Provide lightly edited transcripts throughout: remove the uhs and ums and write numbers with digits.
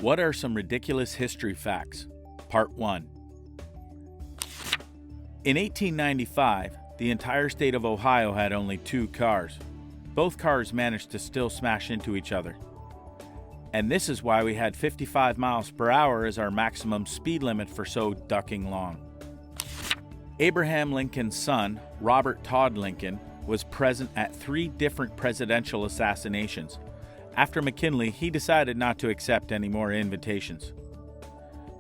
What are some ridiculous history facts? Part 1. In 1895, the entire state of Ohio had only 2 cars. Both cars managed to still smash into each other. And this is why we had 55 miles per hour as our maximum speed limit for so ducking long. Abraham Lincoln's son, Robert Todd Lincoln, was present at 3 different presidential assassinations. After McKinley, he decided not to accept any more invitations.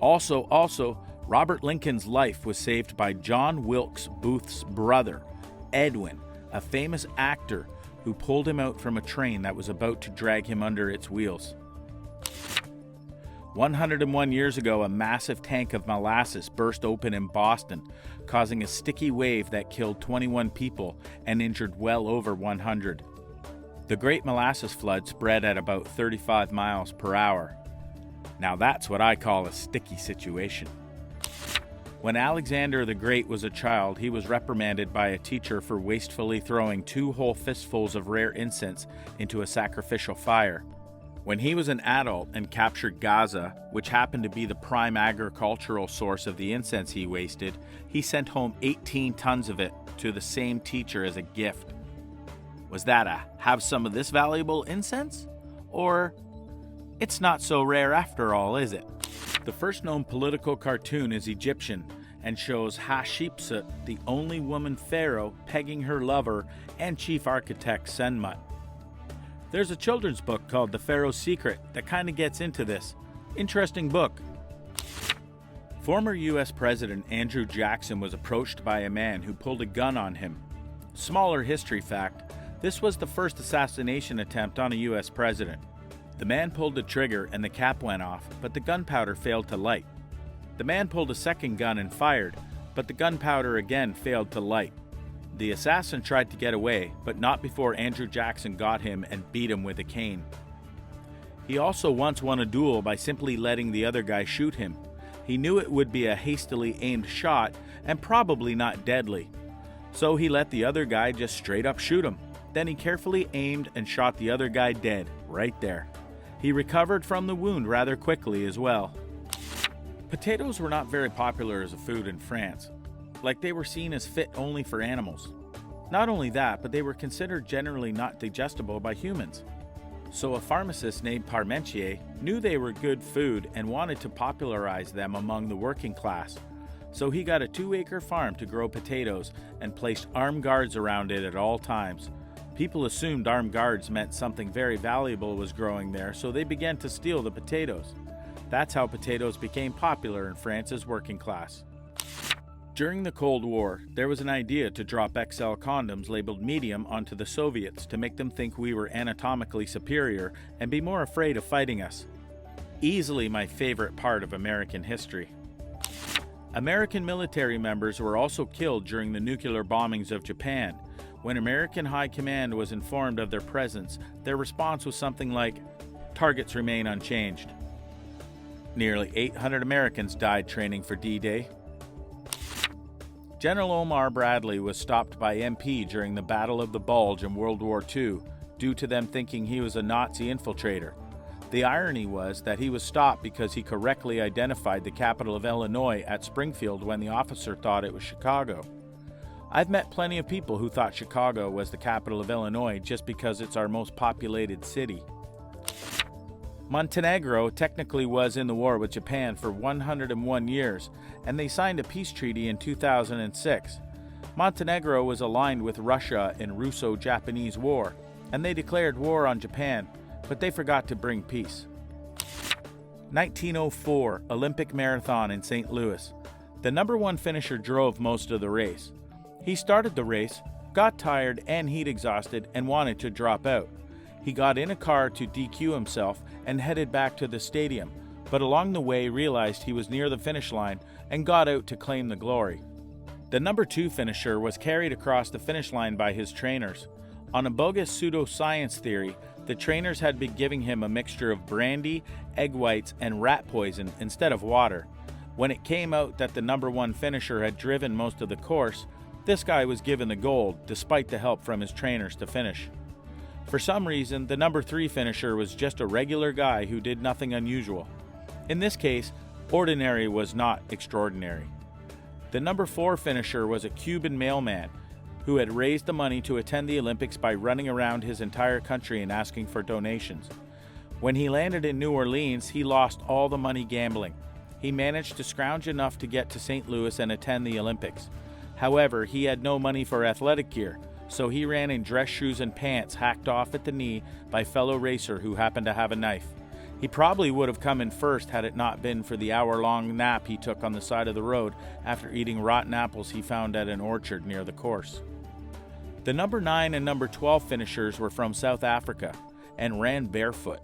Also, Robert Lincoln's life was saved by John Wilkes Booth's brother, Edwin, a famous actor who pulled him out from a train that was about to drag him under its wheels. 101 years ago, a massive tank of molasses burst open in Boston, causing a sticky wave that killed 21 people and injured well over 100. The Great Molasses Flood spread at about 35 miles per hour. Now that's what I call a sticky situation. When Alexander the Great was a child, he was reprimanded by a teacher for wastefully throwing 2 whole fistfuls of rare incense into a sacrificial fire. When he was an adult and captured Gaza, which happened to be the prime agricultural source of the incense he wasted, he sent home 18 tons of it to the same teacher as a gift. Was that a have some of this valuable incense? Or it's not so rare after all, is it? The first known political cartoon is Egyptian and shows Hatshepsut, the only woman pharaoh, pegging her lover and chief architect Senmut. There's a children's book called The Pharaoh's Secret that kind of gets into this. Interesting book. Former U.S. President Andrew Jackson was approached by a man who pulled a gun on him. Smaller history fact, this was the first assassination attempt on a U.S. president. The man pulled the trigger and the cap went off, but the gunpowder failed to light. The man pulled a second gun and fired, but the gunpowder again failed to light. The assassin tried to get away, but not before Andrew Jackson got him and beat him with a cane. He also once won a duel by simply letting the other guy shoot him. He knew it would be a hastily aimed shot and probably not deadly. So he let the other guy just straight up shoot him. Then he carefully aimed and shot the other guy dead, right there. He recovered from the wound rather quickly as well. Potatoes were not very popular as a food in France. Like they were seen as fit only for animals. Not only that, but they were considered generally not digestible by humans. So a pharmacist named Parmentier knew they were good food and wanted to popularize them among the working class. So he got a 2-acre farm to grow potatoes and placed armed guards around it at all times. People assumed armed guards meant something very valuable was growing there, so they began to steal the potatoes. That's how potatoes became popular in France's working class. During the Cold War, there was an idea to drop XL condoms labeled medium onto the Soviets to make them think we were anatomically superior and be more afraid of fighting us. Easily my favorite part of American history. American military members were also killed during the nuclear bombings of Japan. When American High Command was informed of their presence, their response was something like, "Targets remain unchanged." Nearly 800 Americans died training for D-Day. General Omar Bradley was stopped by MP during the Battle of the Bulge in World War II due to them thinking he was a Nazi infiltrator. The irony was that he was stopped because he correctly identified the capital of Illinois at Springfield when the officer thought it was Chicago. I've met plenty of people who thought Chicago was the capital of Illinois just because it's our most populated city. Montenegro technically was in the war with Japan for 101 years, and they signed a peace treaty in 2006. Montenegro was aligned with Russia in Russo-Japanese War, and they declared war on Japan, but they forgot to bring peace. 1904 Olympic Marathon in St. Louis. The number 1 finisher drove most of the race. He started the race, got tired and heat exhausted, and wanted to drop out. He got in a car to DQ himself and headed back to the stadium, but along the way realized he was near the finish line and got out to claim the glory. The number 2 finisher was carried across the finish line by his trainers. On a bogus pseudoscience theory, the trainers had been giving him a mixture of brandy, egg whites, and rat poison instead of water. When it came out that the number 1 finisher had driven most of the course, this guy was given the gold despite the help from his trainers to finish. For some reason, the number 3 finisher was just a regular guy who did nothing unusual. In this case, ordinary was not extraordinary. The number 4 finisher was a Cuban mailman who had raised the money to attend the Olympics by running around his entire country and asking for donations. When he landed in New Orleans, he lost all the money gambling. He managed to scrounge enough to get to St. Louis and attend the Olympics. However, he had no money for athletic gear, so he ran in dress shoes and pants hacked off at the knee by fellow racer who happened to have a knife. He probably would have come in first had it not been for the hour-long nap he took on the side of the road after eating rotten apples he found at an orchard near the course. The number 9 and number 12 finishers were from South Africa and ran barefoot.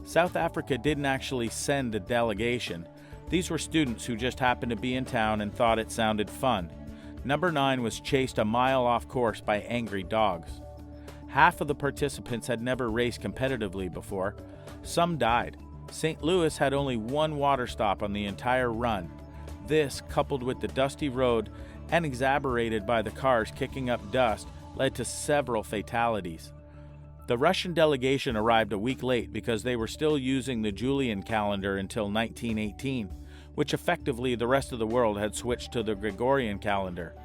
South Africa didn't actually send a delegation. These were students who just happened to be in town and thought it sounded fun. Number 9 was chased a mile off course by angry dogs. Half of the participants had never raced competitively before. Some died. St. Louis had only one water stop on the entire run. This, coupled with the dusty road and exacerbated by the cars kicking up dust, led to several fatalities. The Russian delegation arrived a week late because they were still using the Julian calendar until 1918, which effectively the rest of the world had switched to the Gregorian calendar.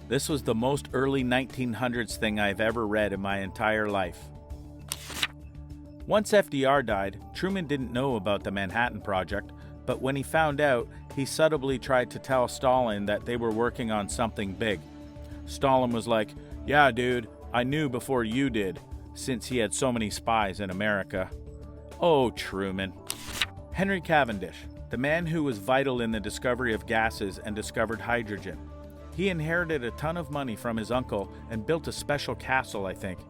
This was the most early 1900s thing I've ever read in my entire life. Once FDR died, Truman didn't know about the Manhattan Project, but when he found out, he subtly tried to tell Stalin that they were working on something big. Stalin was like, "Yeah, dude, I knew before you did," since he had so many spies in America. Oh, Truman. Henry Cavendish, the man who was vital in the discovery of gases and discovered hydrogen. He inherited a ton of money from his uncle and built a special castle, I think.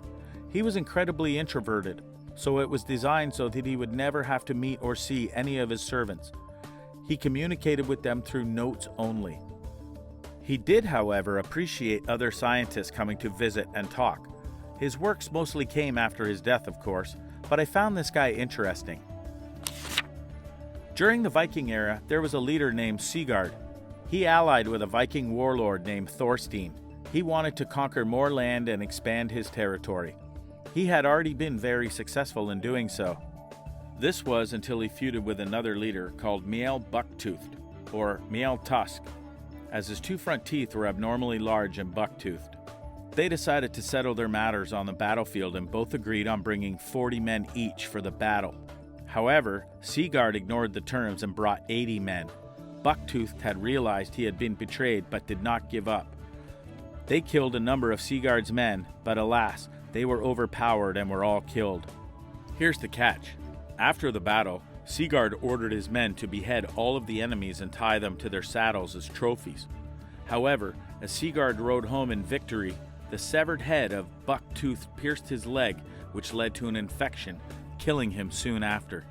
He was incredibly introverted, so it was designed so that he would never have to meet or see any of his servants. He communicated with them through notes only. He did, however, appreciate other scientists coming to visit and talk. His works mostly came after his death, of course, but I found this guy interesting. During the Viking era, there was a leader named Sigurd. He allied with a Viking warlord named Thorstein. He wanted to conquer more land and expand his territory. He had already been very successful in doing so. This was until he feuded with another leader called Miel Bucktoothed, or Miel Tusk, as his 2 front teeth were abnormally large and buck-toothed. They decided to settle their matters on the battlefield and both agreed on bringing 40 men each for the battle. However, Sigurd ignored the terms and brought 80 men. Bucktoothed had realized he had been betrayed but did not give up. They killed a number of Sigurd's men, but alas, they were overpowered and were all killed. Here's the catch. After the battle, Sigurd ordered his men to behead all of the enemies and tie them to their saddles as trophies. However, as Sigurd rode home in victory, the severed head of Bucktooth pierced his leg, which led to an infection, killing him soon after.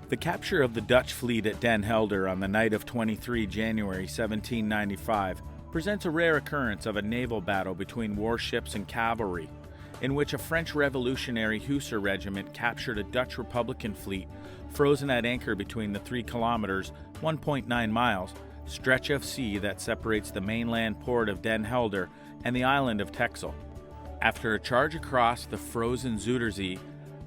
The capture of the Dutch fleet at Den Helder on the night of 23 January 1795 presents a rare occurrence of a naval battle between warships and cavalry, in which a French Revolutionary Hussar regiment captured a Dutch Republican fleet frozen at anchor between the 3 kilometers, 1.9 miles, stretch of sea that separates the mainland port of Den Helder and the island of Texel. After a charge across the frozen Zuiderzee,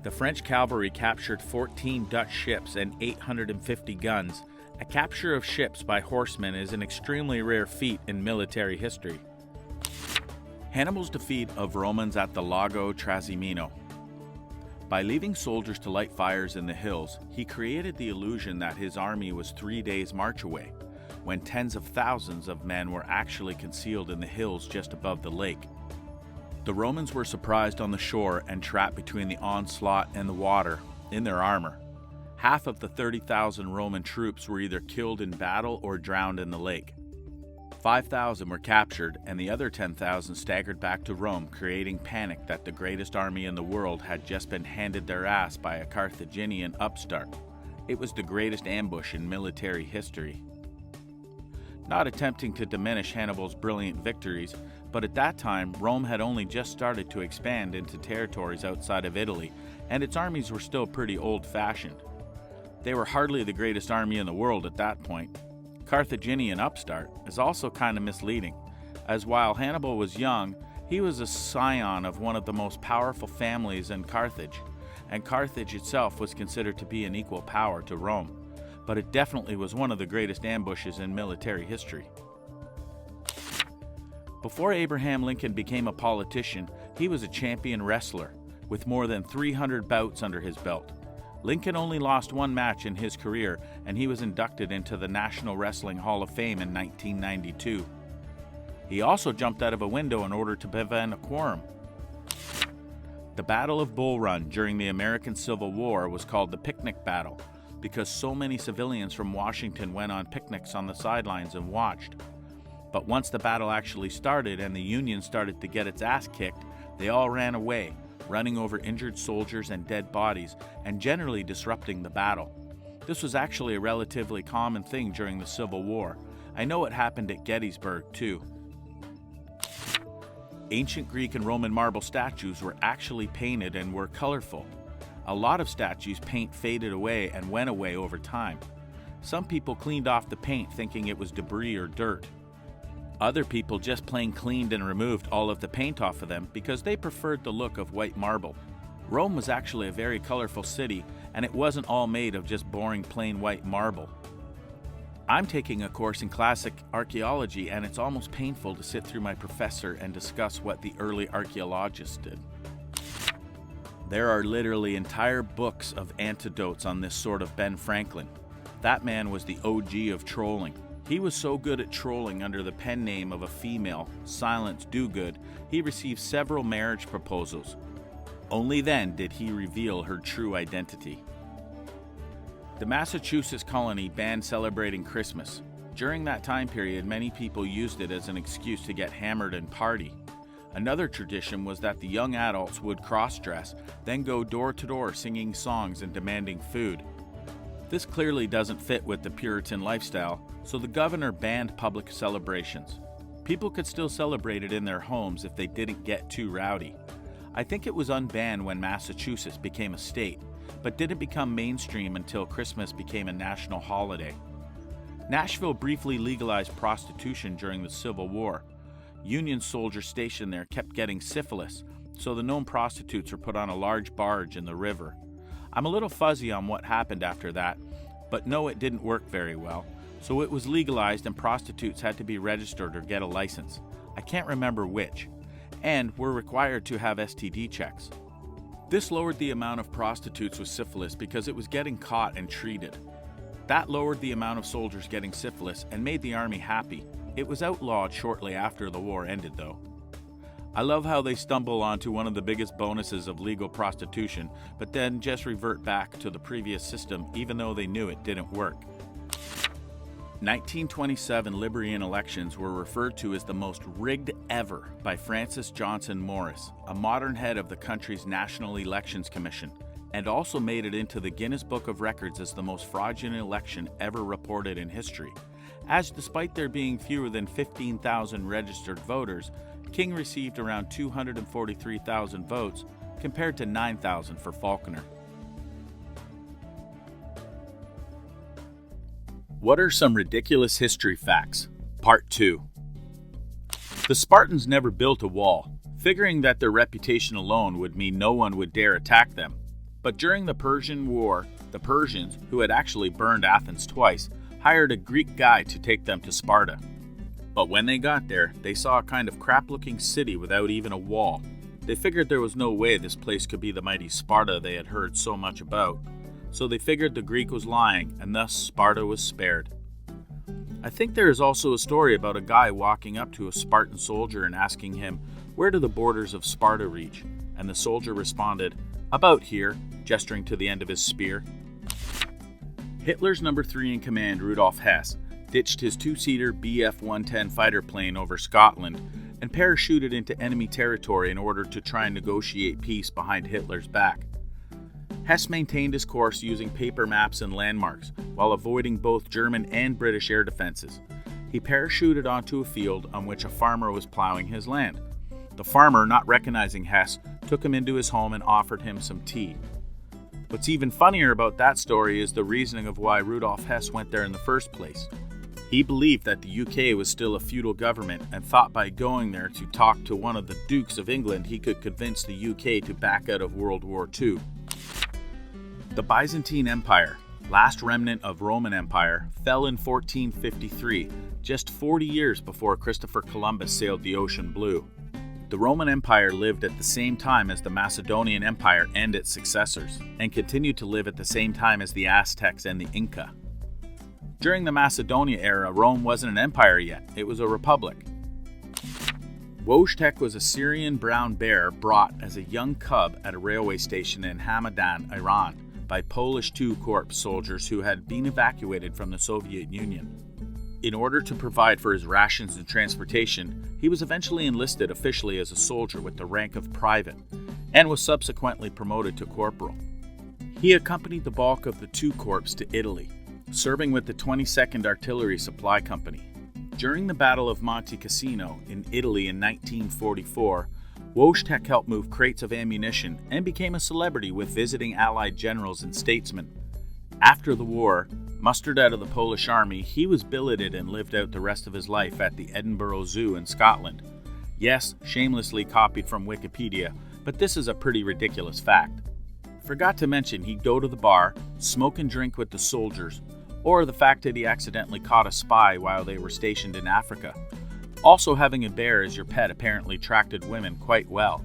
the French cavalry captured 14 Dutch ships and 850 guns. A capture of ships by horsemen is an extremely rare feat in military history. Hannibal's defeat of Romans at the Lago Trasimeno. By leaving soldiers to light fires in the hills, he created the illusion that his army was 3 days' march away, when tens of thousands of men were actually concealed in the hills just above the lake. The Romans were surprised on the shore and trapped between the onslaught and the water in their armor. Half of the 30,000 Roman troops were either killed in battle or drowned in the lake. 5,000 were captured, and the other 10,000 staggered back to Rome, creating panic that the greatest army in the world had just been handed their ass by a Carthaginian upstart. It was the greatest ambush in military history. Not attempting to diminish Hannibal's brilliant victories, but at that time, Rome had only just started to expand into territories outside of Italy, and its armies were still pretty old-fashioned. They were hardly the greatest army in the world at that point. Carthaginian upstart is also kind of misleading, as while Hannibal was young, he was a scion of one of the most powerful families in Carthage. and Carthage itself was considered to be an equal power to Rome, but it definitely was one of the greatest ambushes in military history. Before Abraham Lincoln became a politician, he was a champion wrestler, with more than 300 bouts under his belt. Lincoln only lost one match in his career, and he was inducted into the National Wrestling Hall of Fame in 1992. He also jumped out of a window in order to prevent a quorum. The Battle of Bull Run during the American Civil War was called the Picnic Battle because so many civilians from Washington went on picnics on the sidelines and watched. But once the battle actually started and the Union started to get its ass kicked, they all ran away, running over injured soldiers and dead bodies, and generally disrupting the battle. This was actually a relatively common thing during the Civil War. I know it happened at Gettysburg, too. Ancient Greek and Roman marble statues were actually painted and were colorful. A lot of statues' paint faded away and went away over time. Some people cleaned off the paint thinking it was debris or dirt. Other people just plain cleaned and removed all of the paint off of them because they preferred the look of white marble. Rome was actually a very colorful city, and it wasn't all made of just boring plain white marble. I'm taking a course in classic archaeology, and it's almost painful to sit through my professor and discuss what the early archaeologists did. There are literally entire books of anecdotes on this sort of Ben Franklin. That man was the OG of trolling. He was so good at trolling under the pen name of a female, Silence Dogood, he received several marriage proposals. Only then did he reveal her true identity. The Massachusetts colony banned celebrating Christmas. During that time period, many people used it as an excuse to get hammered and party. Another tradition was that the young adults would cross-dress, then go door to door singing songs and demanding food. This clearly doesn't fit with the Puritan lifestyle, so the governor banned public celebrations. People could still celebrate it in their homes if they didn't get too rowdy. I think it was unbanned when Massachusetts became a state, but didn't become mainstream until Christmas became a national holiday. Nashville briefly legalized prostitution during the Civil War. Union soldiers stationed there kept getting syphilis, so the known prostitutes were put on a large barge in the river. I'm a little fuzzy on what happened after that, but know it didn't work very well, so it was legalized and prostitutes had to be registered or get a license. I can't remember which, and were required to have STD checks. This lowered the amount of prostitutes with syphilis because it was getting caught and treated. That lowered the amount of soldiers getting syphilis and made the army happy. It was outlawed shortly after the war ended, though. I love how they stumble onto one of the biggest bonuses of legal prostitution, but then just revert back to the previous system even though they knew it didn't work. 1927 Liberian elections were referred to as the most rigged ever by Francis Johnson Morris, a modern head of the country's National Elections Commission, and also made it into the Guinness Book of Records as the most fraudulent election ever reported in history, as despite there being fewer than 15,000 registered voters, King received around 243,000 votes compared to 9,000 for Falconer. What are some ridiculous history facts? Part 2. The Spartans never built a wall, figuring that their reputation alone would mean no one would dare attack them. But during the Persian War, the Persians, who had actually burned Athens twice, hired a Greek guy to take them to Sparta. But when they got there, they saw a kind of crap-looking city without even a wall. They figured there was no way this place could be the mighty Sparta they had heard so much about. So they figured the Greek was lying, and thus Sparta was spared. I think there is also a story about a guy walking up to a Spartan soldier and asking him, "Where do the borders of Sparta reach?" And the soldier responded, "About here," gesturing to the end of his spear. Hitler's number 3 in command, Rudolf Hess, ditched his 2-seater Bf-110 fighter plane over Scotland and parachuted into enemy territory in order to try and negotiate peace behind Hitler's back. Hess maintained his course using paper maps and landmarks while avoiding both German and British air defenses. He parachuted onto a field on which a farmer was plowing his land. The farmer, not recognizing Hess, took him into his home and offered him some tea. What's even funnier about that story is the reasoning of why Rudolf Hess went there in the first place. He believed that the UK was still a feudal government and thought by going there to talk to one of the Dukes of England he could convince the UK to back out of World War II. The Byzantine Empire, last remnant of Roman Empire, fell in 1453, just 40 years before Christopher Columbus sailed the ocean blue. The Roman Empire lived at the same time as the Macedonian Empire and its successors, and continued to live at the same time as the Aztecs and the Inca. During the Macedonia era, Rome wasn't an empire yet, it was a republic. Wojtek was a Syrian brown bear brought as a young cub at a railway station in Hamadan, Iran, by Polish II Corps soldiers who had been evacuated from the Soviet Union. In order to provide for his rations and transportation, he was eventually enlisted officially as a soldier with the rank of private, and was subsequently promoted to corporal. He accompanied the bulk of the II Corps to Italy, serving with the 22nd Artillery Supply Company. During the Battle of Monte Cassino in Italy in 1944, Wojtek helped move crates of ammunition and became a celebrity with visiting Allied generals and statesmen. After the war, mustered out of the Polish army, he was billeted and lived out the rest of his life at the Edinburgh Zoo in Scotland. Yes, shamelessly copied from Wikipedia, but this is a pretty ridiculous fact. Forgot to mention he'd go to the bar, smoke and drink with the soldiers, or the fact that he accidentally caught a spy while they were stationed in Africa. Also, having a bear as your pet apparently attracted women quite well.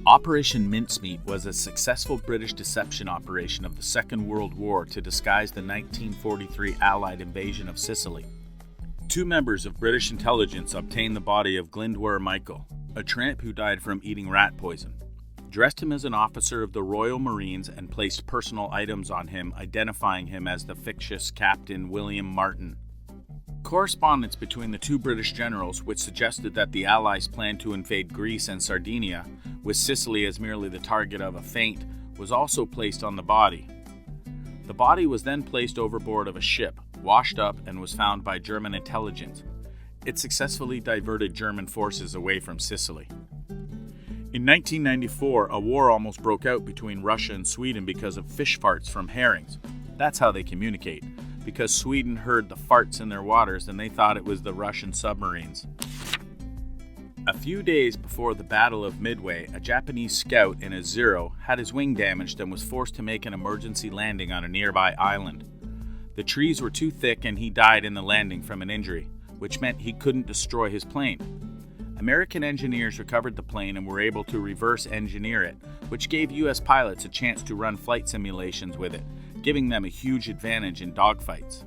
Operation Mincemeat was a successful British deception operation of the Second World War to disguise the 1943 Allied invasion of Sicily. Two members of British intelligence obtained the body of Glyndwr Michael, a tramp who died from eating rat poison, dressed him as an officer of the Royal Marines, and placed personal items on him, identifying him as the fictitious Captain William Martin. Correspondence between the two British generals, which suggested that the Allies planned to invade Greece and Sardinia, with Sicily as merely the target of a feint, was also placed on the body. The body was then placed overboard of a ship, washed up, and was found by German intelligence. It successfully diverted German forces away from Sicily. In 1994, a war almost broke out between Russia and Sweden because of fish farts from herrings. That's how they communicate, because Sweden heard the farts in their waters and they thought it was the Russian submarines. A few days before the Battle of Midway, a Japanese scout in a Zero had his wing damaged and was forced to make an emergency landing on a nearby island. The trees were too thick and he died in the landing from an injury, which meant he couldn't destroy his plane. American engineers recovered the plane and were able to reverse engineer it, which gave U.S. pilots a chance to run flight simulations with it, giving them a huge advantage in dogfights.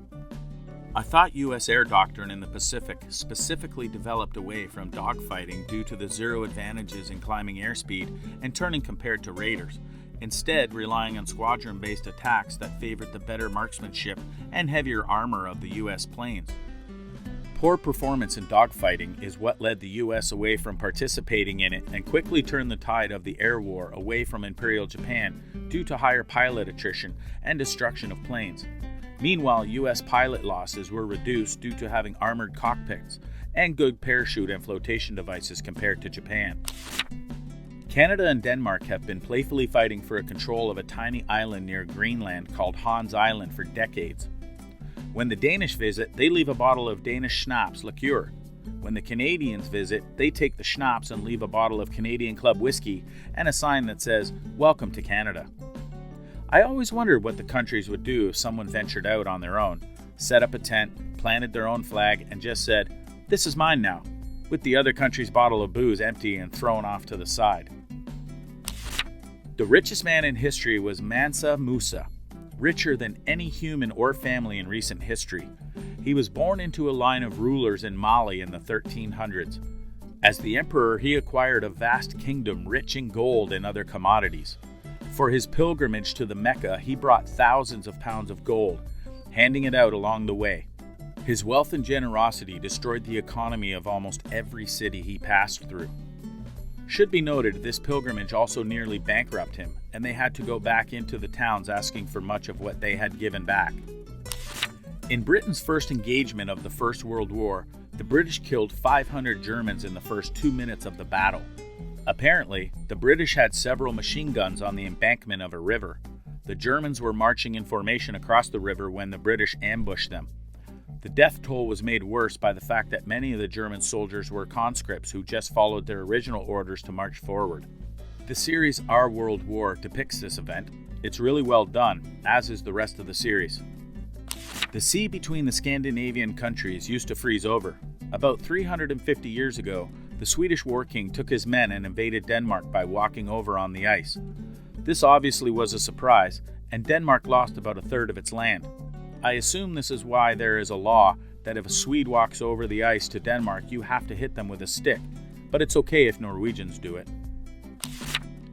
I thought U.S. air doctrine in the Pacific specifically developed away from dogfighting due to the zero advantages in climbing airspeed and turning compared to raiders, instead relying on squadron-based attacks that favored the better marksmanship and heavier armor of the U.S. planes. Poor performance in dogfighting is what led the U.S. away from participating in it and quickly turned the tide of the air war away from Imperial Japan due to higher pilot attrition and destruction of planes. Meanwhile, U.S. pilot losses were reduced due to having armored cockpits and good parachute and flotation devices compared to Japan. Canada and Denmark have been playfully fighting for control of a tiny island near Greenland called Hans Island for decades. When the Danish visit, they leave a bottle of Danish schnapps liqueur. When the Canadians visit, they take the schnapps and leave a bottle of Canadian Club whiskey and a sign that says, "Welcome to Canada." I always wondered what the countries would do if someone ventured out on their own, set up a tent, planted their own flag, and just said, "This is mine now," with the other country's bottle of booze empty and thrown off to the side. The richest man in history was Mansa Musa, richer than any human or family in recent history. He was born into a line of rulers in Mali in the 1300s. As the emperor, he acquired a vast kingdom rich in gold and other commodities. For his pilgrimage to the Mecca, he brought thousands of pounds of gold, handing it out along the way. His wealth and generosity destroyed the economy of almost every city he passed through. Should be noted, this pilgrimage also nearly bankrupted him, and they had to go back into the towns asking for much of what they had given back. In Britain's first engagement of the First World War, the British killed 500 Germans in the first 2 minutes of the battle. Apparently, the British had several machine guns on the embankment of a river. The Germans were marching in formation across the river when the British ambushed them. The death toll was made worse by the fact that many of the German soldiers were conscripts who just followed their original orders to march forward. The series Our World War depicts this event, It's really well done, as is the rest of the series. The sea between the Scandinavian countries used to freeze over. About 350 years ago, the Swedish war king took his men and invaded Denmark by walking over on the ice. This obviously was a surprise, and Denmark lost about a third of its land. I assume this is why there is a law that if a Swede walks over the ice to Denmark, you have to hit them with a stick, but it's okay if Norwegians do it.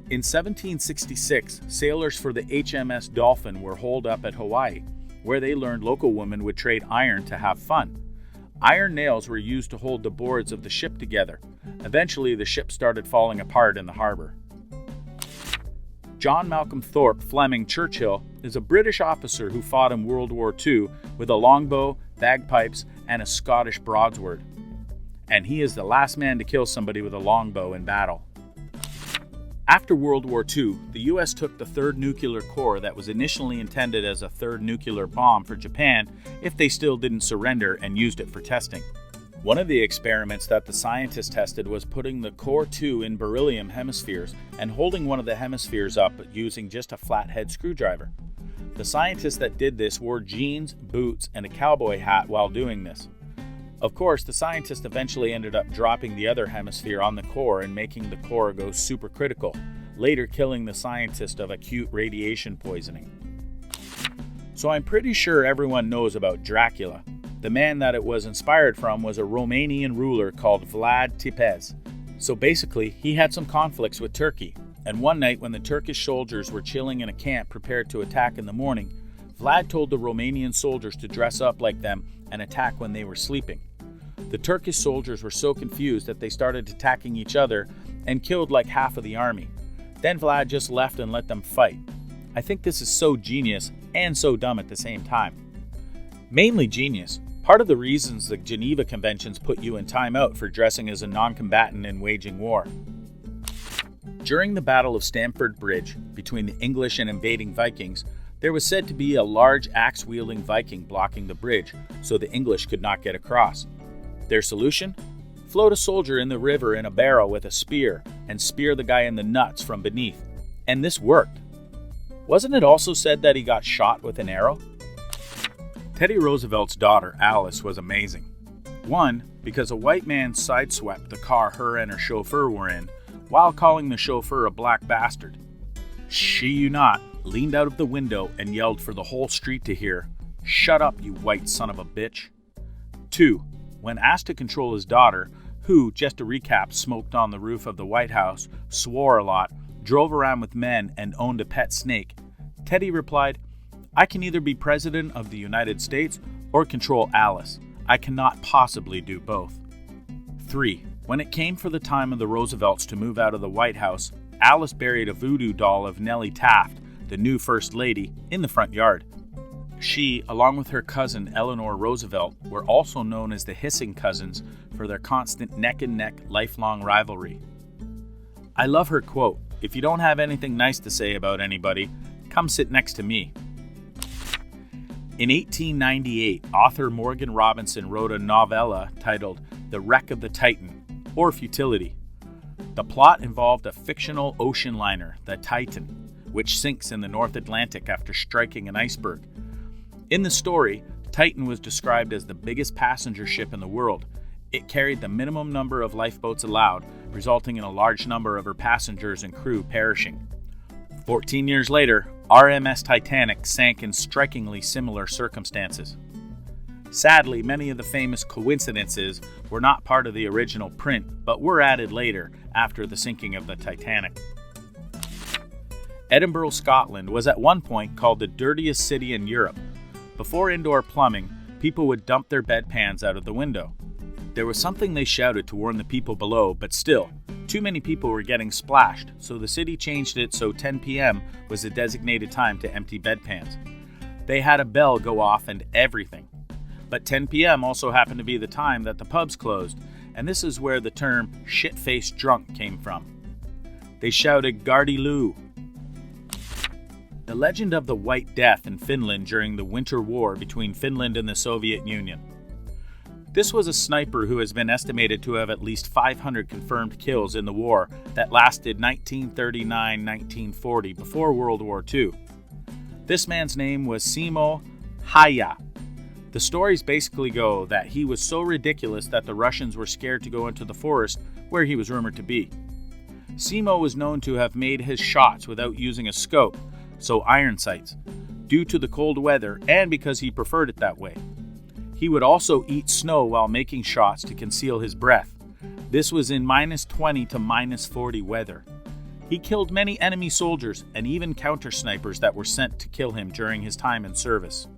In 1766, sailors for the HMS Dolphin were holed up at Hawaii, where they learned local women would trade iron to have fun. Iron nails were used to hold the boards of the ship together. Eventually, the ship started falling apart in the harbor. John Malcolm Thorpe Fleming Churchill is a British officer who fought in World War II with a longbow, bagpipes, and a Scottish broadsword. And he is the last man to kill somebody with a longbow in battle. After World War II, the US took the third nuclear core that was initially intended as a third nuclear bomb for Japan if they still didn't surrender and used it for testing. One of the experiments that the scientists tested was putting the core 2 in beryllium hemispheres and holding one of the hemispheres up using just a flathead screwdriver. The scientists that did this wore jeans, boots, and a cowboy hat while doing this. Of course, the scientists eventually ended up dropping the other hemisphere on the core and making the core go supercritical, later killing the scientist of acute radiation poisoning. So I'm pretty sure everyone knows about Dracula. The man that it was inspired from was a Romanian ruler called Vlad Tepes. So basically, he had some conflicts with Turkey, and one night when the Turkish soldiers were chilling in a camp prepared to attack in the morning, Vlad told the Romanian soldiers to dress up like them and attack when they were sleeping. The Turkish soldiers were so confused that they started attacking each other and killed like half of the army. Then Vlad just left and let them fight. I think this is so genius and so dumb at the same time. Mainly genius. Part of the reasons the Geneva Conventions put you in timeout for dressing as a non-combatant in waging war. During the Battle of Stamford Bridge between the English and invading Vikings, there was said to be a large axe-wielding Viking blocking the bridge so the English could not get across. Their solution? Float a soldier in the river in a barrel with a spear and spear the guy in the nuts from beneath. And this worked. Wasn't it also said that he got shot with an arrow? Teddy Roosevelt's daughter, Alice, was amazing. One, because a white man sideswept the car her and her chauffeur were in, while calling the chauffeur a black bastard. She, you not, leaned out of the window and yelled for the whole street to hear, "Shut up, you white son of a bitch." 2, when asked to control his daughter, who, just to recap, smoked on the roof of the White House, swore a lot, drove around with men, and owned a pet snake, Teddy replied, "I can either be president of the United States or control Alice. I cannot possibly do both." 3, when it came for the time of the Roosevelts to move out of the White House, Alice buried a voodoo doll of Nellie Taft, the new First Lady, in the front yard. She, along with her cousin Eleanor Roosevelt, were also known as the Hissing Cousins for their constant neck-and-neck, lifelong rivalry. I love her quote, "If you don't have anything nice to say about anybody, come sit next to me." In 1898, author Morgan Robinson wrote a novella titled The Wreck of the Titan, or Futility. The plot involved a fictional ocean liner, the Titan, which sinks in the North Atlantic after striking an iceberg. In the story, Titan was described as the biggest passenger ship in the world. It carried the minimum number of lifeboats allowed, resulting in a large number of her passengers and crew perishing. 14 years later, RMS Titanic sank in strikingly similar circumstances. Sadly, many of the famous coincidences were not part of the original print, but were added later after the sinking of the Titanic. Edinburgh, Scotland was at one point called the dirtiest city in Europe. Before indoor plumbing, people would dump their bedpans out of the window. There was something they shouted to warn the people below, but still, too many people were getting splashed, so the city changed it so 10 p.m. was the designated time to empty bedpans. They had a bell go off and everything. But 10 p.m. also happened to be the time that the pubs closed, and this is where the term shit-faced drunk came from. They shouted "Gardy Lou." The legend of the White Death in Finland during the Winter War between Finland and the Soviet Union. This was a sniper who has been estimated to have at least 500 confirmed kills in the war that lasted 1939-1940 before World War II. This man's name was Simo Haya. The stories basically go that he was so ridiculous that the Russians were scared to go into the forest where he was rumored to be. Simo was known to have made his shots without using a scope, so iron sights, due to the cold weather and because he preferred it that way. He would also eat snow while making shots to conceal his breath. This was in -20 to -40 weather. He killed many enemy soldiers and even counter-snipers that were sent to kill him during his time in service.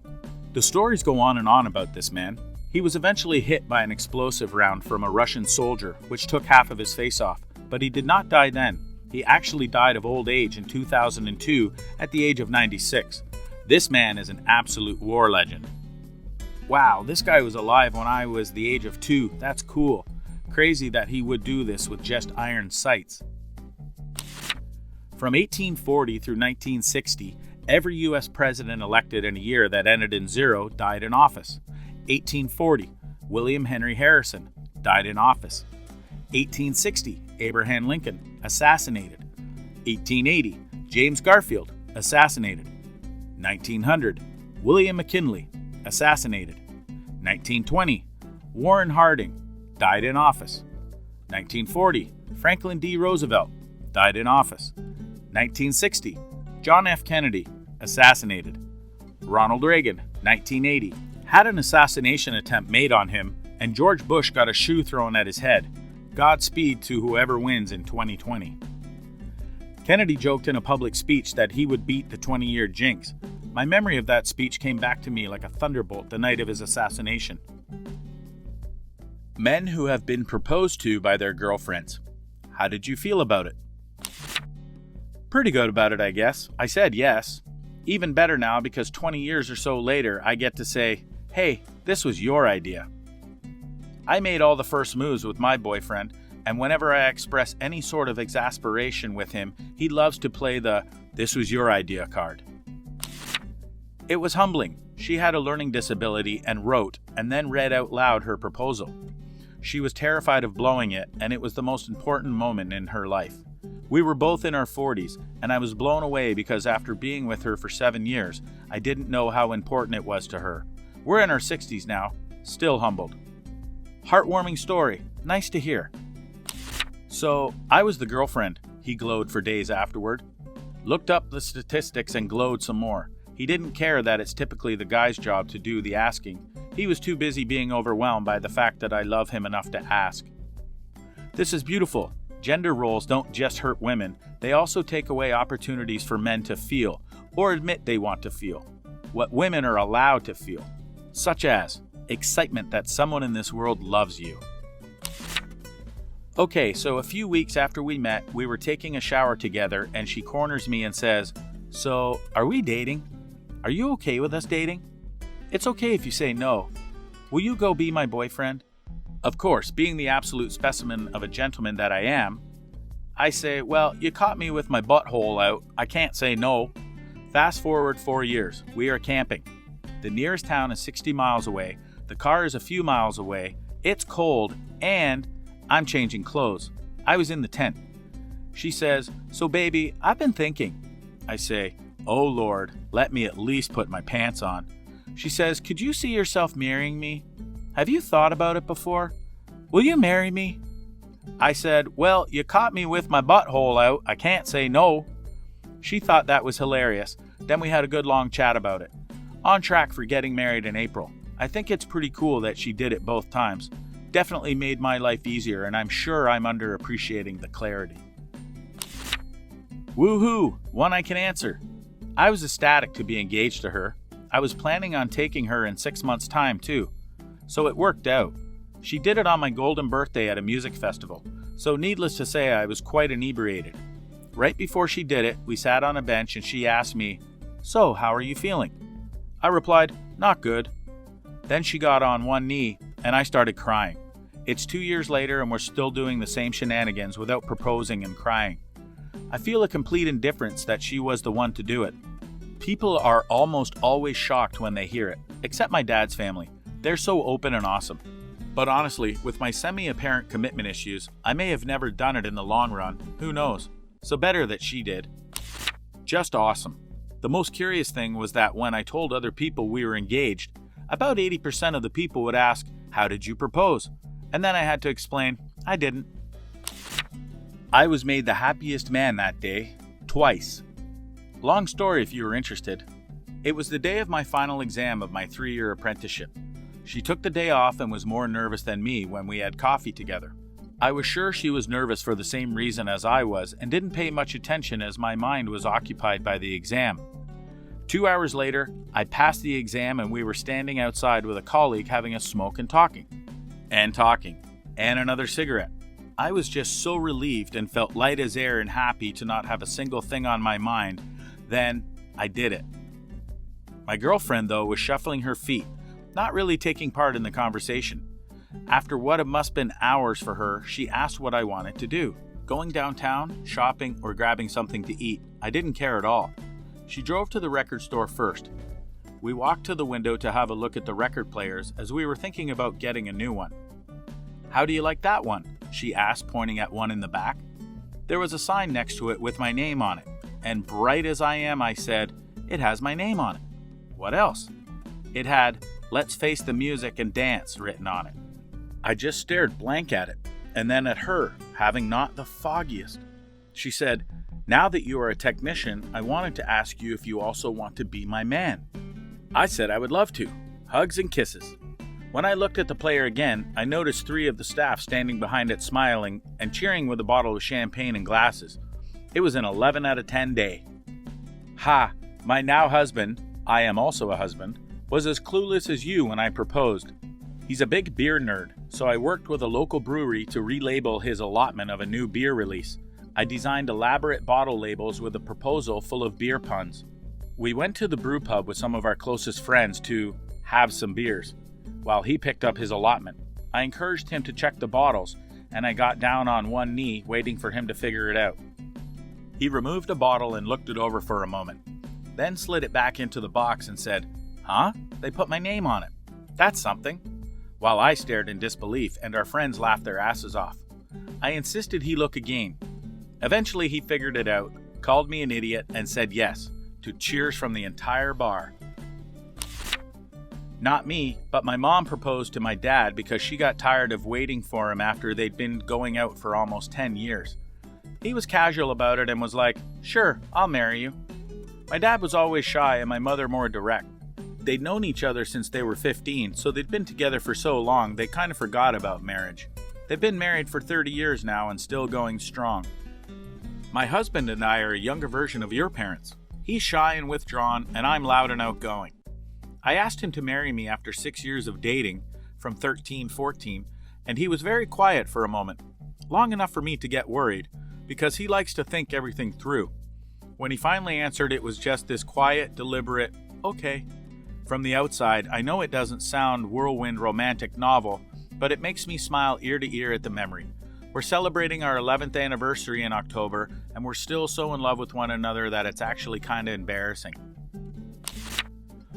The stories go on and on about this man. He was eventually hit by an explosive round from a Russian soldier, which took half of his face off, but he did not die then. He actually died of old age in 2002 at the age of 96. This man is an absolute war legend. Wow, this guy was alive when I was the age of 2. That's cool. Crazy that he would do this with just iron sights. From 1840 through 1960, every U.S. president elected in a year that ended in 0 died in office. 1840, William Henry Harrison died in office. 1860, Abraham Lincoln assassinated. 1880, James Garfield assassinated. 1900, William McKinley assassinated. 1920, Warren Harding died in office. 1940, Franklin D. Roosevelt died in office. 1960, John F. Kennedy assassinated. Ronald Reagan, 1980, had an assassination attempt made on him, and George Bush got a shoe thrown at his head. Godspeed to whoever wins in 2020. Kennedy joked in a public speech that he would beat the 20-year jinx. My memory of that speech came back to me like a thunderbolt the night of his assassination. Men who have been proposed to by their girlfriends. How did you feel about it? Pretty good about it, I guess. I said yes. Even better now because 20 years or so later, I get to say, hey, this was your idea. I made all the first moves with my boyfriend, and whenever I express any sort of exasperation with him, he loves to play the "this was your idea" card. It was humbling. She had a learning disability and wrote and then read out loud her proposal. She was terrified of blowing it, and it was the most important moment in her life. We were both in our 40s, and I was blown away because after being with her for 7 years, I didn't know how important it was to her. We're in our 60s now, still humbled. Heartwarming story, nice to hear. So, I was the girlfriend, he glowed for days afterward. Looked up the statistics and glowed some more. He didn't care that it's typically the guy's job to do the asking. He was too busy being overwhelmed by the fact that I love him enough to ask. This is beautiful. Gender roles don't just hurt women, they also take away opportunities for men to feel, or admit they want to feel, what women are allowed to feel, such as excitement that someone in this world loves you. Okay, so a few weeks after we met, we were taking a shower together and she corners me and says, "So, are we dating? Are you okay with us dating? It's okay if you say no. Will you go be my boyfriend?" Of course, being the absolute specimen of a gentleman that I am, I say, "Well, you caught me with my butthole out. I can't say no." Fast forward 4 years. We are camping. The nearest town is 60 miles away. The car is a few miles away. It's cold, and I'm changing clothes. I was in the tent. She says, "So baby, I've been thinking." I say, "Oh Lord, let me at least put my pants on." She says, "Could you see yourself marrying me? Have you thought about it before? Will you marry me?" I said, "Well, you caught me with my butthole out. I can't say no." She thought that was hilarious. Then we had a good long chat about it. On track for getting married in April. I think it's pretty cool that she did it both times. Definitely made my life easier, and I'm sure I'm underappreciating the clarity. Woohoo! One I can answer. I was ecstatic to be engaged to her. I was planning on taking her in 6 months' time, too. So it worked out. She did it on my golden birthday at a music festival, so needless to say I was quite inebriated. Right before she did it, we sat on a bench and she asked me, "So, how are you feeling?" I replied, "Not good." Then she got on one knee, and I started crying. It's 2 years later and we're still doing the same shenanigans without proposing and crying. I feel a complete indifference that she was the one to do it. People are almost always shocked when they hear it, except my dad's family. They're so open and awesome. But honestly, with my semi-apparent commitment issues, I may have never done it in the long run. Who knows? So better that she did. Just awesome. The most curious thing was that when I told other people we were engaged, about 80% of the people would ask, "How did you propose?" And then I had to explain, I didn't. I was made the happiest man that day, twice. Long story if you were interested. It was the day of my final exam of my 3-year apprenticeship. She took the day off and was more nervous than me when we had coffee together. I was sure she was nervous for the same reason as I was and didn't pay much attention as my mind was occupied by the exam. 2 hours later, I passed the exam and we were standing outside with a colleague having a smoke and talking. And another cigarette. I was just so relieved and felt light as air and happy to not have a single thing on my mind. Then I did it. My girlfriend, though, was shuffling her feet, not really taking part in the conversation. After what must have been hours for her, she asked what I wanted to do. Going downtown, shopping, or grabbing something to eat, I didn't care at all. She drove to the record store first. We walked to the window to have a look at the record players as we were thinking about getting a new one. "How do you like that one?" she asked, pointing at one in the back. There was a sign next to it with my name on it, and bright as I am, I said, "It has my name on it." "What else?" It had, "Let's face the music and dance" written on it. I just stared blank at it, and then at her, having not the foggiest. She said, "Now that you are a technician, I wanted to ask you if you also want to be my man." I said I would love to. Hugs and kisses. When I looked at the player again, I noticed 3 of the staff standing behind it smiling and cheering with a bottle of champagne and glasses. It was an 11 out of 10 day. Ha! My now husband, I am also a husband, was as clueless as you when I proposed. He's a big beer nerd, so I worked with a local brewery to relabel his allotment of a new beer release. I designed elaborate bottle labels with a proposal full of beer puns. We went to the brew pub with some of our closest friends to have some beers, while he picked up his allotment. I encouraged him to check the bottles, and I got down on one knee waiting for him to figure it out. He removed a bottle and looked it over for a moment, then slid it back into the box and said, "Huh? They put my name on it. That's something." While I stared in disbelief and our friends laughed their asses off. I insisted he look again. Eventually he figured it out, called me an idiot, and said yes, to cheers from the entire bar. Not me, but my mom proposed to my dad because she got tired of waiting for him after they'd been going out for almost 10 years. He was casual about it and was like, "Sure, I'll marry you." My dad was always shy and my mother more direct. They'd known each other since they were 15, so they'd been together for so long they kind of forgot about marriage. They've been married for 30 years now and still going strong. My husband and I are a younger version of your parents. He's shy and withdrawn, and I'm loud and outgoing. I asked him to marry me after 6 years of dating, from 13-14, and he was very quiet for a moment, long enough for me to get worried, because he likes to think everything through. When he finally answered, it was just this quiet, deliberate, "Okay." From the outside, I know it doesn't sound whirlwind romantic novel, but it makes me smile ear to ear at the memory. We're celebrating our 11th anniversary in October, and we're still so in love with one another that it's actually kinda embarrassing.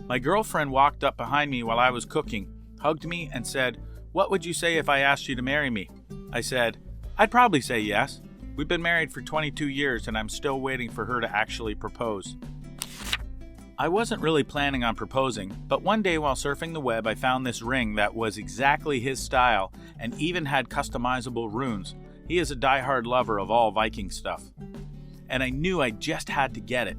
My girlfriend walked up behind me while I was cooking, hugged me, and said, "What would you say if I asked you to marry me?" I said, "I'd probably say yes. We've been married for 22 years, and I'm still waiting for her to actually propose." I wasn't really planning on proposing, but one day while surfing the web I found this ring that was exactly his style and even had customizable runes. He is a diehard lover of all Viking stuff. And I knew I just had to get it.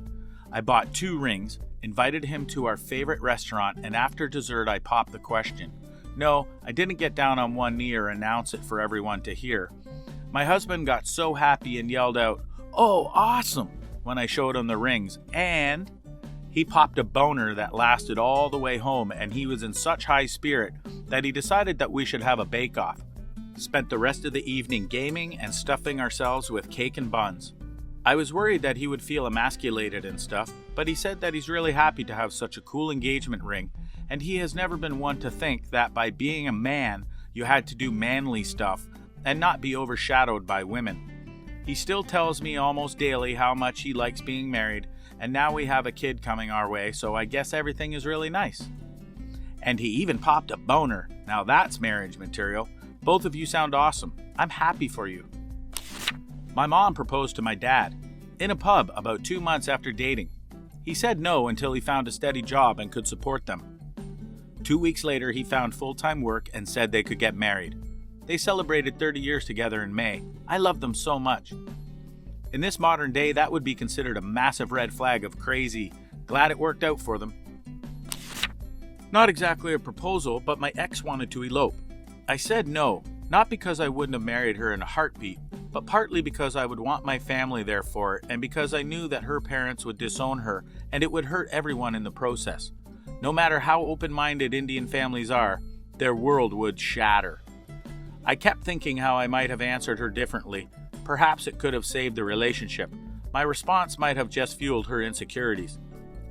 I bought 2 rings, invited him to our favorite restaurant, and after dessert I popped the question. No, I didn't get down on one knee or announce it for everyone to hear. My husband got so happy and yelled out, "Oh, awesome!" when I showed him the rings, and he popped a boner that lasted all the way home, and he was in such high spirit that he decided that we should have a bake-off. Spent the rest of the evening gaming and stuffing ourselves with cake and buns. I was worried that he would feel emasculated and stuff, but he said that he's really happy to have such a cool engagement ring, and he has never been one to think that by being a man, you had to do manly stuff and not be overshadowed by women. He still tells me almost daily how much he likes being married, and now we have a kid coming our way, so I guess everything is really nice. And he even popped a boner. Now that's marriage material. Both of you sound awesome. I'm happy for you. My mom proposed to my dad in a pub about 2 months after dating. He said no until he found a steady job and could support them. 2 weeks later, he found full-time work and said they could get married. They celebrated 30 years together in May. I love them so much. In this modern day, that would be considered a massive red flag of crazy. Glad it worked out for them. Not exactly a proposal, but my ex wanted to elope. I said no, not because I wouldn't have married her in a heartbeat, but partly because I would want my family there for it, and because I knew that her parents would disown her, and it would hurt everyone in the process. No matter how open-minded Indian families are, their world would shatter. I kept thinking how I might have answered her differently. Perhaps it could have saved the relationship. My response might have just fueled her insecurities.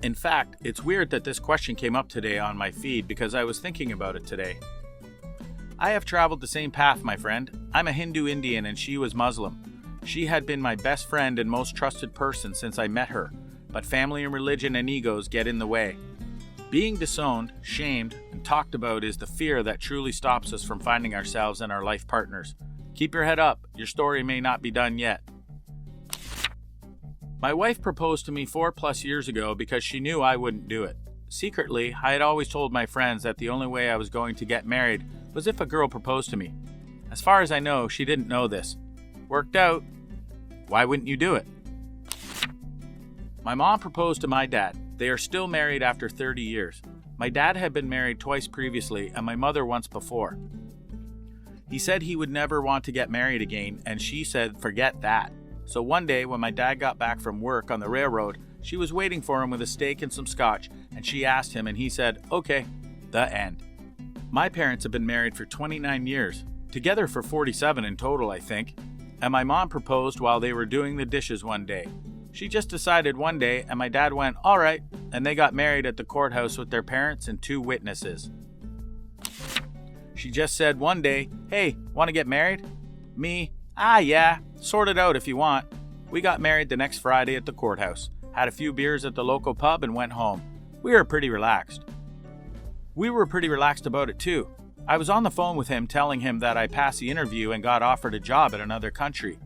In fact, it's weird that this question came up today on my feed because I was thinking about it today. I have traveled the same path, my friend. I'm a Hindu Indian and she was Muslim. She had been my best friend and most trusted person since I met her, but family and religion and egos get in the way. Being disowned, shamed, and talked about is the fear that truly stops us from finding ourselves and our life partners. Keep your head up. Your story may not be done yet. My wife proposed to me 4+ years ago because she knew I wouldn't do it. Secretly, I had always told my friends that the only way I was going to get married was if a girl proposed to me. As far as I know, she didn't know this. Worked out. Why wouldn't you do it? My mom proposed to my dad. They are still married after 30 years. My dad had been married twice previously and my mother once before. He said he would never want to get married again, and she said forget that. So one day when my dad got back from work on the railroad, she was waiting for him with a steak and some scotch, and she asked him and he said, okay, the end. My parents have been married for 29 years, together for 47 in total, I think, and my mom proposed while they were doing the dishes one day. She just decided one day, and my dad went, all right, and they got married at the courthouse with their parents and 2 witnesses. She just said one day, hey, want to get married? Me, yeah, sort it out if you want. We got married the next Friday at the courthouse, had a few beers at the local pub and went home. We were pretty relaxed. We were pretty relaxed about it too. I was on the phone with him telling him that I passed the interview and got offered a job in another country.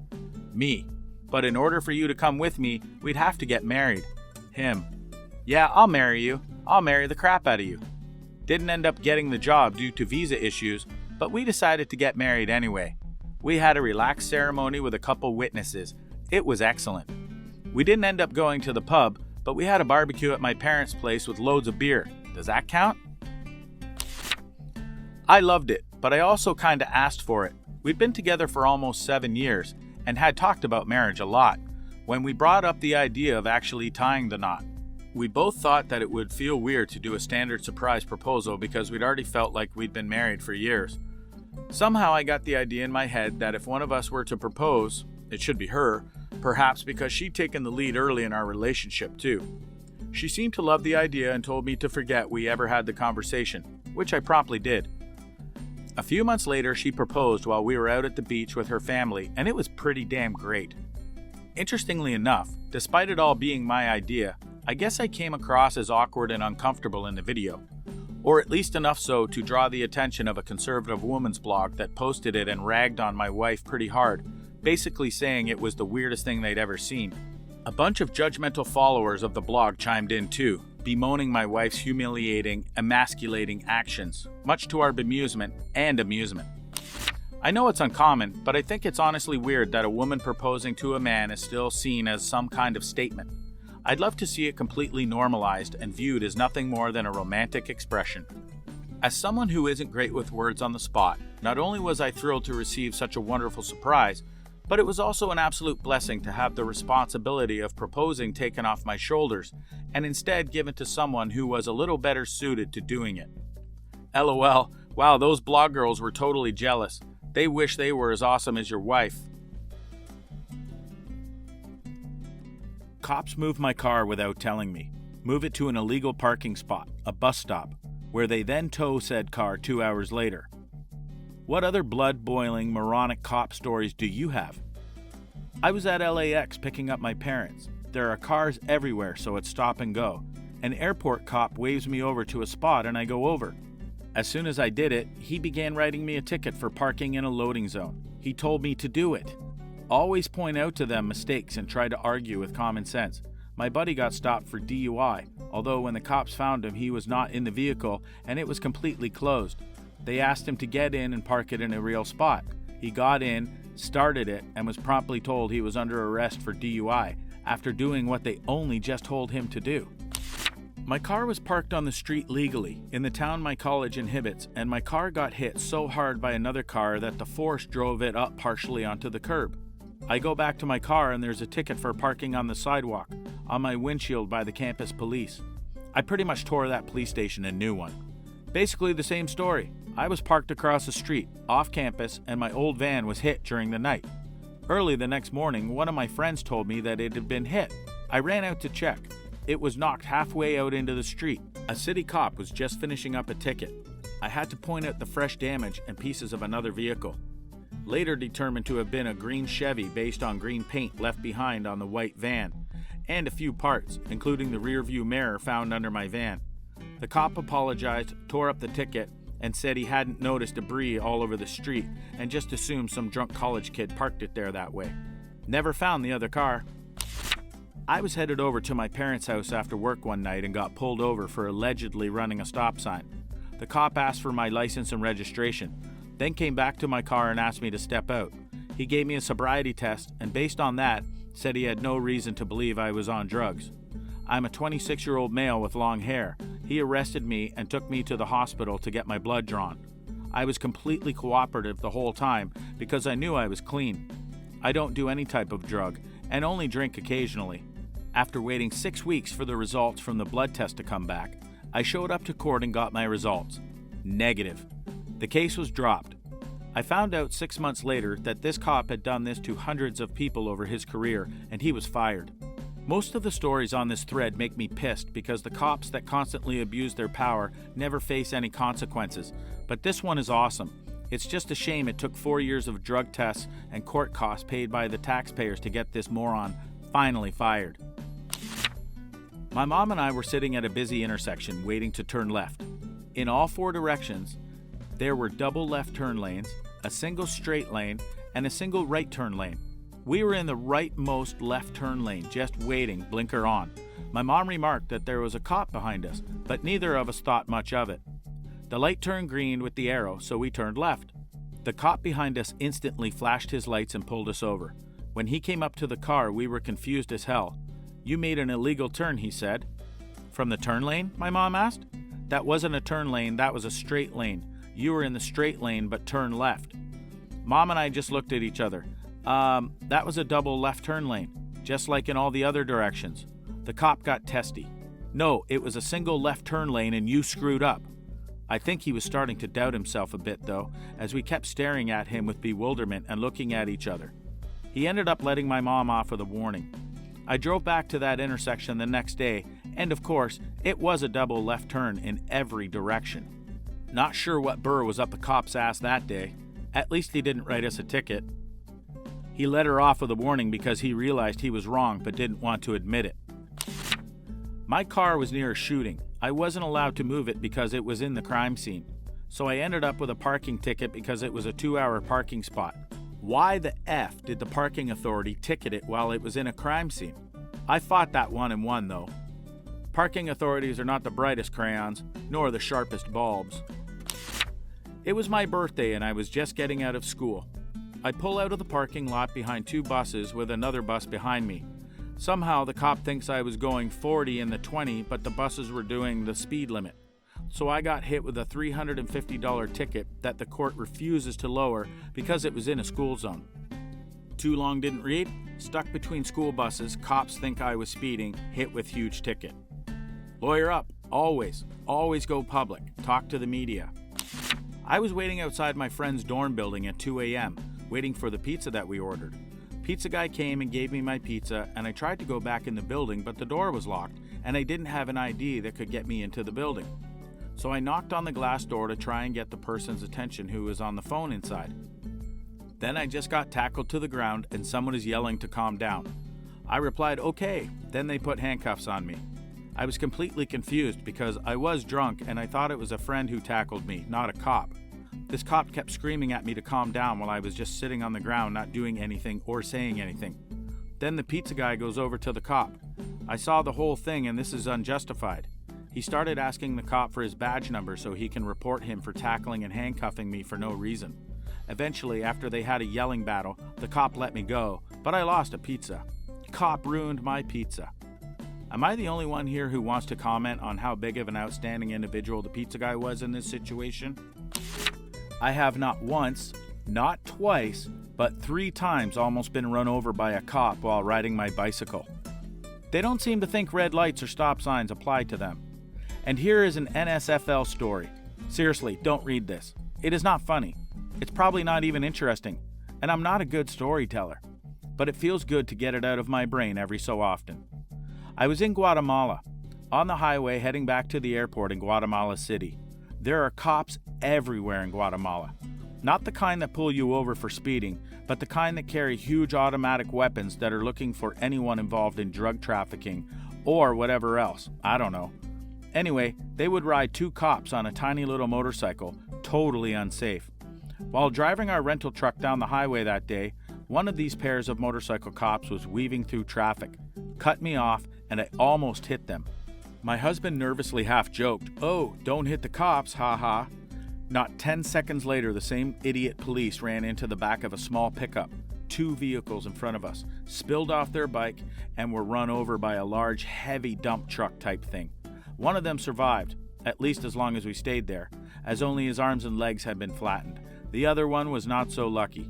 Me. But in order for you to come with me, we'd have to get married. Him. Yeah, I'll marry you. I'll marry the crap out of you. Didn't end up getting the job due to visa issues, but we decided to get married anyway. We had a relaxed ceremony with a couple witnesses. It was excellent. We didn't end up going to the pub, but we had a barbecue at my parents' place with loads of beer. Does that count? I loved it, but I also kinda asked for it. We'd been together for almost 7 years and had talked about marriage a lot. When we brought up the idea of actually tying the knot, we both thought that it would feel weird to do a standard surprise proposal because we'd already felt like we'd been married for years. Somehow I got the idea in my head that if one of us were to propose, it should be her, perhaps because she'd taken the lead early in our relationship too. She seemed to love the idea and told me to forget we ever had the conversation, which I promptly did. A few months later, she proposed while we were out at the beach with her family, and it was pretty damn great. Interestingly enough, despite it all being my idea, I guess I came across as awkward and uncomfortable in the video. Or at least enough so to draw the attention of a conservative woman's blog that posted it and ragged on my wife pretty hard, basically saying it was the weirdest thing they'd ever seen. A bunch of judgmental followers of the blog chimed in too, bemoaning my wife's humiliating, emasculating actions, much to our bemusement and amusement. I know it's uncommon, but I think it's honestly weird that a woman proposing to a man is still seen as some kind of statement. I'd love to see it completely normalized and viewed as nothing more than a romantic expression. As someone who isn't great with words on the spot, not only was I thrilled to receive such a wonderful surprise, but it was also an absolute blessing to have the responsibility of proposing taken off my shoulders and instead given to someone who was a little better suited to doing it. LOL, wow, those blog girls were totally jealous. They wish they were as awesome as your wife. Cops move my car without telling me. Move it to an illegal parking spot, a bus stop, where they then tow said car 2 hours later. What other blood-boiling, moronic cop stories do you have? I was at LAX picking up my parents. There are cars everywhere, so it's stop and go. An airport cop waves me over to a spot and I go over. As soon as I did it, he began writing me a ticket for parking in a loading zone. He told me to do it. Always point out to them mistakes and try to argue with common sense. My buddy got stopped for DUI, although when the cops found him, he was not in the vehicle and it was completely closed. They asked him to get in and park it in a real spot. He got in, started it, and was promptly told he was under arrest for DUI after doing what they only just told him to do. My car was parked on the street legally, in the town my college inhabits, and my car got hit so hard by another car that the force drove it up partially onto the curb. I go back to my car and there's a ticket for parking on the sidewalk, on my windshield by the campus police. I pretty much tore that police station a new one. Basically the same story. I was parked across the street, off campus, and my old van was hit during the night. Early the next morning, one of my friends told me that it had been hit. I ran out to check. It was knocked halfway out into the street. A city cop was just finishing up a ticket. I had to point out the fresh damage and pieces of another vehicle. Later determined to have been a green Chevy based on green paint left behind on the white van, and a few parts, including the rear view mirror found under my van. The cop apologized, tore up the ticket, and said he hadn't noticed debris all over the street and just assumed some drunk college kid parked it there that way. Never found the other car. I was headed over to my parents' house after work one night and got pulled over for allegedly running a stop sign. The cop asked for my license and registration, then came back to my car and asked me to step out. He gave me a sobriety test and based on that, said he had no reason to believe I was on drugs. I'm a 26-year-old male with long hair. He arrested me and took me to the hospital to get my blood drawn. I was completely cooperative the whole time because I knew I was clean. I don't do any type of drug and only drink occasionally. After waiting 6 weeks for the results from the blood test to come back, I showed up to court and got my results. Negative. The case was dropped. I found out 6 months later that this cop had done this to hundreds of people over his career and he was fired. Most of the stories on this thread make me pissed because the cops that constantly abuse their power never face any consequences, but this one is awesome. It's just a shame it took 4 years of drug tests and court costs paid by the taxpayers to get this moron finally fired. My mom and I were sitting at a busy intersection waiting to turn left. In all 4 directions, there were double left turn lanes, a single straight lane, and a single right turn lane. We were in the rightmost left turn lane, just waiting, blinker on. My mom remarked that there was a cop behind us, but neither of us thought much of it. The light turned green with the arrow, so we turned left. The cop behind us instantly flashed his lights and pulled us over. When he came up to the car, we were confused as hell. "You made an illegal turn," he said. "From the turn lane?" my mom asked. "That wasn't a turn lane, that was a straight lane. You were in the straight lane, but turned left." Mom and I just looked at each other. That was a double left turn lane, just like in all the other directions. The cop got testy. "No, it was a single left turn lane and you screwed up." I think he was starting to doubt himself a bit, though, as we kept staring at him with bewilderment and looking at each other. He ended up letting my mom off with a warning. I drove back to that intersection the next day, and of course, it was a double left turn in every direction. Not sure what burr was up the cop's ass that day. At least he didn't write us a ticket. He let her off with a warning because he realized he was wrong but didn't want to admit it. My car was near a shooting. I wasn't allowed to move it because it was in the crime scene. So I ended up with a parking ticket because it was a 2-hour parking spot. Why the F did the parking authority ticket it while it was in a crime scene? I fought that one and won, though. Parking authorities are not the brightest crayons, nor the sharpest bulbs. It was my birthday and I was just getting out of school. I pull out of the parking lot behind 2 buses with another bus behind me. Somehow the cop thinks I was going 40 in the 20, but the buses were doing the speed limit. So I got hit with a $350 ticket that the court refuses to lower because it was in a school zone. Too long didn't read? Stuck between school buses, cops think I was speeding, hit with huge ticket. Lawyer up, always go public, talk to the media. I was waiting outside my friend's dorm building at 2 a.m., waiting for the pizza that we ordered. Pizza guy came and gave me my pizza, and I tried to go back in the building, but the door was locked, and I didn't have an ID that could get me into the building. So I knocked on the glass door to try and get the person's attention who was on the phone inside. Then I just got tackled to the ground and someone is yelling to calm down. I replied, "Okay." Then they put handcuffs on me. I was completely confused because I was drunk and I thought it was a friend who tackled me, not a cop. This cop kept screaming at me to calm down while I was just sitting on the ground not doing anything or saying anything. Then the pizza guy goes over to the cop. I saw the whole thing and this is unjustified. He started asking the cop for his badge number so he can report him for tackling and handcuffing me for no reason. Eventually, after they had a yelling battle, the cop let me go, but I lost a pizza. Cop ruined my pizza. Am I the only one here who wants to comment on how big of an outstanding individual the pizza guy was in this situation? I have not once, not twice, but 3 times almost been run over by a cop while riding my bicycle. They don't seem to think red lights or stop signs apply to them. And here is an NSFL story. Seriously, don't read this. It is not funny. It's probably not even interesting, and I'm not a good storyteller, but it feels good to get it out of my brain every so often. I was in Guatemala, on the highway heading back to the airport in Guatemala City. There are cops everywhere in Guatemala. Not the kind that pull you over for speeding, but the kind that carry huge automatic weapons that are looking for anyone involved in drug trafficking or whatever else. I don't know. Anyway, they would ride 2 cops on a tiny little motorcycle, totally unsafe. While driving our rental truck down the highway that day, one of these pairs of motorcycle cops was weaving through traffic, cut me off, and I almost hit them. My husband nervously half joked, "Oh, don't hit the cops, haha." Not 10 seconds later, the same idiot police ran into the back of a small pickup, 2 vehicles in front of us, spilled off their bike, and were run over by a large, heavy dump truck type thing. One of them survived, at least as long as we stayed there, as only his arms and legs had been flattened. The other one was not so lucky.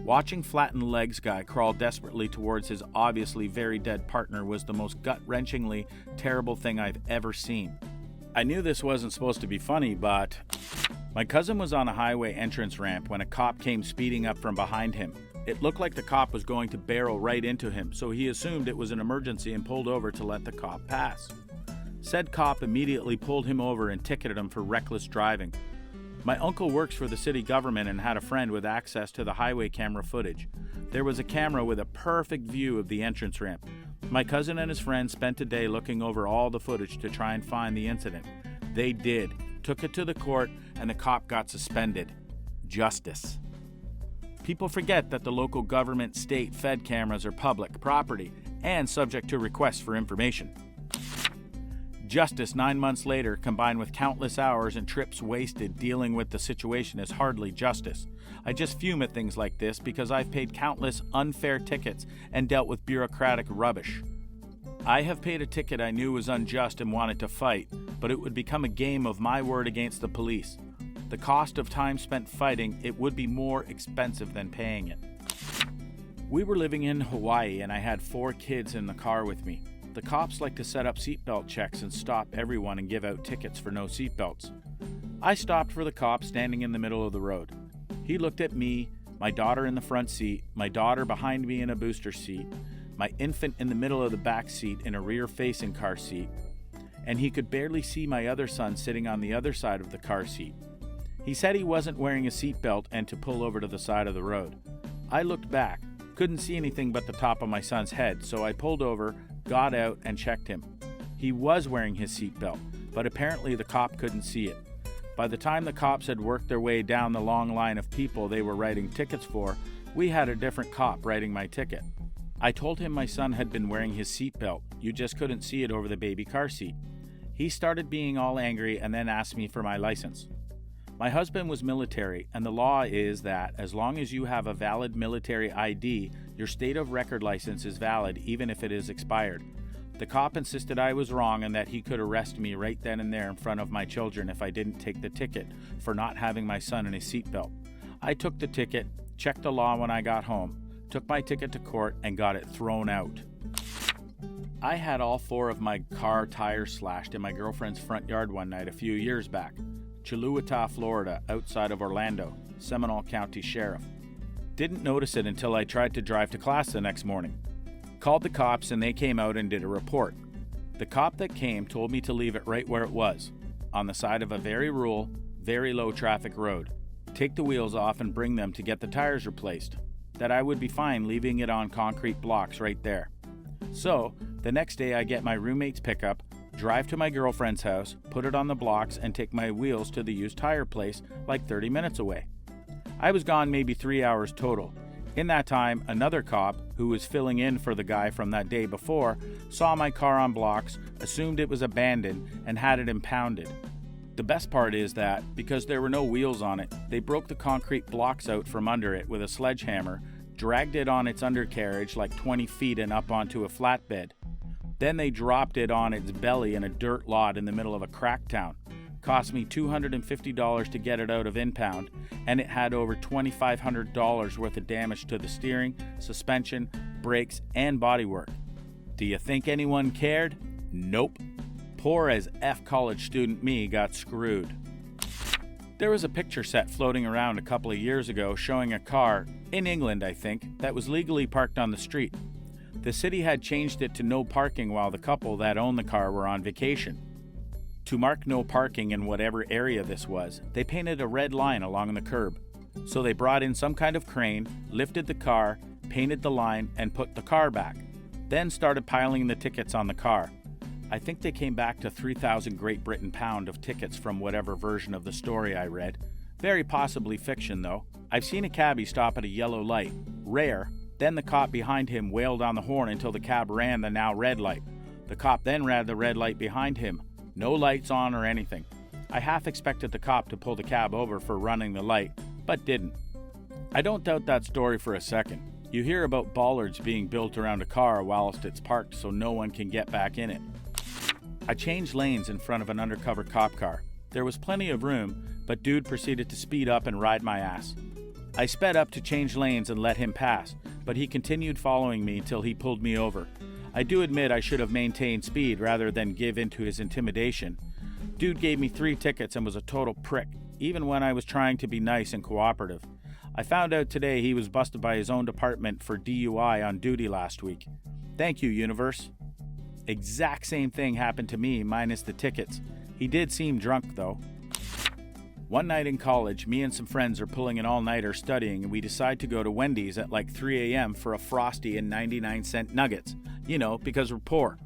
Watching flattened legs guy crawl desperately towards his obviously very dead partner was the most gut-wrenchingly terrible thing I've ever seen. I knew this wasn't supposed to be funny, but my cousin was on a highway entrance ramp when a cop came speeding up from behind him. It looked like the cop was going to barrel right into him, so he assumed it was an emergency and pulled over to let the cop pass. Said cop immediately pulled him over and ticketed him for reckless driving. My uncle works for the city government and had a friend with access to the highway camera footage. There was a camera with a perfect view of the entrance ramp. My cousin and his friend spent a day looking over all the footage to try and find the incident. They did, took it to the court, and the cop got suspended. Justice. People forget that the local government, state, fed cameras are public property and subject to requests for information. Justice 9 months later, combined with countless hours and trips wasted dealing with the situation, is hardly justice. I just fume at things like this because I've paid countless unfair tickets and dealt with bureaucratic rubbish. I have paid a ticket I knew was unjust and wanted to fight, but it would become a game of my word against the police. The cost of time spent fighting, it would be more expensive than paying it. We were living in Hawaii and I had 4 kids in the car with me. The cops like to set up seatbelt checks and stop everyone and give out tickets for no seatbelts. I stopped for the cop standing in the middle of the road. He looked at me, my daughter in the front seat, my daughter behind me in a booster seat, my infant in the middle of the back seat in a rear-facing car seat, and he could barely see my other son sitting on the other side of the car seat. He said he wasn't wearing a seatbelt and to pull over to the side of the road. I looked back, couldn't see anything but the top of my son's head, so I pulled over, got out, and checked him. He was wearing his seatbelt, but apparently the cop couldn't see it. By the time the cops had worked their way down the long line of people they were writing tickets for, we had a different cop writing my ticket. I told him my son had been wearing his seatbelt, you just couldn't see it over the baby car seat. He started being all angry and then asked me for my license. My husband was military, and the law is that as long as you have a valid military ID, your state of record license is valid even if it is expired. The cop insisted I was wrong and that he could arrest me right then and there in front of my children if I didn't take the ticket for not having my son in his seatbelt. I took the ticket, checked the law when I got home, took my ticket to court, and got it thrown out. I had all 4 of my car tires slashed in my girlfriend's front yard one night a few years back. Chilliwack, Florida, outside of Orlando, Seminole County Sheriff. Didn't notice it until I tried to drive to class the next morning. Called the cops and they came out and did a report. The cop that came told me to leave it right where it was, on the side of a very rural, very low traffic road. Take the wheels off and bring them to get the tires replaced. That I would be fine leaving it on concrete blocks right there. So, the next day I get my roommate's pickup, drive to my girlfriend's house, put it on the blocks, and take my wheels to the used tire place like 30 minutes away. I was gone maybe 3 hours total. In that time, another cop, who was filling in for the guy from that day before, saw my car on blocks, assumed it was abandoned, and had it impounded. The best part is that, because there were no wheels on it, they broke the concrete blocks out from under it with a sledgehammer, dragged it on its undercarriage like 20 feet and up onto a flatbed. Then they dropped it on its belly in a dirt lot in the middle of a crack town. Cost me $250 to get it out of impound, and it had over $2,500 worth of damage to the steering, suspension, brakes, and bodywork. Do you think anyone cared? Nope. Poor as F college student me got screwed. There was a picture set floating around a couple of years ago showing a car, in England I think, that was legally parked on the street. The city had changed it to no parking while the couple that owned the car were on vacation. To mark no parking in whatever area this was, they painted a red line along the curb. So they brought in some kind of crane, lifted the car, painted the line, and put the car back. Then started piling the tickets on the car. I think they came back to 3,000 Great Britain pound of tickets from whatever version of the story I read. Very possibly fiction, though. I've seen a cabbie stop at a yellow light. Rare. Then the cop behind him wailed on the horn until the cab ran the now red light. The cop then ran the red light behind him. No lights on or anything. I half expected the cop to pull the cab over for running the light, but didn't. I don't doubt that story for a second. You hear about bollards being built around a car whilst it's parked so no one can get back in it. I changed lanes in front of an undercover cop car. There was plenty of room, but dude proceeded to speed up and ride my ass. I sped up to change lanes and let him pass, but he continued following me till he pulled me over. I do admit I should have maintained speed rather than give in to his intimidation. Dude gave me 3 tickets and was a total prick, even when I was trying to be nice and cooperative. I found out today he was busted by his own department for DUI on duty last week. Thank you, universe. Exact same thing happened to me, minus the tickets. He did seem drunk, though. One night in college, me and some friends are pulling an all-nighter studying, and we decide to go to Wendy's at like 3 a.m. for a Frosty and 99-cent nuggets. You know, because we're poor.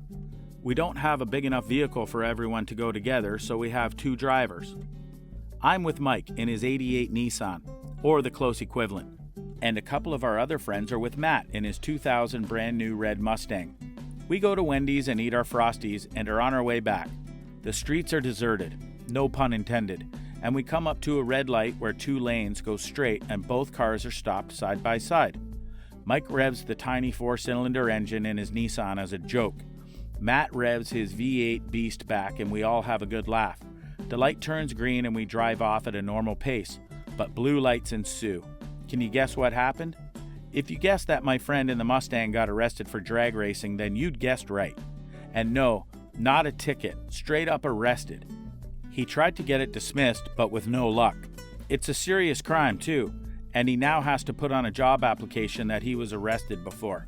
We don't have a big enough vehicle for everyone to go together, so we have 2 drivers. I'm with Mike in his '88 Nissan, or the close equivalent, and a couple of our other friends are with Matt in his 2000 brand new red Mustang. We go to Wendy's and eat our Frosties and are on our way back. The streets are deserted, no pun intended, and we come up to a red light where 2 lanes go straight and both cars are stopped side by side. Mike revs the tiny 4-cylinder engine in his Nissan as a joke. Matt revs his V8 beast back and we all have a good laugh. The light turns green and we drive off at a normal pace, but blue lights ensue. Can you guess what happened? If you guessed that my friend in the Mustang got arrested for drag racing, then you'd guessed right. And no, not a ticket, straight up arrested. He tried to get it dismissed, but with no luck. It's a serious crime too, and he now has to put on a job application that he was arrested before.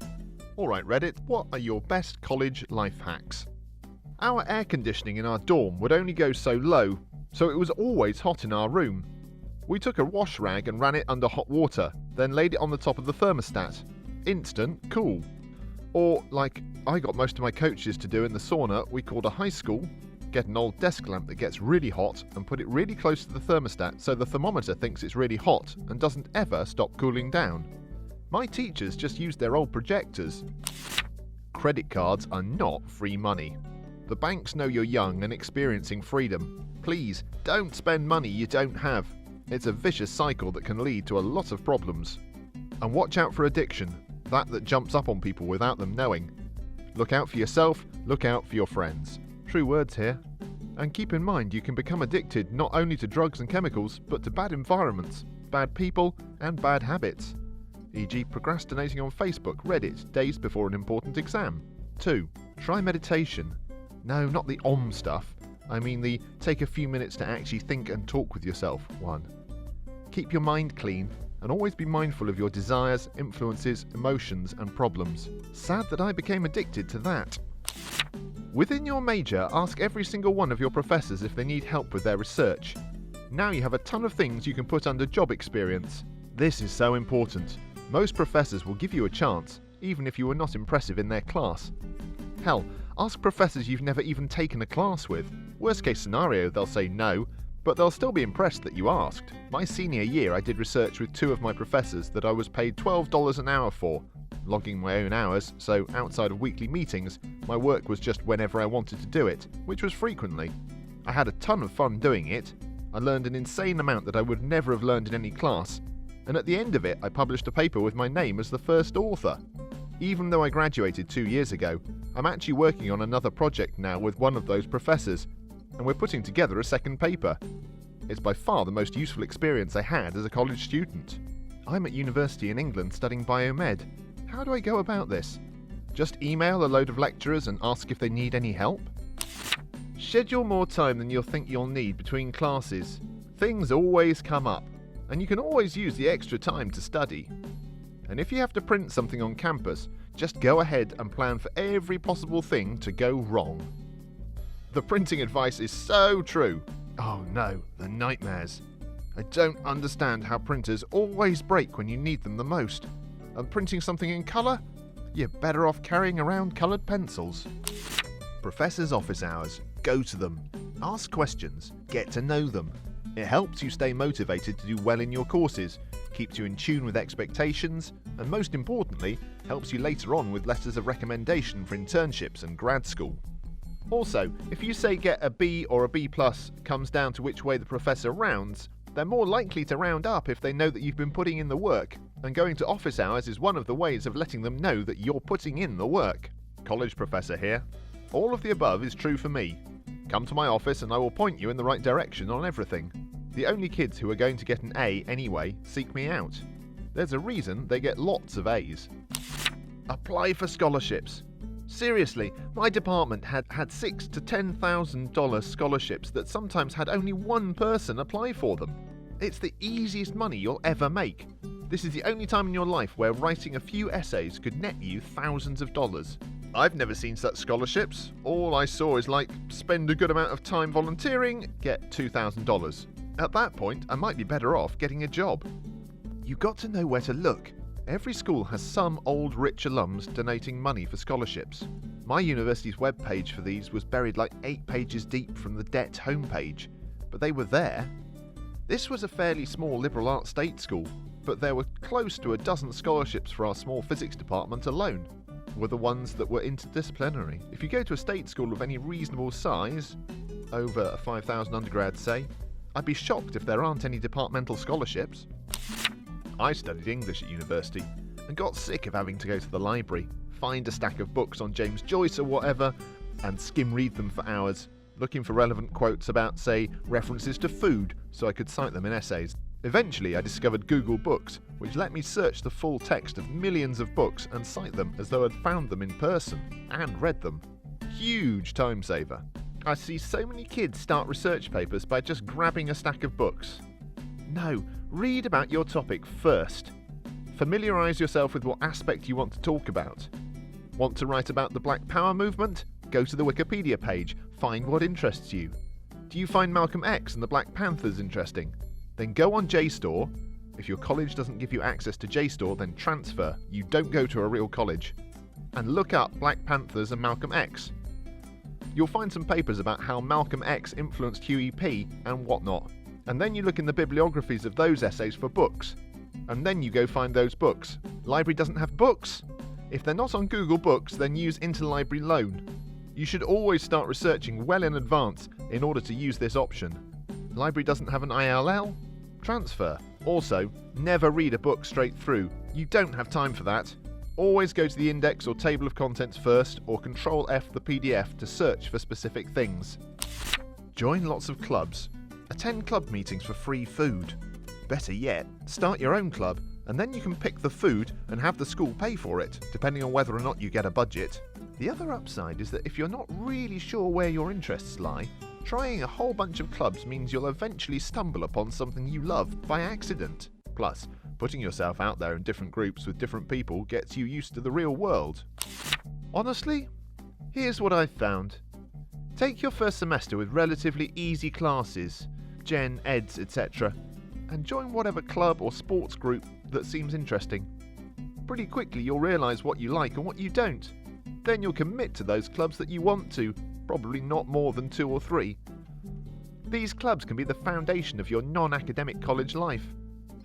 Alright Reddit, what are your best college life hacks? Our air conditioning in our dorm would only go so low, so it was always hot in our room. We took a wash rag and ran it under hot water, then laid it on the top of the thermostat. Instant cool. Or, like I got most of my coaches to do in the sauna we called a high school, get an old desk lamp that gets really hot and put it really close to the thermostat so the thermometer thinks it's really hot and doesn't ever stop cooling down. My teachers just used their old projectors. Credit cards are not free money. The banks know you're young and experiencing freedom. Please, don't spend money you don't have. It's a vicious cycle that can lead to a lot of problems. And watch out for addiction, that jumps up on people without them knowing. Look out for yourself, look out for your friends. True words here. And keep in mind you can become addicted not only to drugs and chemicals, but to bad environments, bad people, and bad habits. E.g. procrastinating on Facebook, Reddit, days before an important exam. 2. Try meditation. No, not the Om stuff. I mean the take a few minutes to actually think and talk with yourself one. Keep your mind clean and always be mindful of your desires, influences, emotions and problems. Sad that I became addicted to that. Within your major, ask every single one of your professors if they need help with their research. Now you have a ton of things you can put under job experience. This is so important. Most professors will give you a chance, even if you were not impressive in their class. Hell, ask professors you've never even taken a class with. Worst case scenario, they'll say no, But they'll still be impressed that you asked. My senior year I did research with 2 of my professors that I was paid $12 an hour for, logging my own hours, so outside of weekly meetings, my work was just whenever I wanted to do it, which was frequently. I had a ton of fun doing it. I learned an insane amount that I would never have learned in any class, and at the end of it I published a paper with my name as the first author. Even though I graduated 2 years ago, I'm actually working on another project now with one of those professors, and we're putting together a second paper. It's by far the most useful experience I had as a college student. I'm at university in England studying biomed. How do I go about this? Just email a load of lecturers and ask if they need any help? Schedule more time than you'll think you'll need between classes. Things always come up, and you can always use the extra time to study. And if you have to print something on campus, just go ahead and plan for every possible thing to go wrong. The printing advice is so true. Oh no, the nightmares. I don't understand how printers always break when you need them the most. And printing something in colour? You're better off carrying around coloured pencils. Professors' office hours. Go to them. Ask questions. Get to know them. It helps you stay motivated to do well in your courses, keeps you in tune with expectations, and most importantly, helps you later on with letters of recommendation for internships and grad school. Also, if you say get a B or a B+ comes down to which way the professor rounds, they're more likely to round up if they know that you've been putting in the work, and going to office hours is one of the ways of letting them know that you're putting in the work. College professor here. All of the above is true for me. Come to my office and I will point you in the right direction on everything. The only kids who are going to get an A anyway seek me out. There's a reason they get lots of A's. Apply for scholarships. Seriously, my department had $6,000 to $10,000 scholarships that sometimes had only one person apply for them. It's the easiest money you'll ever make. This is the only time in your life where writing a few essays could net you thousands of dollars. I've never seen such scholarships. All I saw is like, spend a good amount of time volunteering, get $2,000. At that point, I might be better off getting a job. You got to know where to look. Every school has some old rich alums donating money for scholarships. My university's webpage for these was buried like 8 pages deep from the debt homepage, but they were there. This was a fairly small liberal arts state school, but there were close to a dozen scholarships for our small physics department alone. Were the ones that were interdisciplinary. If you go to a state school of any reasonable size, over 5,000 undergrads say, I'd be shocked if there aren't any departmental scholarships. I studied English at university and got sick of having to go to the library, find a stack of books on James Joyce or whatever, and skim read them for hours, looking for relevant quotes about, say, references to food so I could cite them in essays. Eventually I discovered Google Books, which let me search the full text of millions of books and cite them as though I'd found them in person and read them. Huge time saver. I see so many kids start research papers by just grabbing a stack of books. No, read about your topic first. Familiarise yourself with what aspect you want to talk about. Want to write about the Black Power movement? Go to the Wikipedia page, find what interests you. Do you find Malcolm X and the Black Panthers interesting? Then go on JSTOR. If your college doesn't give you access to JSTOR, then transfer. You don't go to a real college. And look up Black Panthers and Malcolm X. You'll find some papers about how Malcolm X influenced Huey P. and whatnot. And then you look in the bibliographies of those essays for books. And then you go find those books. Library doesn't have books? If they're not on Google Books, then use interlibrary loan. You should always start researching well in advance in order to use this option. Library doesn't have an ILL? Transfer. Also, never read a book straight through. You don't have time for that. Always go to the index or table of contents first, or Control F the PDF to search for specific things. Join lots of clubs. Attend club meetings for free food. Better yet, start your own club, and then you can pick the food and have the school pay for it, depending on whether or not you get a budget. The other upside is that if you're not really sure where your interests lie, trying a whole bunch of clubs means you'll eventually stumble upon something you love by accident. Plus, putting yourself out there in different groups with different people gets you used to the real world. Honestly, here's what I've found. Take your first semester with relatively easy classes, Gen, Eds, etc., and join whatever club or sports group that seems interesting. Pretty quickly you'll realise what you like and what you don't. Then you'll commit to those clubs that you want to, probably not more than 2 or 3. These clubs can be the foundation of your non-academic college life.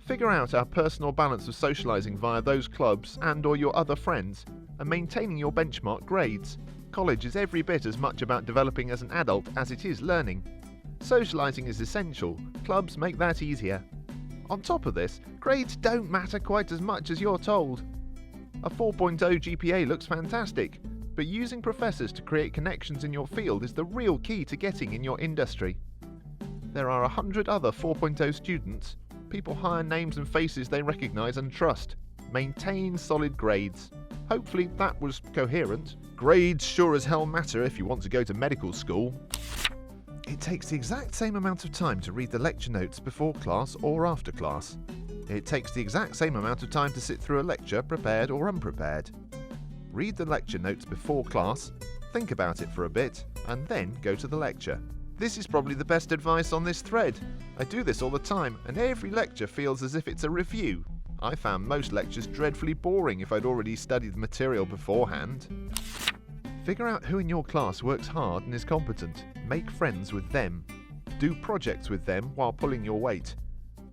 Figure out our personal balance of socialising via those clubs and/or your other friends, and maintaining your benchmark grades. College is every bit as much about developing as an adult as it is learning. Socialising is essential. Clubs make that easier. On top of this, grades don't matter quite as much as you're told. A 4.0 GPA looks fantastic, but using professors to create connections in your field is the real key to getting in your industry. There are 100 other 4.0 students. People hire names and faces they recognise and trust. Maintain solid grades. Hopefully that was coherent. Grades sure as hell matter if you want to go to medical school. It takes the exact same amount of time to read the lecture notes before class or after class. It takes the exact same amount of time to sit through a lecture, prepared or unprepared. Read the lecture notes before class, think about it for a bit, and then go to the lecture. This is probably the best advice on this thread. I do this all the time, and every lecture feels as if it's a review. I found most lectures dreadfully boring if I'd already studied the material beforehand. Figure out who in your class works hard and is competent. Make friends with them. Do projects with them while pulling your weight.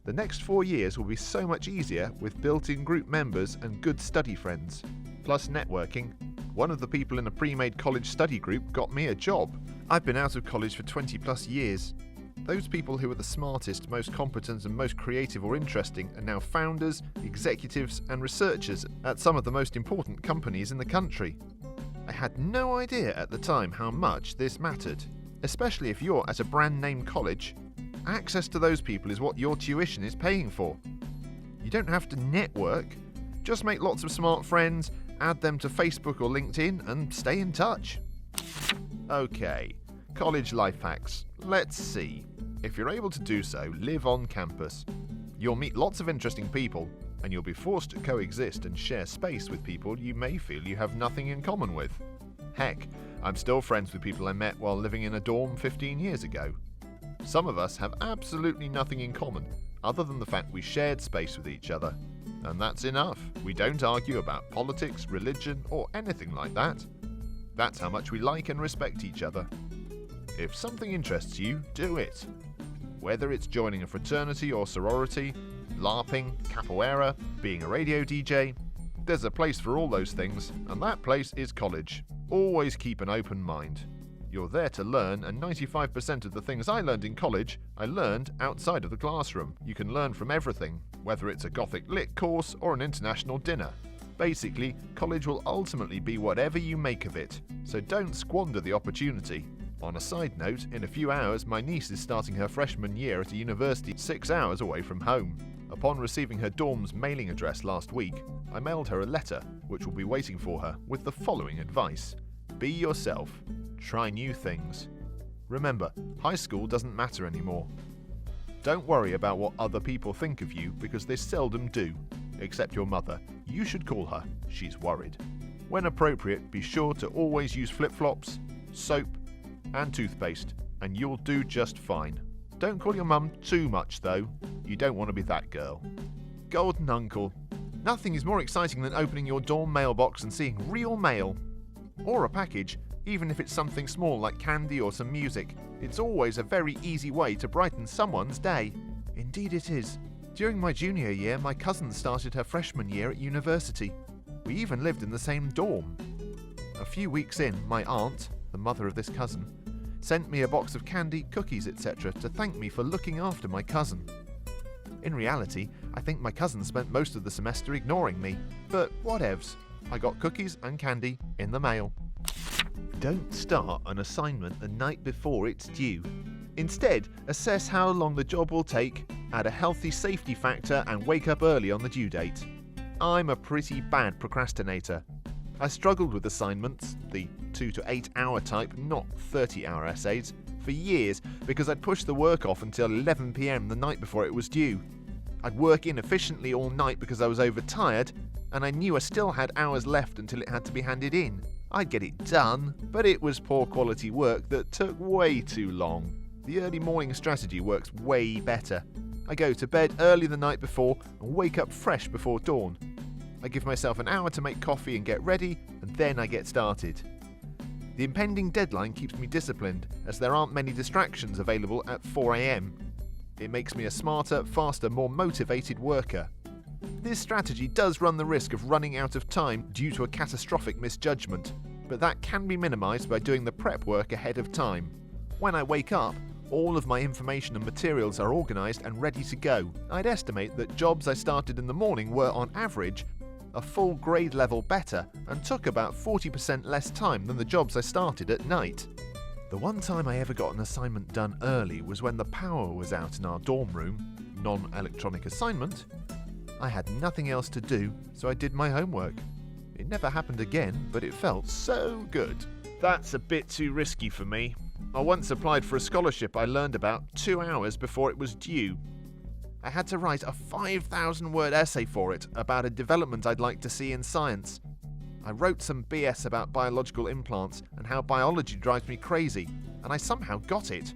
The next 4 years will be so much easier with built-in group members and good study friends. Plus networking. One of the people in a pre-made college study group got me a job. I've been out of college for 20 plus years. Those people who were the smartest, most competent and most creative or interesting are now founders, executives and researchers at some of the most important companies in the country. I had no idea at the time how much this mattered, especially if you're at a brand name college. Access to those people is what your tuition is paying for. You don't have to network, just make lots of smart friends, add them to Facebook or LinkedIn and stay in touch. Okay, college life hacks. Let's see. If you're able to do so, live on campus. You'll meet lots of interesting people, and you'll be forced to coexist and share space with people you may feel you have nothing in common with. Heck, I'm still friends with people I met while living in a dorm 15 years ago. Some of us have absolutely nothing in common, other than the fact we shared space with each other. And that's enough. We don't argue about politics, religion, or anything like that. That's how much we like and respect each other. If something interests you, do it. Whether it's joining a fraternity or sorority, LARPing, capoeira, being a radio DJ, there's a place for all those things, and that place is college. Always keep an open mind. You're there to learn, and 95% of the things I learned in college, I learned outside of the classroom. You can learn from everything, whether it's a Gothic lit course or an international dinner. Basically, college will ultimately be whatever you make of it, so don't squander the opportunity. On a side note, in a few hours, my niece is starting her freshman year at a university 6 hours away from home. Upon receiving her dorm's mailing address last week, I mailed her a letter, which will be waiting for her, with the following advice. Be yourself. Try new things. Remember, high school doesn't matter anymore. Don't worry about what other people think of you, because they seldom do. Except your mother. You should call her. She's worried. When appropriate, be sure to always use flip-flops, soap, and toothpaste, and you'll do just fine. Don't call your mum too much, though. You don't want to be that girl. Golden Uncle. Nothing is more exciting than opening your dorm mailbox and seeing real mail. Or a package, even if it's something small like candy or some music. It's always a very easy way to brighten someone's day. Indeed it is. During my junior year, my cousin started her freshman year at university. We even lived in the same dorm. A few weeks in, my aunt, the mother of this cousin, sent me a box of candy, cookies, etc. to thank me for looking after my cousin. In reality, I think my cousin spent most of the semester ignoring me, but whatevs. I got cookies and candy in the mail. Don't start an assignment the night before it's due. Instead, assess how long the job will take, add a healthy safety factor and wake up early on the due date. I'm a pretty bad procrastinator. I struggled with assignments, the 2 to 8 hour type, not 30-hour essays, for years because I'd push the work off until 11 PM the night before it was due. I'd work inefficiently all night because I was overtired, and I knew I still had hours left until it had to be handed in. I'd get it done, but it was poor quality work that took way too long. The early morning strategy works way better. I go to bed early the night before and wake up fresh before dawn. I give myself an hour to make coffee and get ready, and then I get started. The impending deadline keeps me disciplined, as there aren't many distractions available at 4 AM. It makes me a smarter, faster, more motivated worker. This strategy does run the risk of running out of time due to a catastrophic misjudgment, but that can be minimised by doing the prep work ahead of time. When I wake up, all of my information and materials are organised and ready to go. I'd estimate that jobs I started in the morning were, on average, a full grade level better and took about 40% less time than the jobs I started at night. The one time I ever got an assignment done early was when the power was out in our dorm room, non-electronic assignment. I had nothing else to do, so I did my homework. It never happened again, but it felt so good. That's a bit too risky for me. I once applied for a scholarship I learned about 2 hours before it was due. I had to write a 5,000-word essay for it about a development I'd like to see in science. I wrote some BS about biological implants and how biology drives me crazy, and I somehow got it.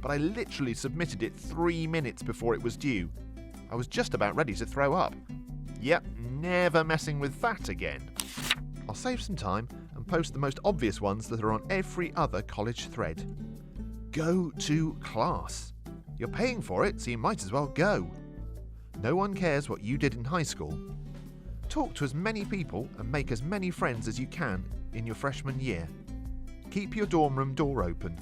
But I literally submitted it 3 minutes before it was due. I was just about ready to throw up. Yep, never messing with that again. I'll save some time and post the most obvious ones that are on every other college thread. Go to class. You're paying for it, so you might as well go. No one cares what you did in high school. Talk to as many people and make as many friends as you can in your freshman year. Keep your dorm room door open.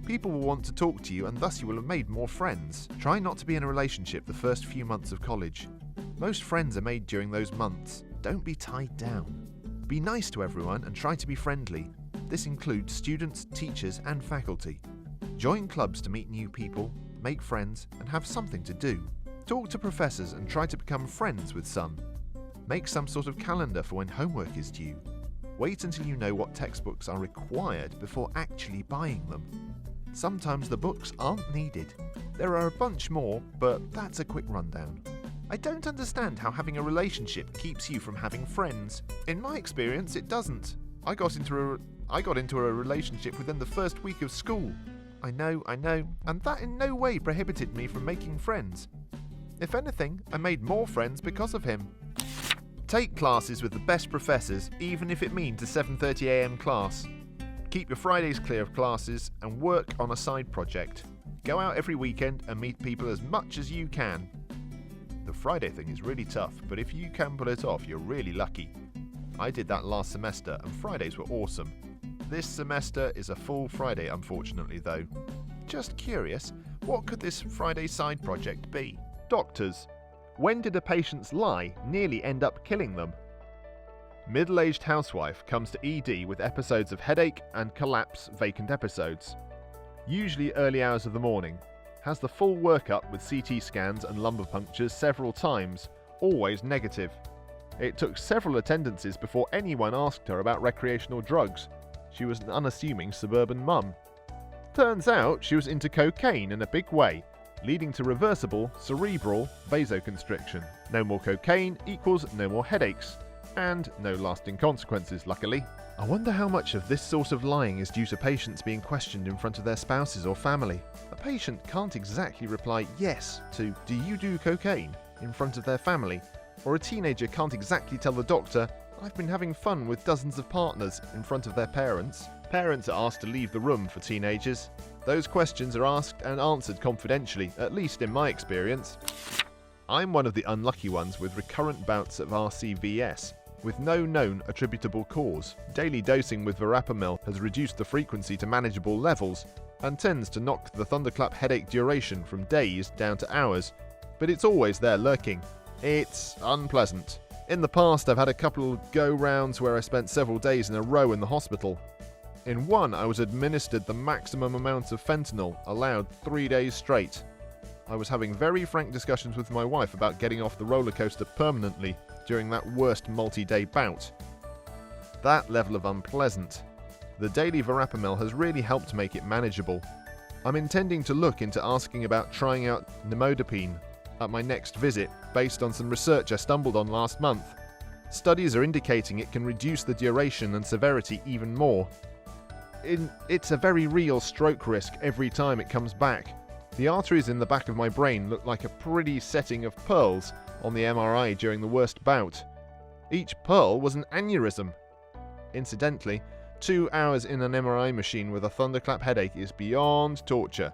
People will want to talk to you, and thus you will have made more friends. Try not to be in a relationship the first few months of college. Most friends are made during those months. Don't be tied down. Be nice to everyone and try to be friendly. This includes students, teachers, and faculty. Join clubs to meet new people, make friends, and have something to do. Talk to professors and try to become friends with some. Make some sort of calendar for when homework is due. Wait until you know what textbooks are required before actually buying them. Sometimes the books aren't needed. There are a bunch more, but that's a quick rundown. I don't understand how having a relationship keeps you from having friends. In my experience, it doesn't. I got into a relationship within the first week of school. I know, and that in no way prohibited me from making friends. If anything, I made more friends because of him. Take classes with the best professors, even if it means a 7:30 AM class. Keep your Fridays clear of classes and work on a side project. Go out every weekend and meet people as much as you can. The Friday thing is really tough, but if you can pull it off, you're really lucky. I did that last semester and Fridays were awesome. This semester is a full Friday, unfortunately, though. Just curious, what could this Friday side project be? Doctors. When did a patient's lie nearly end up killing them? Middle-aged housewife comes to ED with episodes of headache and collapse vacant episodes. Usually early hours of the morning. Has the full workup with CT scans and lumbar punctures several times, always negative. It took several attendances before anyone asked her about recreational drugs. She was an unassuming suburban mum. Turns out she was into cocaine in a big way, leading to reversible cerebral vasoconstriction. No more cocaine equals no more headaches, and no lasting consequences, luckily. I wonder how much of this sort of lying is due to patients being questioned in front of their spouses or family. A patient can't exactly reply yes to "do you do cocaine?" in front of their family, or a teenager can't exactly tell the doctor "I've been having fun with dozens of partners" in front of their parents. Parents are asked to leave the room for teenagers. Those questions are asked and answered confidentially, at least in my experience. I'm one of the unlucky ones with recurrent bouts of RCVS, with no known attributable cause. Daily dosing with verapamil has reduced the frequency to manageable levels and tends to knock the thunderclap headache duration from days down to hours, but it's always there lurking. It's unpleasant. In the past, I've had a couple go-rounds where I spent several days in a row in the hospital. In one, I was administered the maximum amount of fentanyl allowed 3 days straight. I was having very frank discussions with my wife about getting off the roller coaster permanently during that worst multi-day bout. That level of unpleasant. The daily verapamil has really helped make it manageable. I'm intending to look into asking about trying out nimodipine at my next visit, based on some research I stumbled on last month. Studies are indicating it can reduce the duration and severity even more. It's a very real stroke risk every time it comes back. The arteries in the back of my brain look like a pretty setting of pearls on the MRI during the worst bout. Each pearl was an aneurysm. Incidentally, 2 hours in an MRI machine with a thunderclap headache is beyond torture.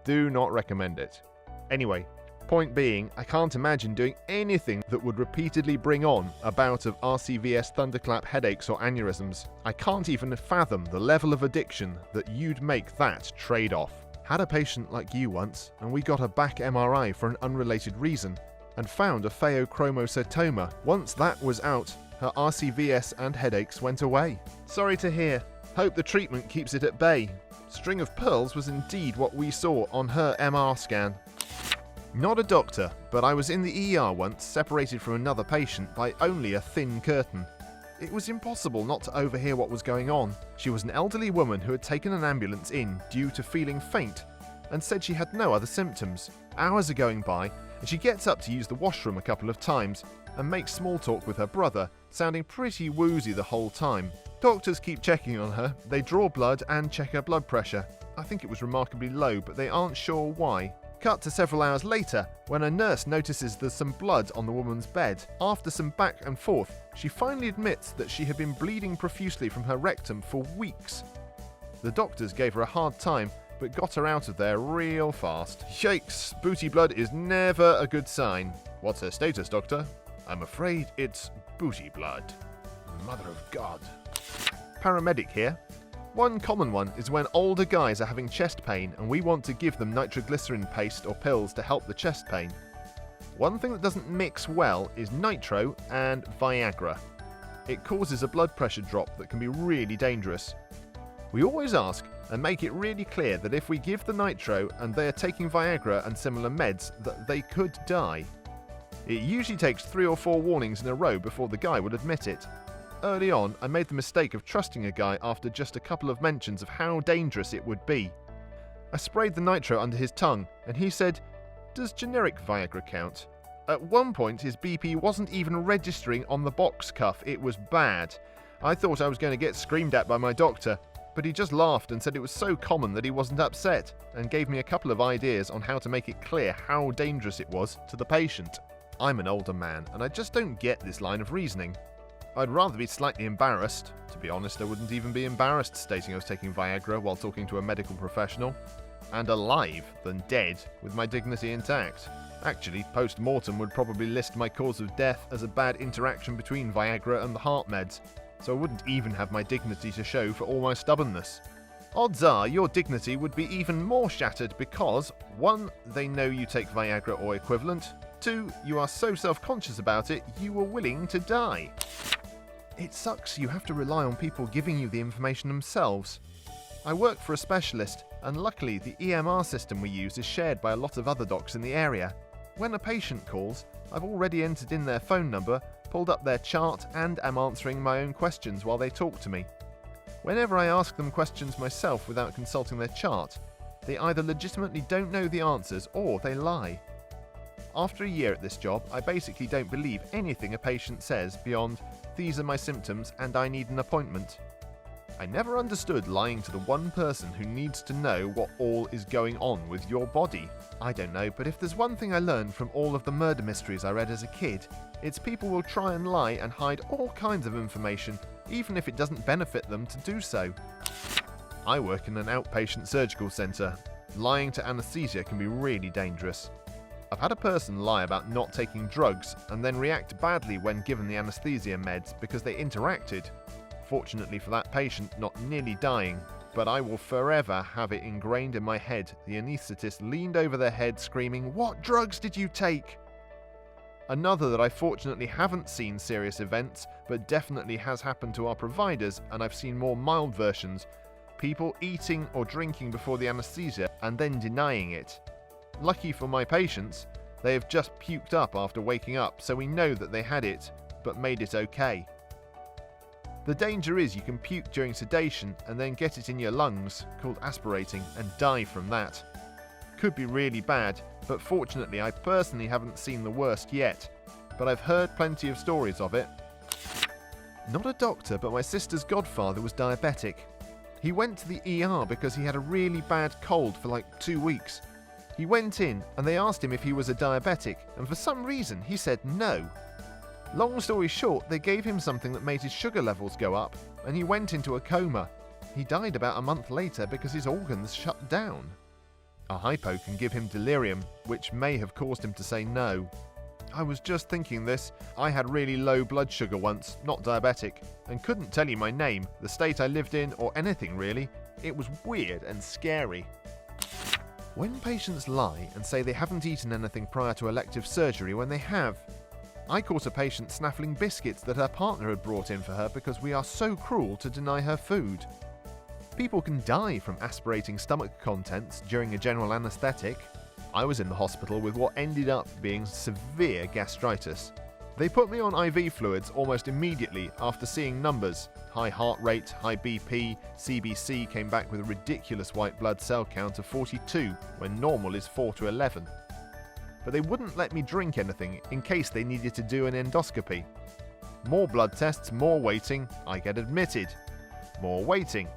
Do not recommend it. Anyway, point being, I can't imagine doing anything that would repeatedly bring on a bout of RCVS thunderclap headaches or aneurysms. I can't even fathom the level of addiction that you'd make that trade-off. Had a patient like you once, and we got a back MRI for an unrelated reason, and found a pheochromocytoma. Once that was out, her RCVS and headaches went away. Sorry to hear. Hope the treatment keeps it at bay. String of pearls was indeed what we saw on her MR scan. Not a doctor, but I was in the ER once, separated from another patient by only a thin curtain. It was impossible not to overhear what was going on. She was an elderly woman who had taken an ambulance in due to feeling faint and said she had no other symptoms. Hours are going by, and she gets up to use the washroom a couple of times and makes small talk with her brother, sounding pretty woozy the whole time. Doctors keep checking on her. They draw blood and check her blood pressure. I think it was remarkably low, but they aren't sure why. Cut to several hours later, when a nurse notices there's some blood on the woman's bed. After some back and forth, she finally admits that she had been bleeding profusely from her rectum for weeks. The doctors gave her a hard time, but got her out of there real fast. Yikes, booty blood is never a good sign. What's her status, doctor? I'm afraid it's booty blood. Mother of God. Paramedic here. One common one is when older guys are having chest pain and we want to give them nitroglycerin paste or pills to help the chest pain. One thing that doesn't mix well is nitro and Viagra. It causes a blood pressure drop that can be really dangerous. We always ask and make it really clear that if we give the nitro and they are taking Viagra and similar meds, that they could die. It usually takes 3 or 4 warnings in a row before the guy would admit it. Early on, I made the mistake of trusting a guy after just a couple of mentions of how dangerous it would be. I sprayed the nitro under his tongue, and he said, "Does generic Viagra count?" At one point, his BP wasn't even registering on the box cuff. It was bad. I thought I was going to get screamed at by my doctor, but he just laughed and said it was so common that he wasn't upset, and gave me a couple of ideas on how to make it clear how dangerous it was to the patient. I'm an older man, and I just don't get this line of reasoning. I'd rather be slightly embarrassed. To be honest, I wouldn't even be embarrassed stating I was taking Viagra while talking to a medical professional. And alive than dead, with my dignity intact. Actually, post-mortem would probably list my cause of death as a bad interaction between Viagra and the heart meds, so I wouldn't even have my dignity to show for all my stubbornness. Odds are your dignity would be even more shattered because 1. They know you take Viagra or equivalent. 2. You are so self-conscious about it, you were willing to die. It sucks you have to rely on people giving you the information themselves. I work for a specialist, and luckily the EMR system we use is shared by a lot of other docs in the area. When a patient calls, I've already entered in their phone number, pulled up their chart, and am answering my own questions while they talk to me. Whenever I ask them questions myself without consulting their chart, they either legitimately don't know the answers or they lie. After a year at this job, I basically don't believe anything a patient says beyond, "These are my symptoms and I need an appointment." I never understood lying to the one person who needs to know what all is going on with your body. I don't know, but if there's one thing I learned from all of the murder mysteries I read as a kid, it's people will try and lie and hide all kinds of information, even if it doesn't benefit them to do so. I work in an outpatient surgical centre. Lying to anaesthesia can be really dangerous. I've had a person lie about not taking drugs and then react badly when given the anaesthesia meds because they interacted. Fortunately for that patient, not nearly dying, but I will forever have it ingrained in my head the anaesthetist leaned over their head screaming, "What drugs did you take?" Another that I fortunately haven't seen serious events, but definitely has happened to our providers, and I've seen more mild versions, people eating or drinking before the anaesthesia and then denying it. Lucky for my patients, they have just puked up after waking up, so we know that they had it, but made it okay. The danger is you can puke during sedation and then get it in your lungs, called aspirating, and die from that. Could be really bad, but fortunately I personally haven't seen the worst yet, but I've heard plenty of stories of it. Not a doctor, but my sister's godfather was diabetic. He went to the ER because he had a really bad cold for like 2 weeks. He went in and they asked him if he was a diabetic, and for some reason he said no. Long story short, they gave him something that made his sugar levels go up, and he went into a coma. He died about a month later because his organs shut down. A hypo can give him delirium, which may have caused him to say no. I was just thinking this. I had really low blood sugar once, not diabetic, and couldn't tell you my name, the state I lived in, or anything really. It was weird and scary. When patients lie and say they haven't eaten anything prior to elective surgery when they have. I caught a patient snaffling biscuits that her partner had brought in for her because we are so cruel to deny her food. People can die from aspirating stomach contents during a general anaesthetic. I was in the hospital with what ended up being severe gastritis. They put me on IV fluids almost immediately after seeing numbers. High heart rate, high BP, CBC came back with a ridiculous white blood cell count of 42 when normal is 4 to 11. But they wouldn't let me drink anything in case they needed to do an endoscopy. More blood tests, more waiting, I get admitted. More waiting.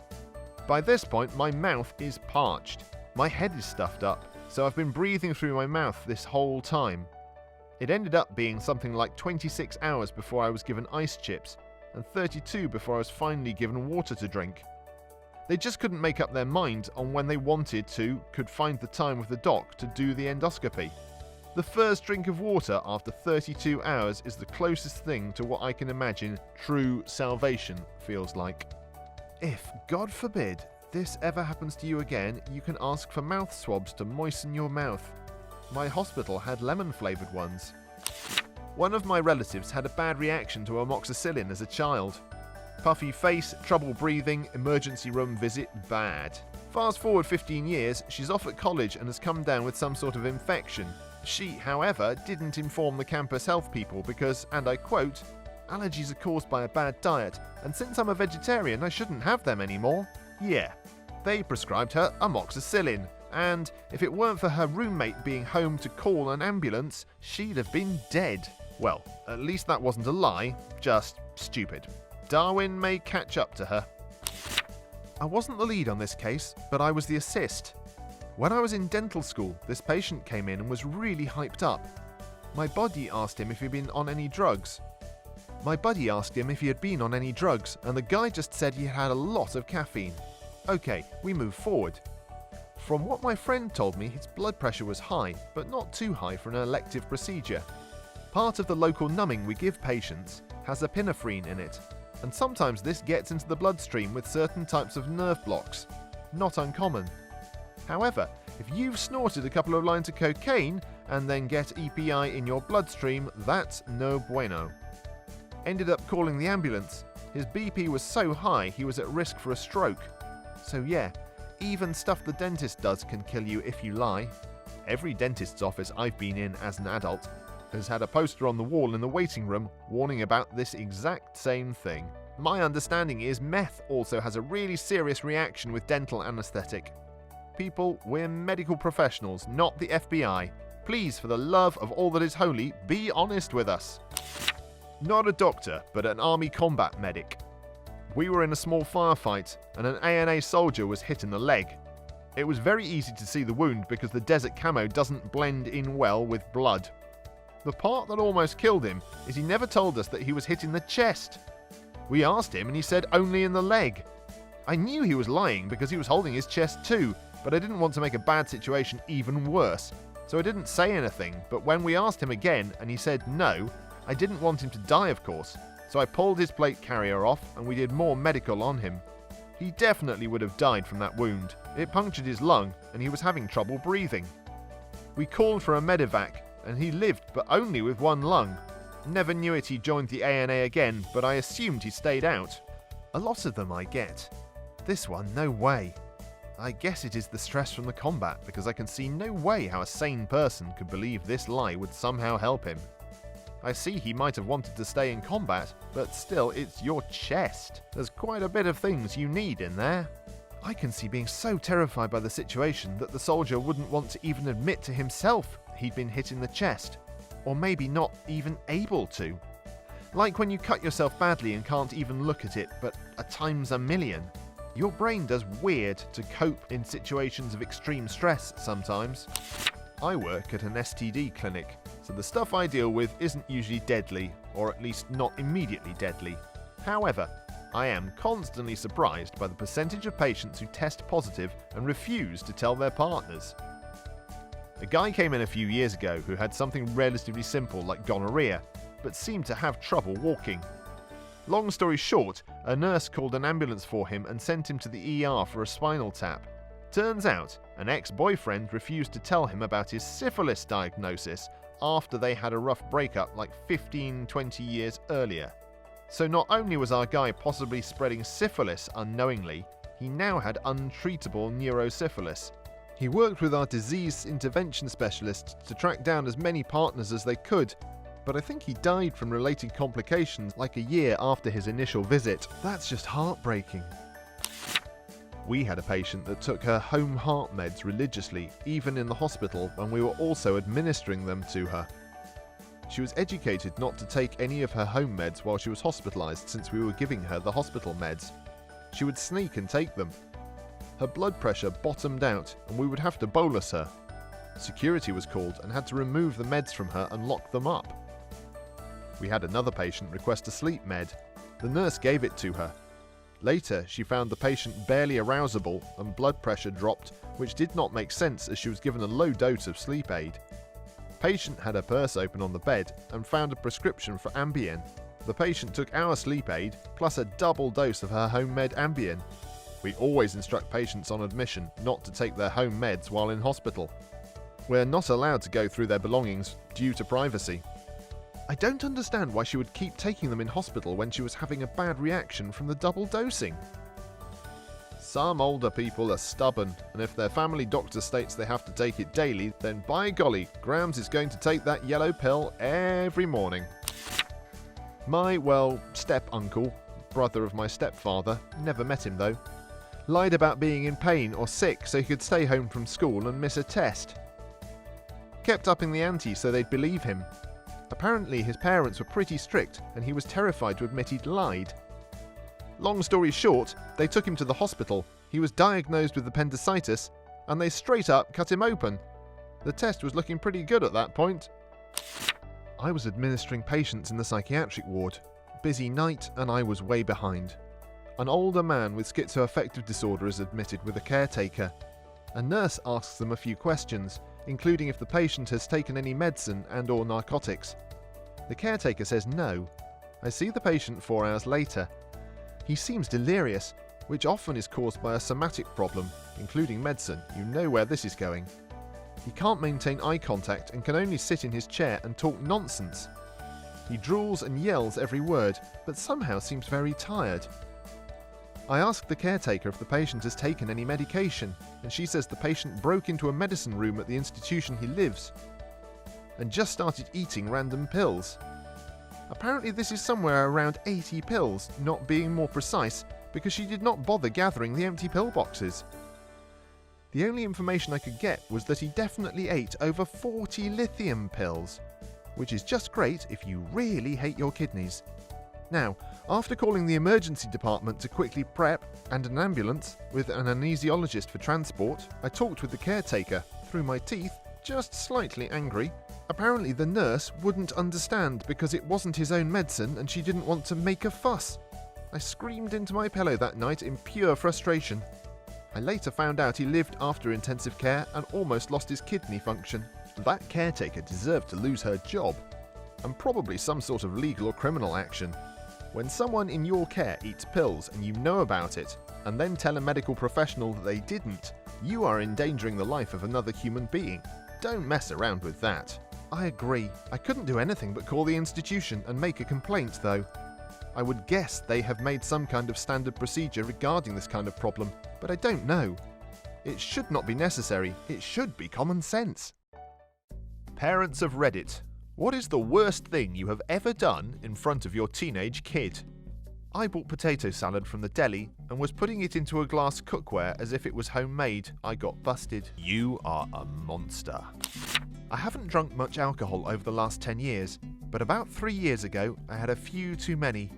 By this point, my mouth is parched. My head is stuffed up, so I've been breathing through my mouth this whole time. It ended up being something like 26 hours before I was given ice chips, and 32 before I was finally given water to drink. They just couldn't make up their mind on when they could find the time with the doc to do the endoscopy. The first drink of water after 32 hours is the closest thing to what I can imagine true salvation feels like. If, God forbid, this ever happens to you again, you can ask for mouth swabs to moisten your mouth. My hospital had lemon-flavoured ones. One of my relatives had a bad reaction to amoxicillin as a child. Puffy face, trouble breathing, emergency room visit, bad. Fast forward 15 years, she's off at college and has come down with some sort of infection. She, however, didn't inform the campus health people because, and I quote, "Allergies are caused by a bad diet, and since I'm a vegetarian I shouldn't have them anymore." Yeah, they prescribed her amoxicillin, and if it weren't for her roommate being home to call an ambulance, she'd have been dead. Well, at least that wasn't a lie, just stupid. Darwin may catch up to her. I wasn't the lead on this case, but I was the assist. When I was in dental school, this patient came in and was really hyped up. My buddy asked him if he'd been on any drugs. and the guy just said he had a lot of caffeine. Okay, we move forward. From what my friend told me, his blood pressure was high, but not too high for an elective procedure. Part of the local numbing we give patients has epinephrine in it, and sometimes this gets into the bloodstream with certain types of nerve blocks. Not uncommon. However, if you've snorted a couple of lines of cocaine and then get EPI in your bloodstream, that's no bueno. Ended up calling the ambulance. His BP was so high he was at risk for a stroke. So yeah, even stuff the dentist does can kill you if you lie. Every dentist's office I've been in as an adult has had a poster on the wall in the waiting room warning about this exact same thing. My understanding is meth also has a really serious reaction with dental anaesthetic. People, we're medical professionals, not the FBI. Please, for the love of all that is holy, be honest with us. Not a doctor, but an army combat medic. We were in a small firefight, and an ANA soldier was hit in the leg. It was very easy to see the wound because the desert camo doesn't blend in well with blood. The part that almost killed him is he never told us that he was hit in the chest. We asked him and he said only in the leg. I knew he was lying because he was holding his chest too, but I didn't want to make a bad situation even worse, so I didn't say anything. But when we asked him again and he said no, I didn't want him to die, of course, so I pulled his plate carrier off and we did more medical on him. He definitely would have died from that wound. It punctured his lung and he was having trouble breathing. We called for a medevac and he lived, but only with one lung. Never knew it he joined the ANA again, but I assumed he stayed out. A lot of them I get. This one, no way. I guess it is the stress from the combat, because I can see no way how a sane person could believe this lie would somehow help him. I see he might have wanted to stay in combat, but still, it's your chest. There's quite a bit of things you need in there. I can see being so terrified by the situation that the soldier wouldn't want to even admit to himself he'd been hit in the chest, or maybe not even able to. Like when you cut yourself badly and can't even look at it, but a times a million. Your brain does weird to cope in situations of extreme stress sometimes. I work at an STD clinic, so the stuff I deal with isn't usually deadly, or at least not immediately deadly. However, I am constantly surprised by the percentage of patients who test positive and refuse to tell their partners. A guy came in a few years ago who had something relatively simple like gonorrhea, but seemed to have trouble walking. Long story short, a nurse called an ambulance for him and sent him to the ER for a spinal tap. Turns out, an ex-boyfriend refused to tell him about his syphilis diagnosis after they had a rough breakup like 15-20 years earlier. So not only was our guy possibly spreading syphilis unknowingly, he now had untreatable neurosyphilis. He worked with our disease intervention specialists to track down as many partners as they could, but I think he died from related complications like a year after his initial visit. That's just heartbreaking. We had a patient that took her home heart meds religiously, even in the hospital, when we were also administering them to her. She was educated not to take any of her home meds while she was hospitalized since we were giving her the hospital meds. She would sneak and take them. Her blood pressure bottomed out and we would have to bolus her. Security was called and had to remove the meds from her and lock them up. We had another patient request a sleep med. The nurse gave it to her. Later, she found the patient barely arousable and blood pressure dropped, which did not make sense as she was given a low dose of sleep aid. Patient had her purse open on the bed and found a prescription for Ambien. The patient took our sleep aid plus a double dose of her home med Ambien. We always instruct patients on admission not to take their home meds while in hospital. We're not allowed to go through their belongings due to privacy. I don't understand why she would keep taking them in hospital when she was having a bad reaction from the double dosing. Some older people are stubborn, and if their family doctor states they have to take it daily, then by golly, Grams is going to take that yellow pill every morning. My, step-uncle, brother of my stepfather, never met him though, lied about being in pain or sick so he could stay home from school and miss a test. Kept upping the ante so they'd believe him. Apparently his parents were pretty strict and he was terrified to admit he'd lied. Long story short, they took him to the hospital, he was diagnosed with appendicitis, and they straight up cut him open. The test was looking pretty good at that point. I was administering patients in the psychiatric ward. Busy night and I was way behind. An older man with schizoaffective disorder is admitted with a caretaker. A nurse asks them a few questions, including if the patient has taken any medicine and/or narcotics. The caretaker says no. I see the patient 4 hours later. He seems delirious, which often is caused by a somatic problem, including medicine. You know where this is going. He can't maintain eye contact and can only sit in his chair and talk nonsense. He drools and yells every word, but somehow seems very tired. I ask the caretaker if the patient has taken any medication, and she says the patient broke into a medicine room at the institution he lives and just started eating random pills. Apparently this is somewhere around 80 pills, not being more precise, because she did not bother gathering the empty pill boxes. The only information I could get was that he definitely ate over 40 lithium pills, which is just great if you really hate your kidneys. Now, after calling the emergency department to quickly prep and an ambulance with an anesthesiologist for transport, I talked with the caretaker, through my teeth, just slightly angry. Apparently the nurse wouldn't understand because it wasn't his own medicine and she didn't want to make a fuss. I screamed into my pillow that night in pure frustration. I later found out he lived after intensive care and almost lost his kidney function. That caretaker deserved to lose her job, and probably some sort of legal or criminal action. When someone in your care eats pills and you know about it, and then tell a medical professional that they didn't, you are endangering the life of another human being. Don't mess around with that. I agree. I couldn't do anything but call the institution and make a complaint though. I would guess they have made some kind of standard procedure regarding this kind of problem, but I don't know. It should not be necessary. It should be common sense. Parents of Reddit. What is the worst thing you have ever done in front of your teenage kid? I bought potato salad from the deli and was putting it into a glass cookware as if it was homemade. I got busted. You are a monster. I haven't drunk much alcohol over the last 10 years, but about 3 years ago I had a few too many.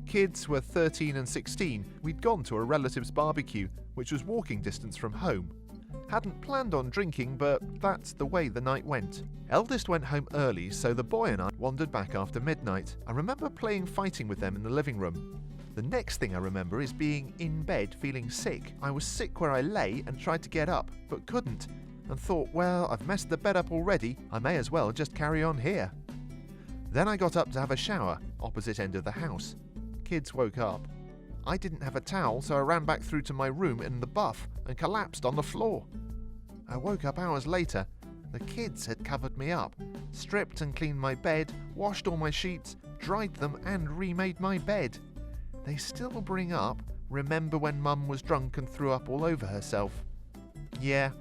Kids were 13 and 16. We'd gone to a relative's barbecue, which was walking distance from home. Hadn't planned on drinking, but that's the way the night went. Eldest went home early, so the boy and I wandered back after midnight. I remember playing fighting with them in the living room. The next thing I remember is being in bed feeling sick. I was sick where I lay and tried to get up, but couldn't, and thought, well, I've messed the bed up already, I may as well just carry on here. Then I got up to have a shower, opposite end of the house. Kids woke up. I didn't have a towel, so I ran back through to my room in the buff and collapsed on the floor. I woke up hours later. The kids had covered me up, stripped and cleaned my bed, washed all my sheets, dried them and remade my bed. They still bring up, remember when Mum was drunk and threw up all over herself. Yeah,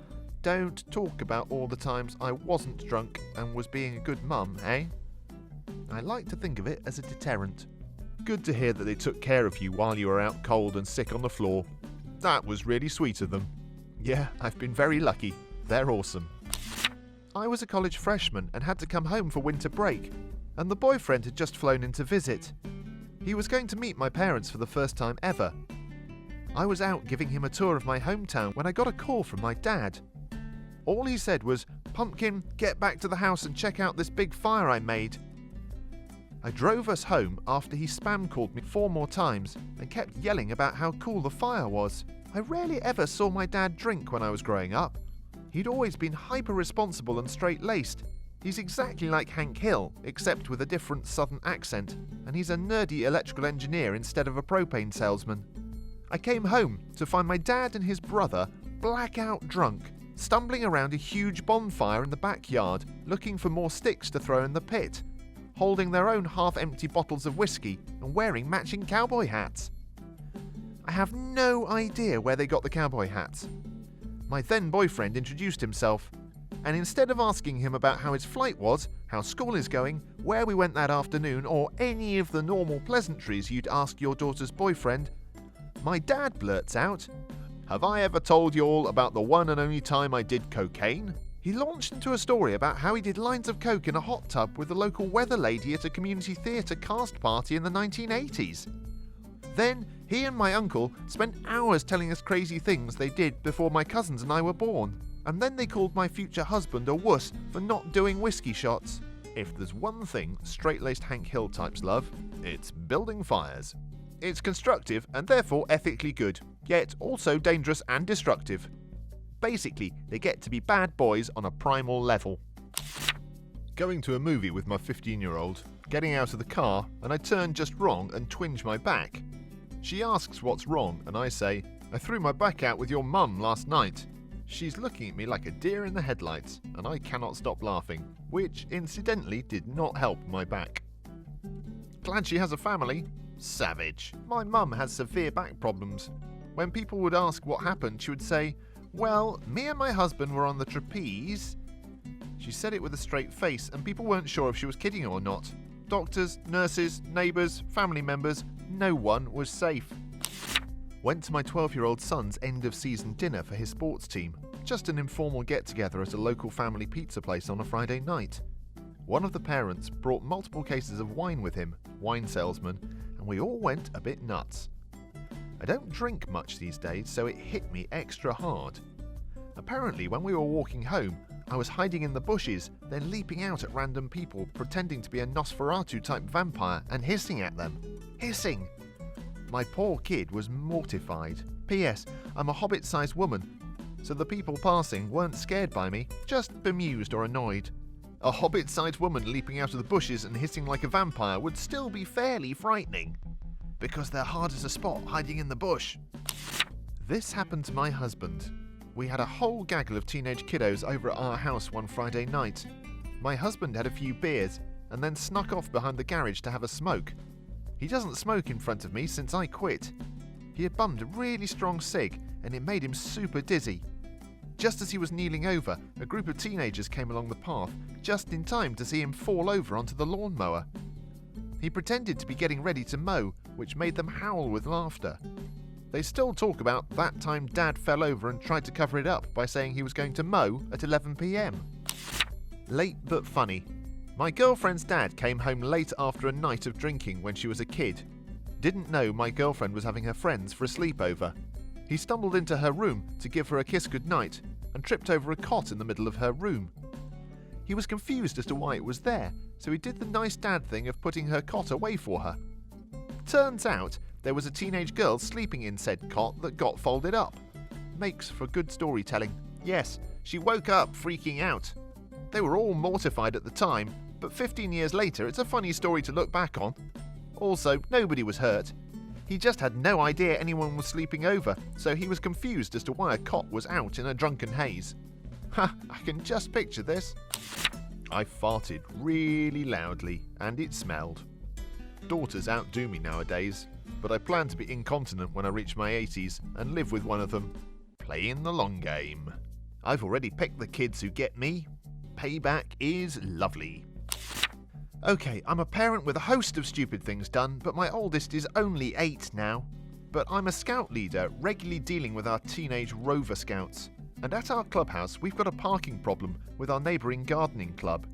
don't talk about all the times I wasn't drunk and was being a good mum, eh? I like to think of it as a deterrent. Good to hear that they took care of you while you were out cold and sick on the floor. That was really sweet of them. Yeah, I've been very lucky. They're awesome. I was a college freshman and had to come home for winter break, and the boyfriend had just flown in to visit. He was going to meet my parents for the first time ever. I was out giving him a tour of my hometown when I got a call from my dad. All he said was, "Pumpkin, get back to the house and check out this big fire I made." I drove us home after he spam called me 4 more times and kept yelling about how cool the fire was. I rarely ever saw my dad drink when I was growing up. He'd always been hyper-responsible and straight-laced. He's exactly like Hank Hill, except with a different southern accent, and he's a nerdy electrical engineer instead of a propane salesman. I came home to find my dad and his brother blackout drunk, stumbling around a huge bonfire in the backyard, looking for more sticks to throw in the pit, holding their own half-empty bottles of whiskey and wearing matching cowboy hats. I have no idea where they got the cowboy hats. My then boyfriend introduced himself, and instead of asking him about how his flight was, how school is going, where we went that afternoon, or any of the normal pleasantries you'd ask your daughter's boyfriend, my dad blurts out, "Have I ever told you all about the one and only time I did cocaine?" He launched into a story about how he did lines of coke in a hot tub with the local weather lady at a community theatre cast party in the 1980s. Then, he and my uncle spent hours telling us crazy things they did before my cousins and I were born. And then they called my future husband a wuss for not doing whiskey shots. If there's one thing straight-laced Hank Hill types love, it's building fires. It's constructive and therefore ethically good, yet also dangerous and destructive. Basically, they get to be bad boys on a primal level. Going to a movie with my 15-year-old, getting out of the car, and I turn just wrong and twinge my back. She asks what's wrong, and I say, "I threw my back out with your mum last night." She's looking at me like a deer in the headlights, and I cannot stop laughing, which incidentally did not help my back. Glad she has a family. Savage. My mum has severe back problems. When people would ask what happened, she would say, "Well, me and my husband were on the trapeze." She said it with a straight face, and people weren't sure if she was kidding or not. Doctors, nurses, neighbours, family members, no one was safe. Went to my 12-year-old son's end-of-season dinner for his sports team. Just an informal get-together at a local family pizza place on a Friday night. One of the parents brought multiple cases of wine with him, wine salesman, and we all went a bit nuts. I don't drink much these days, so it hit me extra hard. Apparently, when we were walking home, I was hiding in the bushes, then leaping out at random people, pretending to be a Nosferatu-type vampire and hissing at them. Hissing! My poor kid was mortified. P.S. I'm a hobbit-sized woman, so the people passing weren't scared by me, just bemused or annoyed. A hobbit-sized woman leaping out of the bushes and hissing like a vampire would still be fairly frightening, because they're hard as a spot hiding in the bush. This happened to my husband. We had a whole gaggle of teenage kiddos over at our house one Friday night. My husband had a few beers and then snuck off behind the garage to have a smoke. He doesn't smoke in front of me since I quit. He had bummed a really strong cig and it made him super dizzy. Just as he was kneeling over, a group of teenagers came along the path just in time to see him fall over onto the lawnmower. He pretended to be getting ready to mow, which made them howl with laughter. They still talk about that time Dad fell over and tried to cover it up by saying he was going to mow at 11 p.m. Late but funny. My girlfriend's dad came home late after a night of drinking when she was a kid. Didn't know my girlfriend was having her friends for a sleepover. He stumbled into her room to give her a kiss goodnight and tripped over a cot in the middle of her room. He was confused as to why it was there, so he did the nice dad thing of putting her cot away for her. Turns out there was a teenage girl sleeping in said cot that got folded up. Makes for good storytelling. Yes, she woke up freaking out. They were all mortified at the time, but 15 years later it's a funny story to look back on. Also, nobody was hurt. He just had no idea anyone was sleeping over, so he was confused as to why a cot was out in a drunken haze. Ha, I can just picture this. I farted really loudly, and it smelled. Daughters outdo me nowadays, but I plan to be incontinent when I reach my 80s and live with one of them. Playing the long game. I've already picked the kids who get me. Payback is lovely. Okay, I'm a parent with a host of stupid things done, but my oldest is only 8 now. But I'm a scout leader, regularly dealing with our teenage rover scouts. And at our clubhouse, we've got a parking problem with our neighbouring gardening club.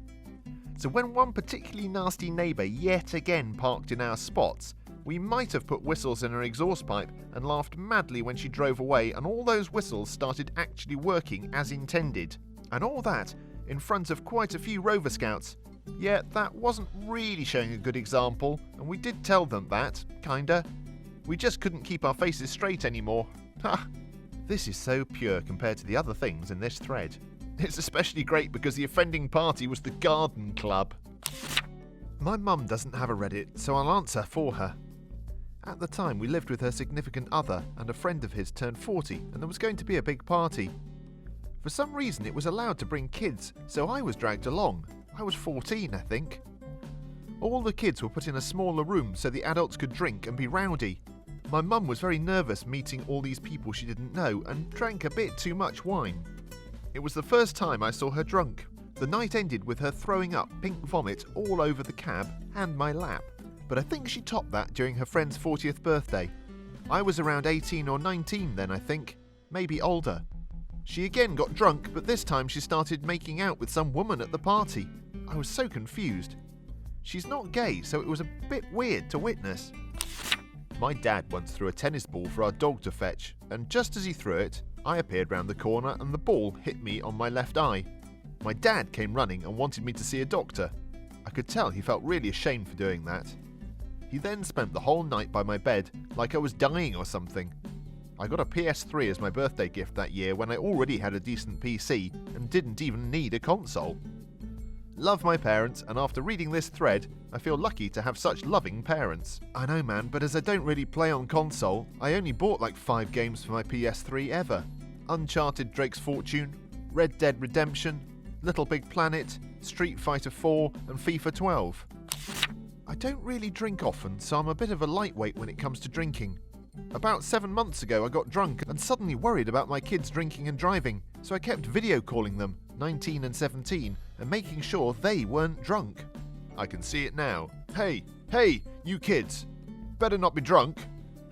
So when one particularly nasty neighbour yet again parked in our spots, we might have put whistles in her exhaust pipe and laughed madly when she drove away and all those whistles started actually working as intended. And all that in front of quite a few rover scouts. Yeah, that wasn't really showing a good example, and we did tell them that, kinda. We just couldn't keep our faces straight anymore. Ha! This is so pure compared to the other things in this thread. It's especially great because the offending party was the garden club. My mum doesn't have a Reddit, so I'll answer for her. At the time, we lived with her significant other, and a friend of his turned 40, and there was going to be a big party. For some reason, it was allowed to bring kids, so I was dragged along. I was 14, I think. All the kids were put in a smaller room so the adults could drink and be rowdy. My mum was very nervous meeting all these people she didn't know and drank a bit too much wine. It was the first time I saw her drunk. The night ended with her throwing up pink vomit all over the cab and my lap, but I think she topped that during her friend's 40th birthday. I was around 18 or 19 then, I think, maybe older. She again got drunk, but this time she started making out with some woman at the party. I was so confused. She's not gay, so it was a bit weird to witness. My dad once threw a tennis ball for our dog to fetch, and just as he threw it, I appeared round the corner and the ball hit me on my left eye. My dad came running and wanted me to see a doctor. I could tell he felt really ashamed for doing that. He then spent the whole night by my bed, like I was dying or something. I got a PS3 as my birthday gift that year when I already had a decent PC and didn't even need a console. Love my parents, and after reading this thread, I feel lucky to have such loving parents. I know, man, but as I don't really play on console, I only bought like 5 games for my PS3 ever. Uncharted Drake's Fortune, Red Dead Redemption, Little Big Planet, Street Fighter 4 and FIFA 12. I don't really drink often, so I'm a bit of a lightweight when it comes to drinking. About 7 months ago I got drunk and suddenly worried about my kids drinking and driving, so I kept video calling them, 19 and 17, and making sure they weren't drunk. I can see it now. Hey, you kids. Better not be drunk.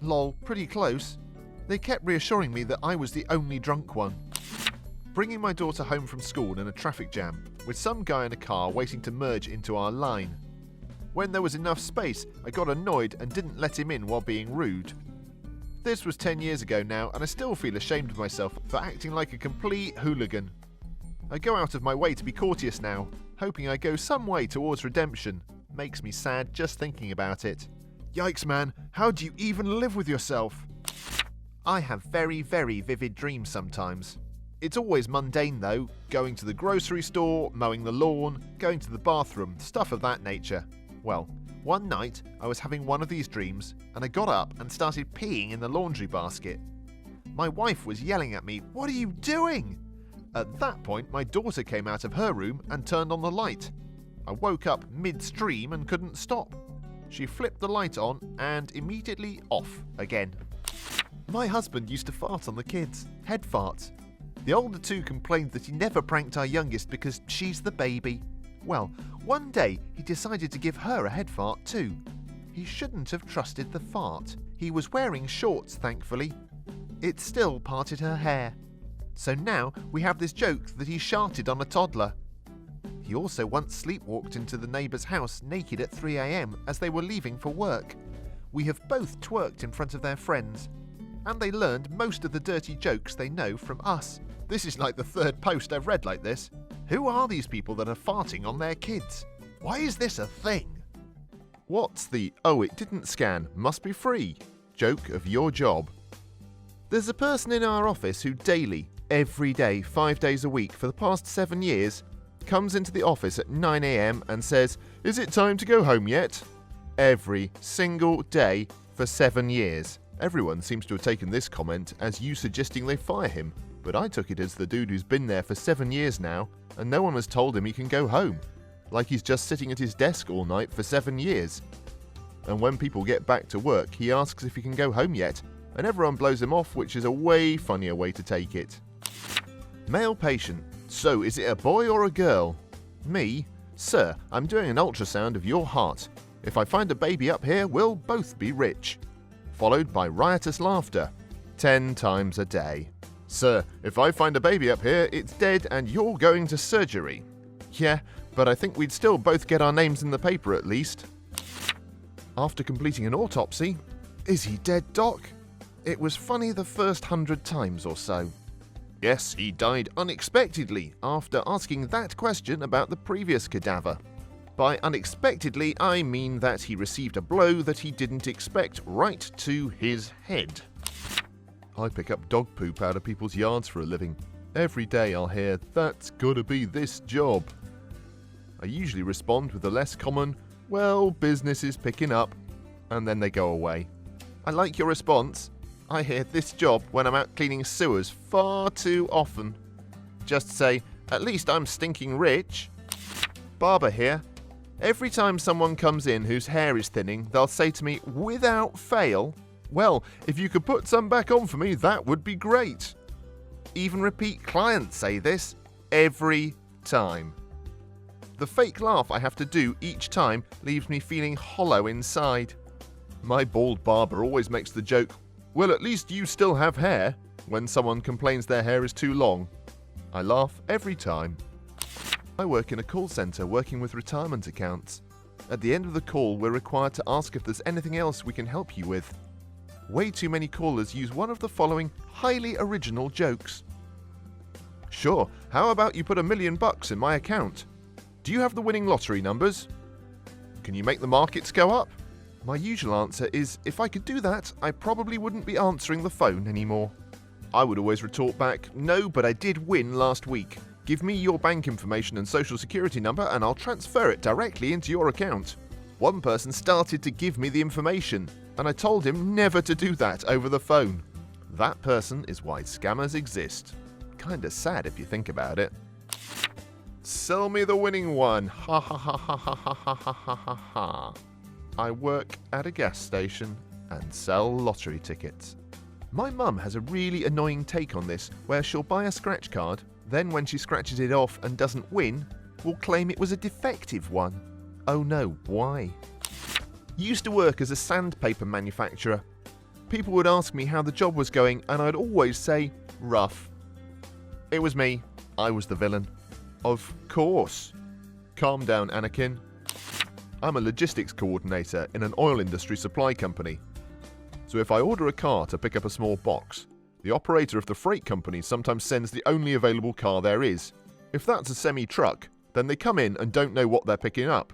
Lol, pretty close. They kept reassuring me that I was the only drunk one. Bringing my daughter home from school in a traffic jam, with some guy in a car waiting to merge into our line. When there was enough space, I got annoyed and didn't let him in while being rude. This was 10 years ago now, and I still feel ashamed of myself for acting like a complete hooligan. I go out of my way to be courteous now, hoping I go some way towards redemption. Makes me sad just thinking about it. Yikes, man, how do you even live with yourself? I have very, very vivid dreams sometimes. It's always mundane though, going to the grocery store, mowing the lawn, going to the bathroom, stuff of that nature. Well, one night I was having one of these dreams and I got up and started peeing in the laundry basket. My wife was yelling at me, "What are you doing?" At that point my daughter came out of her room and turned on the light. I woke up midstream and couldn't stop. She flipped the light on and immediately off again. My husband used to fart on the kids, head farts. The older two complained that he never pranked our youngest because she's the baby. Well, one day he decided to give her a head fart too. He shouldn't have trusted the fart. He was wearing shorts, thankfully. It still parted her hair. So now we have this joke that he sharted on a toddler. He also once sleepwalked into the neighbour's house naked at 3 a.m. as they were leaving for work. We have both twerked in front of their friends. And they learned most of the dirty jokes they know from us. This is like the 3rd post I've read like this. Who are these people that are farting on their kids? Why is this a thing? What's the "oh, it didn't scan, must be free" joke of your job? There's a person in our office who daily, every day, 5 days a week for the past 7 years, comes into the office at 9 a.m. and says, "Is it time to go home yet?" Every single day for 7 years. Everyone seems to have taken this comment as you suggesting they fire him, but I took it as the dude who's been there for 7 years now, and no one has told him he can go home. Like he's just sitting at his desk all night for 7 years. And when people get back to work, he asks if he can go home yet, and everyone blows him off, which is a way funnier way to take it. Male patient: "So, is it a boy or a girl?" Me: "Sir, I'm doing an ultrasound of your heart. If I find a baby up here, we'll both be rich." Followed by riotous laughter. 10 times a day. "Sir, if I find a baby up here, it's dead and you're going to surgery." "Yeah, but I think we'd still both get our names in the paper at least." After completing an autopsy: "Is he dead, Doc?" "It was funny the first 100 times or so." "Yes, he died unexpectedly," after asking that question about the previous cadaver. By unexpectedly, I mean that he received a blow that he didn't expect right to his head. I pick up dog poop out of people's yards for a living. Every day I'll hear, "That's gotta be this job." I usually respond with the less common, "Well, business is picking up," and then they go away. I like your response. I hear "this job" when I'm out cleaning sewers far too often. Just say, "At least I'm stinking rich." Barber here. Every time someone comes in whose hair is thinning, they'll say to me, without fail, "Well, if you could put some back on for me, that would be great." Even repeat clients say this every time. The fake laugh I have to do each time leaves me feeling hollow inside. My bald barber always makes the joke, "Well, at least you still have hair," when someone complains their hair is too long. I laugh every time. I work in a call centre working with retirement accounts. At the end of the call, we're required to ask if there's anything else we can help you with. Way too many callers use one of the following highly original jokes. "Sure, how about you put $1 million in my account? Do you have the winning lottery numbers? Can you make the markets go up?" My usual answer is, if I could do that, I probably wouldn't be answering the phone anymore. I would always retort back, "No, but I did win last week. Give me your bank information and social security number and I'll transfer it directly into your account." One person started to give me the information, and I told him never to do that over the phone. That person is why scammers exist. Kinda sad if you think about it. "Sell me the winning one. Ha ha ha ha ha ha ha ha ha ha ha. I work at a gas station and sell lottery tickets." My mum has a really annoying take on this, where she'll buy a scratch card, then when she scratches it off and doesn't win, will claim it was a defective one. Oh no, why? Used to work as a sandpaper manufacturer. People would ask me how the job was going and I'd always say, "Rough." It was me. I was the villain. Of course. Calm down, Anakin. I'm a logistics coordinator in an oil industry supply company. So if I order a car to pick up a small box, the operator of the freight company sometimes sends the only available car there is. If that's a semi-truck, then they come in and don't know what they're picking up.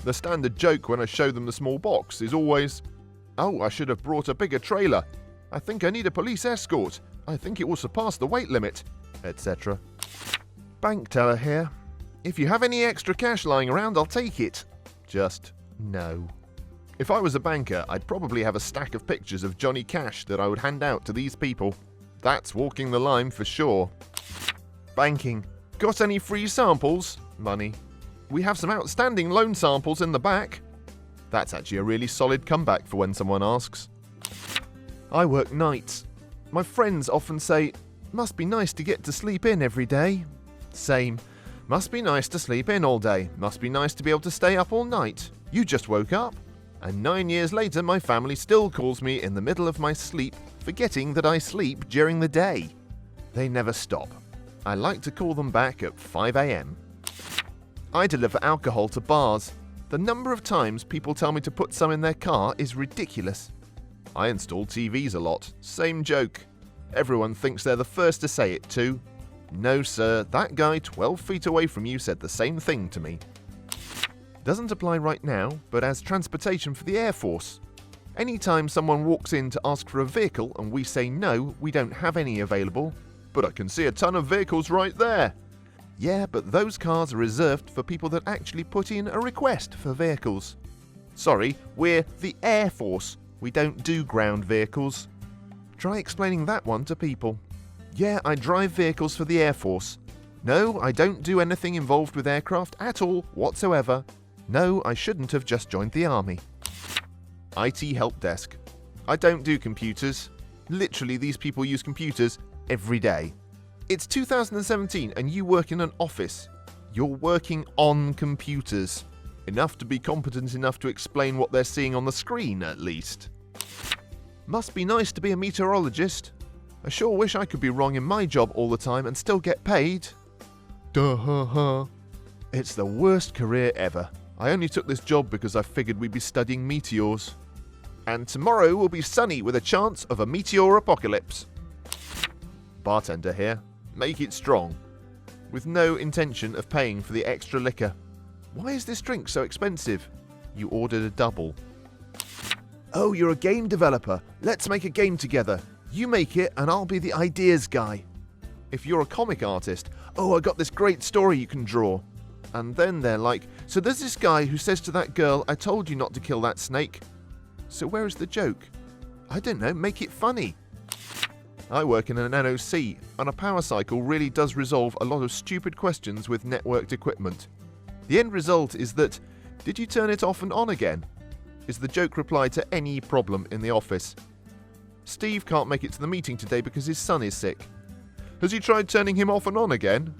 The standard joke when I show them the small box is always, "Oh, I should have brought a bigger trailer. I think I need a police escort. I think it will surpass the weight limit," etc. Bank teller here. "If you have any extra cash lying around, I'll take it." Just no. If I was a banker, I'd probably have a stack of pictures of Johnny Cash that I would hand out to these people. That's walking the line for sure. Banking. "Got any free samples?" Money. "We have some outstanding loan samples in the back." That's actually a really solid comeback for when someone asks. I work nights. My friends often say, "Must be nice to get to sleep in every day." Same. "Must be nice to sleep in all day. Must be nice to be able to stay up all night. You just woke up." And 9 years later, my family still calls me in the middle of my sleep, forgetting that I sleep during the day. They never stop. I like to call them back at 5 a.m. I deliver alcohol to bars. The number of times people tell me to put some in their car is ridiculous. I install TVs a lot. Same joke. Everyone thinks they're the first to say it too. No sir, that guy 12 feet away from you said the same thing to me. Doesn't apply right now, but as transportation for the Air Force. Anytime someone walks in to ask for a vehicle and we say no, we don't have any available, but I can see a ton of vehicles right there. Yeah, but those cars are reserved for people that actually put in a request for vehicles. Sorry, we're the Air Force. We don't do ground vehicles. Try explaining that one to people. Yeah, I drive vehicles for the Air Force. No, I don't do anything involved with aircraft at all whatsoever. No, I shouldn't have just joined the army. IT help desk. I don't do computers. Literally, these people use computers every day. It's 2017 and you work in an office. You're working on computers. Enough to be competent enough to explain what they're seeing on the screen, at least. Must be nice to be a meteorologist. I sure wish I could be wrong in my job all the time and still get paid. Duh-ha-ha. It's the worst career ever. I only took this job because I figured we'd be studying meteors. And tomorrow will be sunny with a chance of a meteor apocalypse. Bartender here. Make it strong. With no intention of paying for the extra liquor. Why is this drink so expensive? You ordered a double. Oh, you're a game developer. Let's make a game together. You make it and I'll be the ideas guy. If you're a comic artist, oh, I got this great story you can draw. And then they're like, so there's this guy who says to that girl, I told you not to kill that snake. So where is the joke? I don't know, make it funny. I work in an NOC, and a power cycle really does resolve a lot of stupid questions with networked equipment. The end result is that, did you turn it off and on again? Is the joke reply to any problem in the office. Steve can't make it to the meeting today because his son is sick. Has he tried turning him off and on again?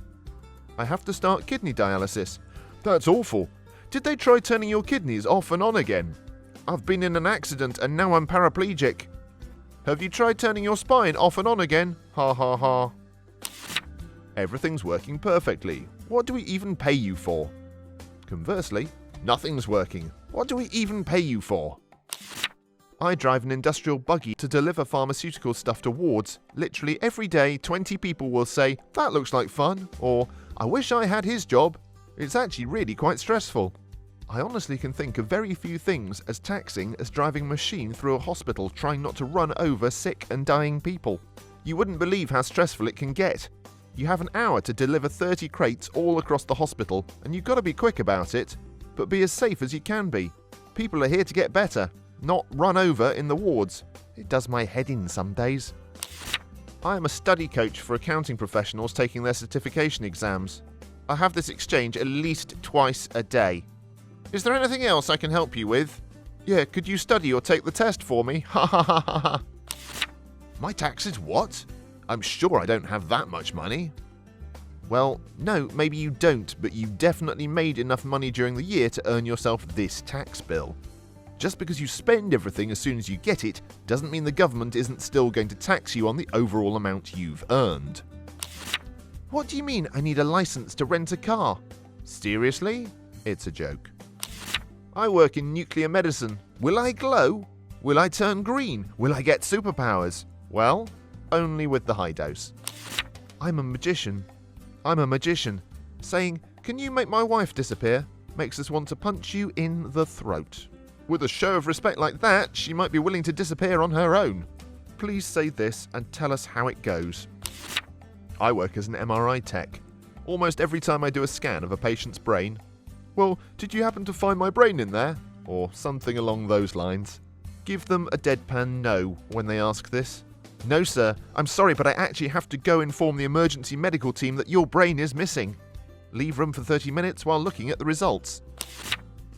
I have to start kidney dialysis. That's awful. Did they try turning your kidneys off and on again? I've been in an accident and now I'm paraplegic. Have you tried turning your spine off and on again? Ha ha ha. Everything's working perfectly. What do we even pay you for? Conversely, nothing's working. What do we even pay you for? I drive an industrial buggy to deliver pharmaceutical stuff to wards. Literally every day, 20 people will say, that looks like fun, or I wish I had his job. It's actually really quite stressful. I honestly can think of very few things as taxing as driving a machine through a hospital trying not to run over sick and dying people. You wouldn't believe how stressful it can get. You have an hour to deliver 30 crates all across the hospital, and you've got to be quick about it, but be as safe as you can be. People are here to get better, not run over in the wards. It does my head in some days. I am a study coach for accounting professionals taking their certification exams. I have this exchange at least twice a day. Is there anything else I can help you with? Yeah, could you study or take the test for me? Ha ha ha ha ha. My taxes what? I'm sure I don't have that much money. Well, no, maybe you don't, but you definitely made enough money during the year to earn yourself this tax bill. Just because you spend everything as soon as you get it, doesn't mean the government isn't still going to tax you on the overall amount you've earned. What do you mean I need a license to rent a car? Seriously? It's a joke. I work in nuclear medicine. Will I glow? Will I turn green? Will I get superpowers? Well, only with the high dose. I'm a magician. Saying, can you make my wife disappear? Makes us want to punch you in the throat. With a show of respect like that, she might be willing to disappear on her own. Please say this and tell us how it goes. I work as an MRI tech. Almost every time I do a scan of a patient's brain, well, did you happen to find my brain in there? Or something along those lines. Give them a deadpan no when they ask this. No, sir, I'm sorry, but I actually have to go inform the emergency medical team that your brain is missing. Leave room for 30 minutes while looking at the results.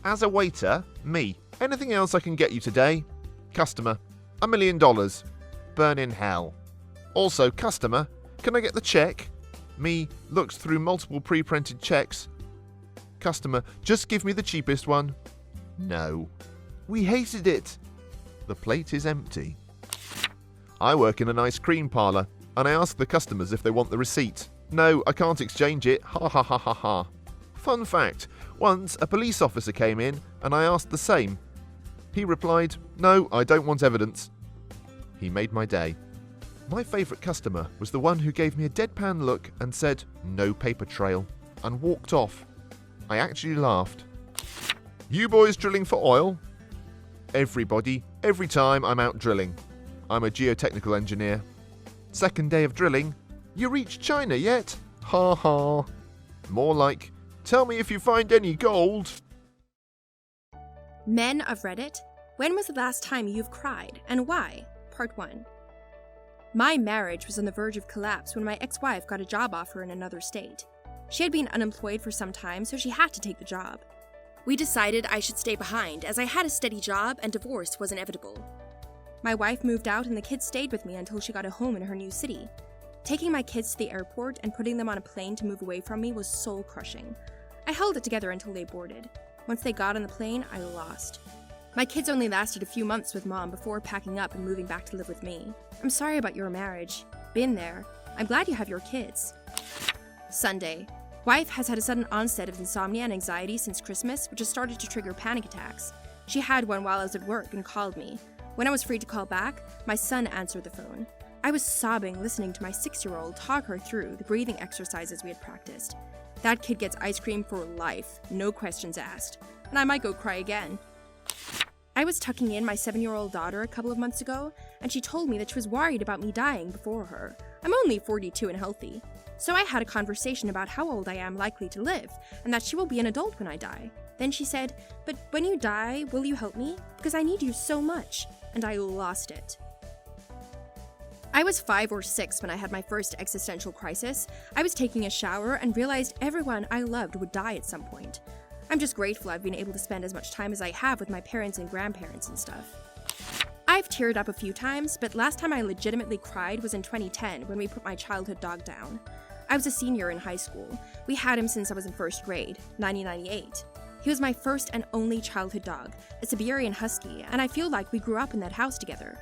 As a waiter, me. Anything else I can get you today? Customer, $1 million. Burn in hell. Also, customer, can I get the check? Me looks through multiple pre-printed checks. Customer, just give me the cheapest one. No. We hated it. The plate is empty. I work in an ice cream parlour, and I ask the customers if they want the receipt. No, I can't exchange it. Ha ha ha ha ha. Fun fact, once a police officer came in, and I asked the same. He replied, no, I don't want evidence. He made my day. My favourite customer was the one who gave me a deadpan look and said, no paper trail, and walked off. I actually laughed. You boys drilling for oil? Everybody, every time I'm out drilling. I'm a geotechnical engineer. Second day of drilling. You reached China yet? Ha ha. More like, tell me if you find any gold. Men of Reddit, when was the last time you've cried, and why? Part 1. My marriage was on the verge of collapse when my ex-wife got a job offer in another state. She had been unemployed for some time, so she had to take the job. We decided I should stay behind, as I had a steady job and divorce was inevitable. My wife moved out and the kids stayed with me until she got a home in her new city. Taking my kids to the airport and putting them on a plane to move away from me was soul-crushing. I held it together until they boarded. Once they got on the plane, I lost. My kids only lasted a few months with Mom before packing up and moving back to live with me. I'm sorry about your marriage. Been there. I'm glad you have your kids. Sunday. Wife has had a sudden onset of insomnia and anxiety since Christmas, which has started to trigger panic attacks. She had one while I was at work and called me. When I was free to call back, my son answered the phone. I was sobbing listening to my 6-year-old talk her through the breathing exercises we had practiced. That kid gets ice cream for life, no questions asked. And I might go cry again. I was tucking in my 7-year-old daughter a couple of months ago, and she told me that she was worried about me dying before her. I'm only 42 and healthy. So I had a conversation about how old I am likely to live, and that she will be an adult when I die. Then she said, "But when you die, will you help me? Because I need you so much." And I lost it. I was 5 or 6 when I had my first existential crisis. I was taking a shower and realized everyone I loved would die at some point. I'm just grateful I've been able to spend as much time as I have with my parents and grandparents and stuff. I've teared up a few times, but last time I legitimately cried was in 2010 when we put my childhood dog down. I was a senior in high school. We had him since I was in first grade, 1998. He was my first and only childhood dog, a Siberian Husky, and I feel like we grew up in that house together.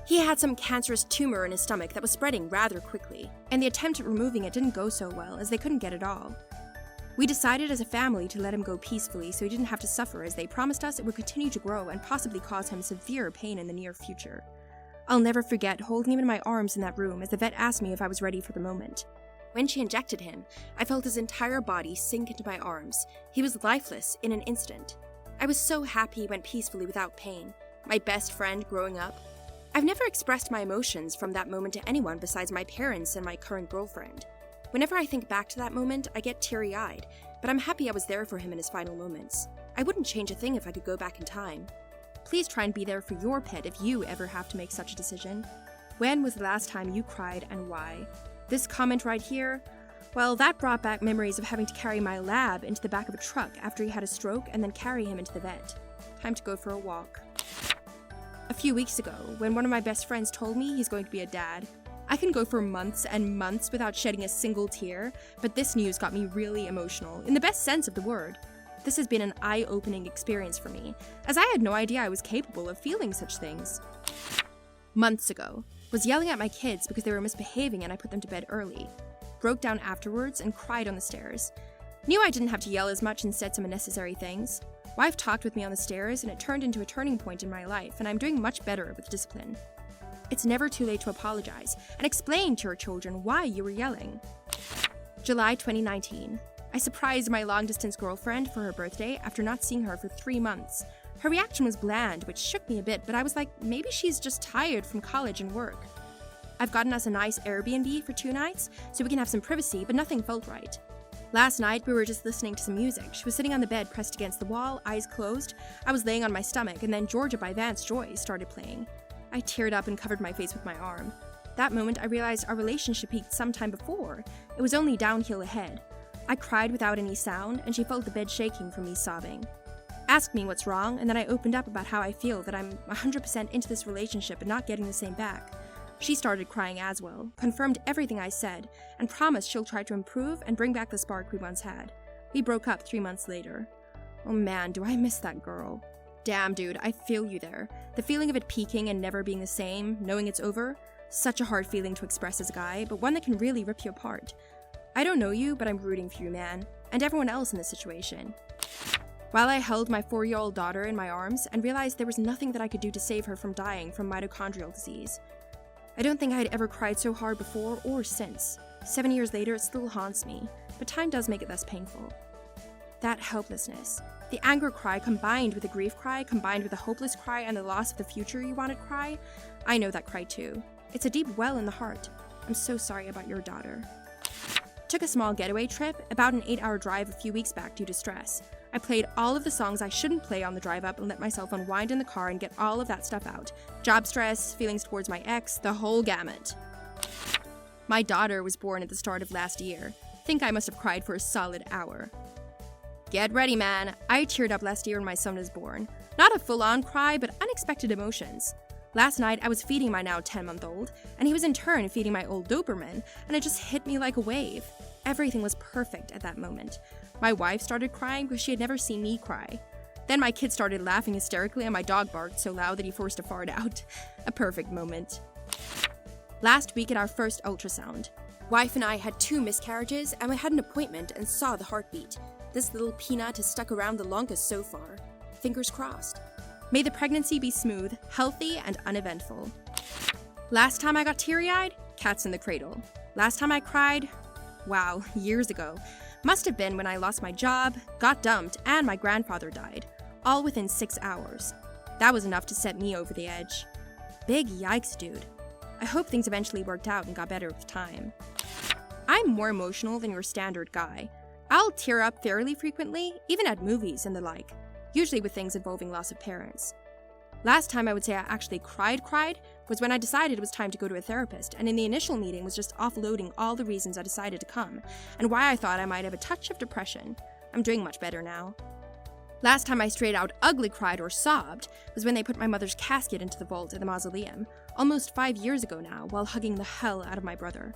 He had some cancerous tumor in his stomach that was spreading rather quickly, and the attempt at removing it didn't go so well as they couldn't get it all. We decided as a family to let him go peacefully so he didn't have to suffer, as they promised us it would continue to grow and possibly cause him severe pain in the near future. I'll never forget holding him in my arms in that room as the vet asked me if I was ready for the moment. When she injected him, I felt his entire body sink into my arms. He was lifeless in an instant. I was so happy he went peacefully without pain. My best friend growing up. I've never expressed my emotions from that moment to anyone besides my parents and my current girlfriend. Whenever I think back to that moment, I get teary-eyed, but I'm happy I was there for him in his final moments. I wouldn't change a thing if I could go back in time. Please try and be there for your pet if you ever have to make such a decision. When was the last time you cried and why? This comment right here, well, that brought back memories of having to carry my lab into the back of a truck after he had a stroke and then carry him into the vet. Time to go for a walk. A few weeks ago, when one of my best friends told me he's going to be a dad, I can go for months and months without shedding a single tear, but this news got me really emotional, in the best sense of the word. This has been an eye-opening experience for me, as I had no idea I was capable of feeling such things. Months ago, was yelling at my kids because they were misbehaving and I put them to bed early. Broke down afterwards and cried on the stairs. Knew I didn't have to yell as much and said some unnecessary things. Wife talked with me on the stairs and it turned into a turning point in my life, and I'm doing much better with discipline. It's never too late to apologize and explain to your children why you were yelling. July 2019. I surprised my long-distance girlfriend for her birthday after not seeing her for 3 months. Her reaction was bland, which shook me a bit, but I was like, maybe she's just tired from college and work. I've gotten us a nice Airbnb for 2 nights, so we can have some privacy, but nothing felt right. Last night, we were just listening to some music. She was sitting on the bed pressed against the wall, eyes closed. I was laying on my stomach, and then Georgia by Vance Joy started playing. I teared up and covered my face with my arm. That moment, I realized our relationship peaked sometime before. It was only downhill ahead. I cried without any sound, and she felt the bed shaking from me sobbing. Asked me what's wrong, and then I opened up about how I feel that I'm 100% into this relationship and not getting the same back. She started crying as well, confirmed everything I said, and promised she'll try to improve and bring back the spark we once had. We broke up 3 months later. Oh man, do I miss that girl. Damn, dude, I feel you there. The feeling of it peaking and never being the same, knowing it's over, such a hard feeling to express as a guy, but one that can really rip you apart. I don't know you, but I'm rooting for you, man, and everyone else in this situation. While I held my 4-year-old daughter in my arms and realized there was nothing that I could do to save her from dying from mitochondrial disease. I don't think I had ever cried so hard before or since. 7 years later, it still haunts me, but time does make it less painful. That helplessness. The anger cry combined with the grief cry, combined with the hopeless cry and the loss of the future you wanted cry. I know that cry too. It's a deep well in the heart. I'm so sorry about your daughter. Took a small getaway trip, about an 8-hour drive a few weeks back due to stress. I played all of the songs I shouldn't play on the drive up and let myself unwind in the car and get all of that stuff out. Job stress, feelings towards my ex, the whole gamut. My daughter was born at the start of last year. Think I must have cried for a solid hour. Get ready, man. I teared up last year when my son was born. Not a full-on cry, but unexpected emotions. Last night, I was feeding my now 10-month-old, and he was in turn feeding my old Doberman, and it just hit me like a wave. Everything was perfect at that moment. My wife started crying because she had never seen me cry. Then my kid started laughing hysterically, and my dog barked so loud that he forced a fart out. A perfect moment. Last week at our first ultrasound, wife and I had 2 miscarriages, and we had an appointment and saw the heartbeat. This little peanut has stuck around the longest so far. Fingers crossed. May the pregnancy be smooth, healthy, and uneventful. Last time I got teary-eyed? Cats in the cradle. Last time I cried? Wow, years ago. Must have been when I lost my job, got dumped, and my grandfather died. All within 6 hours. That was enough to set me over the edge. Big yikes, dude. I hope things eventually worked out and got better with time. I'm more emotional than your standard guy. I'll tear up fairly frequently, even at movies and the like, usually with things involving loss of parents. Last time I would say I actually cried was when I decided it was time to go to a therapist, and in the initial meeting was just offloading all the reasons I decided to come, and why I thought I might have a touch of depression. I'm doing much better now. Last time I straight out ugly cried or sobbed was when they put my mother's casket into the vault at the mausoleum, almost 5 years ago now, while hugging the hell out of my brother.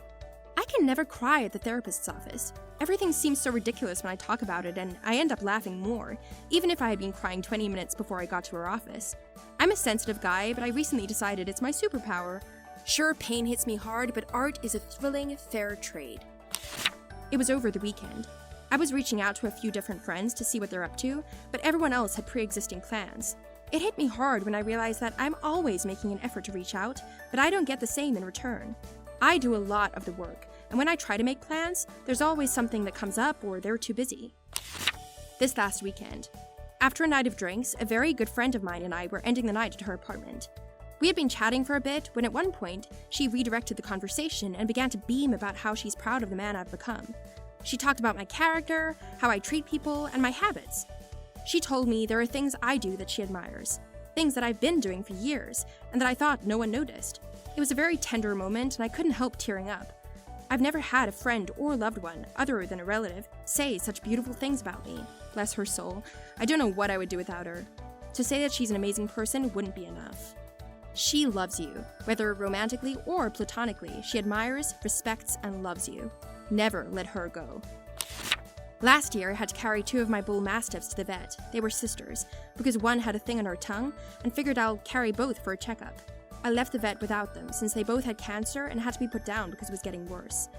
I can never cry at the therapist's office. Everything seems so ridiculous when I talk about it, and I end up laughing more, even if I had been crying 20 minutes before I got to her office. I'm a sensitive guy, but I recently decided it's my superpower. Sure, pain hits me hard, but art is a thrilling, fair trade. It was over the weekend. I was reaching out to a few different friends to see what they're up to, but everyone else had pre-existing plans. It hit me hard when I realized that I'm always making an effort to reach out, but I don't get the same in return. I do a lot of the work, and when I try to make plans, there's always something that comes up or they're too busy. This last weekend, after a night of drinks, a very good friend of mine and I were ending the night at her apartment. We had been chatting for a bit when at one point, she redirected the conversation and began to beam about how she's proud of the man I've become. She talked about my character, how I treat people, and my habits. She told me there are things I do that she admires, things that I've been doing for years, and that I thought no one noticed. It was a very tender moment, and I couldn't help tearing up. I've never had a friend or loved one, other than a relative, say such beautiful things about me. Bless her soul. I don't know what I would do without her. To say that she's an amazing person wouldn't be enough. She loves you, whether romantically or platonically. She admires, respects, and loves you. Never let her go. Last year, I had to carry 2 of my bull mastiffs to the vet. They were sisters, because one had a thing on her tongue, and figured I'll carry both for a checkup. I left the vet without them, since they both had cancer and had to be put down because it was getting worse.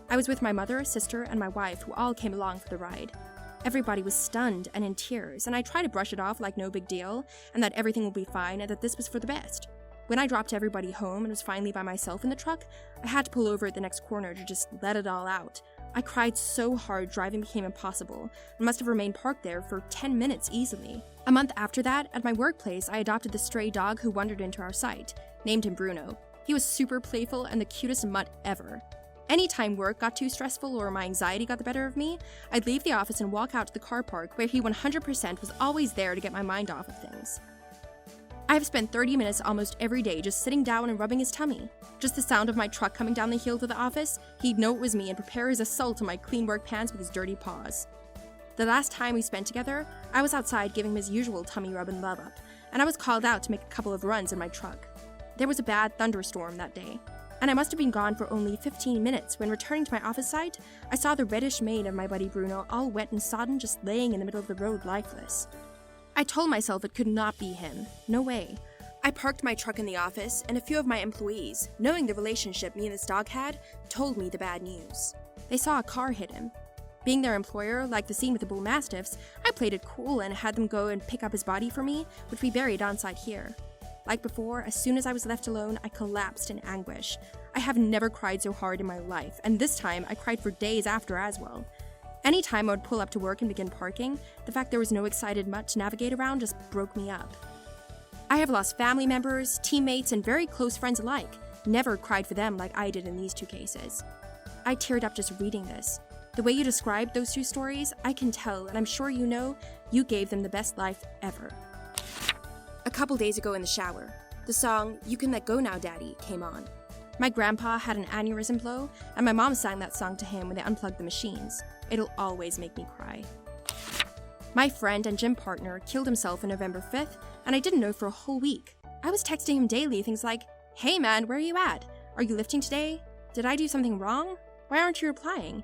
I was with my mother, sister, and my wife, who all came along for the ride. Everybody was stunned and in tears, and I tried to brush it off like no big deal, and that everything would be fine, and that this was for the best. When I dropped everybody home and was finally by myself in the truck, I had to pull over at the next corner to just let it all out. I cried so hard driving became impossible, and must have remained parked there for 10 minutes easily. A month after that, at my workplace, I adopted the stray dog who wandered into our site. Named him Bruno. He was super playful and the cutest mutt ever. Anytime work got too stressful or my anxiety got the better of me, I'd leave the office and walk out to the car park where he 100% was always there to get my mind off of things. I have spent 30 minutes almost every day just sitting down and rubbing his tummy. Just the sound of my truck coming down the hill to the office, he'd know it was me and prepare his assault on my clean work pants with his dirty paws. The last time we spent together, I was outside giving him his usual tummy rub and love up, and I was called out to make a couple of runs in my truck. There was a bad thunderstorm that day, and I must have been gone for only 15 minutes when returning to my office site, I saw the reddish mane of my buddy Bruno all wet and sodden just laying in the middle of the road lifeless. I told myself it could not be him. No way. I parked my truck in the office, and a few of my employees, knowing the relationship me and this dog had, told me the bad news. They saw a car hit him. Being their employer, like the scene with the bull mastiffs, I played it cool and had them go and pick up his body for me, which we buried on site here. Like before, as soon as I was left alone, I collapsed in anguish. I have never cried so hard in my life, and this time I cried for days after as well. Anytime I would pull up to work and begin parking, the fact there was no excited mutt to navigate around just broke me up. I have lost family members, teammates, and very close friends alike. Never cried for them like I did in these two cases. I teared up just reading this. The way you described those two stories, I can tell, and I'm sure you know, you gave them the best life ever. A couple days ago in the shower, the song "You Can Let Go Now, Daddy" came on. My grandpa had an aneurysm blow, and my mom sang that song to him when they unplugged the machines. It'll always make me cry. My friend and gym partner killed himself on November 5th, and I didn't know for a whole week. I was texting him daily things like, "Hey man, where are you at? Are you lifting today? Did I do something wrong? Why aren't you replying?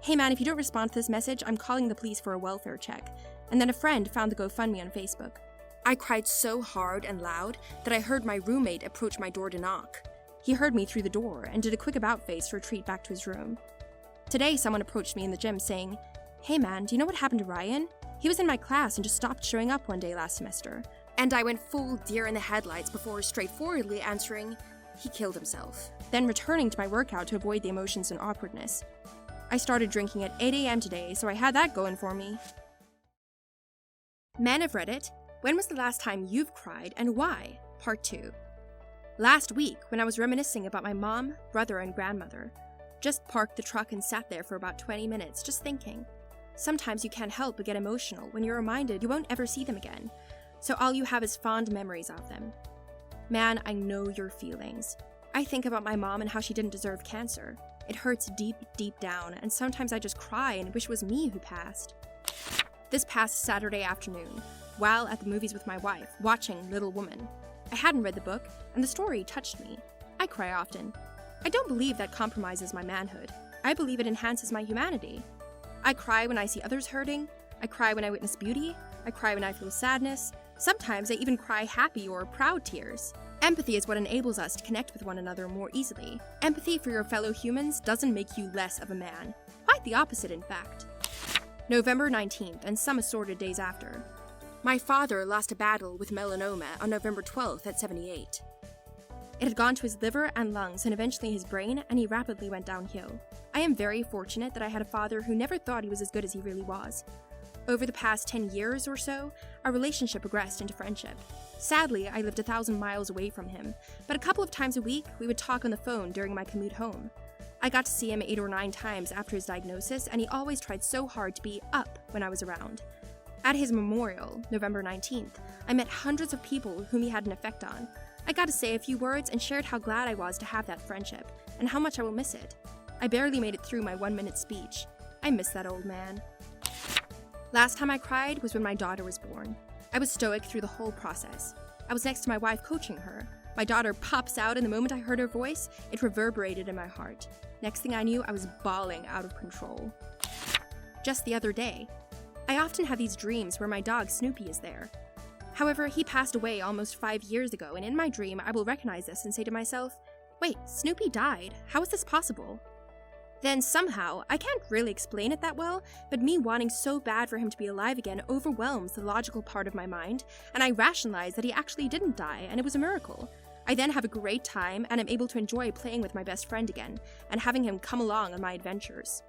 Hey man, if you don't respond to this message, I'm calling the police for a welfare check." And then a friend found the GoFundMe on Facebook. I cried so hard and loud that I heard my roommate approach my door to knock. He heard me through the door and did a quick about-face to retreat back to his room. Today, someone approached me in the gym saying, "Hey man, do you know what happened to Ryan? He was in my class and just stopped showing up one day last semester." And I went full deer in the headlights before straightforwardly answering, "He killed himself," then returning to my workout to avoid the emotions and awkwardness. I started drinking at 8 a.m. today, so I had that going for me. Men of Reddit, when was the last time you've cried and why? Part 2. Last week, when I was reminiscing about my mom, brother, and grandmother, just parked the truck and sat there for about 20 minutes, just thinking. Sometimes you can't help but get emotional when you're reminded you won't ever see them again, so all you have is fond memories of them. Man, I know your feelings. I think about my mom and how she didn't deserve cancer. It hurts deep, deep down, and sometimes I just cry and wish it was me who passed. This past Saturday afternoon, while at the movies with my wife, watching Little Woman, I hadn't read the book, and the story touched me. I cry often. I don't believe that compromises my manhood. I believe it enhances my humanity. I cry when I see others hurting. I cry when I witness beauty. I cry when I feel sadness. Sometimes I even cry happy or proud tears. Empathy is what enables us to connect with one another more easily. Empathy for your fellow humans doesn't make you less of a man. Quite the opposite, in fact. November 19th, and some assorted days after. My father lost a battle with melanoma on November 12th at 78. It had gone to his liver and lungs and eventually his brain, and he rapidly went downhill. I am very fortunate that I had a father who never thought he was as good as he really was. Over the past 10 years or so, our relationship progressed into friendship. Sadly, I lived 1,000 miles away from him, but a couple of times a week, we would talk on the phone during my commute home. I got to see him 8 or 9 times after his diagnosis, and he always tried so hard to be up when I was around. At his memorial, November 19th, I met hundreds of people whom he had an effect on. I got to say a few words and shared how glad I was to have that friendship, and how much I will miss it. I barely made it through my 1-minute speech. I miss that old man. Last time I cried was when my daughter was born. I was stoic through the whole process. I was next to my wife coaching her. My daughter pops out, and the moment I heard her voice, it reverberated in my heart. Next thing I knew, I was bawling out of control. Just the other day, I often have these dreams where my dog Snoopy is there. However, he passed away almost 5 years ago, and in my dream, I will recognize this and say to myself, "Wait, Snoopy died. How is this possible?" Then somehow, I can't really explain it that well, but me wanting so bad for him to be alive again overwhelms the logical part of my mind, and I rationalize that he actually didn't die, and it was a miracle. I then have a great time, and am able to enjoy playing with my best friend again, and having him come along on my adventures.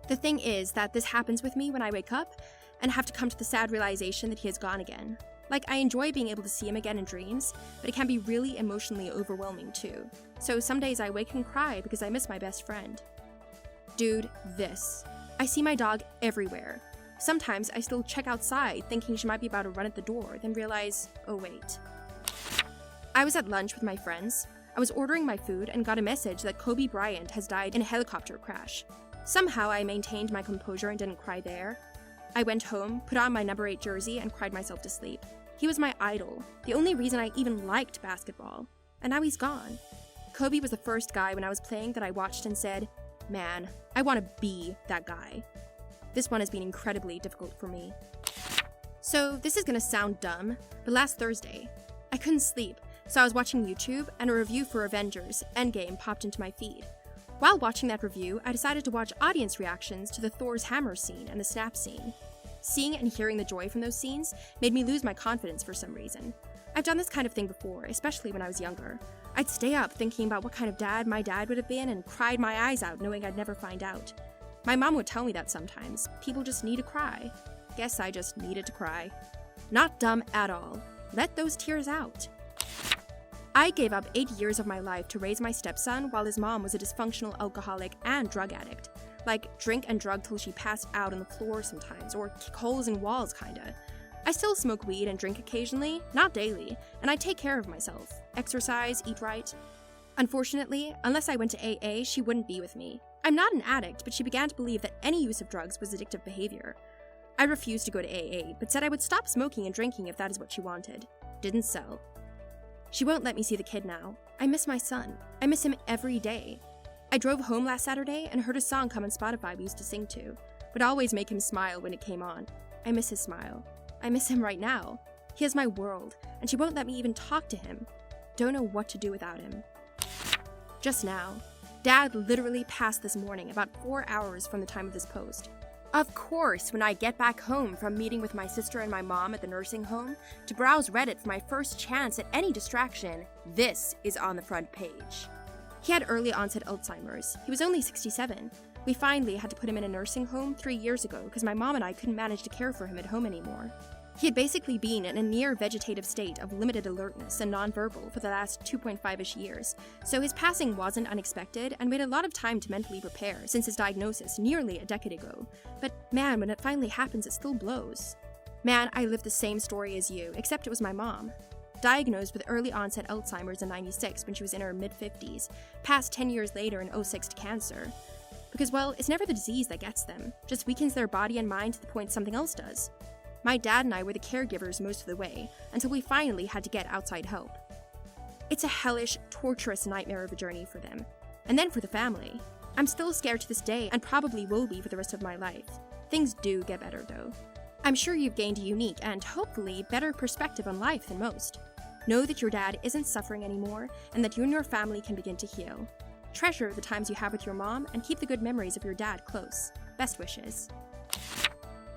The thing is that this happens with me when I wake up, and have to come to the sad realization that he has gone again. Like, I enjoy being able to see him again in dreams, but it can be really emotionally overwhelming too. So some days I wake and cry because I miss my best friend. Dude, this. I see my dog everywhere. Sometimes I still check outside thinking she might be about to run at the door, then realize, oh wait. I was at lunch with my friends. I was ordering my food and got a message that Kobe Bryant has died in a helicopter crash. Somehow I maintained my composure and didn't cry there. I went home, put on my number 8 jersey, and cried myself to sleep. He was my idol, the only reason I even liked basketball. And now he's gone. Kobe was the first guy when I was playing that I watched and said, "Man, I want to be that guy." This one has been incredibly difficult for me. So this is gonna sound dumb, but last Thursday, I couldn't sleep, so I was watching YouTube, and a review for Avengers Endgame popped into my feed. While watching that review, I decided to watch audience reactions to the Thor's hammer scene and the snap scene. Seeing and hearing the joy from those scenes made me lose my confidence for some reason. I've done this kind of thing before, especially when I was younger. I'd stay up thinking about what kind of dad my dad would have been and cried my eyes out knowing I'd never find out. My mom would tell me that sometimes. People just need to cry. Guess I just needed to cry. Not dumb at all. Let those tears out. I gave up 8 years of my life to raise my stepson while his mom was a dysfunctional alcoholic and drug addict. Like, drink and drug till she passed out on the floor sometimes, or kick holes in walls kinda. I still smoke weed and drink occasionally, not daily, and I take care of myself. Exercise, eat right. Unfortunately, unless I went to AA, she wouldn't be with me. I'm not an addict, but she began to believe that any use of drugs was addictive behavior. I refused to go to AA, but said I would stop smoking and drinking if that is what she wanted. Didn't sell. She won't let me see the kid now. I miss my son. I miss him every day. I drove home last Saturday and heard a song come on Spotify we used to sing to. Would always make him smile when it came on. I miss his smile. I miss him right now. He is my world, and she won't let me even talk to him. Don't know what to do without him. Just now, Dad literally passed this morning, about 4 hours from the time of this post. Of course, when I get back home from meeting with my sister and my mom at the nursing home to browse Reddit for my first chance at any distraction, this is on the front page. He had early onset Alzheimer's. He was only 67. We finally had to put him in a nursing home 3 years ago because my mom and I couldn't manage to care for him at home anymore. He had basically been in a near vegetative state of limited alertness and nonverbal for the last 2.5-ish years, so his passing wasn't unexpected and we had a lot of time to mentally prepare since his diagnosis nearly a decade ago. But man, when it finally happens, it still blows. Man, I lived the same story as you, except it was my mom. Diagnosed with early onset Alzheimer's in '96 when she was in her mid-50s, passed 10 years later in '06 to cancer. Because, well, it's never the disease that gets them, just weakens their body and mind to the point something else does. My dad and I were the caregivers most of the way, until we finally had to get outside help. It's a hellish, torturous nightmare of a journey for them. And then for the family. I'm still scared to this day, and probably will be for the rest of my life. Things do get better, though. I'm sure you've gained a unique and, hopefully, better perspective on life than most. Know that your dad isn't suffering anymore, and that you and your family can begin to heal. Treasure the times you have with your mom, and keep the good memories of your dad close. Best wishes.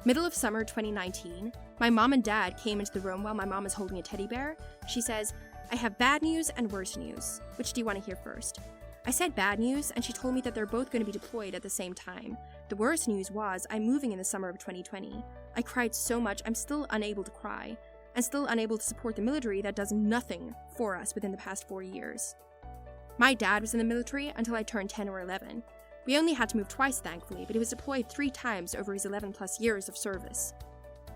Middle of summer 2019, my mom and dad came into the room while my mom is holding a teddy bear. She says, "I have bad news and worse news. Which do you want to hear first?" I said bad news, and she told me that they're both going to be deployed at the same time. The worst news was I'm moving in the summer of 2020. I cried so much I'm still unable to cry, and still unable to support the military that does nothing for us within the past 4 years. My dad was in the military until I turned 10 or 11. We only had to move twice, thankfully, but he was deployed 3 times over his 11+ years of service.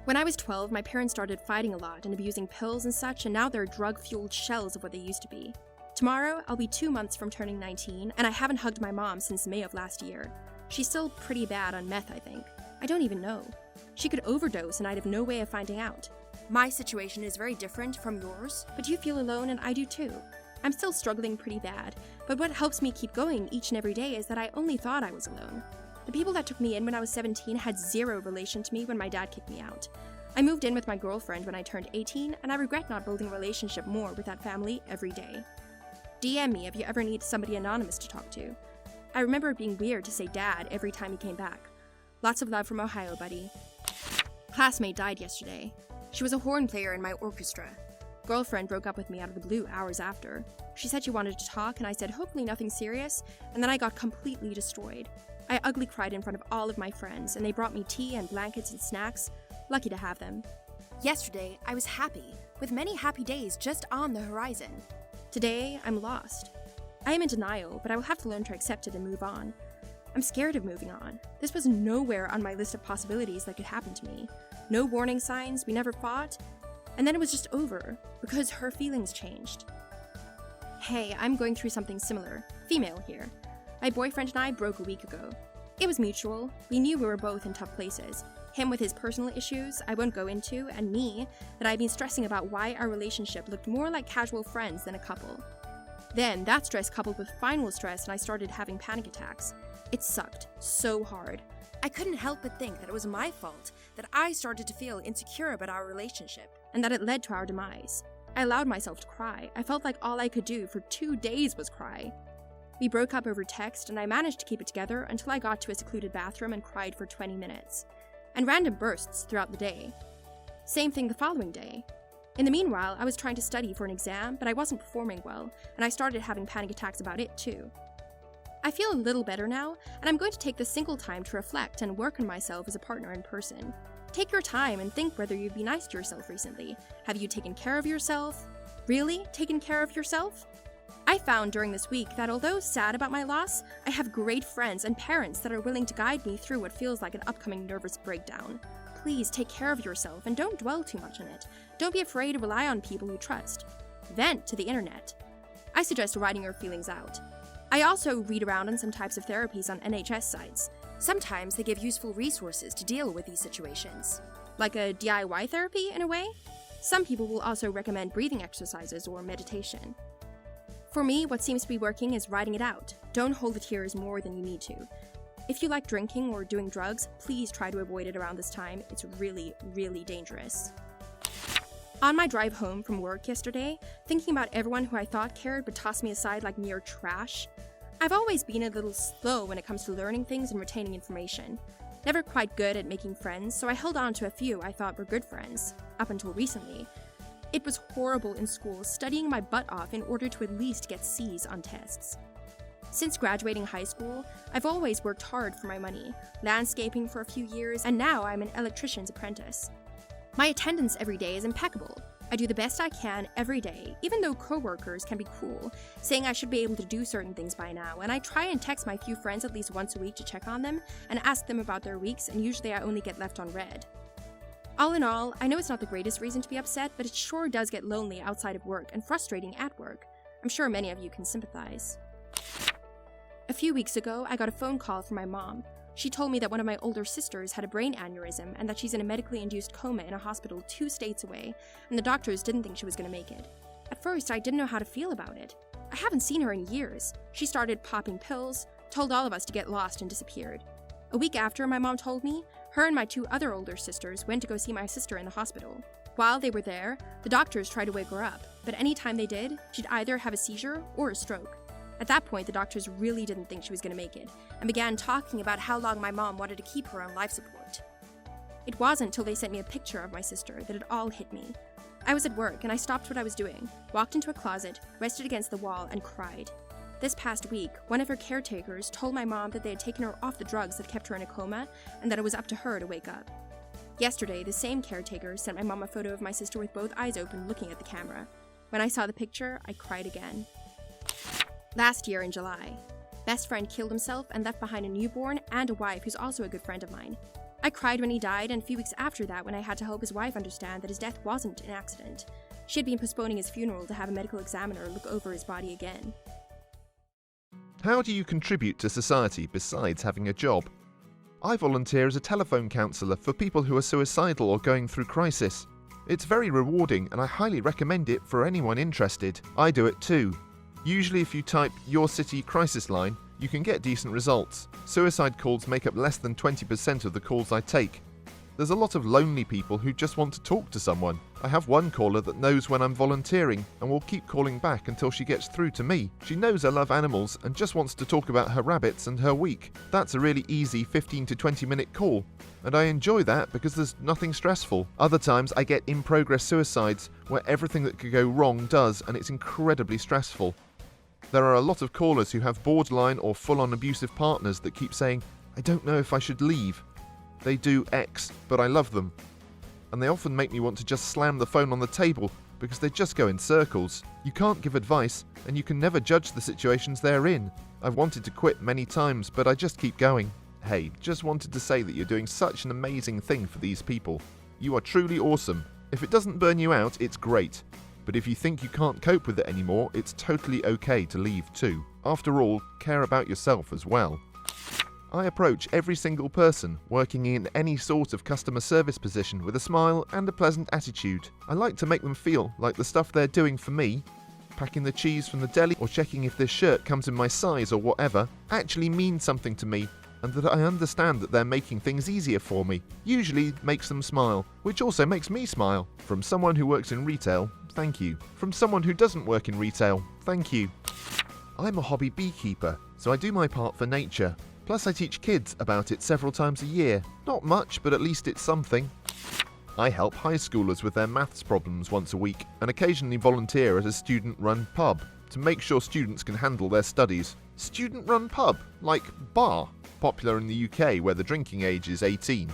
When I was 12, my parents started fighting a lot and abusing pills and such, and now they're drug-fueled shells of what they used to be. Tomorrow, I'll be 2 months from turning 19, and I haven't hugged my mom since May of last year. She's still pretty bad on meth, I think. I don't even know. She could overdose and I'd have no way of finding out. My situation is very different from yours, but you feel alone and I do too. I'm still struggling pretty bad, but what helps me keep going each and every day is that I only thought I was alone. The people that took me in when I was 17 had zero relation to me when my dad kicked me out. I moved in with my girlfriend when I turned 18, and I regret not building a relationship more with that family every day. DM me if you ever need somebody anonymous to talk to. I remember it being weird to say dad every time he came back. Lots of love from Ohio, buddy. Classmate died yesterday. She was a horn player in my orchestra. Girlfriend broke up with me out of the blue hours after. She said she wanted to talk, and I said hopefully nothing serious, and then I got completely destroyed. I ugly cried in front of all of my friends, and they brought me tea and blankets and snacks. Lucky to have them. Yesterday, I was happy, with many happy days just on the horizon. Today, I'm lost. I am in denial, but I will have to learn to accept it and move on. I'm scared of moving on. This was nowhere on my list of possibilities that could happen to me. No warning signs, we never fought, and then it was just over, because her feelings changed. Hey, I'm going through something similar. Female here. My boyfriend and I broke a week ago. It was mutual. We knew we were both in tough places. Him with his personal issues I won't go into, and me, that I'd been stressing about why our relationship looked more like casual friends than a couple. Then, that stress coupled with final stress, and I started having panic attacks. It sucked so hard. I couldn't help but think that it was my fault, that I started to feel insecure about our relationship, and that it led to our demise. I allowed myself to cry. I felt like all I could do for 2 days was cry. We broke up over text, and I managed to keep it together until I got to a secluded bathroom and cried for 20 minutes. And random bursts throughout the day. Same thing the following day. In the meanwhile, I was trying to study for an exam, but I wasn't performing well, and I started having panic attacks about it too. I feel a little better now, and I'm going to take this single time to reflect and work on myself as a partner in person. Take your time and think whether you've been nice to yourself recently. Have you taken care of yourself? Really taken care of yourself? I found during this week that although sad about my loss, I have great friends and parents that are willing to guide me through what feels like an upcoming nervous breakdown. Please take care of yourself and don't dwell too much on it. Don't be afraid to rely on people you trust. Vent to the internet. I suggest writing your feelings out. I also read around on some types of therapies on NHS sites. Sometimes they give useful resources to deal with these situations. Like a DIY therapy, in a way? Some people will also recommend breathing exercises or meditation. For me, what seems to be working is writing it out. Don't hold the tears more than you need to. If you like drinking or doing drugs, please try to avoid it around this time. It's really, really dangerous. On my drive home from work yesterday, thinking about everyone who I thought cared but tossed me aside like mere trash, I've always been a little slow when it comes to learning things and retaining information. Never quite good at making friends, so I held on to a few I thought were good friends, up until recently. It was horrible in school studying my butt off in order to at least get C's on tests. Since graduating high school, I've always worked hard for my money, landscaping for a few years, and now I'm an electrician's apprentice. My attendance every day is impeccable. I do the best I can every day, even though coworkers can be cruel, saying I should be able to do certain things by now, and I try and text my few friends at least once a week to check on them and ask them about their weeks, and usually I only get left on red. All in all, I know it's not the greatest reason to be upset, but it sure does get lonely outside of work and frustrating at work. I'm sure many of you can sympathize. A few weeks ago, I got a phone call from my mom. She told me that one of my older sisters had a brain aneurysm and that she's in a medically induced coma in a hospital 2 states away, and the doctors didn't think she was going to make it. At first, I didn't know how to feel about it. I haven't seen her in years. She started popping pills, told all of us to get lost, and disappeared. A week after, my mom told me, her and my 2 other older sisters went to go see my sister in the hospital. While they were there, the doctors tried to wake her up, but any time they did, she'd either have a seizure or a stroke. At that point, the doctors really didn't think she was going to make it, and began talking about how long my mom wanted to keep her on life support. It wasn't until they sent me a picture of my sister that it all hit me. I was at work, and I stopped what I was doing, walked into a closet, rested against the wall, and cried. This past week, one of her caretakers told my mom that they had taken her off the drugs that kept her in a coma, and that it was up to her to wake up. Yesterday, the same caretaker sent my mom a photo of my sister with both eyes open looking at the camera. When I saw the picture, I cried again. Last year in July, best friend killed himself and left behind a newborn and a wife who's also a good friend of mine. I cried when he died, and a few weeks after that when I had to help his wife understand that his death wasn't an accident. She had been postponing his funeral to have a medical examiner look over his body again. How do you contribute to society besides having a job? I volunteer as a telephone counsellor for people who are suicidal or going through crisis. It's very rewarding, and I highly recommend it for anyone interested. I do it too. Usually if you type your city crisis line, you can get decent results. Suicide calls make up less than 20% of the calls I take. There's a lot of lonely people who just want to talk to someone. I have one caller that knows when I'm volunteering and will keep calling back until she gets through to me. She knows I love animals and just wants to talk about her rabbits and her week. That's a really easy 15 to 20 minute call, and I enjoy that because there's nothing stressful. Other times I get in-progress suicides where everything that could go wrong does, and it's incredibly stressful. There are a lot of callers who have borderline or full-on abusive partners that keep saying, "I don't know if I should leave. They do X, but I love them." And they often make me want to just slam the phone on the table because they just go in circles. You can't give advice, and you can never judge the situations they're in. I've wanted to quit many times, but I just keep going. Hey, just wanted to say that you're doing such an amazing thing for these people. You are truly awesome. If it doesn't burn you out, it's great. But if you think you can't cope with it anymore, it's totally okay to leave too. After all, care about yourself as well. I approach every single person working in any sort of customer service position with a smile and a pleasant attitude. I like to make them feel like the stuff they're doing for me, packing the cheese from the deli or checking if this shirt comes in my size or whatever, actually means something to me, and that I understand that they're making things easier for me. Usually makes them smile, which also makes me smile. From someone who works in retail, thank you. From someone who doesn't work in retail, thank you. I'm a hobby beekeeper, so I do my part for nature. Plus I teach kids about it several times a year. Not much, but at least it's something. I help high schoolers with their maths problems once a week, and occasionally volunteer at a student-run pub to make sure students can handle their studies. Student-run pub, like bar, popular in the UK where the drinking age is 18.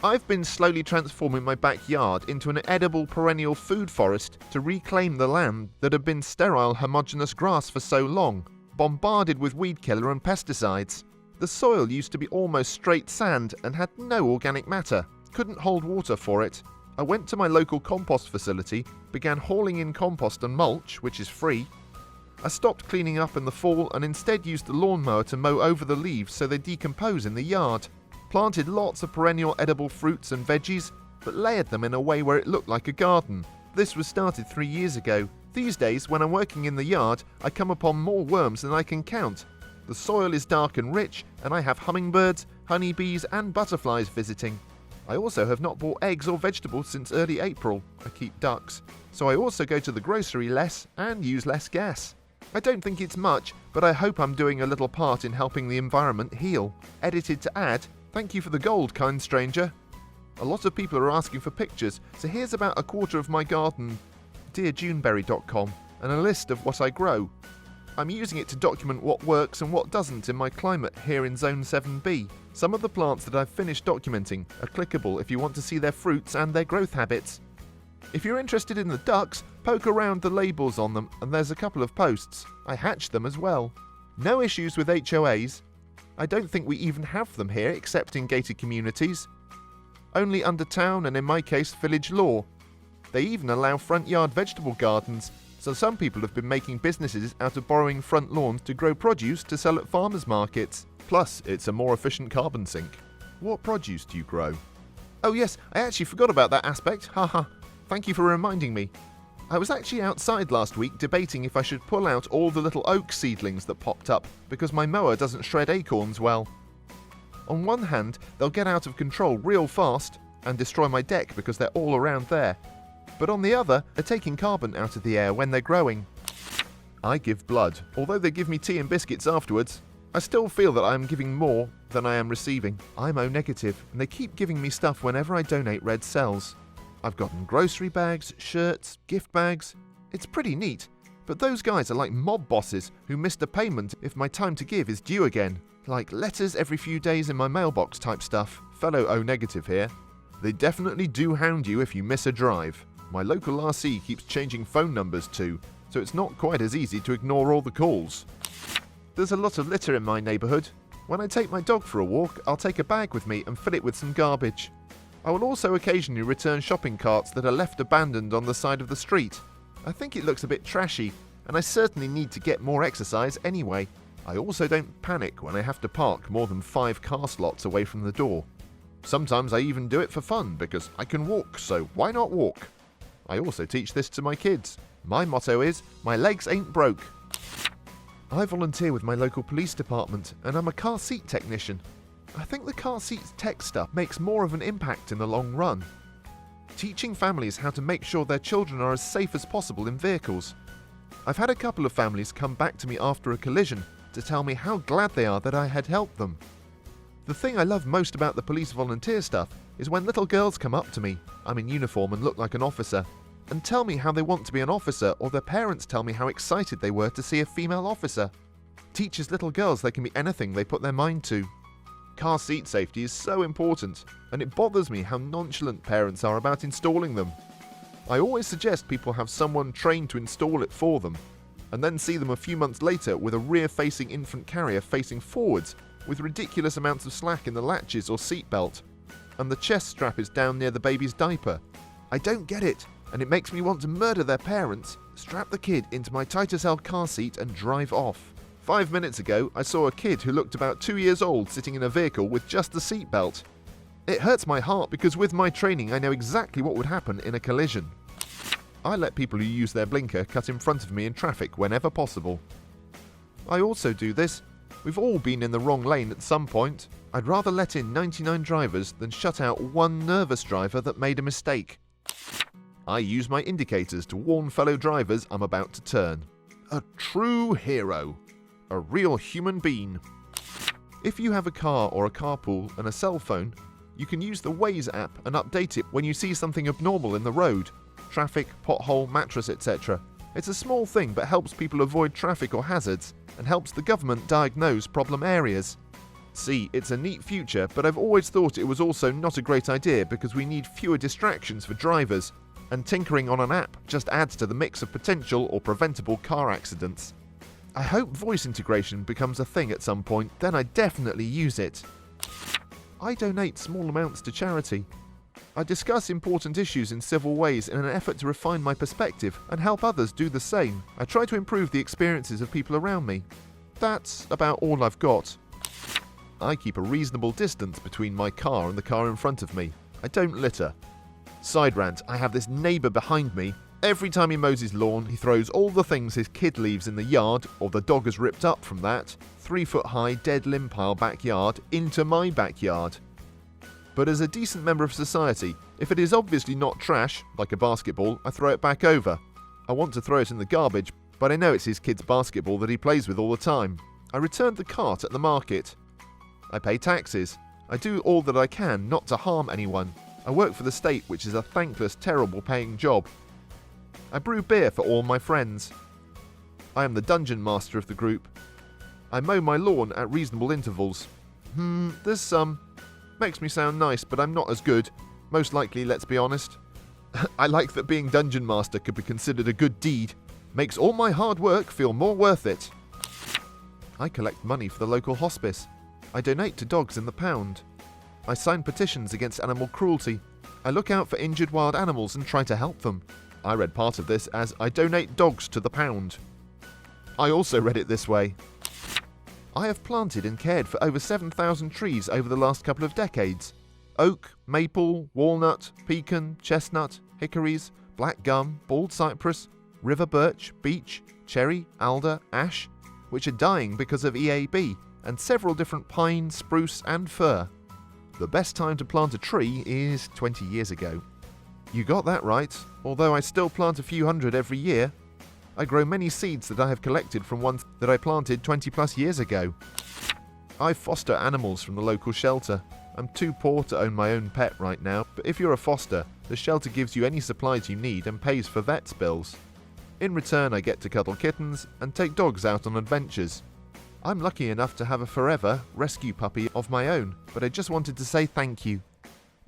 I've been slowly transforming my backyard into an edible perennial food forest to reclaim the land that had been sterile homogeneous grass for so long, bombarded with weed killer and pesticides. The soil used to be almost straight sand and had no organic matter, couldn't hold water for it. I went to my local compost facility, began hauling in compost and mulch, which is free. I stopped cleaning up in the fall and instead used the lawnmower to mow over the leaves so they decompose in the yard. Planted lots of perennial edible fruits and veggies, but layered them in a way where it looked like a garden. This was started 3 years ago. These days, when I'm working in the yard, I come upon more worms than I can count. The soil is dark and rich, and I have hummingbirds, honeybees, and butterflies visiting. I also have not bought eggs or vegetables since early April. I keep ducks. So I also go to the grocery less and use less gas. I don't think it's much, but I hope I'm doing a little part in helping the environment heal. Edited to add, thank you for the gold, kind stranger. A lot of people are asking for pictures, so here's about a quarter of my garden, dearjuneberry.com, and a list of what I grow. I'm using it to document what works and what doesn't in my climate here in Zone 7B. Some of the plants that I've finished documenting are clickable if you want to see their fruits and their growth habits. If you're interested in the ducks, poke around the labels on them and there's a couple of posts. I hatched them as well. No issues with HOAs. I don't think we even have them here except in gated communities. Only under town and in my case village law. They even allow front yard vegetable gardens, so some people have been making businesses out of borrowing front lawns to grow produce to sell at farmers markets. Plus, it's a more efficient carbon sink. What produce do you grow? Oh yes, I actually forgot about that aspect, haha. Thank you for reminding me. I was actually outside last week debating if I should pull out all the little oak seedlings that popped up because my mower doesn't shred acorns well. On one hand, they'll get out of control real fast and destroy my deck because they're all around there. But on the other, they're taking carbon out of the air when they're growing. I give blood. Although they give me tea and biscuits afterwards, I still feel that I am giving more than I am receiving. I'm O-negative, and they keep giving me stuff whenever I donate red cells. I've gotten grocery bags, shirts, gift bags. It's pretty neat, but those guys are like mob bosses who missed a payment if my time to give is due again. Like letters every few days in my mailbox type stuff. Fellow O-negative here. They definitely do hound you if you miss a drive. My local RC keeps changing phone numbers too, so it's not quite as easy to ignore all the calls. There's a lot of litter in my neighbourhood. When I take my dog for a walk, I'll take a bag with me and fill it with some garbage. I will also occasionally return shopping carts that are left abandoned on the side of the street. I think it looks a bit trashy, and I certainly need to get more exercise anyway. I also don't panic when I have to park more than 5 car slots away from the door. Sometimes I even do it for fun because I can walk, so why not walk? I also teach this to my kids. My motto is, my legs ain't broke. I volunteer with my local police department and I'm a car seat technician. I think the car seat tech stuff makes more of an impact in the long run. Teaching families how to make sure their children are as safe as possible in vehicles. I've had a couple of families come back to me after a collision to tell me how glad they are that I had helped them. The thing I love most about the police volunteer stuff is when little girls come up to me, I'm in uniform and look like an officer, and tell me how they want to be an officer, or their parents tell me how excited they were to see a female officer. Teaches little girls they can be anything they put their mind to. Car seat safety is so important, and it bothers me how nonchalant parents are about installing them. I always suggest people have someone trained to install it for them, and then see them a few months later with a rear-facing infant carrier facing forwards with ridiculous amounts of slack in the latches or seatbelt, and the chest strap is down near the baby's diaper. I don't get it, and it makes me want to murder their parents, strap the kid into my Titus L car seat and drive off. 5 minutes ago, I saw a kid who looked about 2 years old sitting in a vehicle with just the seatbelt. It hurts my heart because with my training I know exactly what would happen in a collision. I let people who use their blinker cut in front of me in traffic whenever possible. I also do this. We've all been in the wrong lane at some point. I'd rather let in 99 drivers than shut out one nervous driver that made a mistake. I use my indicators to warn fellow drivers I'm about to turn. A true hero. A real human being. If you have a car or a carpool and a cell phone, you can use the Waze app and update it when you see something abnormal in the road. Traffic, pothole, mattress, etc. It's a small thing but helps people avoid traffic or hazards and helps the government diagnose problem areas. See, it's a neat future, but I've always thought it was also not a great idea because we need fewer distractions for drivers, and tinkering on an app just adds to the mix of potential or preventable car accidents. I hope voice integration becomes a thing at some point, then I'd definitely use it. I donate small amounts to charity. I discuss important issues in civil ways in an effort to refine my perspective and help others do the same. I try to improve the experiences of people around me. That's about all I've got. I keep a reasonable distance between my car and the car in front of me. I don't litter. Side rant, I have this neighbour behind me. Every time he mows his lawn, he throws all the things his kid leaves in the yard, or the dog has ripped up from that, 3-foot-high dead limb pile backyard, into my backyard. But as a decent member of society, if it is obviously not trash, like a basketball, I throw it back over. I want to throw it in the garbage, but I know it's his kid's basketball that he plays with all the time. I returned the cart at the market. I pay taxes. I do all that I can not to harm anyone. I work for the state, which is a thankless, terrible paying job. I brew beer for all my friends. I am the dungeon master of the group. I mow my lawn at reasonable intervals. There's some. Makes me sound nice, but I'm not as good. Most likely, let's be honest. I like that being dungeon master could be considered a good deed. Makes all my hard work feel more worth it. I collect money for the local hospice. I donate to dogs in the pound. I sign petitions against animal cruelty. I look out for injured wild animals and try to help them. I read part of this as I donate dogs to the pound. I also read it this way. I have planted and cared for over 7,000 trees over the last couple of decades. Oak, maple, walnut, pecan, chestnut, hickories, black gum, bald cypress, river birch, beech, cherry, alder, ash, which are dying because of EAB, and several different pine, spruce and fir. The best time to plant a tree is 20 years ago. You got that right, although I still plant a few hundred every year. I grow many seeds that I have collected from ones that I planted 20 plus years ago. I foster animals from the local shelter. I'm too poor to own my own pet right now, but if you're a foster, the shelter gives you any supplies you need and pays for vet's bills. In return, I get to cuddle kittens and take dogs out on adventures. I'm lucky enough to have a forever rescue puppy of my own, but I just wanted to say thank you.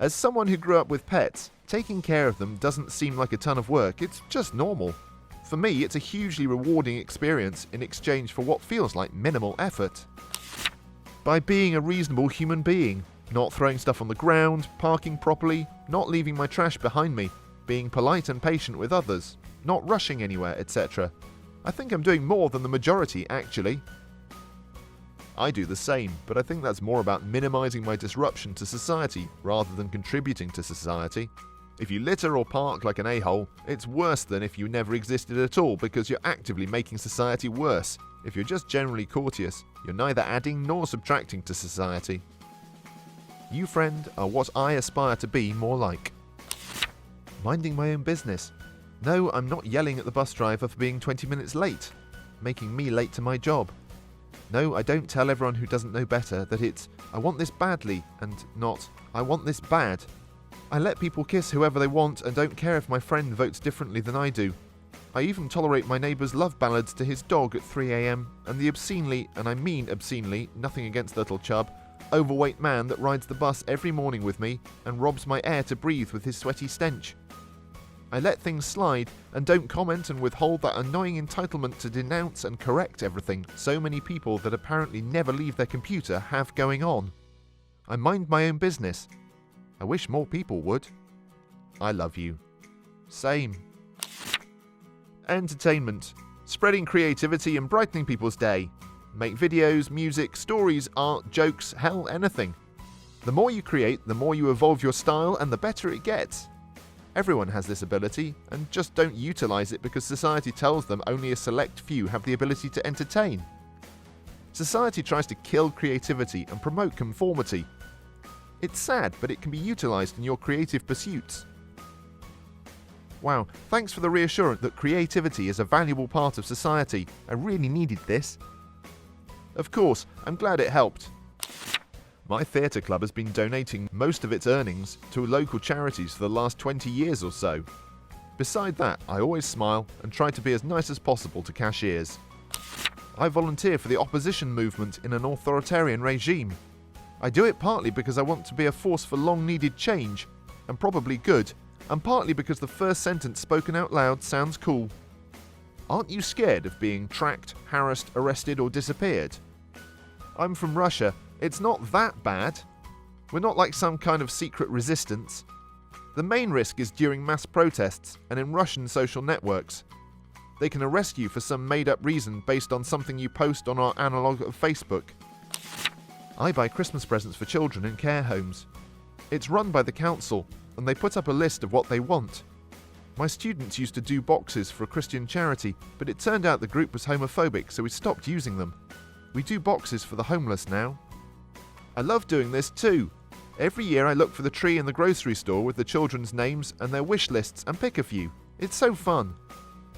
As someone who grew up with pets, taking care of them doesn't seem like a ton of work, it's just normal. For me, it's a hugely rewarding experience in exchange for what feels like minimal effort. By being a reasonable human being, not throwing stuff on the ground, parking properly, not leaving my trash behind me, being polite and patient with others, not rushing anywhere, etc. I think I'm doing more than the majority, actually. I do the same, but I think that's more about minimizing my disruption to society rather than contributing to society. If you litter or park like an a-hole, it's worse than if you never existed at all because you're actively making society worse. If you're just generally courteous, you're neither adding nor subtracting to society. You, friend, are what I aspire to be more like. Minding my own business. No, I'm not yelling at the bus driver for being 20 minutes late, making me late to my job. No, I don't tell everyone who doesn't know better that it's, I want this badly, and not, I want this bad. I let people kiss whoever they want and don't care if my friend votes differently than I do. I even tolerate my neighbour's love ballads to his dog at 3 AM and the obscenely, and I mean obscenely, nothing against little chub, overweight man that rides the bus every morning with me and robs my air to breathe with his sweaty stench. I let things slide and don't comment and withhold that annoying entitlement to denounce and correct everything so many people that apparently never leave their computer have going on. I mind my own business. I wish more people would. I love you. Same. Entertainment. Spreading creativity and brightening people's day. Make videos, music, stories, art, jokes, hell, anything. The more you create, the more you evolve your style and the better it gets. Everyone has this ability, and just don't utilize it because society tells them only a select few have the ability to entertain. Society tries to kill creativity and promote conformity. It's sad, but it can be utilized in your creative pursuits. Wow, thanks for the reassurance that creativity is a valuable part of society. I really needed this. Of course, I'm glad it helped. My theatre club has been donating most of its earnings to local charities for the last 20 years or so. Beside that, I always smile and try to be as nice as possible to cashiers. I volunteer for the opposition movement in an authoritarian regime. I do it partly because I want to be a force for long-needed change, and probably good, and partly because the first sentence spoken out loud sounds cool. Aren't you scared of being tracked, harassed, arrested, or disappeared? I'm from Russia. It's not that bad. We're not like some kind of secret resistance. The main risk is during mass protests and in Russian social networks. They can arrest you for some made-up reason based on something you post on our analogue of Facebook. I buy Christmas presents for children in care homes. It's run by the council, and they put up a list of what they want. My students used to do boxes for a Christian charity, but it turned out the group was homophobic, so we stopped using them. We do boxes for the homeless now. I love doing this too. Every year I look for the tree in the grocery store with the children's names and their wish lists and pick a few. It's so fun.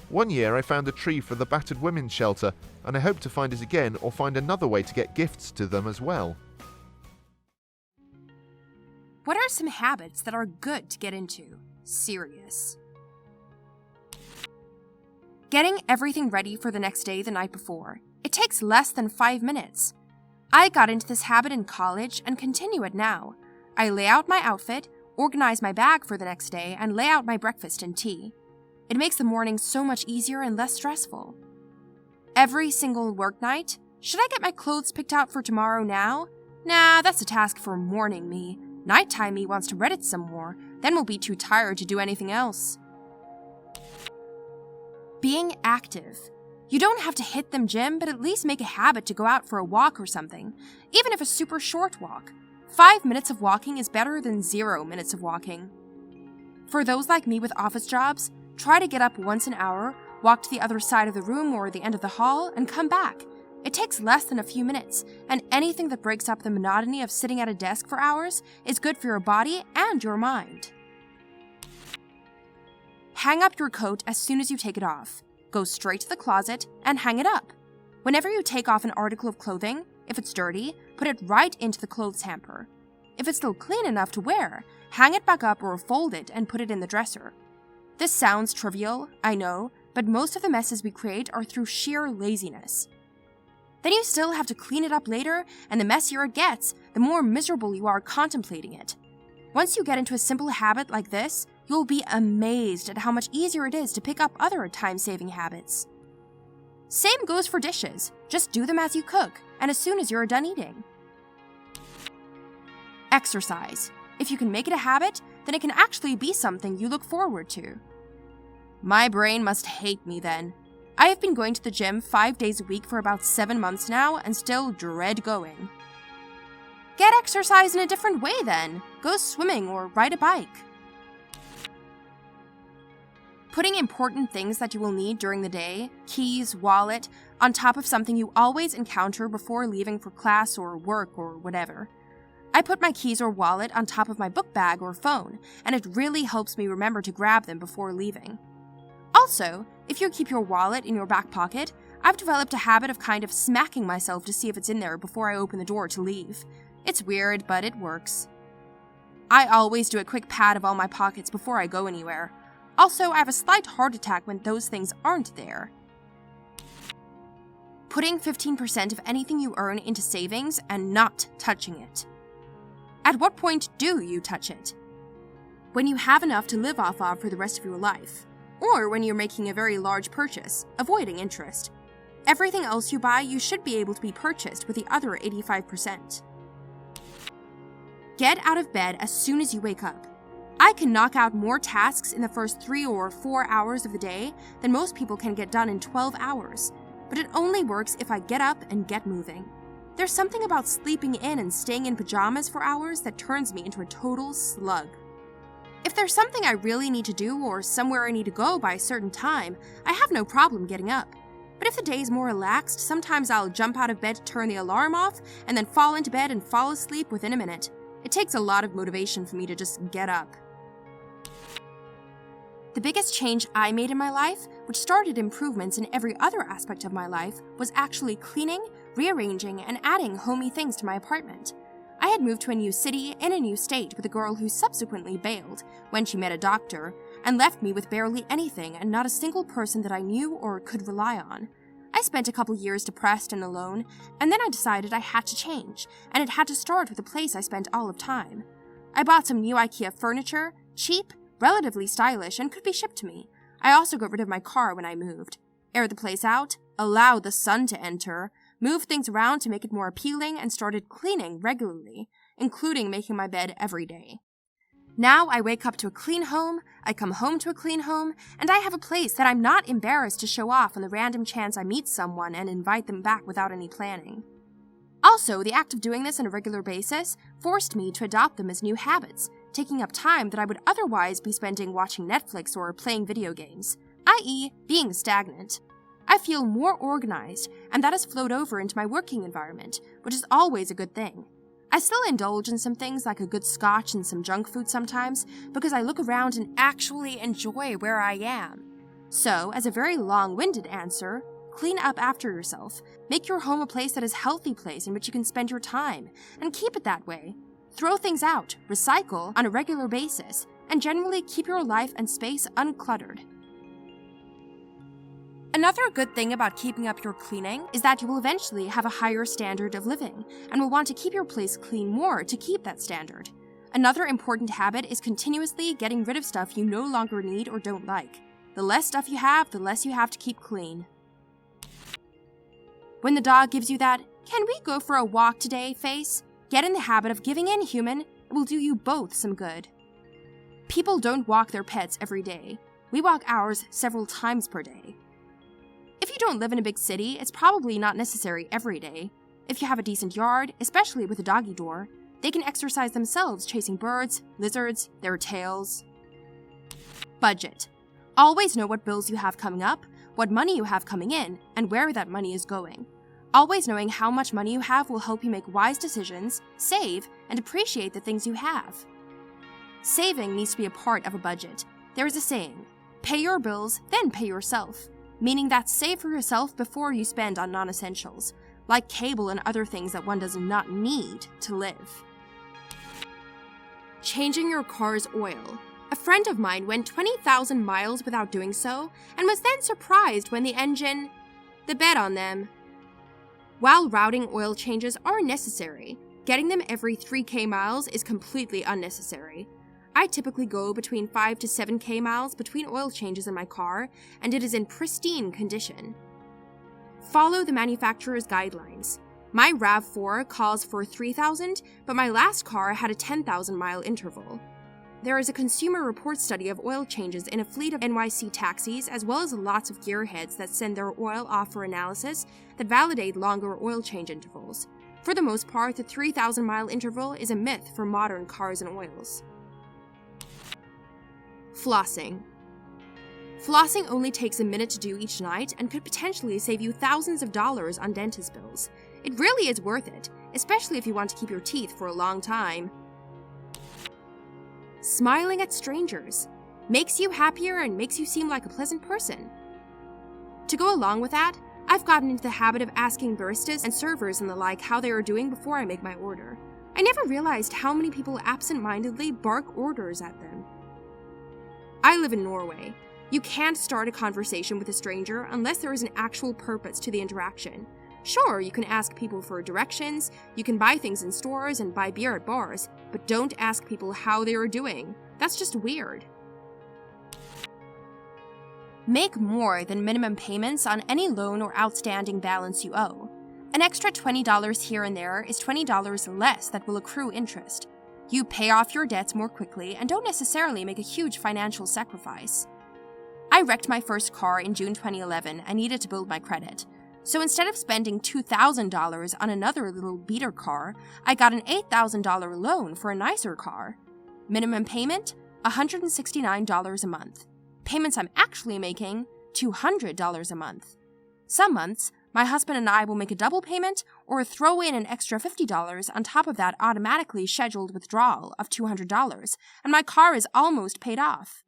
One year I found a tree for the battered women's shelter, and I hope to find it again or find another way to get gifts to them as well. What are some habits that are good to get into? Serious. Getting everything ready for the next day the night before. It takes less than 5 minutes. I got into this habit in college and continue it now. I lay out my outfit, organize my bag for the next day, and lay out my breakfast and tea. It makes the morning so much easier and less stressful. Every single work night, should I get my clothes picked out for tomorrow now? Nah, that's a task for morning me. Nighttime me wants to Reddit some more, then we'll be too tired to do anything else. Being active. You don't have to hit them gym, but at least make a habit to go out for a walk or something, even if a super short walk. 5 minutes of walking is better than 0 minutes of walking. For those like me with office jobs, try to get up once an hour, walk to the other side of the room or the end of the hall, and come back. It takes less than a few minutes, and anything that breaks up the monotony of sitting at a desk for hours is good for your body and your mind. Hang up your coat as soon as you take it off. Go straight to the closet and hang it up. Whenever you take off an article of clothing, if it's dirty, put it right into the clothes hamper. If it's still clean enough to wear, hang it back up or fold it and put it in the dresser. This sounds trivial, I know, but most of the messes we create are through sheer laziness. Then you still have to clean it up later, and the messier it gets, the more miserable you are contemplating it. Once you get into a simple habit like this, you'll be amazed at how much easier it is to pick up other time-saving habits. Same goes for dishes. Just do them as you cook, and as soon as you're done eating. Exercise. If you can make it a habit, then it can actually be something you look forward to. My brain must hate me then. I have been going to the gym 5 days a week for about 7 months now and still dread going. Get exercise in a different way then. Go swimming or ride a bike. Putting important things that you will need during the day, keys, wallet, on top of something you always encounter before leaving for class or work or whatever. I put my keys or wallet on top of my book bag or phone, and it really helps me remember to grab them before leaving. Also, if you keep your wallet in your back pocket, I've developed a habit of kind of smacking myself to see if it's in there before I open the door to leave. It's weird, but it works. I always do a quick pat of all my pockets before I go anywhere. Also, I have a slight heart attack when those things aren't there. Putting 15% of anything you earn into savings and not touching it. At what point do you touch it? When you have enough to live off of for the rest of your life. Or when you're making a very large purchase, avoiding interest. Everything else you buy, you should be able to be purchased with the other 85%. Get out of bed as soon as you wake up. I can knock out more tasks in the first 3 or 4 hours of the day than most people can get done in 12 hours, but it only works if I get up and get moving. There's something about sleeping in and staying in pajamas for hours that turns me into a total slug. If there's something I really need to do or somewhere I need to go by a certain time, I have no problem getting up. But if the day is more relaxed, sometimes I'll jump out of bed to turn the alarm off and then fall into bed and fall asleep within a minute. It takes a lot of motivation for me to just get up. The biggest change I made in my life, which started improvements in every other aspect of my life, was actually cleaning, rearranging, and adding homey things to my apartment. I had moved to a new city in a new state with a girl who subsequently bailed when she met a doctor, and left me with barely anything and not a single person that I knew or could rely on. I spent a couple years depressed and alone, and then I decided I had to change, and it had to start with a place I spent all of time. I bought some new IKEA furniture, cheap, relatively stylish, and could be shipped to me. I also got rid of my car when I moved. Aired the place out, allowed the sun to enter, moved things around to make it more appealing, and started cleaning regularly, including making my bed every day. Now I wake up to a clean home, I come home to a clean home, and I have a place that I'm not embarrassed to show off on the random chance I meet someone and invite them back without any planning. Also, the act of doing this on a regular basis forced me to adopt them as new habits, taking up time that I would otherwise be spending watching Netflix or playing video games, i.e., being stagnant. I feel more organized, and that has flowed over into my working environment, which is always a good thing. I still indulge in some things like a good scotch and some junk food sometimes, because I look around and actually enjoy where I am. So, as a very long-winded answer, clean up after yourself. Make your home a place that is a healthy place in which you can spend your time, and keep it that way. Throw things out, recycle on a regular basis, and generally keep your life and space uncluttered. Another good thing about keeping up your cleaning is that you will eventually have a higher standard of living, and will want to keep your place clean more to keep that standard. Another important habit is continuously getting rid of stuff you no longer need or don't like. The less stuff you have, the less you have to keep clean. When the dog gives you that, "Can we go for a walk today?" face, get in the habit of giving in, human. It will do you both some good. People don't walk their pets every day. We walk ours several times per day. If you don't live in a big city, it's probably not necessary every day. If you have a decent yard, especially with a doggy door, they can exercise themselves chasing birds, lizards, their tails. Budget. Always know what bills you have coming up, what money you have coming in, and where that money is going. Always knowing how much money you have will help you make wise decisions, save, and appreciate the things you have. Saving needs to be a part of a budget. There is a saying, pay your bills, then pay yourself. Meaning that save for yourself before you spend on non-essentials, like cable and other things that one does not need to live. Changing your car's oil. A friend of mine went 20,000 miles without doing so, and was then surprised when the bed on them. While routing oil changes are necessary, getting them every 3K miles is completely unnecessary. I typically go between 5 to 7K miles between oil changes in my car, and it is in pristine condition. Follow the manufacturer's guidelines. My RAV4 calls for 3,000, but my last car had a 10,000 mile interval. There is a Consumer Reports study of oil changes in a fleet of NYC taxis, as well as lots of gearheads that send their oil off for analysis that validate longer oil change intervals. For the most part, the 3,000 mile interval is a myth for modern cars and oils. Flossing. Flossing only takes a minute to do each night and could potentially save you thousands of dollars on dentist bills. It really is worth it, especially if you want to keep your teeth for a long time. Smiling at strangers. Makes you happier and makes you seem like a pleasant person. To go along with that, I've gotten into the habit of asking baristas and servers and the like how they are doing before I make my order. I never realized how many people absent-mindedly bark orders at them. I live in Norway. You can't start a conversation with a stranger unless there is an actual purpose to the interaction. Sure, you can ask people for directions, you can buy things in stores and buy beer at bars, but don't ask people how they are doing. That's just weird. Make more than minimum payments on any loan or outstanding balance you owe. An extra $20 here and there is $20 less that will accrue interest. You pay off your debts more quickly and don't necessarily make a huge financial sacrifice. I wrecked my first car in June 2011 and needed to build my credit. So instead of spending $2,000 on another little beater car, I got an $8,000 loan for a nicer car. Minimum payment, $169 a month. Payments I'm actually making, $200 a month. Some months, my husband and I will make a double payment or throw in an extra $50 on top of that automatically scheduled withdrawal of $200, and my car is almost paid off.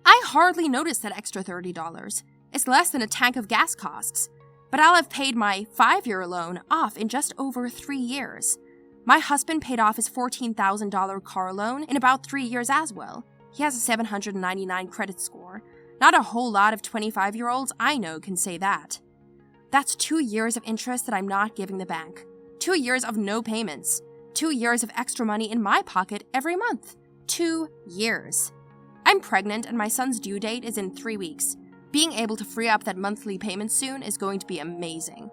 I hardly notice that extra $30. It's less than a tank of gas costs, but I'll have paid my 5-year loan off in just over 3 years. My husband paid off his $14,000 car loan in about 3 years as well. He has a 799 credit score. Not a whole lot of 25-year-olds I know can say that. That's 2 years of interest that I'm not giving the bank. 2 years of no payments. 2 years of extra money in my pocket every month. 2 years. I'm pregnant and my son's due date is in 3 weeks. Being able to free up that monthly payment soon is going to be amazing.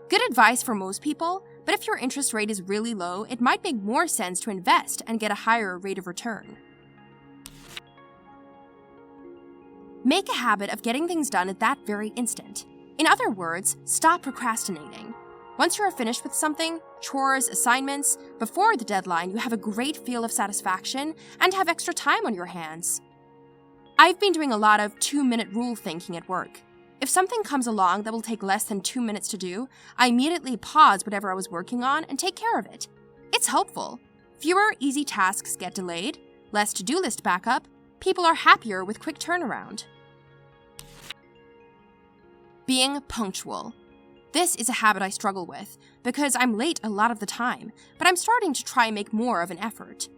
Good advice for most people, but if your interest rate is really low, it might make more sense to invest and get a higher rate of return. Make a habit of getting things done at that very instant. In other words, stop procrastinating. Once you are finished with something, chores, assignments, before the deadline, you have a great feel of satisfaction and have extra time on your hands. I've been doing a lot of 2-minute rule thinking at work. If something comes along that will take less than 2 minutes to do, I immediately pause whatever I was working on and take care of it. It's helpful. Fewer easy tasks get delayed, less to-do list backup, people are happier with quick turnaround. Being punctual. This is a habit I struggle with, because I'm late a lot of the time, but I'm starting to try and make more of an effort.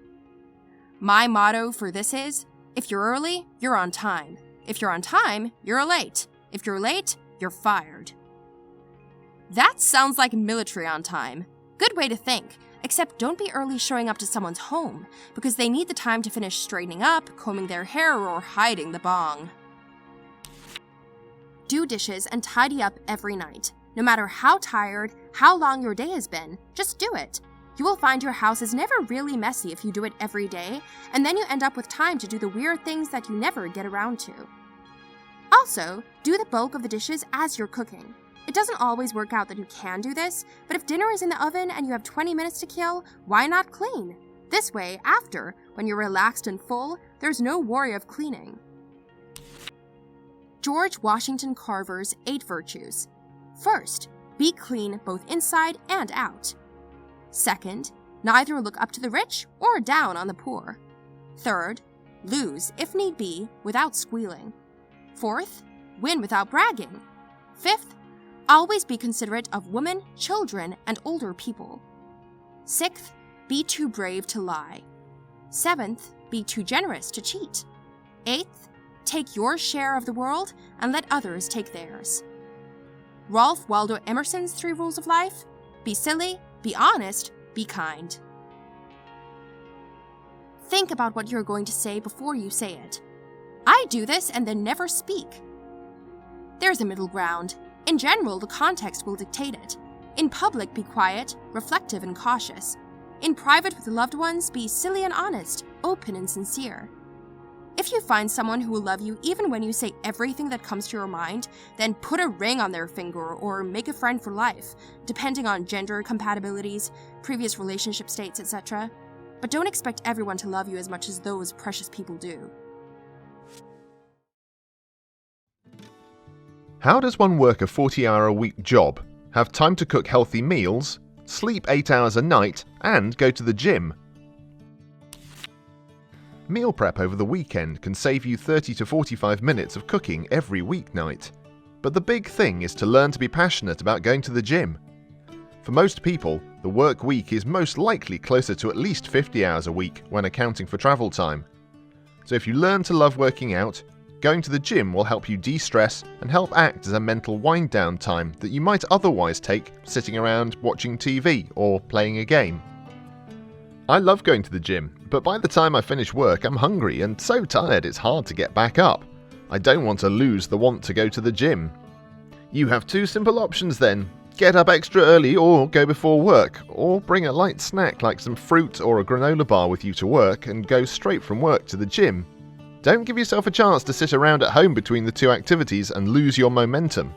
My motto for this is, if you're early, you're on time. If you're on time, you're late. If you're late, you're fired. That sounds like military on time. Good way to think, except don't be early showing up to someone's home, because they need the time to finish straightening up, combing their hair, or hiding the bong. Do dishes and tidy up every night. No matter how tired, how long your day has been, just do it. You will find your house is never really messy if you do it every day, and then you end up with time to do the weird things that you never get around to. Also, do the bulk of the dishes as you're cooking. It doesn't always work out that you can do this, but if dinner is in the oven and you have 20 minutes to kill, why not clean? This way, after, when you're relaxed and full, there's no worry of cleaning. George Washington Carver's 8 Virtues. First, be clean both inside and out. Second, neither look up to the rich or down on the poor. Third, lose, if need be, without squealing. Fourth, win without bragging. Fifth, always be considerate of women, children, and older people. Sixth, be too brave to lie. Seventh, be too generous to cheat. Eighth, take your share of the world and let others take theirs. Ralph Waldo Emerson's 3 rules of life: be silly, be honest, be kind. Think about what you're going to say before you say it. I do this and then never speak. There's a middle ground. In general, the context will dictate it. In public, be quiet, reflective, and cautious. In private with loved ones, be silly and honest, open and sincere. If you find someone who will love you even when you say everything that comes to your mind, then put a ring on their finger or make a friend for life, depending on gender compatibilities, previous relationship states, etc. But don't expect everyone to love you as much as those precious people do. How does one work a 40-hour-a-week job, have time to cook healthy meals, sleep 8 hours a night, and go to the gym? Meal prep over the weekend can save you 30 to 45 minutes of cooking every weeknight. But the big thing is to learn to be passionate about going to the gym. For most people, the work week is most likely closer to at least 50 hours a week when accounting for travel time. So if you learn to love working out, going to the gym will help you de-stress and help act as a mental wind-down time that you might otherwise take sitting around watching TV or playing a game. I love going to the gym, but by the time I finish work I'm hungry and so tired it's hard to get back up. I don't want to lose the want to go to the gym. You have 2 simple options then. Get up extra early or go before work, or bring a light snack like some fruit or a granola bar with you to work and go straight from work to the gym. Don't give yourself a chance to sit around at home between the 2 activities and lose your momentum.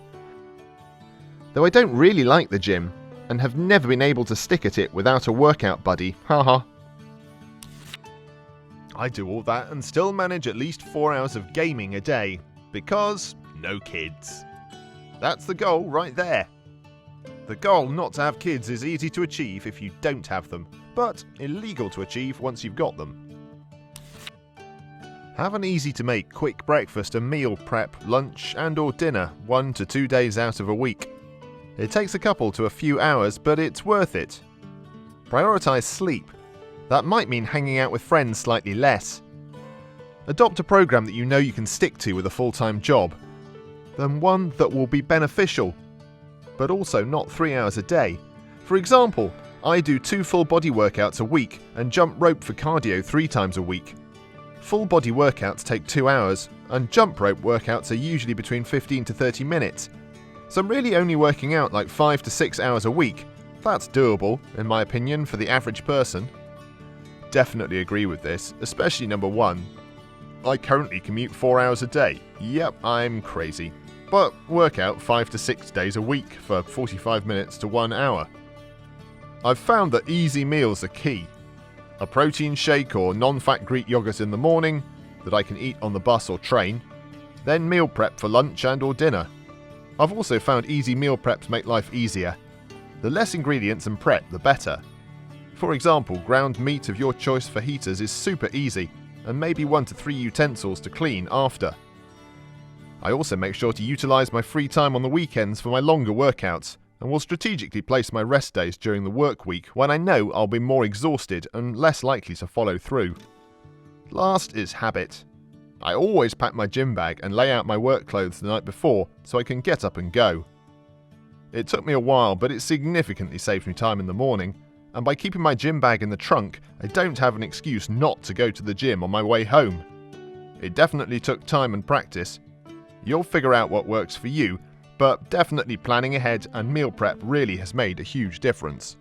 Though I don't really like the gym, and have never been able to stick at it without a workout buddy, haha. I do all that and still manage at least 4 hours of gaming a day, because no kids. That's the goal right there. The goal not to have kids is easy to achieve if you don't have them, but illegal to achieve once you've got them. Have an easy-to-make quick breakfast and meal prep, lunch and/or dinner 1 to 2 days out of a week. It takes a couple to a few hours, but it's worth it. Prioritise sleep. That might mean hanging out with friends slightly less. Adopt a program that you know you can stick to with a full-time job. Then one that will be beneficial, but also not 3 hours a day. For example, I do 2 full body workouts a week and jump rope for cardio 3 times a week. Full body workouts take 2 hours, and jump rope workouts are usually between 15 to 30 minutes. So I'm really only working out like 5 to 6 hours a week. That's doable, in my opinion, for the average person. Definitely agree with this, especially number 1. I currently commute 4 hours a day. Yep, I'm crazy. But work out 5 to 6 days a week for 45 minutes to 1 hour. I've found that easy meals are key. A protein shake or non-fat Greek yogurt in the morning that I can eat on the bus or train, then meal prep for lunch and or dinner. I've also found easy meal preps make life easier. The less ingredients and prep, the better. For example, ground meat of your choice for heaters is super easy, and maybe 1 to 3 utensils to clean after. I also make sure to utilise my free time on the weekends for my longer workouts, and will strategically place my rest days during the work week when I know I'll be more exhausted and less likely to follow through. Last is habit. I always pack my gym bag and lay out my work clothes the night before so I can get up and go. It took me a while, but it significantly saves me time in the morning, and by keeping my gym bag in the trunk, I don't have an excuse not to go to the gym on my way home. It definitely took time and practice. You'll figure out what works for you, but definitely planning ahead and meal prep really has made a huge difference.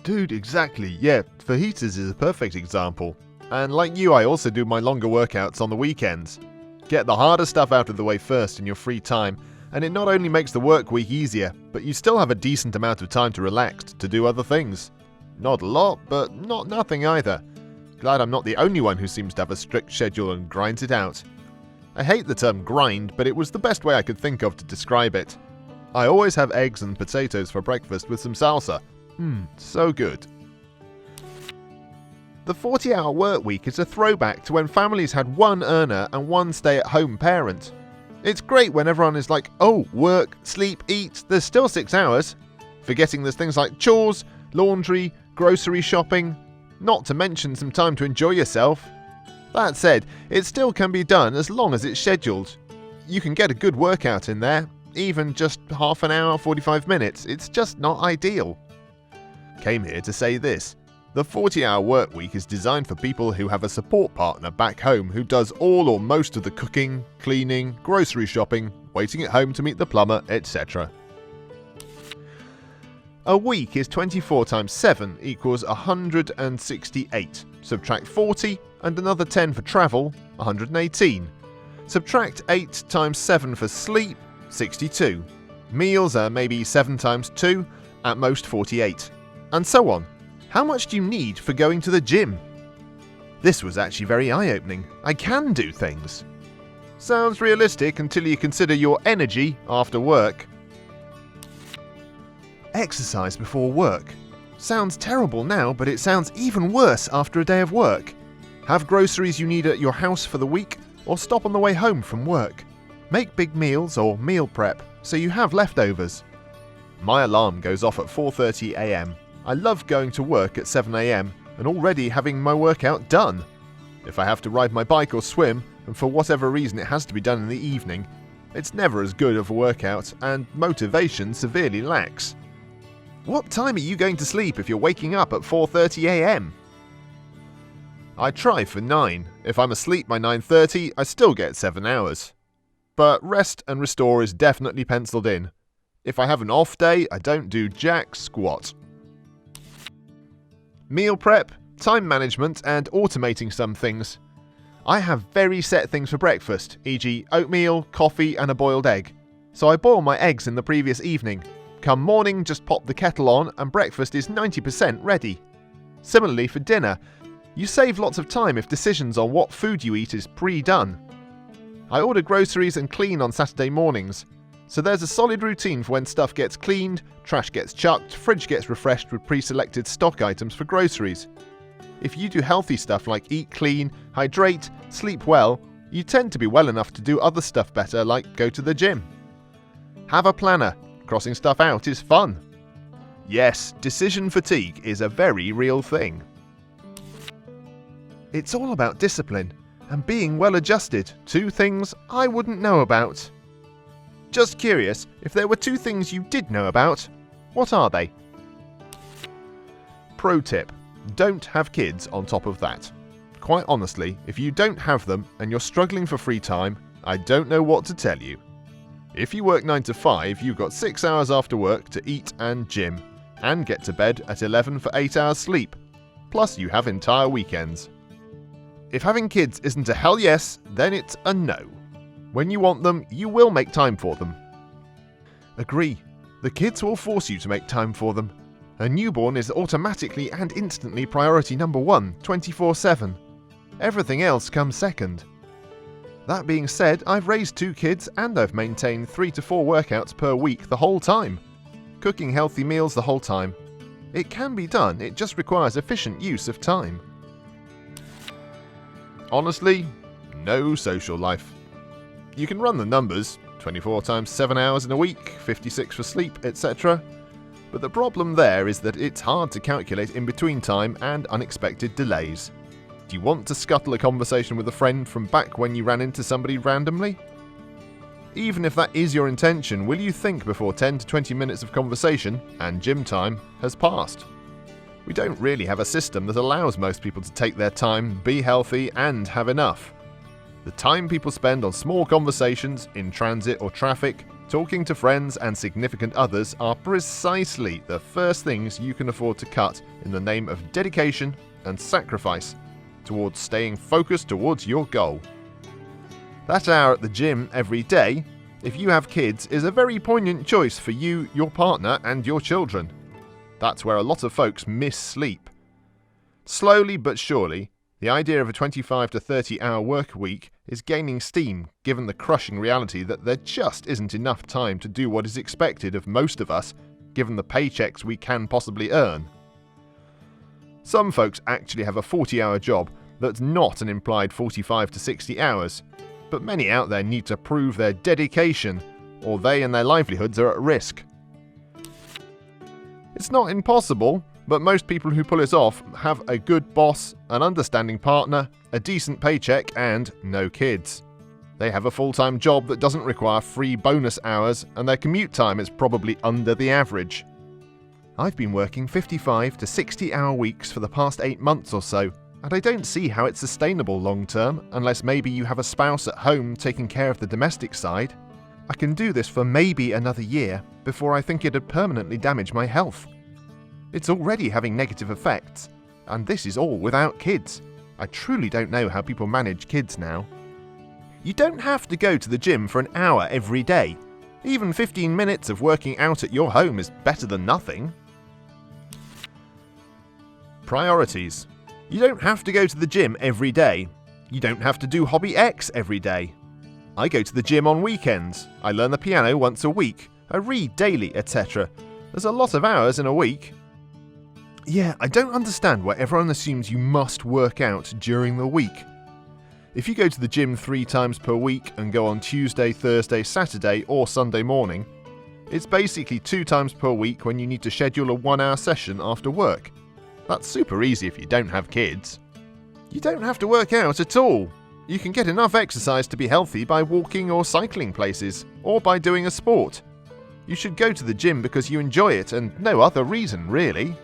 Dude, exactly, yeah, fajitas is a perfect example. And like you, I also do my longer workouts on the weekends. Get the harder stuff out of the way first in your free time, and it not only makes the work week easier, but you still have a decent amount of time to relax to do other things. Not a lot, but not nothing either. Glad I'm not the only one who seems to have a strict schedule and grinds it out. I hate the term grind, but it was the best way I could think of to describe it. I always have eggs and potatoes for breakfast with some salsa. So good. The 40-hour work week is a throwback to when families had one earner and one stay-at-home parent. It's great when everyone is like, oh, work, sleep, eat, there's still 6 hours. Forgetting there's things like chores, laundry, grocery shopping, not to mention some time to enjoy yourself. That said, it still can be done as long as it's scheduled. You can get a good workout in there, even just half an hour, 45 minutes, it's just not ideal. Came here to say this. The 40-hour work week is designed for people who have a support partner back home who does all or most of the cooking, cleaning, grocery shopping, waiting at home to meet the plumber, etc. A week is 24 times 7 equals 168. Subtract 40 and another 10 for travel, 118. Subtract 8 times 7 for sleep, 62. Meals are maybe 7 times 2, at most 48. And so on. How much do you need for going to the gym? This was actually very eye-opening. I can do things. Sounds realistic until you consider your energy after work. Exercise before work. Sounds terrible now, but it sounds even worse after a day of work. Have groceries you need at your house for the week, or stop on the way home from work. Make big meals or meal prep, so you have leftovers. My alarm goes off at 4:30 a.m. I love going to work at 7 a.m. and already having my workout done. If I have to ride my bike or swim, and for whatever reason it has to be done in the evening, it's never as good of a workout and motivation severely lacks. What time are you going to sleep if you're waking up at 4:30 a.m? I try for 9. If I'm asleep by 9:30, I still get 7 hours. But rest and restore is definitely penciled in. If I have an off day, I don't do jack squat. Meal prep, time management, and automating some things. I have very set things for breakfast, e.g. oatmeal, coffee, and a boiled egg. So I boil my eggs in the previous evening. Come morning, just pop the kettle on, and breakfast is 90% ready. Similarly for dinner, you save lots of time if decisions on what food you eat is pre-done. I order groceries and clean on Saturday mornings. So there's a solid routine for when stuff gets cleaned, trash gets chucked, fridge gets refreshed with pre-selected stock items for groceries. If you do healthy stuff like eat clean, hydrate, sleep well, you tend to be well enough to do other stuff better like go to the gym. Have a planner. Crossing stuff out is fun. Yes, decision fatigue is a very real thing. It's all about discipline, and being well adjusted, 2 things I wouldn't know about. Just curious, if there were 2 things you did know about, what are they? Pro tip: don't have kids on top of that. Quite honestly, if you don't have them and you're struggling for free time, I don't know what to tell you. If you work 9 to 5, you've got 6 hours after work to eat and gym, and get to bed at 11 for 8 hours sleep. Plus you have entire weekends. If having kids isn't a hell yes, then it's a no. When you want them, you will make time for them. Agree. The kids will force you to make time for them. A newborn is automatically and instantly priority number 1, 24/7. Everything else comes second. That being said, I've raised 2 kids and I've maintained 3 to 4 workouts per week the whole time. Cooking healthy meals the whole time. It can be done, it just requires efficient use of time. Honestly, no social life. You can run the numbers, 24 times 7 hours in a week, 56 for sleep, etc. But the problem there is that it's hard to calculate in between time and unexpected delays. Do you want to scuttle a conversation with a friend from back when you ran into somebody randomly? Even if that is your intention, will you think before 10 to 20 minutes of conversation and gym time has passed? We don't really have a system that allows most people to take their time, be healthy, and have enough. The time people spend on small conversations, in transit or traffic, talking to friends and significant others are precisely the first things you can afford to cut in the name of dedication and sacrifice towards staying focused towards your goal. That hour at the gym every day, if you have kids, is a very poignant choice for you, your partner, and your children. That's where a lot of folks miss sleep. Slowly but surely, the idea of a 25 to 30 hour work week is gaining steam given the crushing reality that there just isn't enough time to do what is expected of most of us given the paychecks we can possibly earn. Some folks actually have a 40-hour job that's not an implied 45 to 60 hours, but many out there need to prove their dedication or they and their livelihoods are at risk. It's not impossible, but most people who pull it off have a good boss, an understanding partner, a decent paycheck, and no kids. They have a full-time job that doesn't require free bonus hours, and their commute time is probably under the average. I've been working 55 to 60-hour weeks for the past 8 months or so, and I don't see how it's sustainable long-term unless maybe you have a spouse at home taking care of the domestic side. I can do this for maybe another year before I think it'd permanently damage my health. It's already having negative effects, and this is all without kids. I truly don't know how people manage kids now. You don't have to go to the gym for an hour every day. Even 15 minutes of working out at your home is better than nothing. Priorities. You don't have to go to the gym every day. You don't have to do hobby X every day. I go to the gym on weekends. I learn the piano once a week. I read daily, etc. There's a lot of hours in a week. Yeah, I don't understand why everyone assumes you must work out during the week. If you go to the gym 3 times per week and go on Tuesday, Thursday, Saturday or Sunday morning, it's basically 2 times per week when you need to schedule a 1-hour session after work. That's super easy if you don't have kids. You don't have to work out at all. You can get enough exercise to be healthy by walking or cycling places, or by doing a sport. You should go to the gym because you enjoy it and no other reason, really.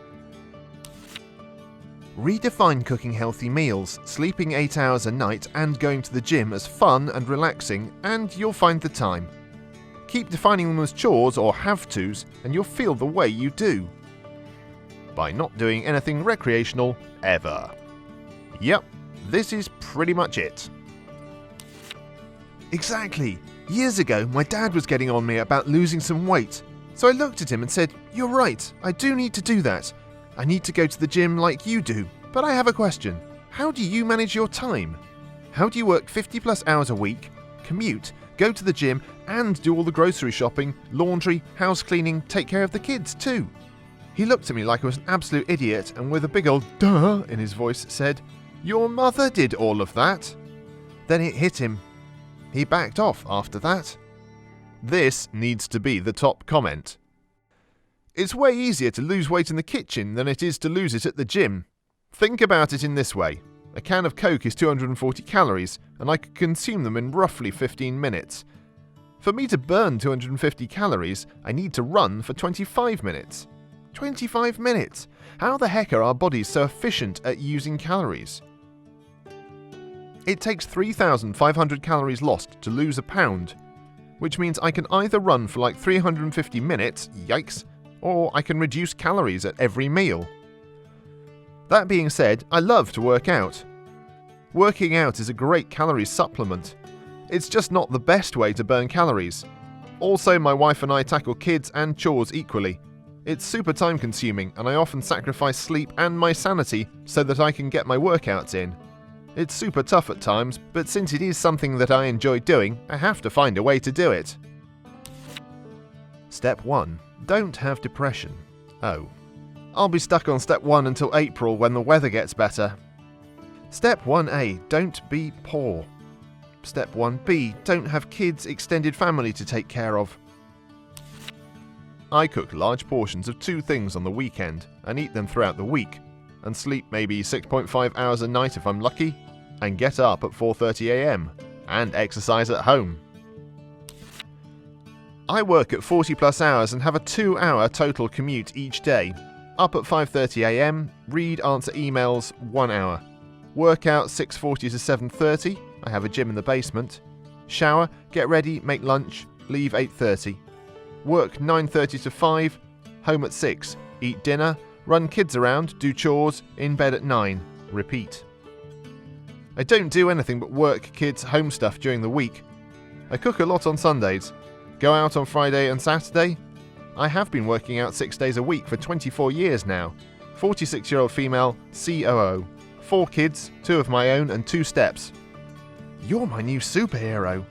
Redefine cooking healthy meals, sleeping 8 hours a night and going to the gym as fun and relaxing, and you'll find the time. Keep defining them as chores or have-tos and you'll feel the way you do. By not doing anything recreational ever. Yep, this is pretty much it. Exactly. Years ago, my dad was getting on me about losing some weight. So I looked at him and said, "You're right, I do need to do that. I need to go to the gym like you do, but I have a question. How do you manage your time? How do you work 50 plus hours a week, commute, go to the gym, and do all the grocery shopping, laundry, house cleaning, take care of the kids too?" He looked at me like I was an absolute idiot and with a big old duh in his voice said, "Your mother did all of that." Then it hit him. He backed off after that. This needs to be the top comment. It's way easier to lose weight in the kitchen than it is to lose it at the gym. Think about it in this way. A can of Coke is 240 calories, and I could consume them in roughly 15 minutes. For me to burn 250 calories, I need to run for 25 minutes. 25 minutes! How the heck are our bodies so efficient at using calories? It takes 3,500 calories lost to lose a pound, which means I can either run for like 350 minutes, yikes, or I can reduce calories at every meal. That being said, I love to work out. Working out is a great calorie supplement. It's just not the best way to burn calories. Also, my wife and I tackle kids and chores equally. It's super time consuming, and I often sacrifice sleep and my sanity so that I can get my workouts in. It's super tough at times, but since it is something that I enjoy doing, I have to find a way to do it. Step 1. Don't have depression. Oh. I'll be stuck on step 1 until April when the weather gets better. Step 1A. Don't be poor. Step 1B. Don't have kids, extended family to take care of. I cook large portions of 2 things on the weekend and eat them throughout the week, and sleep maybe 6.5 hours a night if I'm lucky, and get up at 4:30 AM, and exercise at home. I work at 40 plus hours and have a 2-hour total commute each day. Up at 5:30 AM, read, answer emails, 1 hour. Workout 6:40 to 7:30, I have a gym in the basement. Shower, get ready, make lunch, leave 8:30. Work 9:30 to 5, home at 6, eat dinner, run kids around, do chores, in bed at 9, repeat. I don't do anything but work, kids, home stuff during the week. I cook a lot on Sundays, go out on Friday and Saturday. I have been working out 6 days a week for 24 years now. 46-year-old female, COO. 4 kids, 2 of my own and 2 steps. You're my new superhero.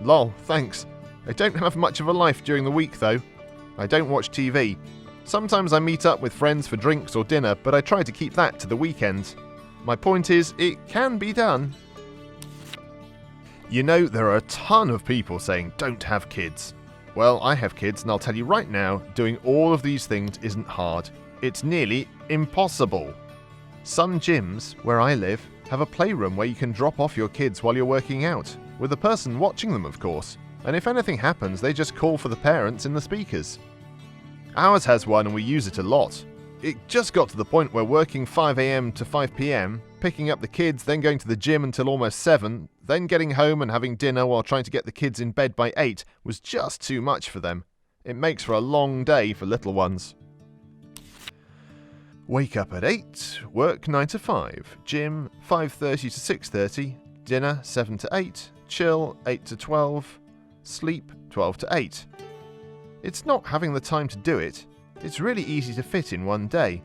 Lol, thanks. I don't have much of a life during the week though. I don't watch TV. Sometimes I meet up with friends for drinks or dinner, but I try to keep that to the weekends. My point is, it can be done. You know, there are a ton of people saying don't have kids. Well, I have kids, and I'll tell you right now, doing all of these things isn't hard. It's nearly impossible. Some gyms, where I live, have a playroom where you can drop off your kids while you're working out, with a person watching them, of course. And if anything happens, they just call for the parents in the speakers. Ours has one and we use it a lot. It just got to the point where working 5 AM to 5 PM, picking up the kids, then going to the gym until almost 7, then getting home and having dinner while trying to get the kids in bed by 8 was just too much for them. It makes for a long day for little ones. Wake up at 8, work 9 to 5, gym 5:30 to 6:30, dinner 7 to 8, chill 8 to 12, sleep 12 to 8. It's not having the time to do it. It's really easy to fit in one day.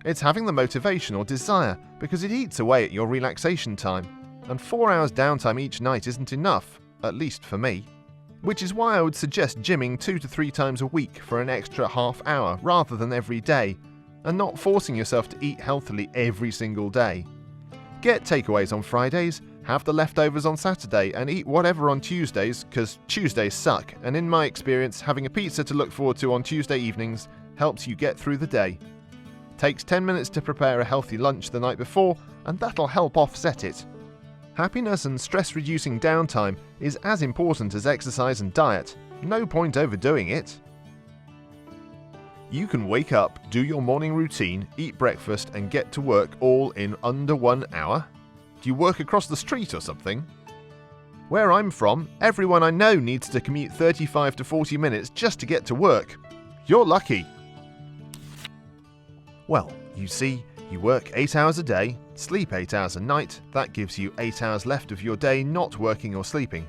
It's having the motivation or desire, because it eats away at your relaxation time, and 4 hours downtime each night isn't enough, at least for me. Which is why I would suggest gymming 2 to 3 times a week for an extra half hour rather than every day, and not forcing yourself to eat healthily every single day. Get takeaways on Fridays, have the leftovers on Saturday, and eat whatever on Tuesdays, because Tuesdays suck, and in my experience, having a pizza to look forward to on Tuesday evenings helps you get through the day. Takes 10 minutes to prepare a healthy lunch the night before, and that'll help offset it. Happiness and stress-reducing downtime is as important as exercise and diet. No point overdoing it. You can wake up, do your morning routine, eat breakfast, and get to work all in under 1 hour? Do you work across the street or something? Where I'm from, everyone I know needs to commute 35 to 40 minutes just to get to work. You're lucky. Well, you see, you work 8 hours a day, sleep 8 hours a night, that gives you 8 hours left of your day not working or sleeping.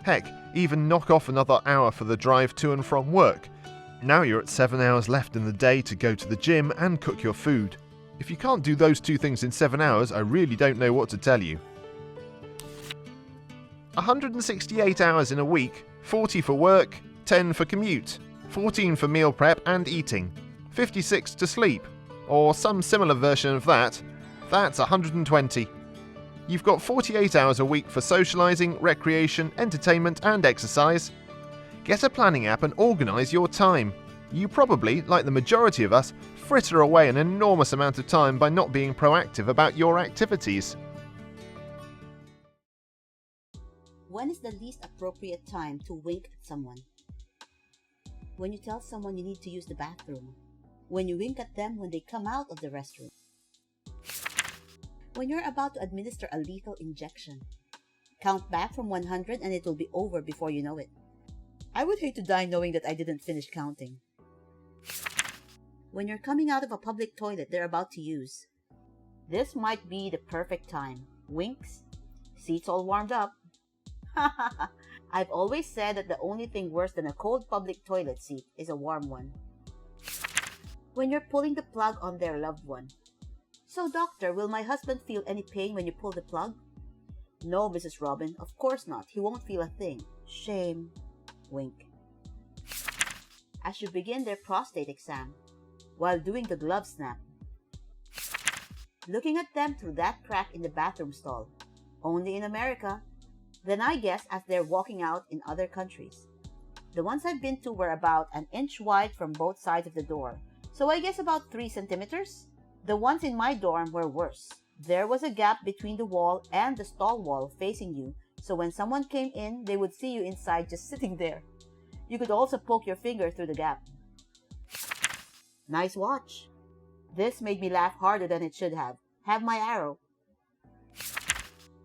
Heck, even knock off another hour for the drive to and from work. Now you're at 7 hours left in the day to go to the gym and cook your food. If you can't do those 2 things in 7 hours, I really don't know what to tell you. 168 hours in a week, 40 for work, 10 for commute, 14 for meal prep and eating, 56 to sleep, or some similar version of that. That's 120. You've got 48 hours a week for socialising, recreation, entertainment and exercise. Get a planning app and organise your time. You probably, like the majority of us, fritter away an enormous amount of time by not being proactive about your activities. When is the least appropriate time to wink at someone? When you tell someone you need to use the bathroom. When you wink at them when they come out of the restroom. When you're about to administer a lethal injection. Count back from 100 and it will be over before you know it. I would hate to die knowing that I didn't finish counting. When you're coming out of a public toilet they're about to use. This might be the perfect time. Winks. Seats all warmed up. I've always said that the only thing worse than a cold public toilet seat is a warm one. When you're pulling the plug on their loved one. So, doctor, will my husband feel any pain when you pull the plug? No, Mrs. Robin, of course not. He won't feel a thing. Shame. Wink. As you begin their prostate exam, while doing the glove snap. Looking at them through that crack in the bathroom stall. Only in America. Then I guess as they're walking out in other countries. The ones I've been to were about an inch wide from both sides of the door. So I guess about 3 centimeters. The ones in my dorm were worse. There was a gap between the wall and the stall wall facing you, so when someone came in, they would see you inside just sitting there. You could also poke your finger through the gap. Nice watch. This made me laugh harder than it should have. Have my arrow.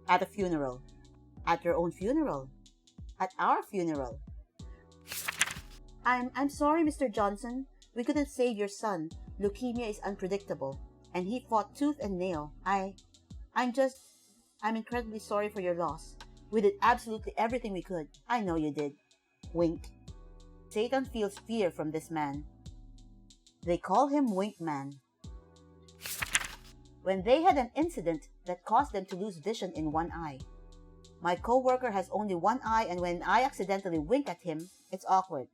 At a funeral. At your own funeral. At our funeral. I'm sorry, Mr. Johnson. We couldn't save your son. Leukemia is unpredictable. And he fought tooth and nail. I'm incredibly sorry for your loss. We did absolutely everything we could. I know you did. Wink. Satan feels fear from this man. They call him Wink Man. When they had an incident that caused them to lose vision in one eye. My coworker has only one eye and when I accidentally wink at him, it's awkward.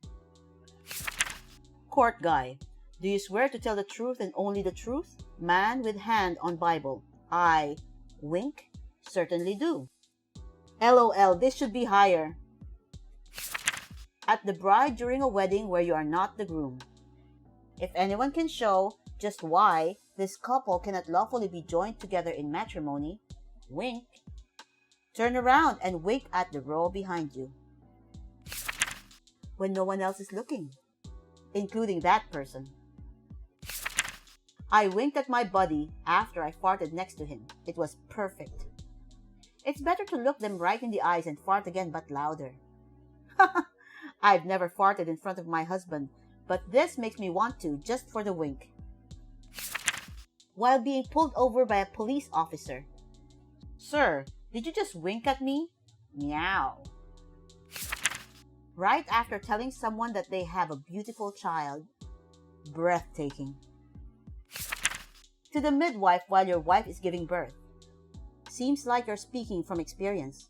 Court guy. Do you swear to tell the truth and only the truth? Man with hand on Bible. I wink? Certainly do. LOL, this should be higher. At the bride during a wedding where you are not the groom. If anyone can show just why this couple cannot lawfully be joined together in matrimony, wink. Turn around and wink at the row behind you. When no one else is looking, including that person. I winked at my buddy after I farted next to him. It was perfect. It's better to look them right in the eyes and fart again but louder. I've never farted in front of my husband, but this makes me want to just for the wink. While being pulled over by a police officer. Sir, did you just wink at me? Meow. Right after telling someone that they have a beautiful child. Breathtaking. To the midwife while your wife is giving birth. Seems like you're speaking from experience.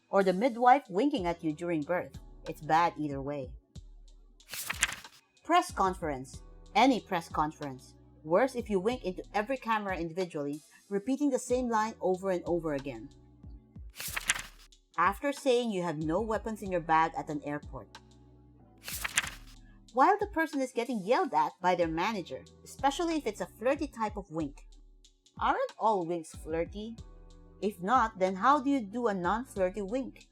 Or the midwife winking at you during birth. It's bad either way. Press conference. Any press conference. Worse if you wink into every camera individually, repeating the same line over and over again. After saying you have no weapons in your bag at an airport. While the person is getting yelled at by their manager, especially if it's a flirty type of wink. Aren't all winks flirty? If not, then how do you do a non-flirty wink?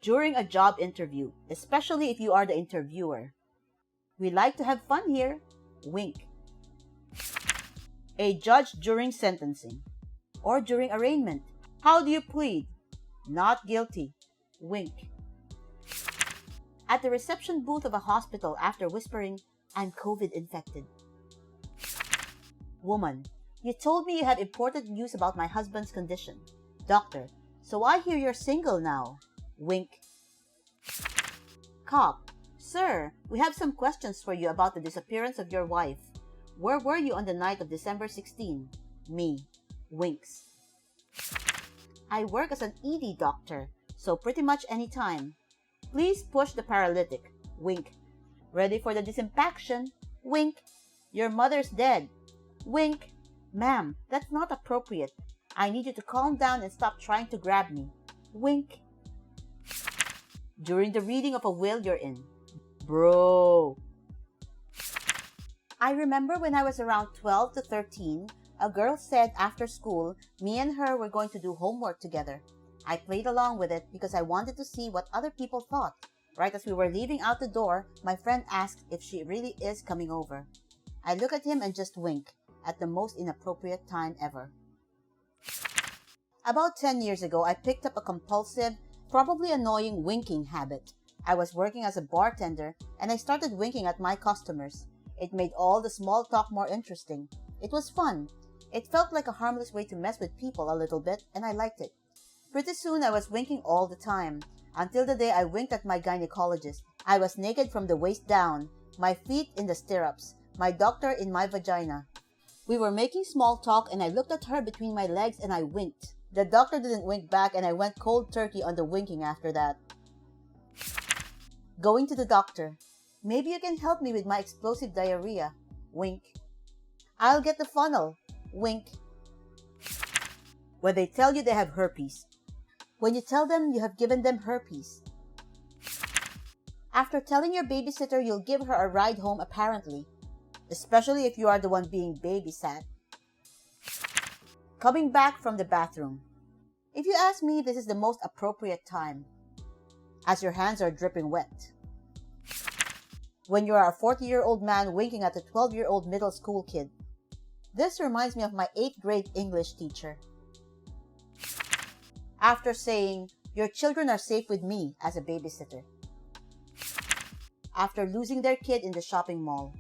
During a job interview, especially if you are the interviewer. We like to have fun here. Wink. A judge during sentencing. Or during arraignment. How do you plead? Not guilty. Wink. At the reception booth of a hospital after whispering, I'm COVID infected. Woman, you told me you have important news about my husband's condition. Doctor, so I hear you're single now. Wink. Cop, sir, we have some questions for you about the disappearance of your wife. Where were you on the night of December 16? Me. Winks. I work as an ED doctor, so pretty much any time. Please push the paralytic. Wink. Ready for the disimpaction? Wink. Your mother's dead. Wink. Ma'am, that's not appropriate. I need you to calm down and stop trying to grab me. Wink. During the reading of a will you're in. Bro. I remember when I was around 12 to 13, a girl said after school, me and her were going to do homework together. I played along with it because I wanted to see what other people thought. Right as we were leaving out the door, my friend asked if she really is coming over. I look at him and just wink, at the most inappropriate time ever. About 10 years ago, I picked up a compulsive, probably annoying winking habit. I was working as a bartender, and I started winking at my customers. It made all the small talk more interesting. It was fun. It felt like a harmless way to mess with people a little bit, and I liked it. Pretty soon, I was winking all the time, until the day I winked at my gynecologist. I was naked from the waist down, my feet in the stirrups, my doctor in my vagina. We were making small talk, and I looked at her between my legs and I winked. The doctor didn't wink back, and I went cold turkey on the winking after that. Going to the doctor. Maybe you can help me with my explosive diarrhea. Wink. I'll get the funnel. Wink. When they tell you they have herpes. When you tell them you have given them herpes. After telling your babysitter you'll give her a ride home apparently. Especially if you are the one being babysat. Coming back from the bathroom. If you ask me, this is the most appropriate time. As your hands are dripping wet. When you are a 40-year-old man winking at a 12-year-old middle school kid. This reminds me of my 8th grade English teacher. After saying, your children are safe with me as a babysitter. After losing their kid in the shopping mall.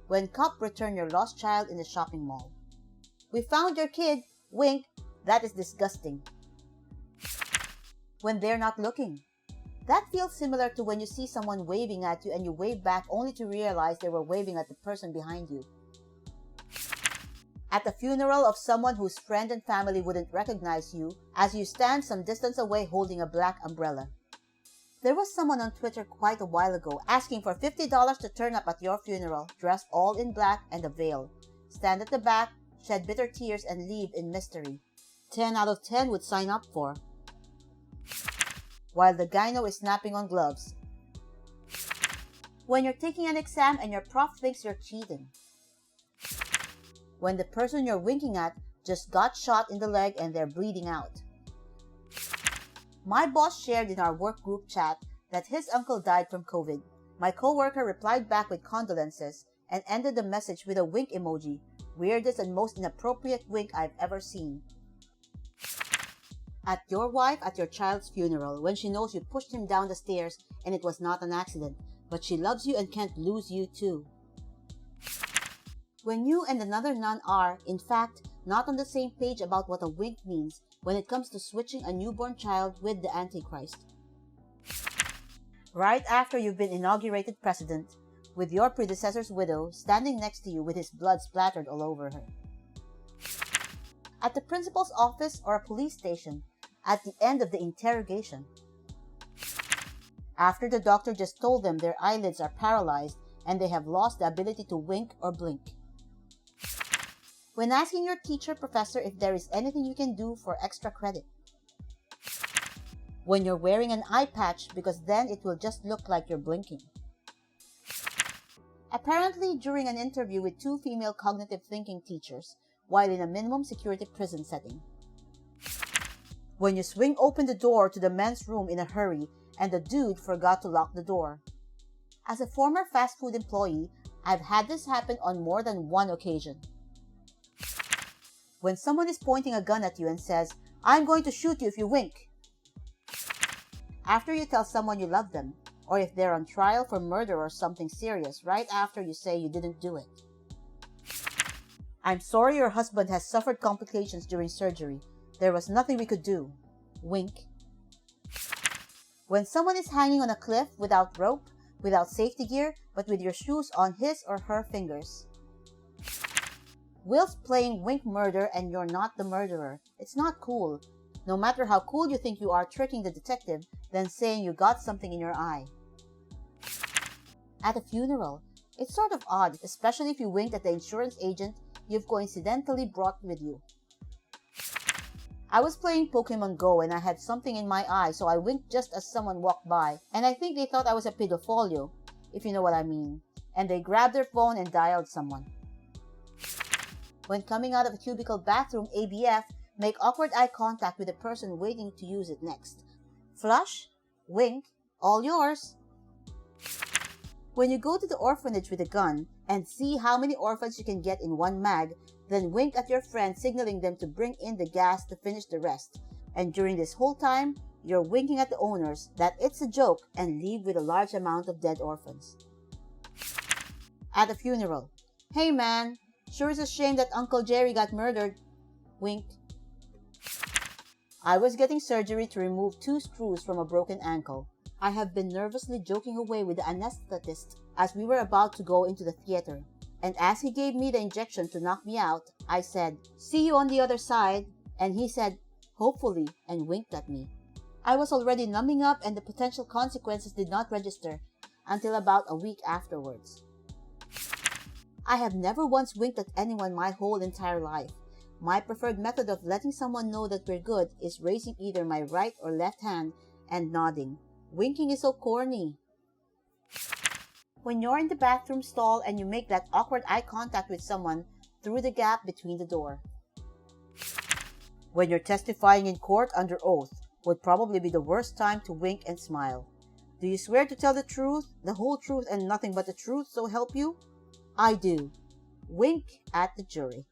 When cop return your lost child in the shopping mall. We found your kid, wink, that is disgusting. When they're not looking. That feels similar to when you see someone waving at you and you wave back only to realize they were waving at the person behind you. At the funeral of someone whose friend and family wouldn't recognize you as you stand some distance away holding a black umbrella. There was someone on Twitter quite a while ago asking for $50 to turn up at your funeral, dressed all in black and a veil, stand at the back, shed bitter tears, and leave in mystery. 10 out of 10 would sign up for. While the gyno is snapping on gloves. When you're taking an exam and your prof thinks you're cheating. When the person you're winking at just got shot in the leg and they're bleeding out. My boss shared in our work group chat that his uncle died from COVID. My coworker replied back with condolences and ended the message with a wink emoji, weirdest and most inappropriate wink I've ever seen. At your wife at your child's funeral when she knows you pushed him down the stairs and it was not an accident, but she loves you and can't lose you too. When you and another nun are, in fact, not on the same page about what a wink means when it comes to switching a newborn child with the Antichrist. Right after you've been inaugurated president, with your predecessor's widow standing next to you with his blood splattered all over her. At the principal's office or a police station, at the end of the interrogation. After the doctor just told them their eyelids are paralyzed and they have lost the ability to wink or blink. When asking your teacher, professor, if there is anything you can do for extra credit. When you're wearing an eye patch because then it will just look like you're blinking. Apparently, during an interview with 2 female cognitive thinking teachers while in a minimum security prison setting. When you swing open the door to the men's room in a hurry and the dude forgot to lock the door. As a former fast food employee, I've had this happen on more than one occasion. When someone is pointing a gun at you and says, "I'm going to shoot you if you wink." After you tell someone you love them, or if they're on trial for murder or something serious, right after you say you didn't do it. "I'm sorry your husband has suffered complications during surgery. There was nothing we could do." Wink. When someone is hanging on a cliff without rope, without safety gear, but with your shoes on his or her fingers. Will's playing wink murder and you're not the murderer. It's not cool. No matter how cool you think you are tricking the detective, then saying you got something in your eye. At a funeral, it's sort of odd, especially if you winked at the insurance agent you've coincidentally brought with you. I was playing Pokemon Go and I had something in my eye, so I winked just as someone walked by, and I think they thought I was a pedofolio. if you know what I mean, and they grabbed their phone and dialed someone. When coming out of a cubicle bathroom, ABF, make awkward eye contact with the person waiting to use it next. Flush, wink, all yours. When you go to the orphanage with a gun and see how many orphans you can get in one mag, then wink at your friend signaling them to bring in the gas to finish the rest. And during this whole time, you're winking at the owners that it's a joke and leave with a large amount of dead orphans. At a funeral. Hey man, sure is a shame that Uncle Jerry got murdered. Wink. I was getting surgery to remove 2 screws from a broken ankle. I have been nervously joking away with the anesthetist as we were about to go into the theater. And as he gave me the injection to knock me out, I said, "See you on the other side." And he said, "Hopefully," and winked at me. I was already numbing up and the potential consequences did not register until about a week afterwards. I have never once winked at anyone my whole entire life. My preferred method of letting someone know that we're good is raising either my right or left hand and nodding. Winking is so corny. When you're in the bathroom stall and you make that awkward eye contact with someone through the gap between the door. When you're testifying in court under oath would probably be the worst time to wink and smile. Do you swear to tell the truth, the whole truth, and nothing but the truth, so help you? I do. Wink at the jury.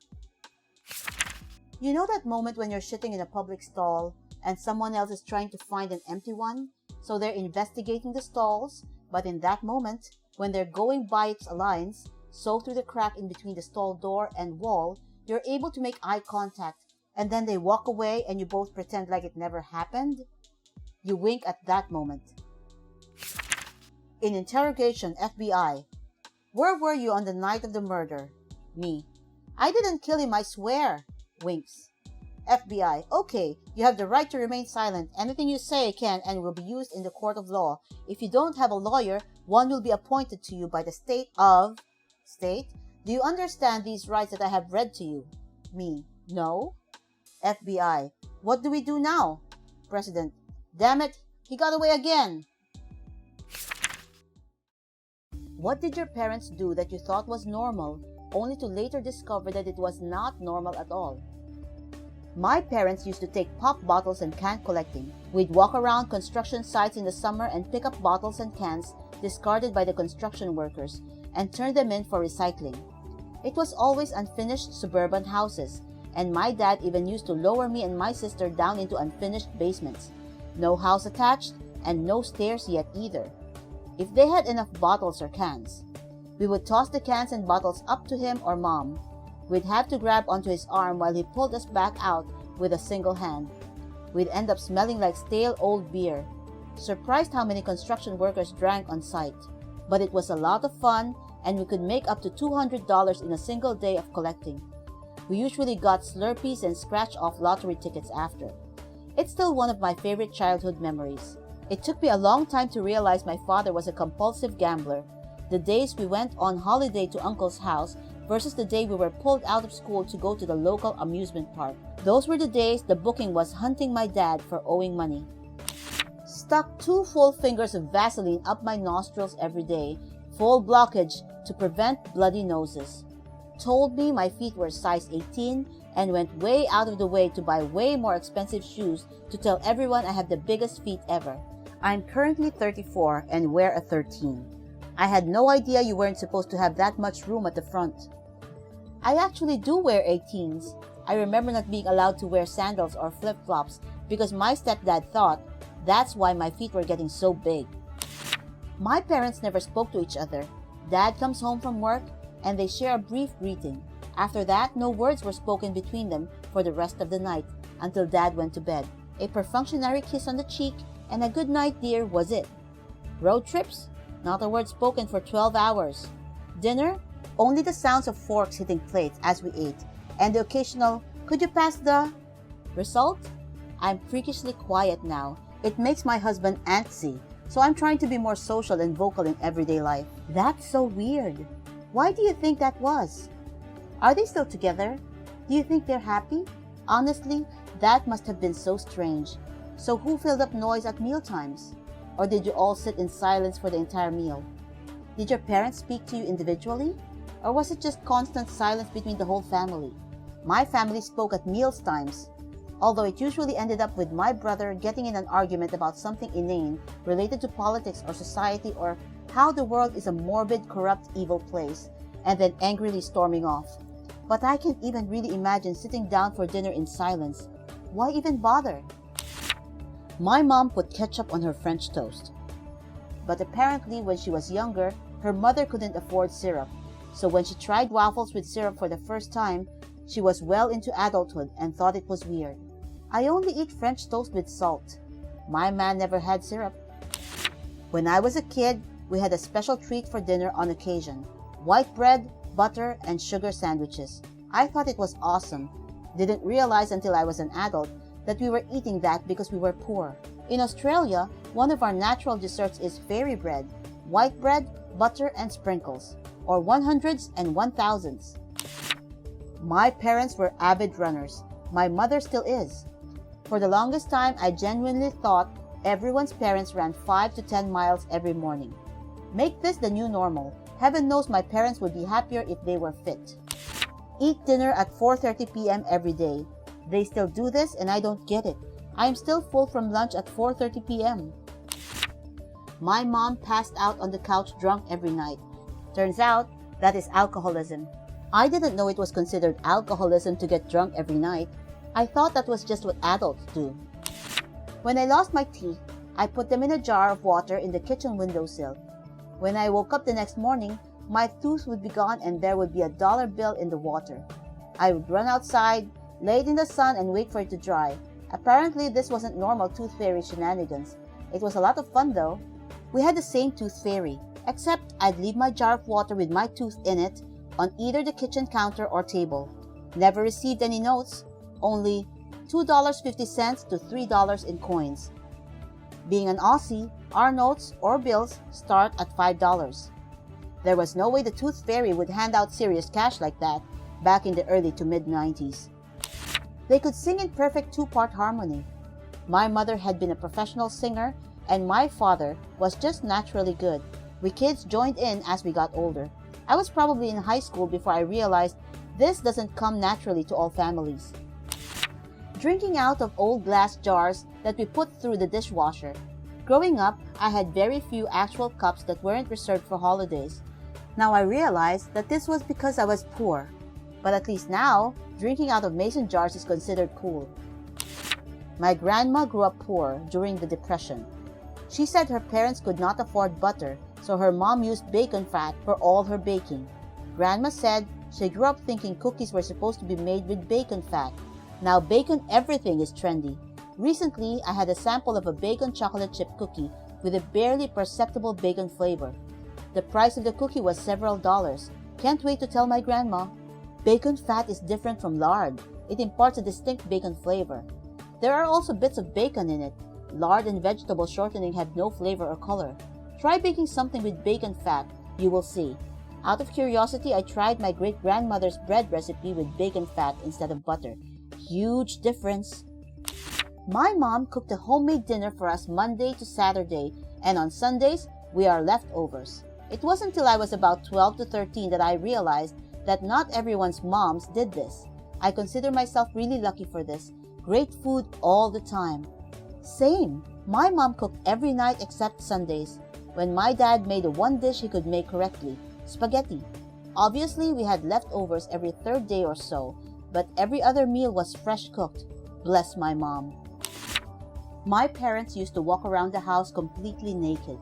You know that moment when you're shitting in a public stall and someone else is trying to find an empty one? So they're investigating the stalls, but in that moment, when they're going by its lines, so through the crack in between the stall door and wall, you're able to make eye contact, and then they walk away and you both pretend like it never happened? You wink at that moment. In interrogation, FBI. Where were you on the night of the murder? Me. I didn't kill him, I swear. Winks. FBI. Okay, you have the right to remain silent. Anything you say can and will be used in the court of law. If you don't have a lawyer, one will be appointed to you by the state of... State? Do you understand these rights that I have read to you? Me. No. FBI. What do we do now? President. Damn it, he got away again. What did your parents do that you thought was normal, only to later discover that it was not normal at all? My parents used to take pop bottles and can collecting. We'd walk around construction sites in the summer and pick up bottles and cans discarded by the construction workers and turn them in for recycling. It was always unfinished suburban houses, and my dad even used to lower me and my sister down into unfinished basements. No house attached and no stairs yet either. If they had enough bottles or cans, we would toss the cans and bottles up to him or mom. We'd have to grab onto his arm while he pulled us back out with a single hand. We'd end up smelling like stale old beer. Surprised how many construction workers drank on site. But it was a lot of fun, and we could make up to $200 in a single day of collecting. We usually got Slurpees and scratch-off lottery tickets after. It's still one of my favorite childhood memories. It took me a long time to realize my father was a compulsive gambler. The days we went on holiday to Uncle's house versus the day we were pulled out of school to go to the local amusement park. Those were the days the booking was hunting my dad for owing money. Stuck 2 full fingers of Vaseline up my nostrils every day, full blockage to prevent bloody noses. Told me my feet were size 18 and went way out of the way to buy way more expensive shoes to tell everyone I have the biggest feet ever. I'm currently 34 and wear a 13. I had no idea you weren't supposed to have that much room at the front. I actually do wear 18s. I remember not being allowed to wear sandals or flip-flops because my stepdad thought that's why my feet were getting so big. My parents never spoke to each other. Dad comes home from work and they share a brief greeting. After that, no words were spoken between them for the rest of the night until Dad went to bed. A perfunctory kiss on the cheek and a good night dear was it. Road trips? Not a word spoken for 12 hours. Dinner? Only the sounds of forks hitting plates as we ate, and the occasional, "Could you pass the..." Result? I'm freakishly quiet now. It makes my husband antsy, so I'm trying to be more social and vocal in everyday life. That's so weird. Why do you think that was? Are they still together? Do you think they're happy? Honestly, that must have been so strange. So who filled up noise at mealtimes? Or did you all sit in silence for the entire meal? Did your parents speak to you individually? Or was it just constant silence between the whole family? My family spoke at meals times, although it usually ended up with my brother getting in an argument about something inane related to politics or society or how the world is a morbid, corrupt, evil place, and then angrily storming off. But I can't even really imagine sitting down for dinner in silence. Why even bother? My mom put ketchup on her French toast. But apparently when she was younger, her mother couldn't afford syrup. So when she tried waffles with syrup for the first time, she was well into adulthood and thought it was weird. I only eat French toast with salt. My man never had syrup. When I was a kid, we had a special treat for dinner on occasion. White bread, butter, and sugar sandwiches. I thought it was awesome. Didn't realize until I was an adult that we were eating that because we were poor. In Australia, one of our natural desserts is fairy bread, white bread, butter, and sprinkles, or 100s and 1000s. My parents were avid runners. My mother still is. For the longest time, I genuinely thought everyone's parents ran 5 to 10 miles every morning. Make this the new normal. Heaven knows my parents would be happier if they were fit. Eat dinner at 4:30 p.m. every day. They still do this and I don't get it. I am still full from lunch at 4:30 p.m. My mom passed out on the couch drunk every night. Turns out, that is alcoholism. I didn't know it was considered alcoholism to get drunk every night. I thought that was just what adults do. When I lost my teeth, I put them in a jar of water in the kitchen windowsill. When I woke up the next morning, my tooth would be gone and there would be $1 bill in the water. I would run outside, lay it in the sun, and wait for it to dry. Apparently, this wasn't normal tooth fairy shenanigans. It was a lot of fun though. We had the same tooth fairy, except I'd leave my jar of water with my tooth in it on either the kitchen counter or table. Never received any notes, only $2.50 to $3 in coins. Being an Aussie, our notes or bills start at $5. There was no way the tooth fairy would hand out serious cash like that back in the early to mid-90s. They could sing in perfect two-part harmony. My mother had been a professional singer, and my father was just naturally good. We kids joined in as we got older. I was probably in high school before I realized this doesn't come naturally to all families. Drinking out of old glass jars that we put through the dishwasher. Growing up, I had very few actual cups that weren't reserved for holidays. Now I realize that this was because I was poor. But at least now, drinking out of mason jars is considered cool. My grandma grew up poor during the Depression. She said her parents could not afford butter, so her mom used bacon fat for all her baking. Grandma said she grew up thinking cookies were supposed to be made with bacon fat. Now bacon everything is trendy. Recently, I had a sample of a bacon chocolate chip cookie with a barely perceptible bacon flavor. The price of the cookie was several dollars. Can't wait to tell my grandma. Bacon fat is different from lard. It imparts a distinct bacon flavor. There are also bits of bacon in it. Lard and vegetable shortening have no flavor or color. Try baking something with bacon fat. You will see. Out of curiosity, I tried my great-grandmother's bread recipe with bacon fat instead of butter. Huge difference. My mom cooked a homemade dinner for us Monday to Saturday, and on Sundays, we are leftovers. It wasn't until I was about 12 to 13 that I realized that not everyone's moms did this. I consider myself really lucky for this. Great food all the time. Same. My mom cooked every night except Sundays, when my dad made the one dish he could make correctly, spaghetti. Obviously, we had leftovers every third day or so, but every other meal was fresh cooked. Bless my mom. My parents used to walk around the house completely naked.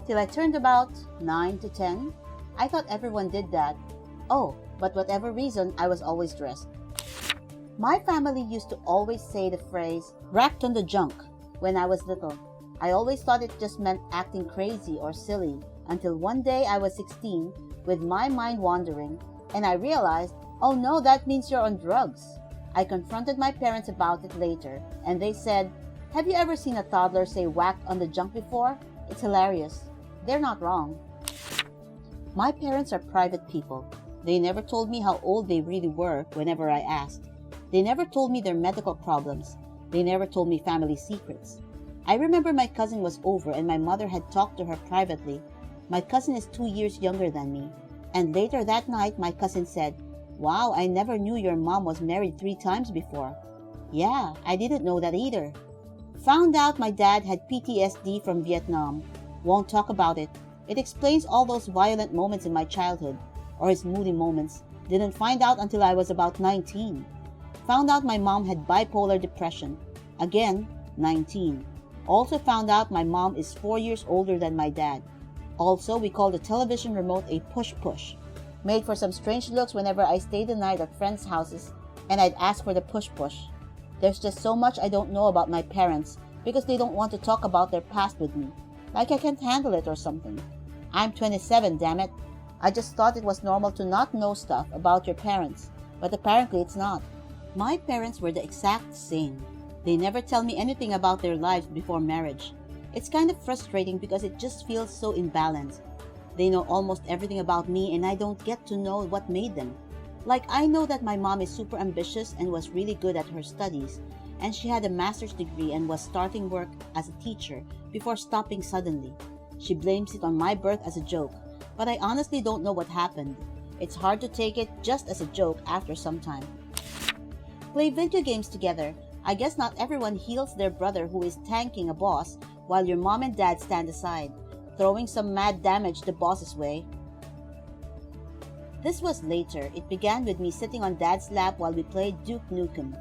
Till I turned about 9 to 10, I thought everyone did that. Oh, but whatever reason, I was always dressed. My family used to always say the phrase, racked on the junk, when I was little. I always thought it just meant acting crazy or silly, until one day I was 16, with my mind wandering, and I realized, oh no, that means you're on drugs. I confronted my parents about it later, and they said, have you ever seen a toddler say whacked on the junk before? It's hilarious. They're not wrong. My parents are private people. They never told me how old they really were whenever I asked. They never told me their medical problems. They never told me family secrets. I remember my cousin was over and my mother had talked to her privately. My cousin is 2 years younger than me. And later that night, my cousin said, "Wow, I never knew your mom was married 3 times before." Yeah, I didn't know that either. Found out my dad had PTSD from Vietnam. Won't talk about it. It explains all those violent moments in my childhood, or his moody moments. Didn't find out until I was about 19. Found out my mom had bipolar depression. Again, 19. Also found out my mom is 4 years older than my dad. Also, we called the television remote a push-push. Made for some strange looks whenever I stayed the night at friends' houses and I'd ask for the push-push. There's just so much I don't know about my parents because they don't want to talk about their past with me. Like I can't handle it or something. I'm 27, damn it. I just thought it was normal to not know stuff about your parents, but apparently it's not. My parents were the exact same. They never tell me anything about their lives before marriage. It's kind of frustrating because it just feels so imbalanced. They know almost everything about me and I don't get to know what made them. Like I know that my mom is super ambitious and was really good at her studies, and she had a master's degree and was starting work as a teacher before stopping suddenly. She blames it on my birth as a joke, but I honestly don't know what happened. It's hard to take it just as a joke after some time. Play video games together. I guess not everyone heals their brother who is tanking a boss while your mom and dad stand aside, throwing some mad damage the boss's way. This was later. It began with me sitting on Dad's lap while we played Duke Nukem.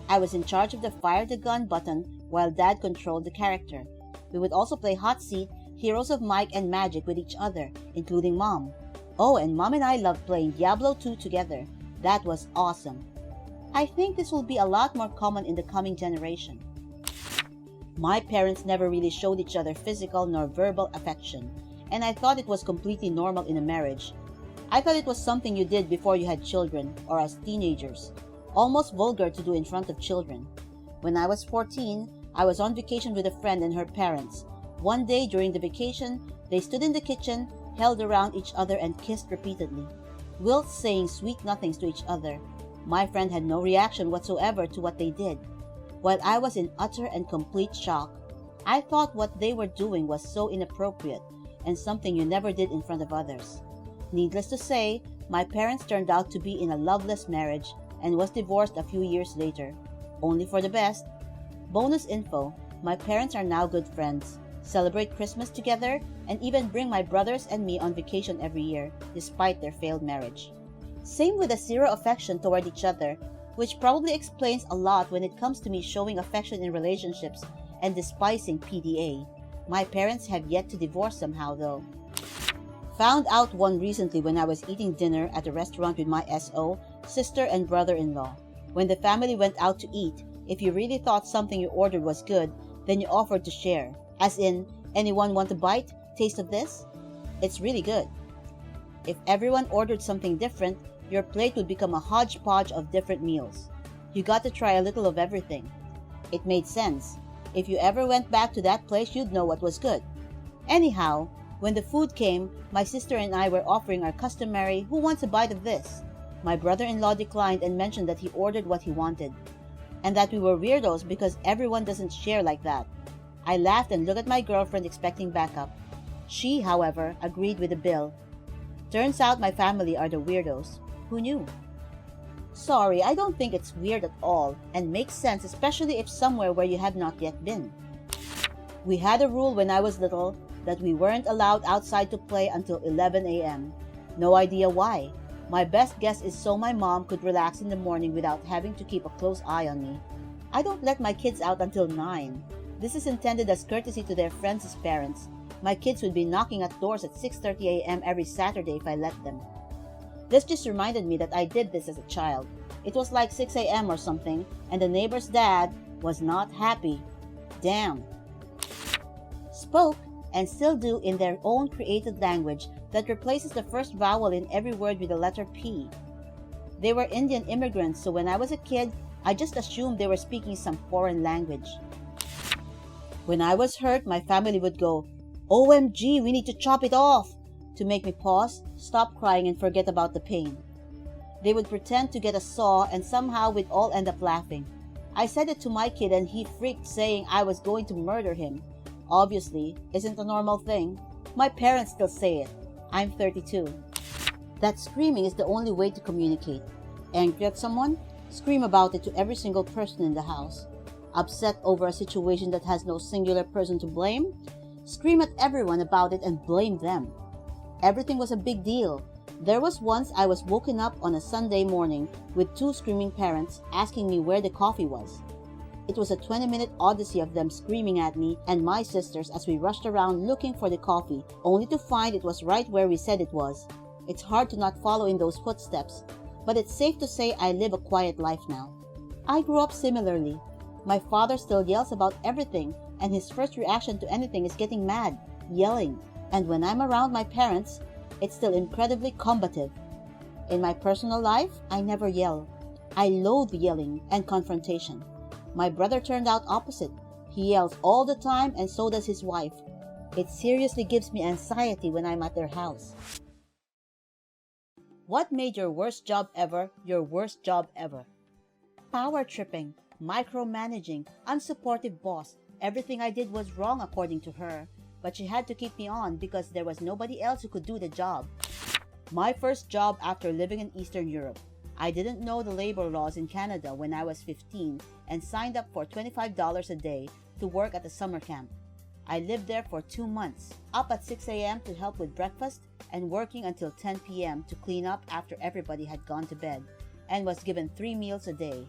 I was in charge of the fire the gun button while Dad controlled the character. We would also play Hot Seat, Heroes of Might, and Magic with each other, including Mom. Oh, and Mom and I loved playing Diablo 2 together. That was awesome. I think this will be a lot more common in the coming generation. My parents never really showed each other physical nor verbal affection, and I thought it was completely normal in a marriage. I thought it was something you did before you had children, or as teenagers. Almost vulgar to do in front of children. When I was 14, I was on vacation with a friend and her parents. One day during the vacation, they stood in the kitchen, held around each other and kissed repeatedly, whilst saying sweet nothings to each other. My friend had no reaction whatsoever to what they did, while I was in utter and complete shock. I thought what they were doing was so inappropriate and something you never did in front of others. Needless to say, my parents turned out to be in a loveless marriage and was divorced a few years later. Only for the best. Bonus info, my parents are now good friends, celebrate Christmas together, and even bring my brothers and me on vacation every year, despite their failed marriage. Same with a zero affection toward each other, which probably explains a lot when it comes to me showing affection in relationships and despising PDA. My parents have yet to divorce somehow though. Found out one recently when I was eating dinner at a restaurant with my SO, sister and brother-in-law. When the family went out to eat, if you really thought something you ordered was good, then you offered to share. As in, anyone want a bite? Taste of this? It's really good. If everyone ordered something different, your plate would become a hodgepodge of different meals. You got to try a little of everything. It made sense. If you ever went back to that place, you'd know what was good. Anyhow, when the food came, my sister and I were offering our customary, "Who wants a bite of this?" My brother-in-law declined and mentioned that he ordered what he wanted, and that we were weirdos because everyone doesn't share like that. I laughed and looked at my girlfriend expecting backup. She, however, agreed with the bill. Turns out my family are the weirdos. Who knew? Sorry, I don't think it's weird at all, and makes sense especially if somewhere where you have not yet been. We had a rule when I was little that we weren't allowed outside to play until 11 a.m. No idea why. My best guess is so my mom could relax in the morning without having to keep a close eye on me. I don't let my kids out until 9. This is intended as courtesy to their friends' parents. My kids would be knocking at doors at 6:30 a.m. every Saturday if I let them. This just reminded me that I did this as a child. It was like 6 a.m. or something, and the neighbor's dad was not happy. Damn. Spoke, and still do, in their own created language that replaces the first vowel in every word with the letter P. They were Indian immigrants, so when I was a kid, I just assumed they were speaking some foreign language. When I was hurt, my family would go, "OMG, we need to chop it off," to make me pause, stop crying, and forget about the pain. They would pretend to get a saw, and somehow we'd all end up laughing. I said it to my kid and he freaked, saying I was going to murder him. Obviously, isn't a normal thing. My parents still say it. I'm 32. That screaming is the only way to communicate. Angry at someone? Scream about it to every single person in the house. Upset over a situation that has no singular person to blame? Scream at everyone about it and blame them. Everything was a big deal. There was once I was woken up on a Sunday morning with 2 screaming parents asking me where the coffee was. It was a 20-minute odyssey of them screaming at me and my sisters as we rushed around looking for the coffee, only to find it was right where we said it was. It's hard to not follow in those footsteps, but it's safe to say I live a quiet life now. I grew up similarly. My father still yells about everything, and his first reaction to anything is getting mad, yelling. And when I'm around my parents, it's still incredibly combative. In my personal life, I never yell. I loathe yelling and confrontation. My brother turned out opposite. He yells all the time, and so does his wife. It seriously gives me anxiety when I'm at their house. What made your worst job ever your worst job ever? Power tripping, micromanaging, unsupportive boss. Everything I did was wrong according to her, but she had to keep me on because there was nobody else who could do the job. My first job after living in Eastern Europe. I didn't know the labor laws in Canada when I was 15 and signed up for $25 a day to work at a summer camp. I lived there for 2 months, up at 6 a.m. to help with breakfast and working until 10 p.m. to clean up after everybody had gone to bed, and was given 3 meals a day.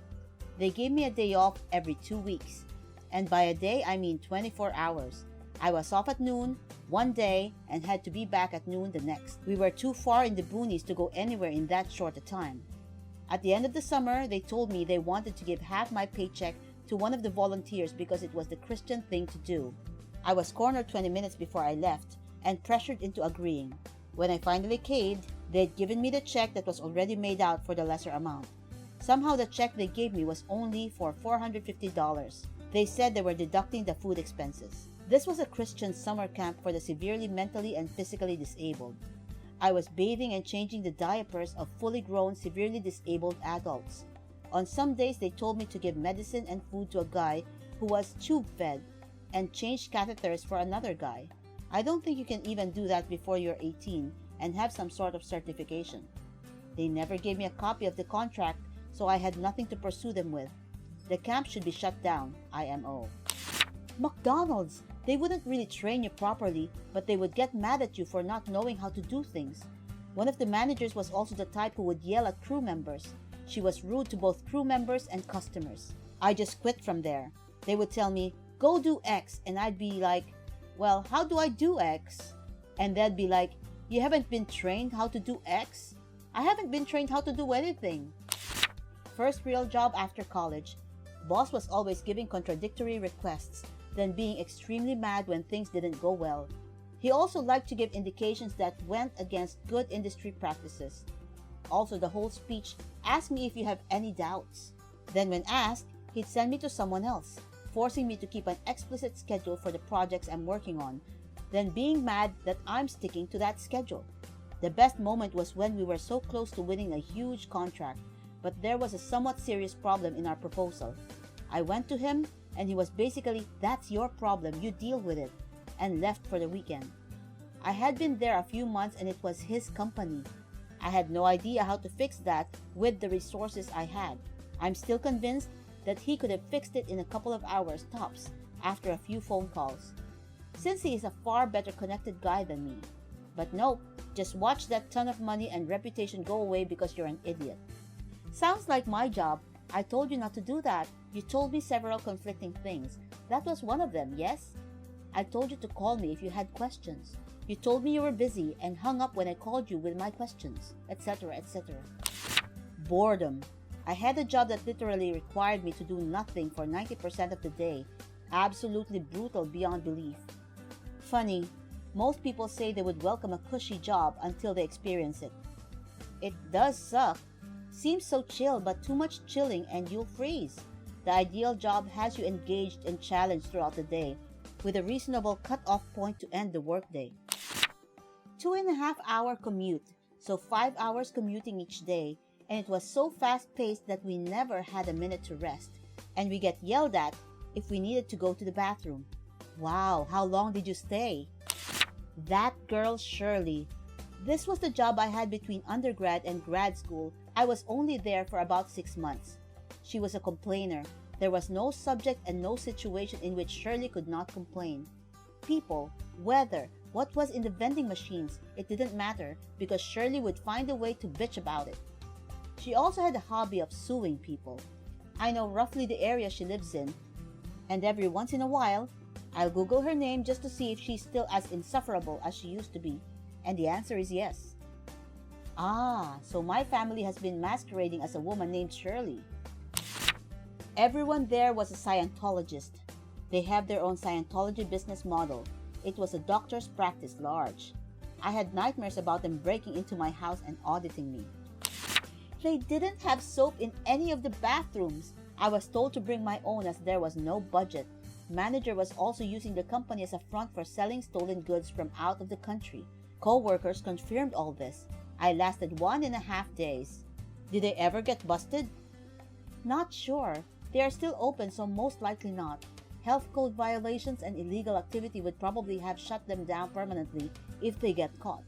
They gave me a day off every 2 weeks, and by a day I mean 24 hours. I was off at noon one day and had to be back at noon the next. We were too far in the boonies to go anywhere in that short a time. At the end of the summer, they told me they wanted to give half my paycheck to one of the volunteers because it was the Christian thing to do. I was cornered 20 minutes before I left and pressured into agreeing. When I finally caved, they'd given me the check that was already made out for the lesser amount. Somehow the check they gave me was only for $450. They said they were deducting the food expenses. This was a Christian summer camp for the severely mentally and physically disabled. I was bathing and changing the diapers of fully grown, severely disabled adults. On some days, they told me to give medicine and food to a guy who was tube-fed and change catheters for another guy. I don't think you can even do that before you're 18 and have some sort of certification. They never gave me a copy of the contract, so I had nothing to pursue them with. The camp should be shut down, IMO. McDonald's! They wouldn't really train you properly, but they would get mad at you for not knowing how to do things. One of the managers was also the type who would yell at crew members. She was rude to both crew members and customers. I just quit from there. They would tell me, go do X, and I'd be like, well, how do I do X? And they'd be like, you haven't been trained how to do X? I haven't been trained how to do anything. First real job after college. Boss was always giving contradictory requests, then being extremely mad when things didn't go well. He also liked to give indications that went against good industry practices. Also, the whole speech, ask me if you have any doubts. Then when asked, he'd send me to someone else, forcing me to keep an explicit schedule for the projects I'm working on, then being mad that I'm sticking to that schedule. The best moment was when we were so close to winning a huge contract, but there was a somewhat serious problem in our proposal. I went to him, and he was basically, that's your problem, you deal with it, and left for the weekend. I had been there a few months and it was his company. I had no idea how to fix that with the resources I had. I'm still convinced that he could have fixed it in a couple of hours tops after a few phone calls, since he is a far better connected guy than me. But nope, just watch that ton of money and reputation go away because you're an idiot. Sounds like my job. I told you not to do that. You told me several conflicting things. That was one of them, yes? I told you to call me if you had questions. You told me you were busy and hung up when I called you with my questions, etc., etc. Boredom. I had a job that literally required me to do nothing for 90% of the day. Absolutely brutal beyond belief. Funny, most people say they would welcome a cushy job until they experience it. It does suck. Seems so chill, but too much chilling and you'll freeze. The ideal job has you engaged and challenged throughout the day, with a reasonable cut-off point to end the workday. 2.5-hour commute, so 5 hours commuting each day, and it was so fast-paced that we never had a minute to rest, and we get yelled at if we needed to go to the bathroom. Wow, how long did you stay? That girl Shirley. This was the job I had between undergrad and grad school. I was only there for about 6 months. She was a complainer. There was no subject and no situation in which Shirley could not complain. People, weather, what was in the vending machines, it didn't matter because Shirley would find a way to bitch about it. She also had a hobby of suing people. I know roughly the area she lives in, and every once in a while, I'll Google her name just to see if she's still as insufferable as she used to be, and the answer is yes. Ah, so my family has been masquerading as a woman named Shirley. Everyone there was a Scientologist. They have their own Scientology business model. It was a doctor's practice large. I had nightmares about them breaking into my house and auditing me. They didn't have soap in any of the bathrooms. I was told to bring my own as there was no budget. Manager was also using the company as a front for selling stolen goods from out of the country. Co-workers confirmed all this. I lasted 1.5 days. Did they ever get busted? Not sure. They are still open, so most likely not. Health code violations and illegal activity would probably have shut them down permanently if they get caught.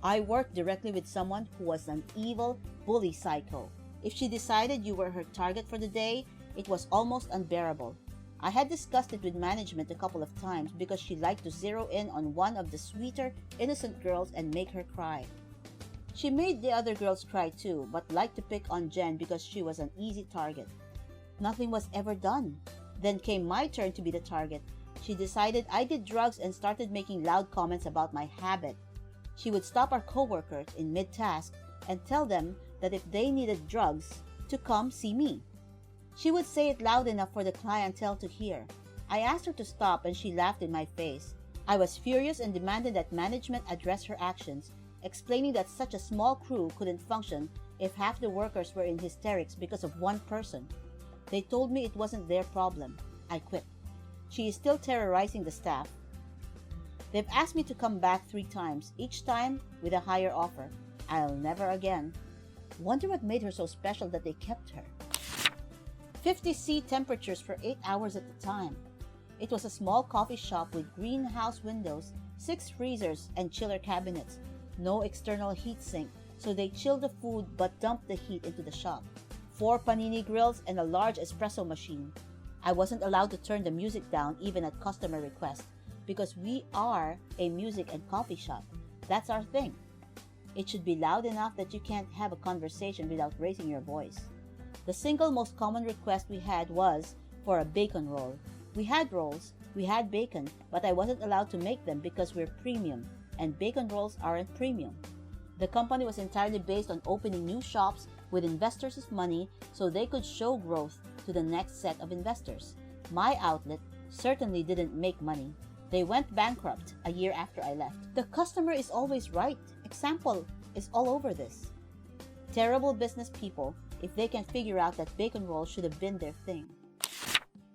I worked directly with someone who was an evil bully psycho. If she decided you were her target for the day, it was almost unbearable. I had discussed it with management a couple of times because she liked to zero in on one of the sweeter, innocent girls and make her cry. She made the other girls cry too, but liked to pick on Jen because she was an easy target. Nothing was ever done. Then came my turn to be the target. She decided I did drugs and started making loud comments about my habit. She would stop our coworkers in mid-task and tell them that if they needed drugs, to come see me. She would say it loud enough for the clientele to hear. I asked her to stop and she laughed in my face. I was furious and demanded that management address her actions, explaining that such a small crew couldn't function if half the workers were in hysterics because of one person. They told me it wasn't their problem. I quit. She is still terrorizing the staff. They've asked me to come back 3 times, each time with a higher offer. I'll never again. Wonder what made her so special that they kept her. 50°C temperatures for 8 hours at a time. It was a small coffee shop with greenhouse windows, 6 freezers, and chiller cabinets. No external heat sink, so they chilled the food but dumped the heat into the shop. 4 panini grills and a large espresso machine. I wasn't allowed to turn the music down even at customer request because we are a music and coffee shop. That's our thing. It should be loud enough that you can't have a conversation without raising your voice. The single most common request we had was for a bacon roll. We had rolls, we had bacon, but I wasn't allowed to make them because we're premium, and bacon rolls aren't premium. The company was entirely based on opening new shops with investors' money so they could show growth to the next set of investors. My outlet certainly didn't make money. They went bankrupt a year after I left. The customer is always right. Example is all over this. Terrible business people if they can figure out that bacon rolls should have been their thing.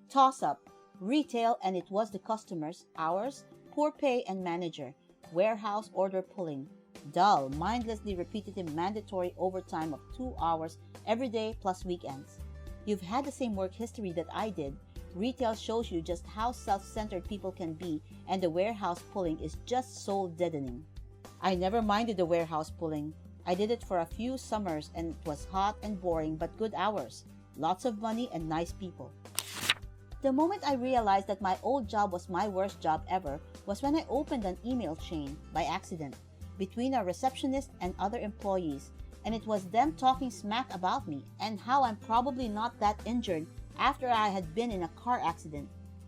Toss-up. Retail and it was the customers, ours, poor pay and manager, warehouse order pulling, dull, mindlessly repetitive mandatory overtime of 2 hours every day plus weekends. You've had the same work history that I did. Retail shows you just how self-centered people can be, and the warehouse pulling is just soul deadening. I never minded the warehouse pulling. I did it for a few summers and it was hot and boring but good hours, lots of money and nice people. The moment I realized that my old job was my worst job ever was when I opened an email chain by accident between a receptionist and other employees, and it was them talking smack about me and how I'm probably not that injured after I had been in a car accident.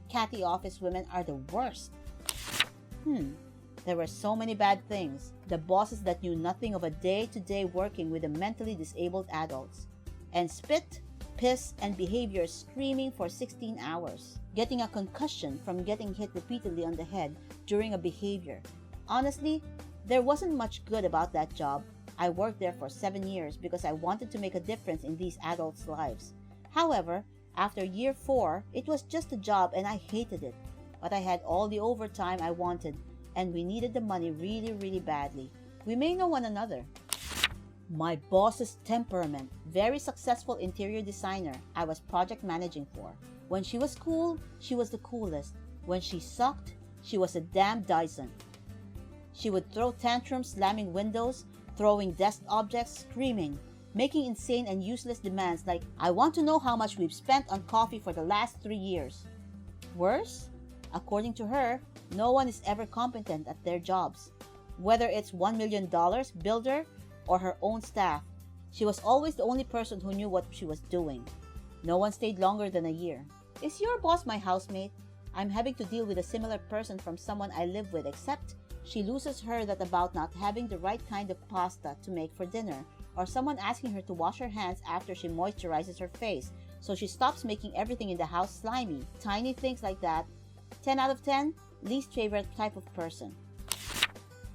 Catty office women are the worst. There were so many bad things. The bosses that knew nothing of a day-to-day working with the mentally disabled adults. And spit, piss, and behavior screaming for 16 hours. Getting a concussion from getting hit repeatedly on the head during a behavior. Honestly, there wasn't much good about that job. I worked there for 7 years because I wanted to make a difference in these adults' lives. However, after year 4, it was just a job and I hated it. But I had all the overtime I wanted and we needed the money really, really badly. We may know one another. My boss's temperament. Very successful interior designer I was project managing for. When she was cool, she was the coolest. When she sucked, she was a damn Dyson. She would throw tantrums, slamming windows, throwing desk objects, screaming, making insane and useless demands like, "I want to know how much we've spent on coffee for the last 3 years." Worse, according to her, no one is ever competent at their jobs. Whether it's $1 million, builder, or her own staff, she was always the only person who knew what she was doing. No one stayed longer than a year. Is your boss my housemate? I'm having to deal with a similar person from someone I live with, except she loses her that about not having the right kind of pasta to make for dinner, or someone asking her to wash her hands after she moisturizes her face, so she stops making everything in the house slimy. Tiny things like that. 10 out of 10, least favorite type of person.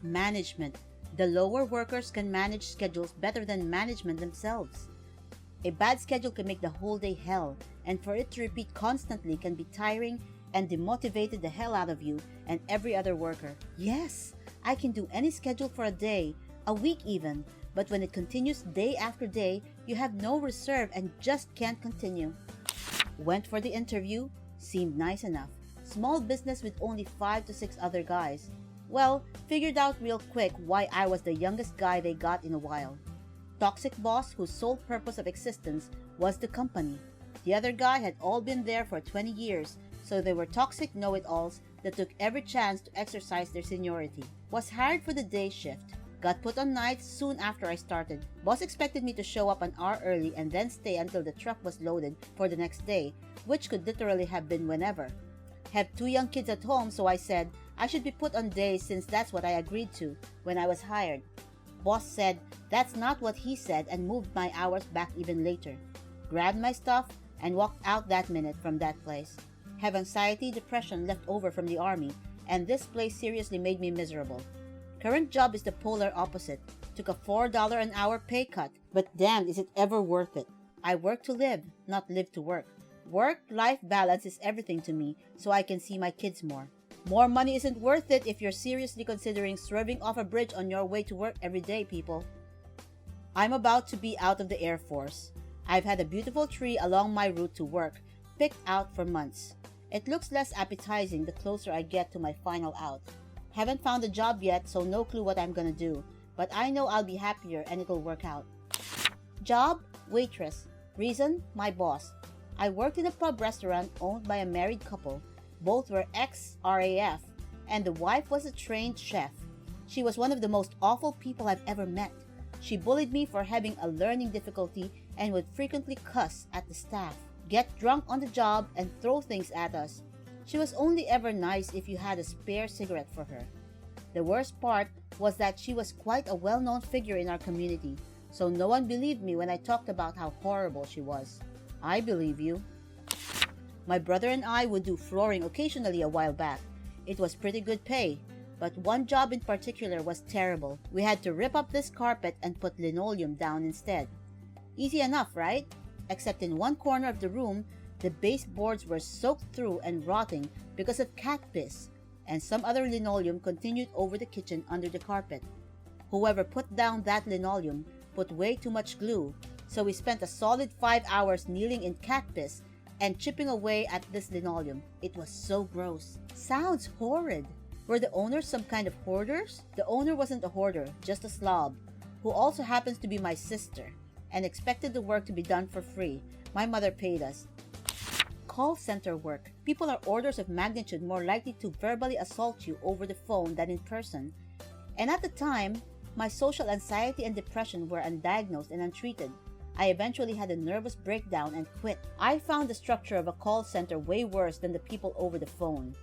Management. The lower workers can manage schedules better than management themselves. A bad schedule can make the whole day hell, and for it to repeat constantly can be tiring and demotivated the hell out of you and every other worker. Yes, I can do any schedule for a day, a week even, but when it continues day after day, you have no reserve and just can't continue. Went for the interview, seemed nice enough. Small business with only 5 to 6 other guys. Well, figured out real quick why I was the youngest guy they got in a while. Toxic boss whose sole purpose of existence was the company. The other guy had all been there for 20 years, so they were toxic know-it-alls that took every chance to exercise their seniority. Was hired for the day shift. Got put on nights soon after I started. Boss expected me to show up an hour early and then stay until the truck was loaded for the next day, which could literally have been whenever. Have 2 young kids at home, so I said I should be put on days since that's what I agreed to when I was hired. Boss said that's not what he said and moved my hours back even later. Grabbed my stuff and walked out that minute from that place. Have anxiety, depression left over from the army, and this place seriously made me miserable. Current job is the polar opposite. Took a $4 an hour pay cut, but damn, is it ever worth it. I work to live, not live to work. Work-life balance is everything to me, so I can see my kids more. More money isn't worth it if you're seriously considering swerving off a bridge on your way to work every day, people. I'm about to be out of the Air Force. I've had a beautiful tree along my route to work, picked out for months. It looks less appetizing the closer I get to my final out. Haven't found a job yet, so no clue what I'm gonna do, but I know I'll be happier and it'll work out. Job? Waitress. Reason? My boss. I worked in a pub restaurant owned by a married couple. Both were ex-RAF, and the wife was a trained chef. She was one of the most awful people I've ever met. She bullied me for having a learning difficulty and would frequently cuss at the staff, get drunk on the job, and throw things at us. She was only ever nice if you had a spare cigarette for her. The worst part was that she was quite a well-known figure in our community, so no one believed me when I talked about how horrible she was. I believe you. My brother and I would do flooring occasionally a while back. It was pretty good pay, but one job in particular was terrible. We had to rip up this carpet and put linoleum down instead. Easy enough, right? Except in one corner of the room, the baseboards were soaked through and rotting because of cat piss, and some other linoleum continued over the kitchen under the carpet. Whoever put down that linoleum put way too much glue, so we spent a solid 5 hours kneeling in cat piss and chipping away at this linoleum. It was so gross. Sounds horrid. Were the owners some kind of hoarders? The owner wasn't a hoarder, just a slob, who also happens to be my sister, and expected the work to be done for free. My mother paid us. Call center work. People are orders of magnitude more likely to verbally assault you over the phone than in person. And at the time, my social anxiety and depression were undiagnosed and untreated. I eventually had a nervous breakdown and quit. I found the structure of a call center way worse than the people over the phone.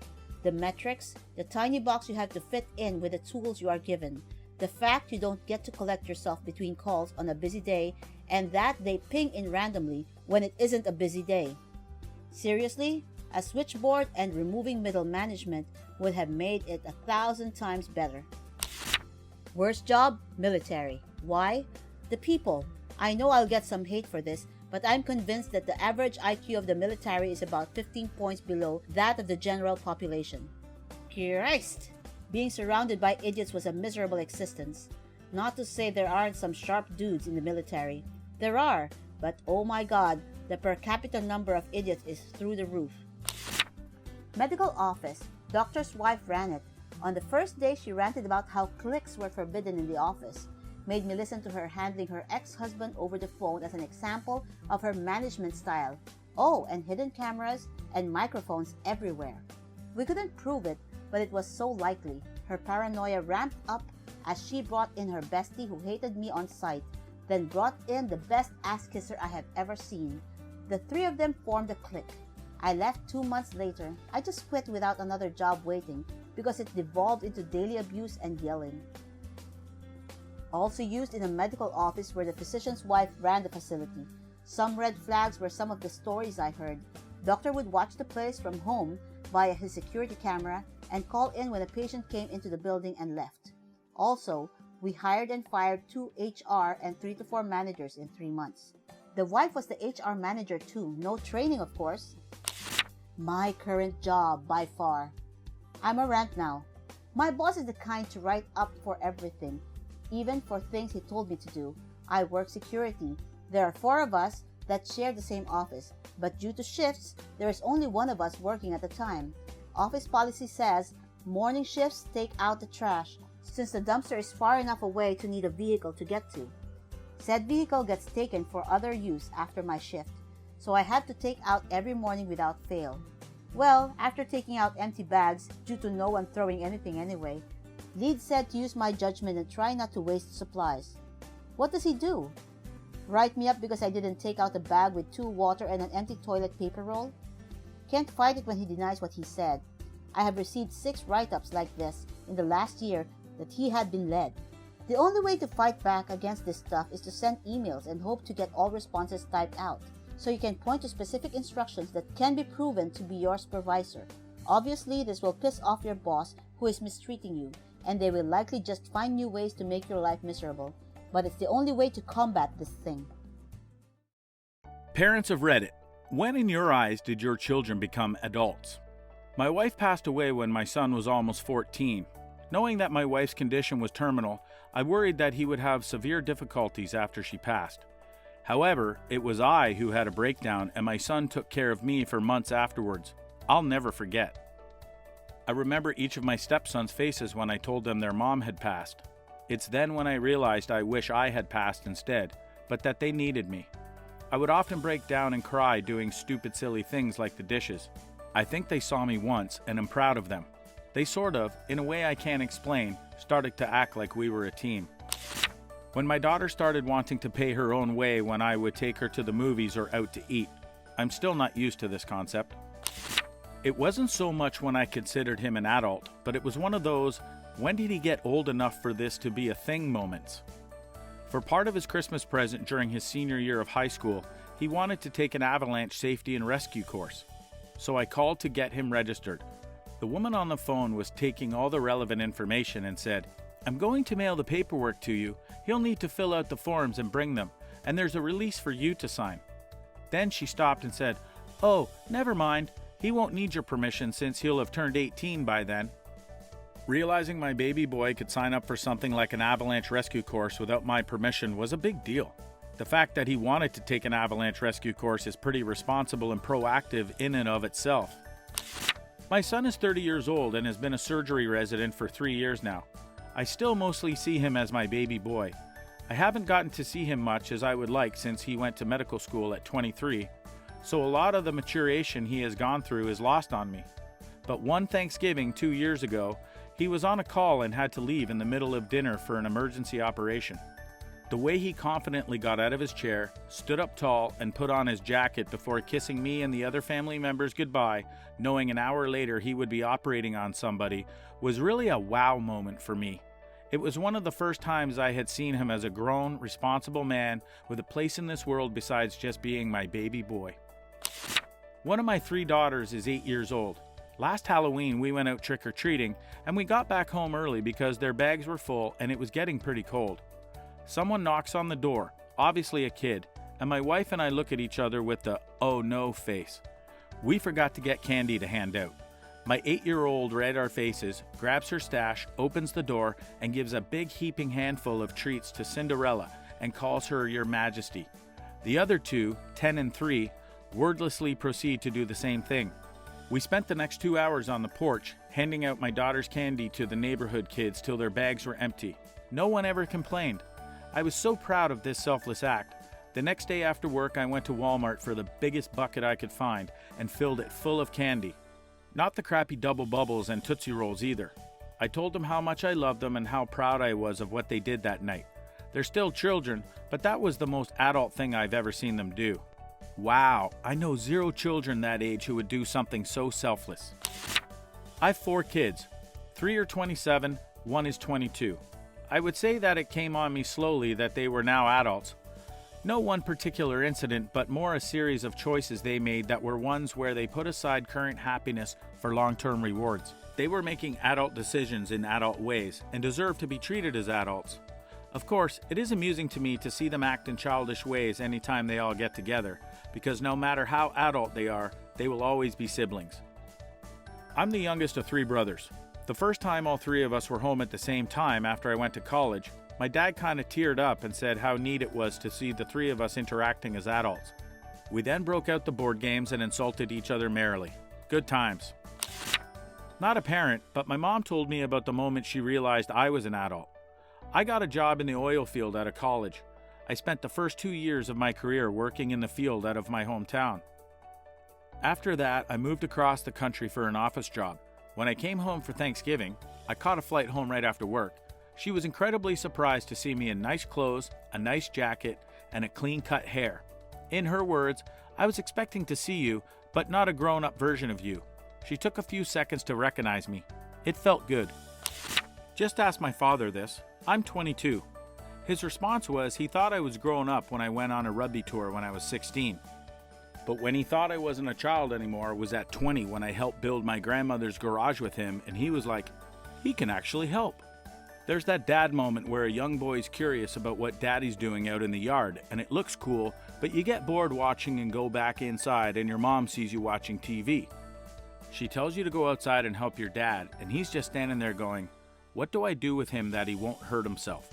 The metrics, the tiny box you have to fit in with the tools you are given, the fact you don't get to collect yourself between calls on a busy day, and that they ping in randomly when it isn't a busy day. Seriously, a switchboard and removing middle management would have made it 1,000 times better. Worst job? Military. Why? The people. I know I'll get some hate for this, but I'm convinced that the average IQ of the military is about 15 points below that of the general population. Christ! Being surrounded by idiots was a miserable existence. Not to say there aren't some sharp dudes in the military. There are, but oh my god, the per capita number of idiots is through the roof. Medical office. Doctor's wife ran it. On the first day, she ranted about how clicks were forbidden in the office, made me listen to her handling her ex-husband over the phone as an example of her management style. Oh, and hidden cameras and microphones everywhere. We couldn't prove it, but it was so likely. Her paranoia ramped up as she brought in her bestie who hated me on sight, then brought in the best ass-kisser I have ever seen. The three of them formed a clique. I left 2 months later. I just quit without another job waiting because it devolved into daily abuse and yelling. Also used in a medical office where the physician's wife ran the facility. Some red flags were some of the stories I heard. Doctor would watch the place from home via his security camera and call in when a patient came into the building and left. Also, we hired and fired 2 HR and 3 to 4 managers in 3 months. The wife was the HR manager too, no training of course. My current job, by far. I'm a rant now. My boss is the kind to write up for everything, even for things he told me to do. I work security. There are 4 of us that share the same office, but due to shifts, there is only one of us working at a time. Office policy says morning shifts take out the trash, since the dumpster is far enough away to need a vehicle to get to. Said vehicle gets taken for other use after my shift, so I had to take out every morning without fail. Well, after taking out empty bags due to no one throwing anything anyway, lead said to use my judgment and try not to waste supplies. What does he do? Write me up because I didn't take out a bag with 2 water and an empty toilet paper roll? Can't fight it when he denies what he said. I have received 6 write-ups like this in the last year that he had been led. The only way to fight back against this stuff is to send emails and hope to get all responses typed out, so you can point to specific instructions that can be proven to be your supervisor. Obviously, this will piss off your boss who is mistreating you, and they will likely just find new ways to make your life miserable. But it's the only way to combat this thing. Parents of Reddit, when in your eyes did your children become adults? My wife passed away when my son was almost 14. Knowing that my wife's condition was terminal, I worried that he would have severe difficulties after she passed. However, it was I who had a breakdown, and my son took care of me for months afterwards. I'll never forget. I remember each of my stepsons' faces when I told them their mom had passed. It's then when I realized I wish I had passed instead, but that they needed me. I would often break down and cry doing stupid silly things like the dishes. I think they saw me once and am proud of them. They sort of, in a way I can't explain, started to act like we were a team. When my daughter started wanting to pay her own way when I would take her to the movies or out to eat, I'm still not used to this concept. It wasn't so much when I considered him an adult, but it was one of those, when did he get old enough for this to be a thing moments. For part of his Christmas present during his senior year of high school, he wanted to take an avalanche safety and rescue course. So I called to get him registered. The woman on the phone was taking all the relevant information and said, "I'm going to mail the paperwork to you. He'll need to fill out the forms and bring them, and there's a release for you to sign." Then she stopped and said, "Oh, never mind. He won't need your permission since he'll have turned 18 by then." Realizing my baby boy could sign up for something like an avalanche rescue course without my permission was a big deal. The fact that he wanted to take an avalanche rescue course is pretty responsible and proactive in and of itself. My son is 30 years old and has been a surgery resident for 3 years now. I still mostly see him as my baby boy. I haven't gotten to see him much as I would like since he went to medical school at 23, so a lot of the maturation he has gone through is lost on me. But one Thanksgiving 2 years ago, he was on a call and had to leave in the middle of dinner for an emergency operation. The way he confidently got out of his chair, stood up tall, and put on his jacket before kissing me and the other family members goodbye, knowing an hour later he would be operating on somebody, was really a wow moment for me. It was one of the first times I had seen him as a grown, responsible man with a place in this world besides just being my baby boy. One of my 3 daughters is 8 years old. Last Halloween we went out trick-or-treating, and we got back home early because their bags were full and it was getting pretty cold. Someone knocks on the door, obviously a kid, and my wife and I look at each other with the "oh no" face. We forgot to get candy to hand out. My 8-year-old read our faces, grabs her stash, opens the door, and gives a big heaping handful of treats to Cinderella and calls her Your Majesty. The other 2, 10 and 3, wordlessly proceed to do the same thing. We spent the next 2 hours on the porch, handing out my daughter's candy to the neighborhood kids till their bags were empty. No one ever complained. I was so proud of this selfless act. The next day after work, I went to Walmart for the biggest bucket I could find and filled it full of candy. Not the crappy Double Bubbles and Tootsie Rolls either. I told them how much I loved them and how proud I was of what they did that night. They're still children, but that was the most adult thing I've ever seen them do. Wow, I know 0 children that age who would do something so selfless. I've 4 kids. 3 are 27, 1 is 22. I would say that it came on me slowly that they were now adults. No one particular incident, but more a series of choices they made that were ones where they put aside current happiness for long-term rewards. They were making adult decisions in adult ways and deserve to be treated as adults. Of course, it is amusing to me to see them act in childish ways anytime they all get together, because no matter how adult they are, they will always be siblings. I'm the youngest of 3 brothers. The first time all 3 of us were home at the same time after I went to college, my dad kind of teared up and said how neat it was to see the 3 of us interacting as adults. We then broke out the board games and insulted each other merrily. Good times. Not a parent, but my mom told me about the moment she realized I was an adult. I got a job in the oil field out of college. I spent the first 2 years of my career working in the field out of my hometown. After that, I moved across the country for an office job. When I came home for Thanksgiving, I caught a flight home right after work. She was incredibly surprised to see me in nice clothes, a nice jacket, and a clean-cut hair. In her words, "I was expecting to see you, but not a grown-up version of you." She took a few seconds to recognize me. It felt good. Just ask my father this. I'm 22. His response was he thought I was grown up when I went on a rugby tour when I was 16. But when he thought I wasn't a child anymore was at 20 when I helped build my grandmother's garage with him, and he was like, he can actually help. There's that dad moment where a young boy's curious about what daddy's doing out in the yard, and it looks cool, but you get bored watching and go back inside and your mom sees you watching TV. She tells you to go outside and help your dad, and he's just standing there going, what do I do with him that he won't hurt himself?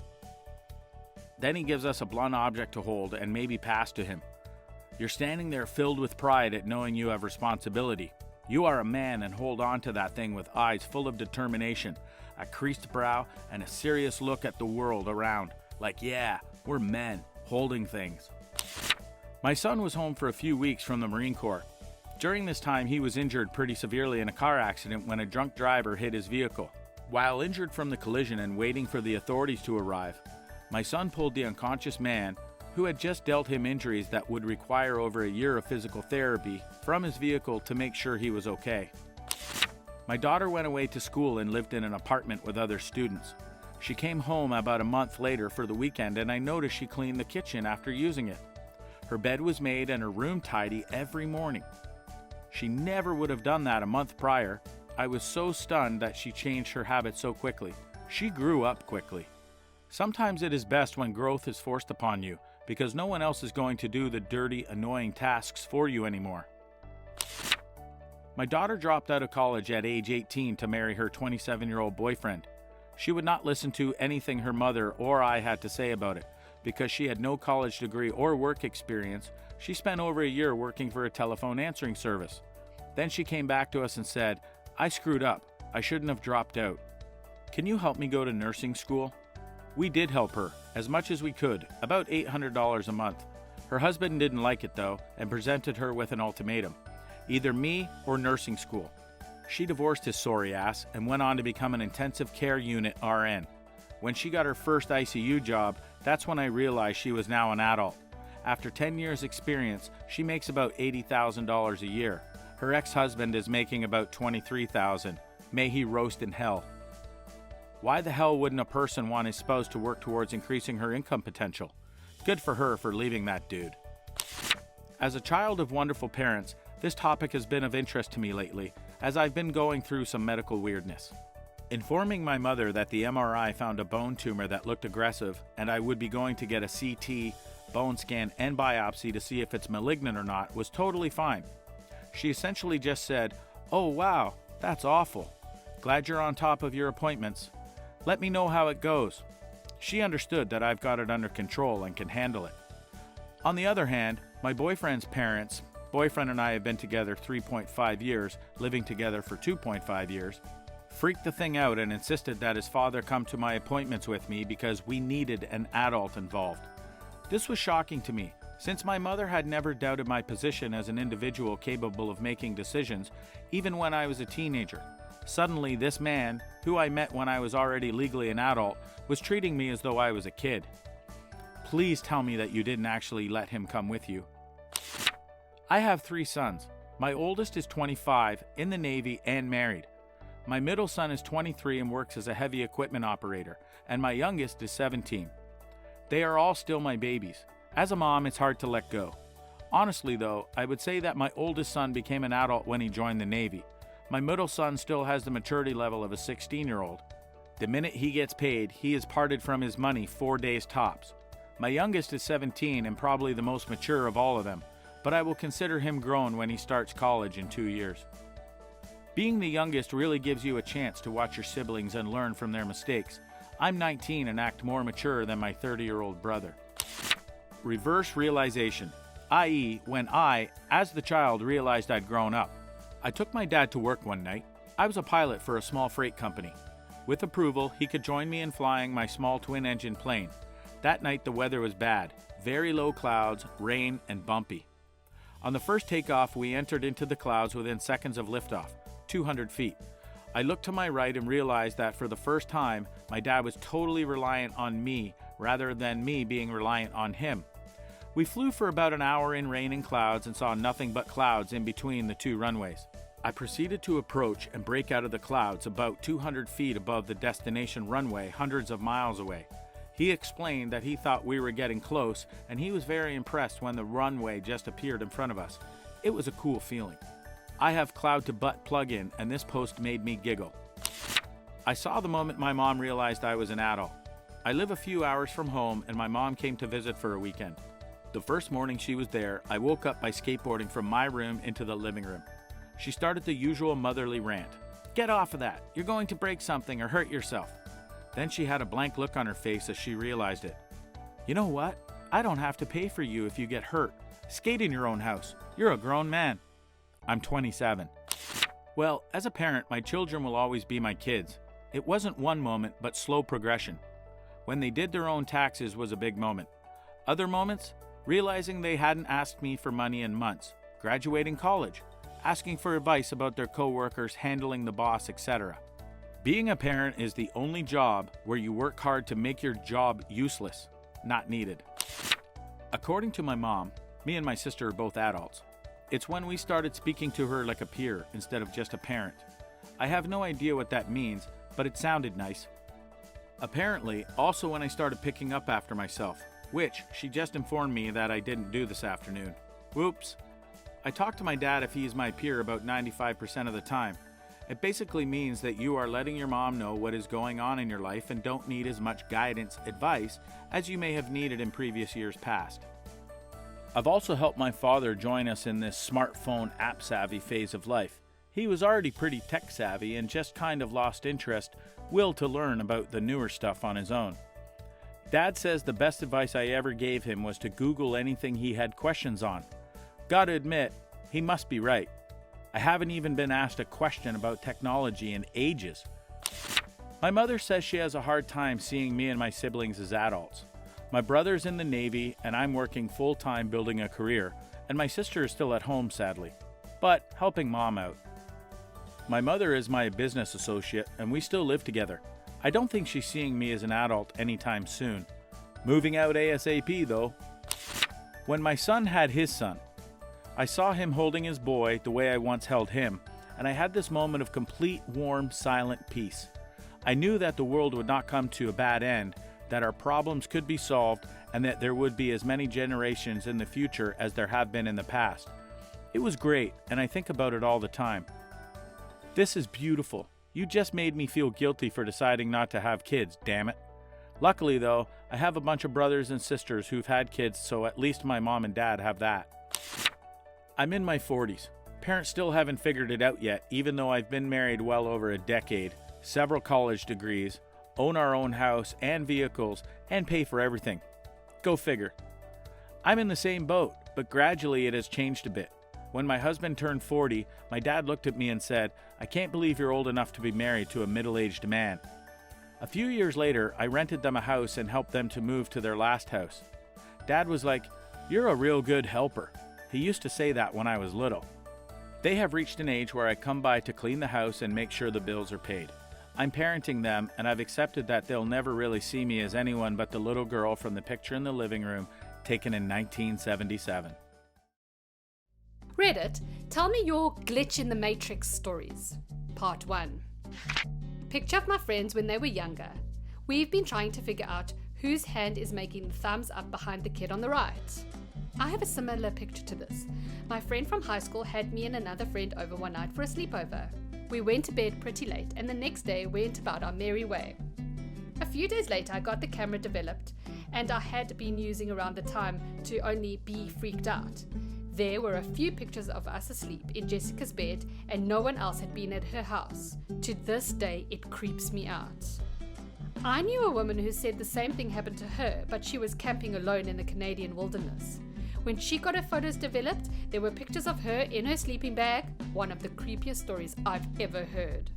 Then he gives us a blunt object to hold and maybe pass to him. You're standing there filled with pride at knowing you have responsibility. You are a man and hold on to that thing with eyes full of determination, a creased brow, and a serious look at the world around. Like, yeah, we're men, holding things. My son was home for a few weeks from the Marine Corps. During this time, he was injured pretty severely in a car accident when a drunk driver hit his vehicle. While injured from the collision and waiting for the authorities to arrive, my son pulled the unconscious man, who had just dealt him injuries that would require over a year of physical therapy, from his vehicle to make sure he was okay. My daughter went away to school and lived in an apartment with other students. She came home about a month later for the weekend, and I noticed she cleaned the kitchen after using it. Her bed was made and her room tidy every morning. She never would have done that a month prior. I was so stunned that she changed her habits so quickly. She grew up quickly. Sometimes it is best when growth is forced upon you, because no one else is going to do the dirty, annoying tasks for you anymore. My daughter dropped out of college at age 18 to marry her 27-year-old boyfriend. She would not listen to anything her mother or I had to say about it. Because she had no college degree or work experience, she spent over a year working for a telephone answering service. Then she came back to us and said, I screwed up. I shouldn't have dropped out. Can you help me go to nursing school? We did help her, as much as we could, about $800 a month. Her husband didn't like it though, and presented her with an ultimatum. Either me or nursing school. She divorced his sorry ass and went on to become an intensive care unit RN. When she got her first ICU job, that's when I realized she was now an adult. After 10 years experience, she makes about $80,000 a year. Her ex-husband is making about $23,000. May he roast in hell. Why the hell wouldn't a person want his spouse to work towards increasing her income potential? Good for her for leaving that dude. As a child of wonderful parents, this topic has been of interest to me lately, as I've been going through some medical weirdness. Informing my mother that the MRI found a bone tumor that looked aggressive and I would be going to get a CT, bone scan, and biopsy to see if it's malignant or not was totally fine. She essentially just said, "Oh wow, that's awful. Glad you're on top of your appointments. Let me know how it goes." She understood that I've got it under control and can handle it. On the other hand, my boyfriend's parents, boyfriend and I have been together 3.5 years, living together for 2.5 years, freaked the thing out and insisted that his father come to my appointments with me because we needed an adult involved. This was shocking to me, since my mother had never doubted my position as an individual capable of making decisions, even when I was a teenager. Suddenly, this man, who I met when I was already legally an adult, was treating me as though I was a kid. Please tell me that you didn't actually let him come with you. I have 3 sons. My oldest is 25, in the Navy, and married. My middle son is 23 and works as a heavy equipment operator, and my youngest is 17. They are all still my babies. As a mom, it's hard to let go. Honestly, though, I would say that my oldest son became an adult when he joined the Navy. My middle son still has the maturity level of a 16-year-old. The minute he gets paid, he is parted from his money 4 days tops. My youngest is 17 and probably the most mature of all of them, but I will consider him grown when he starts college in 2 years. Being the youngest really gives you a chance to watch your siblings and learn from their mistakes. I'm 19 and act more mature than my 30-year-old brother. Reverse realization, i.e., when I, as the child, realized I'd grown up. I took my dad to work one night. I was a pilot for a small freight company. With approval, he could join me in flying my small twin-engine plane. That night the weather was bad, very low clouds, rain, and bumpy. On the first takeoff, we entered into the clouds within seconds of liftoff, 200 feet. I looked to my right and realized that for the first time, my dad was totally reliant on me rather than me being reliant on him. We flew for about an hour in rain and clouds and saw nothing but clouds in between the 2 runways. I proceeded to approach and break out of the clouds about 200 feet above the destination runway, hundreds of miles away. He explained that he thought we were getting close, and he was very impressed when the runway just appeared in front of us. It was a cool feeling. I have cloud-to-butt plug-in, and this post made me giggle. I saw the moment my mom realized I was an adult. I live a few hours from home, and my mom came to visit for a weekend. The first morning she was there, I woke up by skateboarding from my room into the living room. She started the usual motherly rant. "Get off of that. You're going to break something or hurt yourself." Then she had a blank look on her face as she realized it. "You know what? I don't have to pay for you if you get hurt. Skate in your own house. You're a grown man." I'm 27. Well, as a parent, my children will always be my kids. It wasn't one moment, but slow progression. When they did their own taxes was a big moment. Other moments? Realizing they hadn't asked me for money in months, graduating college, asking for advice about their coworkers, handling the boss, etc. Being a parent is the only job where you work hard to make your job useless, not needed. According to my mom, me and my sister are both adults. It's when we started speaking to her like a peer instead of just a parent. I have no idea what that means, but it sounded nice. Apparently, also when I started picking up after myself, which she just informed me that I didn't do this afternoon. Whoops. I talk to my dad if he's my peer about 95% of the time. It basically means that you are letting your mom know what is going on in your life and don't need as much guidance, advice, as you may have needed in previous years past. I've also helped my father join us in this smartphone app-savvy phase of life. He was already pretty tech-savvy and just kind of lost will to learn about the newer stuff on his own. Dad says the best advice I ever gave him was to Google anything he had questions on. Gotta admit, he must be right. I haven't even been asked a question about technology in ages. My mother says she has a hard time seeing me and my siblings as adults. My brother's in the Navy and I'm working full-time building a career, and my sister is still at home sadly, but helping mom out. My mother is my business associate and we still live together. I don't think she's seeing me as an adult anytime soon. Moving out ASAP though. When my son had his son, I saw him holding his boy the way I once held him, and I had this moment of complete, warm, silent peace. I knew that the world would not come to a bad end, that our problems could be solved, and that there would be as many generations in the future as there have been in the past. It was great, and I think about it all the time. This is beautiful. You just made me feel guilty for deciding not to have kids, damn it. Luckily, though, I have a bunch of brothers and sisters who've had kids, so at least my mom and dad have that. I'm in my 40s. Parents still haven't figured it out yet, even though I've been married well over a decade, several college degrees, own our own house and vehicles, and pay for everything. Go figure. I'm in the same boat, but gradually it has changed a bit. When my husband turned 40, my dad looked at me and said, "I can't believe you're old enough to be married to a middle-aged man." A few years later, I rented them a house and helped them to move to their last house. Dad was like, "You're a real good helper." He used to say that when I was little. They have reached an age where I come by to clean the house and make sure the bills are paid. I'm parenting them, and I've accepted that they'll never really see me as anyone but the little girl from the picture in the living room taken in 1977. Reddit, tell me your glitch in the matrix stories. Part 1. Picture of my friends when they were younger. We've been trying to figure out whose hand is making the thumbs up behind the kid on the right. I have a similar picture to this. My friend from high school had me and another friend over one night for a sleepover. We went to bed pretty late and the next day went about our merry way. A few days later I got the camera developed and I had been using around the time to only be freaked out. There were a few pictures of us asleep in Jessica's bed and no one else had been at her house. To this day, it creeps me out. I knew a woman who said the same thing happened to her, but she was camping alone in the Canadian wilderness. When she got her photos developed, there were pictures of her in her sleeping bag, one of the creepiest stories I've ever heard.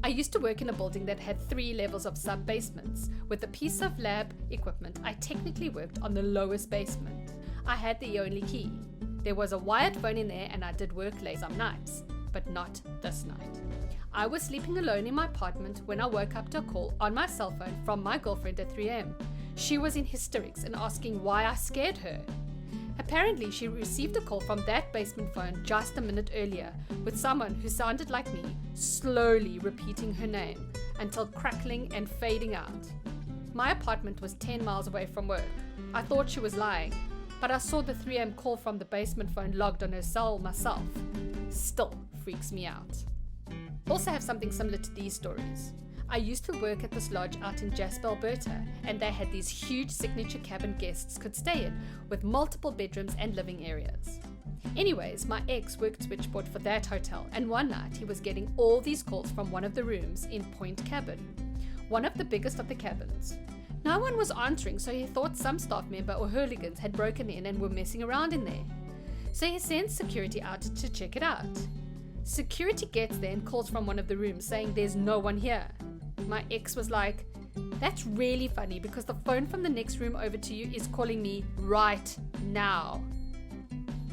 I used to work in a building that had 3 levels of sub-basements. With a piece of lab equipment, I technically worked on the lowest basement. I had the only key. There was a wired phone in there and I did work late some nights, but not this night. I was sleeping alone in my apartment when I woke up to a call on my cell phone from my girlfriend at 3 a.m. She was in hysterics and asking why I scared her. Apparently, she received a call from that basement phone just a minute earlier with someone who sounded like me, slowly repeating her name until crackling and fading out. My apartment was 10 miles away from work. I thought she was lying, but I saw the 3 a.m. call from the basement phone logged on her cell myself. Still freaks me out. Also have something similar to these stories. I used to work at this lodge out in Jasper, Alberta, and they had these huge signature cabin guests could stay in, with multiple bedrooms and living areas. Anyways, my ex worked switchboard for that hotel, and one night he was getting all these calls from one of the rooms in Point Cabin, one of the biggest of the cabins. No one was answering, so he thought some staff member or hooligans had broken in and were messing around in there. So he sent security out to check it out. Security gets there and calls from one of the rooms saying there's no one here. My ex was like, "That's really funny because the phone from the next room over to you is calling me right now."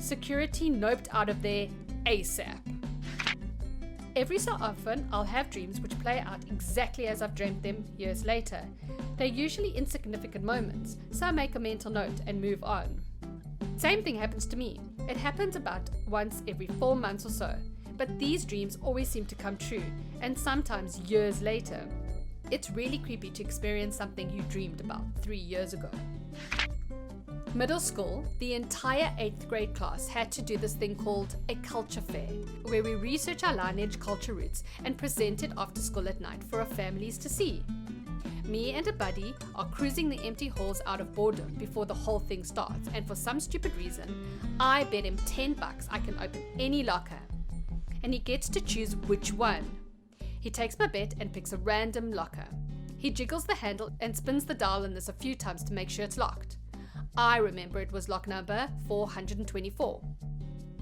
Security noped out of there ASAP. Every so often, I'll have dreams which play out exactly as I've dreamt them years later. They're usually insignificant moments, so I make a mental note and move on. Same thing happens to me. It happens about once every 4 months or so, but these dreams always seem to come true, and sometimes years later. It's really creepy to experience something you dreamed about 3 years ago. Middle school, the entire 8th grade class had to do this thing called a culture fair, where we research our lineage culture roots and present it after school at night for our families to see. Me and a buddy are cruising the empty halls out of boredom before the whole thing starts, and for some stupid reason, I bet him $10 I can open any locker, and he gets to choose which one. He takes my bet and picks a random locker. He jiggles the handle and spins the dial in this a few times to make sure it's locked. I remember it was lock number 424.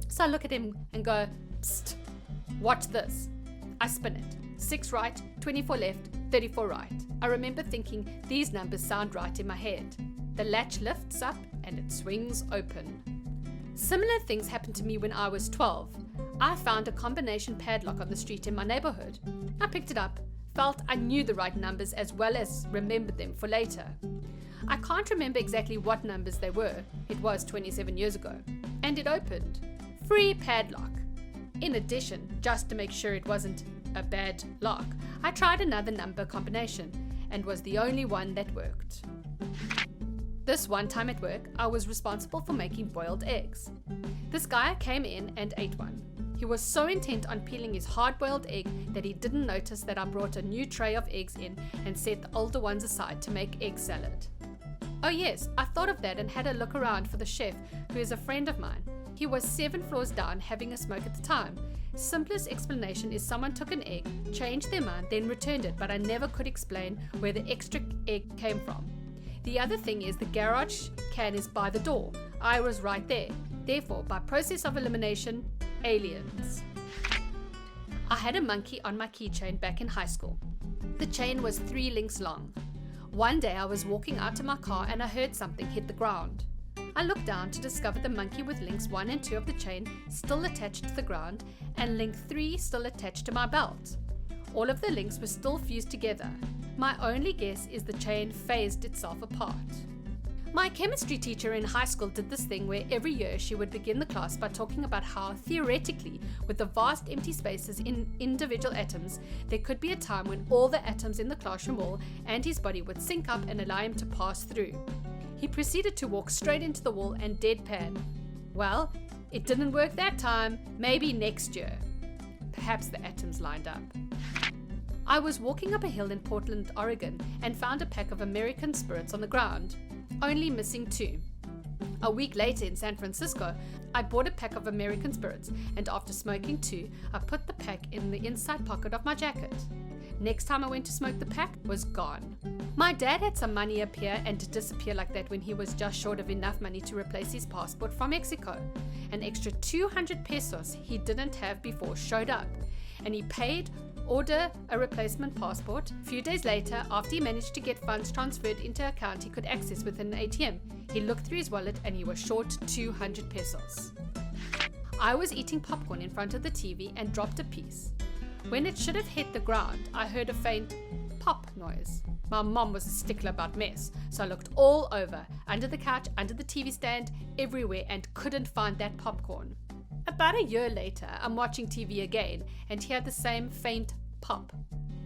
So I look at him and go, "Psst, watch this." I spin it. 6 right, 24 left, 34 right. I remember thinking these numbers sound right in my head. The latch lifts up and it swings open. Similar things happened to me when I was 12. I found a combination padlock on the street in my neighborhood. I picked it up, felt I knew the right numbers as well as remembered them for later. I can't remember exactly what numbers they were. It was 27 years ago. And it opened. Free padlock. In addition, just to make sure it wasn't a bad lock, I tried another number combination and was the only one that worked. This one time at work, I was responsible for making boiled eggs. This guy came in and ate one. He was so intent on peeling his hard-boiled egg that he didn't notice that I brought a new tray of eggs in and set the older ones aside to make egg salad. Oh yes, I thought of that and had a look around for the chef, who is a friend of mine. He was 7 floors down having a smoke at the time. Simplest explanation is someone took an egg, changed their mind, then returned it, but I never could explain where the extra egg came from. The other thing is the garage can is by the door. I was right there. Therefore, by process of elimination, aliens. I had a monkey on my keychain back in high school. The chain was 3 links long. One day I was walking out to my car and I heard something hit the ground. I looked down to discover the monkey with links 1 and 2 of the chain still attached to the ground and link 3 still attached to my belt. All of the links were still fused together. My only guess is the chain phased itself apart. My chemistry teacher in high school did this thing where every year she would begin the class by talking about how, theoretically, with the vast empty spaces in individual atoms, there could be a time when all the atoms in the classroom wall and his body would sync up and allow him to pass through. He proceeded to walk straight into the wall and deadpan. Well, it didn't work that time, maybe next year. Perhaps the atoms lined up. I was walking up a hill in Portland, Oregon, and found a pack of American spirits on the ground, only missing 2. A week later in San Francisco, I bought a pack of American spirits, and after smoking 2, I put the pack in the inside pocket of my jacket. Next time I went to smoke, the pack was gone. My dad had some money appear and disappear like that when he was just short of enough money to replace his passport from Mexico. An extra 200 pesos he didn't have before showed up, and he paid, order a replacement passport. A few days later, after he managed to get funds transferred into an account he could access with an ATM, he looked through his wallet and he was short 200 pesos. I was eating popcorn in front of the TV and dropped a piece. When it should have hit the ground, I heard a faint pop noise. My mom was a stickler about mess, so I looked all over, under the couch, under the TV stand, everywhere, and couldn't find that popcorn. About a year later, I'm watching TV again and hear the same faint pop.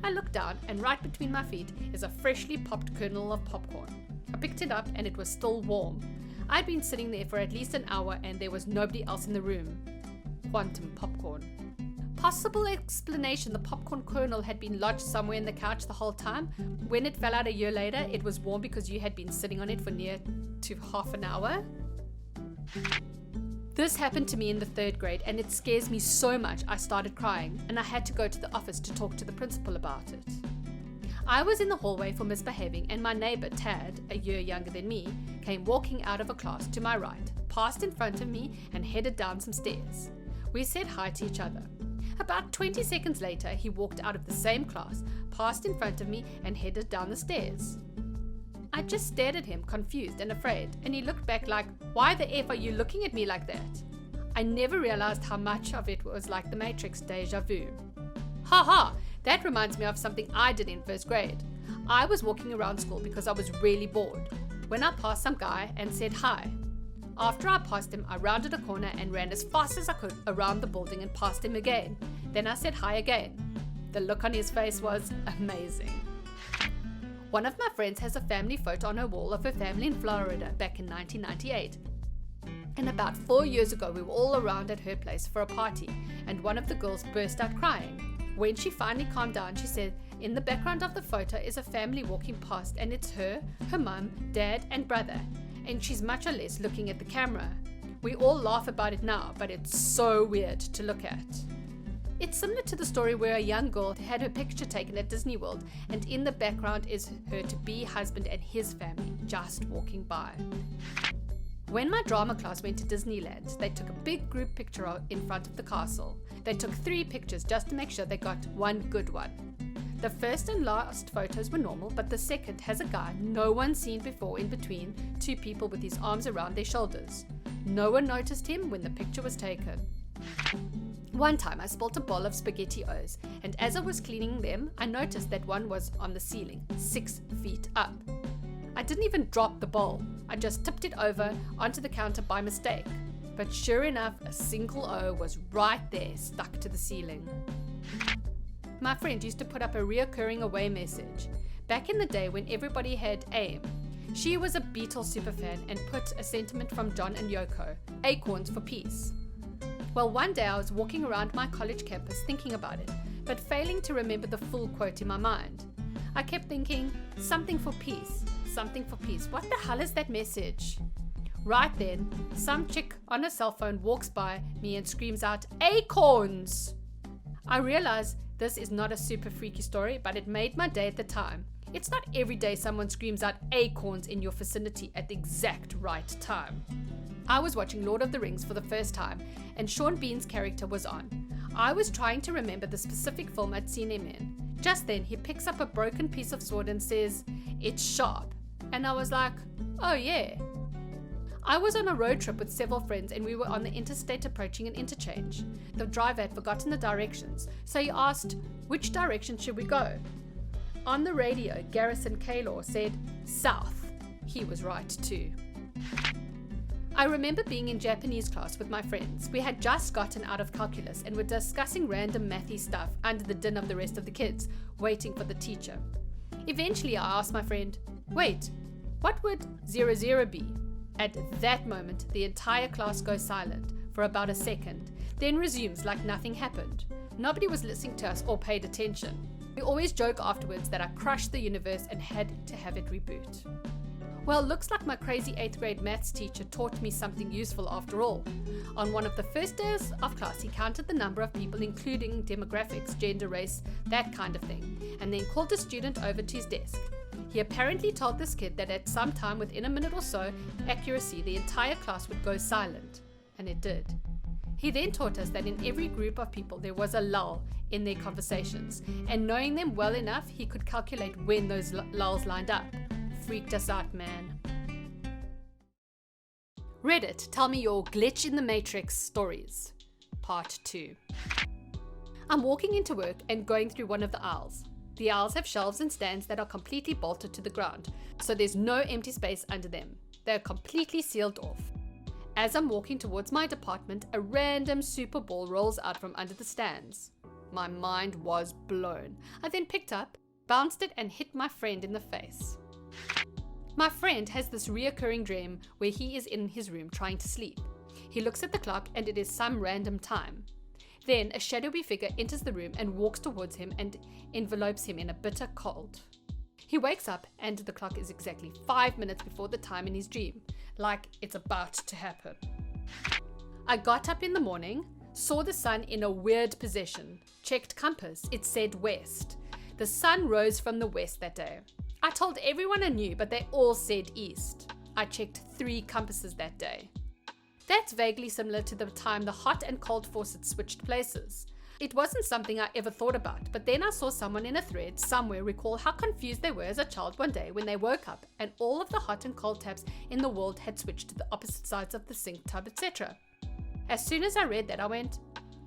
I look down and right between my feet is a freshly popped kernel of popcorn. I picked it up and it was still warm. I'd been sitting there for at least an hour and there was nobody else in the room. Quantum popcorn. Possible explanation: the popcorn kernel had been lodged somewhere in the couch the whole time. When it fell out a year later, it was warm because you had been sitting on it for near to half an hour. This happened to me in the 3rd grade and it scares me so much I started crying and I had to go to the office to talk to the principal about it. I was in the hallway for misbehaving and my neighbor Tad, a year younger than me, came walking out of a class to my right, passed in front of me and headed down some stairs. We said hi to each other. About 20 seconds later, he walked out of the same class, passed in front of me and headed down the stairs. I just stared at him, confused and afraid, and he looked back like, "Why the F are you looking at me like that?" I never realized how much of it was like the Matrix deja vu. Haha, that reminds me of something I did in 1st grade. I was walking around school because I was really bored, when I passed some guy and said hi. After I passed him, I rounded a corner and ran as fast as I could around the building and passed him again. Then I said hi again. The look on his face was amazing. One of my friends has a family photo on her wall of her family in Florida back in 1998. And about 4 years ago, we were all around at her place for a party, and one of the girls burst out crying. When she finally calmed down, she said, in the background of the photo is a family walking past, and it's her mum, dad, and brother, and she's much or less looking at the camera. We all laugh about it now, but it's so weird to look at. It's similar to the story where a young girl had her picture taken at Disney World, and in the background is her to-be husband and his family just walking by. When my drama class went to Disneyland, they took a big group picture in front of the castle. They took 3 pictures just to make sure they got one good one. The first and last photos were normal, but the second has a guy no one's seen before in between 2 people with his arms around their shoulders. No one noticed him when the picture was taken. One time I spilled a bowl of SpaghettiOs, and as I was cleaning them, I noticed that one was on the ceiling, 6 feet up. I didn't even drop the bowl. I just tipped it over onto the counter by mistake. But sure enough, a single O was right there, stuck to the ceiling. My friend used to put up a reoccurring away message. Back in the day when everybody had AIM, she was a Beatles superfan and put a sentiment from John and Yoko, Acorns for Peace. Well, one day I was walking around my college campus thinking about it, but failing to remember the full quote in my mind. I kept thinking, something for peace, something for peace. What the hell is that message? Right then, some chick on a cell phone walks by me and screams out, "Acorns!" I realized this is not a super freaky story, but it made my day at the time. It's not every day someone screams out acorns in your vicinity at the exact right time. I was watching Lord of the Rings for the first time, and Sean Bean's character was on. I was trying to remember the specific film I'd seen him in. Just then, he picks up a broken piece of sword and says, "It's sharp." And I was like, oh yeah. I was on a road trip with several friends and we were on the interstate approaching an interchange. The driver had forgotten the directions, so he asked, which direction should we go? On the radio, Garrison Kaylor said, south. He was right too. I remember being in Japanese class with my friends. We had just gotten out of calculus and were discussing random mathy stuff under the din of the rest of the kids, waiting for the teacher. Eventually I asked my friend, wait, what would 00 be? At that moment, the entire class goes silent for about a second, then resumes like nothing happened. Nobody was listening to us or paid attention. We always joke afterwards that I crushed the universe and had to have it reboot. Well, looks like my crazy 8th grade maths teacher taught me something useful after all. On one of the first days of class, he counted the number of people, including demographics, gender, race, that kind of thing, and then called a student over to his desk. He apparently told this kid that at some time within a minute or so, accuracy, the entire class would go silent. And it did. He then taught us that in every group of people there was a lull in their conversations, and knowing them well enough, he could calculate when those lulls lined up. Freaked us out, man. Reddit, tell me your glitch in the matrix stories. Part 2. I'm walking into work and going through one of the aisles. The aisles have shelves and stands that are completely bolted to the ground, so there's no empty space under them. They're completely sealed off. As I'm walking towards my department, a random super ball rolls out from under the stands. My mind was blown. I then picked up, bounced it, and hit my friend in the face. My friend has this reoccurring dream where he is in his room trying to sleep. He looks at the clock and it is some random time. Then a shadowy figure enters the room and walks towards him and envelopes him in a bitter cold. He wakes up and the clock is exactly 5 minutes before the time in his dream, like it's about to happen. I got up in the morning, saw the sun in a weird position, checked compass, it said west. The sun rose from the west that day. I told everyone I knew, but they all said east. I checked 3 compasses that day. That's vaguely similar to the time the hot and cold faucets switched places. It wasn't something I ever thought about, but then I saw someone in a thread somewhere recall how confused they were as a child one day when they woke up and all of the hot and cold taps in the world had switched to the opposite sides of the sink tub, etc. As soon as I read that, I went,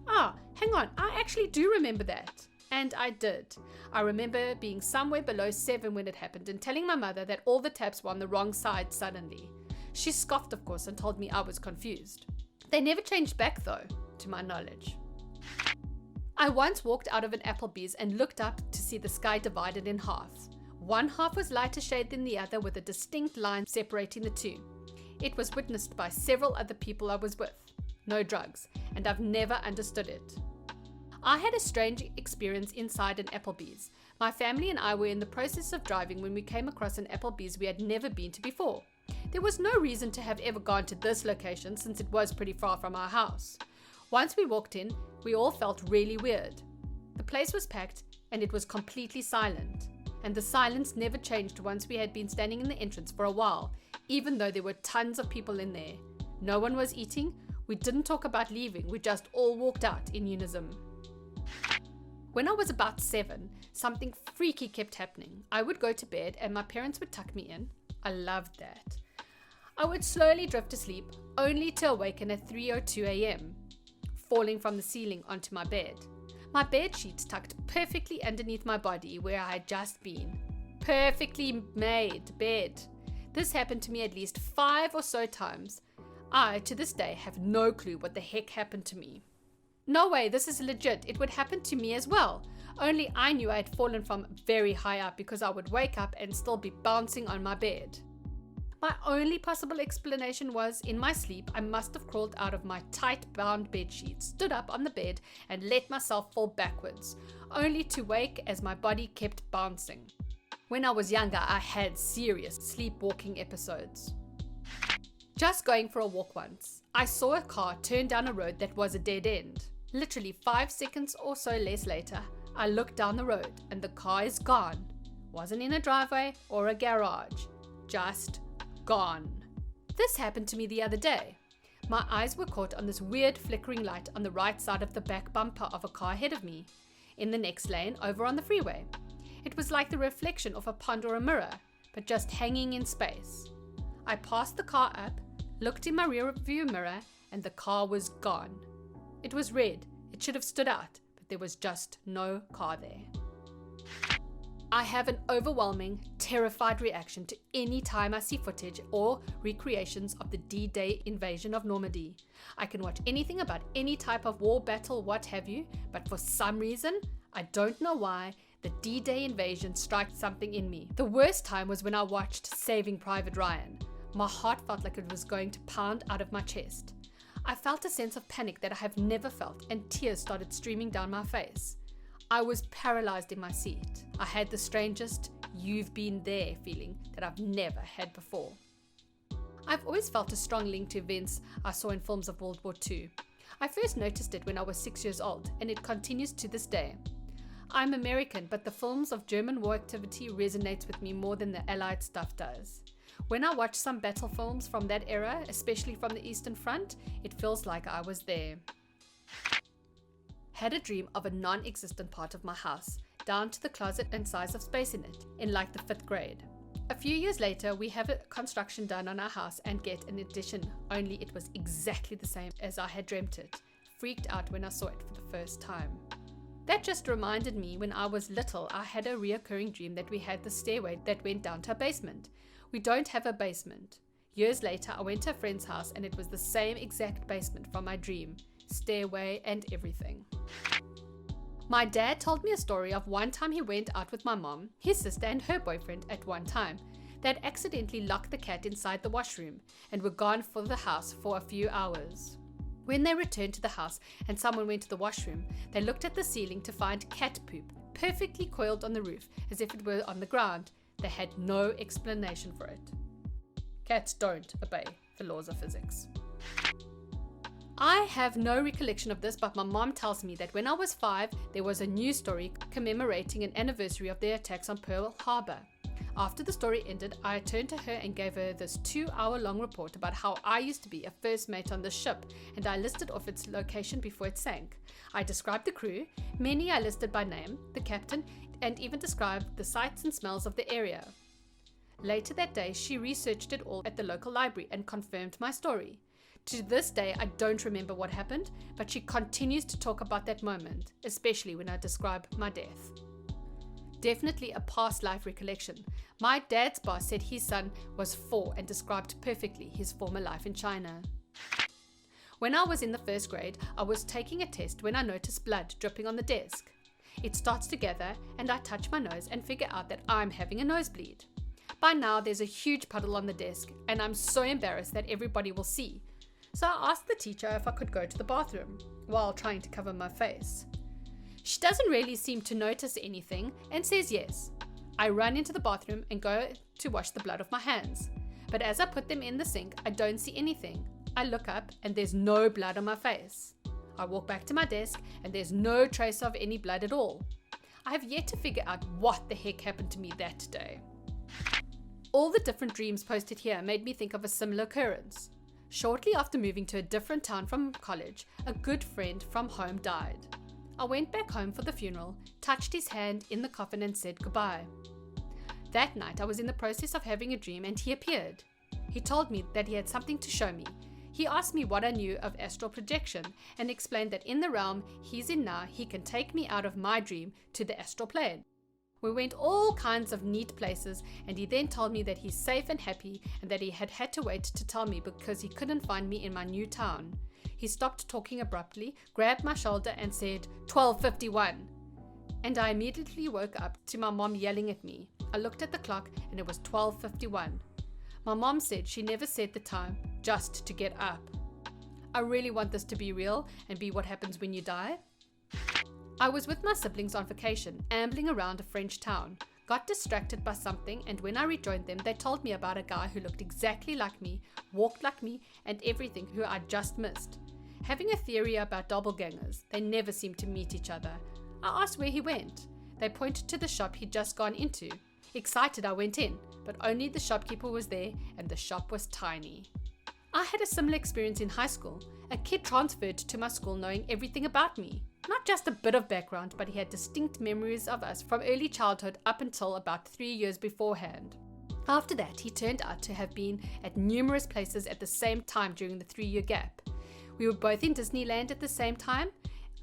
hang on, I actually do remember that. And I did. I remember being somewhere below 7 when it happened and telling my mother that all the taps were on the wrong side suddenly. She scoffed, of course, and told me I was confused. They never changed back though, to my knowledge. I once walked out of an Applebee's and looked up to see the sky divided in half. One half was lighter shade than the other with a distinct line separating the two. It was witnessed by several other people I was with. No drugs, and I've never understood it. I had a strange experience inside an Applebee's. My family and I were in the process of driving when we came across an Applebee's we had never been to before. There was no reason to have ever gone to this location since it was pretty far from our house. Once we walked in, we all felt really weird. The place was packed and it was completely silent. And the silence never changed once we had been standing in the entrance for a while, even though there were tons of people in there. No one was eating, we didn't talk about leaving, we just all walked out in unison. When I was about 7, something freaky kept happening. I would go to bed and my parents would tuck me in. I loved that. I would slowly drift to sleep, only to awaken at 3:02 a.m., falling from the ceiling onto my bed. My bed sheets tucked perfectly underneath my body where I had just been. Perfectly made bed. This happened to me at least 5 or so times. I, to this day, have no clue what the heck happened to me. No way, this is legit. It would happen to me as well. Only I knew I had fallen from very high up because I would wake up and still be bouncing on my bed. My only possible explanation was, in my sleep, I must have crawled out of my tight-bound bedsheet, stood up on the bed, and let myself fall backwards, only to wake as my body kept bouncing. When I was younger, I had serious sleepwalking episodes. Just going for a walk once, I saw a car turn down a road that was a dead end. Literally 5 seconds or so less later, I looked down the road and the car is gone. Wasn't in a driveway or a garage, just gone. This happened to me the other day. My eyes were caught on this weird flickering light on the right side of the back bumper of a car ahead of me, in the next lane over on the freeway. It was like the reflection of a pond or a mirror, but just hanging in space. I passed the car up, looked in my rear view mirror, and the car was gone. It was red. It should have stood out, but there was just no car there. I have an overwhelming, terrified reaction to any time I see footage or recreations of the D-Day invasion of Normandy. I can watch anything about any type of war, battle, what have you, but for some reason, I don't know why, the D-Day invasion strikes something in me. The worst time was when I watched Saving Private Ryan. My heart felt like it was going to pound out of my chest. I felt a sense of panic that I have never felt, and tears started streaming down my face. I was paralyzed in my seat. I had the strangest "you've been there" feeling that I've never had before. I've always felt a strong link to events I saw in films of World War II. I first noticed it when I was 6 years old, and it continues to this day. I'm American, but the films of German war activity resonates with me more than the Allied stuff does. When I watch some battle films from that era, especially from the Eastern Front, it feels like I was there. Had a dream of a non-existent part of my house, down to the closet and size of space in it, in like the 5th grade. A few years later, we have a construction done on our house and get an addition, only it was exactly the same as I had dreamt it. Freaked out when I saw it for the first time. That just reminded me when I was little, I had a reoccurring dream that we had the stairway that went down to a basement. We don't have a basement. Years later, I went to a friend's house and it was the same exact basement from my dream. Stairway and everything. My dad told me a story of one time he went out with my mom, his sister and her boyfriend at one time. They'd accidentally locked the cat inside the washroom and were gone for the house for a few hours. When they returned to the house and someone went to the washroom, they looked at the ceiling to find cat poop perfectly coiled on the roof as if it were on the ground. They had no explanation for it. Cats don't obey the laws of physics. I have no recollection of this, but my mom tells me that when I was 5, there was a news story commemorating an anniversary of the attacks on Pearl Harbor. After the story ended, I turned to her and gave her this 2-hour-long report about how I used to be a first mate on the ship, and I listed off its location before it sank. I described the crew, many I listed by name, the captain, and even described the sights and smells of the area. Later that day, she researched it all at the local library and confirmed my story. To this day, I don't remember what happened, but she continues to talk about that moment, especially when I describe my death. Definitely a past life recollection. My dad's boss said his son was 4 and described perfectly his former life in China. When I was in the 1st grade, I was taking a test when I noticed blood dripping on the desk. It starts to gather, and I touch my nose and figure out that I'm having a nosebleed. By now, there's a huge puddle on the desk, and I'm so embarrassed that everybody will see. So I asked the teacher if I could go to the bathroom while trying to cover my face. She doesn't really seem to notice anything and says yes. I run into the bathroom and go to wash the blood off my hands. But as I put them in the sink, I don't see anything. I look up and there's no blood on my face. I walk back to my desk and there's no trace of any blood at all. I have yet to figure out what the heck happened to me that day. All the different dreams posted here made me think of a similar occurrence. Shortly after moving to a different town from college, a good friend from home died. I went back home for the funeral, touched his hand in the coffin and said goodbye. That night I was in the process of having a dream and he appeared. He told me that he had something to show me. He asked me what I knew of astral projection and explained that in the realm he's in now, he can take me out of my dream to the astral plane. We went all kinds of neat places and he then told me that he's safe and happy and that he had to wait to tell me because he couldn't find me in my new town. He stopped talking abruptly, grabbed my shoulder and said, 12:51. And I immediately woke up to my mom yelling at me. I looked at the clock and it was 12:51. My mom said she never said the time, just to get up. I really want this to be real and be what happens when you die. I was with my siblings on vacation, ambling around a French town, got distracted by something, and when I rejoined them, they told me about a guy who looked exactly like me, walked like me, and everything who I'd just missed. Having a theory about doppelgangers, they never seem to meet each other. I asked where he went. They pointed to the shop he'd just gone into. Excited, I went in, but only the shopkeeper was there, and the shop was tiny. I had a similar experience in high school. A kid transferred to my school knowing everything about me. Not just a bit of background, but he had distinct memories of us from early childhood up until about 3 years beforehand. After that, he turned out to have been at numerous places at the same time during the 3-year gap. We were both in Disneyland at the same time.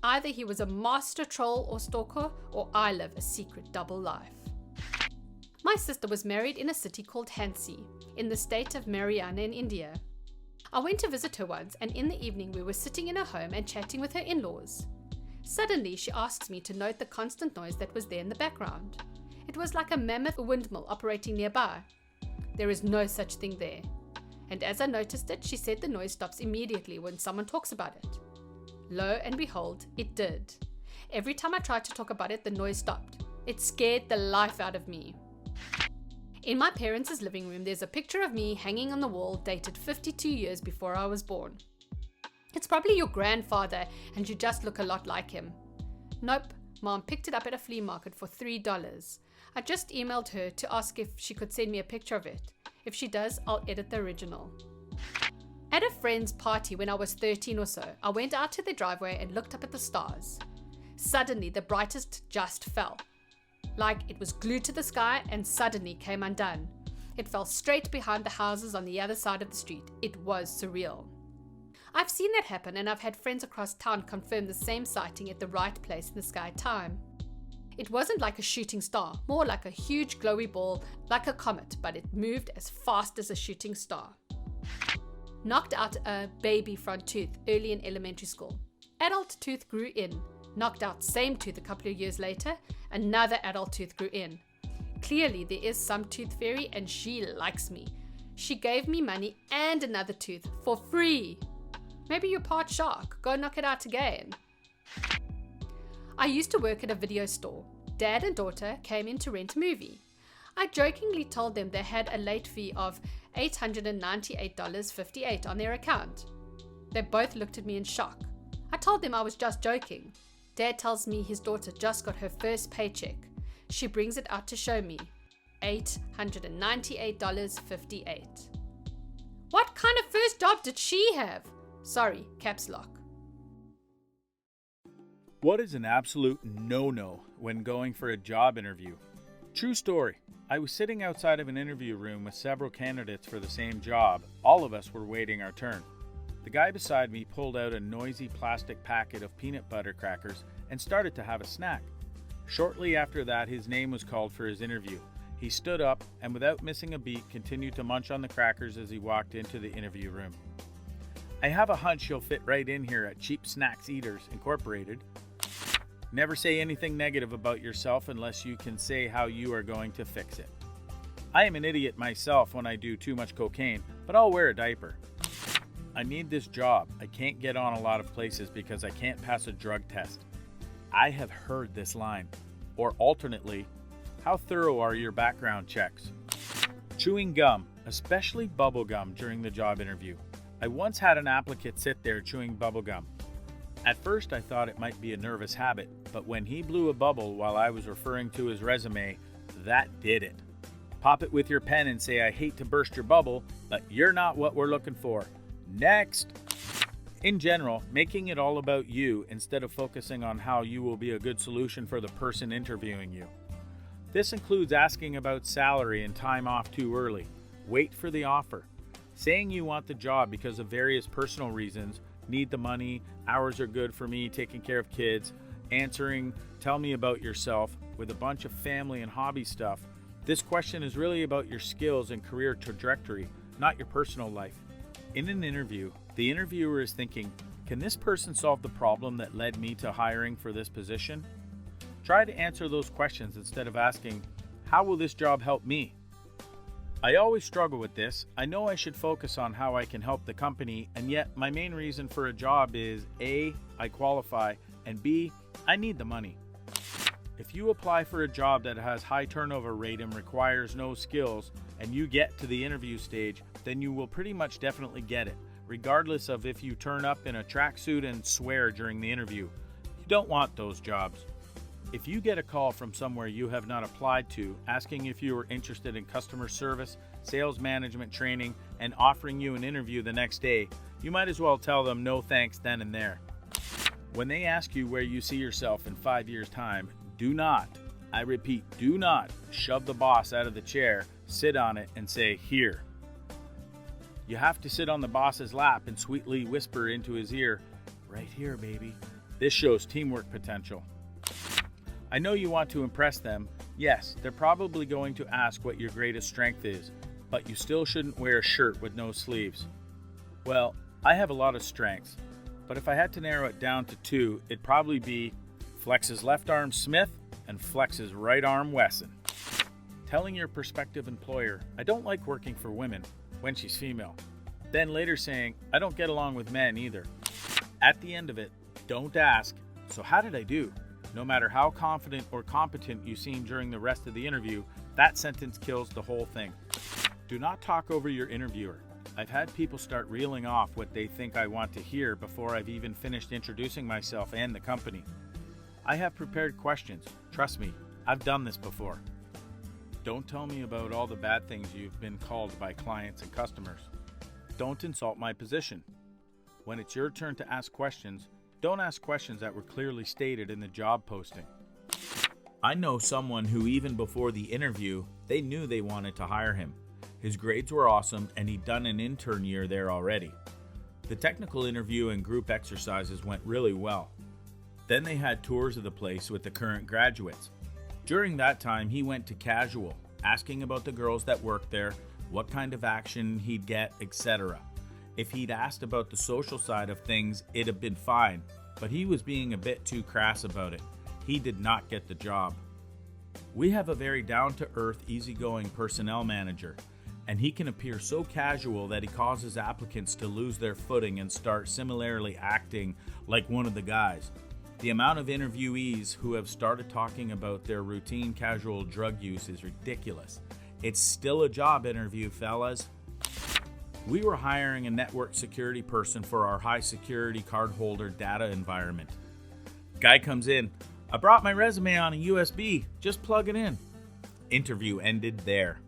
Either he was a master troll or stalker, or I live a secret double life. My sister was married in a city called Hansi, in the state of Haryana in India. I went to visit her once, and in the evening we were sitting in her home and chatting with her in-laws. Suddenly she asks me to note the constant noise that was there in the background. It was like a mammoth windmill operating nearby. There is no such thing there. And as I noticed it, she said the noise stops immediately when someone talks about it. Lo and behold, it did. Every time I tried to talk about it, the noise stopped. It scared the life out of me. In my parents' living room, there's a picture of me hanging on the wall dated 52 years before I was born. It's probably your grandfather and you just look a lot like him. Nope, Mom picked it up at a flea market for $3. I just emailed her to ask if she could send me a picture of it. If she does, I'll edit the original. At a friend's party when I was 13 or so, I went out to the driveway and looked up at the stars. Suddenly, the brightest just fell. Like it was glued to the sky and suddenly came undone. It fell straight behind the houses on the other side of the street. It was surreal. I've seen that happen, and I've had friends across town confirm the same sighting at the right place in the sky time. It wasn't like a shooting star, more like a huge glowy ball, like a comet, but it moved as fast as a shooting star. Knocked out a baby front tooth early in elementary school. Adult tooth grew in. Knocked out same tooth a couple of years later, another adult tooth grew in. Clearly there is some tooth fairy and she likes me. She gave me money and another tooth for free. Maybe you're part shark, go knock it out again. I used to work at a video store. Dad and daughter came in to rent a movie. I jokingly told them they had a late fee of $898.58 on their account. They both looked at me in shock. I told them I was just joking. Dad tells me his daughter just got her first paycheck. She brings it out to show me. $898.58. What kind of first job did she have? Sorry, caps lock. What is an absolute no-no when going for a job interview? True story. I was sitting outside of an interview room with several candidates for the same job. All of us were waiting our turn. The guy beside me pulled out a noisy plastic packet of peanut butter crackers and started to have a snack. Shortly after that, his name was called for his interview. He stood up and without missing a beat continued to munch on the crackers as he walked into the interview room. I have a hunch you'll fit right in here at Cheap Snacks Eaters Incorporated. Never say anything negative about yourself unless you can say how you are going to fix it. I am an idiot myself when I do too much cocaine, but I'll wear a diaper. I need this job. I can't get on a lot of places because I can't pass a drug test. I have heard this line. Or alternately, how thorough are your background checks? Chewing gum, especially bubble gum, during the job interview. I once had an applicant sit there chewing bubble gum. At first I thought it might be a nervous habit, but when he blew a bubble while I was referring to his resume, that did it. Pop it with your pen and say, I hate to burst your bubble, but you're not what we're looking for. Next! In general, making it all about you instead of focusing on how you will be a good solution for the person interviewing you. This includes asking about salary and time off too early. Wait for the offer. Saying you want the job because of various personal reasons, need the money, hours are good for me, taking care of kids, answering, tell me about yourself, with a bunch of family and hobby stuff. This question is really about your skills and career trajectory, not your personal life. In an interview, the interviewer is thinking, can this person solve the problem that led me to hiring for this position? Try to answer those questions instead of asking, how will this job help me? I always struggle with this. I know I should focus on how I can help the company, and yet my main reason for a job is A, I qualify, and B, I need the money. If you apply for a job that has high turnover rate and requires no skills, and you get to the interview stage, then you will pretty much definitely get it, regardless of if you turn up in a tracksuit and swear during the interview. You don't want those jobs. If you get a call from somewhere you have not applied to, asking if you are interested in customer service, sales management training, and offering you an interview the next day, you might as well tell them no thanks then and there. When they ask you where you see yourself in 5 years' time, do not, I repeat, do not shove the boss out of the chair, sit on it, and say, "Here." You have to sit on the boss's lap and sweetly whisper into his ear, "Right here, baby." This shows teamwork potential. I know you want to impress them. Yes, they're probably going to ask what your greatest strength is, but you still shouldn't wear a shirt with no sleeves. Well, I have a lot of strengths, but if I had to narrow it down to two, it'd probably be Flex's left arm Smith and Flex's right arm Wesson. Telling your prospective employer, "I don't like working for women," when she's female. Then later saying, "I don't get along with men either." At the end of it, don't ask, "So how did I do?" No matter how confident or competent you seem during the rest of the interview, that sentence kills the whole thing. Do not talk over your interviewer. I've had people start reeling off what they think I want to hear before I've even finished introducing myself and the company. I have prepared questions. Trust me, I've done this before. Don't tell me about all the bad things you've been called by clients and customers. Don't insult my position. When it's your turn to ask questions, don't ask questions that were clearly stated in the job posting. I know someone who even before the interview, they knew they wanted to hire him. His grades were awesome and he'd done an intern year there already. The technical interview and group exercises went really well. Then they had tours of the place with the current graduates. During that time, he went to casual, asking about the girls that worked there, what kind of action he'd get, etc. If he'd asked about the social side of things, it'd have been fine, but he was being a bit too crass about it. He did not get the job. We have a very down-to-earth, easygoing personnel manager, and he can appear so casual that he causes applicants to lose their footing and start similarly acting like one of the guys. The amount of interviewees who have started talking about their routine casual drug use is ridiculous. It's still a job interview, fellas. We were hiring a network security person for our high security card holder data environment. Guy comes in, "I brought my resume on a USB, just plug it in." Interview ended there.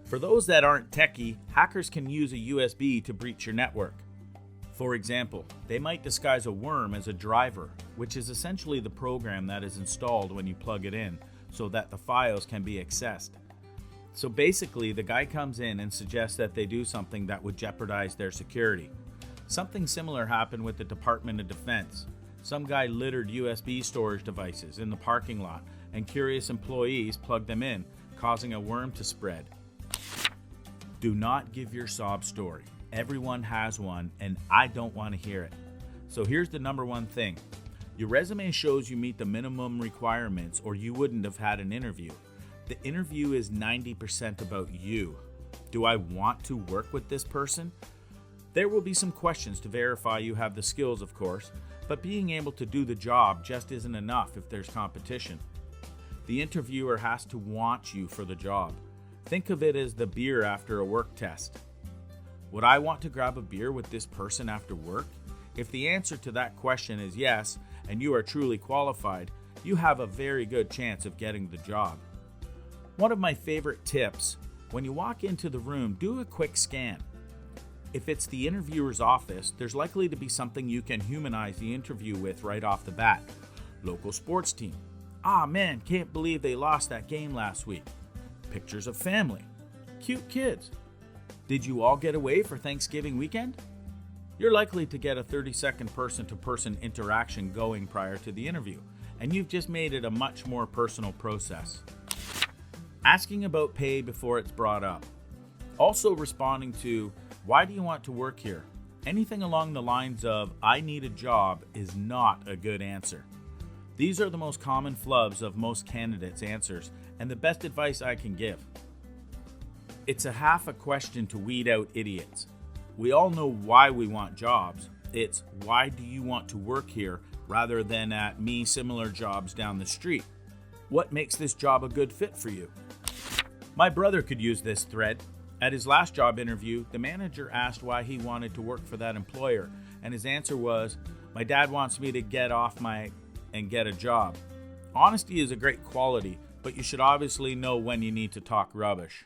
For those that aren't techie, hackers can use a USB to breach your network. For example, they might disguise a worm as a driver, which is essentially the program that is installed when you plug it in, so that the files can be accessed. So basically, the guy comes in and suggests that they do something that would jeopardize their security. Something similar happened with the Department of Defense. Some guy littered USB storage devices in the parking lot, and curious employees plugged them in, causing a worm to spread. Do not give your sob story. Everyone has one, and I don't want to hear it. So here's the number one thing. Your resume shows you meet the minimum requirements, or you wouldn't have had an interview. The interview is 90% about you. Do I want to work with this person? There will be some questions to verify you have the skills, of course, but being able to do the job just isn't enough if there's competition. The interviewer has to want you for the job. Think of it as the beer after a work test. Would I want to grab a beer with this person after work? If the answer to that question is yes, and you are truly qualified, you have a very good chance of getting the job. One of my favorite tips, when you walk into the room, do a quick scan. If it's the interviewer's office, there's likely to be something you can humanize the interview with right off the bat. Local sports team. "Ah man, can't believe they lost that game last week." Pictures of family. Cute kids. "Did you all get away for Thanksgiving weekend?" You're likely to get a 30-second person-to-person interaction going prior to the interview, and you've just made it a much more personal process. Asking about pay before it's brought up. Also responding to, "Why do you want to work here?" Anything along the lines of, "I need a job," is not a good answer. These are the most common flubs of most candidates' answers, and the best advice I can give. It's a half a question to weed out idiots. We all know why we want jobs. It's, "Why do you want to work here?" rather than at me similar jobs down the street. What makes this job a good fit for you? My brother could use this thread. At his last job interview, the manager asked why he wanted to work for that employer, and his answer was, "My dad wants me to get off and get a job." Honesty is a great quality, but you should obviously know when you need to talk rubbish.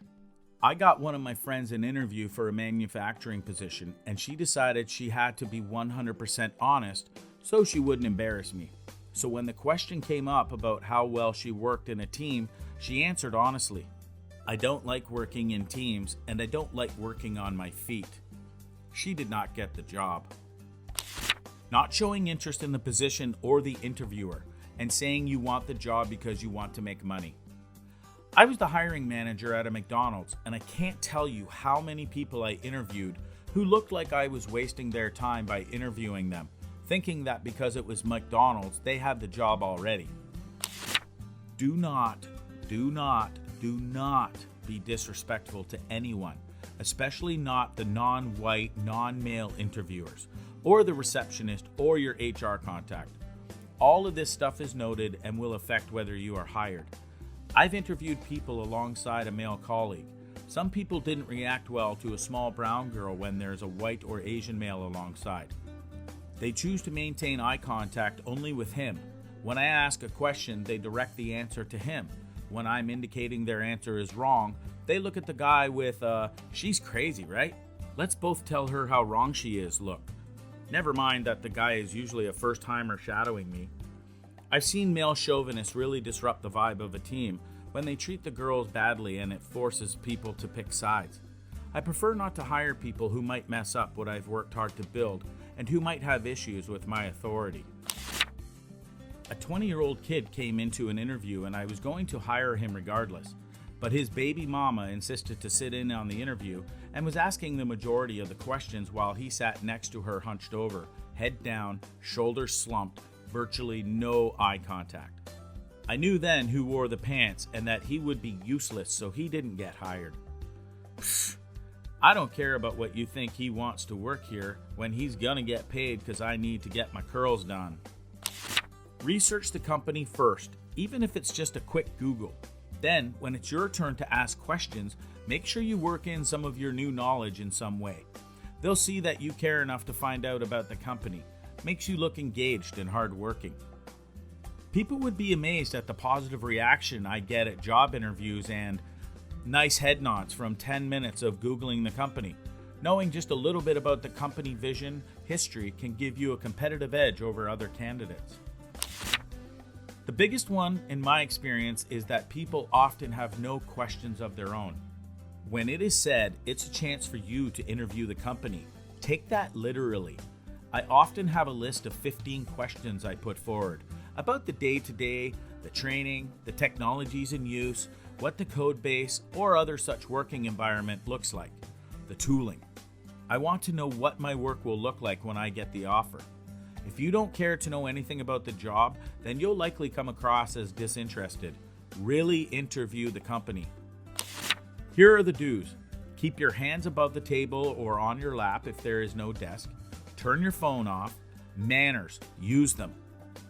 I got one of my friends an interview for a manufacturing position, and she decided she had to be 100% honest so she wouldn't embarrass me. So when the question came up about how well she worked in a team, she answered honestly, "I don't like working in teams, and I don't like working on my feet." She did not get the job. Not showing interest in the position or the interviewer, and saying you want the job because you want to make money. I was the hiring manager at a McDonald's, and I can't tell you how many people I interviewed who looked like I was wasting their time by interviewing them, thinking that because it was McDonald's, they had the job already. Do not be disrespectful to anyone, especially not the non-white, non-male interviewers, or the receptionist, or your HR contact. All of this stuff is noted and will affect whether you are hired. I've interviewed people alongside a male colleague. Some people didn't react well to a small brown girl when there's a white or Asian male alongside. They choose to maintain eye contact only with him. When I ask a question, they direct the answer to him. When I'm indicating their answer is wrong, they look at the guy with "she's crazy, right? Let's both tell her how wrong she is" look. Never mind that the guy is usually a first-timer shadowing me. I've seen male chauvinists really disrupt the vibe of a team when they treat the girls badly and it forces people to pick sides. I prefer not to hire people who might mess up what I've worked hard to build and who might have issues with my authority. A 20-year-old kid came into an interview and I was going to hire him regardless, but his baby mama insisted to sit in on the interview and was asking the majority of the questions while he sat next to her hunched over, head down, shoulders slumped, virtually no eye contact. I knew then who wore the pants and that he would be useless, so he didn't get hired. Pfft, I don't care about what you think he wants to work here when he's gonna get paid because I need to get my curls done. Research the company first, even if it's just a quick Google. Then, when it's your turn to ask questions, make sure you work in some of your new knowledge in some way. They'll see that you care enough to find out about the company. Makes you look engaged and hardworking. People would be amazed at the positive reaction I get at job interviews and nice head nods from 10 minutes of Googling the company. Knowing just a little bit about the company vision, history can give you a competitive edge over other candidates. The biggest one, in my experience, is that people often have no questions of their own. When it is said, it's a chance for you to interview the company. Take that literally. I often have a list of 15 questions I put forward about the day-to-day, the training, the technologies in use, what the code base or other such working environment looks like, the tooling. I want to know what my work will look like when I get the offer. If you don't care to know anything about the job, then you'll likely come across as disinterested. Really interview the company. Here are the do's. Keep your hands above the table or on your lap if there is no desk. Turn your phone off. Manners, use them.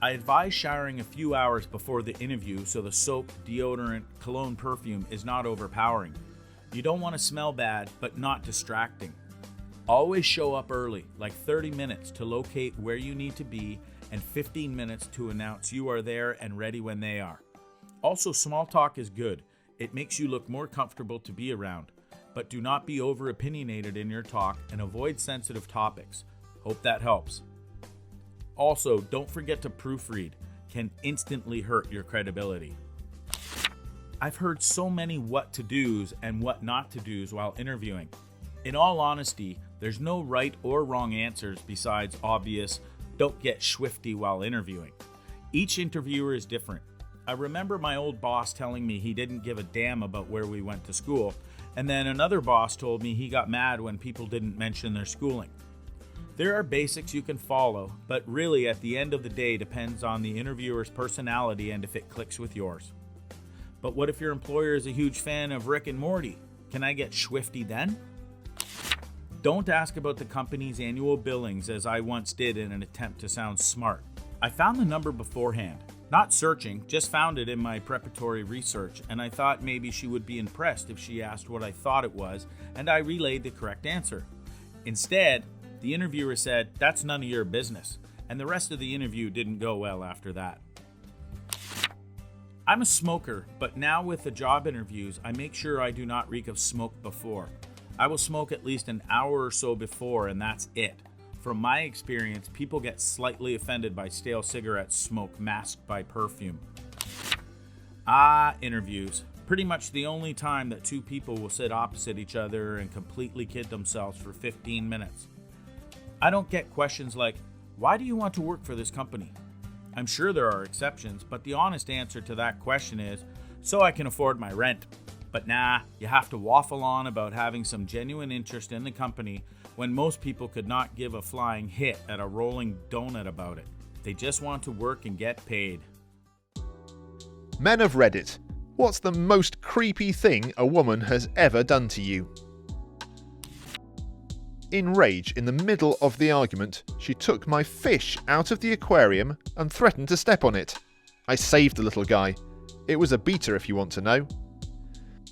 I advise showering a few hours before the interview so the soap, deodorant, cologne perfume is not overpowering. You don't want to smell bad, but not distracting. Always show up early, like 30 minutes to locate where you need to be and 15 minutes to announce you are there and ready when they are. Also, small talk is good. It makes you look more comfortable to be around. But do not be over-opinionated in your talk and avoid sensitive topics. Hope that helps. Also, don't forget to proofread. Can instantly hurt your credibility. I've heard so many what to do's and what not to do's while interviewing. In all honesty, there's no right or wrong answers besides obvious, don't get swifty while interviewing. Each interviewer is different. I remember my old boss telling me he didn't give a damn about where we went to school, and then another boss told me he got mad when people didn't mention their schooling. There are basics you can follow, but really at the end of the day depends on the interviewer's personality and if it clicks with yours. But what if your employer is a huge fan of Rick and Morty? Can I get swifty then? Don't ask about the company's annual billings as I once did in an attempt to sound smart. I found the number beforehand. Not searching, just found it in my preparatory research, and I thought maybe she would be impressed if she asked what I thought it was, and I relayed the correct answer. Instead, the interviewer said, "That's none of your business," and the rest of the interview didn't go well after that. I'm a smoker, but now with the job interviews, I make sure I do not reek of smoke before. I will smoke at least an hour or so before, and that's it. From my experience, people get slightly offended by stale cigarette smoke masked by perfume. Interviews. Pretty much the only time that two people will sit opposite each other and completely kid themselves for 15 minutes. I don't get questions like, why do you want to work for this company? I'm sure there are exceptions, but the honest answer to that question is, so I can afford my rent. But nah, you have to waffle on about having some genuine interest in the company when most people could not give a flying hit at a rolling donut about it. They just want to work and get paid. Men of Reddit, what's the most creepy thing a woman has ever done to you? In rage, in the middle of the argument, she took my fish out of the aquarium and threatened to step on it. I saved the little guy. It was a beta if you want to know.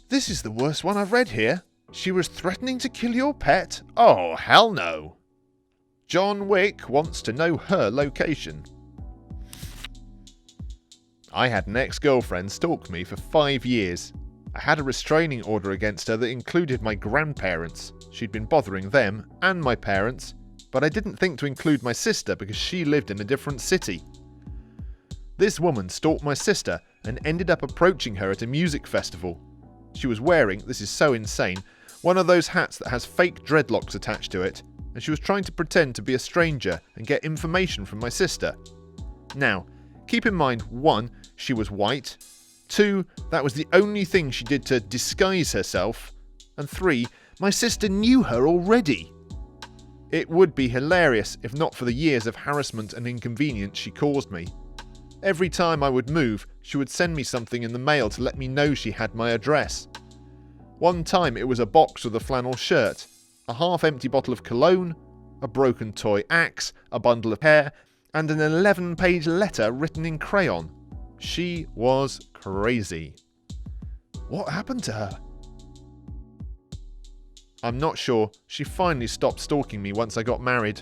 This is the worst one I've read here. She was threatening to kill your pet? Oh, hell no. John Wick wants to know her location. I had an ex-girlfriend stalk me for 5 years. I had a restraining order against her that included my grandparents. She'd been bothering them and my parents, but I didn't think to include my sister because she lived in a different city. This woman stalked my sister and ended up approaching her at a music festival. She was wearing, this is so insane, one of those hats that has fake dreadlocks attached to it, and she was trying to pretend to be a stranger and get information from my sister. Now, keep in mind, 1, she was white, 2, that was the only thing she did to disguise herself, and 3, my sister knew her already. It would be hilarious if not for the years of harassment and inconvenience she caused me. Every time I would move, she would send me something in the mail to let me know she had my address. One time it was a box with a flannel shirt, a half-empty bottle of cologne, a broken toy axe, a bundle of hair, and an 11-page letter written in crayon. She was crazy. What happened to her? I'm not sure. She finally stopped stalking me once I got married.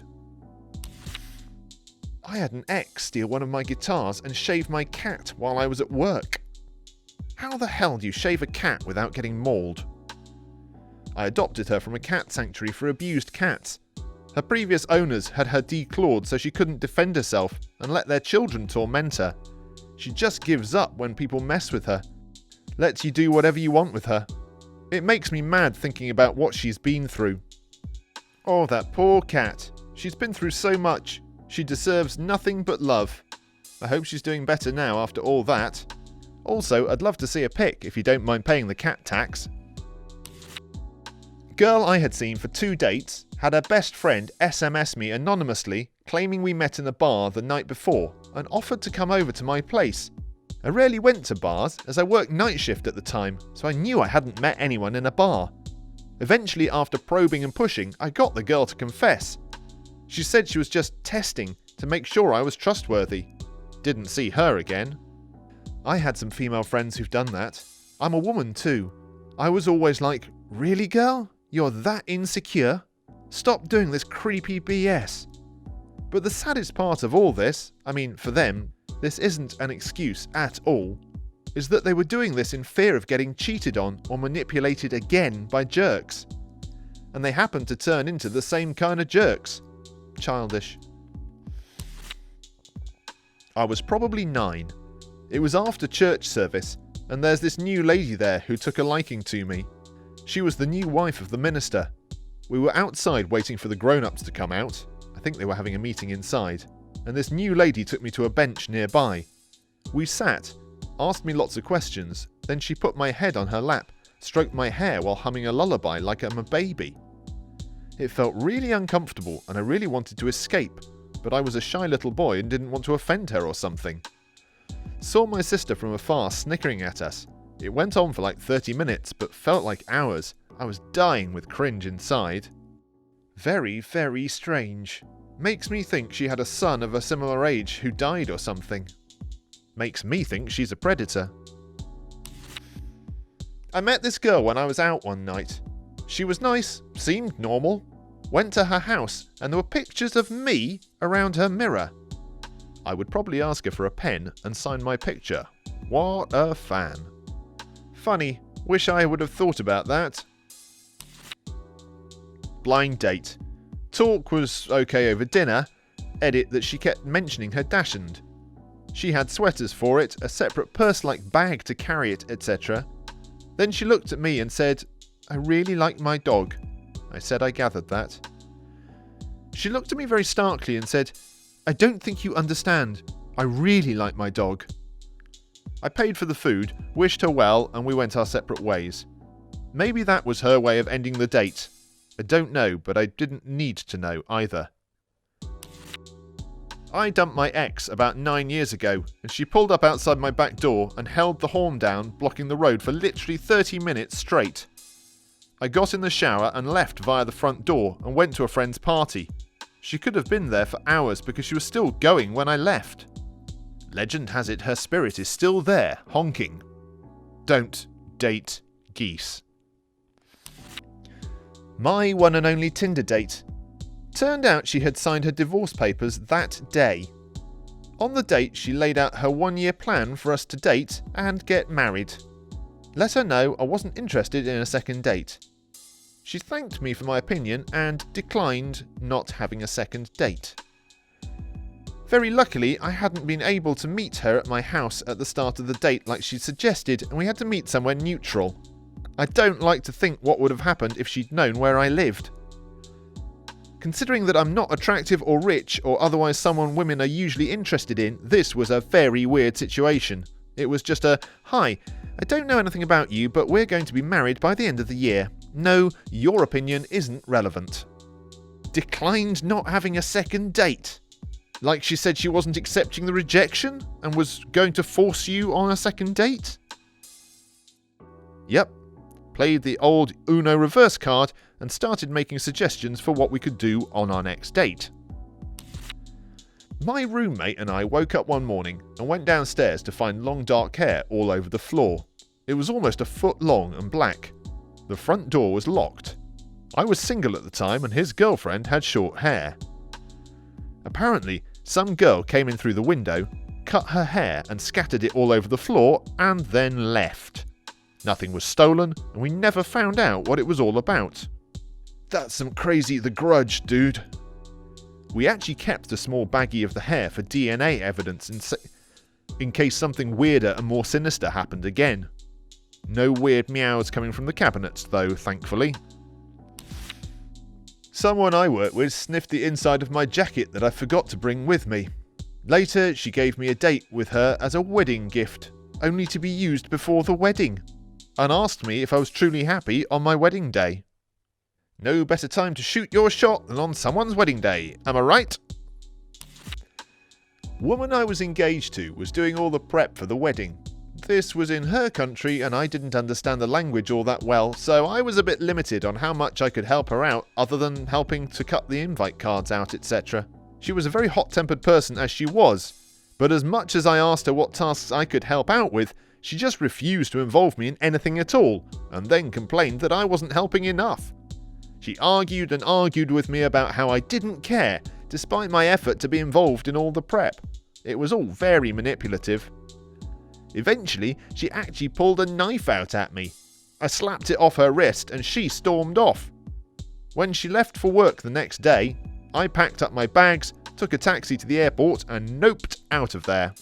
I had an ex steal one of my guitars and shave my cat while I was at work. How the hell do you shave a cat without getting mauled? I adopted her from a cat sanctuary for abused cats. Her previous owners had her declawed so she couldn't defend herself and let their children torment her. She just gives up when people mess with her. Lets you do whatever you want with her. It makes me mad thinking about what she's been through. Oh, that poor cat. She's been through so much. She deserves nothing but love. I hope she's doing better now after all that. Also, I'd love to see a pic if you don't mind paying the cat tax. Girl I had seen for 2 dates had her best friend SMS me anonymously claiming we met in a bar the night before and offered to come over to my place. I rarely went to bars as I worked night shift at the time, so I knew I hadn't met anyone in a bar. Eventually, after probing and pushing, I got the girl to confess. She said she was just testing to make sure I was trustworthy. Didn't see her again. I had some female friends who've done that. I'm a woman too. I was always like, really girl? You're that insecure? Stop doing this creepy BS. But the saddest part of all this, I mean for them, this isn't an excuse at all, is that they were doing this in fear of getting cheated on or manipulated again by jerks. And they happened to turn into the same kind of jerks. Childish. I was probably 9. It was after church service, and there's this new lady there who took a liking to me. She was the new wife of the minister. We were outside waiting for the grown-ups to come out. I think they were having a meeting inside. And this new lady took me to a bench nearby. We sat, asked me lots of questions, then she put my head on her lap, stroked my hair while humming a lullaby like I'm a baby. It felt really uncomfortable and I really wanted to escape, but I was a shy little boy and didn't want to offend her or something. Saw my sister from afar snickering at us. It went on for like 30 minutes, but felt like hours. I was dying with cringe inside. Very, very strange. Makes me think she had a son of a similar age who died or something. Makes me think she's a predator. I met this girl when I was out one night. She was nice, seemed normal. Went to her house and there were pictures of me around her mirror. I would probably ask her for a pen and sign my picture. What a fan. Funny, wish I would have thought about that. Blind date. Talk was okay over dinner. Edit that she kept mentioning her dachshund. She had sweaters for it, a separate purse-like bag to carry it, etc. Then she looked at me and said, "I really like my dog." I said I gathered that. She looked at me very starkly and said, "I don't think you understand. I really like my dog." I paid for the food, wished her well, and we went our separate ways. Maybe that was her way of ending the date. I don't know, but I didn't need to know either. I dumped my ex about 9 years ago, and she pulled up outside my back door and held the horn down, blocking the road for literally 30 minutes straight. I got in the shower and left via the front door and went to a friend's party. She could have been there for hours because she was still going when I left. Legend has it her spirit is still there, honking. Don't date geese. My one and only Tinder date. Turned out she had signed her divorce papers that day. On the date, she laid out her 1-year plan for us to date and get married. Let her know I wasn't interested in a second date. She thanked me for my opinion and declined not having a second date. Very luckily, I hadn't been able to meet her at my house at the start of the date like she'd suggested, and we had to meet somewhere neutral. I don't like to think what would have happened if she'd known where I lived. Considering that I'm not attractive or rich or otherwise someone women are usually interested in, this was a very weird situation. It was just a, "Hi, I don't know anything about you, but we're going to be married by the end of the year. No, your opinion isn't relevant." Declined not having a second date. Like she said she wasn't accepting the rejection and was going to force you on a second date? Yep. Played the old Uno reverse card and started making suggestions for what we could do on our next date. My roommate and I woke up one morning and went downstairs to find long dark hair all over the floor. It was almost a foot long and black. The front door was locked. I was single at the time and his girlfriend had short hair. Apparently, some girl came in through the window, cut her hair and scattered it all over the floor and then left. Nothing was stolen and we never found out what it was all about. That's some crazy The Grudge, dude. We actually kept a small baggie of the hair for DNA evidence in case something weirder and more sinister happened again. No weird meows coming from the cabinets though, thankfully. Someone I work with sniffed the inside of my jacket that I forgot to bring with me. Later, she gave me a date with her as a wedding gift, only to be used before the wedding, and asked me if I was truly happy on my wedding day. No better time to shoot your shot than on someone's wedding day, am I right? Woman I was engaged to was doing all the prep for the wedding. This was in her country and I didn't understand the language all that well, so I was a bit limited on how much I could help her out other than helping to cut the invite cards out, etc. She was a very hot-tempered person as she was, but as much as I asked her what tasks I could help out with, she just refused to involve me in anything at all, and then complained that I wasn't helping enough. She argued and argued with me about how I didn't care, despite my effort to be involved in all the prep. It was all very manipulative. Eventually, she actually pulled a knife out at me. I slapped it off her wrist and she stormed off. When she left for work the next day, I packed up my bags, took a taxi to the airport and noped out of there.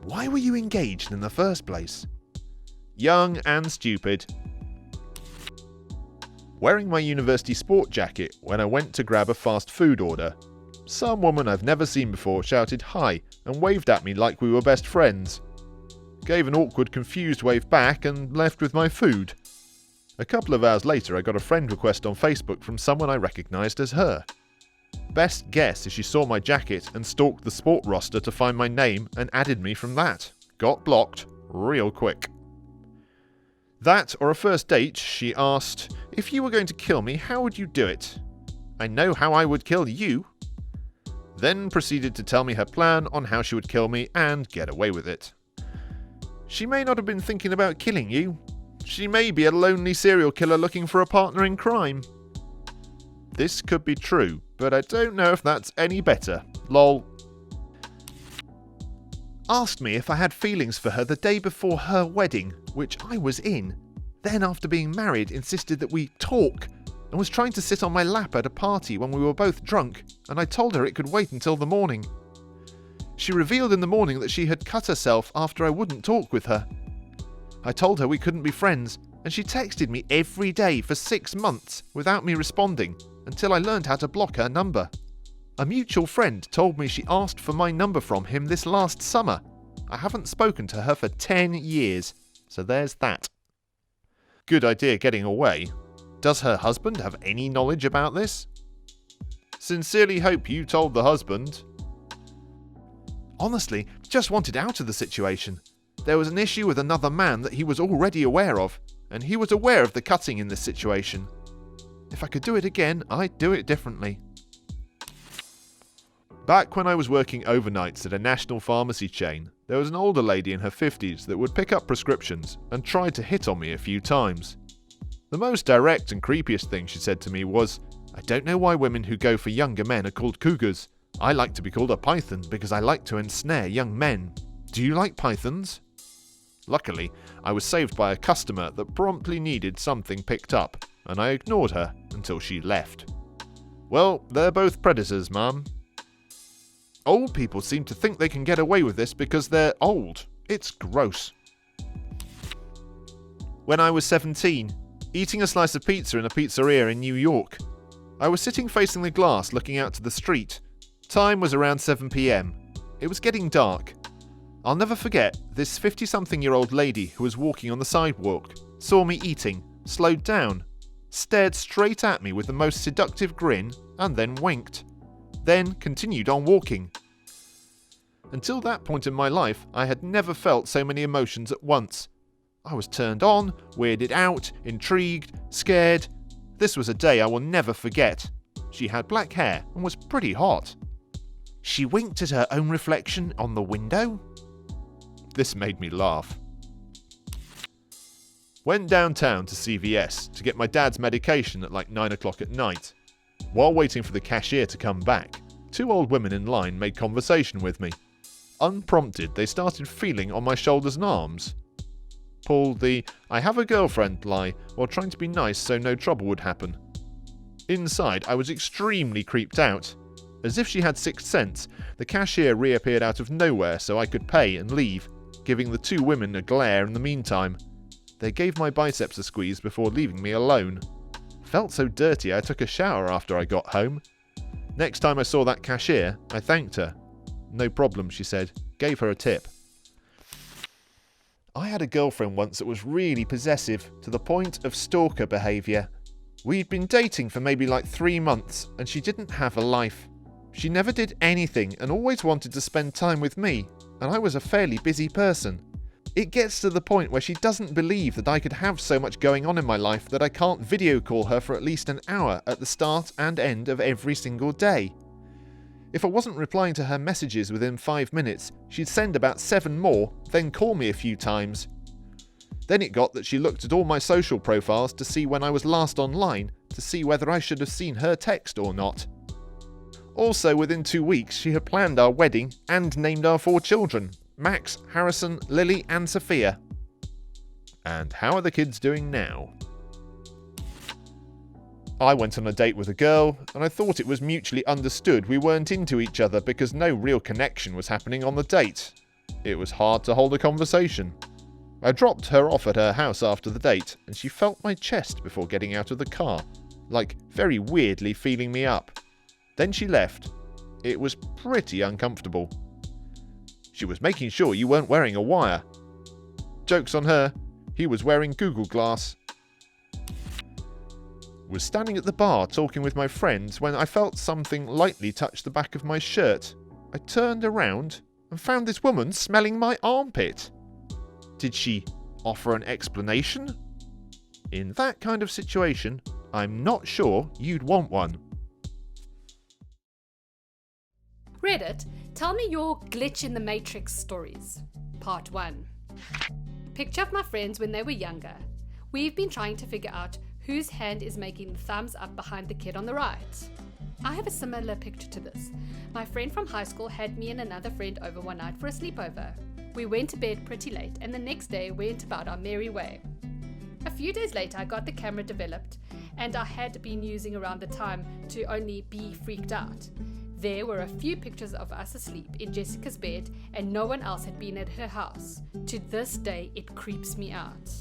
Why were you engaged in the first place? Young and stupid. Wearing my university sport jacket when I went to grab a fast food order. Some woman I've never seen before shouted hi and waved at me like we were best friends. Gave an awkward, confused wave back and left with my food. A couple of hours later I got a friend request on Facebook from someone I recognised as her. Best guess is she saw my jacket and stalked the sport roster to find my name and added me from that. Got blocked real quick. That or a first date, she asked, "If you were going to kill me, how would you do it?" "I know how I would kill you." Then proceeded to tell me her plan on how she would kill me and get away with it. She may not have been thinking about killing you. She may be a lonely serial killer looking for a partner in crime. This could be true, but I don't know if that's any better. Lol. asked me if I had feelings for her the day before her wedding, which I was in. Then, after being married, insisted that we talk, and was trying to sit on my lap at a party when we were both drunk, and I told her it could wait until the morning. She revealed in the morning that she had cut herself after I wouldn't talk with her. I told her we couldn't be friends, and she texted me every day for 6 months without me responding, until I learned how to block her number. A mutual friend told me she asked for my number from him this last summer. I haven't spoken to her for 10 years, so there's that. Good idea getting away. Does her husband have any knowledge about this? Sincerely hope you told the husband. Honestly, just wanted out of the situation. There was an issue with another man that he was already aware of, and he was aware of the cutting in this situation. If I could do it again, I'd do it differently. Back when I was working overnights at a national pharmacy chain, there was an older lady in her 50s that would pick up prescriptions and tried to hit on me a few times. The most direct and creepiest thing she said to me was, "I don't know why women who go for younger men are called cougars. I like to be called a python because I like to ensnare young men. Do you like pythons?" Luckily, I was saved by a customer that promptly needed something picked up, and I ignored her until she left. Well, they're both predators, ma'am. Old people seem to think they can get away with this because they're old. It's gross. When I was 17, eating a slice of pizza in a pizzeria in New York, I was sitting facing the glass looking out to the street. Time was around 7 p.m. It was getting dark. I'll never forget this 50-something-year-old lady who was walking on the sidewalk, saw me eating, slowed down, stared straight at me with the most seductive grin, and then winked. Then continued on walking. Until that point in my life, I had never felt so many emotions at once. I was turned on, weirded out, intrigued, scared. This was a day I will never forget. She had black hair and was pretty hot. She winked at her own reflection on the window. This made me laugh. Went downtown to CVS to get my dad's medication at like 9 o'clock at night. While waiting for the cashier to come back, 2 old women in line made conversation with me. Unprompted, they started feeling on my shoulders and arms. Pulled the "I have a girlfriend" lie while trying to be nice so no trouble would happen. Inside, I was extremely creeped out. As if she had 6th sense, the cashier reappeared out of nowhere so I could pay and leave, giving the 2 women a glare in the meantime. They gave my biceps a squeeze before leaving me alone. Felt so dirty I took a shower after I got home. Next time I saw that cashier, I thanked her. "No problem," she said. Gave her a tip. I had a girlfriend once that was really possessive, to the point of stalker behaviour. We'd been dating for maybe like 3 months, and she didn't have a life. She never did anything and always wanted to spend time with me, and I was a fairly busy person. It gets to the point where she doesn't believe that I could have so much going on in my life that I can't video call her for at least an hour at the start and end of every single day. If I wasn't replying to her messages within 5 minutes, she'd send about 7 more, then call me a few times. Then it got that she looked at all my social profiles to see when I was last online, to see whether I should have seen her text or not. Also, within 2 weeks, she had planned our wedding and named our 4 children, Max, Harrison, Lily and Sophia. And how are the kids doing now? I went on a date with a girl, and I thought it was mutually understood we weren't into each other because no real connection was happening on the date. It was hard to hold a conversation. I dropped her off at her house after the date, and she felt my chest before getting out of the car, like very weirdly feeling me up. Then she left. It was pretty uncomfortable. She was making sure you weren't wearing a wire. Joke's on her, he was wearing Google Glass. Was standing at the bar talking with my friends when I felt something lightly touch the back of my shirt. I turned around and found this woman smelling my armpit. Did she offer an explanation? In that kind of situation, I'm not sure you'd want one. Reddit, tell me your glitch in the matrix stories. Part 1. Picture of my friends when they were younger. We've been trying to figure out whose hand is making the thumbs up behind the kid on the right. I have a similar picture to this. My friend from high school had me and another friend over one night for a sleepover. We went to bed pretty late, and the next day went about our merry way. A few days later, I got the camera developed, and I had been using around the time to only be freaked out. There were a few pictures of us asleep in Jessica's bed, and no one else had been at her house. To this day, it creeps me out.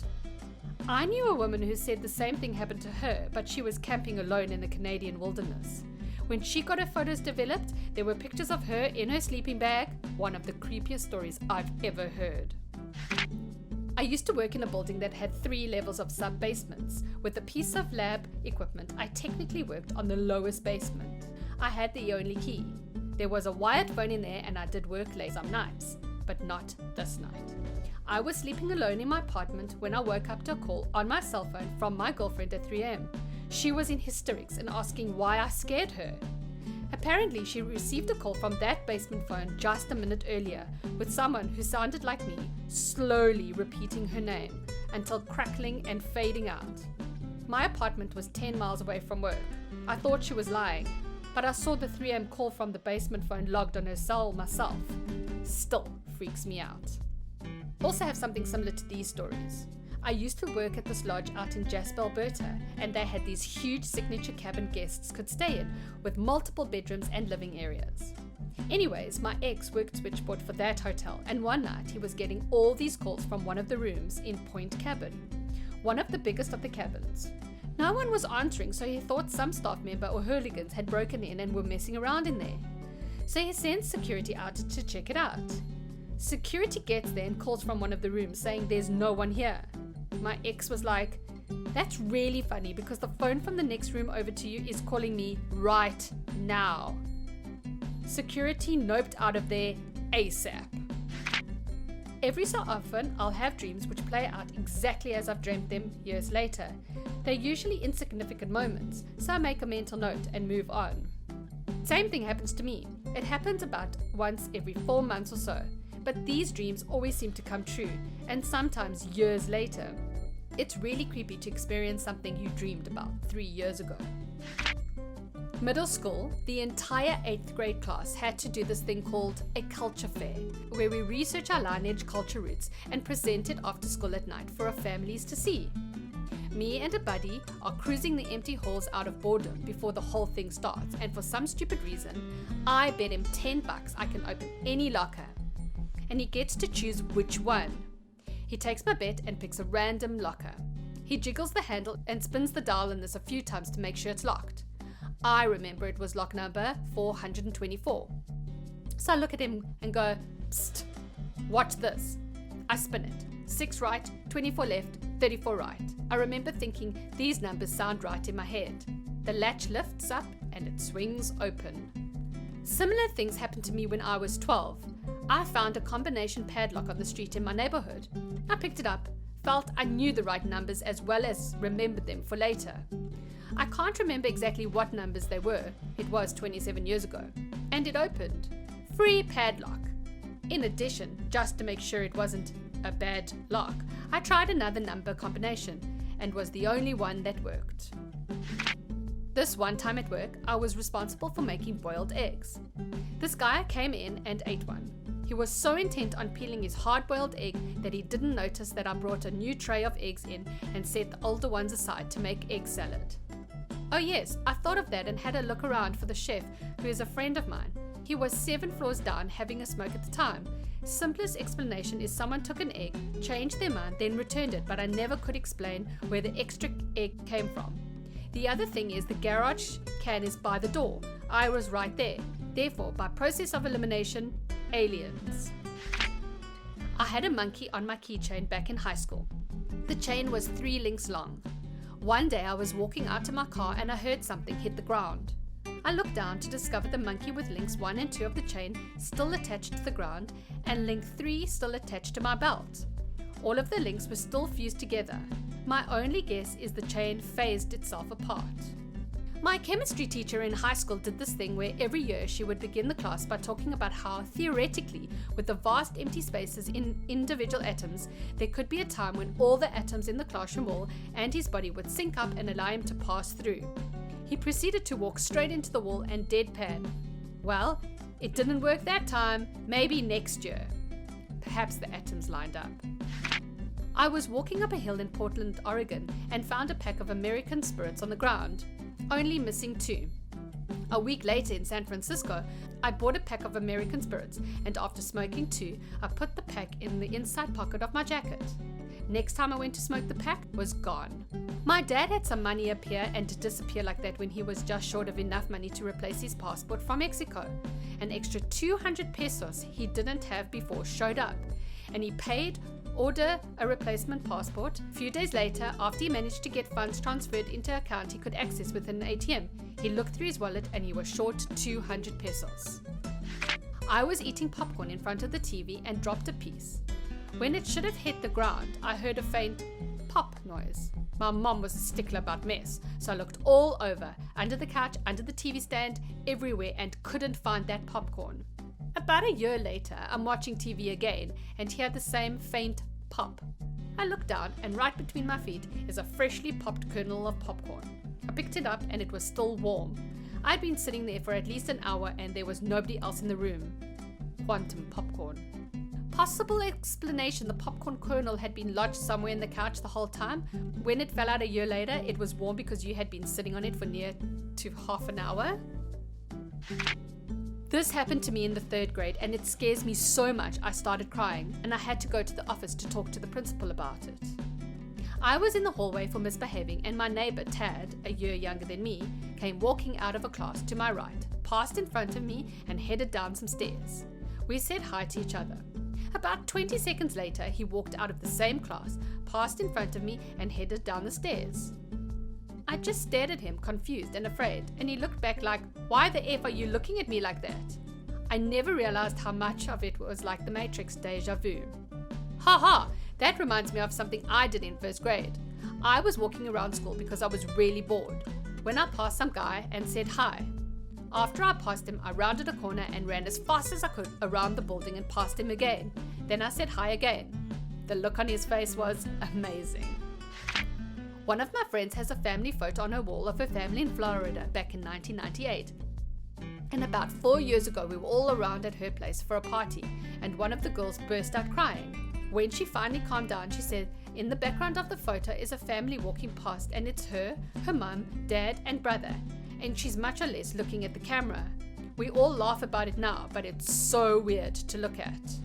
I knew a woman who said the same thing happened to her, but she was camping alone in the Canadian wilderness. When she got her photos developed, there were pictures of her in her sleeping bag, one of the creepiest stories I've ever heard. I used to work in a building that had 3 levels of sub-basements. With a piece of lab equipment, I technically worked on the lowest basement. I had the only key. There was a wired phone in there and I did work late some nights, but not this night. I was sleeping alone in my apartment when I woke up to a call on my cell phone from my girlfriend at 3 a.m. She was in hysterics and asking why I scared her. Apparently, she received a call from that basement phone just a minute earlier with someone who sounded like me, slowly repeating her name until crackling and fading out. My apartment was 10 miles away from work. I thought she was lying, but I saw the 3 a.m. call from the basement phone logged on her cell myself. Still freaks me out. Also have something similar to these stories. I used to work at this lodge out in Jasper, Alberta, and they had these huge signature cabin guests could stay in, with multiple bedrooms and living areas. Anyways, my ex worked switchboard for that hotel, and one night he was getting all these calls from one of the rooms in Point Cabin, one of the biggest of the cabins. No one was answering, so he thought some staff member or hooligans had broken in and were messing around in there. So he sent security out to check it out. Security gets there and calls from one of the rooms saying there's no one here. My ex was like, "That's really funny because the phone from the next room over to you is calling me right now." Security noped out of there ASAP. Every so often, I'll have dreams which play out exactly as I've dreamt them years later. They're usually insignificant moments, so I make a mental note and move on. Same thing happens to me. It happens about once every 4 months or so, but these dreams always seem to come true, and sometimes years later. It's really creepy to experience something you dreamed about 3 years ago. Middle school, the entire 8th grade class had to do this thing called a culture fair, where we research our lineage culture roots and present it after school at night for our families to see. Me and a buddy are cruising the empty halls out of boredom before the whole thing starts, and for some stupid reason, I bet him $10 I can open any locker, and he gets to choose which one. He takes my bet and picks a random locker. He jiggles the handle and spins the dial on this a few times to make sure it's locked. I remember it was lock number 424. So I look at him and go, "Psst, watch this." I spin it. 6 right, 24 left, 34 right. I remember thinking these numbers sound right in my head. The latch lifts up and it swings open. Similar things happened to me when I was 12. I found a combination padlock on the street in my neighborhood. I picked it up, felt I knew the right numbers as well as remembered them for later. I can't remember exactly what numbers they were. It was 27 years ago. And it opened. Free padlock. In addition, just to make sure it wasn't a bad lock, I tried another number combination and was the only one that worked. This one time at work, I was responsible for making boiled eggs. This guy came in and ate one. He was so intent on peeling his hard-boiled egg that he didn't notice that I brought a new tray of eggs in and set the older ones aside to make egg salad. Oh yes, I thought of that and had a look around for the chef, who is a friend of mine. He was 7 floors down having a smoke at the time. Simplest explanation is someone took an egg, changed their mind, then returned it, but I never could explain where the extra egg came from. The other thing is the garage can is by the door. I was right there. Therefore, by process of elimination, aliens. I had a monkey on my keychain back in high school. The chain was 3 links long. One day I was walking out to my car and I heard something hit the ground. I looked down to discover the monkey with links 1 and 2 of the chain still attached to the ground and link 3 still attached to my belt. All of the links were still fused together. My only guess is the chain phased itself apart. My chemistry teacher in high school did this thing where every year she would begin the class by talking about how, theoretically, with the vast empty spaces in individual atoms, there could be a time when all the atoms in the classroom wall and his body would sync up and allow him to pass through. He proceeded to walk straight into the wall and deadpan. Well, it didn't work that time, maybe next year. perhaps the atoms lined up. I was walking up a hill in Portland, Oregon, and found a pack of American Spirits on the ground, only missing 2. A week later in San Francisco, I bought a pack of American Spirits, and after smoking 2, I put the pack in the inside pocket of my jacket. Next time I went to smoke, the pack was gone. My dad had some money appear and disappear like that when he was just short of enough money to replace his passport from Mexico. An extra 200 pesos he didn't have before showed up, and he paid, order a replacement passport. A few days later, after he managed to get funds transferred into an account he could access within an ATM, he looked through his wallet and he was short 200 pesos. I was eating popcorn in front of the TV and dropped a piece. When it should have hit the ground, I heard a faint pop noise. My mom was a stickler about mess, so I looked all over, under the couch, under the TV stand, everywhere, and couldn't find that popcorn. About a year later, I'm watching TV again and hear the same faint pop. I look down, and right between my feet is a freshly popped kernel of popcorn. I picked it up and it was still warm. I'd been sitting there for at least an hour and there was nobody else in the room. Quantum popcorn. Possible explanation: the popcorn kernel had been lodged somewhere in the couch the whole time. When it fell out a year later, it was warm because you had been sitting on it for near to half an hour. This happened to me in the 3rd grade and it scares me so much I started crying and I had to go to the office to talk to the principal about it. I was in the hallway for misbehaving and my neighbor Tad, a year younger than me, came walking out of a class to my right, passed in front of me and headed down some stairs. We said hi to each other. About 20 seconds later, he walked out of the same class, passed in front of me and headed down the stairs. I just stared at him, confused and afraid, and he looked back like, "Why the F are you looking at me like that?" I never realized how much of it was like the Matrix deja vu. Haha, that reminds me of something I did in 1st grade. I was walking around school because I was really bored, when I passed some guy and said hi. After I passed him, I rounded a corner and ran as fast as I could around the building and passed him again. Then I said hi again. The look on his face was amazing. One of my friends has a family photo on her wall of her family in Florida back in 1998. And about 4 years ago, we were all around at her place for a party, and one of the girls burst out crying. When she finally calmed down, she said, "In the background of the photo is a family walking past, and it's her mum, dad, and brother. And she's much or less looking at the camera. We all laugh about it now, but it's so weird to look at."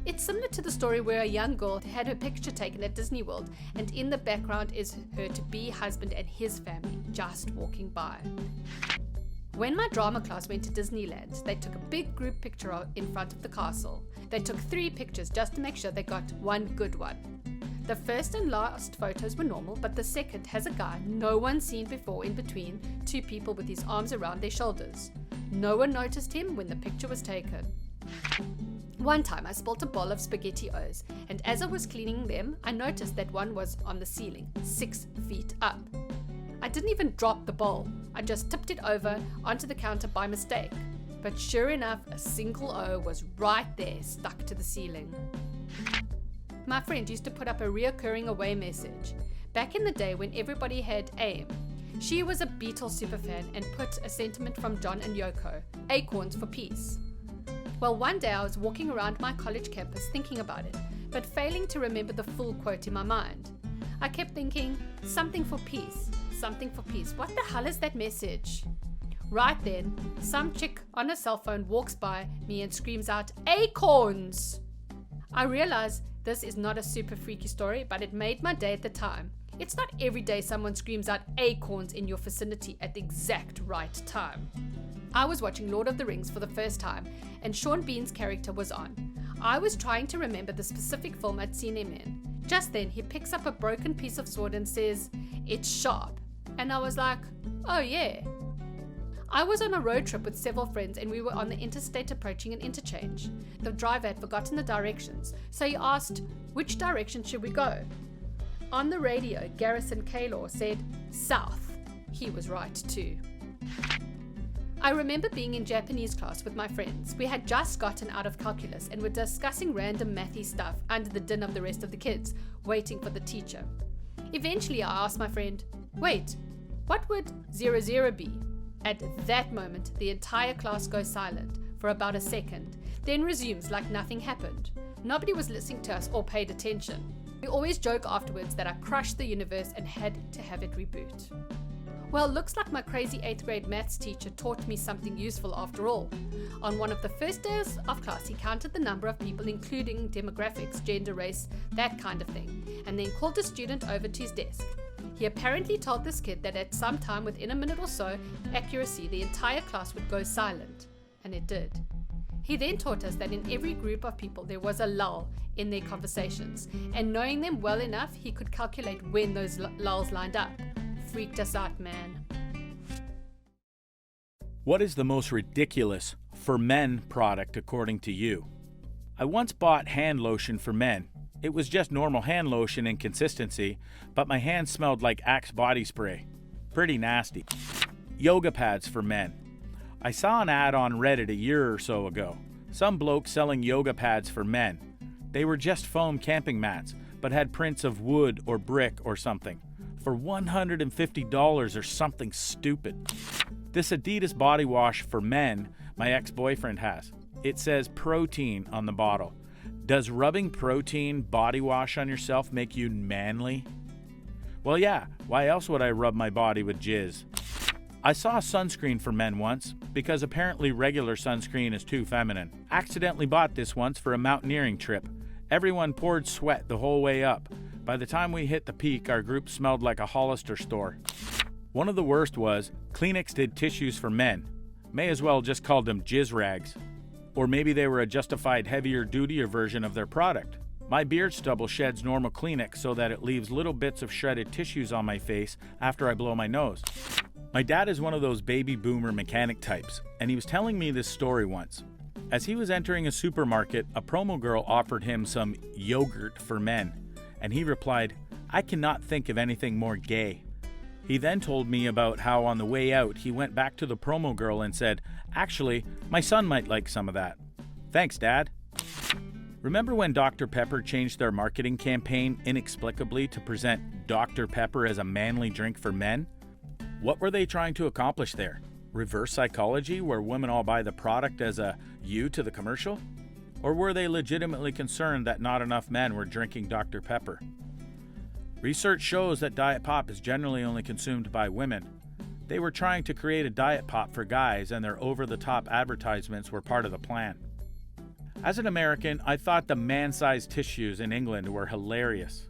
It's similar to the story where a young girl had her picture taken at Disney World, and in the background is her to-be husband and his family just walking by. When my drama class went to Disneyland, they took a big group picture in front of the castle. They took 3 pictures just to make sure they got one good one. The first and last photos were normal, but the second has a guy no one's seen before in between 2 people with his arms around their shoulders. No one noticed him when the picture was taken. One time I spilled a bowl of SpaghettiOs, and as I was cleaning them, I noticed that one was on the ceiling, 6 feet up. I didn't even drop the bowl, I just tipped it over onto the counter by mistake. But sure enough, a single O was right there, stuck to the ceiling. My friend used to put up a reoccurring away message. Back in the day when everybody had AIM, she was a Beatles superfan and put a sentiment from John and Yoko, "Acorns for Peace." Well, one day I was walking around my college campus thinking about it, but failing to remember the full quote in my mind. I kept thinking, something for peace, what the hell is that message? Right then, some chick on a cell phone walks by me and screams out, "Acorns!" I realized this is not a super freaky story, but it made my day at the time. It's not every day someone screams out acorns in your vicinity at the exact right time. I was watching Lord of the Rings for the first time, and Sean Bean's character was on. I was trying to remember the specific film I'd seen him in. Just then, he picks up a broken piece of sword and says, "It's sharp." And I was like, oh yeah. I was on a road trip with several friends and we were on the interstate approaching an interchange. The driver had forgotten the directions, so he asked, "Which direction should we go?" On the radio, Garrison Kaylor said, "South." He was right too. I remember being in Japanese class with my friends. We had just gotten out of calculus and were discussing random mathy stuff under the din of the rest of the kids, waiting for the teacher. Eventually I asked my friend, "Wait, what would 00 be?" At that moment, the entire class goes silent for about a second, then resumes like nothing happened. Nobody was listening to us or paid attention. We always joke afterwards that I crushed the universe and had to have it reboot. Well, looks like my crazy 8th grade maths teacher taught me something useful after all. On one of the first days of class, he counted the number of people, including demographics, gender, race, that kind of thing, and then called the student over to his desk. He apparently told this kid that at some time within a minute or so, accuracy, the entire class would go silent. And it did. He then taught us that in every group of people there was a lull in their conversations, and knowing them well enough, he could calculate when those lulls lined up. Freaked us out, man. What is the most ridiculous for men product according to you? I once bought hand lotion for men. It was just normal hand lotion in consistency, but my hands smelled like Axe body spray. Pretty nasty. Yoga pads for men. I saw an ad on Reddit a year or so ago. Some bloke selling yoga pads for men. They were just foam camping mats, but had prints of wood or brick or something. For $150 or something stupid. This Adidas body wash for men my ex-boyfriend has. It says protein on the bottle. Does rubbing protein body wash on yourself make you manly? Well, yeah, why else would I rub my body with jizz? I saw a sunscreen for men once, because apparently regular sunscreen is too feminine. Accidentally bought this once for a mountaineering trip. Everyone poured sweat the whole way up. By the time we hit the peak, our group smelled like a Hollister store. One of the worst was, Kleenex did tissues for men. May as well just called them jizz rags. Or maybe they were a justified heavier dutier version of their product. My beard stubble sheds normal Kleenex so that it leaves little bits of shredded tissues on my face after I blow my nose. My dad is one of those baby boomer mechanic types, and he was telling me this story once. As he was entering a supermarket, a promo girl offered him some yogurt for men, and he replied, "I cannot think of anything more gay." He then told me about how on the way out he went back to the promo girl and said, "Actually, my son might like some of that." Thanks, Dad. Remember when Dr. Pepper changed their marketing campaign inexplicably to present Dr. Pepper as a manly drink for men? What were they trying to accomplish there? Reverse psychology, where women all buy the product as a you to the commercial? Or were they legitimately concerned that not enough men were drinking Dr. Pepper? Research shows that Diet Pop is generally only consumed by women. They were trying to create a Diet Pop for guys, and their over-the-top advertisements were part of the plan. As an American, I thought the man-sized tissues in England were hilarious.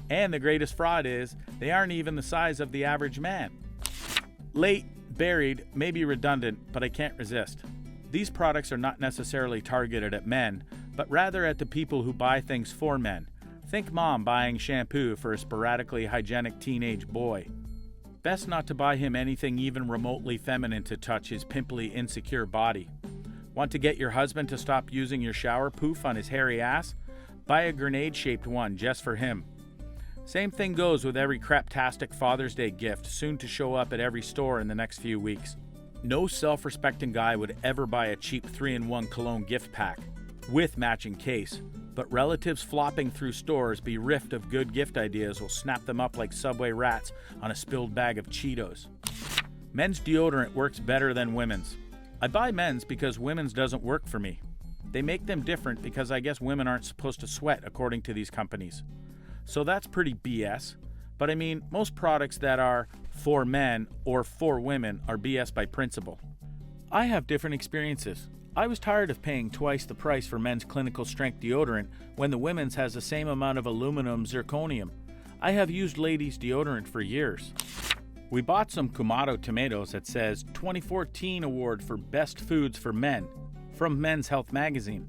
And the greatest fraud is, they aren't even the size of the average man. Late, buried, maybe redundant, but I can't resist. These products are not necessarily targeted at men, but rather at the people who buy things for men. Think mom buying shampoo for a sporadically hygienic teenage boy. Best not to buy him anything even remotely feminine to touch his pimply, insecure body. Want to get your husband to stop using your shower poof on his hairy ass? Buy a grenade-shaped one just for him. Same thing goes with every craptastic Father's Day gift soon to show up at every store in the next few weeks. No self-respecting guy would ever buy a cheap 3-in-1 cologne gift pack with matching case, but relatives flopping through stores bereft of good gift ideas will snap them up like Subway rats on a spilled bag of Cheetos. Men's deodorant works better than women's. I buy men's because women's doesn't work for me. They make them different because I guess women aren't supposed to sweat according to these companies. So that's pretty BS. But I mean, most products that are for men or for women are BS by principle. I have different experiences. I was tired of paying twice the price for men's clinical strength deodorant when the women's has the same amount of aluminum zirconium. I have used ladies' deodorant for years. We bought some Kumato tomatoes that says 2014 award for best foods for men from Men's Health magazine.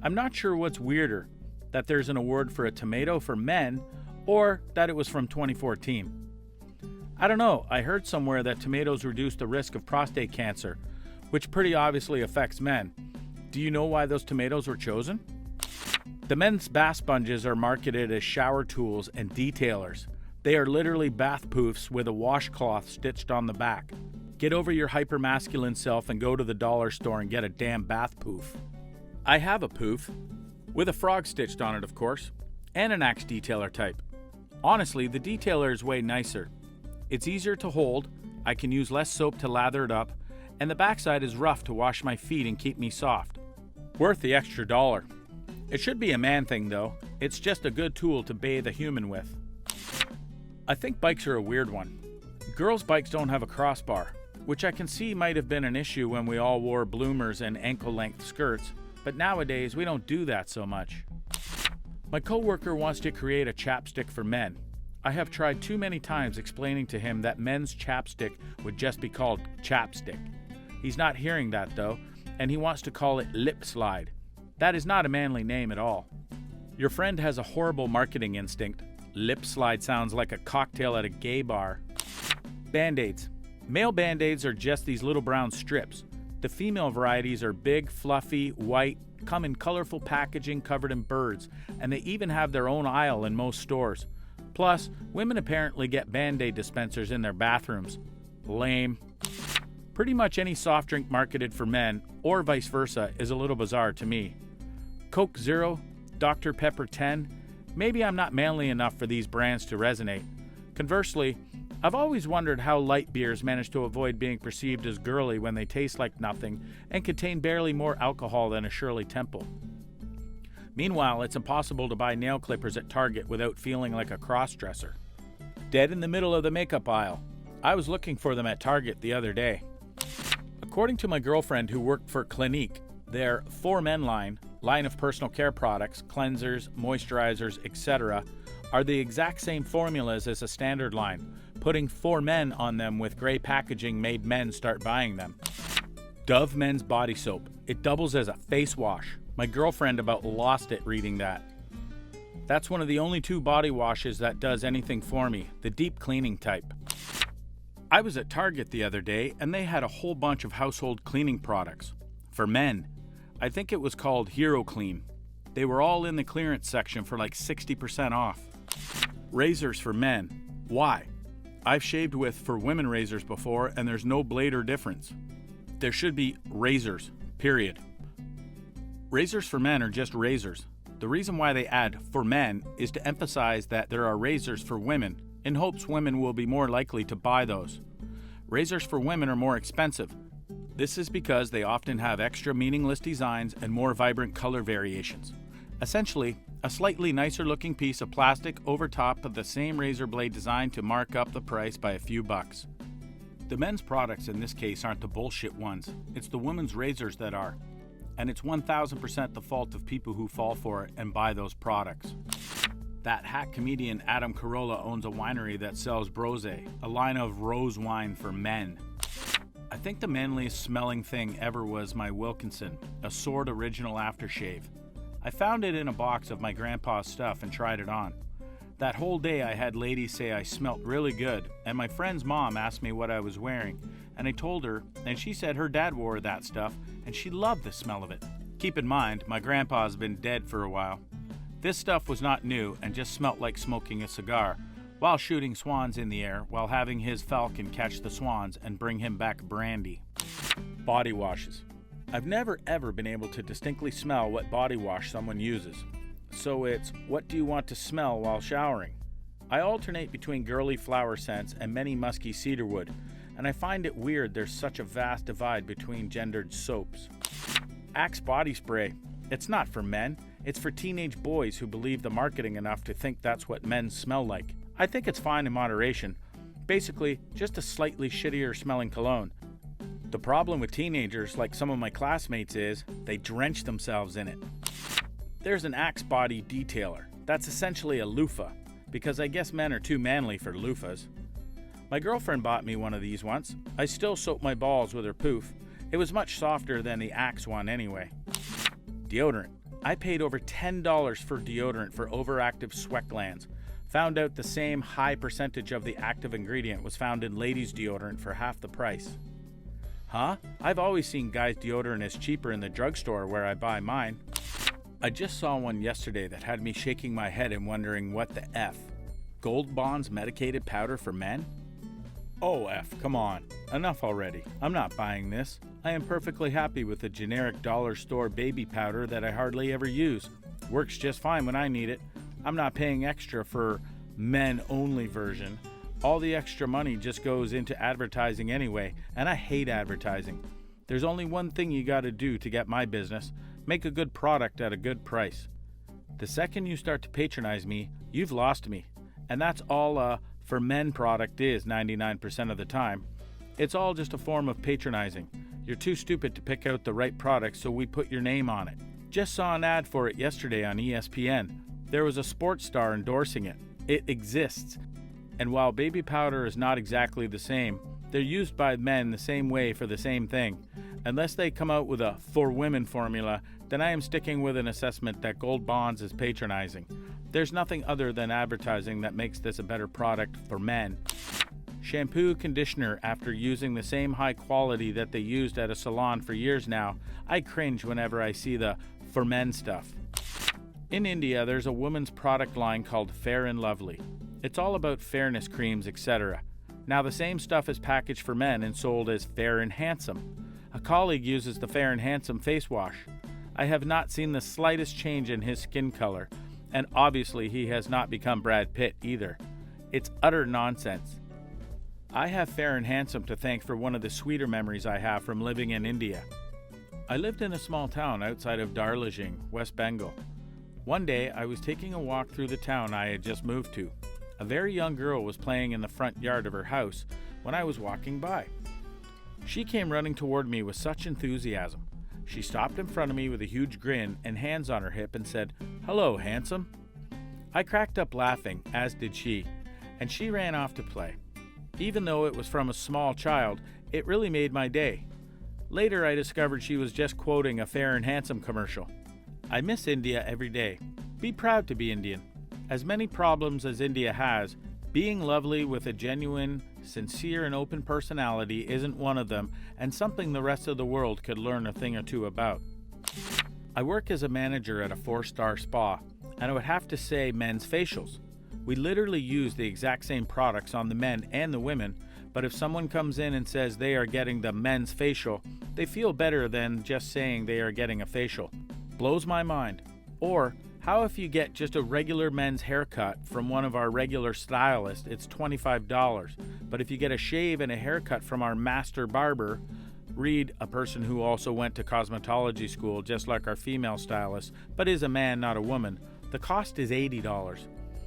I'm not sure what's weirder, that there's an award for a tomato for men or that it was from 2014. I don't know, I heard somewhere that tomatoes reduce the risk of prostate cancer, which pretty obviously affects men. Do you know why those tomatoes were chosen? The men's bath sponges are marketed as shower tools and detailers. They are literally bath poofs with a washcloth stitched on the back. Get over your hypermasculine self and go to the dollar store and get a damn bath poof. I have a poof, with a frog stitched on it of course, and an Axe detailer type. Honestly, the detailer is way nicer. It's easier to hold, I can use less soap to lather it up, and the backside is rough to wash my feet and keep me soft. Worth the extra $1. It should be a man thing though. It's just a good tool to bathe a human with. I think bikes are a weird one. Girls' bikes don't have a crossbar, which I can see might have been an issue when we all wore bloomers and ankle-length skirts, but nowadays we don't do that so much. My coworker wants to create a chapstick for men. I have tried too many times explaining to him that men's chapstick would just be called chapstick. He's not hearing that though, and he wants to call it lip slide. That is not a manly name at all. Your friend has a horrible marketing instinct. Lip slide sounds like a cocktail at a gay bar. Band-Aids. Male Band-Aids are just these little brown strips. The female varieties are big, fluffy, white, come in colorful packaging covered in birds, and they even have their own aisle in most stores. Plus, women apparently get Band-Aid dispensers in their bathrooms. Lame. Pretty much any soft drink marketed for men, or vice versa, is a little bizarre to me. Coke Zero, Dr. Pepper 10, maybe I'm not manly enough for these brands to resonate. Conversely, I've always wondered how light beers manage to avoid being perceived as girly when they taste like nothing and contain barely more alcohol than a Shirley Temple. Meanwhile, it's impossible to buy nail clippers at Target without feeling like a cross-dresser. Dead in the middle of the makeup aisle. I was looking for them at Target the other day. According to my girlfriend who worked for Clinique, their For Men line of personal care products, cleansers, moisturizers, etc., are the exact same formulas as a standard line. Putting For Men on them with gray packaging made men start buying them. Dove men's body soap. It doubles as a face wash. My girlfriend about lost it reading that. That's one of the only 2 body washes that does anything for me, the deep cleaning type. I was at Target the other day and they had a whole bunch of household cleaning products. For men. I think it was called Hero Clean. They were all in the clearance section for like 60% off. Razors for men. Why? I've shaved with For Women razors before and there's no blade or difference. There should be razors, period. Razors for men are just razors. The reason why they add For Men is to emphasize that there are razors for women, in hopes women will be more likely to buy those. Razors for women are more expensive. This is because they often have extra meaningless designs and more vibrant color variations. Essentially, a slightly nicer looking piece of plastic over top of the same razor blade designed to mark up the price by a few bucks. The men's products in this case aren't the bullshit ones, it's the women's razors that are. And it's 1000% the fault of people who fall for it and buy those products. That hack comedian Adam Carolla owns a winery that sells Brose, a line of rose wine for men. I think the manliest smelling thing ever was my Wilkinson, a Sword Original aftershave. I found it in a box of my grandpa's stuff and tried it on. That whole day I had ladies say I smelt really good, and my friend's mom asked me what I was wearing, and I told her, and she said her dad wore that stuff, and she loved the smell of it. Keep in mind, my grandpa's been dead for a while. This stuff was not new and just smelt like smoking a cigar, while shooting swans in the air while having his falcon catch the swans and bring him back brandy. Body washes. I've never ever been able to distinctly smell what body wash someone uses. So it's, what do you want to smell while showering? I alternate between girly flower scents and many musky cedarwood, and I find it weird there's such a vast divide between gendered soaps. Axe body spray. It's not for men, it's for teenage boys who believe the marketing enough to think that's what men smell like. I think it's fine in moderation. Basically, just a slightly shittier smelling cologne. The problem with teenagers, like some of my classmates, is they drench themselves in it. There's an Axe body detailer. That's essentially a loofah, because I guess men are too manly for loofahs. My girlfriend bought me one of these once. I still soap my balls with her poof. It was much softer than the Axe one anyway. Deodorant. I paid over $10 for deodorant for overactive sweat glands. Found out the same high percentage of the active ingredient was found in ladies' deodorant for half the price. Huh? I've always seen guys' deodorant as cheaper in the drugstore where I buy mine. I just saw one yesterday that had me shaking my head and wondering what the F. Gold Bond's medicated powder for men? Oh F, come on. Enough already. I'm not buying this. I am perfectly happy with the generic dollar store baby powder that I hardly ever use. Works just fine when I need it. I'm not paying extra for men-only version. All the extra money just goes into advertising anyway, and I hate advertising. There's only one thing you gotta do to get my business. Make a good product at a good price. The second you start to patronize me, you've lost me. And that's all a for men product is 99% of the time. It's all just a form of patronizing. You're too stupid to pick out the right product, so we put your name on it. Just saw an ad for it yesterday on ESPN. There was a sports star endorsing it. It exists. And while baby powder is not exactly the same, they're used by men the same way for the same thing. Unless they come out with a for women formula, then I am sticking with an assessment that Gold Bonds is patronizing. There's nothing other than advertising that makes this a better product for men. Shampoo, conditioner, after using the same high quality that they used at a salon for years now, I cringe whenever I see the for men stuff. In India, there's a woman's product line called Fair and Lovely. It's all about fairness creams, etc. Now the same stuff is packaged for men and sold as Fair and Handsome. A colleague uses the Fair and Handsome face wash. I have not seen the slightest change in his skin color, and obviously he has not become Brad Pitt either. It's utter nonsense. I have Fair and Handsome to thank for one of the sweeter memories I have from living in India. I lived in a small town outside of Darjeeling, West Bengal. One day I was taking a walk through the town I had just moved to. A very young girl was playing in the front yard of her house when I was walking by. She came running toward me with such enthusiasm. She stopped in front of me with a huge grin and hands on her hip and said, "Hello, handsome." I cracked up laughing, as did she, and she ran off to play. Even though it was from a small child, it really made my day. Later I discovered she was just quoting a Fair and Handsome commercial. I miss India every day. Be proud to be Indian. As many problems as India has, being lovely with a genuine, sincere and open personality isn't one of them, and something the rest of the world could learn a thing or two about. I work as a manager at a 4-star spa, and I would have to say men's facials. We literally use the exact same products on the men and the women, but if someone comes in and says they are getting the men's facial, they feel better than just saying they are getting a facial. Blows my mind. Or, how if you get just a regular men's haircut from one of our regular stylists, it's $25, but if you get a shave and a haircut from our master barber, read a person who also went to cosmetology school just like our female stylist, but is a man, not a woman, the cost is $80.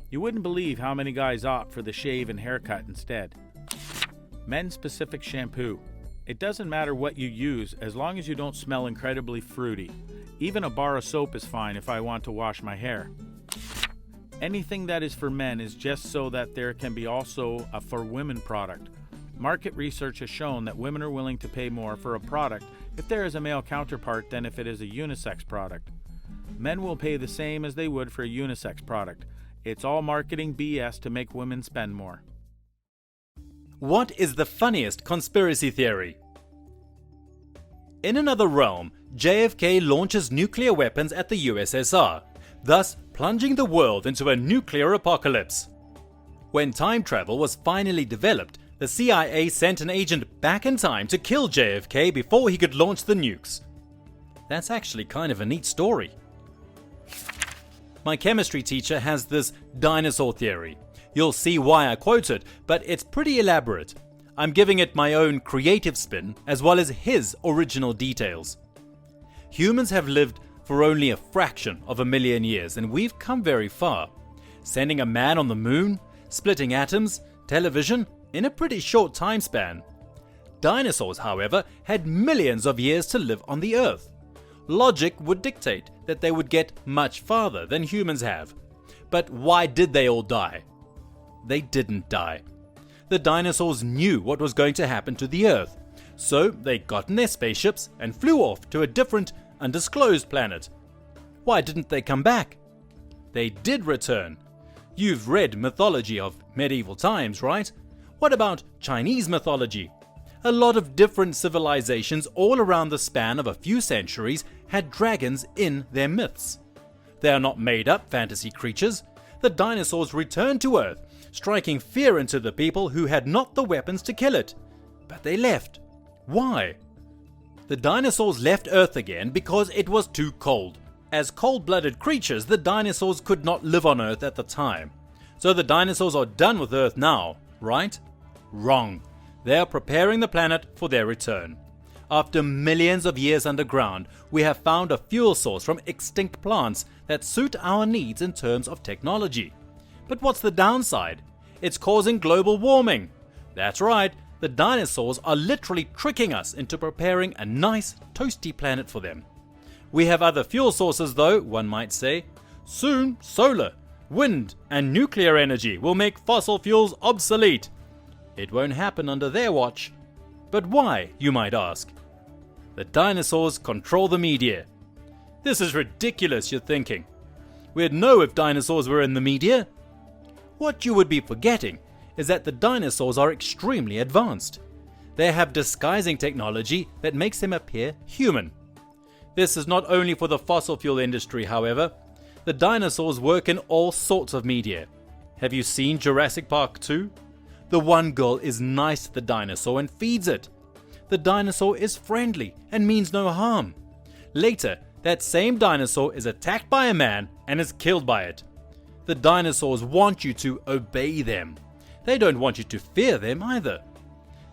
You wouldn't believe how many guys opt for the shave and haircut instead. Men's specific shampoo. It doesn't matter what you use as long as you don't smell incredibly fruity. Even a bar of soap is fine if I want to wash my hair. Anything that is for men is just so that there can be also a for women product. Market research has shown that women are willing to pay more for a product if there is a male counterpart than if it is a unisex product. Men will pay the same as they would for a unisex product. It's all marketing BS to make women spend more. What is the funniest conspiracy theory? In another realm, JFK launches nuclear weapons at the USSR, thus plunging the world into a nuclear apocalypse. When time travel was finally developed, the CIA sent an agent back in time to kill JFK before he could launch the nukes. That's actually kind of a neat story. My chemistry teacher has this dinosaur theory. You'll see why I quote it, but it's pretty elaborate. I'm giving it my own creative spin as well as his original details. Humans have lived for only a fraction of a million years, and we've come very far. Sending a man on the moon, splitting atoms, television, in a pretty short time span. Dinosaurs, however, had millions of years to live on the Earth. Logic would dictate that they would get much farther than humans have. But why did they all die? They didn't die. The dinosaurs knew what was going to happen to the Earth, so they got in their spaceships and flew off to a different, undisclosed planet. Why didn't they come back? They did return. You've read mythology of medieval times, right? What about Chinese mythology? A lot of different civilizations all around the span of a few centuries had dragons in their myths. They are not made-up fantasy creatures. The dinosaurs returned to Earth, striking fear into the people who had not the weapons to kill it. But they left. Why? The dinosaurs left Earth again because it was too cold. As cold-blooded creatures, the dinosaurs could not live on Earth at the time. So the dinosaurs are done with Earth now, right? Wrong. They are preparing the planet for their return. After millions of years underground, we have found a fuel source from extinct plants that suit our needs in terms of technology. But what's the downside? It's causing global warming. That's right, the dinosaurs are literally tricking us into preparing a nice, toasty planet for them. We have other fuel sources though, one might say. Soon, solar, wind, and nuclear energy will make fossil fuels obsolete. It won't happen under their watch. But why, you might ask? The dinosaurs control the media. This is ridiculous, you're thinking. We'd know if dinosaurs were in the media. What you would be forgetting is that the dinosaurs are extremely advanced. They have disguising technology that makes them appear human. This is not only for the fossil fuel industry, however. The dinosaurs work in all sorts of media. Have you seen Jurassic Park 2? The one girl is nice to the dinosaur and feeds it. The dinosaur is friendly and means no harm. Later, that same dinosaur is attacked by a man and is killed by it. The dinosaurs want you to obey them. They don't want you to fear them either.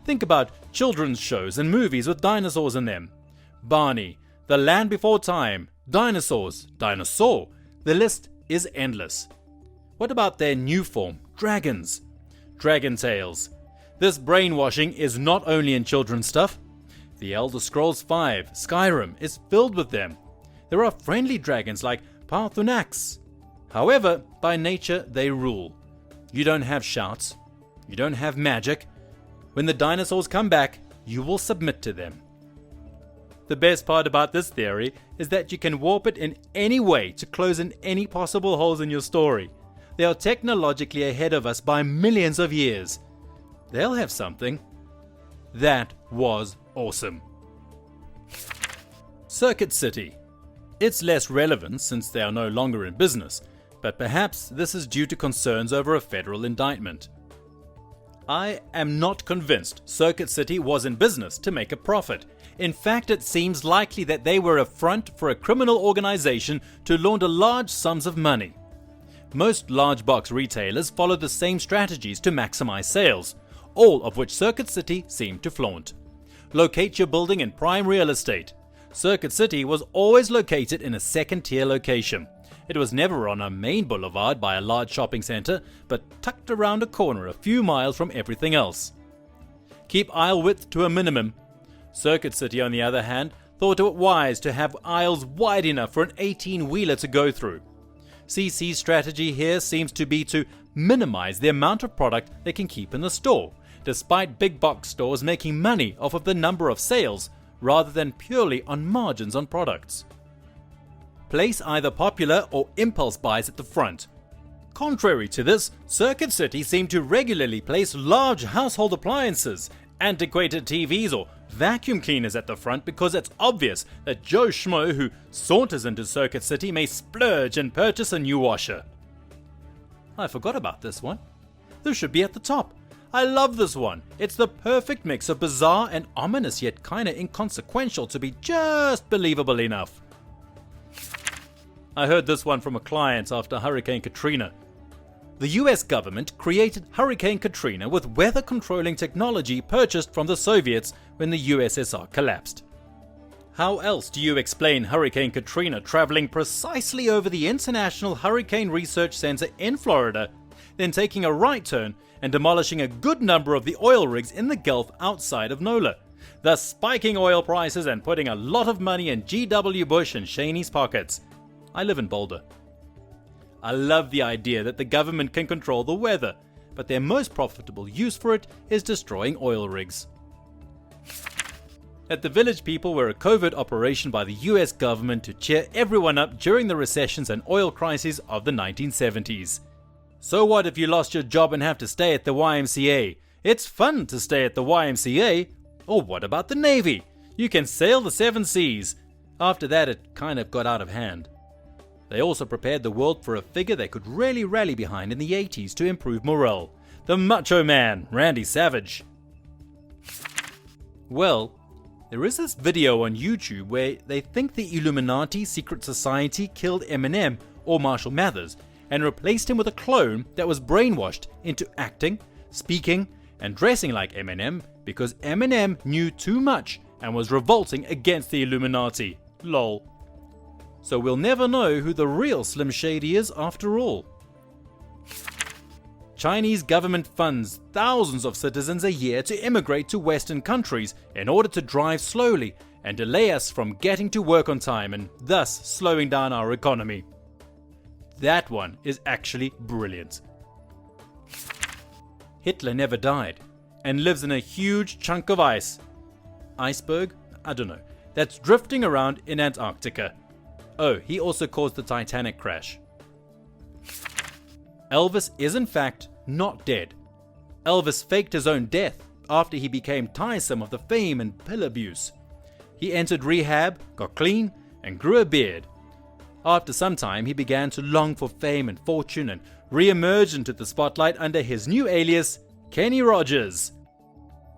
Think about children's shows and movies with dinosaurs in them. Barney, The Land Before Time, Dinosaurs, Dinosaur. The list is endless. What about their new form, dragons? Dragon Tales. This brainwashing is not only in children's stuff. The Elder Scrolls V, Skyrim, is filled with them. There are friendly dragons like Parthunax. However, by nature they rule. You don't have shouts. You don't have magic. When the dinosaurs come back, you will submit to them. The best part about this theory is that you can warp it in any way to close in any possible holes in your story. They are technologically ahead of us by millions of years. They'll have something. That was awesome. Circuit City. It's less relevant since they are no longer in business, but perhaps this is due to concerns over a federal indictment. I am not convinced Circuit City was in business to make a profit. In fact, it seems likely that they were a front for a criminal organization to launder large sums of money. Most large box retailers follow the same strategies to maximize sales, all of which Circuit City seemed to flaunt. Locate your building in prime real estate. Circuit City was always located in a second-tier location. It was never on a main boulevard by a large shopping center, but tucked around a corner a few miles from everything else. Keep aisle width to a minimum. Circuit City, on the other hand, thought it wise to have aisles wide enough for an 18-wheeler to go through. CC's strategy here seems to be to minimize the amount of product they can keep in the store, despite big box stores making money off of the number of sales rather than purely on margins on products. Place either popular or impulse buys at the front. Contrary to this, Circuit City seemed to regularly place large household appliances, antiquated TVs or vacuum cleaners at the front because it's obvious that Joe Schmo who saunters into Circuit City may splurge and purchase a new washer. I forgot about this one. This should be at the top. I love this one. It's the perfect mix of bizarre and ominous yet kinda inconsequential to be just believable enough. I heard this one from a client after Hurricane Katrina. The US government created Hurricane Katrina with weather controlling technology purchased from the Soviets when the USSR collapsed. How else do you explain Hurricane Katrina traveling precisely over the International Hurricane Research Center in Florida, then taking a right turn and demolishing a good number of the oil rigs in the Gulf outside of NOLA, thus spiking oil prices and putting a lot of money in G.W. Bush and Cheney's pockets? I live in Boulder. I love the idea that the government can control the weather, but their most profitable use for it is destroying oil rigs. That the Village People were a covert operation by the US government to cheer everyone up during the recessions and oil crises of the 1970s. So what if you lost your job and have to stay at the YMCA? It's fun to stay at the YMCA. Or what about the Navy? You can sail the 7 seas. After that, it kind of got out of hand. They also prepared the world for a figure they could really rally behind in the 80s to improve morale. The Macho Man, Randy Savage. Well, there is this video on YouTube where they think the Illuminati secret society killed Eminem or Marshall Mathers and replaced him with a clone that was brainwashed into acting, speaking, and dressing like Eminem because Eminem knew too much and was revolting against the Illuminati. Lol. So we'll never know who the real Slim Shady is after all. Chinese government funds thousands of citizens a year to immigrate to Western countries in order to drive slowly and delay us from getting to work on time and thus slowing down our economy. That one is actually brilliant. Hitler never died and lives in a huge chunk of iceberg? I don't know. That's drifting around in Antarctica. Oh, he also caused the Titanic crash. Elvis is in fact not dead. Elvis faked his own death after he became tiresome of the fame and pill abuse. He entered rehab, got clean, and grew a beard. After some time, he began to long for fame and fortune and re-emerged into the spotlight under his new alias, Kenny Rogers.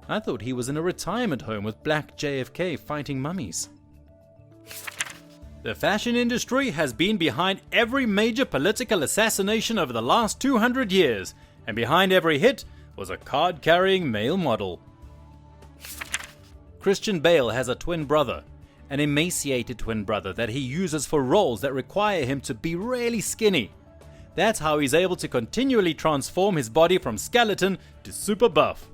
I thought he was in a retirement home with black JFK fighting mummies. The fashion industry has been behind every major political assassination over the last 200 years, and behind every hit was a card-carrying male model. Christian Bale has a twin brother, an emaciated twin brother that he uses for roles that require him to be really skinny. That's how he's able to continually transform his body from skeleton to super buff.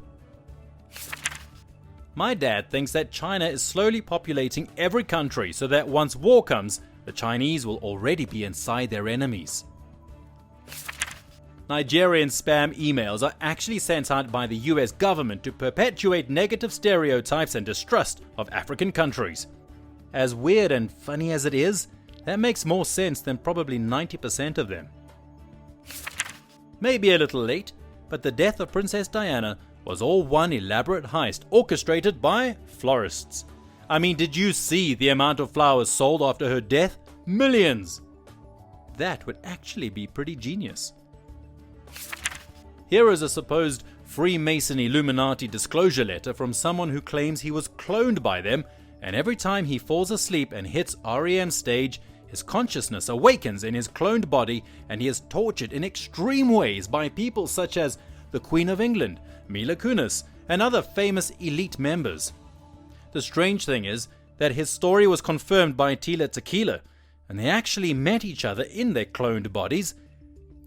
My dad thinks that China is slowly populating every country so that once war comes, the Chinese will already be inside their enemies. Nigerian spam emails are actually sent out by the US government to perpetuate negative stereotypes and distrust of African countries. As weird and funny as it is, that makes more sense than probably 90% of them. Maybe a little late, but the death of Princess Diana was all one elaborate heist orchestrated by florists. I mean, did you see the amount of flowers sold after her death? Millions! That would actually be pretty genius. Here is a supposed Freemason Illuminati disclosure letter from someone who claims he was cloned by them, and every time he falls asleep and hits REM stage, his consciousness awakens in his cloned body and he is tortured in extreme ways by people such as the Queen of England, Mila Kunis, and other famous elite members. The strange thing is that his story was confirmed by Tila Tequila, and they actually met each other in their cloned bodies.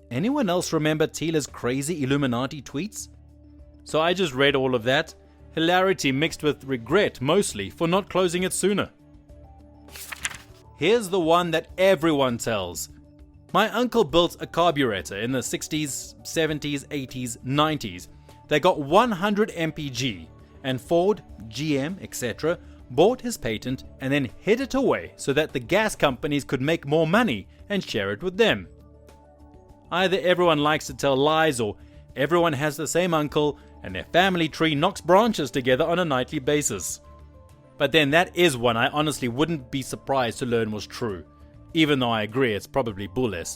Anyone else remember Tila's crazy Illuminati tweets? So I just read all of that, hilarity mixed with regret mostly for not closing it sooner. Here's the one that everyone tells. My uncle built a carburetor in the 60s, 70s, 80s, 90s. They got 100 mpg, and Ford, GM, etc. bought his patent and then hid it away so that the gas companies could make more money and share it with them. Either everyone likes to tell lies or everyone has the same uncle and their family tree knocks branches together on a nightly basis. But then that is one I honestly wouldn't be surprised to learn was true, even though I agree it's probably bullish.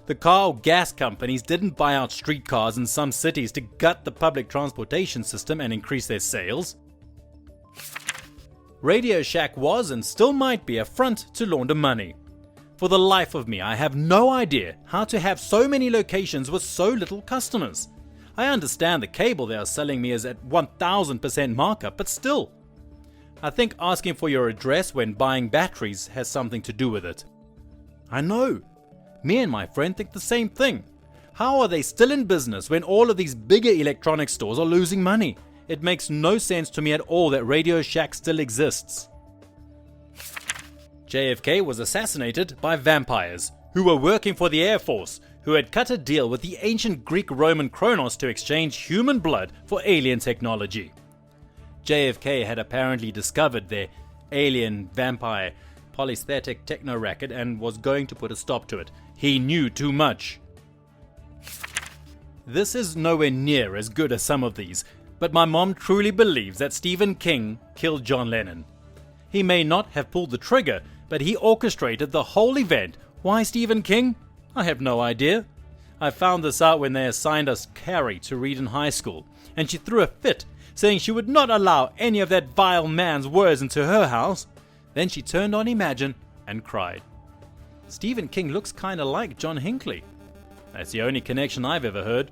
The car or gas companies didn't buy out streetcars in some cities to gut the public transportation system and increase their sales. Radio Shack was and still might be a front to launder money. For the life of me, I have no idea how to have so many locations with so little customers. I understand the cable they are selling me is at 1000% markup, but still. I think asking for your address when buying batteries has something to do with it. I know. Me and my friend think the same thing. How are they still in business when all of these bigger electronic stores are losing money? It makes no sense to me at all that Radio Shack still exists. JFK was assassinated by vampires who were working for the Air Force, who had cut a deal with the ancient Greek-Roman Kronos to exchange human blood for alien technology. JFK had apparently discovered their alien vampire polysthetic techno racket and was going to put a stop to it. He knew too much. This is nowhere near as good as some of these, but my mom truly believes that Stephen King killed John Lennon. He may not have pulled the trigger, but he orchestrated the whole event. Why Stephen King? I have no idea. I found this out when they assigned us Carrie to read in high school, and she threw a fit, saying she would not allow any of that vile man's words into her house. Then she turned on Imagine and cried. Stephen King looks kinda like John Hinckley. That's the only connection I've ever heard.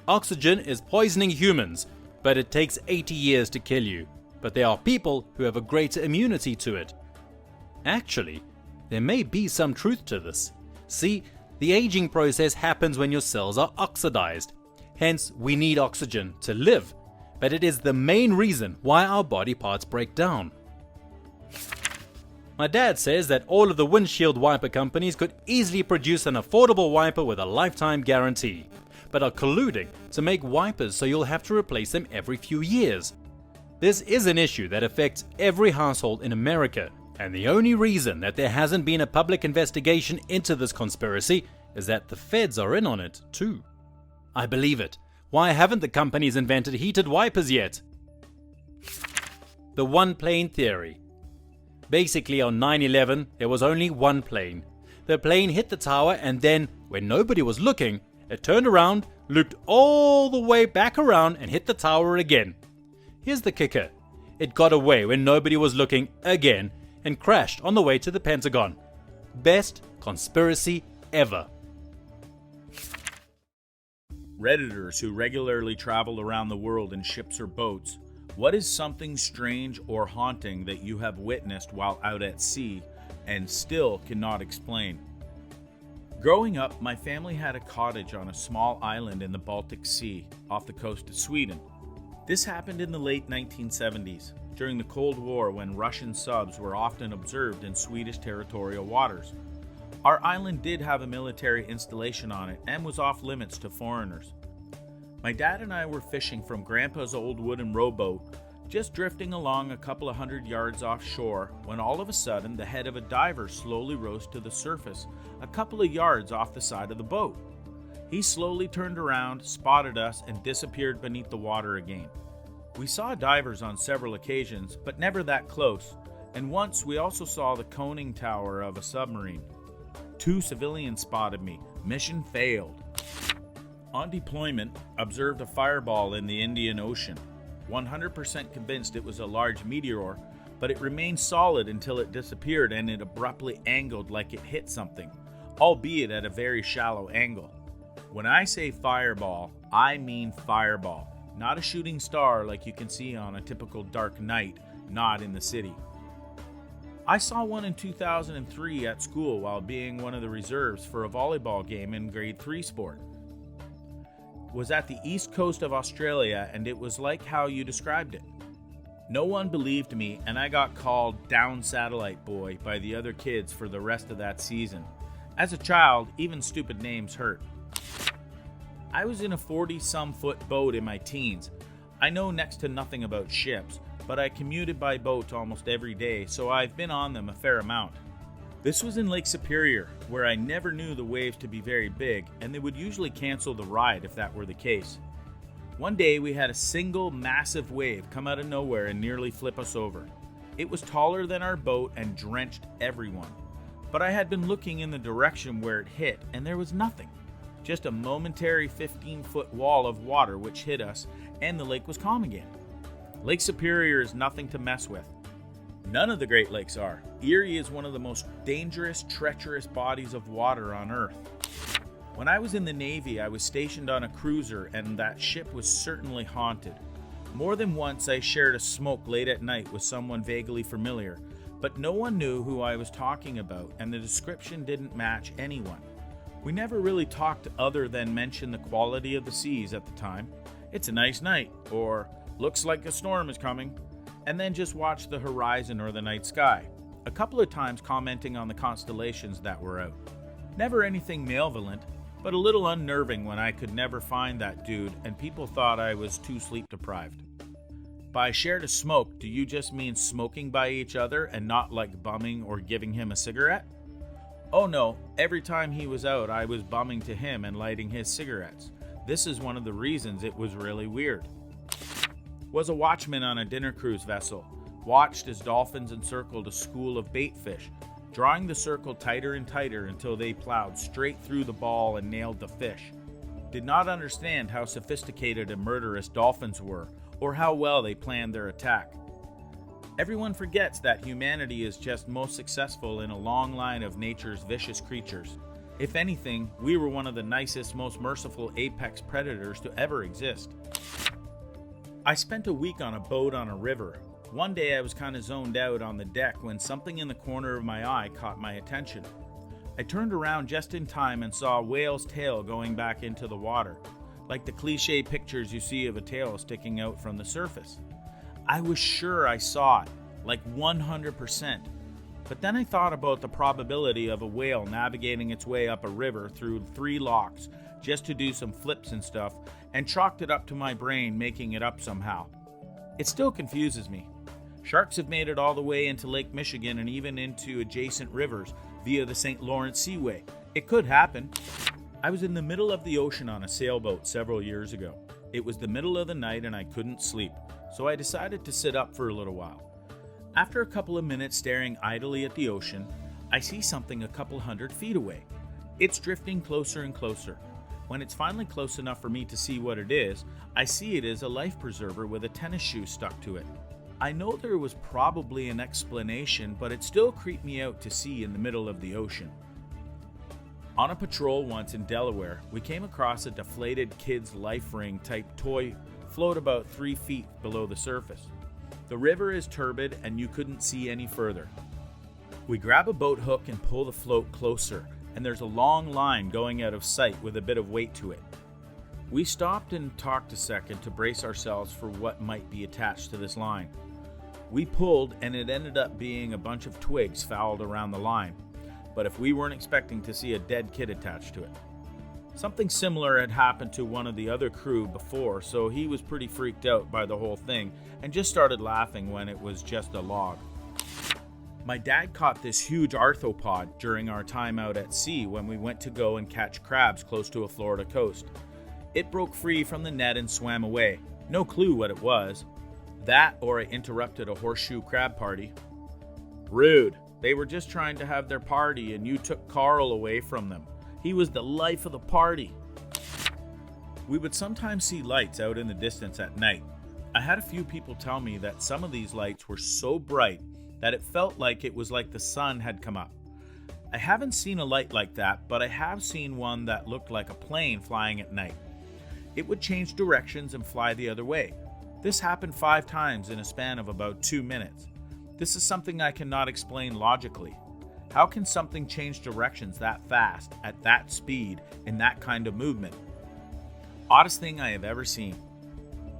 Oxygen is poisoning humans, but it takes 80 years to kill you. but there are people who have a greater immunity to it. Actually, there may be some truth to this. See, the aging process happens when your cells are oxidized. Hence, we need oxygen to live, but it is the main reason why our body parts break down. My dad says that all of the windshield wiper companies could easily produce an affordable wiper with a lifetime guarantee, but are colluding to make wipers so you'll have to replace them every few years. This is an issue that affects every household in America, and the only reason that there hasn't been a public investigation into this conspiracy is that the feds are in on it too. I believe it. Why haven't the companies invented heated wipers yet? The one plane theory. Basically, on 9/11, there was only one plane. The plane hit the tower, and then, when nobody was looking, it turned around, looped all the way back around, and hit the tower again. Here's the kicker. It got away when nobody was looking again, and crashed on the way to the Pentagon. Best conspiracy ever. Redditors who regularly travel around the world in ships or boats, what is something strange or haunting that you have witnessed while out at sea and still cannot explain? Growing up, my family had a cottage on a small island in the Baltic Sea off the coast of Sweden. This happened in the late 1970s, during the Cold War when Russian subs were often observed in Swedish territorial waters. Our island did have a military installation on it and was off limits to foreigners. My dad and I were fishing from Grandpa's old wooden rowboat, just drifting along a couple of 100 yards offshore when all of a sudden the head of a diver slowly rose to the surface a couple of yards off the side of the boat. He slowly turned around, spotted us, and disappeared beneath the water again. We saw divers on several occasions, but never that close, and once we also saw the conning tower of a submarine. 2 civilians spotted me. Mission failed. On deployment, observed a fireball in the Indian Ocean. 100% convinced it was a large meteor, but it remained solid until it disappeared and it abruptly angled like it hit something, albeit at a very shallow angle. When I say fireball, I mean fireball, not a shooting star like you can see on a typical dark night, not in the city. I saw one in 2003 at school while being one of the reserves for a volleyball game in grade 3 sport. Was at the east coast of Australia, and it was like how you described it. No one believed me, and I got called Down Satellite Boy by the other kids for the rest of that season. As a child, even stupid names hurt. I was in a 40-some foot boat in my teens. I know next to nothing about ships, but I commuted by boat almost every day, so I've been on them a fair amount. This was in Lake Superior, where I never knew the waves to be very big, and they would usually cancel the ride if that were the case. One day we had a single massive wave come out of nowhere and nearly flip us over. It was taller than our boat and drenched everyone. But I had been looking in the direction where it hit, and there was nothing. Just a momentary 15-foot wall of water which hit us, and the lake was calm again. Lake Superior is nothing to mess with. None of the Great Lakes are. Erie is one of the most dangerous, treacherous bodies of water on Earth. When I was in the Navy, I was stationed on a cruiser, and that ship was certainly haunted. More than once, I shared a smoke late at night with someone vaguely familiar, but no one knew who I was talking about, and the description didn't match anyone. We never really talked other than mention the quality of the seas at the time. It's a nice night, or looks like a storm is coming, and then just watch the horizon or the night sky, a couple of times commenting on the constellations that were out. Never anything malevolent, but a little unnerving when I could never find that dude and people thought I was too sleep deprived. By shared a smoke, do you just mean smoking by each other and not like bumming or giving him a cigarette? Oh no, every time he was out I was bumming to him and lighting his cigarettes. This is one of the reasons it was really weird. Was a watchman on a dinner cruise vessel, watched as dolphins encircled a school of bait fish, drawing the circle tighter and tighter until they plowed straight through the ball and nailed the fish. Did not understand how sophisticated and murderous dolphins were, or how well they planned their attack. Everyone forgets that humanity is just most successful in a long line of nature's vicious creatures. If anything, we were one of the nicest, most merciful apex predators to ever exist. I spent a week on a boat on a river. One day I was kind of zoned out on the deck when something in the corner of my eye caught my attention. I turned around just in time and saw a whale's tail going back into the water, like the cliche pictures you see of a tail sticking out from the surface. I was sure I saw it, like 100%. But then I thought about the probability of a whale navigating its way up a river through 3 locks just to do some flips and stuff, and chalked it up to my brain making it up somehow. It still confuses me. Sharks have made it all the way into Lake Michigan and even into adjacent rivers via the St. Lawrence Seaway. It could happen. I was in the middle of the ocean on a sailboat several years ago. It was the middle of the night and I couldn't sleep, so I decided to sit up for a little while. After a couple of minutes staring idly at the ocean, I see something a couple 100 feet away. It's drifting closer and closer. When it's finally close enough for me to see what it is, I see it as a life preserver with a tennis shoe stuck to it. I know there was probably an explanation, but it still creeped me out to see in the middle of the ocean. On a patrol once in Delaware, we came across a deflated kid's life ring type toy float about 3 feet below the surface. The river is turbid and you couldn't see any further. We grab a boat hook and pull the float closer, and there's a long line going out of sight with a bit of weight to it. We stopped and talked a second to brace ourselves for what might be attached to this line. We pulled and it ended up being a bunch of twigs fouled around the line, but if we weren't expecting to see a dead kid attached to it. Something similar had happened to one of the other crew before, so he was pretty freaked out by the whole thing and just started laughing when it was just a log. My dad caught this huge arthropod during our time out at sea when we went to go and catch crabs close to a Florida coast. It broke free from the net and swam away. No clue what it was. That or I interrupted a horseshoe crab party. Rude. They were just trying to have their party and you took Carl away from them. He was the life of the party. We would sometimes see lights out in the distance at night. I had a few people tell me that some of these lights were so bright that it felt like it was like the sun had come up. I haven't seen a light like that, but I have seen one that looked like a plane flying at night. It would change directions and fly the other way. This happened 5 times in a span of about 2 minutes. This is something I cannot explain logically. How can something change directions that fast, at that speed, in that kind of movement? Oddest thing I have ever seen.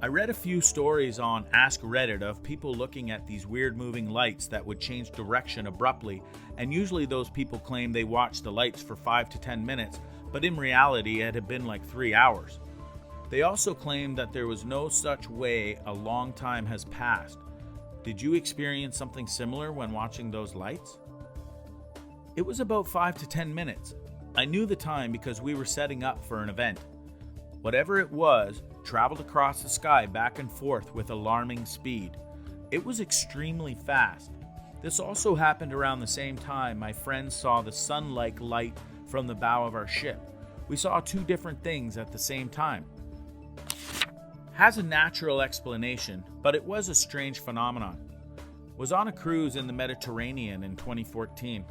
I read a few stories on AskReddit of people looking at these weird moving lights that would change direction abruptly, and usually those people claim they watched the lights for 5 to 10 minutes, but in reality it had been like 3 hours. They also claim that there was no such way a long time has passed. Did you experience something similar when watching those lights? It was about 5 to 10 minutes. I knew the time because we were setting up for an event. Whatever it was, traveled across the sky back and forth with alarming speed. It was extremely fast. This also happened around the same time my friends saw the sun-like light from the bow of our ship. We saw 2 different things at the same time. Has a natural explanation, but it was a strange phenomenon. Was on a cruise in the Mediterranean in 2014.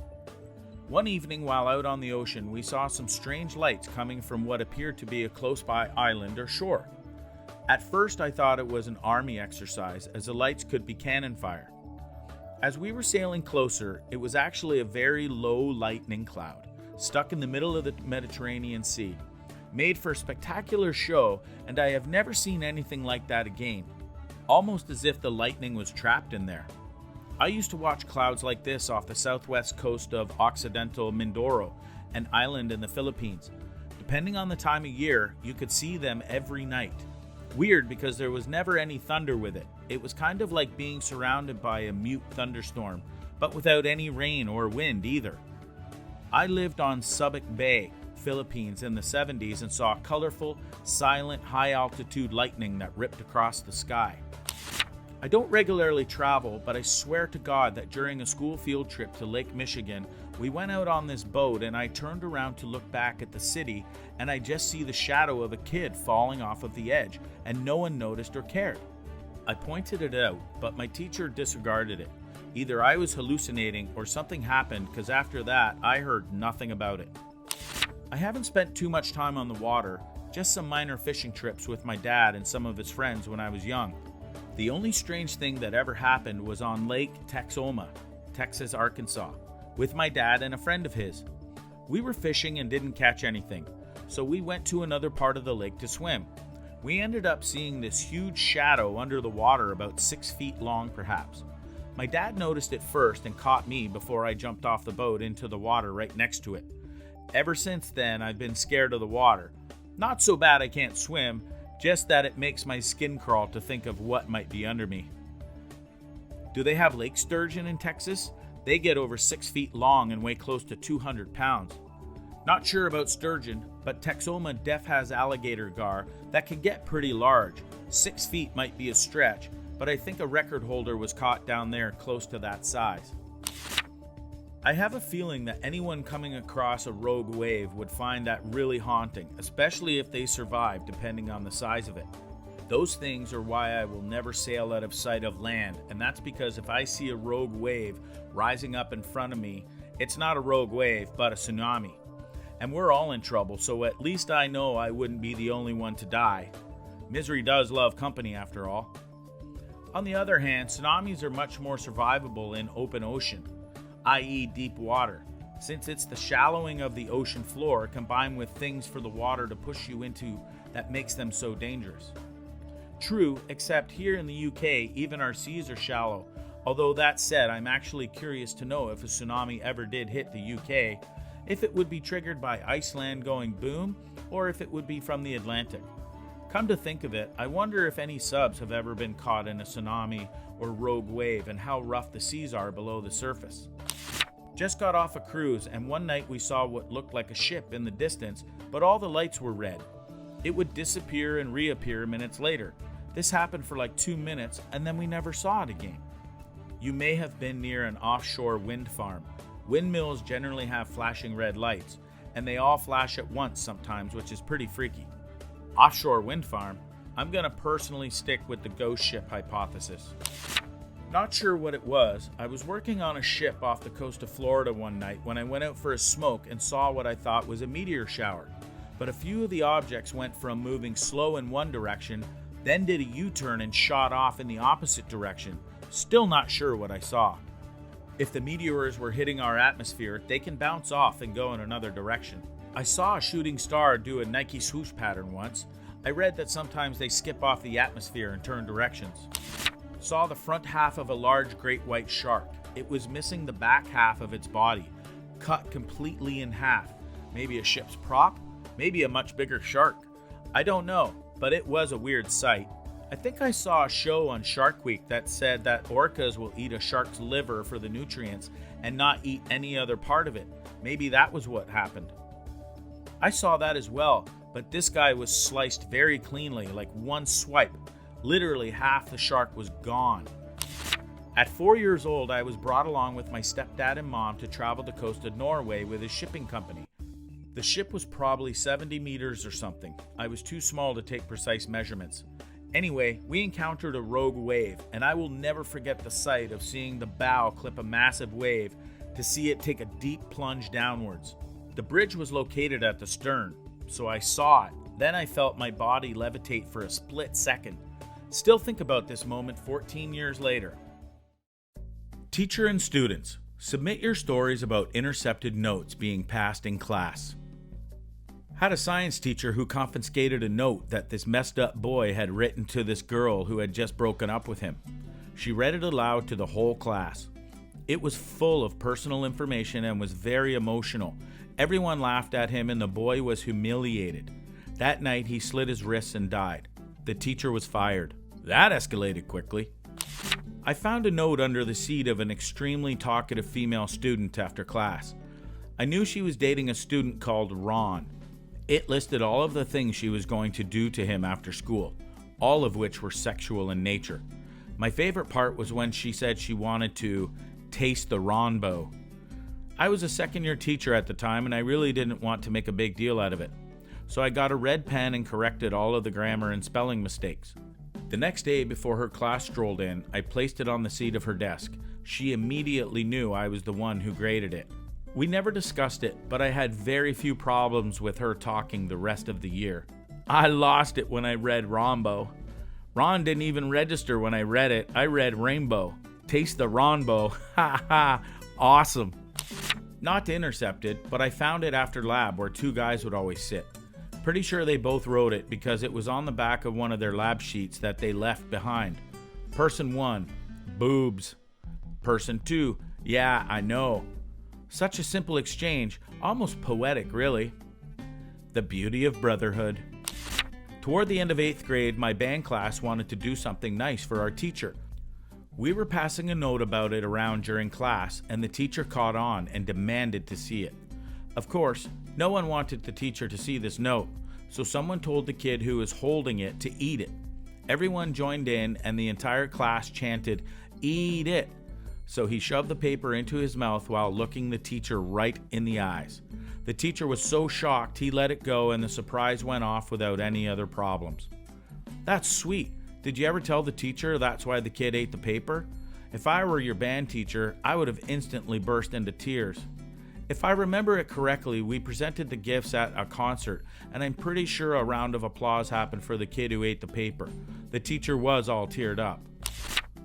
One evening while out on the ocean, we saw some strange lights coming from what appeared to be a close-by island or shore. At first I thought it was an army exercise, as the lights could be cannon fire. As we were sailing closer, it was actually a very low lightning cloud, stuck in the middle of the Mediterranean Sea. Made for a spectacular show, and I have never seen anything like that again. Almost as if the lightning was trapped in there. I used to watch clouds like this off the southwest coast of Occidental Mindoro, an island in the Philippines. Depending on the time of year, you could see them every night. Weird because there was never any thunder with it. It was kind of like being surrounded by a mute thunderstorm, but without any rain or wind either. I lived on Subic Bay, Philippines in the 70s and saw colorful, silent, high-altitude lightning that ripped across the sky. I don't regularly travel, but I swear to God that during a school field trip to Lake Michigan, we went out on this boat and I turned around to look back at the city and I just see the shadow of a kid falling off of the edge and no one noticed or cared. I pointed it out, but my teacher disregarded it. Either I was hallucinating or something happened because after that I heard nothing about it. I haven't spent too much time on the water, just some minor fishing trips with my dad and some of his friends when I was young. The only strange thing that ever happened was on Lake Texoma, Texas, Arkansas, with my dad and a friend of his. We were fishing and didn't catch anything, so we went to another part of the lake to swim. We ended up seeing this huge shadow under the water, about 6 feet long perhaps. My dad noticed it first and caught me before I jumped off the boat into the water right next to it. Ever since then, I've been scared of the water. Not so bad I can't swim, just that it makes my skin crawl to think of what might be under me. Do they have lake sturgeon in Texas? They get over 6 feet long and weigh close to 200 pounds. Not sure about sturgeon, but Texoma def has alligator gar that can get pretty large. 6 feet might be a stretch, but I think a record holder was caught down there close to that size. I have a feeling that anyone coming across a rogue wave would find that really haunting, especially if they survive, depending on the size of it. Those things are why I will never sail out of sight of land, and that's because if I see a rogue wave rising up in front of me, it's not a rogue wave, but a tsunami. And we're all in trouble, so at least I know I wouldn't be the only one to die. Misery does love company, after all. On the other hand, tsunamis are much more survivable in open ocean, i.e. deep water, since it's the shallowing of the ocean floor combined with things for the water to push you into that makes them so dangerous. True, except here in the UK, even our seas are shallow. Although that said, I'm actually curious to know if a tsunami ever did hit the UK, if it would be triggered by Iceland going boom, or if it would be from the Atlantic. Come to think of it, I wonder if any subs have ever been caught in a tsunami or rogue wave and how rough the seas are below the surface. Just got off a cruise, and one night we saw what looked like a ship in the distance, but all the lights were red. It would disappear and reappear minutes later. This happened for like 2 minutes, and then we never saw it again. You may have been near an offshore wind farm. Windmills generally have flashing red lights, and they all flash at once sometimes, which is pretty freaky. Offshore wind farm? I'm gonna personally stick with the ghost ship hypothesis. Not sure what it was. I was working on a ship off the coast of Florida one night when I went out for a smoke and saw what I thought was a meteor shower. But a few of the objects went from moving slow in one direction, then did a U-turn and shot off in the opposite direction. Still not sure what I saw. If the meteors were hitting our atmosphere, they can bounce off and go in another direction. I saw a shooting star do a Nike swoosh pattern once. I read that sometimes they skip off the atmosphere and turn directions. Saw the front half of a large great white shark. It was missing the back half of its body, cut completely in half. Maybe a ship's prop? Maybe a much bigger shark. I don't know, but it was a weird sight. I think I saw a show on Shark Week that said that orcas will eat a shark's liver for the nutrients and not eat any other part of it. Maybe that was what happened. I saw that as well, but this guy was sliced very cleanly, like one swipe. Literally half the shark was gone. At 4 years old, I was brought along with my stepdad and mom to travel the coast of Norway with his shipping company. The ship was probably 70 meters or something. I was too small to take precise measurements. Anyway, we encountered a rogue wave, and I will never forget the sight of seeing the bow clip a massive wave to see it take a deep plunge downwards. The bridge was located at the stern, so I saw it. Then I felt my body levitate for a split second. Still think about this moment 14 years later. Teacher and students, submit your stories about intercepted notes being passed in class. Had a science teacher who confiscated a note that this messed up boy had written to this girl who had just broken up with him. She read it aloud to the whole class. It was full of personal information and was very emotional. Everyone laughed at him and the boy was humiliated. That night he slit his wrists and died. The teacher was fired. That escalated quickly. I found a note under the seat of an extremely talkative female student after class. I knew she was dating a student called Ron. It listed all of the things she was going to do to him after school, all of which were sexual in nature. My favorite part was when she said she wanted to taste the Ronbo. I was a second-year teacher at the time, and I really didn't want to make a big deal out of it. So I got a red pen and corrected all of the grammar and spelling mistakes. The next day before her class strolled in, I placed it on the seat of her desk. She immediately knew I was the one who graded it. We never discussed it, but I had very few problems with her talking the rest of the year. I lost it when I read Rombo. Ron didn't even register when I read it. I read rainbow. Taste the Ronbo. Ha ha. Awesome. Not to intercept it, but I found it after lab where two guys would always sit. Pretty sure they both wrote it because it was on the back of one of their lab sheets that they left behind. Person 1, boobs. Person 2, yeah, I know. Such a simple exchange, almost poetic, really. The beauty of brotherhood. Toward the end of 8th grade, my band class wanted to do something nice for our teacher. We were passing a note about it around during class, and the teacher caught on and demanded to see it. Of course, no one wanted the teacher to see this note, so someone told the kid who was holding it to eat it. Everyone joined in, and the entire class chanted, "Eat it!" So he shoved the paper into his mouth while looking the teacher right in the eyes. The teacher was so shocked he let it go, and the surprise went off without any other problems. That's sweet. Did you ever tell the teacher that's why the kid ate the paper? If I were your band teacher, I would have instantly burst into tears. If I remember it correctly, we presented the gifts at a concert, and I'm pretty sure a round of applause happened for the kid who ate the paper. The teacher was all teared up.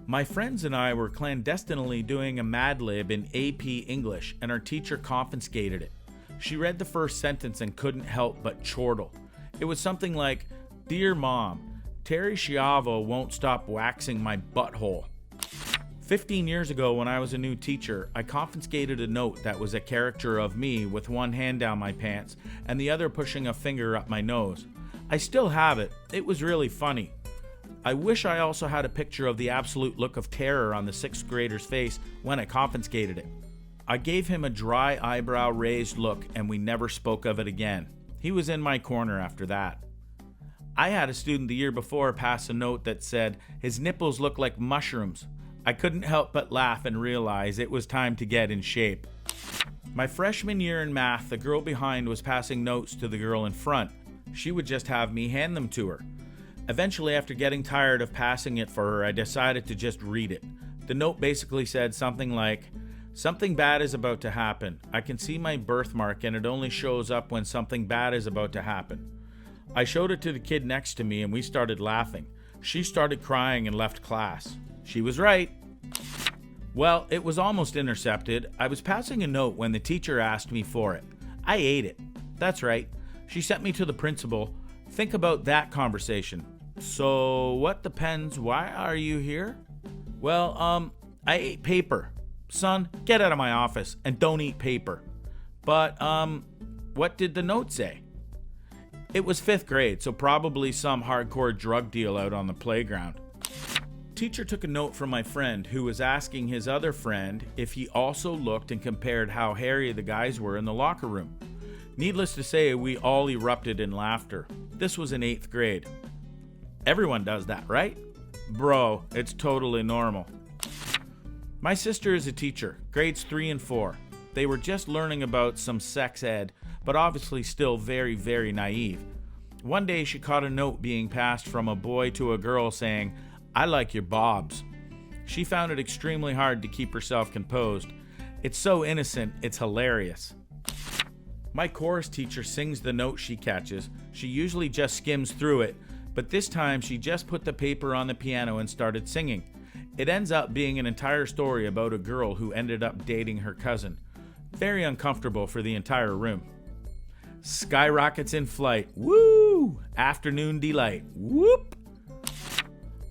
My friends and I were clandestinely doing a Mad Lib in AP English, and our teacher confiscated it. She read the first sentence and couldn't help but chortle. It was something like, "Dear Mom, Terry Schiavo won't stop waxing my butthole." 15 years ago, when I was a new teacher, I confiscated a note that was a caricature of me with one hand down my pants and the other pushing a finger up my nose. I still have it. It was really funny. I wish I also had a picture of the absolute look of terror on the 6th grader's face when I confiscated it. I gave him a dry eyebrow raised look, and we never spoke of it again. He was in my corner after that. I had a student the year before pass a note that said his nipples look like mushrooms. I couldn't help but laugh and realize it was time to get in shape. My freshman year in math, the girl behind was passing notes to the girl in front. She would just have me hand them to her. Eventually, after getting tired of passing it for her, I decided to just read it. The note basically said something like, "Something bad is about to happen. I can see my birthmark, and it only shows up when something bad is about to happen." I showed it to the kid next to me, and we started laughing. She started crying and left class. She was right. Well, it was almost intercepted. I was passing a note when the teacher asked me for it. I ate it. That's right. She sent me to the principal. Think about that conversation. "So, what depends? Why are you here?" "Well, I ate paper." "Son, get out of my office and don't eat paper." "But, what did the note say?" It was 5th grade, so probably some hardcore drug deal out on the playground. Teacher took a note from my friend who was asking his other friend if he also looked and compared how hairy the guys were in the locker room. Needless to say, we all erupted in laughter. This was in 8th grade. Everyone does that, right? Bro, it's totally normal. My sister is a teacher, grades 3 and 4. They were just learning about some sex ed, but obviously still very, very naive. One day she caught a note being passed from a boy to a girl saying, "I like your bobs." She found it extremely hard to keep herself composed. It's so innocent, it's hilarious. My chorus teacher sings the note she catches. She usually just skims through it, but this time she just put the paper on the piano and started singing. It ends up being an entire story about a girl who ended up dating her cousin. Very uncomfortable for the entire room. Skyrockets in flight. Woo! Afternoon delight. Whoop!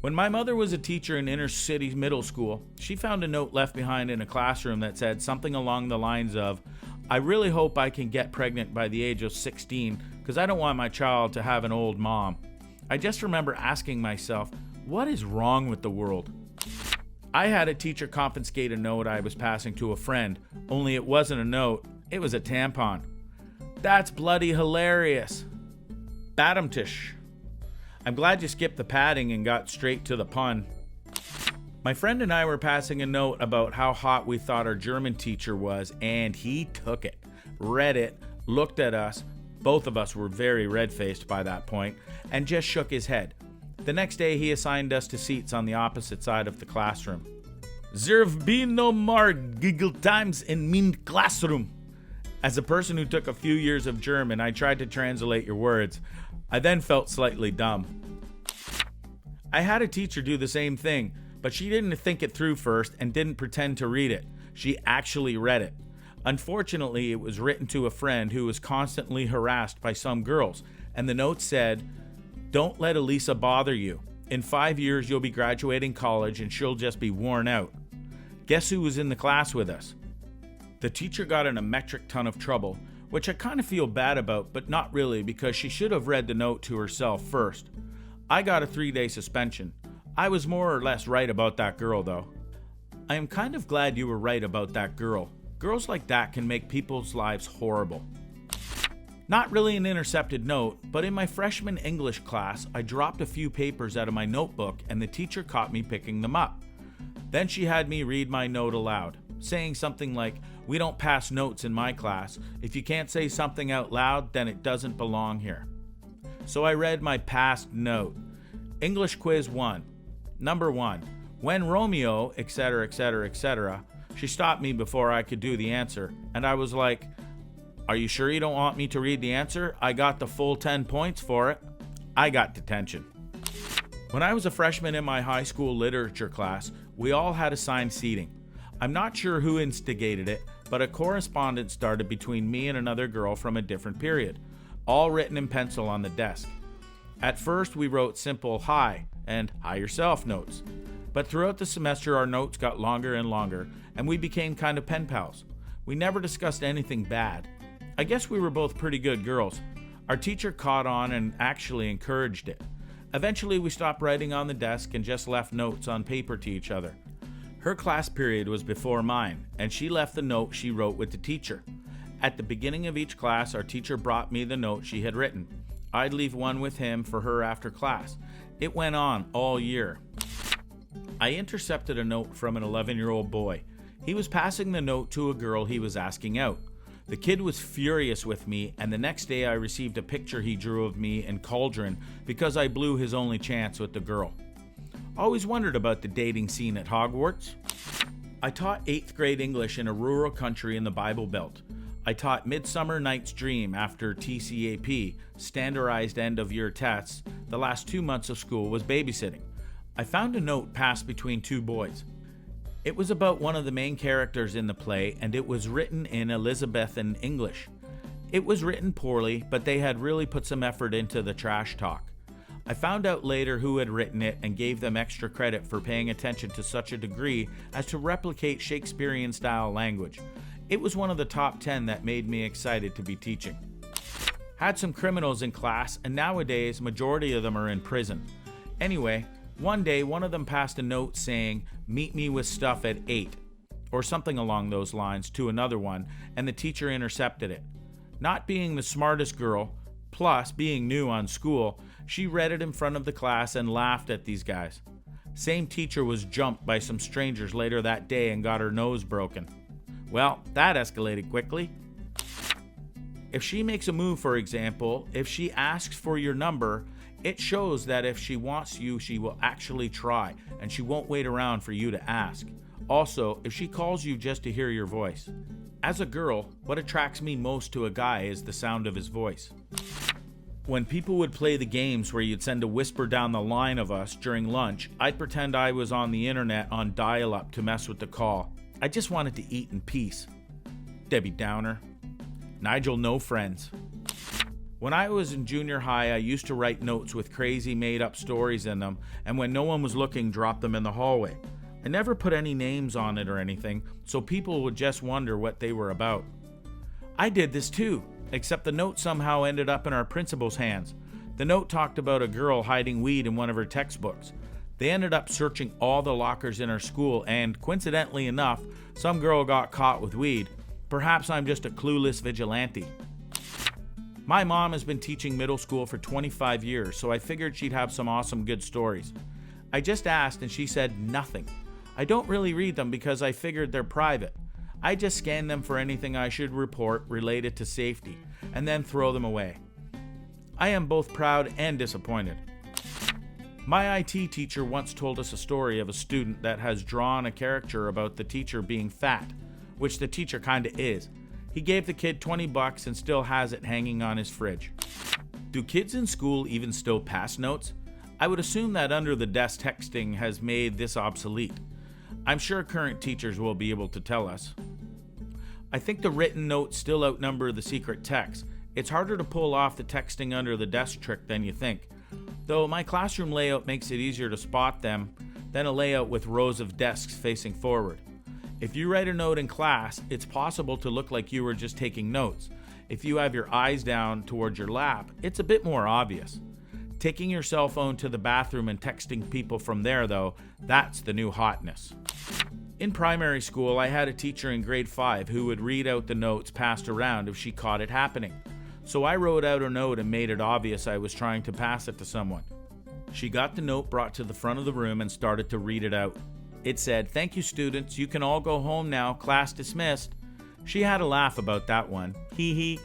When my mother was a teacher in inner city middle school, she found a note left behind in a classroom that said something along the lines of, "I really hope I can get pregnant by the age of 16 because I don't want my child to have an old mom." I just remember asking myself, what is wrong with the world? I had a teacher confiscate a note I was passing to a friend, only it wasn't a note, it was a tampon. That's bloody hilarious. Badumtish. I'm glad you skipped the padding and got straight to the pun. My friend and I were passing a note about how hot we thought our German teacher was, and he took it, read it, looked at us, both of us were very red-faced by that point, and just shook his head. The next day he assigned us to seats on the opposite side of the classroom. "There have been no more giggle times in mein classroom." As a person who took a few years of German, I tried to translate your words. I then felt slightly dumb. I had a teacher do the same thing, but she didn't think it through first and didn't pretend to read it. She actually read it. Unfortunately, it was written to a friend who was constantly harassed by some girls, and the note said, "Don't let Elisa bother you. In 5 years, you'll be graduating college and she'll just be worn out." Guess who was in the class with us? The teacher got in a metric ton of trouble, which I kind of feel bad about, but not really, because she should have read the note to herself first. I got a 3-day suspension. I was more or less right about that girl, though. I am kind of glad you were right about that girl. Girls like that can make people's lives horrible. Not really an intercepted note, but in my freshman English class, I dropped a few papers out of my notebook and the teacher caught me picking them up. Then she had me read my note aloud, saying something like, "We don't pass notes in my class. If you can't say something out loud, then it doesn't belong here." So I read my past note. English quiz 1. Number 1. When Romeo, etc., etc., etc. She stopped me before I could do the answer, and I was like, "Are you sure you don't want me to read the answer? I got the full 10 points for it." I got detention. When I was a freshman in my high school literature class, we all had assigned seating. I'm not sure who instigated it, but a correspondence started between me and another girl from a different period, all written in pencil on the desk. At first, we wrote simple "hi" and "hi yourself" notes. But throughout the semester, our notes got longer and longer, and we became kind of pen pals. We never discussed anything bad. I guess we were both pretty good girls. Our teacher caught on and actually encouraged it. Eventually, we stopped writing on the desk and just left notes on paper to each other. Her class period was before mine, and she left the note she wrote with the teacher. At the beginning of each class, our teacher brought me the note she had written. I'd leave one with him for her after class. It went on all year. I intercepted a note from an 11-year-old boy. He was passing the note to a girl he was asking out. The kid was furious with me, and the next day I received a picture he drew of me in Cauldron because I blew his only chance with the girl. Always wondered about the dating scene at Hogwarts. I taught 8th grade English in a rural country in the Bible Belt. I taught Midsummer Night's Dream after TCAP, standardized end-of-year tests. The last 2 months of school was babysitting. I found a note passed between two boys. It was about one of the main characters in the play, and it was written in Elizabethan English. It was written poorly, but they had really put some effort into the trash talk. I found out later who had written it and gave them extra credit for paying attention to such a degree as to replicate Shakespearean-style language. It was one of the top 10 that made me excited to be teaching. Had some criminals in class, and nowadays, majority of them are in prison. Anyway, one day, one of them passed a note saying, "Meet me with stuff at 8," or something along those lines to another one, and the teacher intercepted it. Not being the smartest girl, plus being new on school, she read it in front of the class and laughed at these guys. Same teacher was jumped by some strangers later that day and got her nose broken. Well, that escalated quickly. If she makes a move, for example, if she asks for your number, it shows that if she wants you, she will actually try, and she won't wait around for you to ask. Also, if she calls you just to hear your voice. As a girl, what attracts me most to a guy is the sound of his voice. When people would play the games where you'd send a whisper down the line of us during lunch, I'd pretend I was on the internet on dial-up to mess with the call. I just wanted to eat in peace. Debbie Downer. Nigel, no friends. When I was in junior high, I used to write notes with crazy made-up stories in them, and when no one was looking, drop them in the hallway. I never put any names on it or anything, so people would just wonder what they were about. I did this too, except the note somehow ended up in our principal's hands. The note talked about a girl hiding weed in one of her textbooks. They ended up searching all the lockers in our school, and coincidentally enough, some girl got caught with weed. Perhaps I'm just a clueless vigilante. My mom has been teaching middle school for 25 years, so I figured she'd have some awesome good stories. I just asked and she said nothing. I don't really read them because I figured they're private. I just scan them for anything I should report related to safety, and then throw them away. I am both proud and disappointed. My IT teacher once told us a story of a student that has drawn a caricature about the teacher being fat, which the teacher kinda is. He gave the kid $20 and still has it hanging on his fridge. Do kids in school even still pass notes? I would assume that under-the-desk texting has made this obsolete. I'm sure current teachers will be able to tell us. I think the written notes still outnumber the secret text. It's harder to pull off the texting under the desk trick than you think, though my classroom layout makes it easier to spot them than a layout with rows of desks facing forward. If you write a note in class, it's possible to look like you were just taking notes. If you have your eyes down towards your lap, it's a bit more obvious. Taking your cell phone to the bathroom and texting people from there, though, that's the new hotness. In primary school, I had a teacher in grade 5 who would read out the notes passed around if she caught it happening. So I wrote out a note and made it obvious I was trying to pass it to someone. She got the note brought to the front of the room and started to read it out. It said, "Thank you, students. You can all go home now. Class dismissed." She had a laugh about that one. Hee hee.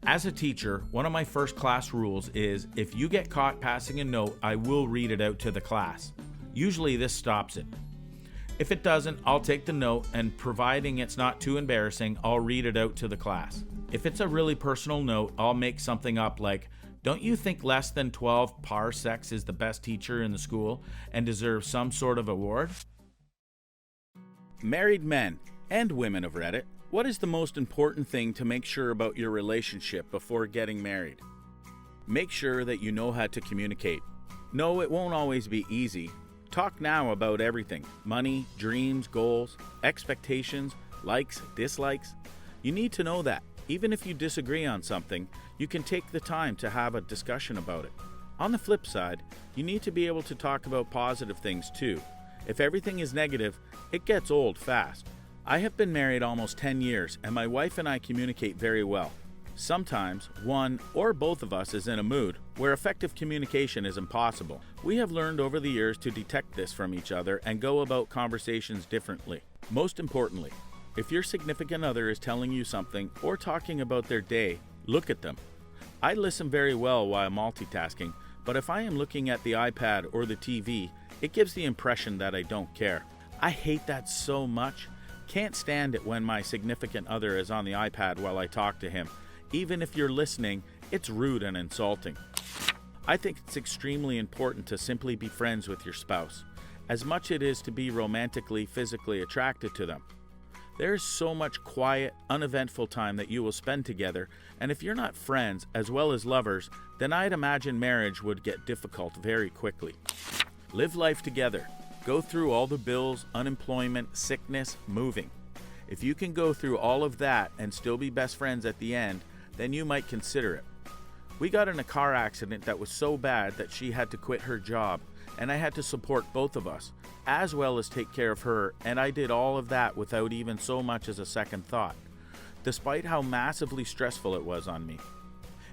As a teacher, one of my first class rules is if you get caught passing a note, I will read it out to the class. Usually this stops it. If it doesn't, I'll take the note and providing it's not too embarrassing, I'll read it out to the class. If it's a really personal note, I'll make something up like, "Don't you think less than 12 parsecs is the best teacher in the school and deserves some sort of award?" Married men and women of Reddit, what is the most important thing to make sure about your relationship before getting married? Make sure that you know how to communicate. No, it won't always be easy. Talk now about everything: money, dreams, goals, expectations, likes, dislikes. You need to know that. Even if you disagree on something, you can take the time to have a discussion about it. On the flip side, you need to be able to talk about positive things too. If everything is negative, it gets old fast. I have been married almost 10 years, and my wife and I communicate very well. Sometimes, one or both of us is in a mood where effective communication is impossible. We have learned over the years to detect this from each other and go about conversations differently. Most importantly, if your significant other is telling you something or talking about their day, look at them. I listen very well while multitasking, but if I am looking at the iPad or the TV, it gives the impression that I don't care. I hate that so much. Can't stand it when my significant other is on the iPad while I talk to him. Even if you're listening, it's rude and insulting. I think it's extremely important to simply be friends with your spouse, as much it is to be romantically, physically attracted to them. There is so much quiet, uneventful time that you will spend together, and if you're not friends as well as lovers, then I'd imagine marriage would get difficult very quickly. Live life together. Go through all the bills, unemployment, sickness, moving. If you can go through all of that and still be best friends at the end, then you might consider it. We got in a car accident that was so bad that she had to quit her job, and I had to support both of us, as well as take care of her, and I did all of that without even so much as a second thought, despite how massively stressful it was on me.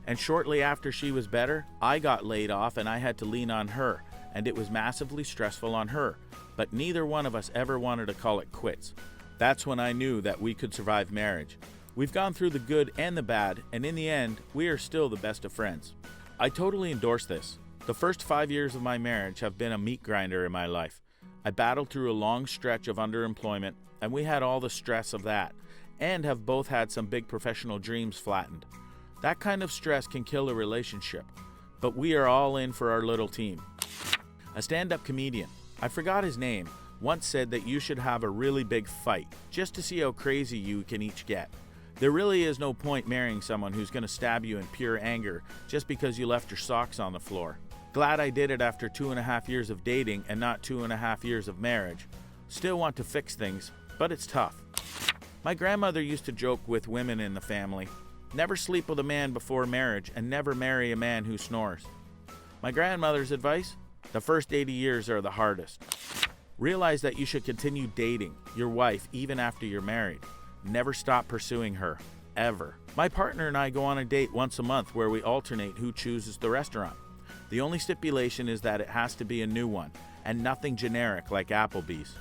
And shortly after she was better, I got laid off and I had to lean on her, and it was massively stressful on her, but neither one of us ever wanted to call it quits. That's when I knew that we could survive marriage. We've gone through the good and the bad, and in the end, we are still the best of friends. I totally endorse this. The first 5 years of my marriage have been a meat grinder in my life. I battled through a long stretch of underemployment, and we had all the stress of that, and have both had some big professional dreams flattened. That kind of stress can kill a relationship, but we are all in for our little team. A stand-up comedian, I forgot his name, once said that you should have a really big fight, just to see how crazy you can each get. There really is no point marrying someone who's going to stab you in pure anger just because you left your socks on the floor. Glad I did it after 2.5 years of dating and not 2.5 years of marriage. Still want to fix things, but it's tough. My grandmother used to joke with women in the family, never sleep with a man before marriage and never marry a man who snores. My grandmother's advice? The first 80 years are the hardest. Realize that you should continue dating your wife even after you're married. Never stop pursuing her, ever. My partner and I go on a date once a month where we alternate who chooses the restaurant. The only stipulation is that it has to be a new one, and nothing generic like Applebee's.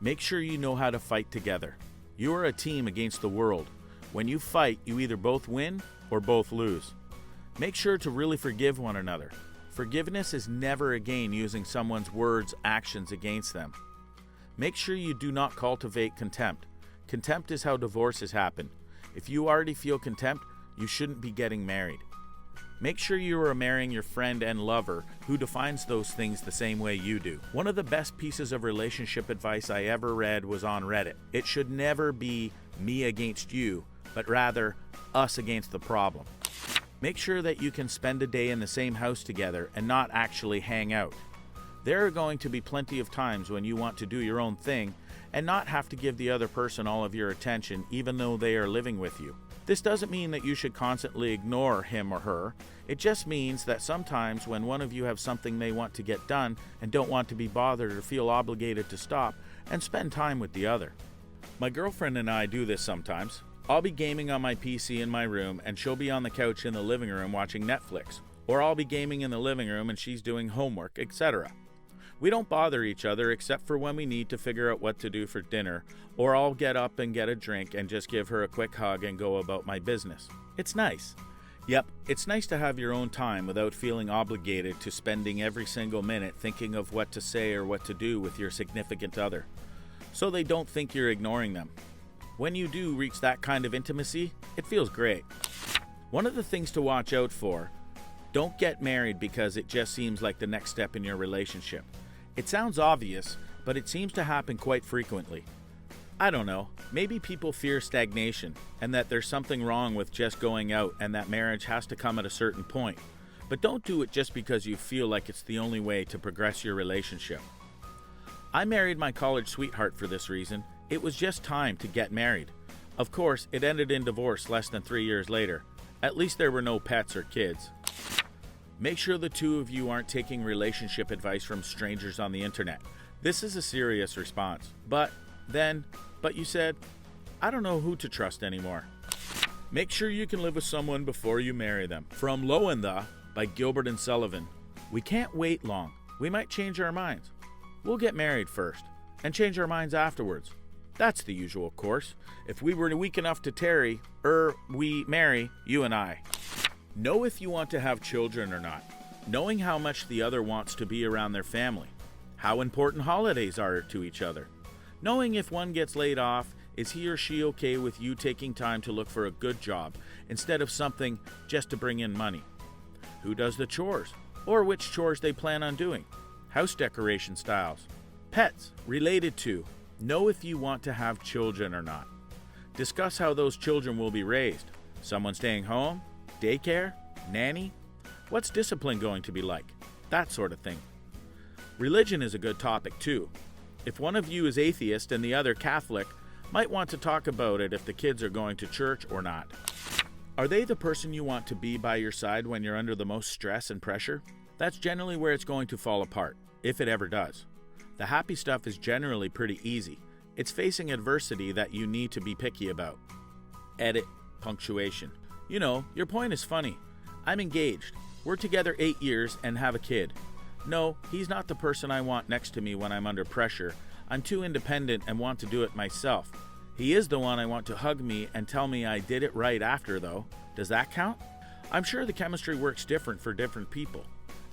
Make sure you know how to fight together. You are a team against the world. When you fight, you either both win or both lose. Make sure to really forgive one another. Forgiveness is never a gain using someone's words, actions against them. Make sure you do not cultivate contempt. Contempt is how divorces happen. If you already feel contempt, you shouldn't be getting married. Make sure you are marrying your friend and lover who defines those things the same way you do. One of the best pieces of relationship advice I ever read was on Reddit. It should never be me against you, but rather us against the problem. Make sure that you can spend a day in the same house together and not actually hang out. There are going to be plenty of times when you want to do your own thing and not have to give the other person all of your attention even though they are living with you. This doesn't mean that you should constantly ignore him or her. It just means that sometimes when one of you have something they want to get done and don't want to be bothered or feel obligated to stop and spend time with the other. My girlfriend and I do this sometimes. I'll be gaming on my PC in my room and she'll be on the couch in the living room watching Netflix. Or I'll be gaming in the living room and she's doing homework, etc. We don't bother each other except for when we need to figure out what to do for dinner, or I'll get up and get a drink and just give her a quick hug and go about my business. It's nice. Yep, it's nice to have your own time without feeling obligated to spending every single minute thinking of what to say or what to do with your significant other, so they don't think you're ignoring them. When you do reach that kind of intimacy, it feels great. One of the things to watch out for: don't get married because it just seems like the next step in your relationship. It sounds obvious, but it seems to happen quite frequently. I don't know, maybe people fear stagnation and that there's something wrong with just going out and that marriage has to come at a certain point. But don't do it just because you feel like it's the only way to progress your relationship. I married my college sweetheart for this reason. It was just time to get married. Of course, it ended in divorce less than 3 years later. At least there were no pets or kids. Make sure the two of you aren't taking relationship advice from strangers on the internet. This is a serious response. But you said, I don't know who to trust anymore. Make sure you can live with someone before you marry them. From Lo and the by Gilbert and Sullivan. We can't wait long. We might change our minds. We'll get married first and change our minds afterwards. That's the usual course. If we were weak enough to tarry, we marry, you and I. Know if you want to have children or not. Knowing how much the other wants to be around their family. How important holidays are to each other. Knowing if one gets laid off, is he or she okay with you taking time to look for a good job instead of something just to bring in money? Who does the chores? Or which chores they plan on doing? House decoration styles. Pets related to. Know if you want to have children or not. Discuss how those children will be raised. Someone staying home? Daycare? Nanny? What's discipline going to be like? That sort of thing. Religion is a good topic too. If one of you is atheist and the other Catholic, might want to talk about it if the kids are going to church or not. Are they the person you want to be by your side when you're under the most stress and pressure? That's generally where it's going to fall apart, if it ever does. The happy stuff is generally pretty easy. It's facing adversity that you need to be picky about. Edit punctuation. You know, your point is funny. I'm engaged. We're together 8 years and have a kid. No, he's not the person I want next to me when I'm under pressure. I'm too independent and want to do it myself. He is the one I want to hug me and tell me I did it right after, though. Does that count? I'm sure the chemistry works different for different people.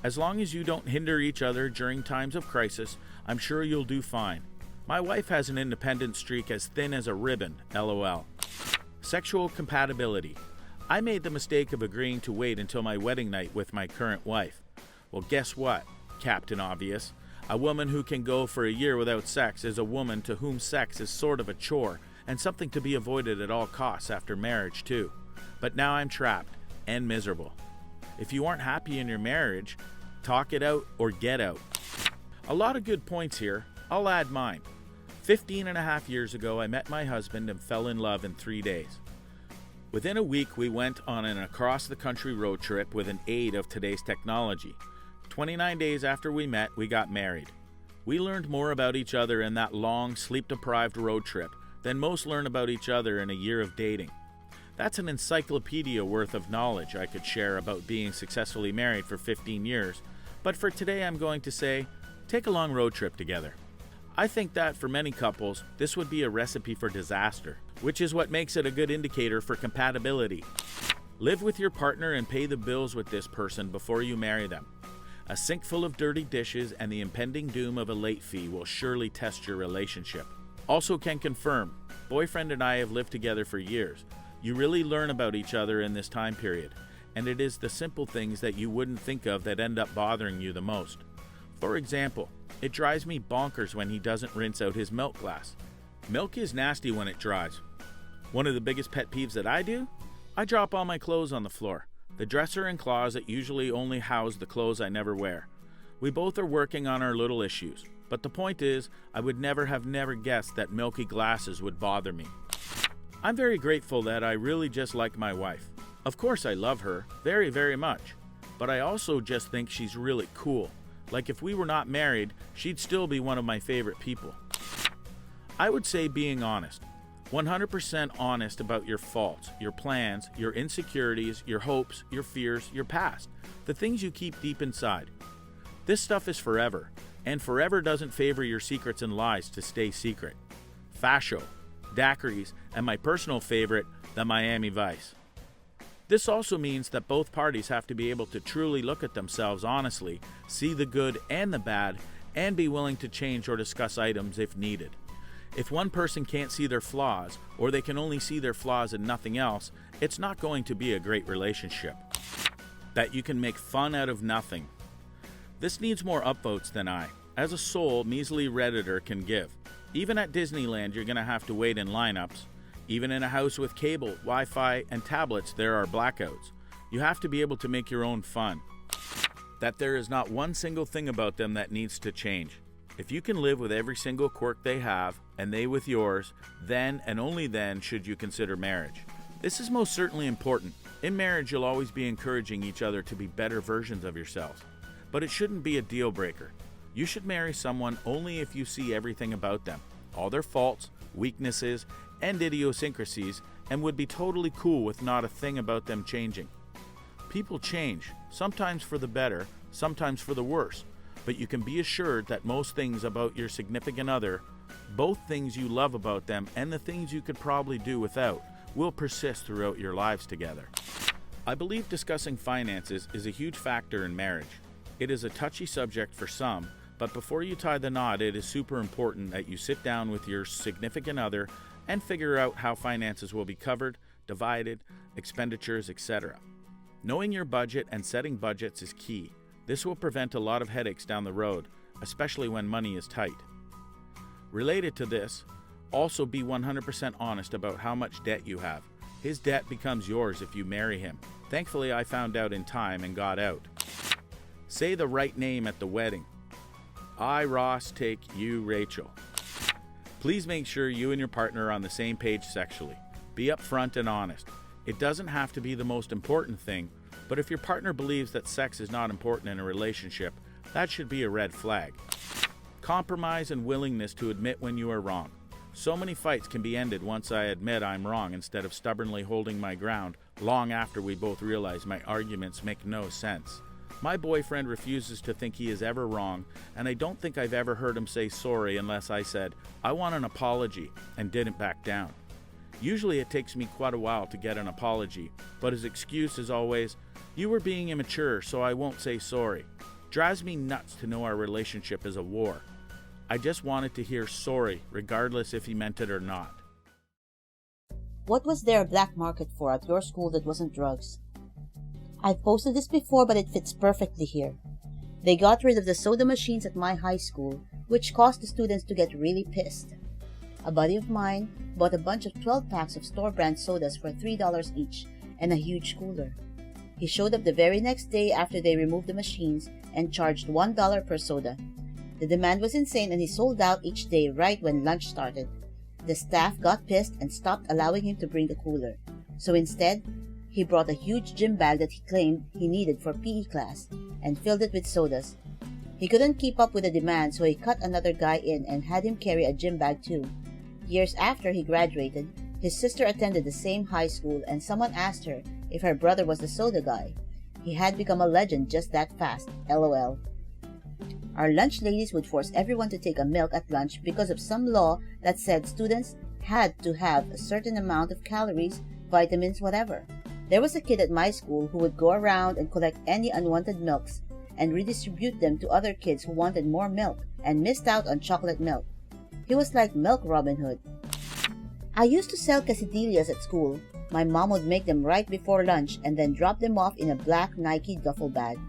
As long as you don't hinder each other during times of crisis, I'm sure you'll do fine. My wife has an independent streak as thin as a ribbon, LOL. Sexual compatibility. I made the mistake of agreeing to wait until my wedding night with my current wife. Well, guess what, Captain Obvious? A woman who can go for a year without sex is a woman to whom sex is sort of a chore and something to be avoided at all costs after marriage, too. But now I'm trapped and miserable. If you aren't happy in your marriage, talk it out or get out. A lot of good points here. I'll add mine. 15 and a half years ago, I met my husband and fell in love in 3 days. Within a week, we went on an across-the-country road trip with an aid of today's technology. 29 days after we met, we got married. We learned more about each other in that long, sleep-deprived road trip than most learn about each other in a year of dating. That's an encyclopedia worth of knowledge I could share about being successfully married for 15 years, but for today I'm going to say, take a long road trip together. I think that for many couples, this would be a recipe for disaster, which is what makes it a good indicator for compatibility. Live with your partner and pay the bills with this person before you marry them. A sink full of dirty dishes and the impending doom of a late fee will surely test your relationship. Also can confirm, boyfriend and I have lived together for years. You really learn about each other in this time period. and it is the simple things that you wouldn't think of that end up bothering you the most. For example, it drives me bonkers when he doesn't rinse out his milk glass. Milk is nasty when it dries. One of the biggest pet peeves that I do? I drop all my clothes on the floor. The dresser and closet usually only house the clothes I never wear. We both are working on our little issues, but the point is, I would never have guessed that milky glasses would bother me. I'm very grateful that I really just like my wife. Of course I love her, very, very much, but I also just think she's really cool. Like if we were not married, she'd still be one of my favorite people. I would say being honest. 100% honest about your faults, your plans, your insecurities, your hopes, your fears, your past, the things you keep deep inside. This stuff is forever, and forever doesn't favor your secrets and lies to stay secret. Fascio, daiquiris, and my personal favorite, the Miami Vice. This also means that both parties have to be able to truly look at themselves honestly, see the good and the bad, and be willing to change or discuss items if needed. If one person can't see their flaws, or they can only see their flaws and nothing else, it's not going to be a great relationship. That you can make fun out of nothing. This needs more upvotes than I, as a sole, measly Redditor, can give. Even at Disneyland, you're going to have to wait in lineups. Even in a house with cable, Wi-Fi, and tablets, there are blackouts. You have to be able to make your own fun. That there is not one single thing about them that needs to change. If you can live with every single quirk they have, and they with yours, then and only then should you consider marriage. This is most certainly important. In marriage, you'll always be encouraging each other to be better versions of yourselves. But it shouldn't be a deal breaker. You should marry someone only if you see everything about them, all their faults, weaknesses, and idiosyncrasies, and would be totally cool with not a thing about them changing. People change, sometimes for the better, sometimes for the worse. But you can be assured that most things about your significant other, both things you love about them and the things you could probably do without, will persist throughout your lives together. I believe discussing finances is a huge factor in marriage. It is a touchy subject for some, but before you tie the knot, it is super important that you sit down with your significant other and figure out how finances will be covered, divided, expenditures, etc. Knowing your budget and setting budgets is key. This will prevent a lot of headaches down the road, especially when money is tight. Related to this, also be 100% honest about how much debt you have. His debt becomes yours if you marry him. Thankfully, I found out in time and got out. Say the right name at the wedding. I, Ross, take you, Rachel. Please make sure you and your partner are on the same page sexually. Be upfront and honest. It doesn't have to be the most important thing, but if your partner believes that sex is not important in a relationship, that should be a red flag. Compromise and willingness to admit when you are wrong. So many fights can be ended once I admit I'm wrong instead of stubbornly holding my ground long after we both realize my arguments make no sense. My boyfriend refuses to think he is ever wrong, and I don't think I've ever heard him say sorry unless I said, "I want an apology," and didn't back down. Usually it takes me quite a while to get an apology, but his excuse is always, "You were being immature, so I won't say sorry." Drives me nuts to know our relationship is a war. I just wanted to hear sorry, regardless if he meant it or not. What was there a black market for at your school that wasn't drugs? I've posted this before, but it fits perfectly here. They got rid of the soda machines at my high school, which caused the students to get really pissed. A buddy of mine bought a bunch of 12 packs of store-brand sodas for $3 each and a huge cooler. He showed up the very next day after they removed the machines and charged $1 per soda. The demand was insane and he sold out each day right when lunch started. The staff got pissed and stopped allowing him to bring the cooler. So instead, he brought a huge gym bag that he claimed he needed for PE class and filled it with sodas. He couldn't keep up with the demand, so he cut another guy in and had him carry a gym bag too. Years after he graduated, his sister attended the same high school and someone asked her if her brother was the soda guy. He had become a legend just that fast, LOL. Our lunch ladies would force everyone to take a milk at lunch because of some law that said students had to have a certain amount of calories, vitamins, whatever. There was a kid at my school who would go around and collect any unwanted milks and redistribute them to other kids who wanted more milk and missed out on chocolate milk. He was like Milk Robin Hood. I used to sell quesadillas at school. My mom would make them right before lunch and then drop them off in a black Nike duffel bag.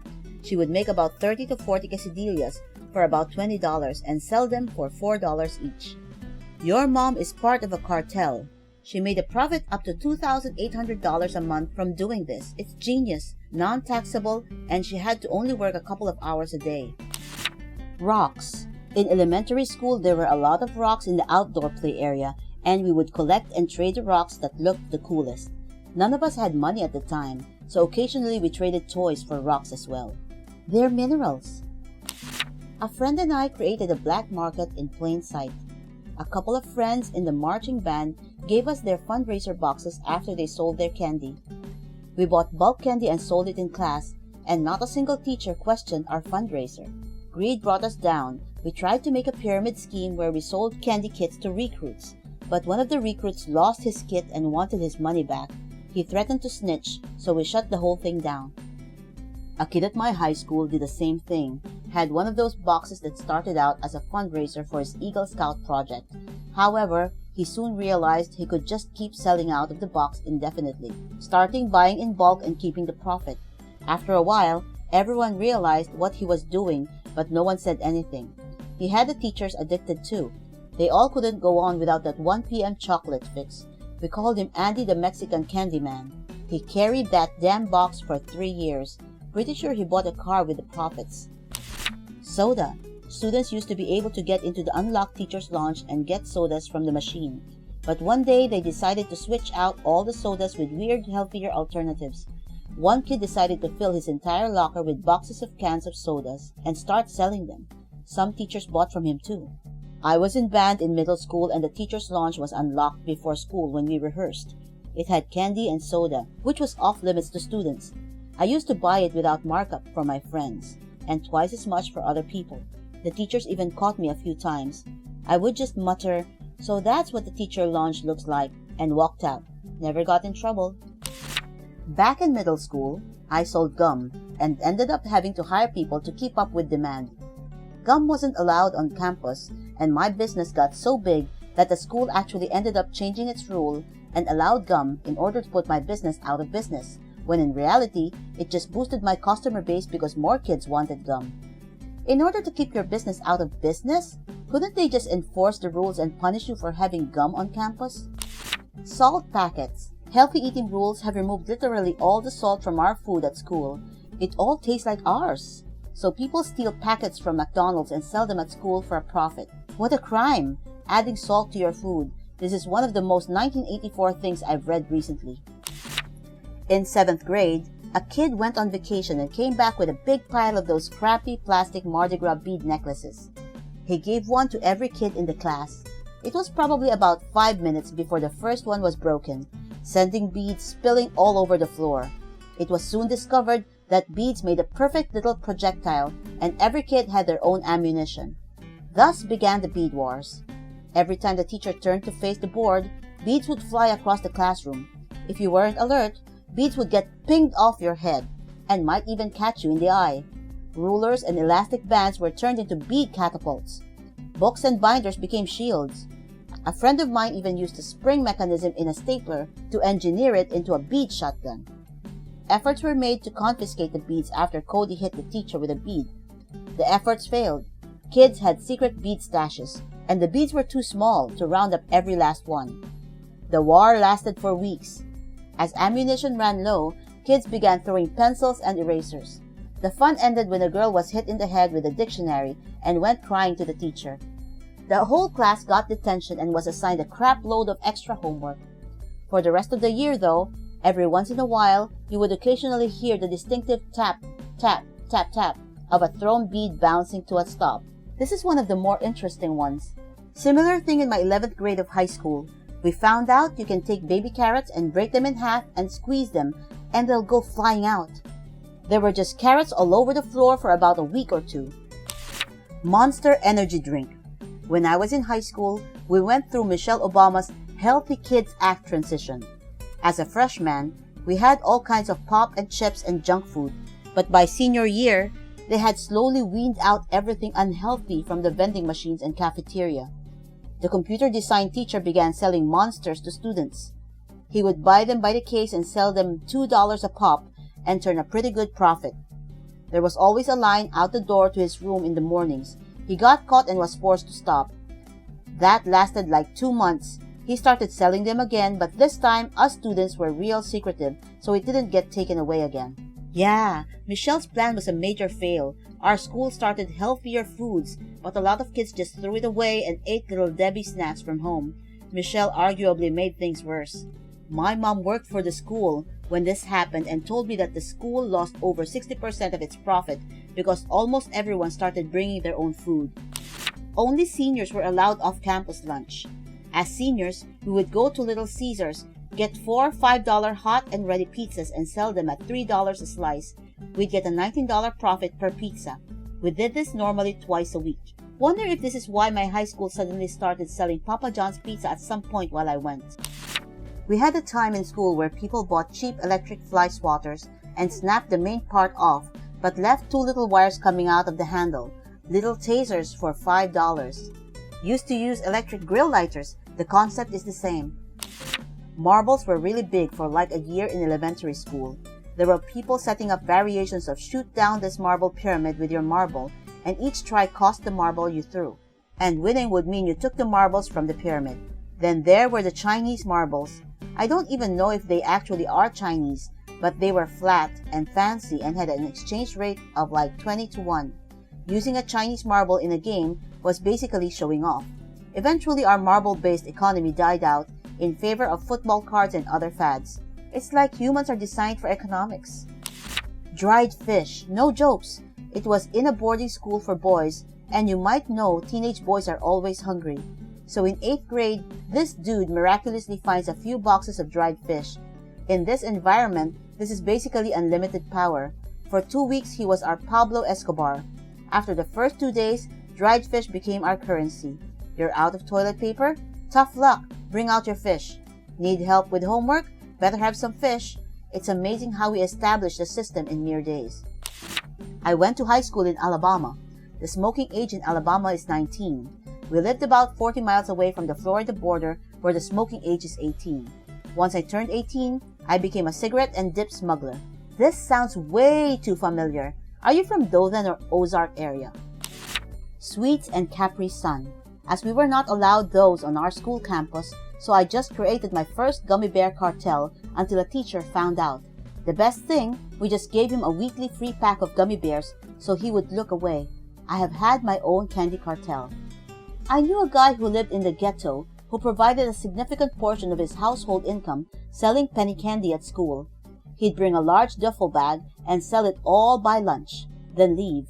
She would make about 30 to 40 quesadillas for about $20 and sell them for $4 each. Your mom is part of a cartel. She made a profit up to $2,800 a month from doing this. It's genius, non-taxable, and she had to only work a couple of hours a day. Rocks. In elementary school, there were a lot of rocks in the outdoor play area, and we would collect and trade the rocks that looked the coolest. None of us had money at the time, so occasionally we traded toys for rocks as well. They're minerals. A friend and I created a black market in plain sight. A couple of friends in the marching band gave us their fundraiser boxes after they sold their candy. We bought bulk candy and sold it in class, and not a single teacher questioned our fundraiser. Greed brought us down. We tried to make a pyramid scheme where we sold candy kits to recruits, but one of the recruits lost his kit and wanted his money back. He threatened to snitch, so we shut the whole thing down. A kid at my high school did the same thing, had one of those boxes that started out as a fundraiser for his Eagle Scout project. However, he soon realized he could just keep selling out of the box indefinitely, starting buying in bulk and keeping the profit. After a while, everyone realized what he was doing, but no one said anything. He had the teachers addicted too. They all couldn't go on without that 1 p.m. chocolate fix. We called him Andy the Mexican Candy Man. He carried that damn box for 3 years. Pretty sure he bought a car with the profits. Soda. Students used to be able to get into the unlocked teacher's lounge and get sodas from the machine. But one day they decided to switch out all the sodas with weird, healthier alternatives. One kid decided to fill his entire locker with boxes of cans of sodas and start selling them. Some teachers bought from him too. I was in band in middle school and the teacher's lounge was unlocked before school when we rehearsed. It had candy and soda, which was off limits to students. I used to buy it without markup for my friends, and twice as much for other people. The teachers even caught me a few times. I would just mutter, "So that's what the teacher lounge looks like," and walked out. Never got in trouble. Back in middle school, I sold gum and ended up having to hire people to keep up with demand. Gum wasn't allowed on campus, and my business got so big that the school actually ended up changing its rule and allowed gum in order to put my business out of business, when in reality, it just boosted my customer base because more kids wanted gum. In order to keep your business out of business, couldn't they just enforce the rules and punish you for having gum on campus? Salt packets. Healthy eating rules have removed literally all the salt from our food at school. It all tastes like ours. So people steal packets from McDonald's and sell them at school for a profit. What a crime! Adding salt to your food. This is one of the most 1984 things I've read recently. In 7th grade, a kid went on vacation and came back with a big pile of those crappy plastic Mardi Gras bead necklaces. He gave one to every kid in the class. It was probably about 5 minutes before the first one was broken, sending beads spilling all over the floor. It was soon discovered that beads made a perfect little projectile, and every kid had their own ammunition. Thus began the bead wars. Every time the teacher turned to face the board, beads would fly across the classroom. If you weren't alert, beads would get pinged off your head and might even catch you in the eye. Rulers and elastic bands were turned into bead catapults. Books and binders became shields. A friend of mine even used a spring mechanism in a stapler to engineer it into a bead shotgun. Efforts were made to confiscate the beads after Cody hit the teacher with a bead. The efforts failed. Kids had secret bead stashes, and the beads were too small to round up every last one. The war lasted for weeks. As ammunition ran low, kids began throwing pencils and erasers. The fun ended when a girl was hit in the head with a dictionary and went crying to the teacher. The whole class got detention and was assigned a crap load of extra homework. For the rest of the year, though, every once in a while, you would occasionally hear the distinctive tap, tap, tap, tap of a thrown bead bouncing to a stop. This is one of the more interesting ones. Similar thing in my 11th grade of high school. We found out you can take baby carrots and break them in half and squeeze them, and they'll go flying out. There were just carrots all over the floor for about a week or two. Monster energy drink. When I was in high school, we went through Michelle Obama's Healthy Kids Act transition. As a freshman, we had all kinds of pop and chips and junk food, but by senior year, they had slowly weaned out everything unhealthy from the vending machines and cafeteria. The computer design teacher began selling monsters to students. He would buy them by the case and sell them $2 a pop and turn a pretty good profit. There was always a line out the door to his room in the mornings. He got caught and was forced to stop. That lasted like 2 months. He started selling them again, but this time us students were real secretive, so it didn't get taken away again. Yeah, Michelle's plan was a major fail. Our school started healthier foods, but a lot of kids just threw it away and ate Little Debbie snacks from home. Michelle arguably made things worse. My mom worked for the school when this happened and told me that the school lost over 60% of its profit because almost everyone started bringing their own food. Only seniors were allowed off-campus lunch. As seniors, we would go to Little Caesars, get 4 $5 hot and ready pizzas and sell them at $3 a slice. We'd get a $19 profit per pizza. We did this normally twice a week. Wonder if this is why my high school suddenly started selling Papa John's pizza at some point while I went. We had a time in school where people bought cheap electric fly swatters and snapped the main part off, but left 2 little wires coming out of the handle, little tasers for $5. Used to use electric grill lighters. The concept is the same. Marbles were really big for like a year in elementary school. There were people setting up variations of shoot down this marble pyramid with your marble, and each try cost the marble you threw. And winning would mean you took the marbles from the pyramid. Then there were the Chinese marbles. I don't even know if they actually are Chinese, but they were flat and fancy and had an exchange rate of like 20 to 1. Using a Chinese marble in a game was basically showing off. Eventually, our marble-based economy died out in favor of football cards and other fads. It's like humans are designed for economics. Dried fish, no jokes. It was in a boarding school for boys, and you might know teenage boys are always hungry. So in 8th grade, this dude miraculously finds a few boxes of dried fish. In this environment, this is basically unlimited power. For 2 weeks, he was our Pablo Escobar. After the first 2 days, dried fish became our currency. You're out of toilet paper? Tough luck. Bring out your fish. Need help with homework? Better have some fish. It's amazing how we established the system in mere days. I went to high school in Alabama. The smoking age in Alabama is 19. We lived about 40 miles away from the Florida border where the smoking age is 18. Once I turned 18, I became a cigarette and dip smuggler. This sounds way too familiar. Are you from Dothan or Ozark area? Sweets and Capri Sun. As we were not allowed those on our school campus, so I just created my first gummy bear cartel until a teacher found out. The best thing, we just gave him a weekly free pack of gummy bears so he would look away. I have had my own candy cartel. I knew a guy who lived in the ghetto who provided a significant portion of his household income selling penny candy at school. He'd bring a large duffel bag and sell it all by lunch, then leave.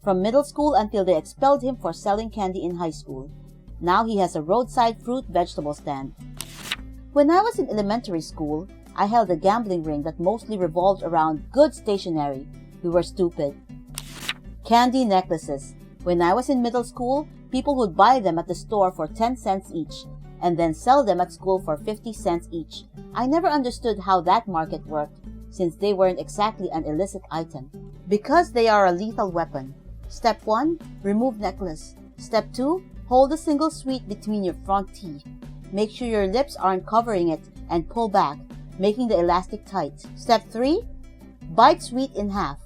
From middle school until they expelled him for selling candy in high school. Now he has a roadside fruit-vegetable stand. When I was in elementary school, I held a gambling ring that mostly revolved around good stationery. We were stupid. Candy necklaces. When I was in middle school, people would buy them at the store for 10 cents each, and then sell them at school for 50 cents each. I never understood how that market worked, since they weren't exactly an illicit item. Because they are a lethal weapon. Step 1, remove necklace. Step 2, hold a single sweet between your front teeth. Make sure your lips aren't covering it and pull back, making the elastic tight. Step 3, bite sweet in half.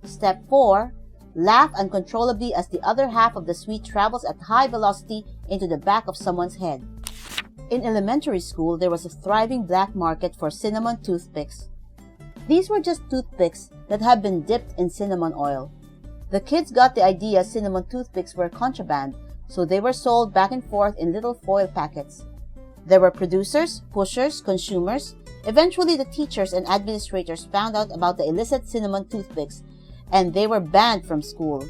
Step 4, laugh uncontrollably as the other half of the sweet travels at high velocity into the back of someone's head. In elementary school, there was a thriving black market for cinnamon toothpicks. These were just toothpicks that had been dipped in cinnamon oil. The kids got the idea cinnamon toothpicks were contraband, so they were sold back and forth in little foil packets. There were producers, pushers, consumers. Eventually, the teachers and administrators found out about the illicit cinnamon toothpicks, and they were banned from school.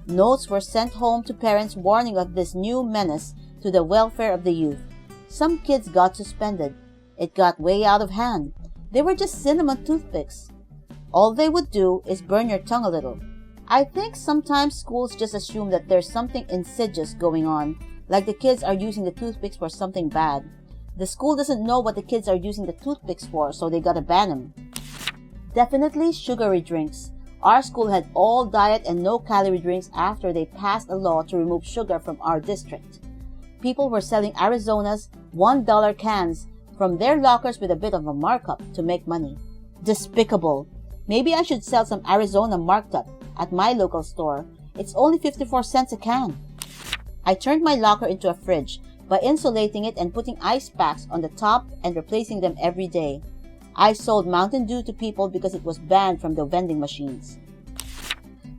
Notes were sent home to parents warning of this new menace to the welfare of the youth. Some kids got suspended. It got way out of hand. They were just cinnamon toothpicks. All they would do is burn your tongue a little. I think sometimes schools just assume that there's something insidious going on, like the kids are using the toothpicks for something bad. The school doesn't know what the kids are using the toothpicks for, so they gotta ban them. Definitely sugary drinks. Our school had all diet and no-calorie drinks after they passed a law to remove sugar from our district. People were selling Arizona's $1 cans for from their lockers with a bit of a markup to make money. Despicable. Maybe I should sell some Arizona marked up at my local store. It's only 54 cents a can. I turned my locker into a fridge by insulating it and putting ice packs on the top and replacing them every day. I sold Mountain Dew to people because it was banned from the vending machines.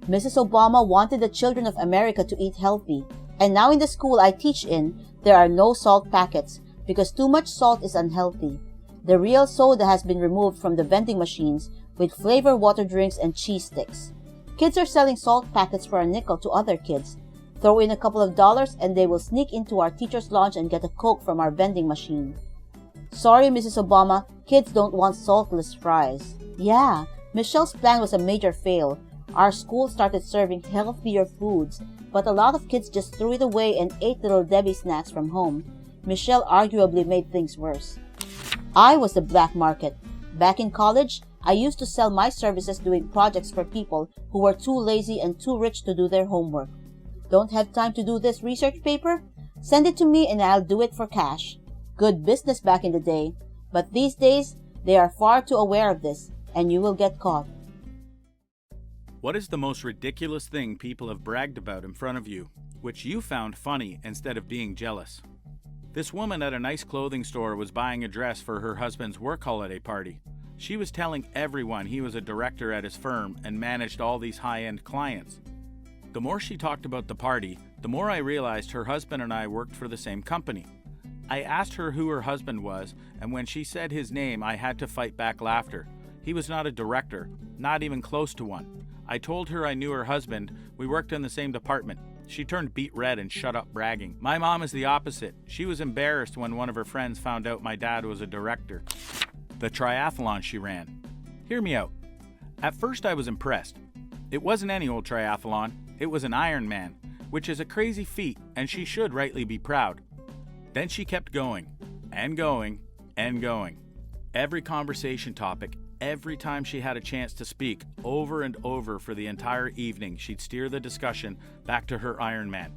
Mrs. Obama wanted the children of America to eat healthy, and now in the school I teach in, there are no salt packets because too much salt is unhealthy. The real soda has been removed from the vending machines with flavor water drinks and cheese sticks. Kids are selling salt packets for a nickel to other kids. Throw in a couple of dollars and they will sneak into our teacher's lounge and get a Coke from our vending machine. Sorry, Mrs. Obama, kids don't want saltless fries. Yeah, Michelle's plan was a major fail. Our school started serving healthier foods, but a lot of kids just threw it away and ate Little Debbie snacks from home. Michelle arguably made things worse. I was the black market. Back in college, I used to sell my services doing projects for people who were too lazy and too rich to do their homework. Don't have time to do this research paper? Send it to me and I'll do it for cash. Good business back in the day, but these days, they are far too aware of this, and you will get caught. What is the most ridiculous thing people have bragged about in front of you, which you found funny instead of being jealous? This woman at a nice clothing store was buying a dress for her husband's work holiday party. She was telling everyone he was a director at his firm and managed all these high-end clients. The more she talked about the party, the more I realized her husband and I worked for the same company. I asked her who her husband was, and when she said his name, I had to fight back laughter. He was not a director, not even close to one. I told her I knew her husband. We worked in the same department. She turned beet red and shut up bragging. My mom is the opposite. She was embarrassed when one of her friends found out my dad was a director. The triathlon she ran. Hear me out. At first I was impressed. It wasn't any old triathlon. It was an Ironman, which is a crazy feat, and she should rightly be proud. Then she kept going, and going, and going. Every conversation topic, every time she had a chance to speak, over and over for the entire evening, she'd steer the discussion back to her Ironman.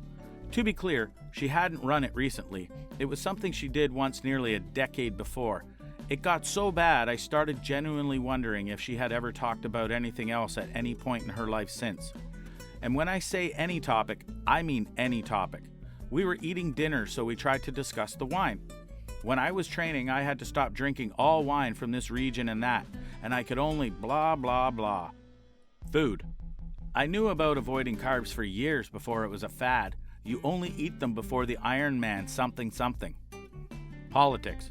To be clear, she hadn't run it recently. It was something she did once nearly a decade before. It got so bad I started genuinely wondering if she had ever talked about anything else at any point in her life since. And when I say any topic, I mean any topic. We were eating dinner, so we tried to discuss the wine. When I was training, I had to stop drinking all wine from this region and that, and I could only blah, blah, blah. Food. I knew about avoiding carbs for years before it was a fad. You only eat them before the Ironman something something. Politics.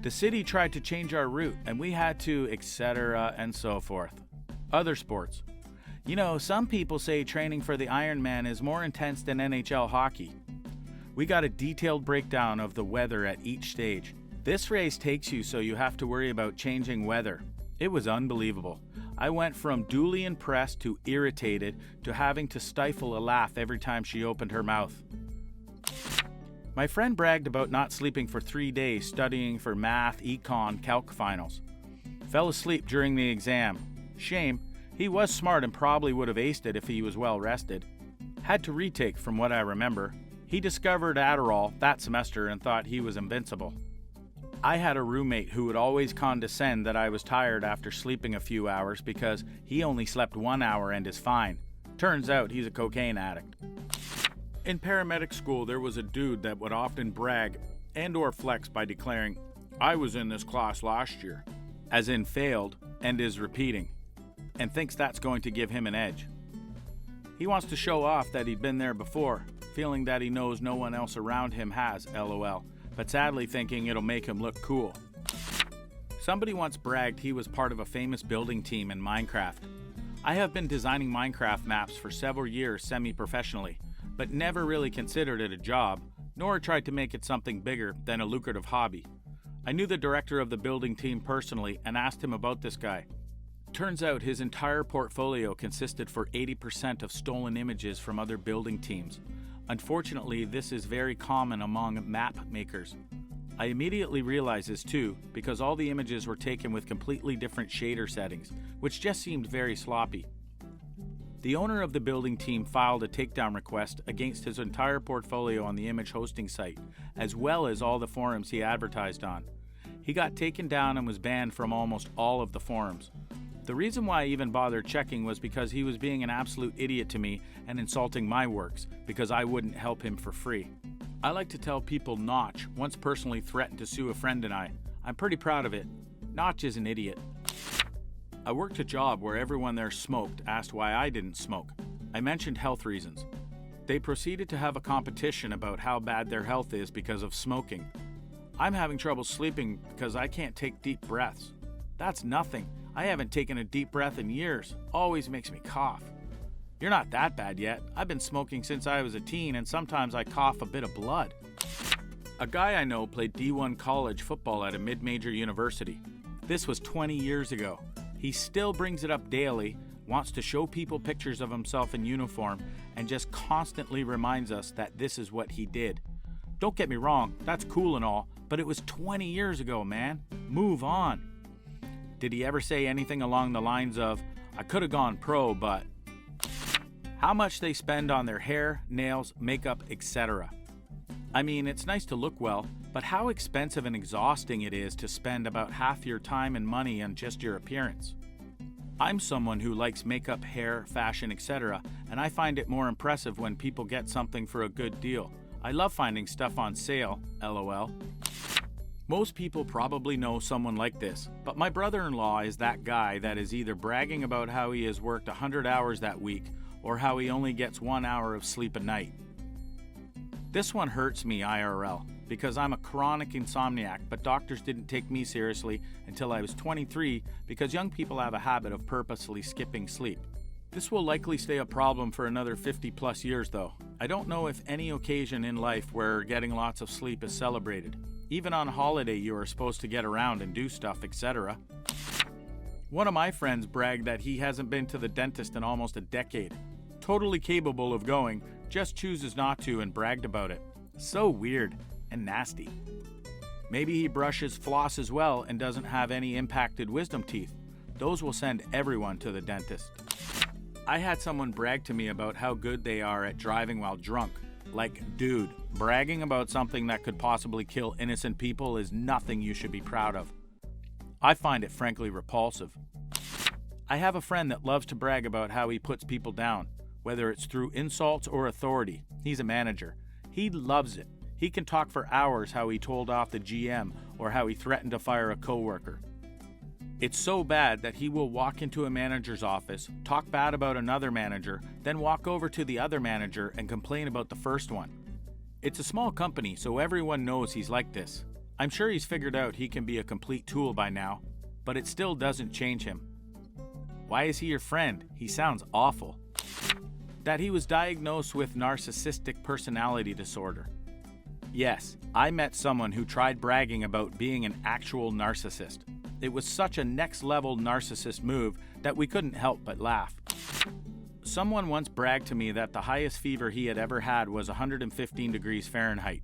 The city tried to change our route, and we had to, etc., and so forth. Other sports. You know, some people say training for the Ironman is more intense than NHL hockey. We got a detailed breakdown of the weather at each stage. This race takes you so you have to worry about changing weather. It was unbelievable. I went from duly impressed to irritated to having to stifle a laugh every time she opened her mouth. My friend bragged about not sleeping for 3 days studying for math, econ, calc finals. Fell asleep during the exam. Shame. He was smart and probably would have aced it if he was well rested. Had to retake from what I remember. He discovered Adderall that semester and thought he was invincible. I had a roommate who would always condescend that I was tired after sleeping a few hours because he only slept 1 hour and is fine. Turns out he's a cocaine addict. In paramedic school, there was a dude that would often brag and or flex by declaring, "I was in this class last year," as in failed and is repeating, and thinks that's going to give him an edge. He wants to show off that he'd been there before, feeling that he knows no one else around him has, LOL, but sadly thinking it'll make him look cool. Somebody once bragged he was part of a famous building team in Minecraft. I have been designing Minecraft maps for several years semi-professionally, but never really considered it a job, nor tried to make it something bigger than a lucrative hobby. I knew the director of the building team personally and asked him about this guy. Turns out his entire portfolio consisted for 80% of stolen images from other building teams. Unfortunately, this is very common among map makers. I immediately realized this too, because all the images were taken with completely different shader settings, which just seemed very sloppy. The owner of the building team filed a takedown request against his entire portfolio on the image hosting site, as well as all the forums he advertised on. He got taken down and was banned from almost all of the forums. The reason why I even bothered checking was because he was being an absolute idiot to me and insulting my works because I wouldn't help him for free. I like to tell people Notch once personally threatened to sue a friend and I. I'm pretty proud of it. Notch is an idiot. I worked a job where everyone there smoked asked why I didn't smoke. I mentioned health reasons. They proceeded to have a competition about how bad their health is because of smoking. I'm having trouble sleeping because I can't take deep breaths. That's nothing. I haven't taken a deep breath in years. Always makes me cough. You're not that bad yet. I've been smoking since I was a teen and sometimes I cough a bit of blood. A guy I know played D1 college football at a mid-major university. This was 20 years ago. He still brings it up daily, wants to show people pictures of himself in uniform, and just constantly reminds us that this is what he did. Don't get me wrong, that's cool and all, but it was 20 years ago, man. Move on. Did he ever say anything along the lines of, I could have gone pro, but... How much they spend on their hair, nails, makeup, etc. I mean, it's nice to look well, but how expensive and exhausting it is to spend about half your time and money on just your appearance. I'm someone who likes makeup, hair, fashion, etc., and I find it more impressive when people get something for a good deal. I love finding stuff on sale, LOL. Most people probably know someone like this, but my brother-in-law is that guy that is either bragging about how he has worked 100 hours that week or how he only gets 1 hour of sleep a night. This one hurts me IRL because I'm a chronic insomniac, but doctors didn't take me seriously until I was 23 because young people have a habit of purposely skipping sleep. This will likely stay a problem for another 50 plus years though. I don't know if any occasion in life where getting lots of sleep is celebrated. Even on holiday you are supposed to get around and do stuff, etc. One of my friends bragged that he hasn't been to the dentist in almost a decade. Totally capable of going, just chooses not to and bragged about it. So weird and nasty. Maybe he brushes floss as well and doesn't have any impacted wisdom teeth. Those will send everyone to the dentist. I had someone brag to me about how good they are at driving while drunk. Like, dude, bragging about something that could possibly kill innocent people is nothing you should be proud of. I find it frankly repulsive. I have a friend that loves to brag about how he puts people down, whether it's through insults or authority. He's a manager. He loves it. He can talk for hours how he told off the GM or how he threatened to fire a coworker. It's so bad that he will walk into a manager's office, talk bad about another manager, then walk over to the other manager and complain about the first one. It's a small company, so everyone knows he's like this. I'm sure he's figured out he can be a complete tool by now, but it still doesn't change him. Why is he your friend? He sounds awful. That he was diagnosed with narcissistic personality disorder. Yes, I met someone who tried bragging about being an actual narcissist. It was such a next-level narcissist move that we couldn't help but laugh. Someone once bragged to me that the highest fever he had ever had was 115 degrees Fahrenheit.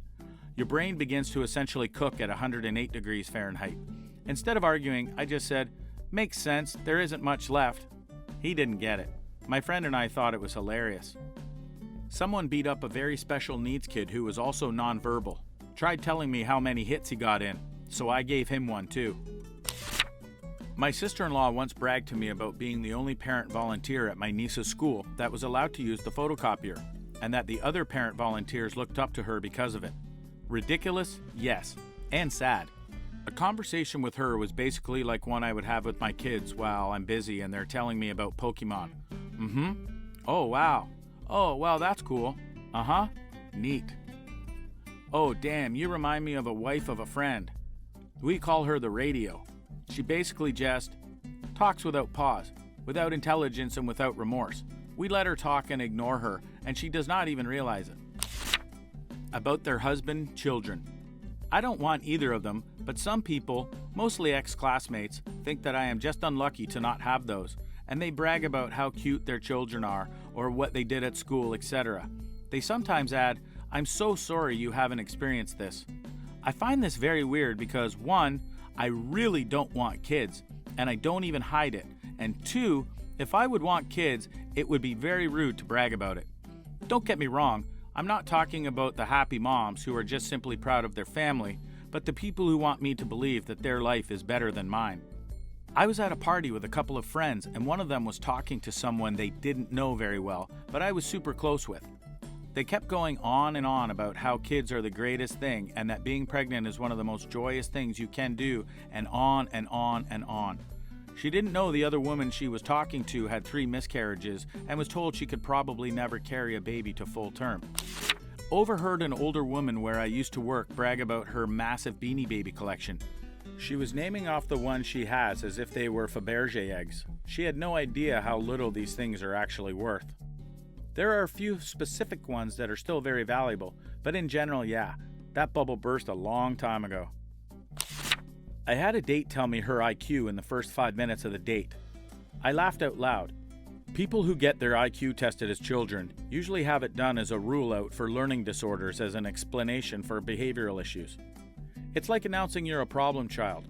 Your brain begins to essentially cook at 108 degrees Fahrenheit. Instead of arguing, I just said, "Makes sense, there isn't much left." He didn't get it. My friend and I thought it was hilarious. Someone beat up a very special needs kid who was also nonverbal. Tried telling me how many hits he got in, so I gave him one too. My sister-in-law once bragged to me about being the only parent volunteer at my niece's school that was allowed to use the photocopier, and that the other parent volunteers looked up to her because of it. Ridiculous? Yes. And sad. A conversation with her was basically like one I would have with my kids while I'm busy and they're telling me about Pokemon. Oh, wow. Oh, well, that's cool. Uh-huh. Neat. Oh, damn, you remind me of a wife of a friend. We call her the radio. She basically just talks without pause, without intelligence and without remorse. We let her talk and ignore her, and she does not even realize it. About their husband, children. I don't want either of them, but some people, mostly ex-classmates, think that I am just unlucky to not have those, and they brag about how cute their children are, or what they did at school, etc. They sometimes add, "I'm so sorry you haven't experienced this." I find this very weird because 1, I really don't want kids, and I don't even hide it, and 2, if I would want kids, it would be very rude to brag about it. Don't get me wrong, I'm not talking about the happy moms who are just simply proud of their family, but the people who want me to believe that their life is better than mine. I was at a party with a couple of friends, and one of them was talking to someone they didn't know very well, but I was super close with. They kept going on and on about how kids are the greatest thing and that being pregnant is one of the most joyous things you can do, and on and on and on. She didn't know the other woman she was talking to had 3 miscarriages and was told she could probably never carry a baby to full term. Overheard an older woman where I used to work brag about her massive Beanie Baby collection. She was naming off the ones she has as if they were Fabergé eggs. She had no idea how little these things are actually worth. There are a few specific ones that are still very valuable, but in general, yeah, that bubble burst a long time ago. I had a date tell me her IQ in the first 5 minutes of the date. I laughed out loud. People who get their IQ tested as children usually have it done as a rule out for learning disorders as an explanation for behavioral issues. It's like announcing you're a problem child.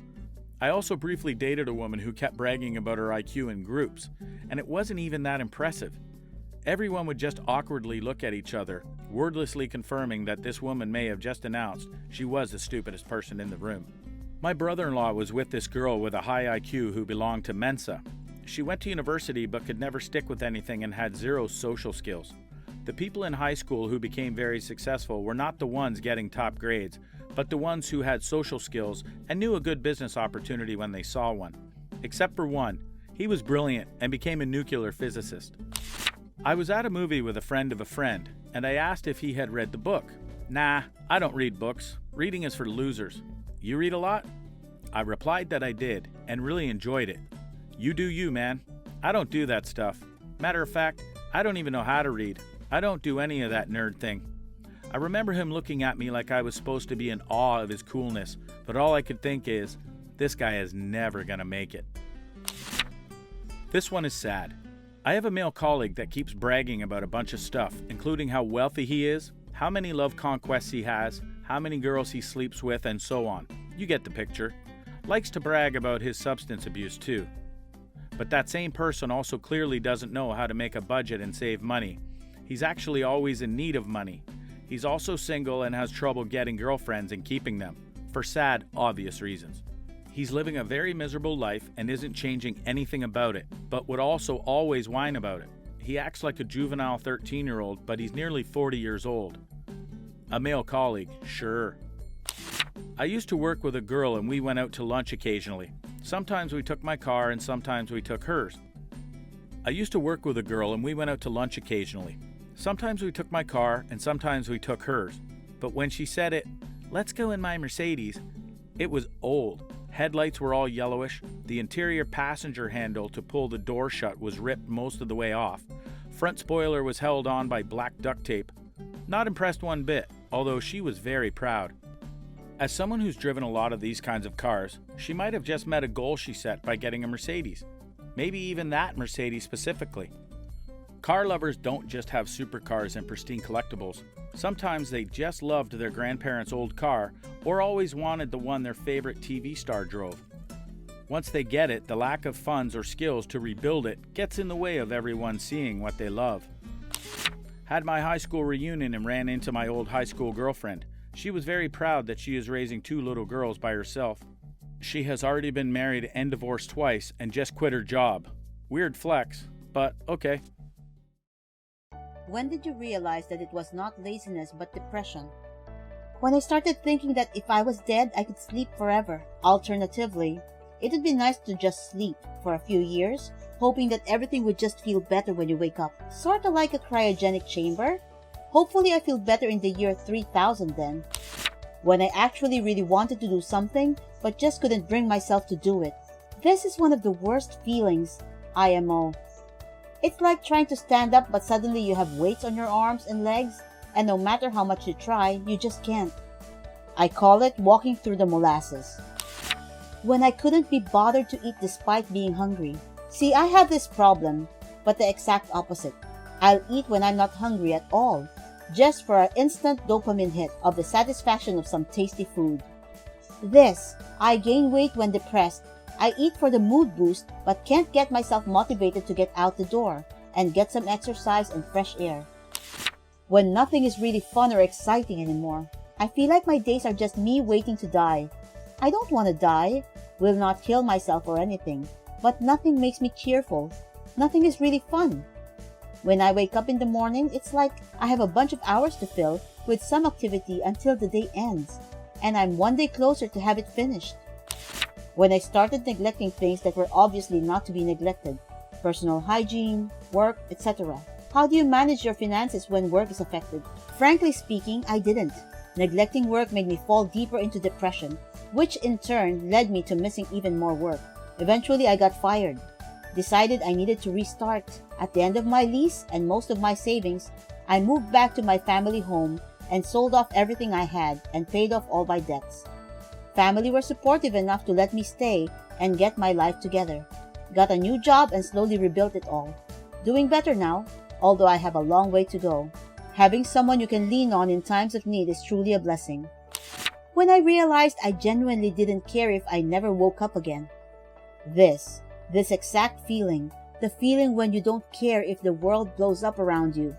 I also briefly dated a woman who kept bragging about her IQ in groups, and it wasn't even that impressive. Everyone would just awkwardly look at each other, wordlessly confirming that this woman may have just announced she was the stupidest person in the room. My brother-in-law was with this girl with a high IQ who belonged to Mensa. She went to university but could never stick with anything and had 0 social skills. The people in high school who became very successful were not the ones getting top grades, but the ones who had social skills and knew a good business opportunity when they saw one. Except for one. He was brilliant and became a nuclear physicist. I was at a movie with a friend of a friend, and I asked if he had read the book. Nah, I don't read books. Reading is for losers. You read a lot? I replied that I did, and really enjoyed it. You do you, man. I don't do that stuff. Matter of fact, I don't even know how to read. I don't do any of that nerd thing. I remember him looking at me like I was supposed to be in awe of his coolness, but all I could think is, this guy is never gonna make it. This one is sad. I have a male colleague that keeps bragging about a bunch of stuff, including how wealthy he is, how many love conquests he has, how many girls he sleeps with, and so on. You get the picture. Likes to brag about his substance abuse too. But that same person also clearly doesn't know how to make a budget and save money. He's actually always in need of money. He's also single and has trouble getting girlfriends and keeping them, for sad, obvious reasons. He's living a very miserable life and isn't changing anything about it, but would also always whine about it. He acts like a juvenile 13-year-old, but he's nearly 40 years old. A male colleague, sure. I used to work with a girl and we went out to lunch occasionally. Sometimes we took my car and sometimes we took hers. Sometimes we took my car and sometimes we took hers. But when she said it, let's go in my Mercedes, it was old. Headlights were all yellowish. The interior passenger handle to pull the door shut was ripped most of the way off. Front spoiler was held on by black duct tape. Not impressed one bit, although she was very proud. As someone who's driven a lot of these kinds of cars, she might have just met a goal she set by getting a Mercedes. Maybe even that Mercedes specifically. Car lovers don't just have supercars and pristine collectibles. Sometimes they just loved their grandparents' old car or always wanted the one their favorite TV star drove. Once they get it, the lack of funds or skills to rebuild it gets in the way of everyone seeing what they love. Had my high school reunion and ran into my old high school girlfriend. She was very proud that she is raising 2 little girls by herself. She has already been married and divorced twice and just quit her job. Weird flex, but okay. When did you realize that it was not laziness but depression? When I started thinking that if I was dead, I could sleep forever. Alternatively, it would be nice to just sleep for a few years, hoping that everything would just feel better when you wake up. Sort of like a cryogenic chamber. Hopefully I feel better in the year 3000 then. When I actually really wanted to do something, but just couldn't bring myself to do it. This is one of the worst feelings, IMO. It's like trying to stand up but suddenly you have weights on your arms and legs, and no matter how much you try, you just can't. I call it walking through the molasses. When I couldn't be bothered to eat despite being hungry. See, I have this problem, but the exact opposite. I'll eat when I'm not hungry at all, just for an instant dopamine hit of the satisfaction of some tasty food. I gain weight when depressed. I eat for the mood boost, but can't get myself motivated to get out the door and get some exercise and fresh air. When nothing is really fun or exciting anymore. I feel like my days are just me waiting to die. I don't want to die, will not kill myself or anything, but nothing makes me cheerful. Nothing is really fun. When I wake up in the morning, it's like I have a bunch of hours to fill with some activity until the day ends, and I'm one day closer to have it finished. When I started neglecting things that were obviously not to be neglected, personal hygiene, work, etc. How do you manage your finances when work is affected? Frankly speaking, I didn't. Neglecting work made me fall deeper into depression, which in turn led me to missing even more work. Eventually, I got fired. Decided I needed to restart. At the end of my lease and most of my savings, I moved back to my family home and sold off everything I had and paid off all my debts. Family were supportive enough to let me stay and get my life together. Got a new job and slowly rebuilt it all. Doing better now, although I have a long way to go. Having someone you can lean on in times of need is truly a blessing. When I realized I genuinely didn't care if I never woke up again. This exact feeling, the feeling when you don't care if the world blows up around you.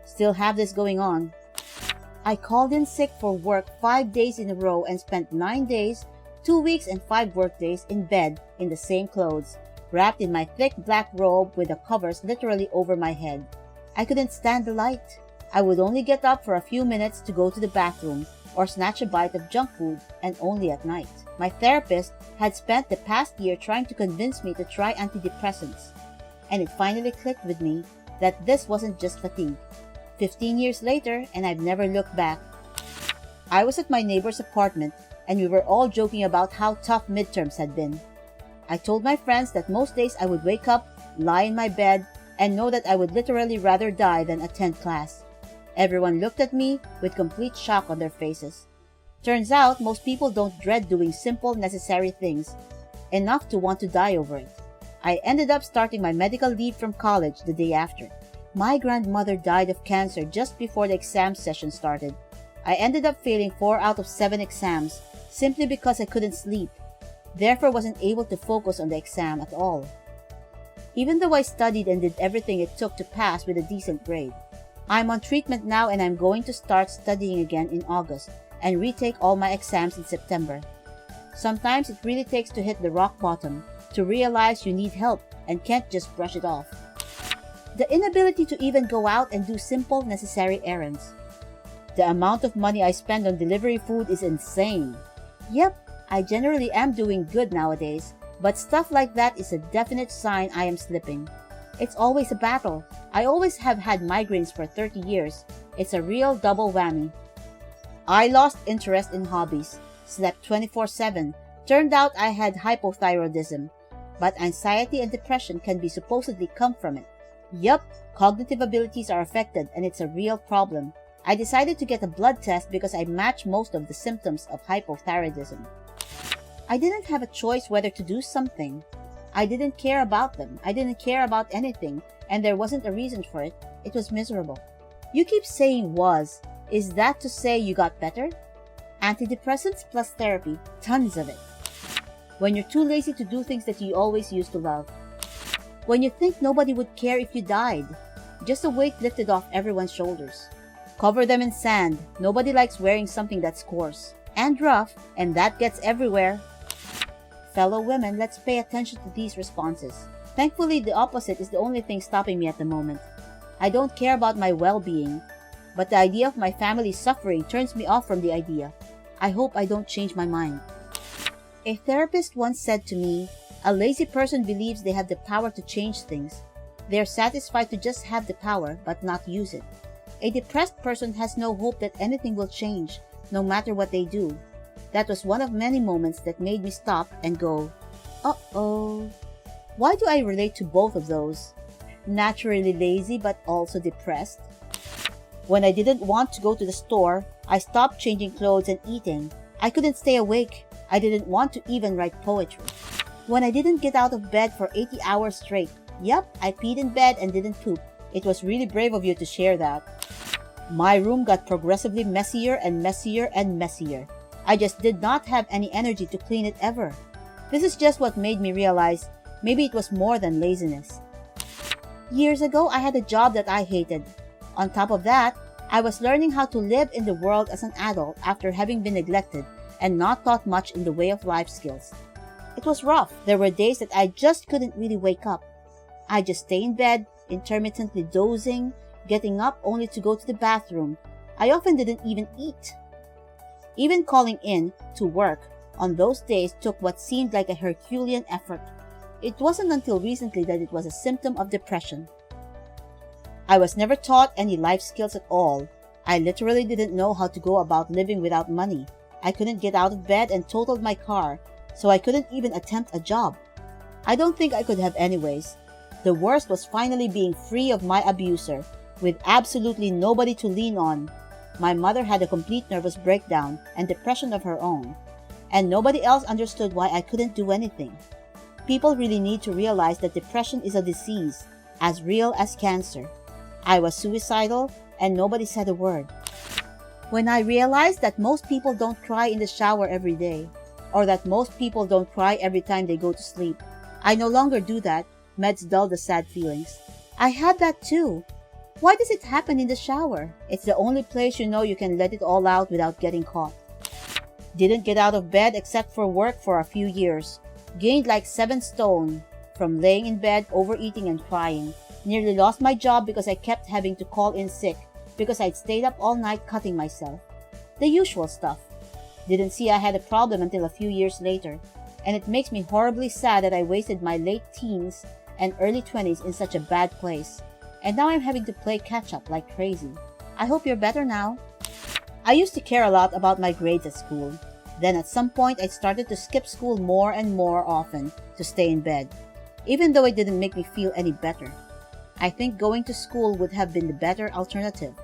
Still have this going on. I called in sick for work 5 days in a row and spent 9 days, 2 weeks and 5 work days in bed in the same clothes, wrapped in my thick black robe with the covers literally over my head. I couldn't stand the light. I would only get up for a few minutes to go to the bathroom or snatch a bite of junk food, and only at night. My therapist had spent the past year trying to convince me to try antidepressants, and it finally clicked with me that this wasn't just fatigue. 15 years later, and I've never looked back. I was at my neighbor's apartment, and we were all joking about how tough midterms had been. I told my friends that most days I would wake up, lie in my bed, and know that I would literally rather die than attend class. Everyone looked at me with complete shock on their faces. Turns out, most people don't dread doing simple, necessary things, enough to want to die over it. I ended up starting my medical leave from college the day after. My grandmother died of cancer just before the exam session started. I ended up failing 4 out of 7 exams simply because I couldn't sleep, therefore wasn't able to focus on the exam at all. Even though I studied and did everything it took to pass with a decent grade. I'm on treatment now and I'm going to start studying again in August and retake all my exams in September. Sometimes it really takes to hit the rock bottom to realize you need help and can't just brush it off. The inability to even go out and do simple, necessary errands. The amount of money I spend on delivery food is insane. Yep, I generally am doing good nowadays, but stuff like that is a definite sign I am slipping. It's always a battle. I always have had migraines for 30 years. It's a real double whammy. I lost interest in hobbies, slept 24/7, turned out I had hypothyroidism, but anxiety and depression can be supposedly come from it. Yup, cognitive abilities are affected and it's a real problem. I decided to get a blood test because I match most of the symptoms of hypothyroidism. I didn't have a choice whether to do something. I didn't care about them. I didn't care about anything, and there wasn't a reason for it. It was miserable. You keep saying was. Is that to say you got better? Antidepressants plus therapy, tons of it. When you're too lazy to do things that you always used to love. When you think nobody would care if you died. Just a weight lifted off everyone's shoulders. Cover them in sand. Nobody likes wearing something that's coarse and rough, and that gets everywhere. Fellow women, let's pay attention to these responses. Thankfully, the opposite is the only thing stopping me at the moment. I don't care about my well-being, but the idea of my family suffering turns me off from the idea. I hope I don't change my mind. A therapist once said to me, a lazy person believes they have the power to change things. They are satisfied to just have the power, but not use it. A depressed person has no hope that anything will change, no matter what they do. That was one of many moments that made me stop and go, uh-oh. Why do I relate to both of those? Naturally lazy but also depressed. When I didn't want to go to the store, I stopped changing clothes and eating. I couldn't stay awake. I didn't want to even write poetry. When I didn't get out of bed for 80 hours straight. Yep, I peed in bed and didn't poop. It was really brave of you to share that. My room got progressively messier and messier and messier. I just did not have any energy to clean it ever. This is just what made me realize maybe it was more than laziness. Years ago, I had a job that I hated. On top of that, I was learning how to live in the world as an adult after having been neglected and not taught much in the way of life skills. It was rough. There were days that I just couldn't really wake up. I'd just stay in bed, intermittently dozing, getting up only to go to the bathroom. I often didn't even eat. Even calling in to work on those days took what seemed like a Herculean effort. It wasn't until recently that it was a symptom of depression. I was never taught any life skills at all. I literally didn't know how to go about living without money. I couldn't get out of bed and totaled my car, so I couldn't even attempt a job. I don't think I could have anyways. The worst was finally being free of my abuser, with absolutely nobody to lean on. My mother had a complete nervous breakdown and depression of her own, and nobody else understood why I couldn't do anything. People really need to realize that depression is a disease, as real as cancer. I was suicidal, and nobody said a word. When I realized that most people don't cry in the shower every day, or that most people don't cry every time they go to sleep, I no longer do that. Meds dull the sad feelings. I had that too. Why does it happen in the shower? It's the only place you know you can let it all out without getting caught. Didn't get out of bed except for work for a few years. Gained like 7 stone from laying in bed, overeating and crying. Nearly lost my job because I kept having to call in sick because I'd stayed up all night cutting myself. The usual stuff. Didn't see I had a problem until a few years later. And it makes me horribly sad that I wasted my late teens and early 20s in such a bad place. And now I'm having to play catch up like crazy. I hope you're better now. I used to care a lot about my grades at school. Then at some point I started to skip school more and more often to stay in bed, even though it didn't make me feel any better. I think going to school would have been the better alternative,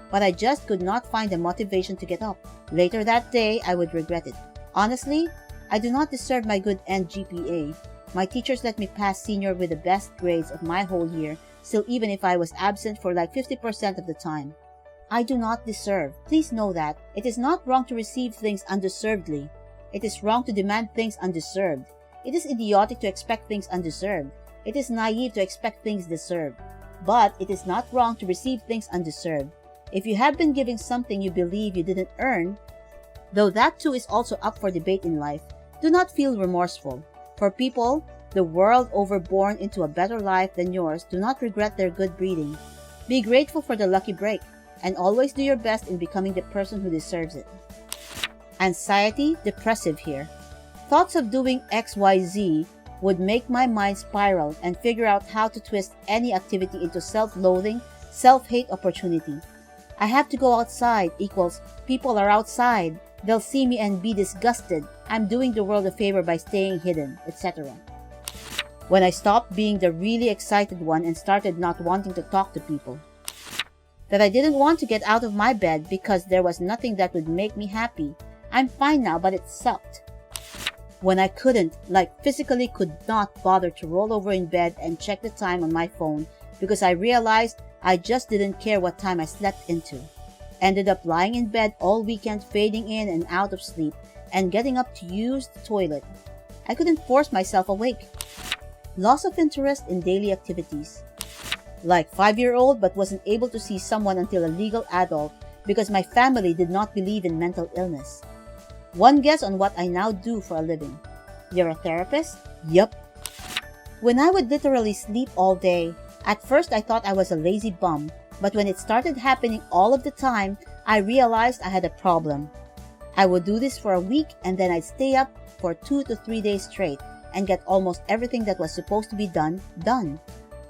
but I just could not find the motivation to get up. Later that day, I would regret it. Honestly, I do not deserve my good end GPA. My teachers let me pass senior with the best grades of my whole year, still even if I was absent for like 50% of the time. I do not deserve. Please know that. It is not wrong to receive things undeservedly. It is wrong to demand things undeserved. It is idiotic to expect things undeserved. It is naive to expect things deserved. But it is not wrong to receive things undeserved. If you have been given something you believe you didn't earn, though that too is also up for debate in life, do not feel remorseful. For people, the world overborn into a better life than yours, do not regret their good breeding. Be grateful for the lucky break, and always do your best in becoming the person who deserves it. Anxiety, depressive here. Thoughts of doing XYZ would make my mind spiral and figure out how to twist any activity into self-loathing, self-hate opportunity. I have to go outside equals people are outside. They'll see me and be disgusted. I'm doing the world a favor by staying hidden, etc. When I stopped being the really excited one and started not wanting to talk to people. That I didn't want to get out of my bed because there was nothing that would make me happy. I'm fine now, but it sucked. When I couldn't, like physically could not bother to roll over in bed and check the time on my phone because I realized I just didn't care what time I slept into. Ended up lying in bed all weekend, fading in and out of sleep, and getting up to use the toilet. I couldn't force myself awake. Loss of interest in daily activities. Like 5-year-old but wasn't able to see someone until a legal adult because my family did not believe in mental illness. One guess on what I now do for a living. You're a therapist? Yup. When I would literally sleep all day, at first I thought I was a lazy bum, but when it started happening all of the time, I realized I had a problem. I would do this for a week and then I'd stay up for 2 to 3 days straight and get almost everything that was supposed to be done.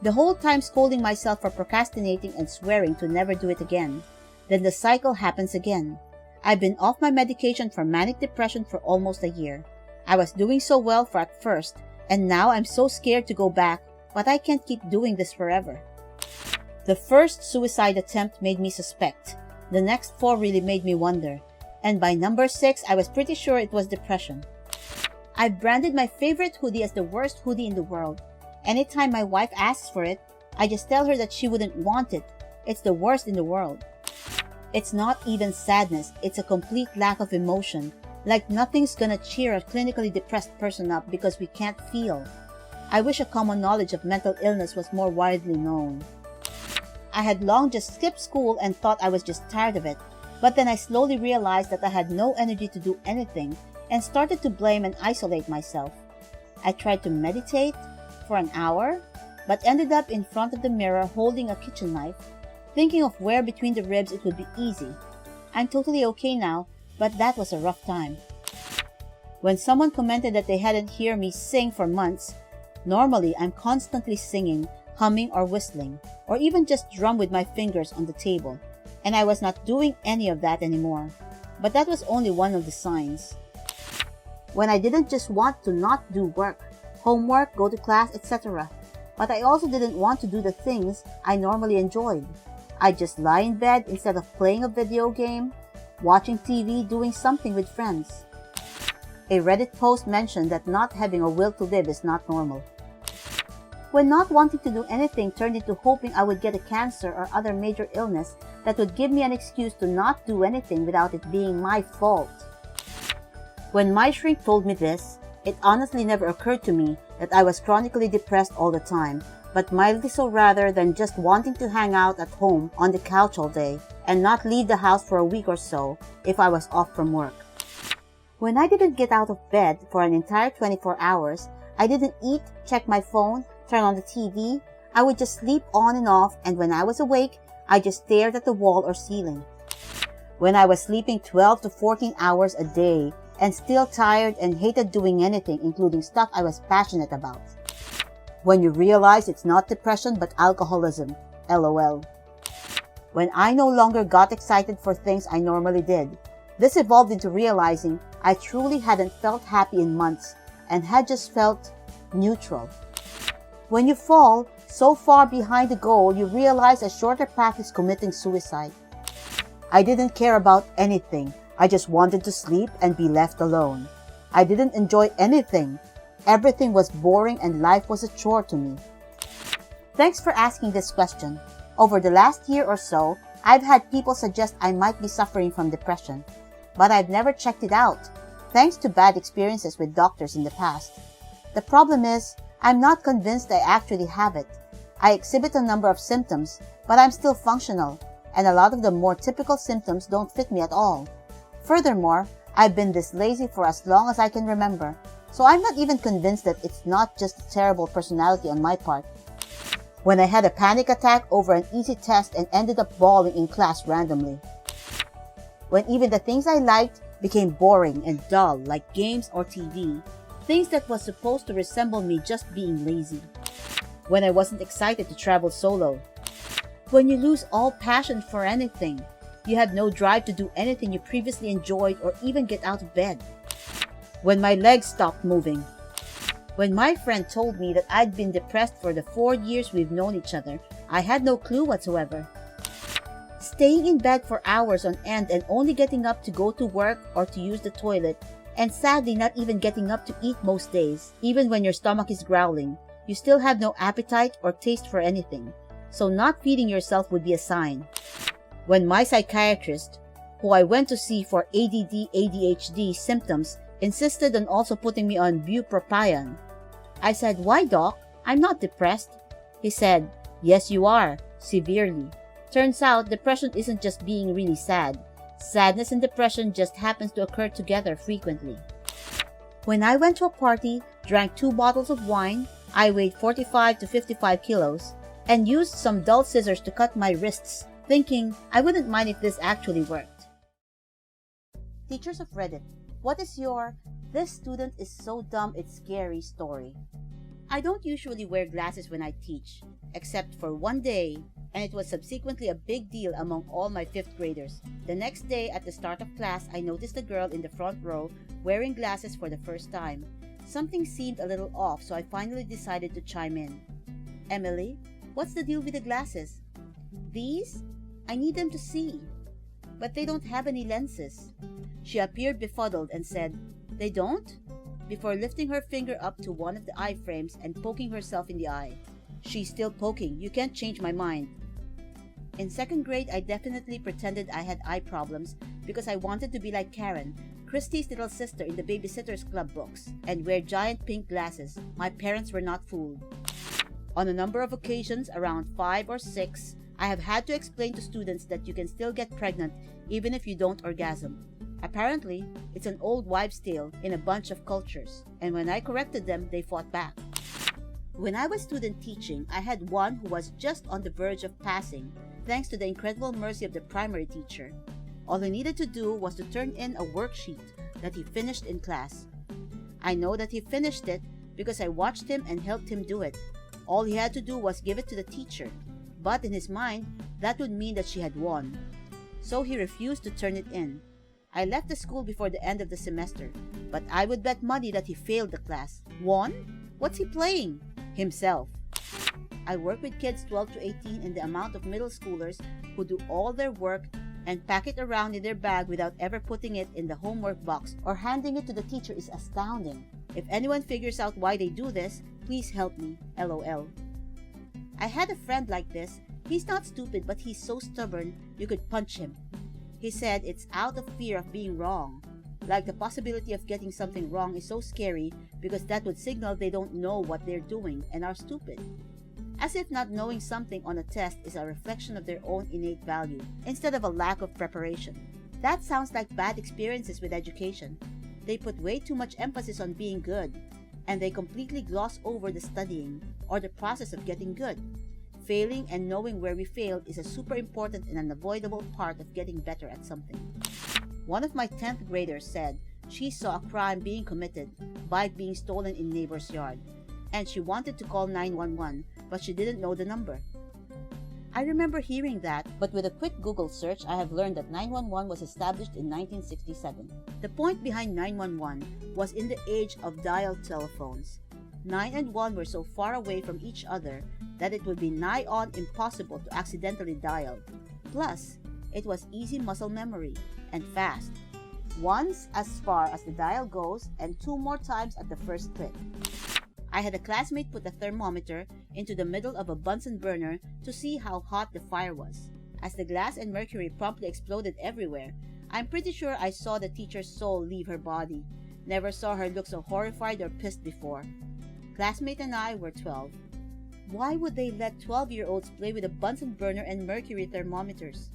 The whole time scolding myself for procrastinating and swearing to never do it again. Then the cycle happens again. I've been off my medication for manic depression for almost a year. I was doing so well for at first, and now I'm so scared to go back, but I can't keep doing this forever. The first suicide attempt made me suspect. The next 4 really made me wonder. And by number 6, I was pretty sure it was depression. I branded my favorite hoodie as the worst hoodie in the world. Anytime my wife asks for it, I just tell her that she wouldn't want it. It's the worst in the world. It's not even sadness, it's a complete lack of emotion. Like nothing's gonna cheer a clinically depressed person up because we can't feel. I wish a common knowledge of mental illness was more widely known. I had long just skipped school and thought I was just tired of it, but then I slowly realized that I had no energy to do anything and started to blame and isolate myself. I tried to meditate for an hour, but ended up in front of the mirror holding a kitchen knife, thinking of where between the ribs it would be easy. I'm totally okay now, but that was a rough time. When someone commented that they hadn't heard me sing for months, normally I'm constantly singing, humming or whistling, or even just drum with my fingers on the table, and I was not doing any of that anymore. But that was only one of the signs. When I didn't just want to not do work, homework, go to class, etc., but I also didn't want to do the things I normally enjoyed. I'd just lie in bed instead of playing a video game, watching TV, doing something with friends. A Reddit post mentioned that not having a will to live is not normal. When not wanting to do anything turned into hoping I would get a cancer or other major illness that would give me an excuse to not do anything without it being my fault. When my shrink told me this, it honestly never occurred to me that I was chronically depressed all the time, but mildly so rather than just wanting to hang out at home on the couch all day and not leave the house for a week or so if I was off from work. When I didn't get out of bed for an entire 24 hours, I didn't eat, check my phone, turn on the TV, I would just sleep on and off, and when I was awake, I just stared at the wall or ceiling. When I was sleeping 12 to 14 hours a day and still tired and hated doing anything, including stuff I was passionate about. When you realize it's not depression but alcoholism, LOL. When I no longer got excited for things I normally did. This evolved into realizing I truly hadn't felt happy in months and had just felt neutral. When you fall so far behind the goal, you realize a shorter path is committing suicide. I didn't care about anything. I just wanted to sleep and be left alone. I didn't enjoy anything. Everything was boring and life was a chore to me. Thanks for asking this question. Over the last year or so, I've had people suggest I might be suffering from depression, but I've never checked it out, thanks to bad experiences with doctors in the past. The problem is, I'm not convinced I actually have it. I exhibit a number of symptoms, but I'm still functional, and a lot of the more typical symptoms don't fit me at all. Furthermore, I've been this lazy for as long as I can remember, so I'm not even convinced that it's not just a terrible personality on my part. When I had a panic attack over an easy test and ended up bawling in class randomly. When even the things I liked became boring and dull, like games or TV, things that was supposed to resemble me just being lazy. When I wasn't excited to travel solo. When you lose all passion for anything, you have no drive to do anything you previously enjoyed or even get out of bed. When my legs stopped moving. When my friend told me that I'd been depressed for the 4 years we've known each other, I had no clue whatsoever. Staying in bed for hours on end and only getting up to go to work or to use the toilet, and sadly not even getting up to eat most days, even when your stomach is growling, you still have no appetite or taste for anything, so not feeding yourself would be a sign. When my psychiatrist, who I went to see for ADD/ADHD symptoms, insisted on also putting me on bupropion. I said, "Why, doc? I'm not depressed." He said, "Yes, you are, severely. Turns out depression isn't just being really sad. Sadness and depression just happens to occur together frequently." When I went to a party, drank 2 bottles of wine, I weighed 45 to 55 kilos, and used some dull scissors to cut my wrists, thinking I wouldn't mind if this actually worked. Teachers of Reddit, what is your "this student is so dumb it's scary" story? I don't usually wear glasses when I teach, except for one day, and it was subsequently a big deal among all my 5th graders. The next day at the start of class, I noticed a girl in the front row wearing glasses for the first time. Something seemed a little off, so I finally decided to chime in. "Emily, what's the deal with the glasses?" "These? I need them to see. But they don't have any lenses." She appeared befuddled and said, "They don't?" before lifting her finger up to one of the eye frames and poking herself in the eye. "She's still poking. You can't change my mind." In 2nd grade, I definitely pretended I had eye problems because I wanted to be like Karen, Christy's little sister in the Babysitter's Club books, and wear giant pink glasses. My parents were not fooled. On a number of occasions, around 5 or 6, I have had to explain to students that you can still get pregnant even if you don't orgasm. Apparently, it's an old wives' tale in a bunch of cultures, and when I corrected them, they fought back. When I was student teaching, I had one who was just on the verge of passing, thanks to the incredible mercy of the primary teacher. All he needed to do was to turn in a worksheet that he finished in class. I know that he finished it because I watched him and helped him do it. All he had to do was give it to the teacher, but in his mind, that would mean that she had won. So he refused to turn it in. I left the school before the end of the semester, but I would bet money that he failed the class. Won? What's he playing? Himself. I work with kids 12 to 18, and the amount of middle schoolers who do all their work and pack it around in their bag without ever putting it in the homework box or handing it to the teacher is astounding. If anyone figures out why they do this, please help me. LOL. I had a friend like this. He's not stupid, but he's so stubborn you could punch him. He said it's out of fear of being wrong. Like the possibility of getting something wrong is so scary because that would signal they don't know what they're doing and are stupid. As if not knowing something on a test is a reflection of their own innate value instead of a lack of preparation. That sounds like bad experiences with education. They put way too much emphasis on being good, and they completely gloss over the studying or the process of getting good. Failing and knowing where we failed is a super important and unavoidable part of getting better at something. One of my 10th graders said she saw a crime being committed, bike being stolen in neighbor's yard, and she wanted to call 911, but she didn't know the number. I remember hearing that, but with a quick Google search, I have learned that 911 was established in 1967. The point behind 911 was in the age of dial telephones. 9 and 1 were so far away from each other that it would be nigh on impossible to accidentally dial. Plus, it was easy muscle memory and fast. Once as far as the dial goes and 2 more times at the first click. I had a classmate put a thermometer into the middle of a Bunsen burner to see how hot the fire was. As the glass and mercury promptly exploded everywhere, I'm pretty sure I saw the teacher's soul leave her body. Never saw her look so horrified or pissed before. Classmate and I were 12. Why would they let 12-year-olds play with a Bunsen burner and mercury thermometers?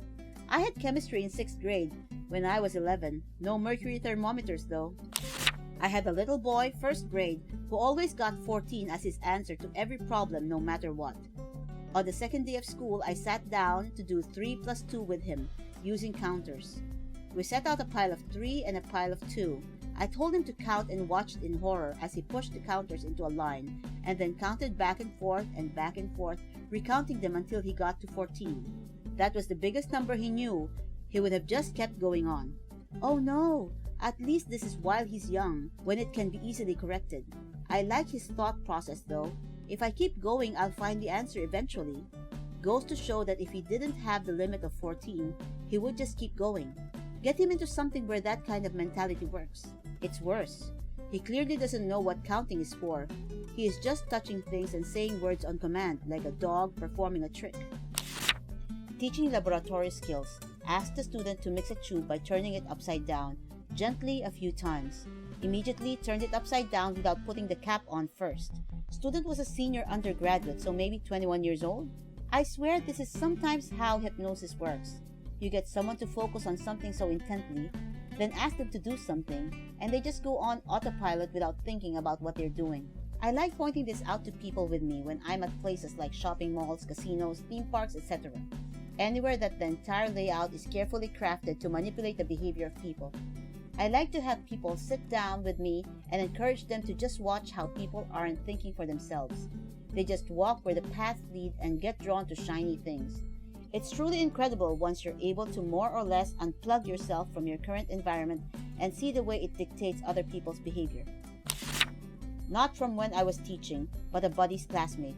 I had chemistry in 6th grade when I was 11. No mercury thermometers though. I had a little boy, 1st grade, who always got 14 as his answer to every problem no matter what. On the second day of school, I sat down to do 3 plus 2 with him, using counters. We set out a pile of 3 and a pile of 2. I told him to count and watched in horror as he pushed the counters into a line, and then counted back and forth, recounting them until he got to 14. That was the biggest number he knew. He would have just kept going on. Oh no! At least this is while he's young, when it can be easily corrected. I like his thought process though. If I keep going, I'll find the answer eventually. Goes to show that if he didn't have the limit of 14, he would just keep going. Get him into something where that kind of mentality works. It's worse. He clearly doesn't know what counting is for. He is just touching things and saying words on command, like a dog performing a trick. Teaching laboratory skills. Ask the student to mix a tube by turning it upside down, gently a few times. Immediately turned it upside down without putting the cap on first. Student was a senior undergraduate, so maybe 21 years old? I swear this is sometimes how hypnosis works. You get someone to focus on something so intently, then ask them to do something, and they just go on autopilot without thinking about what they're doing. I like pointing this out to people with me when I'm at places like shopping malls, casinos, theme parks, etc. Anywhere that the entire layout is carefully crafted to manipulate the behavior of people. I like to have people sit down with me and encourage them to just watch how people aren't thinking for themselves. They just walk where the paths lead and get drawn to shiny things. It's truly incredible once you're able to more or less unplug yourself from your current environment and see the way it dictates other people's behavior. Not from when I was teaching, but a buddy's classmate.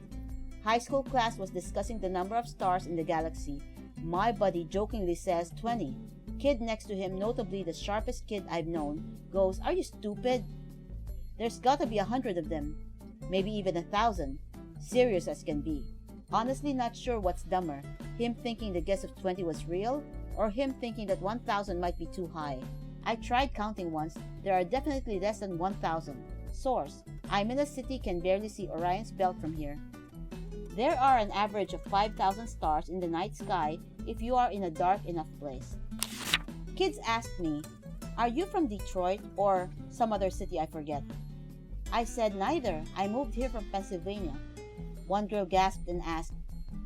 High school class was discussing the number of stars in the galaxy. My buddy jokingly says 20. Kid next to him, notably the sharpest kid I've known, goes, "Are you stupid? There's gotta be 100 of them. Maybe even 1,000. Serious as can be." Honestly not sure what's dumber, him thinking the guess of 20 was real, or him thinking that 1,000 might be too high. I tried counting once. There are definitely less than 1,000. Source: I'm in a city, can barely see Orion's belt from here. There are an average of 5,000 stars in the night sky if you are in a dark enough place. Kids ask me, "Are you from Detroit or some other city I forget?" I said neither. I moved here from Pennsylvania. One girl gasped and asked,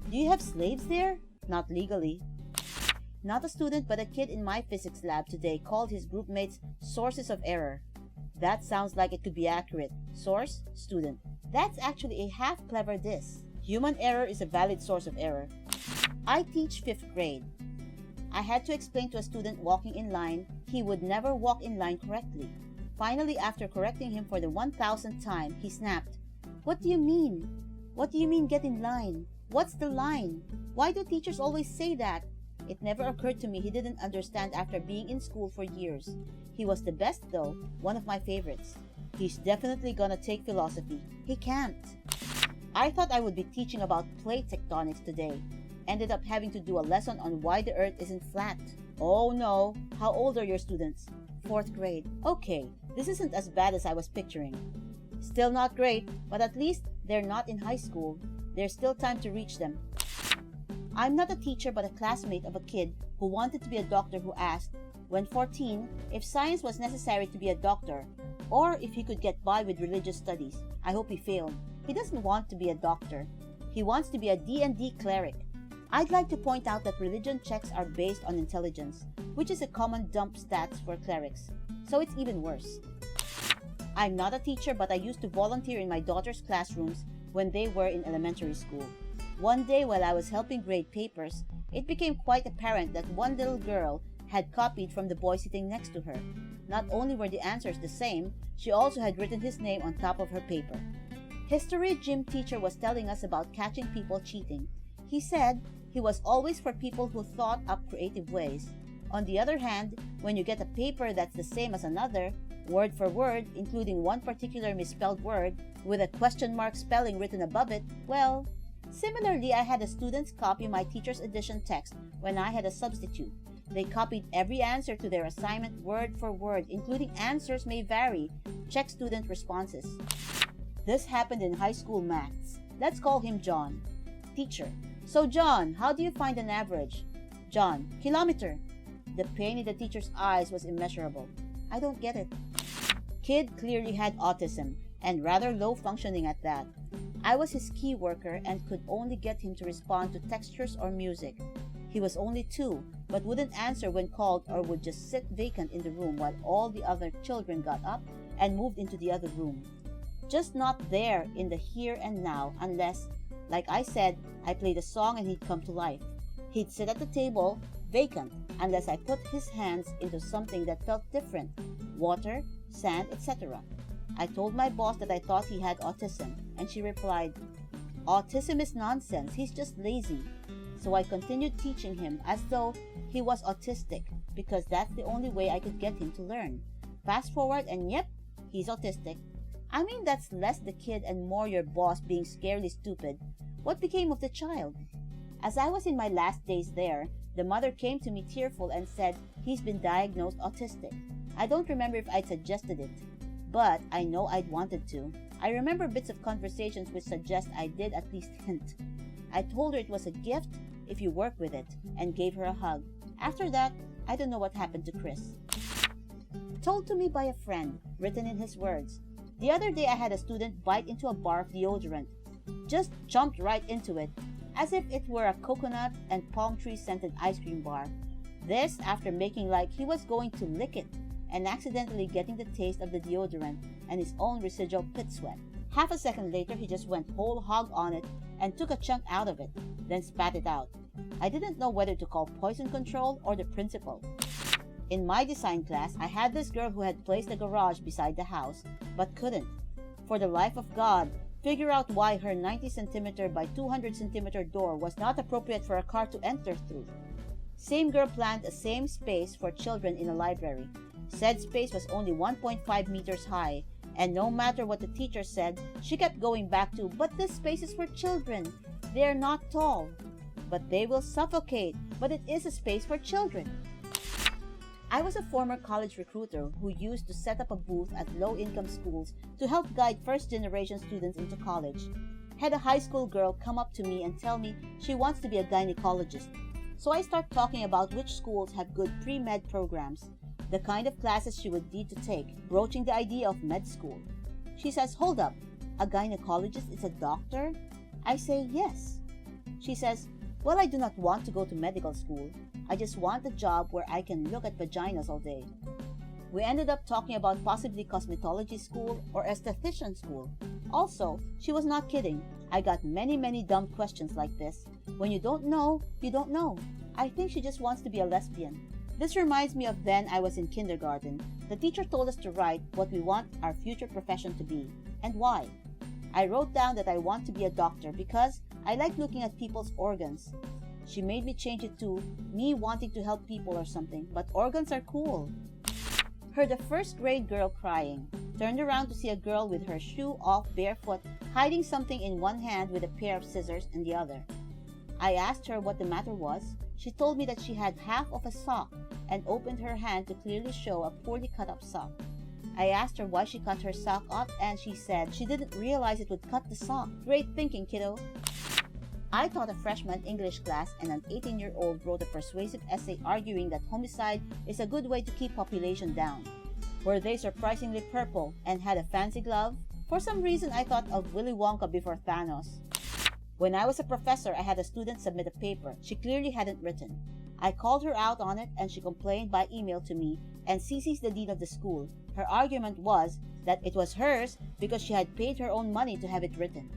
"Do you have slaves there?" Not legally. Not a student but a kid in my physics lab today called his group mates sources of error. That sounds like it could be accurate. Source, student. That's actually a half-clever diss. Human error is a valid source of error. I teach 5th grade. I had to explain to a student walking in line he would never walk in line correctly. Finally, after correcting him for the 1,000th time, he snapped, "What do you mean? What do you mean get in line? What's the line? Why do teachers always say that?" It never occurred to me he didn't understand after being in school for years. He was the best though, one of my favorites. He's definitely gonna take philosophy. He can't. I thought I would be teaching about plate tectonics today. Ended up having to do a lesson on why the earth isn't flat. Oh no, how old are your students? 4th grade. Okay, this isn't as bad as I was picturing. Still not great, but at least they're not in high school. There's still time to reach them. I'm not a teacher but a classmate of a kid who wanted to be a doctor who asked, when 14, if science was necessary to be a doctor, or if he could get by with religious studies. I hope he failed. He doesn't want to be a doctor. He wants to be a D&D cleric. I'd like to point out that religion checks are based on intelligence, which is a common dump stats for clerics, so it's even worse. I'm not a teacher but I used to volunteer in my daughter's classrooms when they were in elementary school. One day while I was helping grade papers, it became quite apparent that one little girl had copied from the boy sitting next to her. Not only were the answers the same, she also had written his name on top of her paper. History gym teacher was telling us about catching people cheating. He said he was always for people who thought up creative ways. On the other hand, when you get a paper that's the same as another, word for word, including one particular misspelled word, with a question mark spelling written above it, well, similarly, I had the students copy my teacher's edition text when I had a substitute. They copied every answer to their assignment word for word, including answers may vary. Check student responses. This happened in high school maths. Let's call him John. Teacher: "So John, how do you find an average?" John: "Kilometer." The pain in the teacher's eyes was immeasurable. I don't get it. Kid clearly had autism, and rather low functioning at that. I was his key worker and could only get him to respond to textures or music. He was only 2, but wouldn't answer when called or would just sit vacant in the room while all the other children got up and moved into the other room. Just not there in the here and now unless, like I said, I played a song and he'd come to life. He'd sit at the table, vacant, unless I put his hands into something that felt different, water, sand, etc. I told my boss that I thought he had autism, and she replied, "Autism is nonsense, he's just lazy." So I continued teaching him as though he was autistic, because that's the only way I could get him to learn. Fast forward and yep, he's autistic. I mean, that's less the kid and more your boss being scarily stupid. What became of the child? As I was in my last days there, the mother came to me tearful and said he's been diagnosed autistic. I don't remember if I'd suggested it, but I know I'd wanted to. I remember bits of conversations which suggest I did at least hint. I told her it was a gift if you work with it, and gave her a hug. After that, I don't know what happened to Chris. Told to me by a friend, written in his words. The other day I had a student bite into a bar of deodorant. Just jumped right into it, as if it were a coconut and palm tree scented ice cream bar. This after making like he was going to lick it, and accidentally getting the taste of the deodorant and his own residual pit sweat. Half a second later, he just went whole hog on it and took a chunk out of it, then spat it out. I didn't know whether to call poison control or the principal. In my design class, I had this girl who had placed a garage beside the house, but couldn't, for the life of God, figure out why her 90 cm by 200 cm door was not appropriate for a car to enter through. Same girl planned a same space for children in a library. Said space was only 1.5 meters high, and no matter what the teacher said, she kept going back to, "But this space is for children. They're not tall. But they will suffocate. But it is a space for children." I was a former college recruiter who used to set up a booth at low-income schools to help guide first-generation students into college. Had a high school girl come up to me and tell me she wants to be a gynecologist. So I start talking about which schools have good pre-med programs, the kind of classes she would need to take, broaching the idea of med school. She says, "Hold up, a gynecologist is a doctor?" I say, "Yes." She says, "Well, I do not want to go to medical school. I just want a job where I can look at vaginas all day." We ended up talking about possibly cosmetology school or esthetician school. Also, she was not kidding. I got many dumb questions like this. When you don't know, you don't know. I think she just wants to be a lesbian. This reminds me of when I was in kindergarten. The teacher told us to write what we want our future profession to be and why. I wrote down that I want to be a doctor because I like looking at people's organs. She made me change it to me wanting to help people or something, but organs are cool. Heard a first grade girl crying. Turned around to see a girl with her shoe off barefoot, hiding something in one hand with a pair of scissors in the other. I asked her what the matter was. She told me that she had half of a sock and opened her hand to clearly show a poorly cut up sock. I asked her why she cut her sock off and she said she didn't realize it would cut the sock. Great thinking, kiddo. I taught a freshman English class and an 18-year-old wrote a persuasive essay arguing that homicide is a good way to keep population down. Were they surprisingly purple and had a fancy glove? For some reason, I thought of Willy Wonka before Thanos. When I was a professor, I had a student submit a paper she clearly hadn't written. I called her out on it and she complained by email to me and CC's the dean of the school. Her argument was that it was hers because she had paid her own money to have it written.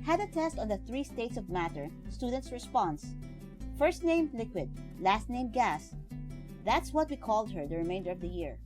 Had a test on the 3 states of matter. Students' response: first name liquid, last name gas. That's what we called her the remainder of the year.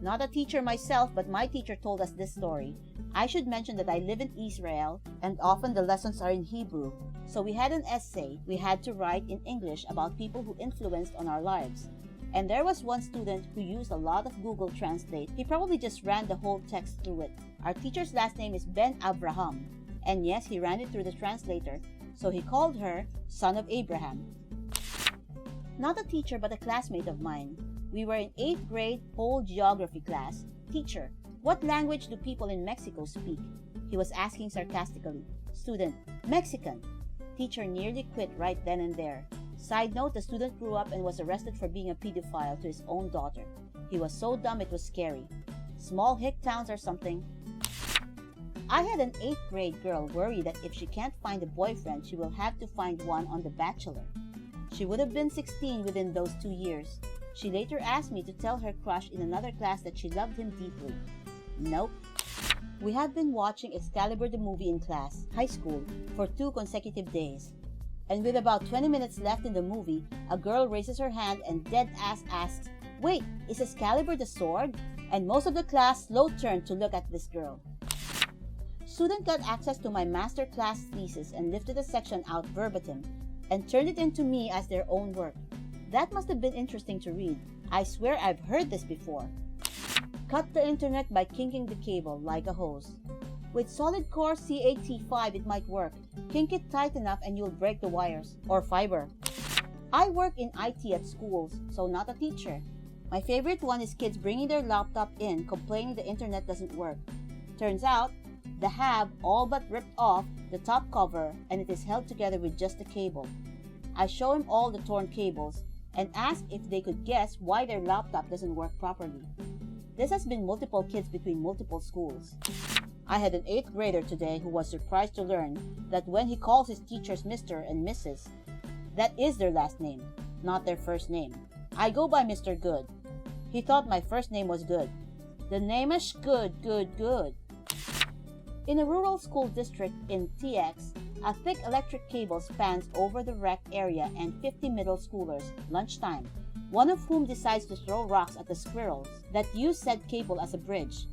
Not a teacher myself, but my teacher told us this story. I should mention that I live in Israel and often the lessons are in Hebrew. So we had an essay we had to write in English about people who influenced on our lives. And there was one student who used a lot of Google Translate. He probably just ran the whole text through it. Our teacher's last name is Ben Abraham. And yes, he ran it through the translator, so he called her Son of Abraham. Not a teacher, but a classmate of mine. We were in 8th grade whole geography class. Teacher, what language do people in Mexico speak? He was asking sarcastically. Student, Mexican. Teacher nearly quit right then and there. Side note, the student grew up and was arrested for being a pedophile to his own daughter. He was so dumb it was scary. Small hick towns or something. I had an 8th grade girl worry that if she can't find a boyfriend, she will have to find one on The Bachelor. She would have been 16 within those 2 years. She later asked me to tell her crush in another class that she loved him deeply. Nope. We have been watching Excalibur the movie in class, high school, for 2 consecutive days. And with about 20 minutes left in the movie, a girl raises her hand and dead-ass asks, "Wait, is Excalibur the sword?" And most of the class slow turned to look at this girl. Student got access to my master class thesis and lifted a section out verbatim and turned it into me as their own work. That must have been interesting to read. I swear I've heard this before. Cut the internet by kinking the cable like a hose. With solid core CAT5 it might work. Kink it tight enough and you'll break the wires. Or fiber. I work in IT at schools, so not a teacher. My favorite one is kids bringing their laptop in complaining the internet doesn't work. Turns out, they have all but ripped off the top cover and it is held together with just a cable. I show him all the torn cables and ask if they could guess why their laptop doesn't work properly. This has been multiple kids between multiple schools. I had an 8th grader today who was surprised to learn that when he calls his teachers Mr. and Mrs., that is their last name, not their first name. I go by Mr. Good. He thought my first name was Good. The name is Good. In a rural school district in TX, a thick electric cable spans over the rec area and 50 middle schoolers, lunchtime, one of whom decides to throw rocks at the squirrels that use said cable as a bridge.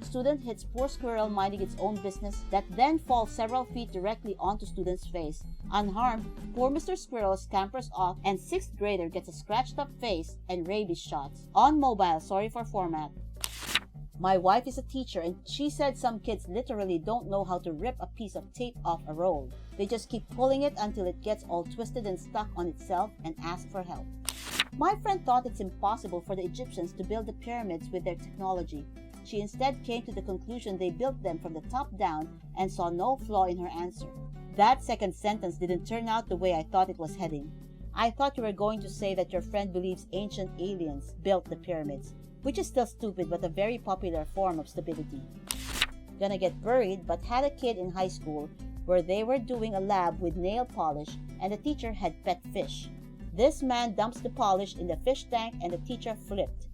Student hits poor squirrel minding its own business that then falls several feet directly onto student's face. Unharmed, poor Mr. Squirrel scampers off and 6th grader gets a scratched up face and rabies shots. On mobile, sorry for format. My wife is a teacher and she said some kids literally don't know how to rip a piece of tape off a roll. They just keep pulling it until it gets all twisted and stuck on itself and ask for help. My friend thought it's impossible for the Egyptians to build the pyramids with their technology. She instead came to the conclusion they built them from the top down and saw no flaw in her answer. That second sentence didn't turn out the way I thought it was heading. I thought you were going to say that your friend believes ancient aliens built the pyramids, which is still stupid but a very popular form of stupidity. Gonna get buried, but had a kid in high school where they were doing a lab with nail polish and the teacher had pet fish. This man dumps the polish in the fish tank and the teacher flipped.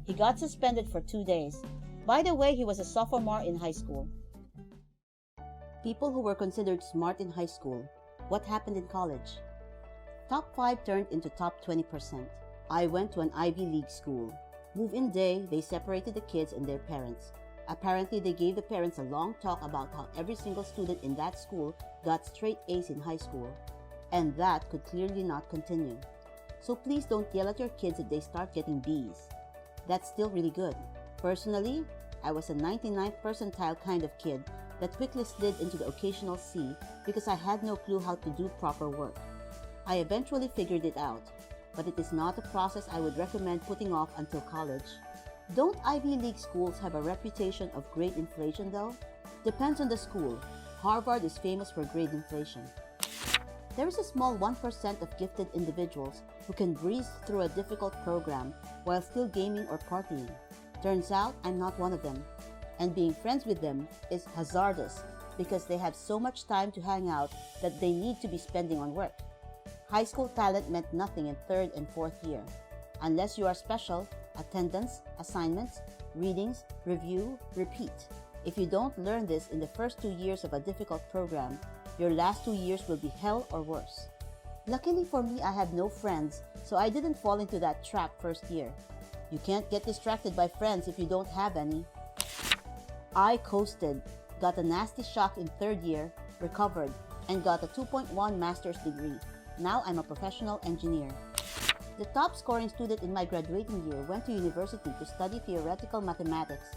He got suspended for 2 days. By the way, he was a sophomore in high school. People who were considered smart in high school. What happened in college? Top 5 turned into top 20%. I went to an Ivy League school. Move-in day, they separated the kids and their parents. Apparently, they gave the parents a long talk about how every single student in that school got straight A's in high school. And that could clearly not continue. So please don't yell at your kids if they start getting B's. That's still really good. Personally, I was a 99th percentile kind of kid that quickly slid into the occasional C because I had no clue how to do proper work. I eventually figured it out, but it is not a process I would recommend putting off until college. Don't Ivy League schools have a reputation of grade inflation though? Depends on the school. Harvard is famous for grade inflation. There is a small 1% of gifted individuals who can breeze through a difficult program while still gaming or partying. Turns out I'm not one of them. And being friends with them is hazardous because they have so much time to hang out that they need to be spending on work. High school talent meant nothing in 3rd and 4th year. Unless you are special, attendance, assignments, readings, review, repeat. If you don't learn this in the first 2 years of a difficult program, your last 2 years will be hell or worse. Luckily for me, I have no friends, so I didn't fall into that trap first year. You can't get distracted by friends if you don't have any. I coasted, got a nasty shock in 3rd year, recovered, and got a 2.1 master's degree. Now I'm a professional engineer. The top scoring student in my graduating year went to university to study theoretical mathematics,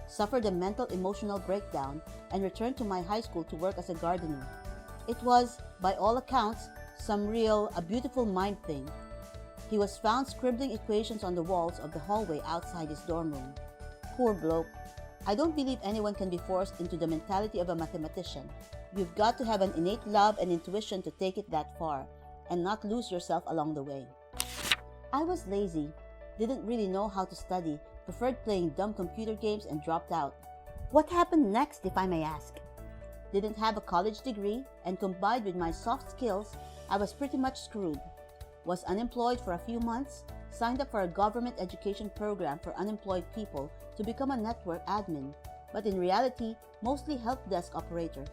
suffered a mental emotional breakdown, and returned to my high school to work as a gardener. It was, by all accounts, a beautiful mind thing. He was found scribbling equations on the walls of the hallway outside his dorm room. Poor bloke. I don't believe anyone can be forced into the mentality of a mathematician. You've got to have an innate love and intuition to take it that far, and not lose yourself along the way. I was lazy, didn't really know how to study, preferred playing dumb computer games, and dropped out. What happened next, if I may ask? Didn't have a college degree, and combined with my soft skills, I was pretty much screwed. Was unemployed for a few months, signed up for a government education program for unemployed people to become a network admin, but in reality, mostly help desk operator.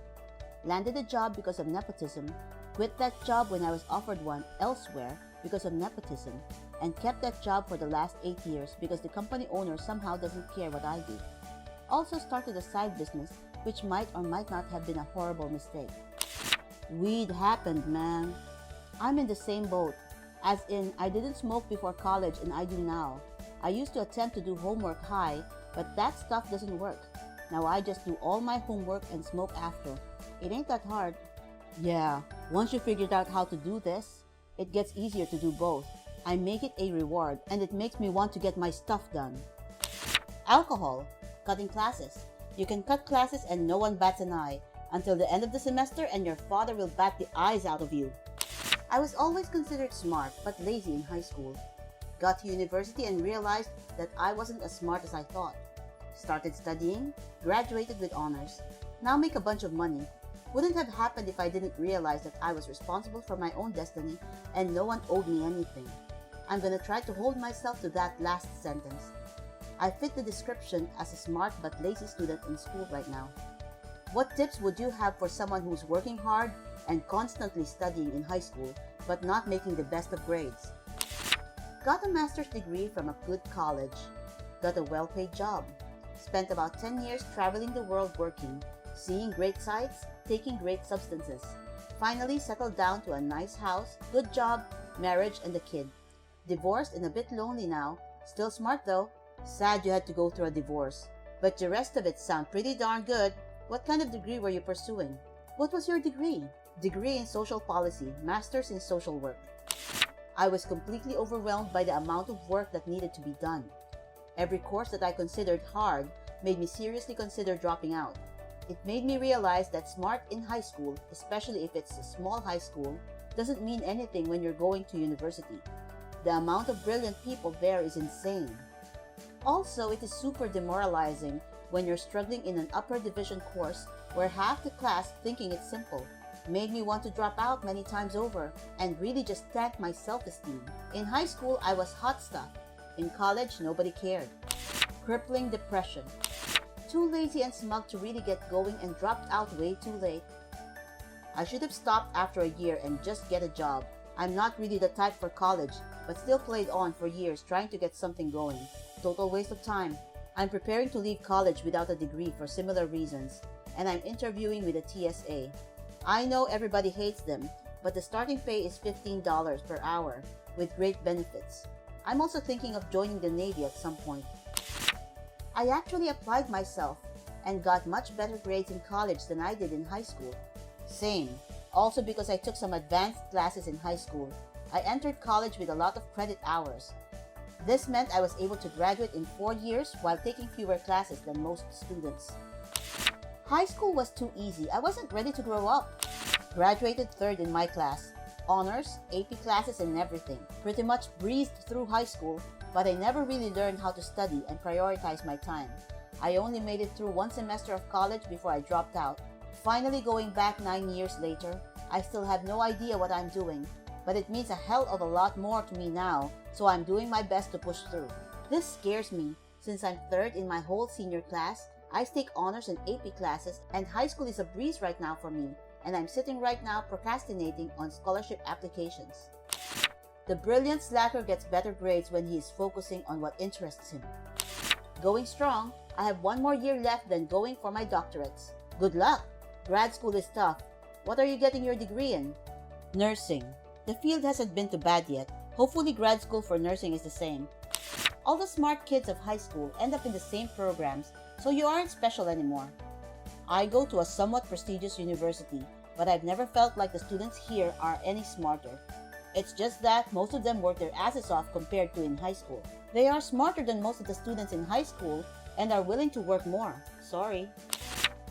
Landed a job because of nepotism, quit that job when I was offered one elsewhere because of nepotism, and kept that job for the last 8 years because the company owner somehow doesn't care what I do. Also started a side business, which might or might not have been a horrible mistake. Weed happened, man. I'm in the same boat. As in, I didn't smoke before college and I do now. I used to attempt to do homework high, but that stuff doesn't work. Now I just do all my homework and smoke after. It ain't that hard. Yeah, once you figured out how to do this, it gets easier to do both. I make it a reward and it makes me want to get my stuff done. Alcohol. Cutting classes. You can cut classes and no one bats an eye until the end of the semester and your father will bat the eyes out of you. I was always considered smart but lazy in high school. Got to university and realized that I wasn't as smart as I thought. Started studying, graduated with honors. Now make a bunch of money. Wouldn't have happened if I didn't realize that I was responsible for my own destiny and no one owed me anything. I'm gonna try to hold myself to that last sentence. I fit the description as a smart but lazy student in school right now. What tips would you have for someone who's working hard and constantly studying in high school but not making the best of grades? Got a master's degree from a good college. Got a well-paid job. Spent about 10 years traveling the world working, seeing great sights, taking great substances. Finally settled down to a nice house, good job, marriage, and a kid. Divorced and a bit lonely now. Still smart though. Sad you had to go through a divorce. But the rest of it sound pretty darn good. What kind of degree were you pursuing? What was your degree? Degree in social policy, master's in social work. I was completely overwhelmed by the amount of work that needed to be done. Every course that I considered hard made me seriously consider dropping out. It made me realize that smart in high school, especially if it's a small high school, doesn't mean anything when you're going to university. The amount of brilliant people there is insane. Also, it is super demoralizing when you're struggling in an upper division course where half the class thinking it's simple. Made me want to drop out many times over and really just tank my self-esteem. In high school, I was hot stuff. In college, nobody cared. Crippling depression. Too lazy and smug to really get going and dropped out way too late. I should have stopped after a year and just get a job. I'm not really the type for college, but still played on for years trying to get something going. Total waste of time. I'm preparing to leave college without a degree for similar reasons, and I'm interviewing with a TSA. I know everybody hates them, but the starting pay is $15 per hour with great benefits. I'm also thinking of joining the Navy at some point. I actually applied myself and got much better grades in college than I did in high school. Same. Also because I took some advanced classes in high school. I entered college with a lot of credit hours. This meant I was able to graduate in 4 years while taking fewer classes than most students. High school was too easy. I wasn't ready to grow up. Graduated third in my class. Honors, AP classes and everything. Pretty much breezed through high school, but I never really learned how to study and prioritize my time. I only made it through one semester of college before I dropped out. Finally going back 9 years later, I still have no idea what I'm doing, but it means a hell of a lot more to me now, so I'm doing my best to push through. This scares me, since I'm third in my whole senior class. I take honors and AP classes, and high school is a breeze right now for me, and I'm sitting right now procrastinating on scholarship applications. The brilliant slacker gets better grades when he is focusing on what interests him. Going strong, I have 1 more year left than going for my doctorates. Good luck! Grad school is tough. What are you getting your degree in? Nursing. The field hasn't been too bad yet. Hopefully grad school for nursing is the same. All the smart kids of high school end up in the same programs, so you aren't special anymore. I go to a somewhat prestigious university, but I've never felt like the students here are any smarter. It's just that most of them work their asses off compared to in high school. They are smarter than most of the students in high school and are willing to work more. Sorry.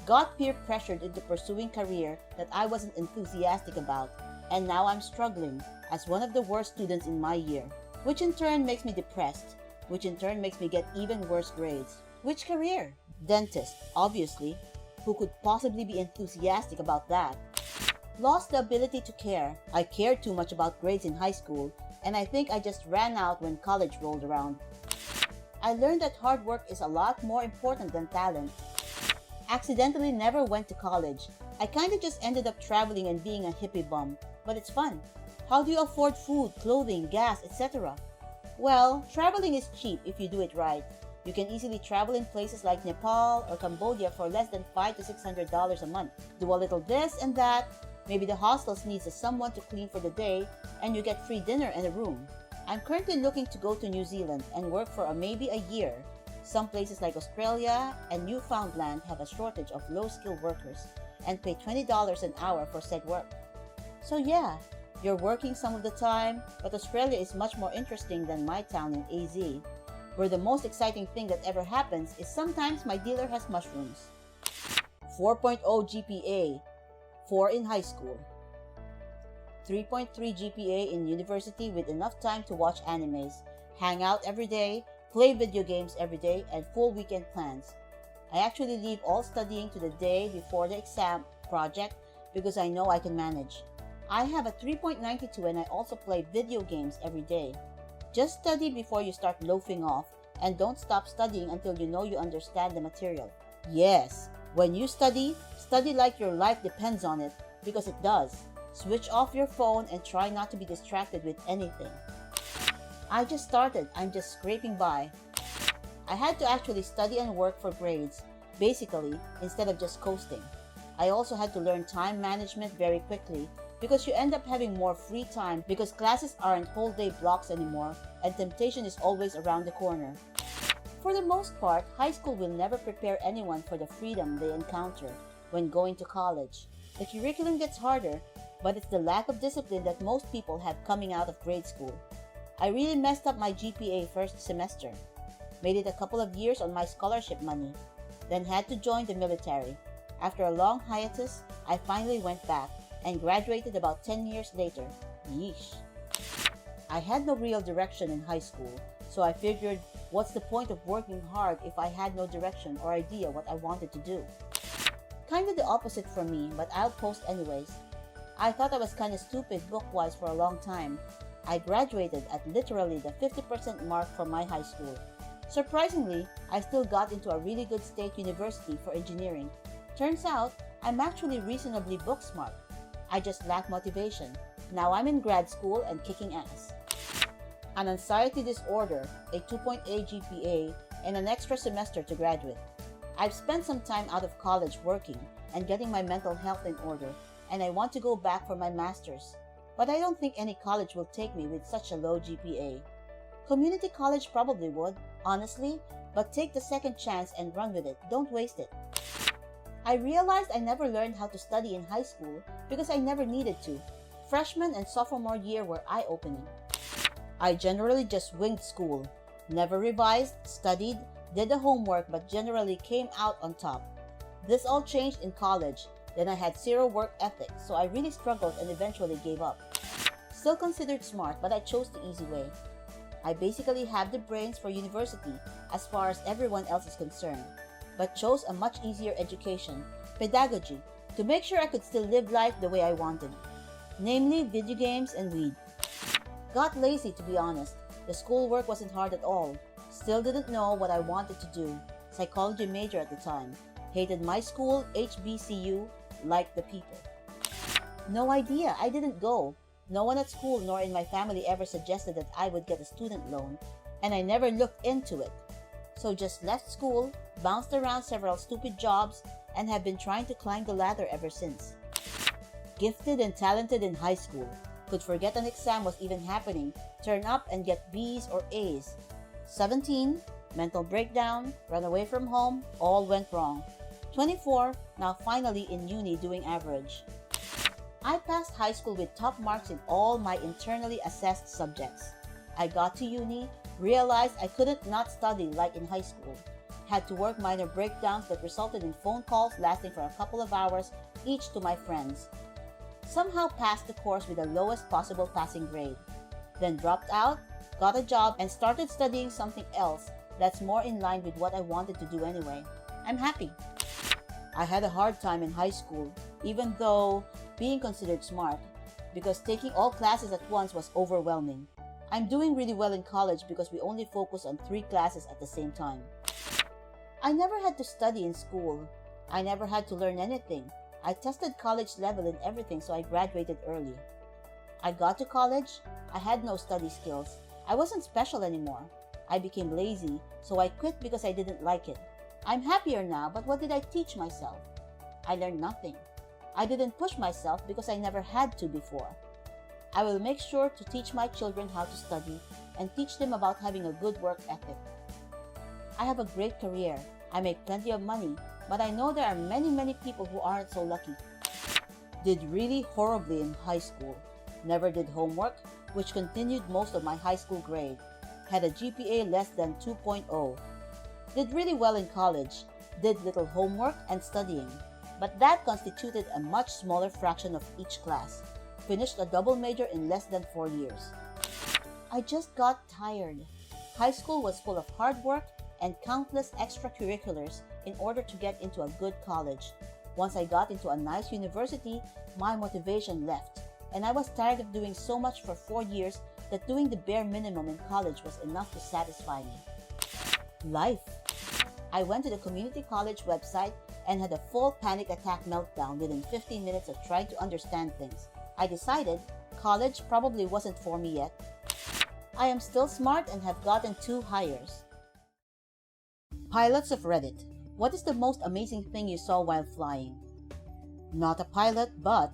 Got peer pressured into pursuing career that I wasn't enthusiastic about, and now I'm struggling as one of the worst students in my year, which in turn makes me depressed, which in turn makes me get even worse grades. Which career? Dentist, obviously. Who could possibly be enthusiastic about that? Lost the ability to care. I cared too much about grades in high school, and I think I just ran out when college rolled around. I learned that hard work is a lot more important than talent. Accidentally never went to college. I kinda just ended up traveling and being a hippie bum, but it's fun. How do you afford food, clothing, gas, etc.? Well, traveling is cheap if you do it right. You can easily travel in places like Nepal or Cambodia for less than $500 to $600 a month. Do a little this and that. Maybe the hostels needs someone to clean for the day, and you get free dinner and a room. I'm currently looking to go to New Zealand and work for maybe a year. Some places like Australia and Newfoundland have a shortage of low-skilled workers and pay $20 an hour for said work. So yeah, you're working some of the time, but Australia is much more interesting than my town in AZ, where the most exciting thing that ever happens is sometimes my dealer has mushrooms. 4.0 GPA, 4 in high school. 3.3 GPA in university with enough time to watch animes, hang out every day, play video games every day, and full weekend plans. I actually leave all studying to the day before the exam project because I know I can manage. I have a 3.92 and I also play video games every day. Just study before you start loafing off, and don't stop studying until you know you understand the material. Yes, when you study, study like your life depends on it, because it does. Switch off your phone and try not to be distracted with anything. I just started, I'm just scraping by. I had to actually study and work for grades, basically, instead of just coasting. I also had to learn time management very quickly, because you end up having more free time because classes aren't whole day blocks anymore and temptation is always around the corner. For the most part, high school will never prepare anyone for the freedom they encounter when going to college. The curriculum gets harder, but it's the lack of discipline that most people have coming out of grade school. I really messed up my GPA first semester. Made it a couple of years on my scholarship money. then had to join the military. After a long hiatus, I finally went back and graduated about 10 years later. Yeesh. I had no real direction in high school, so I figured, what's the point of working hard if I had no direction or idea what I wanted to do? Kinda the opposite for me, but I'll post anyways. I thought I was kinda stupid book-wise for a long time. I graduated at literally the 50% mark from my high school. Surprisingly, I still got into a really good state university for engineering. Turns out, I'm actually reasonably book smart. I just lack motivation. Now I'm in grad school and kicking ass. An anxiety disorder, a 2.8 GPA, and an extra semester to graduate. I've spent some time out of college working and getting my mental health in order, and I want to go back for my master's. But I don't think any college will take me with such a low GPA. Community college probably would, honestly, but take the second chance and run with it. Don't waste it. I realized I never learned how to study in high school because I never needed to. Freshman and sophomore year were eye-opening. I generally just winged school. Never revised, studied, did the homework, but generally came out on top. This all changed in college. Then I had zero work ethic, so I really struggled and eventually gave up. Still considered smart, but I chose the easy way. I basically have the brains for university as far as everyone else is concerned, but chose a much easier education, pedagogy, to make sure I could still live life the way I wanted. Namely, video games and weed. Got lazy, to be honest. The schoolwork wasn't hard at all. Still didn't know what I wanted to do. Psychology major at the time. Hated my school, HBCU, liked the people. No idea, I didn't go. No one at school nor in my family ever suggested that I would get a student loan, and I never looked into it. So just left school, bounced around several stupid jobs, and have been trying to climb the ladder ever since. Gifted and talented in high school. Could forget an exam was even happening, turn up and get B's or A's. 17, mental breakdown, run away from home, all went wrong. 24, now finally in uni doing average. I passed high school with top marks in all my internally assessed subjects. I got to uni, realized I couldn't not study like in high school. Had to work minor breakdowns that resulted in phone calls lasting for a couple of hours each to my friends. Somehow passed the course with the lowest possible passing grade. Then dropped out, got a job, and started studying something else that's more in line with what I wanted to do anyway. I'm happy. I had a hard time in high school, even though being considered smart, because taking all classes at once was overwhelming. I'm doing really well in college because we only focus on 3 classes at the same time. I never had to study in school. I never had to learn anything. I tested college level in everything, so I graduated early. I got to college, I had no study skills. I wasn't special anymore. I became lazy, so I quit because I didn't like it. I'm happier now, but what did I teach myself? I learned nothing. I didn't push myself because I never had to before. I will make sure to teach my children how to study and teach them about having a good work ethic. I have a great career. I make plenty of money, but I know there are many people who aren't so lucky. Did really horribly in high school. Never did homework, which continued most of my high school grade. Had a GPA less than 2.0. Did really well in college. Did little homework and studying, but that constituted a much smaller fraction of each class. Finished a double major in less than 4 years. I just got tired. High school was full of hard work and countless extracurriculars in order to get into a good college. Once I got into a nice university, my motivation left, and I was tired of doing so much for 4 years that doing the bare minimum in college was enough to satisfy me. Life. I went to the community college website and had a full panic attack meltdown within 15 minutes of trying to understand things. I decided college probably wasn't for me yet. I am still smart and have gotten 2 hires. Pilots of Reddit. What is the most amazing thing you saw while flying? Not a pilot, but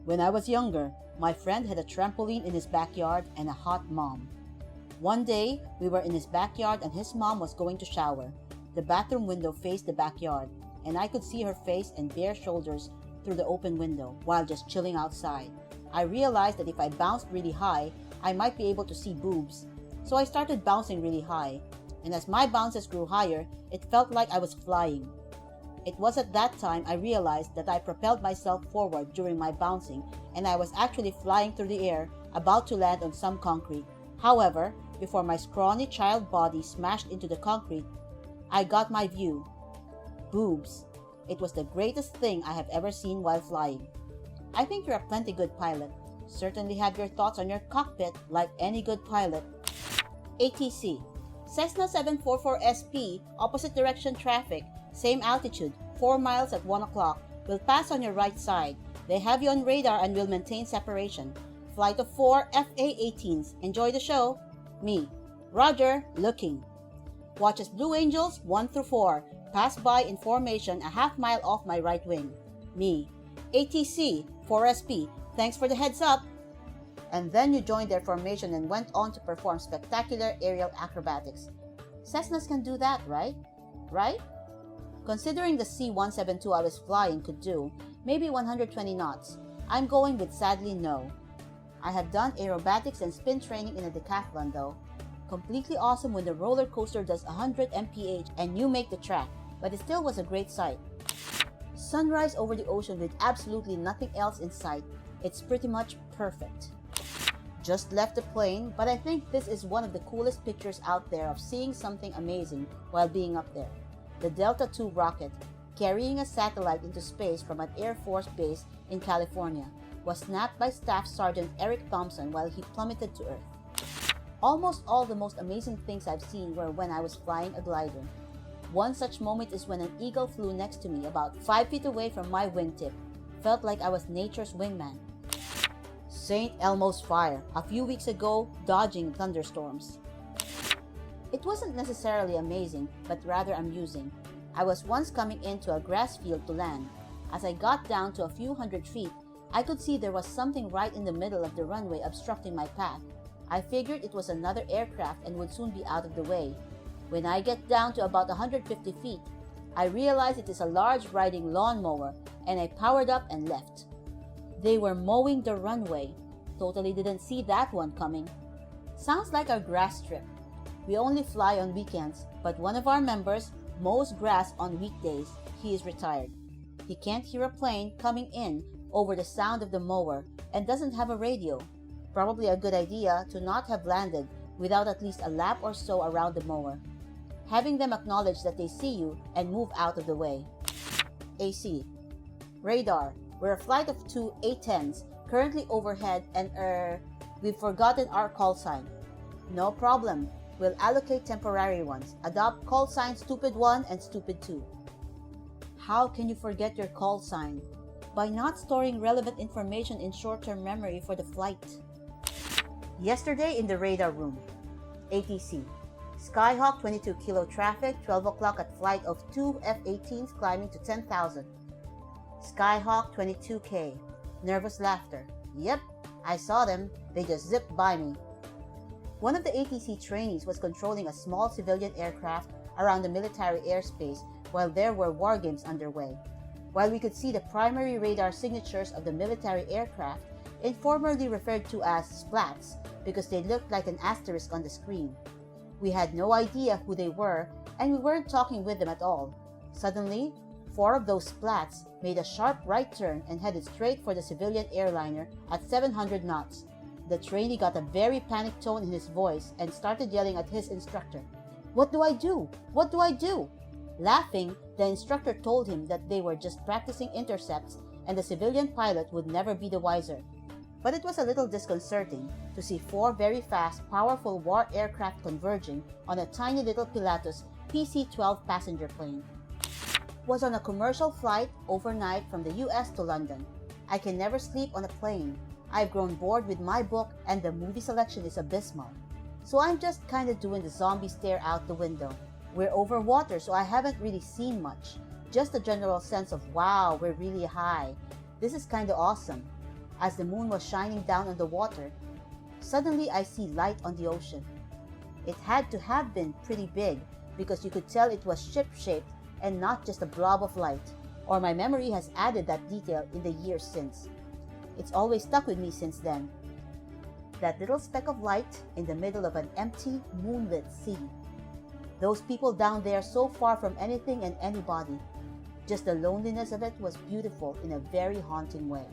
when I was younger, my friend had a trampoline in his backyard and a hot mom. One day, we were in his backyard and his mom was going to shower. The bathroom window faced the backyard, and I could see her face and bare shoulders through the open window while just chilling outside. I realized that if I bounced really high, I might be able to see boobs. So I started bouncing really high, and as my bounces grew higher, it felt like I was flying. It was at that time I realized that I propelled myself forward during my bouncing and I was actually flying through the air, about to land on some concrete. However, before my scrawny child body smashed into the concrete, I got my view. Boobs. It was the greatest thing I have ever seen while flying. I think you're a plenty good pilot. Certainly have your thoughts on your cockpit like any good pilot. ATC. Cessna 744SP, opposite direction traffic, same altitude, 4 miles at 1 o'clock, will pass on your right side. They have you on radar and will maintain separation. Flight of 4 FA-18s. Enjoy the show. Me. Roger, looking. Watch as Blue Angels 1 through 4 pass by in formation a half mile off my right wing. Me. ATC 4SP, thanks for the heads up. And then you joined their formation and went on to perform spectacular aerial acrobatics. Cessnas can do that, right? Right? Considering the C-172 I was flying could do, maybe 120 knots. I'm going with sadly no. I have done aerobatics and spin training in a decathlon though. Completely awesome when the roller coaster does 100 mph and you make the track, but it still was a great sight. Sunrise over the ocean with absolutely nothing else in sight. It's pretty much perfect. Just left the plane, but I think this is one of the coolest pictures out there of seeing something amazing while being up there. The Delta II rocket, carrying a satellite into space from an Air Force base in California, was snapped by Staff Sergeant Eric Thompson while he plummeted to Earth. Almost all the most amazing things I've seen were when I was flying a glider. One such moment is when an eagle flew next to me about 5 feet away from my wingtip. Felt like I was nature's wingman. St. Elmo's fire, a few weeks ago, dodging thunderstorms. It wasn't necessarily amazing, but rather amusing. I was once coming into a grass field to land. As I got down to a few hundred feet, I could see there was something right in the middle of the runway obstructing my path. I figured it was another aircraft and would soon be out of the way. When I get down to about 150 feet, I realized it is a large riding lawnmower, and I powered up and left. They were mowing the runway. Totally didn't see that one coming. Sounds like our grass strip. We only fly on weekends, but one of our members mows grass on weekdays. He is retired. He can't hear a plane coming in over the sound of the mower and doesn't have a radio. Probably a good idea to not have landed without at least a lap or so around the mower. Having them acknowledge that they see you and move out of the way. AC. Radar. We're a flight of 2 A-10s currently overhead and we've forgotten our call sign. No problem. We'll allocate temporary ones. Adopt call sign Stupid 1 and Stupid 2. How can you forget your call sign? By not storing relevant information in short-term memory for the flight. Yesterday in the radar room. ATC. Skyhawk 22 kilo traffic, 12 o'clock at flight of 2 F-18s climbing to 10,000. Skyhawk 22K. Nervous laughter. Yep, I saw them. They just zipped by me. One of the ATC trainees was controlling a small civilian aircraft around the military airspace while there were war games underway. While we could see the primary radar signatures of the military aircraft, informally referred to as splats because they looked like an asterisk on the screen. We had no idea who they were, and we weren't talking with them at all. Suddenly, 4 of those splats made a sharp right turn and headed straight for the civilian airliner at 700 knots. The trainee got a very panicked tone in his voice and started yelling at his instructor. "What do I do? What do I do?" Laughing, the instructor told him that they were just practicing intercepts and the civilian pilot would never be the wiser. But it was a little disconcerting to see 4 very fast, powerful war aircraft converging on a tiny little Pilatus PC-12 passenger plane. Was on a commercial flight overnight from the US to London. I can never sleep on a plane. I've grown bored with my book and the movie selection is abysmal. So I'm just kinda doing the zombie stare out the window. We're over water, so I haven't really seen much. Just a general sense of, wow, we're really high. This is kinda awesome. As the moon was shining down on the water, suddenly I see light on the ocean. It had to have been pretty big because you could tell it was ship-shaped and not just a blob of light, or my memory has added that detail in the years since. It's always stuck with me since then. That little speck of light in the middle of an empty, moonlit sea. Those people down there so far from anything and anybody. Just the loneliness of it was beautiful in a very haunting way.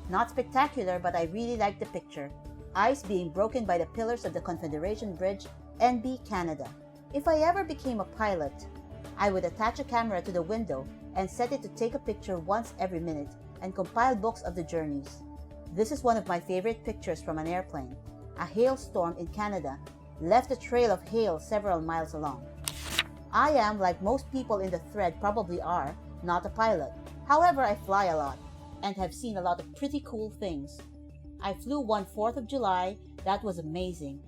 Not spectacular, but I really liked the picture. Ice being broken by the pillars of the Confederation Bridge, NB, Canada. If I ever became a pilot, I would attach a camera to the window and set it to take a picture once every minute and compile books of the journeys. This is one of my favorite pictures from an airplane. A hailstorm in Canada left a trail of hail several miles along. I am, like most people in the thread probably are, not a pilot. However, I fly a lot and have seen a lot of pretty cool things. I flew one 4th of July. That was amazing.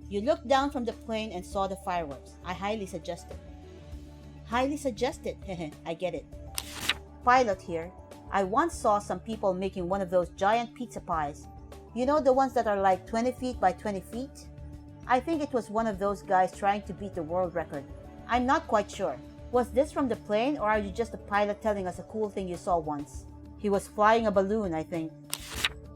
You looked down from the plane and saw the fireworks. I highly suggest it. Highly suggest it. I get it. Pilot here. I once saw some people making one of those giant pizza pies. You know, the ones that are like 20 feet by 20 feet? I think it was one of those guys trying to beat the world record. I'm not quite sure. Was this from the plane, or are you just a pilot telling us a cool thing you saw once? He was flying a balloon, I think.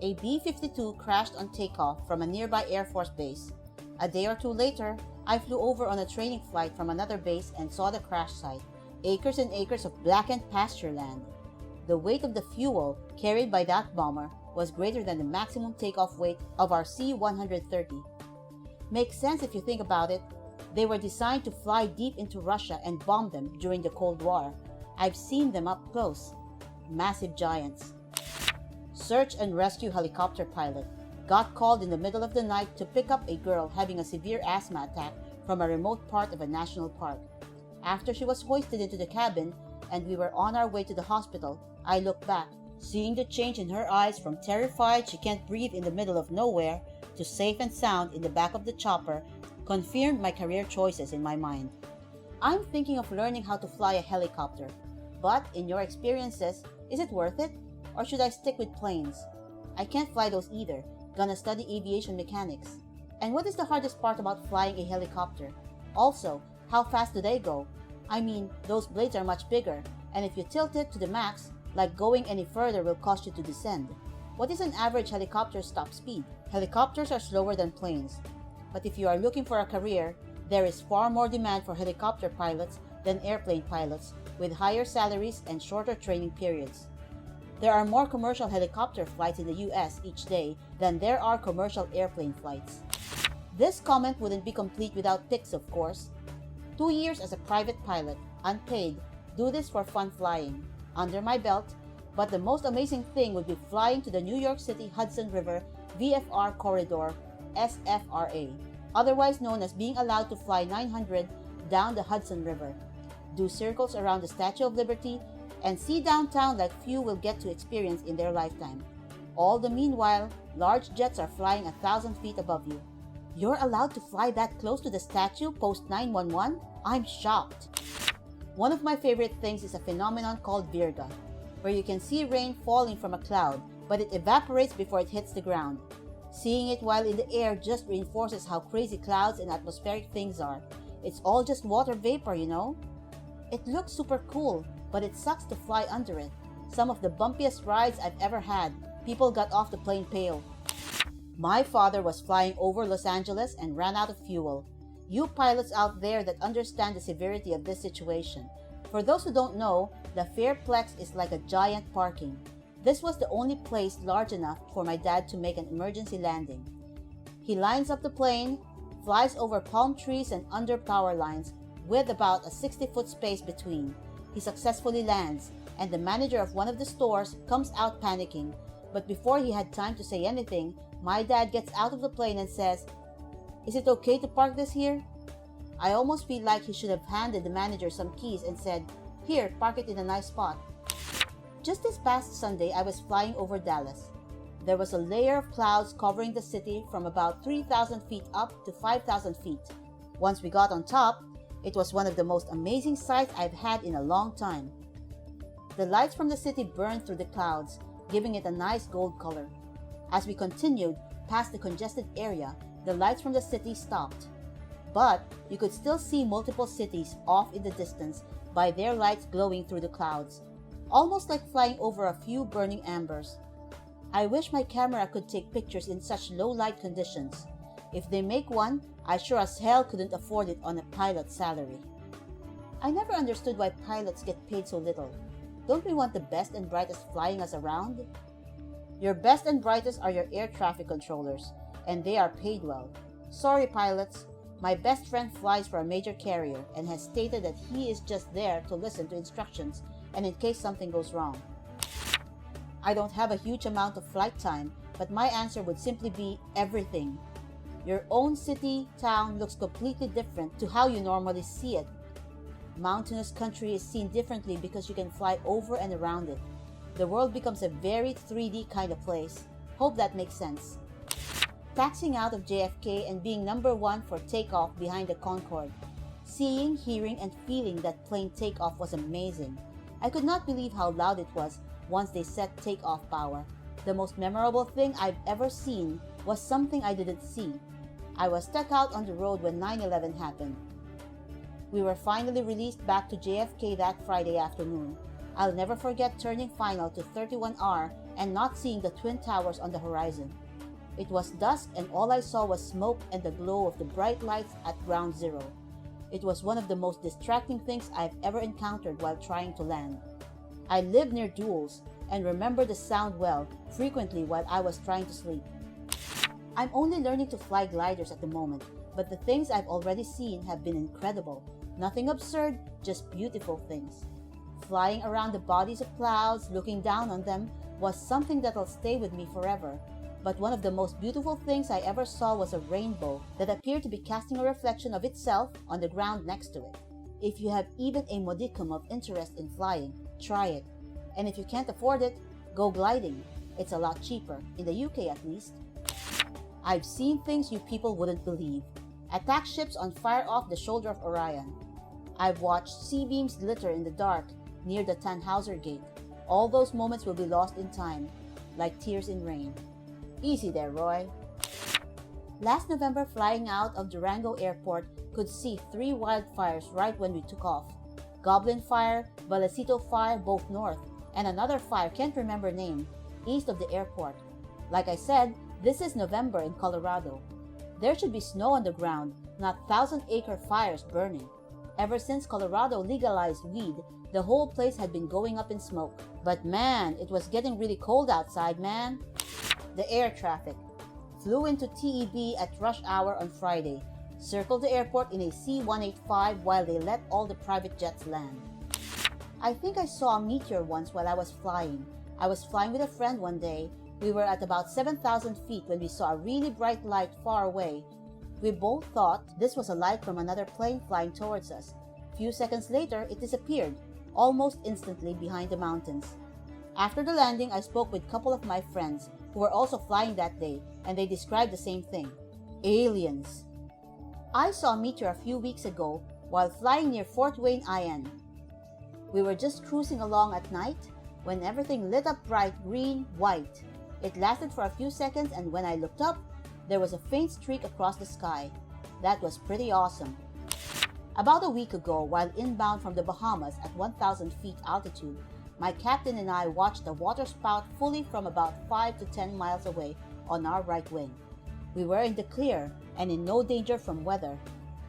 A B-52 crashed on takeoff from a nearby Air Force base. A day or two later, I flew over on a training flight from another base and saw the crash site. Acres and acres of blackened pasture land. The weight of the fuel carried by that bomber was greater than the maximum takeoff weight of our C-130. Makes sense if you think about it. They were designed to fly deep into Russia and bomb them during the Cold War. I've seen them up close. Massive giants. Search and rescue helicopter pilot got called in the middle of the night to pick up a girl having a severe asthma attack from a remote part of a national park. After she was hoisted into the cabin and we were on our way to the hospital, I looked back, seeing the change in her eyes from terrified she can't breathe in the middle of nowhere to safe and sound in the back of the chopper confirmed my career choices in my mind. I'm thinking of learning how to fly a helicopter, but in your experiences, is it worth it? Or should I stick with planes? I can't fly those either. Gonna study aviation mechanics. And what is the hardest part about flying a helicopter? Also, how fast do they go? I mean, those blades are much bigger, and if you tilt it to the max, like going any further will cause you to descend. What is an average helicopter's top speed? Helicopters are slower than planes. But if you are looking for a career, there is far more demand for helicopter pilots than airplane pilots, with higher salaries and shorter training periods. There are more commercial helicopter flights in the US each day than there are commercial airplane flights. This comment wouldn't be complete without pics, of course. 2 years as a private pilot, unpaid, do this for fun flying, under my belt, but the most amazing thing would be flying to the New York City Hudson River VFR Corridor, SFRA, otherwise known as being allowed to fly 900 down the Hudson River, do circles around the Statue of Liberty, and see downtown like few will get to experience in their lifetime. All the meanwhile, large jets are flying 1,000 feet above you. You're allowed to fly that close to the statue post 911? I'm shocked. One of my favorite things is a phenomenon called virga, where you can see rain falling from a cloud, but it evaporates before it hits the ground. Seeing it while in the air just reinforces how crazy clouds and atmospheric things are. It's all just water vapor, you know? It looks super cool, but it sucks to fly under it. Some of the bumpiest rides I've ever had. People got off the plane pale. My father was flying over Los Angeles and ran out of fuel. You pilots out there that understand the severity of this situation. For those who don't know, the Fairplex is like a giant parking. This was the only place large enough for my dad to make an emergency landing. He lines up the plane, flies over palm trees and under power lines with about a 60-foot space between. He successfully lands, and the manager of one of the stores comes out panicking. But before he had time to say anything, my dad gets out of the plane and says, "Is it okay to park this here?" I almost feel like he should have handed the manager some keys and said, "Here, park it in a nice spot." Just this past Sunday, I was flying over Dallas. There was a layer of clouds covering the city from about 3,000 feet up to 5,000 feet. Once we got on top, it was one of the most amazing sights I've had in a long time. The lights from the city burned through the clouds, giving it a nice gold color. As we continued past the congested area, the lights from the city stopped. But you could still see multiple cities off in the distance by their lights glowing through the clouds, almost like flying over a few burning embers. I wish my camera could take pictures in such low light conditions. If they make one, I sure as hell couldn't afford it on a pilot's salary. I never understood why pilots get paid so little. Don't we want the best and brightest flying us around? Your best and brightest are your air traffic controllers, and they are paid well. Sorry, pilots. My best friend flies for a major carrier and has stated that he is just there to listen to instructions and in case something goes wrong. I don't have a huge amount of flight time, but my answer would simply be everything. Your own city, town looks completely different to how you normally see it. Mountainous country is seen differently because you can fly over and around it. The world becomes a very 3D kind of place. Hope that makes sense. Taxiing out of JFK and being number one for takeoff behind the Concorde. Seeing, hearing, and feeling that plane takeoff was amazing. I could not believe how loud it was once they set takeoff power. The most memorable thing I've ever seen was something I didn't see. I was stuck out on the road when 9/11 happened. We were finally released back to JFK that Friday afternoon. I'll never forget turning final to 31R and not seeing the Twin Towers on the horizon. It was dusk and all I saw was smoke and the glow of the bright lights at Ground Zero. It was one of the most distracting things I've ever encountered while trying to land. I live near duels and remember the sound well, frequently while I was trying to sleep. I'm only learning to fly gliders at the moment, but the things I've already seen have been incredible. Nothing absurd, just beautiful things. Flying around the bodies of clouds, looking down on them, was something that'll stay with me forever. But one of the most beautiful things I ever saw was a rainbow that appeared to be casting a reflection of itself on the ground next to it. If you have even a modicum of interest in flying, try it. And if you can't afford it, go gliding. It's a lot cheaper, in the UK at least. I've seen things you people wouldn't believe. Attack ships on fire off the shoulder of Orion. I've watched C-beams glitter in the dark near the Tannhauser Gate. All those moments will be lost in time, like tears in rain. Easy there, Roy. Last November, flying out of Durango Airport, could see 3 wildfires right when we took off. Goblin Fire, Vallecito Fire, both north, and another fire, can't remember name, east of the airport. Like I said, this is November in Colorado. There should be snow on the ground, not 1,000-acre fires burning. Ever since Colorado legalized weed, the whole place had been going up in smoke. But man, it was getting really cold outside, man. The air traffic. Flew into TEB at rush hour on Friday. Circled the airport in a C-185 while they let all the private jets land. I think I saw a meteor once while I was flying. I was flying with a friend one day. We were at about 7,000 feet when we saw a really bright light far away. We both thought this was a light from another plane flying towards us. Few seconds later, it disappeared, almost instantly behind the mountains. After the landing, I spoke with a couple of my friends who were also flying that day, and they described the same thing. Aliens. I saw a meteor a few weeks ago while flying near Fort Wayne, IN. We were just cruising along at night when everything lit up bright green, white. It lasted for a few seconds, and when I looked up, there was a faint streak across the sky. That was pretty awesome. About a week ago, while inbound from the Bahamas at 1,000 feet altitude, my captain and I watched a water spout fully from about 5 to 10 miles away on our right wing. We were in the clear and in no danger from weather,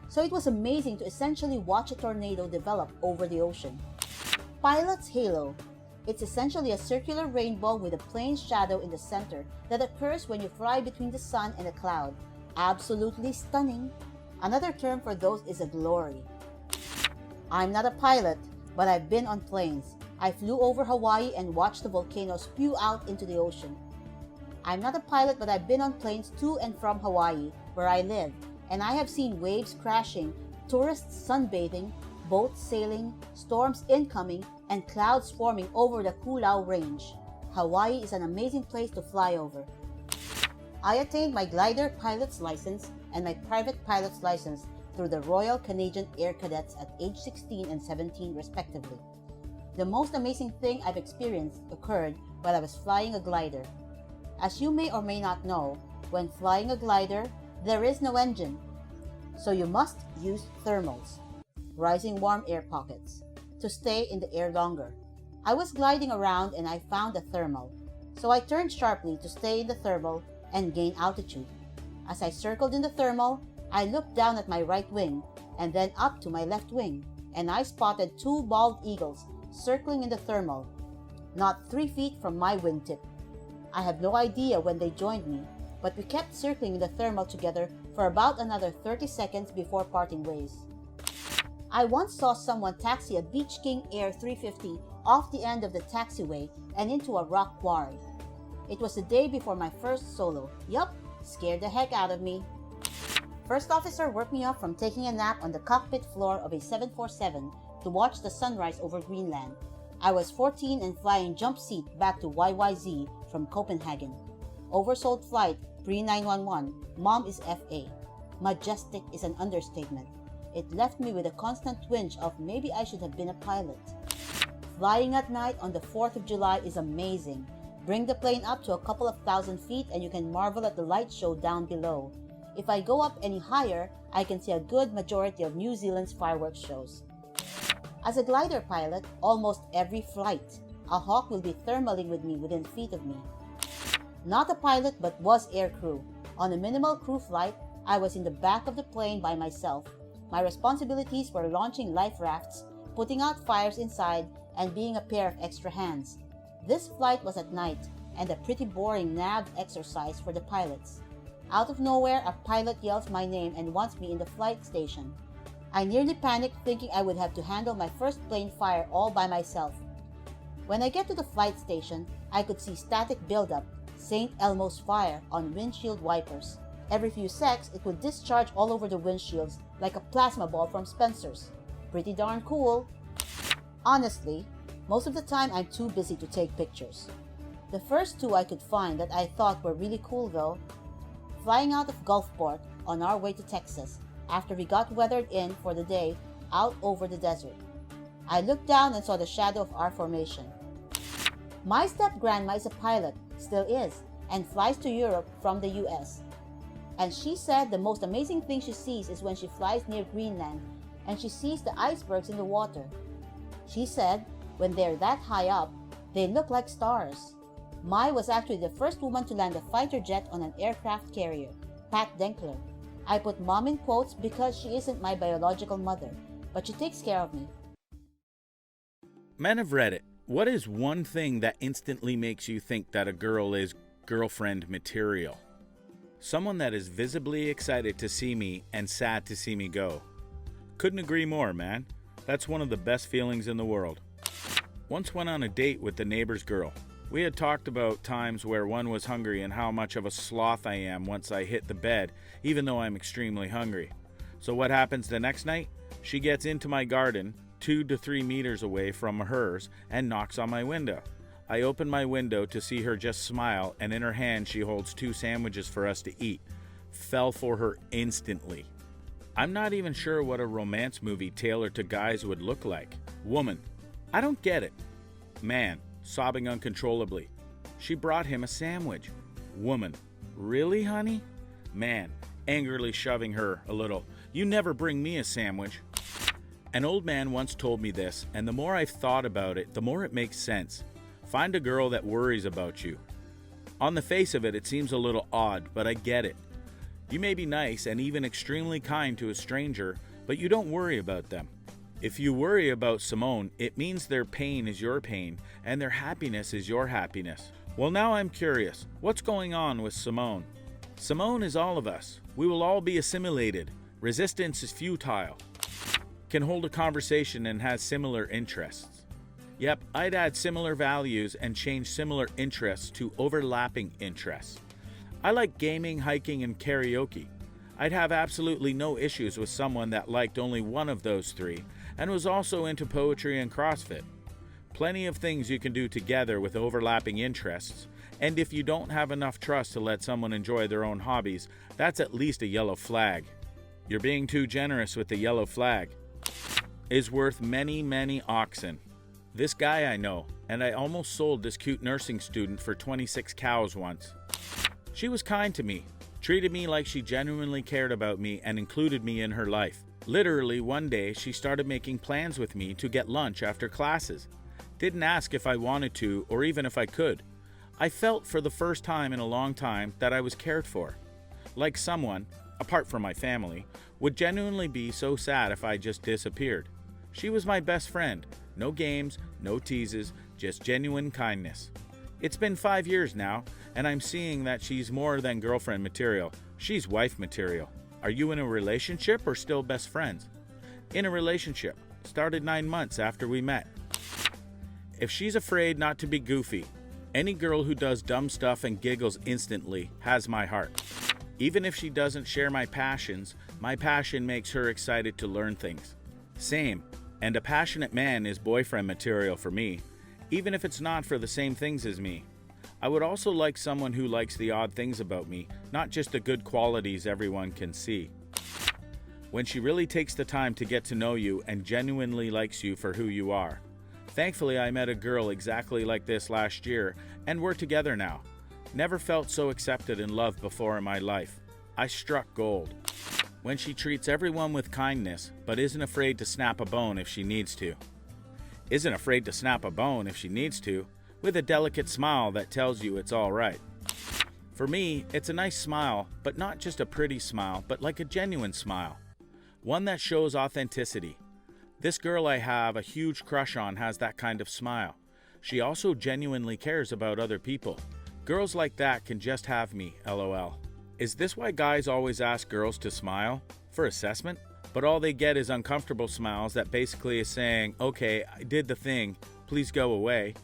so it was amazing to essentially watch a tornado develop over the ocean. Pilot's halo. It's essentially a circular rainbow with a plain shadow in the center that occurs when you fly between the sun and a cloud. Absolutely stunning. Another term for those is a glory. I'm not a pilot, but I've been on planes. I flew over Hawaii and watched the volcano spew out into the ocean. I'm not a pilot, but I've been on planes to and from Hawaii, where I live, and I have seen waves crashing, tourists sunbathing, boats sailing, storms incoming, and clouds forming over the Koolau Range. Hawaii is an amazing place to fly over. I attained my glider pilot's license and my private pilot's license through the Royal Canadian Air Cadets at age 16 and 17 respectively. The most amazing thing I've experienced occurred while I was flying a glider. As you may or may not know, when flying a glider, there is no engine, so you must use thermals, rising warm air pockets, to stay in the air longer. I was gliding around and I found a thermal, so I turned sharply to stay in the thermal and gain altitude. As I circled in the thermal, I looked down at my right wing and then up to my left wing. and I spotted 2 bald eagles circling in the thermal, not 3 feet from my wingtip. I have no idea when they joined me, but we kept circling in the thermal together for about another 30 seconds before parting ways. I once saw someone taxi a Beach King Air 350 off the end of the taxiway and into a rock quarry. It was the day before my first solo. Yup, scared the heck out of me. First officer woke me up from taking a nap on the cockpit floor of a 747 to watch the sunrise over Greenland. I was 14 and flying jump seat back to YYZ from Copenhagen. Oversold flight, pre-911, mom is FA. Majestic is an understatement. It left me with a constant twinge of maybe I should have been a pilot. Flying at night on the 4th of July is amazing. Bring the plane up to a couple of thousand feet and you can marvel at the light show down below. If I go up any higher, I can see a good majority of New Zealand's fireworks shows. As a glider pilot, almost every flight, a hawk will be thermaling with me within feet of me. Not a pilot but was aircrew. On a minimal crew flight, I was in the back of the plane by myself. My responsibilities were launching life rafts, putting out fires inside, and being a pair of extra hands. This flight was at night, and a pretty boring nav exercise for the pilots. Out of nowhere, a pilot yells my name and wants me in the flight station. I nearly panicked thinking I would have to handle my first plane fire all by myself. When I get to the flight station, I could see static buildup, St. Elmo's fire, on windshield wipers. Every few secs, it would discharge all over the windshields like a plasma ball from Spencer's. Pretty darn cool. Honestly, most of the time I'm too busy to take pictures. The first 2 I could find that I thought were really cool though. Flying out of Gulfport on our way to Texas after we got weathered in for the day out over the desert. I looked down and saw the shadow of our formation. My step-grandma is a pilot, still is, and flies to Europe from the US. And she said the most amazing thing she sees is when she flies near Greenland and she sees the icebergs in the water. She said when they're that high up, they look like stars. Mai was actually the first woman to land a fighter jet on an aircraft carrier, Pat Denkler. I put mom in quotes because she isn't my biological mother, but she takes care of me. Men of Reddit, what is one thing that instantly makes you think that a girl is girlfriend material? Someone that is visibly excited to see me and sad to see me go. Couldn't agree more, man. That's one of the best feelings in the world. Once went on a date with the neighbor's girl. We had talked about times where one was hungry and how much of a sloth I am once I hit the bed, even though I'm extremely hungry. So what happens the next night? She gets into my garden, 2 to 3 meters away from hers, and knocks on my window. I open my window to see her just smile, and in her hand she holds 2 sandwiches for us to eat. Fell for her instantly. I'm not even sure what a romance movie tailored to guys would look like. Woman, I don't get it. Man, sobbing uncontrollably. She brought him a sandwich. Woman, really, honey? Man, angrily shoving her a little. You never bring me a sandwich. An old man once told me this, and the more I've thought about it, the more it makes sense. Find a girl that worries about you. On the face of it, it seems a little odd, but I get it. You may be nice and even extremely kind to a stranger, but you don't worry about them. If you worry about Simone, it means their pain is your pain, and their happiness is your happiness. Well, now I'm curious. What's going on with Simone? Simone is all of us. We will all be assimilated. Resistance is futile. Can hold a conversation and has similar interests. Yep, I'd add similar values and change similar interests to overlapping interests. I like gaming, hiking, and karaoke. I'd have absolutely no issues with someone that liked only one of those 3 and was also into poetry and CrossFit. Plenty of things you can do together with overlapping interests, and if you don't have enough trust to let someone enjoy their own hobbies, that's at least a yellow flag. You're being too generous with the yellow flag. Is worth many, many oxen. This guy I know, and I almost sold this cute nursing student for 26 cows once. She was kind to me, treated me like she genuinely cared about me and included me in her life. Literally one day she started making plans with me to get lunch after classes. Didn't ask if I wanted to or even if I could. I felt for the first time in a long time that I was cared for. Like someone, apart from my family, would genuinely be so sad if I just disappeared. She was my best friend. No games, no teases, just genuine kindness. It's been 5 years now, and I'm seeing that she's more than girlfriend material. She's wife material. Are you in a relationship or still best friends? In a relationship. Started 9 months after we met. If she's afraid not to be goofy, any girl who does dumb stuff and giggles instantly has my heart. Even if she doesn't share my passions, my passion makes her excited to learn things. Same, and a passionate man is boyfriend material for me, even if it's not for the same things as me. I would also like someone who likes the odd things about me, not just the good qualities everyone can see. When she really takes the time to get to know you and genuinely likes you for who you are. Thankfully, I met a girl exactly like this last year, and we're together now. Never felt so accepted and loved before in my life. I struck gold. When she treats everyone with kindness, but isn't afraid to snap a bone if she needs to. Isn't afraid to snap a bone if she needs to, with a delicate smile that tells you it's all right. For me, it's a nice smile, but not just a pretty smile, but like a genuine smile. One that shows authenticity. This girl I have a huge crush on has that kind of smile. She also genuinely cares about other people. Girls like that can just have me, LOL. Is this why guys always ask girls to smile? For assessment? But all they get is uncomfortable smiles that basically is saying, okay, I did the thing, please go away.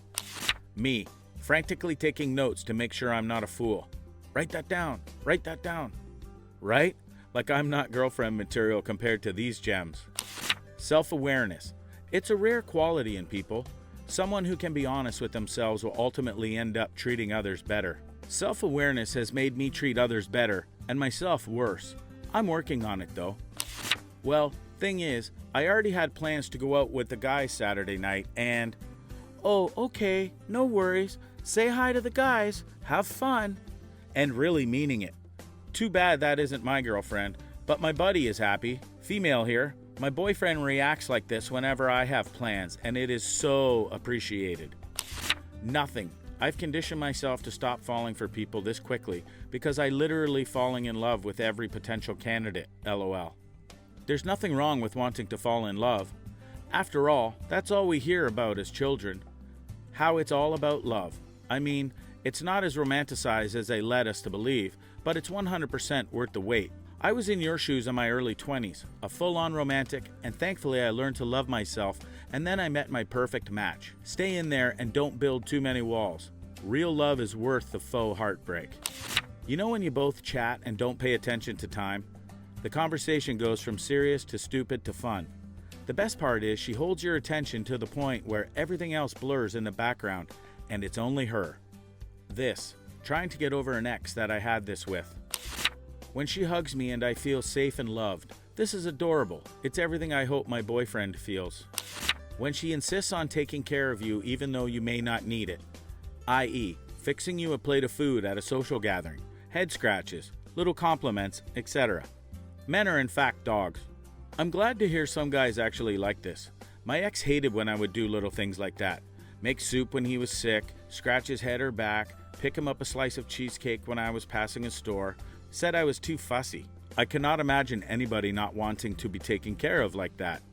Me, frantically taking notes to make sure I'm not a fool. Write that down, write that down. Right? Like I'm not girlfriend material compared to these gems. Self-awareness. It's a rare quality in people. Someone who can be honest with themselves will ultimately end up treating others better. Self-awareness has made me treat others better, and myself worse. I'm working on it though. Well, thing is, I already had plans to go out with the guys Saturday night and... Oh, okay, no worries. Say hi to the guys, have fun. And really meaning it. Too bad that isn't my girlfriend, but my buddy is happy. Female here. My boyfriend reacts like this whenever I have plans, and it is so appreciated. Nothing. I've conditioned myself to stop falling for people this quickly because I literally falling in love with every potential candidate, LOL. There's nothing wrong with wanting to fall in love. After all, that's all we hear about as children. How it's all about love. I mean, it's not as romanticized as they led us to believe, but it's 100% worth the wait. I was in your shoes in my early 20s, a full-on romantic, and thankfully I learned to love myself, and then I met my perfect match. Stay in there and don't build too many walls. Real love is worth the faux heartbreak. You know when you both chat and don't pay attention to time? The conversation goes from serious to stupid to fun. The best part is she holds your attention to the point where everything else blurs in the background, and it's only her. This, trying to get over an ex that I had this with. When she hugs me and I feel safe and loved, this is adorable. It's everything I hope my boyfriend feels. When she insists on taking care of you even though you may not need it, i.e., fixing you a plate of food at a social gathering, head scratches, little compliments, etc. Men are in fact dogs. I'm glad to hear some guys actually like this. My ex hated when I would do little things like that. Make soup when he was sick, scratch his head or back, pick him up a slice of cheesecake when I was passing a store, said I was too fussy. I cannot imagine anybody not wanting to be taken care of like that.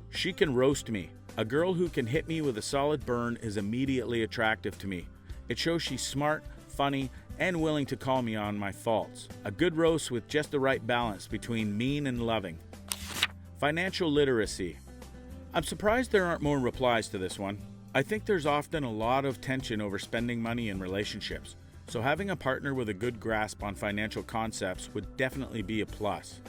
She can roast me. A girl who can hit me with a solid burn is immediately attractive to me. It shows she's smart, funny, and willing to call me on my faults. A good roast with just the right balance between mean and loving. Financial literacy. I'm surprised there aren't more replies to this one. I think there's often a lot of tension over spending money in relationships. So having a partner with a good grasp on financial concepts would definitely be a plus.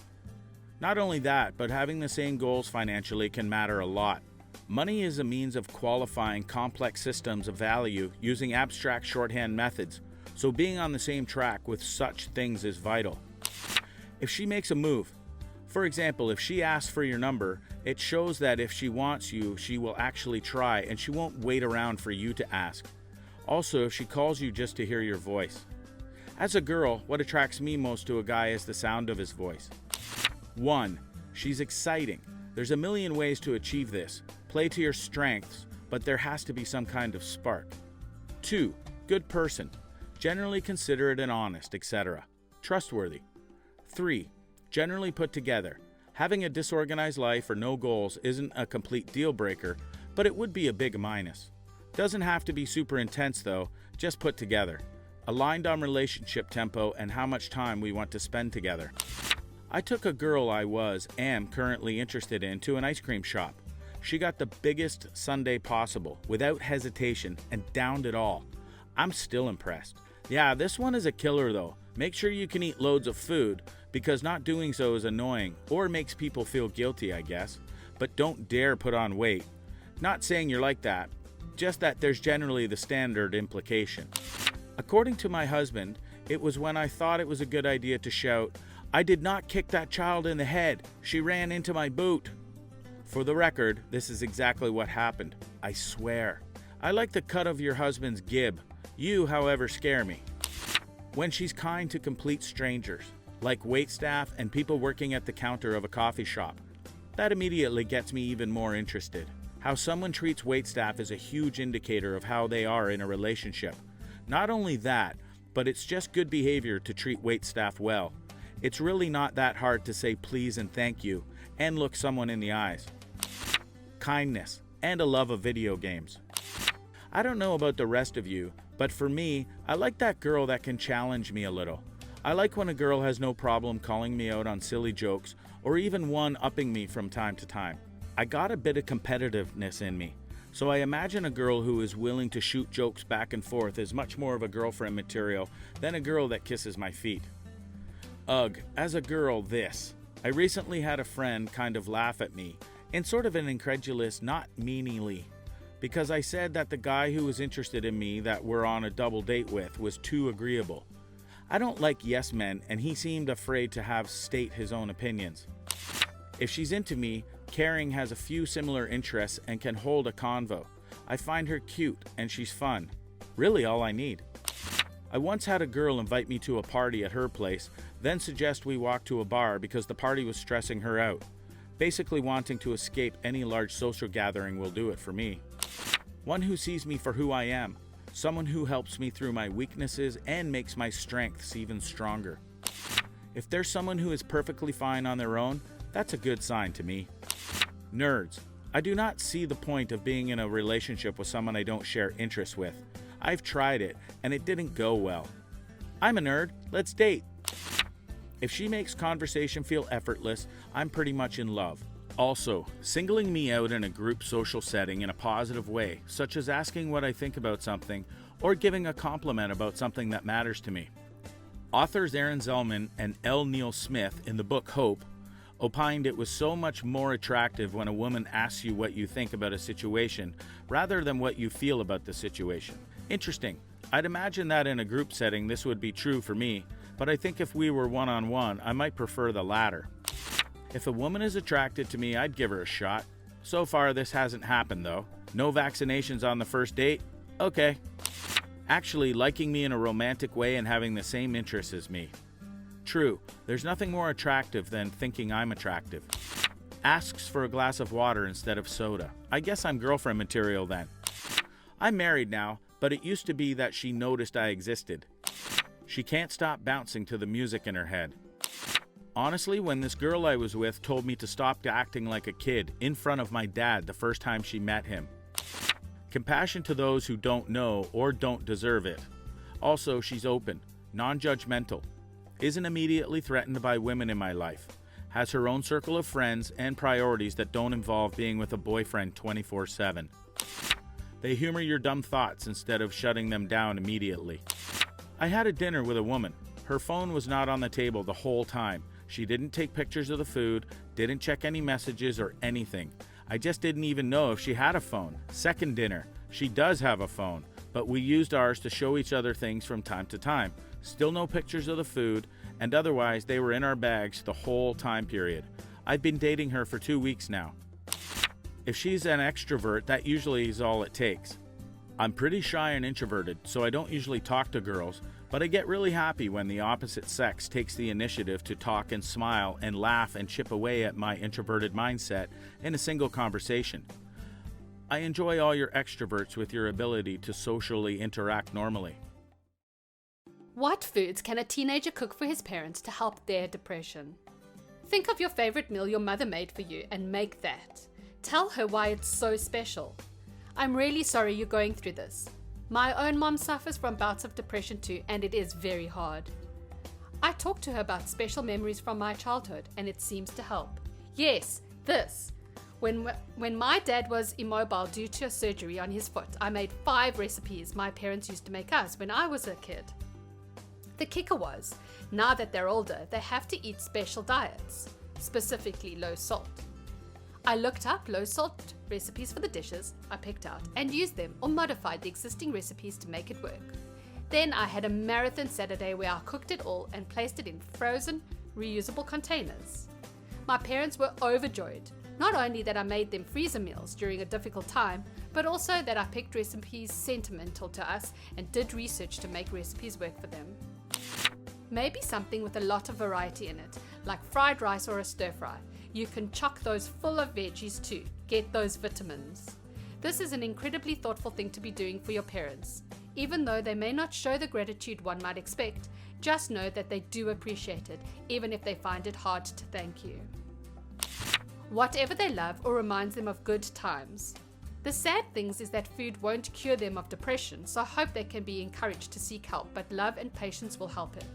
Not only that, but having the same goals financially can matter a lot. Money is a means of qualifying complex systems of value using abstract shorthand methods, so being on the same track with such things is vital. If she makes a move, for example, if she asks for your number, it shows that if she wants you, she will actually try and she won't wait around for you to ask. Also, if she calls you just to hear your voice. As a girl, what attracts me most to a guy is the sound of his voice. 1. She's exciting. There's a million ways to achieve this. Play to your strengths, but there has to be some kind of spark. 2. Good person. Generally considerate and honest, etc. Trustworthy. 3. Generally put together. Having a disorganized life or no goals isn't a complete deal breaker, but it would be a big minus. Doesn't have to be super intense though, just put together. Aligned on relationship tempo and how much time we want to spend together. I took a girl I am currently interested in to an ice cream shop. She got the biggest sundae possible, without hesitation, and downed it all. I'm still impressed. Yeah, this one is a killer though. Make sure you can eat loads of food, because not doing so is annoying, or makes people feel guilty, I guess. But don't dare put on weight. Not saying you're like that, just that there's generally the standard implication. According to my husband, it was when I thought it was a good idea to shout, "I did not kick that child in the head. She ran into my boot." For the record, this is exactly what happened. I swear. I like the cut of your husband's gib. You, however, scare me. When she's kind to complete strangers, like waitstaff and people working at the counter of a coffee shop. That immediately gets me even more interested. How someone treats waitstaff is a huge indicator of how they are in a relationship. Not only that, but it's just good behavior to treat waitstaff well. It's really not that hard to say please and thank you, and look someone in the eyes. Kindness, and a love of video games. I don't know about the rest of you, but for me, I like that girl that can challenge me a little. I like when a girl has no problem calling me out on silly jokes, or even one-upping me from time to time. I got a bit of competitiveness in me, so I imagine a girl who is willing to shoot jokes back and forth is much more of a girlfriend material than a girl that kisses my feet. Ugh, as a girl, this. I recently had a friend kind of laugh at me, in sort of an incredulous, not meaningly, because I said that the guy who was interested in me that we're on a double date with was too agreeable. I don't like yes men, and he seemed afraid to state his own opinions. If she's into me, caring, has a few similar interests, and can hold a convo. I find her cute, and she's fun. Really all I need. I once had a girl invite me to a party at her place, then suggest we walk to a bar because the party was stressing her out. Basically wanting to escape any large social gathering will do it for me. One who sees me for who I am. Someone who helps me through my weaknesses and makes my strengths even stronger. If there's someone who is perfectly fine on their own, that's a good sign to me. Nerds. I do not see the point of being in a relationship with someone I don't share interests with. I've tried it, and it didn't go well. I'm a nerd. Let's date. If she makes conversation feel effortless, I'm pretty much in love. Also, singling me out in a group social setting in a positive way, such as asking what I think about something, or giving a compliment about something that matters to me. Authors Aaron Zellman and L. Neil Smith in the book Hope opined it was so much more attractive when a woman asks you what you think about a situation, rather than what you feel about the situation. Interesting. I'd imagine that in a group setting this would be true for me, but I think if we were one-on-one, I might prefer the latter. If a woman is attracted to me, I'd give her a shot. So far, this hasn't happened though. No vaccinations on the first date? Okay. Actually liking me in a romantic way and having the same interests as me. True, there's nothing more attractive than thinking I'm attractive. Asks for a glass of water instead of soda. I guess I'm girlfriend material then. I'm married now, but it used to be that she noticed I existed. She can't stop bouncing to the music in her head. Honestly, when this girl I was with told me to stop acting like a kid in front of my dad the first time she met him. Compassion to those who don't know or don't deserve it. Also, she's open, non-judgmental, isn't immediately threatened by women in my life, has her own circle of friends and priorities that don't involve being with a boyfriend 24/7. They humor your dumb thoughts instead of shutting them down immediately. I had a dinner with a woman. Her phone was not on the table the whole time. She didn't take pictures of the food, didn't check any messages or anything. I just didn't even know if she had a phone. Second dinner. She does have a phone, but we used ours to show each other things from time to time. Still no pictures of the food, and otherwise they were in our bags the whole time period. I've been dating her for 2 weeks now. If she's an extrovert, that usually is all it takes. I'm pretty shy and introverted, so I don't usually talk to girls, but I get really happy when the opposite sex takes the initiative to talk and smile and laugh and chip away at my introverted mindset in a single conversation. I enjoy all your extroverts with your ability to socially interact normally. What foods can a teenager cook for his parents to help their depression? Think of your favorite meal your mother made for you and make that. Tell her why it's so special. I'm really sorry you're going through this. My own mom suffers from bouts of depression too, and it is very hard. I talk to her about special memories from my childhood, and it seems to help. Yes, this. When my dad was immobile due to a surgery on his foot, I made 5 recipes my parents used to make us when I was a kid. The kicker was, now that they're older, they have to eat special diets, specifically low salt. I looked up low salt recipes for the dishes I picked out and used them or modified the existing recipes to make it work. Then I had a marathon Saturday where I cooked it all and placed it in frozen, reusable containers. My parents were overjoyed, not only that I made them freezer meals during a difficult time, but also that I picked recipes sentimental to us and did research to make recipes work for them. Maybe something with a lot of variety in it, like fried rice or a stir fry. You can chuck those full of veggies too. Get those vitamins. This is an incredibly thoughtful thing to be doing for your parents. Even though they may not show the gratitude one might expect, just know that they do appreciate it, even if they find it hard to thank you. Whatever they love or reminds them of good times. The sad thing is that food won't cure them of depression, so I hope they can be encouraged to seek help, but love and patience will help it.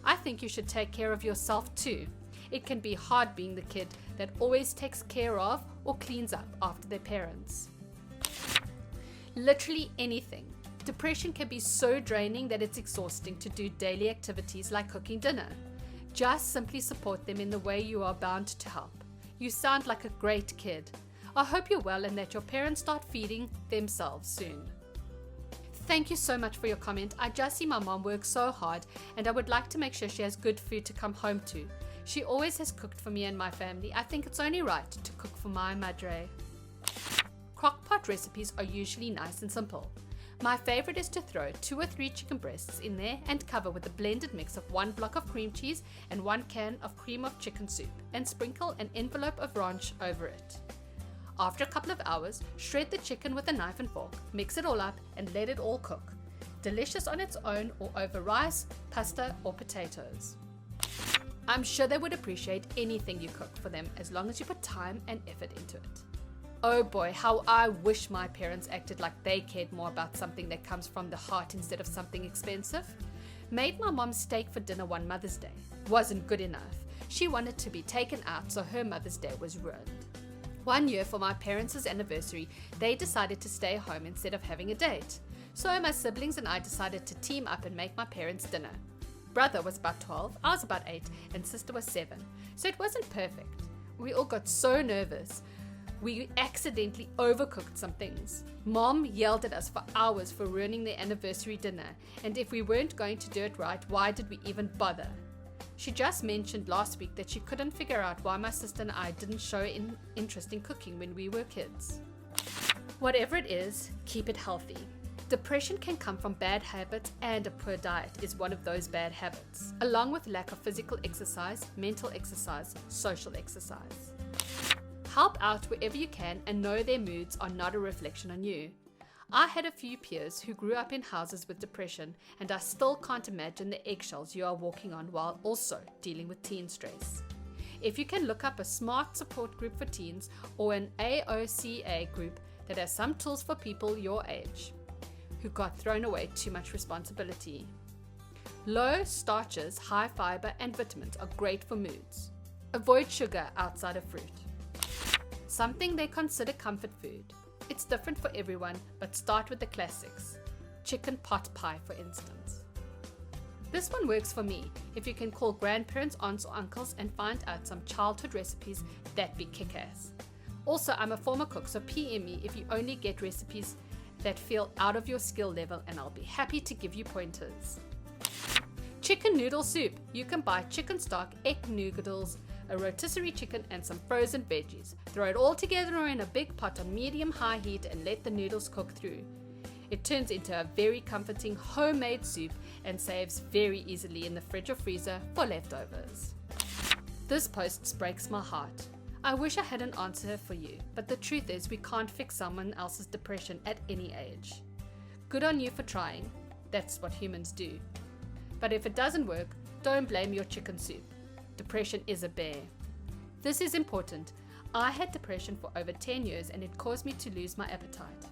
I think you should take care of yourself too. It can be hard being the kid that always takes care of or cleans up after their parents. Literally anything. Depression can be so draining that it's exhausting to do daily activities like cooking dinner. Just simply support them in the way you are bound to help. You sound like a great kid. I hope you're well and that your parents start feeding themselves soon. Thank you so much for your comment. I just see my mom work so hard and I would like to make sure she has good food to come home to. She always has cooked for me and my family. I think it's only right to cook for my madre. Crockpot recipes are usually nice and simple. My favorite is to throw 2 or 3 chicken breasts in there and cover with a blended mix of 1 block of cream cheese and 1 can of cream of chicken soup and sprinkle an envelope of ranch over it. After a couple of hours, shred the chicken with a knife and fork, mix it all up and let it all cook. Delicious on its own or over rice, pasta or potatoes. I'm sure they would appreciate anything you cook for them as long as you put time and effort into it. Oh boy, how I wish my parents acted like they cared more about something that comes from the heart instead of something expensive. Made my mom steak for dinner one Mother's Day. Wasn't good enough. She wanted to be taken out, so her Mother's Day was ruined. One year for my parents' anniversary, they decided to stay home instead of having a date. So my siblings and I decided to team up and make my parents dinner. Brother was about 12, I was about 8, and sister was 7. So it wasn't perfect. We all got so nervous. We accidentally overcooked some things. Mom yelled at us for hours for ruining their anniversary dinner, and if we weren't going to do it right, why did we even bother? She just mentioned last week that she couldn't figure out why my sister and I didn't show interest in cooking when we were kids. Whatever it is, keep it healthy. Depression can come from bad habits, and a poor diet is one of those bad habits, along with lack of physical exercise, mental exercise, social exercise. Help out wherever you can and know their moods are not a reflection on you. I had a few peers who grew up in houses with depression, and I still can't imagine the eggshells you are walking on while also dealing with teen stress. If you can look up a smart support group for teens or an AOCA group that has some tools for people your age who got thrown away too much responsibility. Low starches, high fiber, and vitamins are great for moods. Avoid sugar outside of fruit. Something they consider comfort food. It's different for everyone, but start with the classics. Chicken pot pie, for instance. This one works for me. If you can call grandparents, aunts, or uncles and find out some childhood recipes, that'd be kick-ass. Also, I'm a former cook, so PM me if you only get recipes that feel out of your skill level, and I'll be happy to give you pointers. Chicken noodle soup. You can buy chicken stock, egg noodles, a rotisserie chicken, and some frozen veggies. Throw it all together in a big pot on medium-high heat and let the noodles cook through. It turns into a very comforting homemade soup and saves very easily in the fridge or freezer for leftovers. This post breaks my heart. I wish I had an answer for you, but the truth is we can't fix someone else's depression at any age. Good on you for trying. That's what humans do. But if it doesn't work, don't blame your chicken soup. Depression is a bear. This is important. I had depression for over 10 years and it caused me to lose my appetite.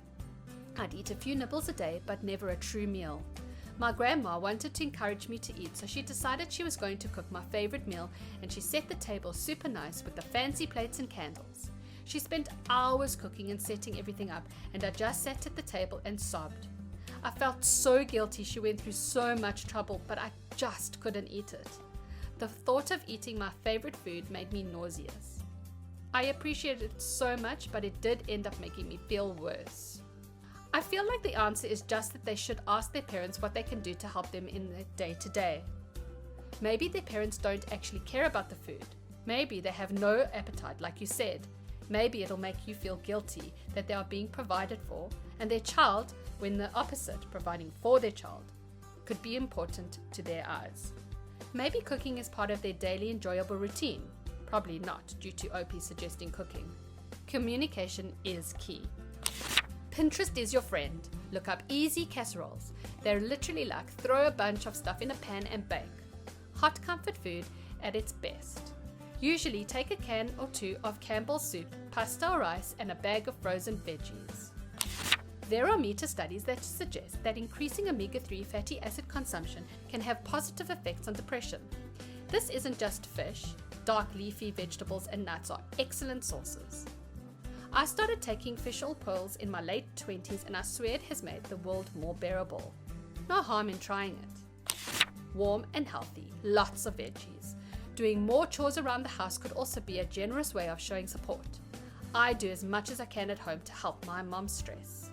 I'd eat a few nibbles a day, but never a true meal. My grandma wanted to encourage me to eat, so she decided she was going to cook my favorite meal, and she set the table super nice with the fancy plates and candles. She spent hours cooking and setting everything up, and I just sat at the table and sobbed. I felt so guilty. She went through so much trouble, but I just couldn't eat it. The thought of eating my favorite food made me nauseous. I appreciated it so much, but it did end up making me feel worse. I feel like the answer is just that they should ask their parents what they can do to help them in their day-to-day. Maybe their parents don't actually care about the food. Maybe they have no appetite, like you said. Maybe it'll make you feel guilty that they are being provided for, and their child, when the opposite, providing for their child, could be important to their eyes. Maybe cooking is part of their daily enjoyable routine. Probably not, due to OP suggesting cooking. Communication is key. Pinterest is your friend. Look up easy casseroles. They're literally like throw a bunch of stuff in a pan and bake. Hot comfort food at its best. Usually take a can or two of Campbell's soup, pasta or rice, and a bag of frozen veggies. There are meta-studies that suggest that increasing omega-3 fatty acid consumption can have positive effects on depression. This isn't just fish. Dark leafy vegetables and nuts are excellent sources. I started taking fish oil pearls in my late 20s, and I swear it has made the world more bearable. No harm in trying it. Warm and healthy, lots of veggies. Doing more chores around the house could also be a generous way of showing support. I do as much as I can at home to help my mom's stress.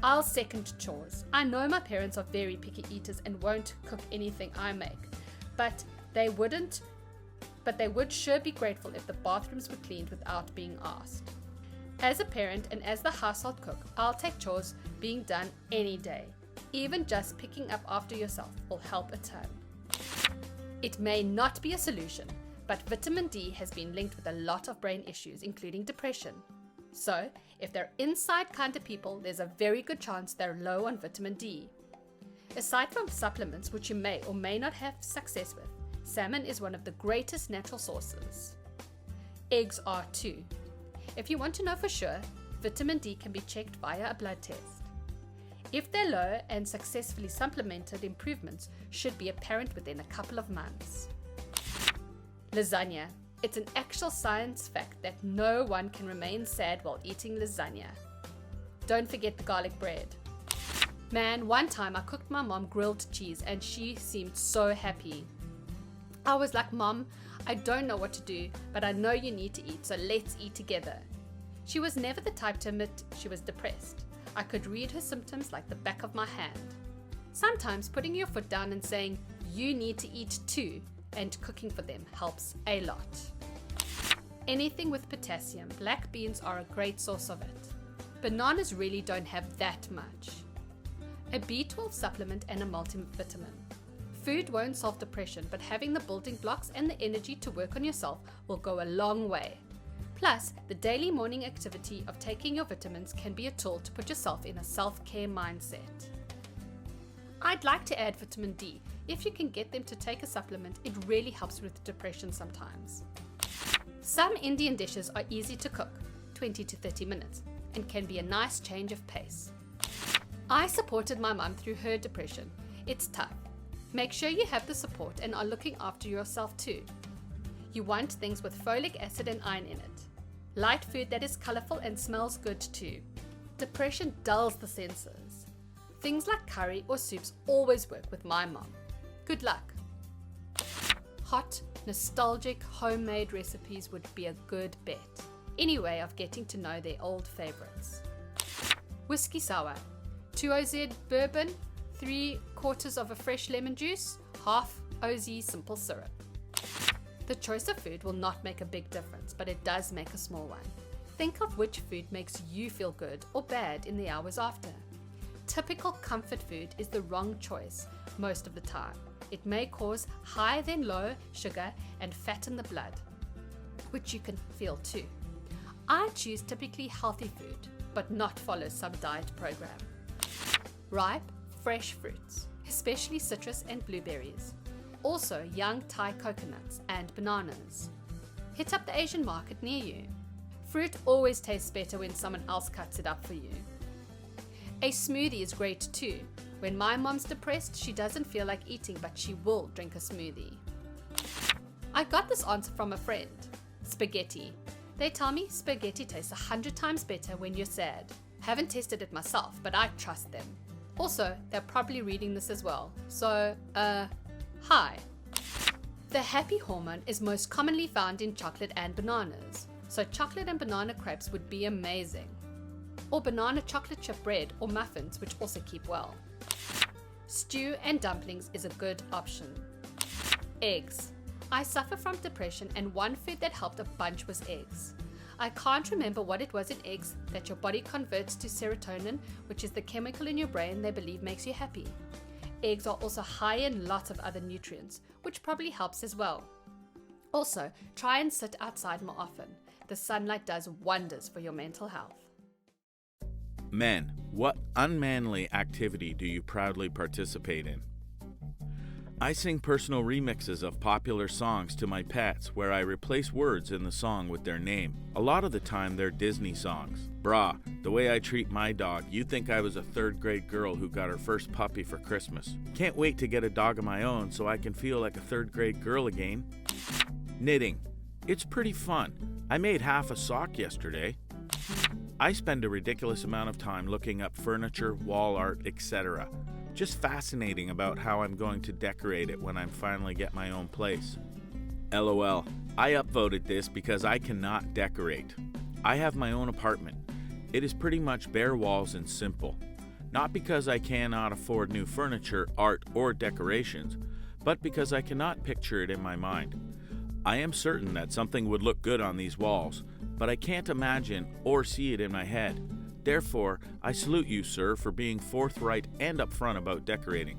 I'll second chores. I know my parents are very picky eaters and won't cook anything I make, but they would sure be grateful if the bathrooms were cleaned without being asked. As a parent and as the household cook, I'll take chores being done any day. Even just picking up after yourself will help a ton. It may not be a solution, but vitamin D has been linked with a lot of brain issues, including depression. So, if they're inside kind of people, there's a very good chance they're low on vitamin D. Aside from supplements, which you may or may not have success with, salmon is one of the greatest natural sources. Eggs are too. If you want to know for sure, vitamin D can be checked via a blood test. If they're low and successfully supplemented, improvements should be apparent within a couple of months. Lasagna. It's an actual science fact that no one can remain sad while eating lasagna. Don't forget the garlic bread. Man, one time I cooked my mom grilled cheese and she seemed so happy. I was like, Mom, I don't know what to do, but I know you need to eat, so let's eat together. She was never the type to admit she was depressed. I could read her symptoms like the back of my hand. Sometimes putting your foot down and saying, you need to eat too, and cooking for them helps a lot. Anything with potassium, black beans are a great source of it. Bananas really don't have that much. A B12 supplement and a multivitamin. Food won't solve depression, but having the building blocks and the energy to work on yourself will go a long way. Plus, the daily morning activity of taking your vitamins can be a tool to put yourself in a self-care mindset. I'd like to add vitamin D. If you can get them to take a supplement, it really helps with depression sometimes. Some Indian dishes are easy to cook, 20 to 30 minutes, and can be a nice change of pace. I supported my mum through her depression. It's tough. Make sure you have the support and are looking after yourself too. You want things with folic acid and iron in it. Light food that is colorful and smells good too. Depression dulls the senses. Things like curry or soups always work with my mom. Good luck. Hot, nostalgic, homemade recipes would be a good bet. Any way of getting to know their old favorites. Whiskey sour. 2 OZ bourbon, 3/4 of a fresh lemon juice, half OZ simple syrup. The choice of food will not make a big difference, but it does make a small one. Think of which food makes you feel good or bad in the hours after. Typical comfort food is the wrong choice most of the time. It may cause high then low sugar and fat in the blood, which you can feel too. I choose typically healthy food, but not follow some diet program. Ripe, fresh fruits, especially citrus and blueberries. Also young Thai coconuts and bananas. Hit up the Asian market near you. Fruit always tastes better when someone else cuts it up for you. A smoothie is great too. When my mom's depressed, she doesn't feel like eating, but she will drink a smoothie. I got this answer from a friend. Spaghetti. They tell me spaghetti tastes 100 times better when you're sad. Haven't tested it myself, but I trust them. Also, they're probably reading this as well. So, hi. The happy hormone is most commonly found in chocolate and bananas. So chocolate and banana crepes would be amazing. Or banana chocolate chip bread or muffins, which also keep well. Stew and dumplings is a good option. Eggs. I suffer from depression, and one food that helped a bunch was eggs. I can't remember what it was in eggs that your body converts to serotonin, which is the chemical in your brain they believe makes you happy. Eggs are also high in lots of other nutrients, which probably helps as well. Also, try and sit outside more often. The sunlight does wonders for your mental health. Men, what unmanly activity do you proudly participate in? I sing personal remixes of popular songs to my pets where I replace words in the song with their name. A lot of the time they're Disney songs. Brah, the way I treat my dog, you'd think I was a 3rd grade girl who got her first puppy for Christmas. Can't wait to get a dog of my own so I can feel like a 3rd grade girl again. Knitting. It's pretty fun. I made half a sock yesterday. I spend a ridiculous amount of time looking up furniture, wall art, etc. Just fascinating about how I'm going to decorate it when I finally get my own place. LOL. I upvoted this because I cannot decorate. I have my own apartment. It is pretty much bare walls and simple. Not because I cannot afford new furniture, art, or decorations, but because I cannot picture it in my mind. I am certain that something would look good on these walls, but I can't imagine or see it in my head. Therefore, I salute you, sir, for being forthright and upfront about decorating.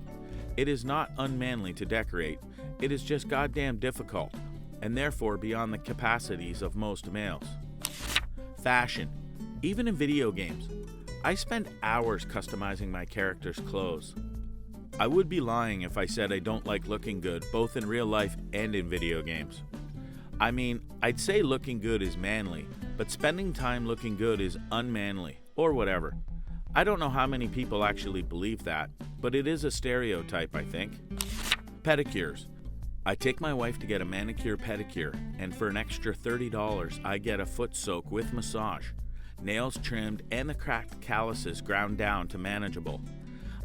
It is not unmanly to decorate, it is just goddamn difficult, and therefore beyond the capacities of most males. Fashion. Even in video games. I spend hours customizing my character's clothes. I would be lying if I said I don't like looking good, both in real life and in video games. I mean, I'd say looking good is manly, but spending time looking good is unmanly, or whatever. I don't know how many people actually believe that, but it is a stereotype, I think. Pedicures. I take my wife to get a manicure pedicure, and for an extra $30, I get a foot soak with massage, nails trimmed, and the cracked calluses ground down to manageable.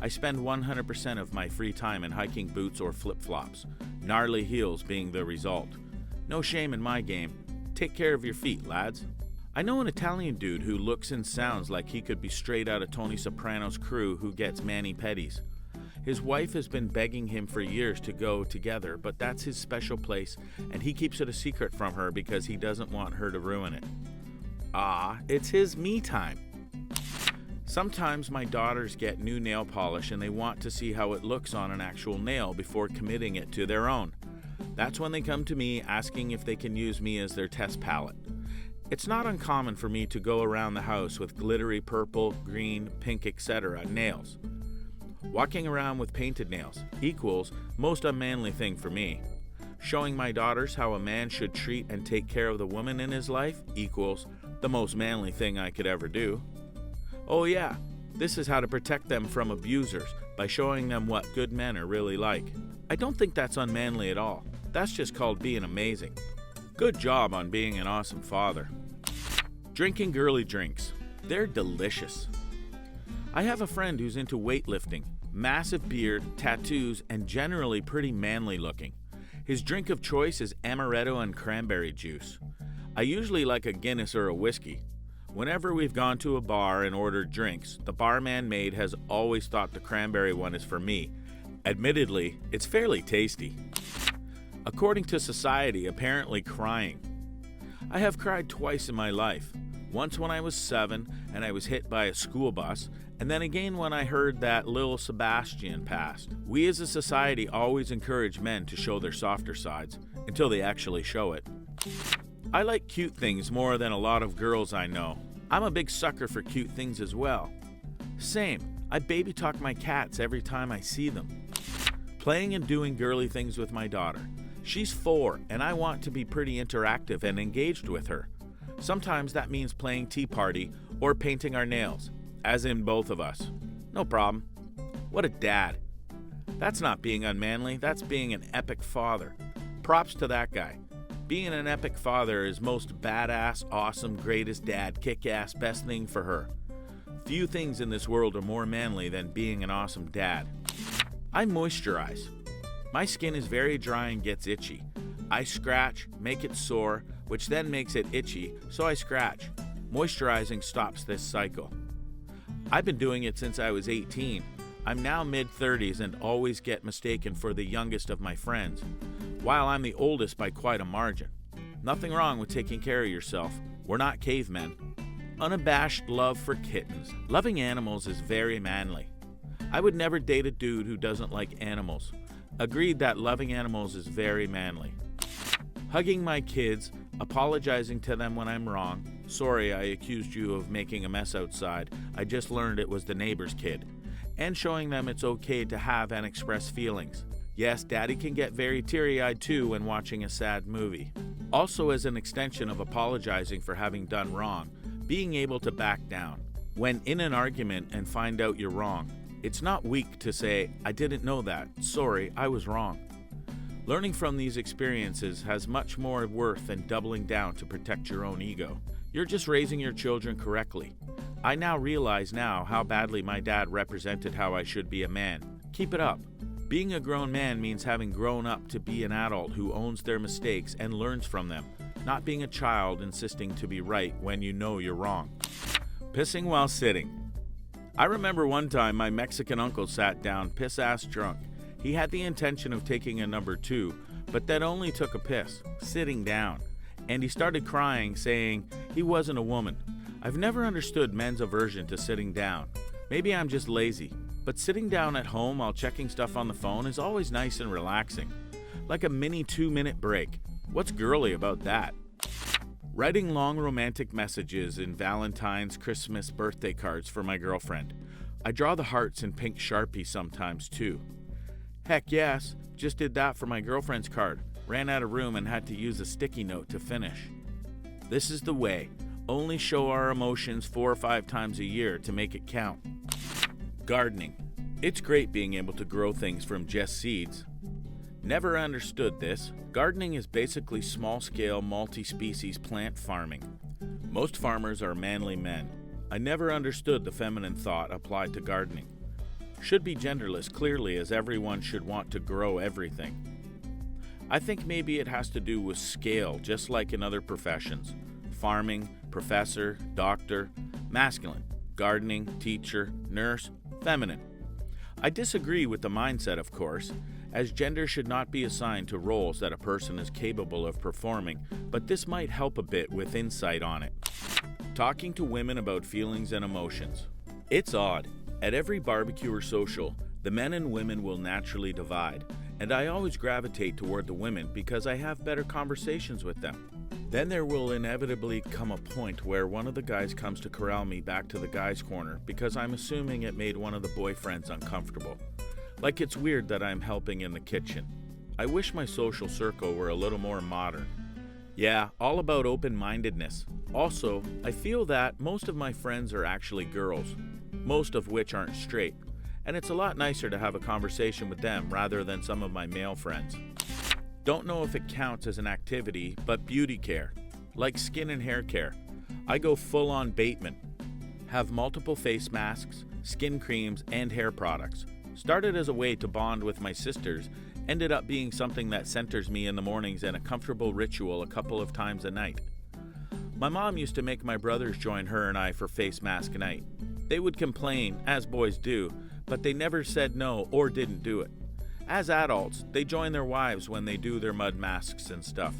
I spend 100% of my free time in hiking boots or flip-flops, gnarly heels being the result. No shame in my game. Take care of your feet, lads. I know an Italian dude who looks and sounds like he could be straight out of Tony Soprano's crew who gets mani-pedis. His wife has been begging him for years to go together, but that's his special place, and he keeps it a secret from her because he doesn't want her to ruin it. Ah, it's his me time. Sometimes my daughters get new nail polish and they want to see how it looks on an actual nail before committing it to their own. That's when they come to me asking if they can use me as their test palette. It's not uncommon for me to go around the house with glittery purple, green, pink, etc. nails. Walking around with painted nails equals most unmanly thing for me. Showing my daughters how a man should treat and take care of the woman in his life equals the most manly thing I could ever do. Oh yeah, this is how to protect them from abusers by showing them what good men are really like. I don't think that's unmanly at all. That's just called being amazing. Good job on being an awesome father. Drinking girly drinks. They're delicious. I have a friend who's into weightlifting, massive beard, tattoos, and generally pretty manly looking. His drink of choice is amaretto and cranberry juice. I usually like a Guinness or a whiskey. Whenever we've gone to a bar and ordered drinks, the barman maid has always thought the cranberry one is for me. Admittedly, it's fairly tasty. According to society, apparently crying. I have cried twice in my life. Once when I was 7 and I was hit by a school bus, and then again when I heard that Lil Sebastian passed. We as a society always encourage men to show their softer sides, until they actually show it. I like cute things more than a lot of girls I know. I'm a big sucker for cute things as well. Same, I baby talk my cats every time I see them. Playing and doing girly things with my daughter. She's 4, and I want to be pretty interactive and engaged with her. Sometimes that means playing Tea Party or painting our nails, as in both of us. No problem. What a dad. That's not being unmanly, that's being an epic father. Props to that guy. Being an epic father is most badass, awesome, greatest dad, kick-ass, best thing for her. Few things in this world are more manly than being an awesome dad. I moisturize. My skin is very dry and gets itchy. I scratch, make it sore, which then makes it itchy, so I scratch. Moisturizing stops this cycle. I've been doing it since I was 18. I'm now mid-30s and always get mistaken for the youngest of my friends, while I'm the oldest by quite a margin. Nothing wrong with taking care of yourself. We're not cavemen. Unabashed love for kittens. Loving animals is very manly. I would never date a dude who doesn't like animals. Agreed that loving animals is very manly. Hugging my kids, apologizing to them when I'm wrong. Sorry, I accused you of making a mess outside. I just learned it was the neighbor's kid. And showing them it's okay to have and express feelings. Yes, Daddy can get very teary-eyed too when watching a sad movie. Also, as an extension of apologizing for having done wrong, being able to back down. When in an argument and find out you're wrong, it's not weak to say, I didn't know that. Sorry, I was wrong. Learning from these experiences has much more worth than doubling down to protect your own ego. You're just raising your children correctly. I now realize how badly my dad represented how I should be a man. Keep it up. Being a grown man means having grown up to be an adult who owns their mistakes and learns from them, not being a child insisting to be right when you know you're wrong. Pissing while sitting. I remember one time my Mexican uncle sat down piss-ass drunk. He had the intention of taking a number 2, but then only took a piss, sitting down. And he started crying, saying he wasn't a woman. I've never understood men's aversion to sitting down. Maybe I'm just lazy, but sitting down at home while checking stuff on the phone is always nice and relaxing. Like a mini 2-minute break. What's girly about that? Writing long romantic messages in Valentine's, Christmas, birthday cards for my girlfriend. I draw the hearts in pink Sharpie sometimes too. Heck yes, just did that for my girlfriend's card. Ran out of room and had to use a sticky note to finish. This is the way. Only show our emotions 4 or 5 times a year to make it count. Gardening. It's great being able to grow things from just seeds. Never understood this. Gardening is basically small-scale, multi-species plant farming. Most farmers are manly men. I never understood the feminine thought applied to gardening. Should be genderless clearly, as everyone should want to grow everything. I think maybe it has to do with scale, just like in other professions. Farming, professor, doctor, masculine. Gardening, teacher, nurse, feminine. I disagree with the mindset, of course, as gender should not be assigned to roles that a person is capable of performing, but this might help a bit with insight on it. Talking to women about feelings and emotions. It's odd. At every barbecue or social, the men and women will naturally divide, and I always gravitate toward the women because I have better conversations with them. Then there will inevitably come a point where one of the guys comes to corral me back to the guy's corner because I'm assuming it made one of the boyfriends uncomfortable. Like it's weird that I'm helping in the kitchen. I wish my social circle were a little more modern. Yeah, all about open-mindedness. Also, I feel that most of my friends are actually girls, most of which aren't straight, and it's a lot nicer to have a conversation with them rather than some of my male friends. Don't know if it counts as an activity, but beauty care, like skin and hair care. I go full-on Bateman. Have multiple face masks, skin creams, and hair products. Started as a way to bond with my sisters, ended up being something that centers me in the mornings and a comfortable ritual a couple of times a night. My mom used to make my brothers join her and I for face mask night. They would complain, as boys do, but they never said no or didn't do it. As adults, they join their wives when they do their mud masks and stuff.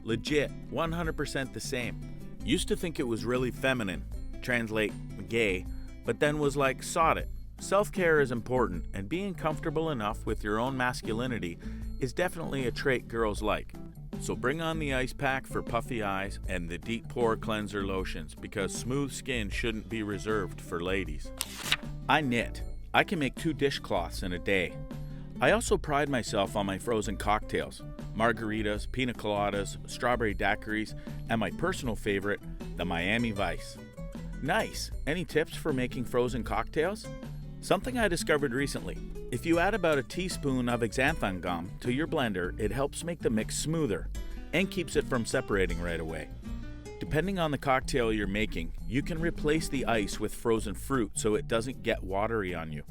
Legit, 100% the same. Used to think it was really feminine, translate gay, but then was like, sod it. Self-care is important, and being comfortable enough with your own masculinity is definitely a trait girls like. So bring on the ice pack for puffy eyes and the deep pore cleanser lotions, because smooth skin shouldn't be reserved for ladies. I knit. I can make 2 dishcloths in a day. I also pride myself on my frozen cocktails, margaritas, pina coladas, strawberry daiquiris, and my personal favorite, the Miami Vice. Nice! Any tips for making frozen cocktails? Something I discovered recently. If you add about a teaspoon of xanthan gum to your blender, it helps make the mix smoother and keeps it from separating right away. Depending on the cocktail you're making, you can replace the ice with frozen fruit so it doesn't get watery on you.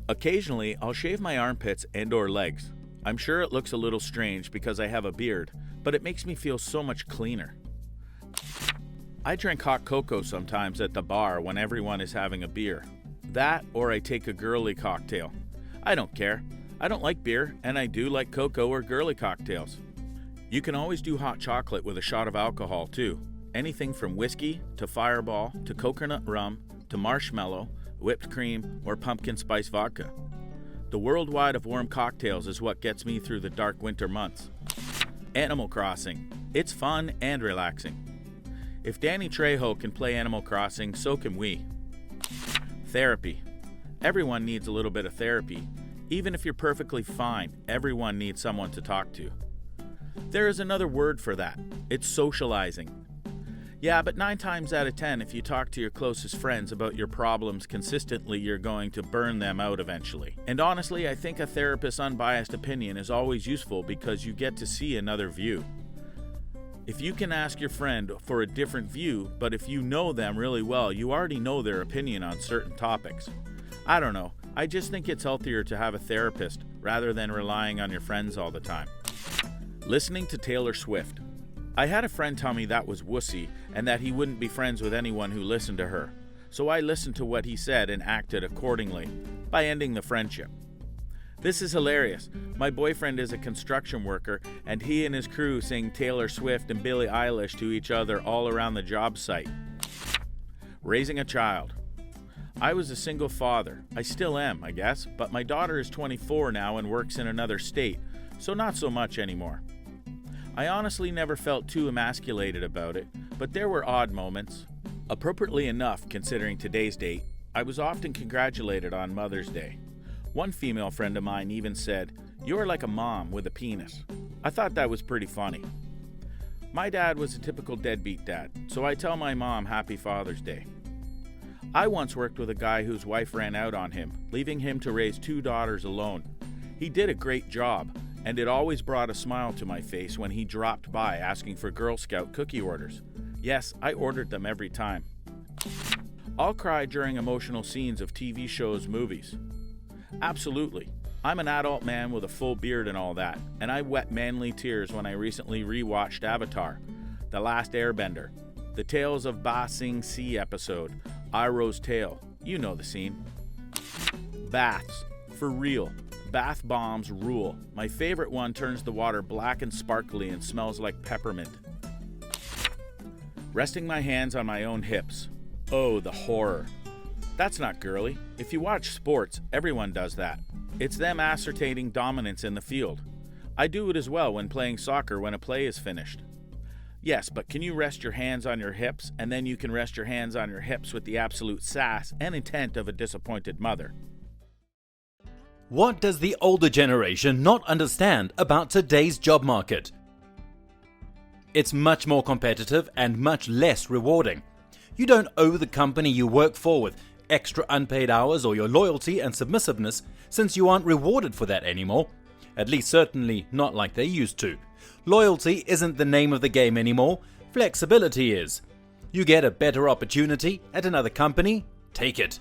Occasionally, I'll shave my armpits and/or legs. I'm sure it looks a little strange because I have a beard, but it makes me feel so much cleaner. I drink hot cocoa sometimes at the bar when everyone is having a beer. That, or I take a girly cocktail. I don't care. I don't like beer, and I do like cocoa or girly cocktails. You can always do hot chocolate with a shot of alcohol too. Anything from whiskey to Fireball to coconut rum to marshmallow, whipped cream, or pumpkin spice vodka. The worldwide of warm cocktails is what gets me through the dark winter months. Animal Crossing. It's fun and relaxing. If Danny Trejo can play Animal Crossing, so can we. Therapy. Everyone needs a little bit of therapy. Even if you're perfectly fine, everyone needs someone to talk to. There is another word for that. It's socializing. Yeah, but 9 times out of 10, if you talk to your closest friends about your problems consistently, you're going to burn them out eventually. And honestly, I think a therapist's unbiased opinion is always useful because you get to see another view. If you can ask your friend for a different view, but if you know them really well, you already know their opinion on certain topics. I don't know, I just think it's healthier to have a therapist rather than relying on your friends all the time. Listening to Taylor Swift. I had a friend tell me that was wussy and that he wouldn't be friends with anyone who listened to her. So I listened to what he said and acted accordingly, by ending the friendship. This is hilarious. My boyfriend is a construction worker and he and his crew sing Taylor Swift and Billie Eilish to each other all around the job site. Raising a child. I was a single father. I still am, I guess, but my daughter is 24 now and works in another state, so not so much anymore. I honestly never felt too emasculated about it, but there were odd moments. Appropriately enough, considering today's date, I was often congratulated on Mother's Day. One female friend of mine even said, "You're like a mom with a penis." I thought that was pretty funny. My dad was a typical deadbeat dad, so I tell my mom Happy Father's Day. I once worked with a guy whose wife ran out on him, leaving him to raise 2 daughters alone. He did a great job, and it always brought a smile to my face when he dropped by asking for Girl Scout cookie orders. Yes, I ordered them every time. I'll cry during emotional scenes of TV shows, movies. Absolutely. I'm an adult man with a full beard and all that, and I wept manly tears when I recently rewatched Avatar, The Last Airbender, the Tales of Ba Sing Se episode, Iroh's Tale. You know the scene. Baths. For real. Bath bombs rule. My favorite one turns the water black and sparkly and smells like peppermint. Resting my hands on my own hips. Oh, the horror. That's not girly. If you watch sports, everyone does that. It's them ascertaining dominance in the field. I do it as well when playing soccer when a play is finished. Yes, but can you rest your hands on your hips, and then you can rest your hands on your hips with the absolute sass and intent of a disappointed mother? What does the older generation not understand about today's job market? It's much more competitive and much less rewarding. You don't owe the company you work for with extra unpaid hours or your loyalty and submissiveness, since you aren't rewarded for that anymore. At least certainly not like they used to. Loyalty isn't the name of the game anymore, flexibility is. You get a better opportunity at another company, take it.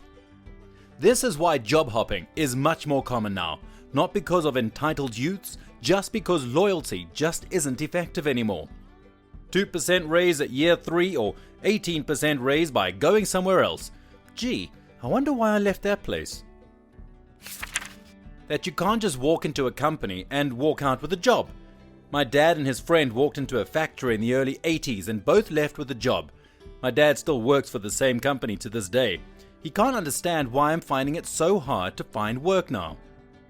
This is why job hopping is much more common now, not because of entitled youths, just because loyalty just isn't effective anymore. 2% raise at year 3 or 18% raise by going somewhere else. Gee, I wonder why I left that place. That you can't just walk into a company and walk out with a job. My dad and his friend walked into a factory in the early 80s and both left with a job. My dad still works for the same company to this day. He can't understand why I'm finding it so hard to find work now.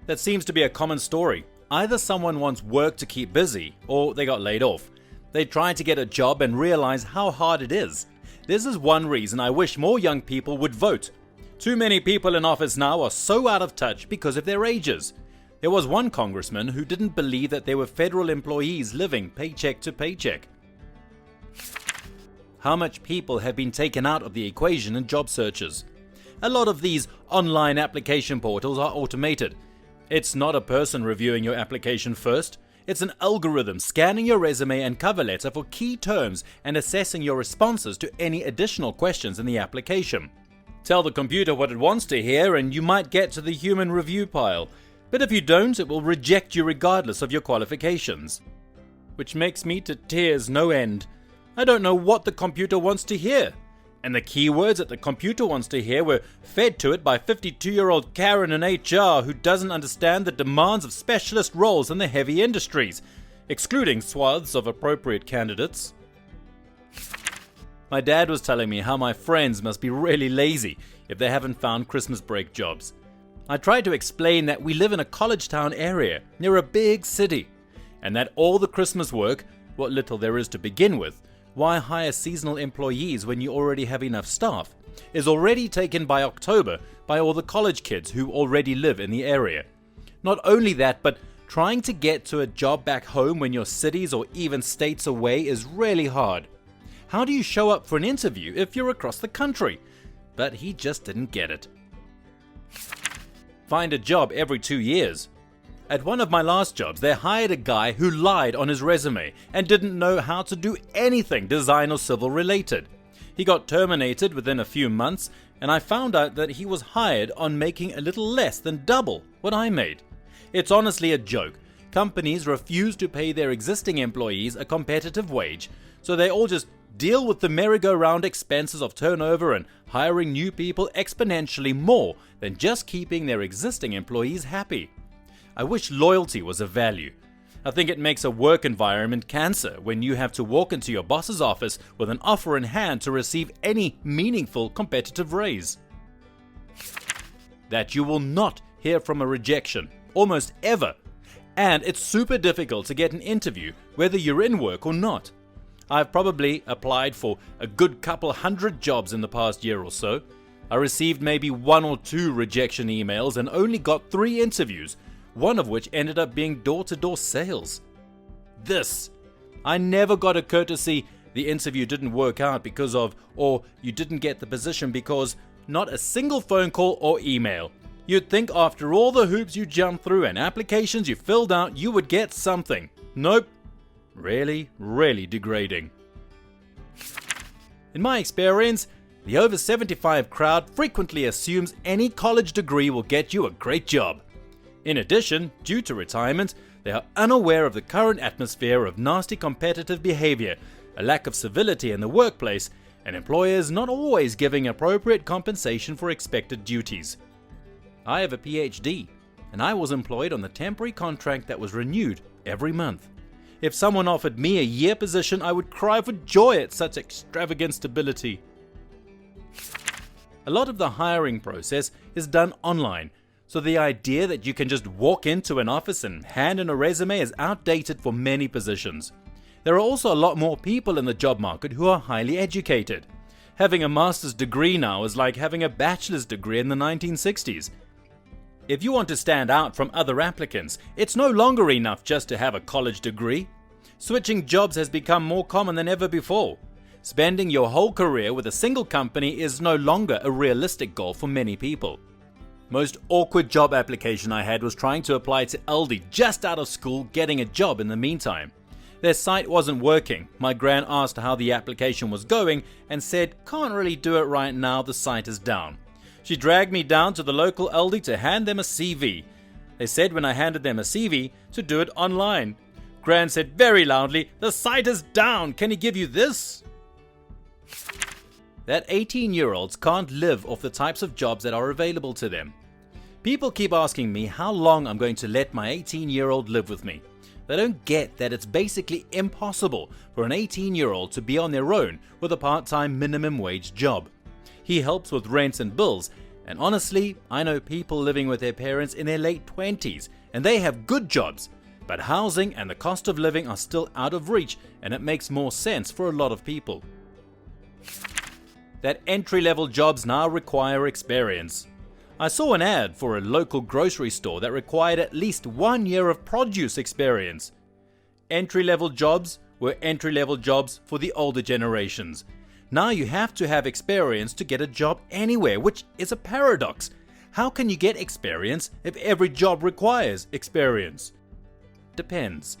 That seems to be a common story. Either someone wants work to keep busy, or they got laid off. They try to get a job and realize how hard it is. This is one reason I wish more young people would vote. Too many people in office now are so out of touch because of their ages. There was one congressman who didn't believe that there were federal employees living paycheck to paycheck. How much people have been taken out of the equation in job searches? A lot of these online application portals are automated. It's not a person reviewing your application first. It's an algorithm scanning your resume and cover letter for key terms and assessing your responses to any additional questions in the application. Tell the computer what it wants to hear and you might get to the human review pile. But if you don't, it will reject you regardless of your qualifications. Which makes me to tears no end. I don't know what the computer wants to hear. And the keywords that the computer wants to hear were fed to it by 52-year-old Karen in HR who doesn't understand the demands of specialist roles in the heavy industries, excluding swaths of appropriate candidates. My dad was telling me how my friends must be really lazy if they haven't found Christmas break jobs. I tried to explain that we live in a college town area near a big city, and that all the Christmas work, what little there is to begin with, why hire seasonal employees when you already have enough staff, is already taken by October by all the college kids who already live in the area. Not only that, but trying to get to a job back home when you're cities or even states away is really hard. How do you show up for an interview if you're across the country? But he just didn't get it. Find a job every 2 years. At one of my last jobs, they hired a guy who lied on his resume and didn't know how to do anything design or civil related. He got terminated within a few months, and I found out that he was hired on making a little less than double what I made. It's honestly a joke. Companies refuse to pay their existing employees a competitive wage, so they all just deal with the merry-go-round expenses of turnover and hiring new people exponentially more than just keeping their existing employees happy. I wish loyalty was a value. I think it makes a work environment cancer when you have to walk into your boss's office with an offer in hand to receive any meaningful competitive raise. That you will not hear from a rejection, almost ever. And it's super difficult to get an interview whether you're in work or not. I've probably applied for a good couple hundred jobs in the past year or so. I received maybe 1 or 2 rejection emails and only got 3 interviews, one of which ended up being door-to-door sales. I never got a courtesy the interview didn't work out because of, or you didn't get the position because, not a single phone call or email. You'd think after all the hoops you jumped through and applications you filled out, you would get something. Nope. Really, really degrading. In my experience, the over 75 crowd frequently assumes any college degree will get you a great job. In addition, due to retirement, they are unaware of the current atmosphere of nasty competitive behavior, a lack of civility in the workplace, and employers not always giving appropriate compensation for expected duties. I have a PhD, and I was employed on the temporary contract that was renewed every month. If someone offered me a year position, I would cry for joy at such extravagant stability. A lot of the hiring process is done online, so the idea that you can just walk into an office and hand in a resume is outdated for many positions. There are also a lot more people in the job market who are highly educated. Having a master's degree now is like having a bachelor's degree in the 1960s. If you want to stand out from other applicants, it's no longer enough just to have a college degree. Switching jobs has become more common than ever before. Spending your whole career with a single company is no longer a realistic goal for many people. Most awkward job application I had was trying to apply to Aldi just out of school, getting a job in the meantime. Their site wasn't working. My gran asked how the application was going and said, "Can't really do it right now, the site is down." She dragged me down to the local Aldi to hand them a CV. They said when I handed them a CV to do it online. Gran said very loudly, "The site is down, can he give you this?" That 18-year-olds can't live off the types of jobs that are available to them. People keep asking me how long I'm going to let my 18-year-old live with me. They don't get that it's basically impossible for an 18-year-old to be on their own with a part-time minimum wage job. He helps with rents and bills, and honestly, I know people living with their parents in their late 20s, and they have good jobs, but housing and the cost of living are still out of reach, and it makes more sense for a lot of people. That entry-level jobs now require experience. I saw an ad for a local grocery store that required at least 1 year of produce experience. Entry-level jobs were entry-level jobs for the older generations. Now you have to have experience to get a job anywhere, which is a paradox. How can you get experience if every job requires experience? Depends.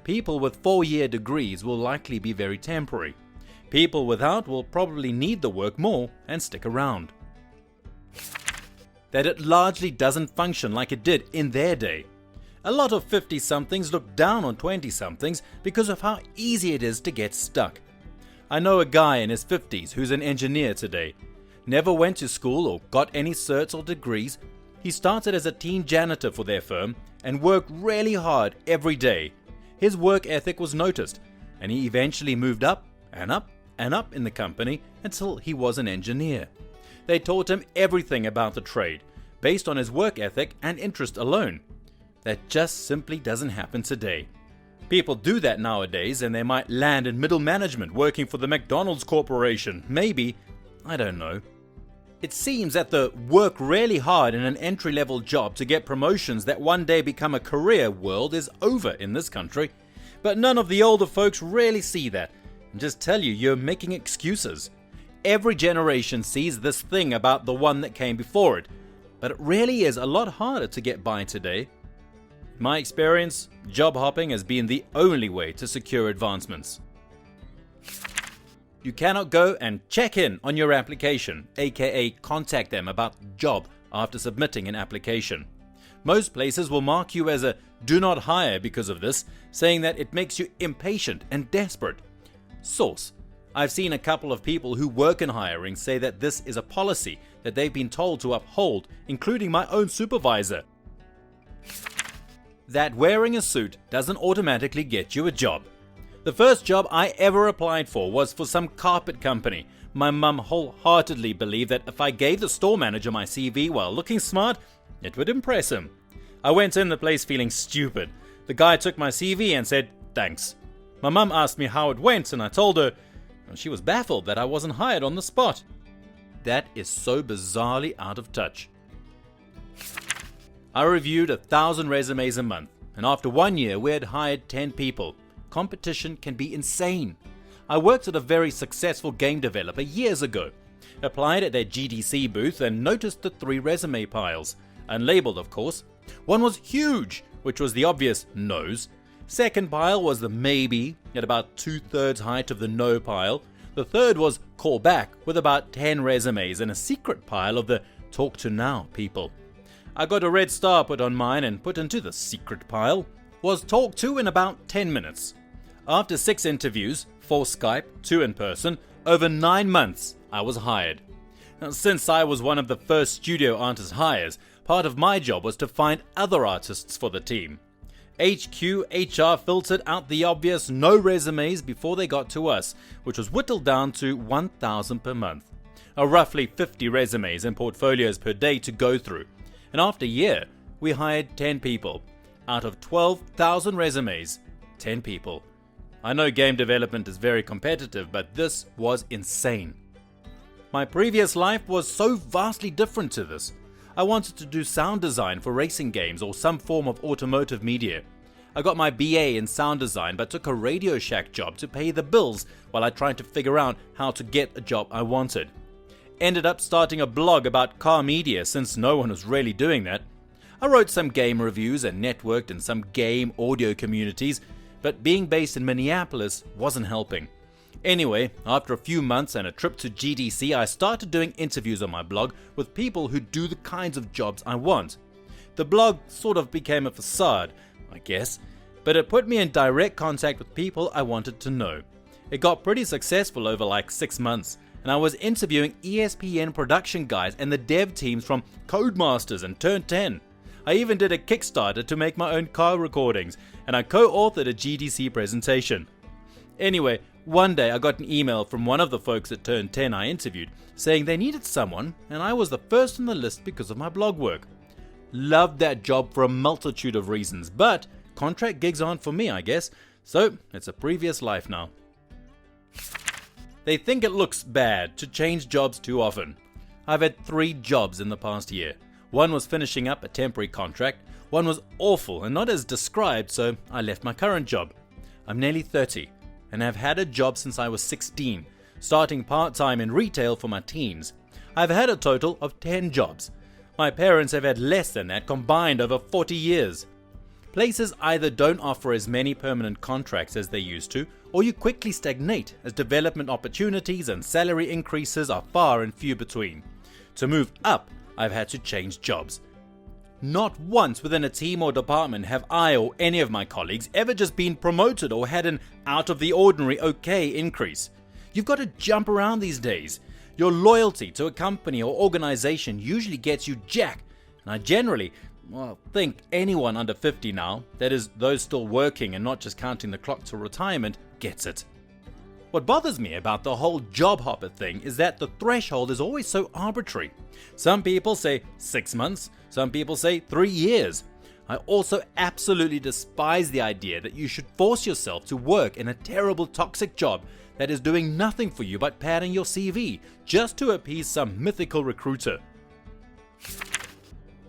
People with 4-year degrees will likely be very temporary. People without will probably need the work more and stick around. That it largely doesn't function like it did in their day. A lot of 50-somethings look down on 20-somethings because of how easy it is to get stuck. I know a guy in his 50s who's an engineer today. Never went to school or got any certs or degrees. He started as a teen janitor for their firm and worked really hard every day. His work ethic was noticed, and he eventually moved up and up and up in the company until he was an engineer. They taught him everything about the trade, based on his work ethic and interest alone. That just simply doesn't happen today. People do that nowadays and they might land in middle management working for the McDonald's Corporation. Maybe. I don't know. It seems that the work really hard in an entry-level job to get promotions that one day become a career world is over in this country. But none of the older folks really see that and just tell you you're making excuses. Every generation sees this thing about the one that came before it, but it really is a lot harder to get by today. In my experience, job hopping has been the only way to secure advancements. You cannot go and check in on your application, aka contact them about the job after submitting an application. Most places will mark you as a do not hire because of this, saying that it makes you impatient and desperate. Source: I've seen a couple of people who work in hiring say that this is a policy that they've been told to uphold, including my own supervisor. That wearing a suit doesn't automatically get you a job. The first job I ever applied for was for some carpet company. My mum wholeheartedly believed that if I gave the store manager my CV while looking smart, it would impress him. I went in the place feeling stupid. The guy took my CV and said, "Thanks." My mum asked me how it went and I told her, and she was baffled that I wasn't hired on the spot. That is so bizarrely out of touch. I reviewed 1,000 resumes a month, and after 1 year we had hired 10 people. Competition can be insane. I worked at a very successful game developer years ago. Applied at their GDC booth and noticed the 3 resume piles, unlabeled of course. One was huge, which was the obvious no's. Second pile was the maybe, at about 2/3 height of the no pile. The third was call back, with about 10 resumes, and a secret pile of the talk to now people. I got a red star put on mine and put into the secret pile. Was talked to in about 10 minutes. After 6 interviews, 4 Skype, 2 in person, over 9 months, I was hired. Now, since I was one of the first studio artist hires, part of my job was to find other artists for the team. HQ HR filtered out the obvious no resumes before they got to us, which was whittled down to 1,000 per month. Roughly 50 resumes and portfolios per day to go through. And after a year, we hired 10 people. Out of 12,000 resumes, 10 people. I know game development is very competitive, but this was insane. My previous life was so vastly different to this. I wanted to do sound design for racing games or some form of automotive media. I got my BA in sound design but took a Radio Shack job to pay the bills while I tried to figure out how to get a job I wanted. Ended up starting a blog about car media since no one was really doing that. I wrote some game reviews and networked in some game audio communities, but being based in Minneapolis wasn't helping. Anyway, after a few months and a trip to GDC, I started doing interviews on my blog with people who do the kinds of jobs I want. The blog sort of became a facade, I guess, but it put me in direct contact with people I wanted to know. It got pretty successful over like 6 months, and I was interviewing ESPN production guys and the dev teams from Codemasters and Turn 10. I even did a Kickstarter to make my own car recordings, and I co-authored a GDC presentation. Anyway, one day I got an email from one of the folks at Turn 10 I interviewed, saying they needed someone, and I was the first on the list because of my blog work. Loved that job for a multitude of reasons, but contract gigs aren't for me, I guess, so it's a previous life now. They think it looks bad to change jobs too often. I've had 3 jobs in the past year. One was finishing up a temporary contract, one was awful and not as described, so I left my current job. I'm nearly 30 and have had a job since I was 16, starting part-time in retail for my teens. I've had a total of 10 jobs. My parents have had less than that combined over 40 years. Places either don't offer as many permanent contracts as they used to, or you quickly stagnate as development opportunities and salary increases are far and few between. To move up, I've had to change jobs. Not once within a team or department have I or any of my colleagues ever just been promoted or had an out-of-the-ordinary okay increase. You've got to jump around these days. Your loyalty to a company or organization usually gets you jack, and I generally, think anyone under 50 now, that is those still working and not just counting the clock to retirement, gets it. What bothers me about the whole job hopper thing is that the threshold is always so arbitrary. Some people say 6 months, some people say 3 years. I also absolutely despise the idea that you should force yourself to work in a terrible toxic job that is doing nothing for you but padding your CV just to appease some mythical recruiter.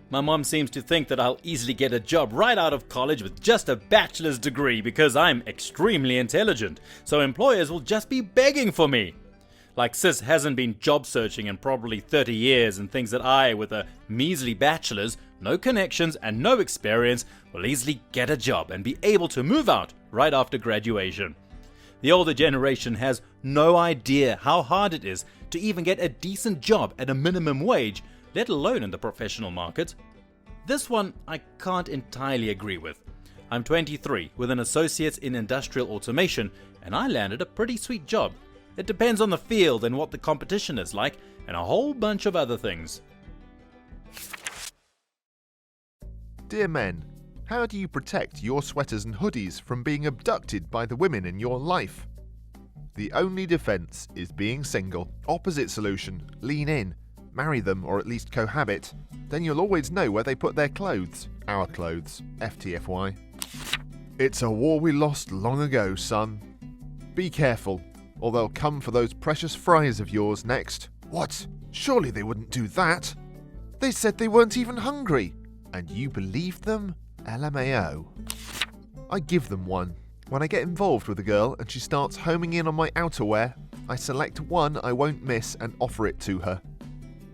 My mom seems to think that I'll easily get a job right out of college with just a bachelor's degree because I'm extremely intelligent, so employers will just be begging for me. Like sis hasn't been job searching in probably 30 years and thinks that I, with a measly bachelor's, no connections and no experience, will easily get a job and be able to move out right after graduation. The older generation has no idea how hard it is to even get a decent job at a minimum wage, let alone in the professional market. This one I can't entirely agree with. I'm 23 with an associate's in industrial automation and I landed a pretty sweet job. It depends on the field and what the competition is like and a whole bunch of other things. Dear men, how do you protect your sweaters and hoodies from being abducted by the women in your life? The only defense is being single. Opposite solution, lean in. Marry them or at least cohabit. Then you'll always know where they put their clothes. Our clothes. FTFY. It's a war we lost long ago, son. Be careful, or they'll come for those precious fries of yours next. What? Surely they wouldn't do that. They said they weren't even hungry. And you believed them? LMAO. I give them one. When I get involved with a girl and she starts homing in on my outerwear, I select one I won't miss and offer it to her.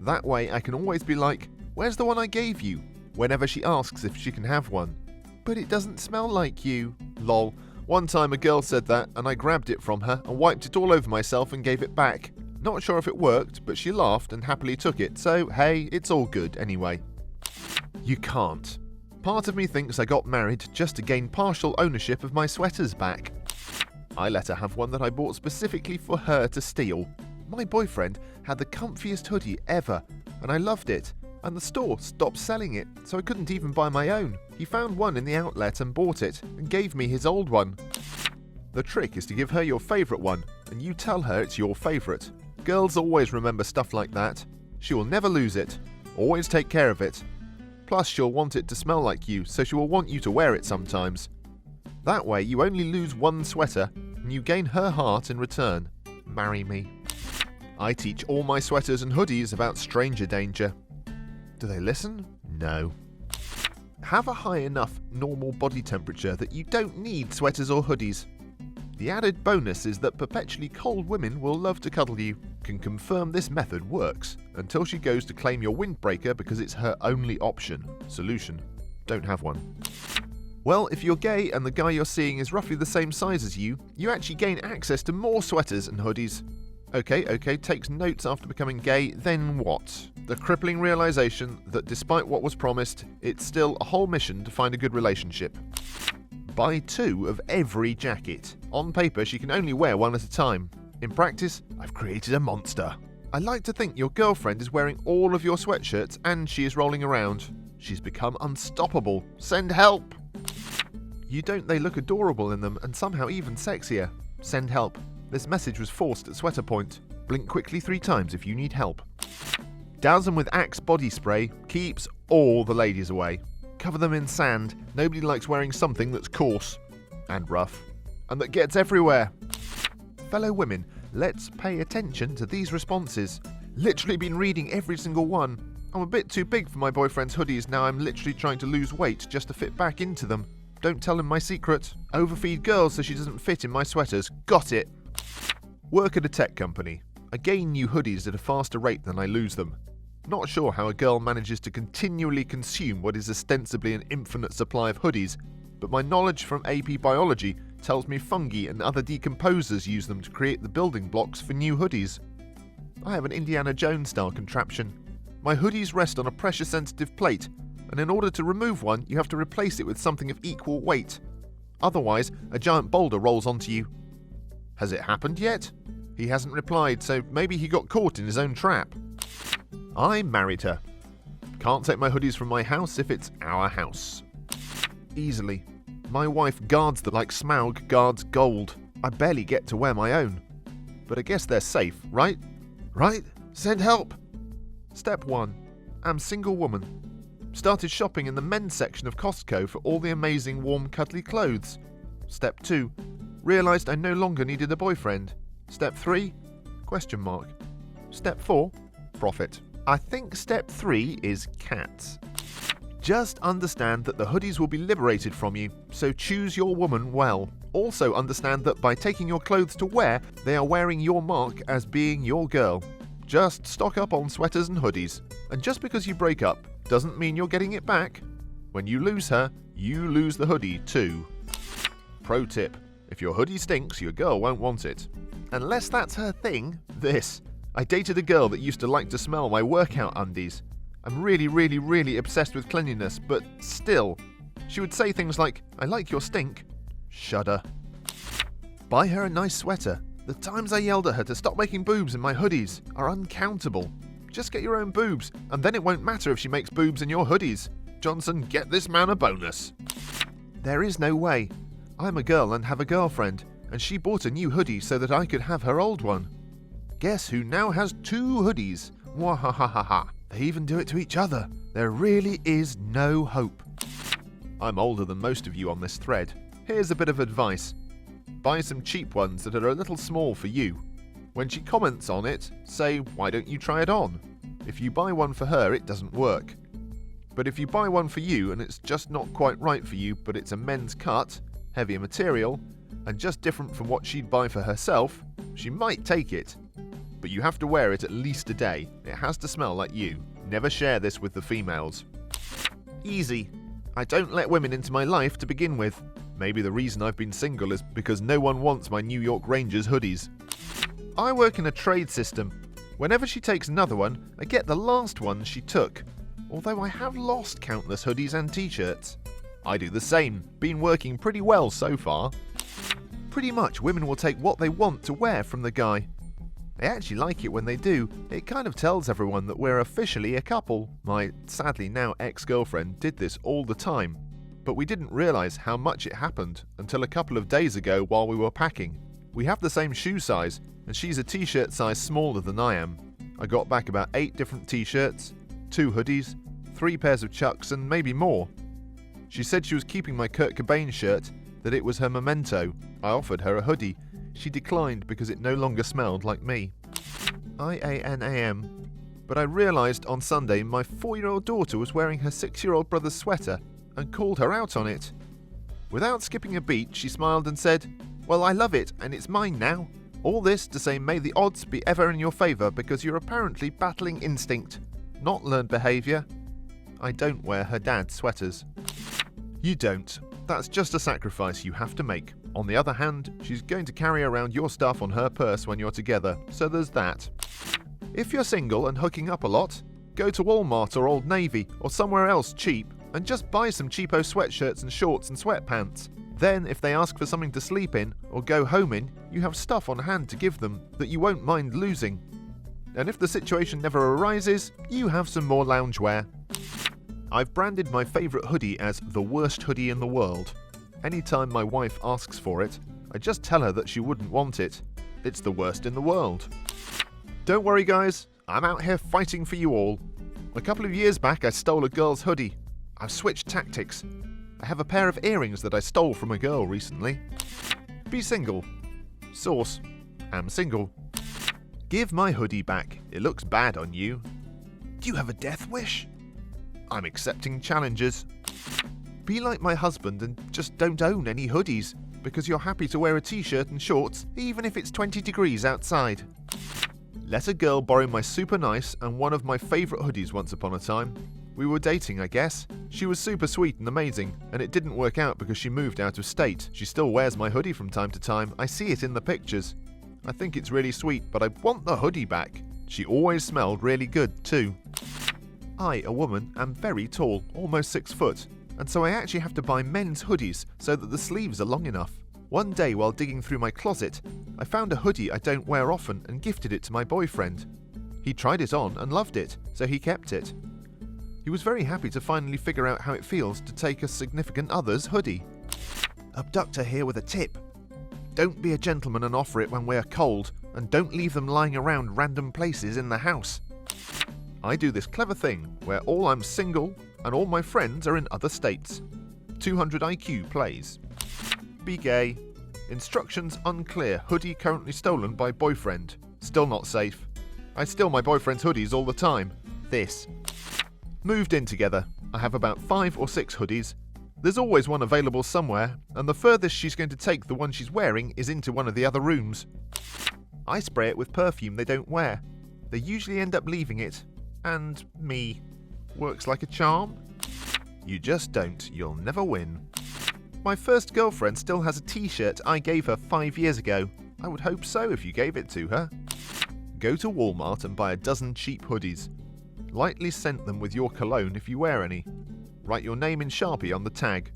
That way I can always be like, "Where's the one I gave you?" whenever she asks if she can have one. "But it doesn't smell like you." Lol. One time a girl said that and I grabbed it from her and wiped it all over myself and gave it back. Not sure if it worked, but she laughed and happily took it, so hey, it's all good anyway. You can't. Part of me thinks I got married just to gain partial ownership of my sweaters back. I let her have one that I bought specifically for her to steal. My boyfriend had the comfiest hoodie ever, and I loved it, and the store stopped selling it, so I couldn't even buy my own. He found one in the outlet and bought it, and gave me his old one. The trick is to give her your favourite one, and you tell her it's your favourite. Girls always remember stuff like that. She will never lose it. Always take care of it. Plus she'll want it to smell like you, so she will want you to wear it sometimes. That way you only lose one sweater, and you gain her heart in return. Marry me. I teach all my sweaters and hoodies about stranger danger. Do they listen? No. Have a high enough normal body temperature that you don't need sweaters or hoodies. The added bonus is that perpetually cold women will love to cuddle you. Can confirm this method works until she goes to claim your windbreaker because it's her only option. Solution: don't have one. Well, if you're gay and the guy you're seeing is roughly the same size as you actually gain access to more sweaters and hoodies. Okay, takes notes after becoming gay, then what? The crippling realization that despite what was promised, it's still a whole mission to find a good relationship. Buy 2 of every jacket. On paper, she can only wear one at a time. In practice, I've created a monster. I like to think your girlfriend is wearing all of your sweatshirts and she is rolling around. She's become unstoppable. Send help! You don't they look adorable in them and somehow even sexier? Send help. This message was forced at sweater point. Blink quickly 3 times if you need help. Douse them with Axe body spray. Keeps all the ladies away. Cover them in sand. Nobody likes wearing something that's coarse and rough and that gets everywhere. Fellow women, let's pay attention to these responses. Literally been reading every single one. I'm a bit too big for my boyfriend's hoodies now. I'm literally trying to lose weight just to fit back into them. Don't tell him my secret. Overfeed girls so she doesn't fit in my sweaters. Got it. Work at a tech company. I gain new hoodies at a faster rate than I lose them. Not sure how a girl manages to continually consume what is ostensibly an infinite supply of hoodies, but my knowledge from AP Biology tells me fungi and other decomposers use them to create the building blocks for new hoodies. I have an Indiana Jones style contraption. My hoodies rest on a pressure-sensitive plate, and in order to remove one, you have to replace it with something of equal weight. Otherwise, a giant boulder rolls onto you. Has it happened yet? He hasn't replied, so maybe he got caught in his own trap. I married her. Can't take my hoodies from my house if it's our house. Easily. My wife guards them like Smaug guards gold. I barely get to wear my own. But I guess they're safe, right? Right? Send help! Step 1. I'm single woman. Started shopping in the men's section of Costco for all the amazing warm cuddly clothes. Step 2. Realised I no longer needed a boyfriend. Step 3? Question mark. Step 4? Profit. I think step 3 is cats. Just understand that the hoodies will be liberated from you, so choose your woman well. Also understand that by taking your clothes to wear, they are wearing your mark as being your girl. Just stock up on sweaters and hoodies. And just because you break up doesn't mean you're getting it back. When you lose her, you lose the hoodie too. Pro tip: if your hoodie stinks, your girl won't want it. Unless that's her thing. I dated a girl that used to like to smell my workout undies. I'm really obsessed with cleanliness, but still. She would say things like, "I like your stink." Shudder. Buy her a nice sweater. The times I yelled at her to stop making boobs in my hoodies are uncountable. Just get your own boobs, and then it won't matter if she makes boobs in your hoodies. Johnson, get this man a bonus. There is no way. I'm a girl and have a girlfriend, and she bought a new hoodie so that I could have her old one. Guess who now has 2 hoodies? Wahahaha. They even do it to each other. There really is no hope. I'm older than most of you on this thread. Here's a bit of advice. Buy some cheap ones that are a little small for you. When she comments on it, say, "Why don't you try it on?" If you buy one for her, it doesn't work. But if you buy one for you and it's just not quite right for you, but it's a men's cut, heavier material, and just different from what she'd buy for herself, she might take it. But you have to wear it at least a day. It has to smell like you. Never share this with the females. Easy. I don't let women into my life to begin with. Maybe the reason I've been single is because no one wants my New York Rangers hoodies. I work in a trade system. Whenever she takes another one, I get the last one she took. Although I have lost countless hoodies and t-shirts. I do the same. Been working pretty well so far. Pretty much women will take what they want to wear from the guy. I actually like it when they do. It kind of tells everyone that we're officially a couple. My sadly now ex-girlfriend did this all the time. But we didn't realise how much it happened until a couple of days ago while we were packing. We have the same shoe size, and she's a t-shirt size smaller than I am. I got back about 8 different t-shirts, 2 hoodies, 3 pairs of chucks, and maybe more. She said she was keeping my Kurt Cobain shirt, that it was her memento. I offered her a hoodie. She declined because it no longer smelled like me. IANAM. But I realised on Sunday my 4-year-old daughter was wearing her 6-year-old brother's sweater and called her out on it. Without skipping a beat, she smiled and said, "Well, I love it, and it's mine now." All this to say may the odds be ever in your favour because you're apparently battling instinct, not learned behaviour. I don't wear her dad's sweaters. You don't. That's just a sacrifice you have to make. On the other hand, she's going to carry around your stuff on her purse when you're together, so there's that. If you're single and hooking up a lot, go to Walmart or Old Navy or somewhere else cheap and just buy some cheapo sweatshirts and shorts and sweatpants. Then, if they ask for something to sleep in or go home in, you have stuff on hand to give them that you won't mind losing. And if the situation never arises, you have some more loungewear. I've branded my favourite hoodie as the worst hoodie in the world. Anytime my wife asks for it, I just tell her that she wouldn't want it. It's the worst in the world. Don't worry guys, I'm out here fighting for you all. A couple of years back I stole a girl's hoodie. I've switched tactics. I have a pair of earrings that I stole from a girl recently. Be single. Source: am single. Give my hoodie back. It looks bad on you. Do you have a death wish? I'm accepting challenges. Be like my husband and just don't own any hoodies, because you're happy to wear a t-shirt and shorts even if it's 20 degrees outside. Let a girl borrow my super nice and one of my favourite hoodies once upon a time. We were dating, I guess. She was super sweet and amazing, and it didn't work out because she moved out of state. She still wears my hoodie from time to time. I see it in the pictures. I think it's really sweet, but I want the hoodie back. She always smelled really good too. I, a woman, am very tall, almost 6 foot, and so I actually have to buy men's hoodies so that the sleeves are long enough. One day while digging through my closet, I found a hoodie I don't wear often and gifted it to my boyfriend. He tried it on and loved it, so he kept it. He was very happy to finally figure out how it feels to take a significant other's hoodie. Abductor here with a tip. Don't be a gentleman and offer it when we're cold, and don't leave them lying around random places in the house. I do this clever thing where I'm single and all my friends are in other states. 200 IQ plays. Be gay. Instructions unclear. Hoodie currently stolen by boyfriend. Still not safe. I steal my boyfriend's hoodies all the time. This. Moved in together. I have about 5 or 6 hoodies. There's always one available somewhere, and the furthest she's going to take the one she's wearing is into one of the other rooms. I spray it with perfume they don't wear. They usually end up leaving it. And me. Works like a charm? You just don't. You'll never win. My first girlfriend still has a t-shirt I gave her 5 years ago. I would hope so if you gave it to her. Go to Walmart and buy a dozen cheap hoodies. Lightly scent them with your cologne if you wear any. Write your name in Sharpie on the tag.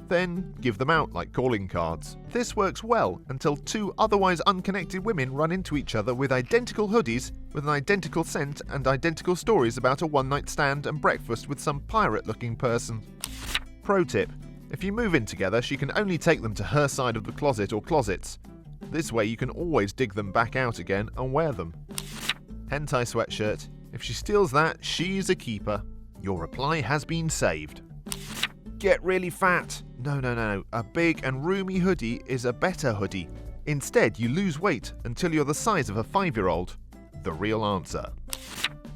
Then give them out like calling cards. This works well until 2 otherwise unconnected women run into each other with identical hoodies, with an identical scent and identical stories about a one-night stand and breakfast with some pirate-looking person. Pro tip: if you move in together, she can only take them to her side of the closet or closets. This way you can always dig them back out again and wear them. Hentai sweatshirt. If she steals that, she's a keeper. Your reply has been saved. Get really fat. No. A big and roomy hoodie is a better hoodie. Instead, you lose weight until you're the size of a 5-year-old. The real answer.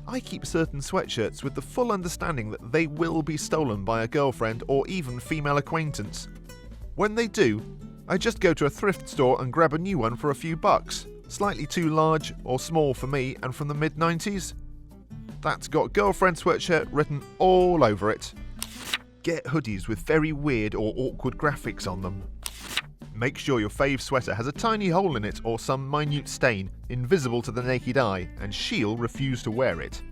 I keep certain sweatshirts with the full understanding that they will be stolen by a girlfriend or even female acquaintance. When they do, I just go to a thrift store and grab a new one for a few bucks. Slightly too large or small for me and from the mid-90s. That's got girlfriend sweatshirt written all over it. Get hoodies with very weird or awkward graphics on them. Make sure your fave sweater has a tiny hole in it or some minute stain, invisible to the naked eye, and she'll refuse to wear it.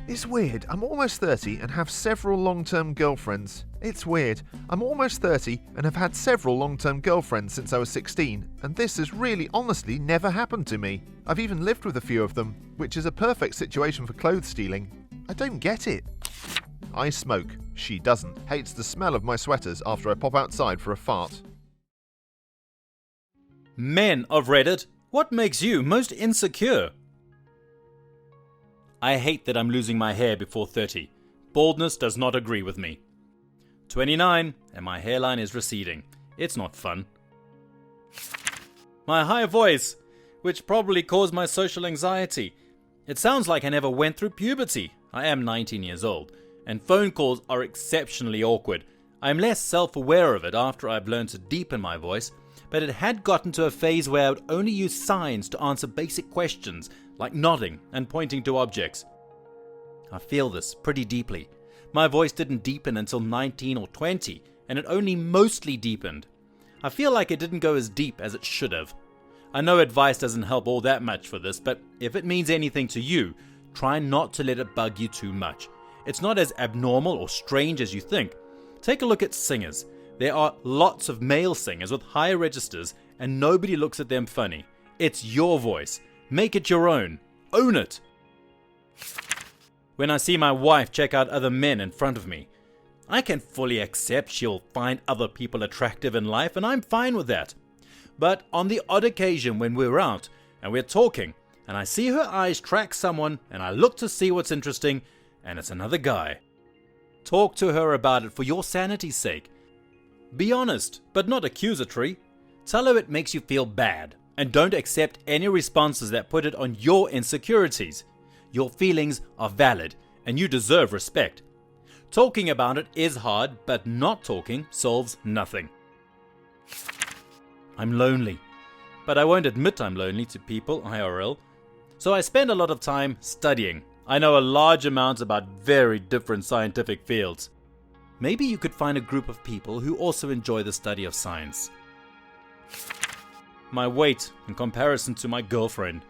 It's weird, I'm almost 30 and have several long-term girlfriends. It's weird, I'm almost 30 and have had several long-term girlfriends since I was 16, and this has really honestly never happened to me. I've even lived with a few of them, which is a perfect situation for clothes stealing. I don't get it. I smoke. She doesn't. Hates the smell of my sweaters after I pop outside for a fart. Men of Reddit, what makes you most insecure? I hate that I'm losing my hair before 30. Baldness does not agree with me. 29, and my hairline is receding. It's not fun. My high voice, which probably caused my social anxiety. It sounds like I never went through puberty. I am 19 years old, and phone calls are exceptionally awkward. I am less self-aware of it after I've learned to deepen my voice, but it had gotten to a phase where I would only use signs to answer basic questions, like nodding and pointing to objects. I feel this pretty deeply. My voice didn't deepen until 19 or 20, and it only mostly deepened. I feel like it didn't go as deep as it should have. I know advice doesn't help all that much for this, but if it means anything to you, try not to let it bug you too much. It's not as abnormal or strange as you think. Take a look at singers. There are lots of male singers with higher registers, and nobody looks at them funny. It's your voice. Make it your own. Own it. When I see my wife check out other men in front of me, I can fully accept she'll find other people attractive in life, and I'm fine with that. But on the odd occasion when we're out and we're talking, and I see her eyes track someone, and I look to see what's interesting, and it's another guy. Talk to her about it for your sanity's sake. Be honest, but not accusatory. Tell her it makes you feel bad, and don't accept any responses that put it on your insecurities. Your feelings are valid, and you deserve respect. Talking about it is hard, but not talking solves nothing. I'm lonely, but I won't admit I'm lonely to people IRL, so I spend a lot of time studying. I know a large amount about very different scientific fields. Maybe you could find a group of people who also enjoy the study of science. My weight in comparison to my girlfriend.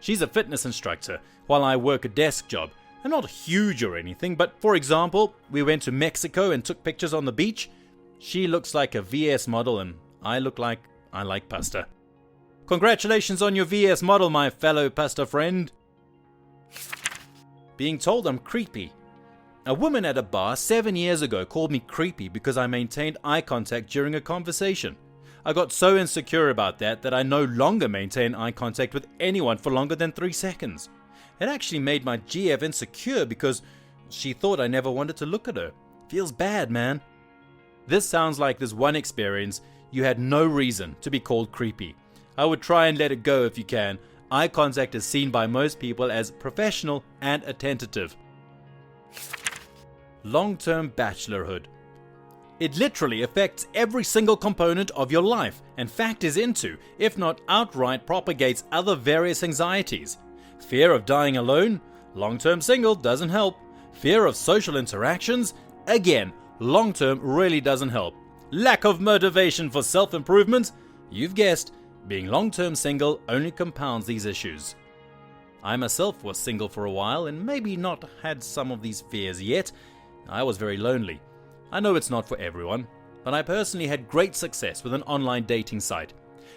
She's a fitness instructor while I work a desk job. I'm not huge or anything, but for example, we went to Mexico and took pictures on the beach. She looks like a VS model and I look like I like pasta. Congratulations on your VS model, my fellow pasta friend. Being told I'm creepy. A woman at a bar 7 years ago called me creepy because I maintained eye contact during a conversation. I got so insecure about that I no longer maintain eye contact with anyone for longer than 3 seconds. It actually made my GF insecure because she thought I never wanted to look at her. Feels bad, man. This sounds like this one experience you had no reason to be called creepy. I would try and let it go if you can. Eye contact is seen by most people as professional and attentive. Long-term bachelorhood. It literally affects every single component of your life and factors into, if not outright propagates other various anxieties. Fear of dying alone? Long-term single doesn't help. Fear of social interactions? Again, long-term really doesn't help. Lack of motivation for self-improvement? You've guessed, being long-term single only compounds these issues. I myself was single for a while and maybe not had some of these fears yet. I was very lonely. I know it's not for everyone, but I personally had great success with an online dating site.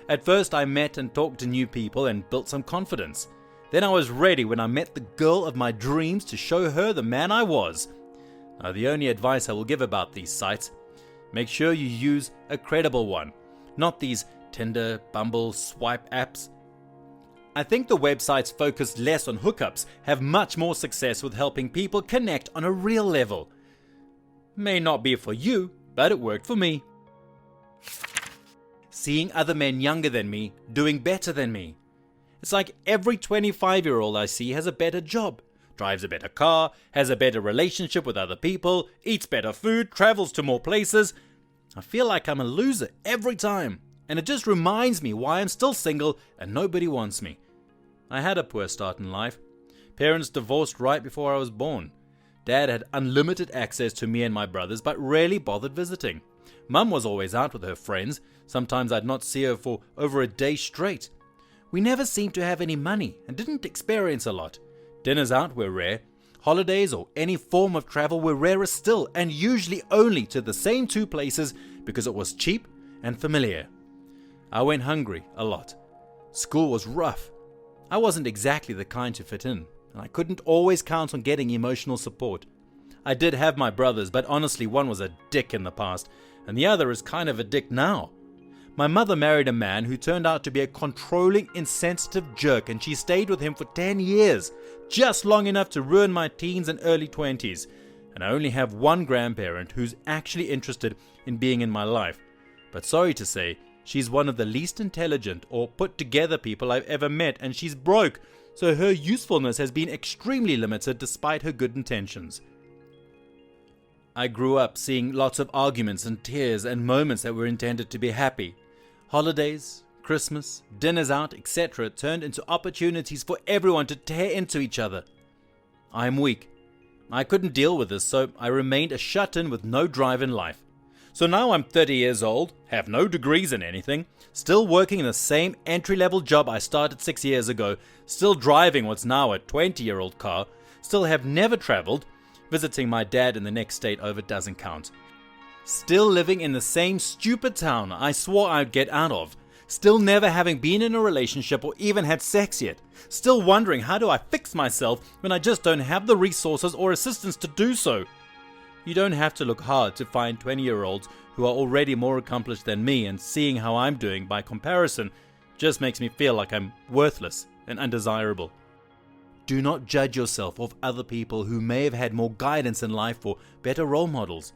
At first I met and talked to new people and built some confidence. Then I was ready when I met the girl of my dreams to show her the man I was. Now the only advice I will give about these sites, make sure you use a credible one, not these Tinder, Bumble, Swipe apps. I think the websites focused less on hookups have much more success with helping people connect on a real level. May not be for you, but it worked for me. Seeing other men younger than me doing better than me. It's like every 25-year-old I see has a better job, drives a better car, has a better relationship with other people, eats better food, travels to more places. I feel like I'm a loser every time, and it just reminds me why I'm still single and nobody wants me. I had a poor start in life. Parents divorced right before I was born. Dad had unlimited access to me and my brothers, but rarely bothered visiting. Mum was always out with her friends. Sometimes I'd not see her for over a day straight. We never seemed to have any money and didn't experience a lot. Dinners out were rare. Holidays or any form of travel were rarer still, and usually only to the same 2 places because it was cheap and familiar. I went hungry a lot. School was rough. I wasn't exactly the kind to fit in, and I couldn't always count on getting emotional support. I did have my brothers, but honestly one was a dick in the past, and the other is kind of a dick now. My mother married a man who turned out to be a controlling, insensitive jerk, and she stayed with him for 10 years, just long enough to ruin my teens and early 20s. And I only have one grandparent who's actually interested in being in my life. But sorry to say, she's one of the least intelligent or put together people I've ever met, and she's broke, so her usefulness has been extremely limited despite her good intentions. I grew up seeing lots of arguments and tears and moments that were intended to be happy. Holidays, Christmas, dinners out, etc. turned into opportunities for everyone to tear into each other. I'm weak. I couldn't deal with this, so I remained a shut-in with no drive in life. So now I'm 30 years old, have no degrees in anything, still working in the same entry-level job I started 6 years ago, still driving what's now a 20-year-old car, still have never traveled, visiting my dad in the next state over doesn't count. Still living in the same stupid town I swore I'd get out of, still never having been in a relationship or even had sex yet, still wondering how do I fix myself when I just don't have the resources or assistance to do so. You don't have to look hard to find 20-year-olds who are already more accomplished than me, and seeing how I'm doing by comparison just makes me feel like I'm worthless and undesirable. Do not judge yourself off other people who may have had more guidance in life or better role models.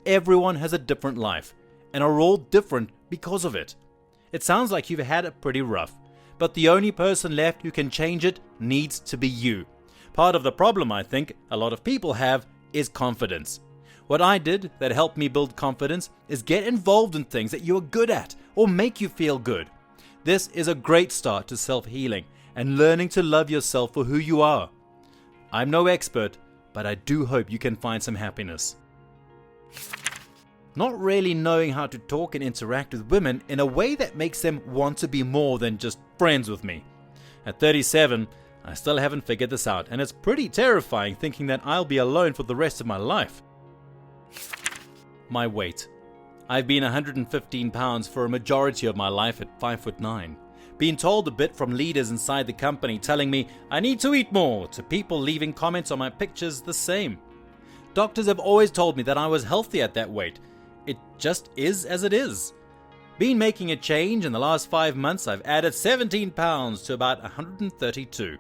Everyone has a different life and are all different because of it. It sounds like you've had it pretty rough, but the only person left who can change it needs to be you. Part of the problem I think a lot of people have is confidence. What I did that helped me build confidence is get involved in things that you are good at or make you feel good. This is a great start to self-healing and learning to love yourself for who you are. I'm no expert, but I do hope you can find some happiness. Not really knowing how to talk and interact with women in a way that makes them want to be more than just friends with me. At 37, I still haven't figured this out, and it's pretty terrifying thinking that I'll be alone for the rest of my life. My weight. I've been 115 pounds for a majority of my life at 5'9". Being told a bit from leaders inside the company telling me I need to eat more, to people leaving comments on my pictures the same. Doctors have always told me that I was healthy at that weight. It just is as it is. Been making a change in the last 5 months. I've added 17 pounds to about 132.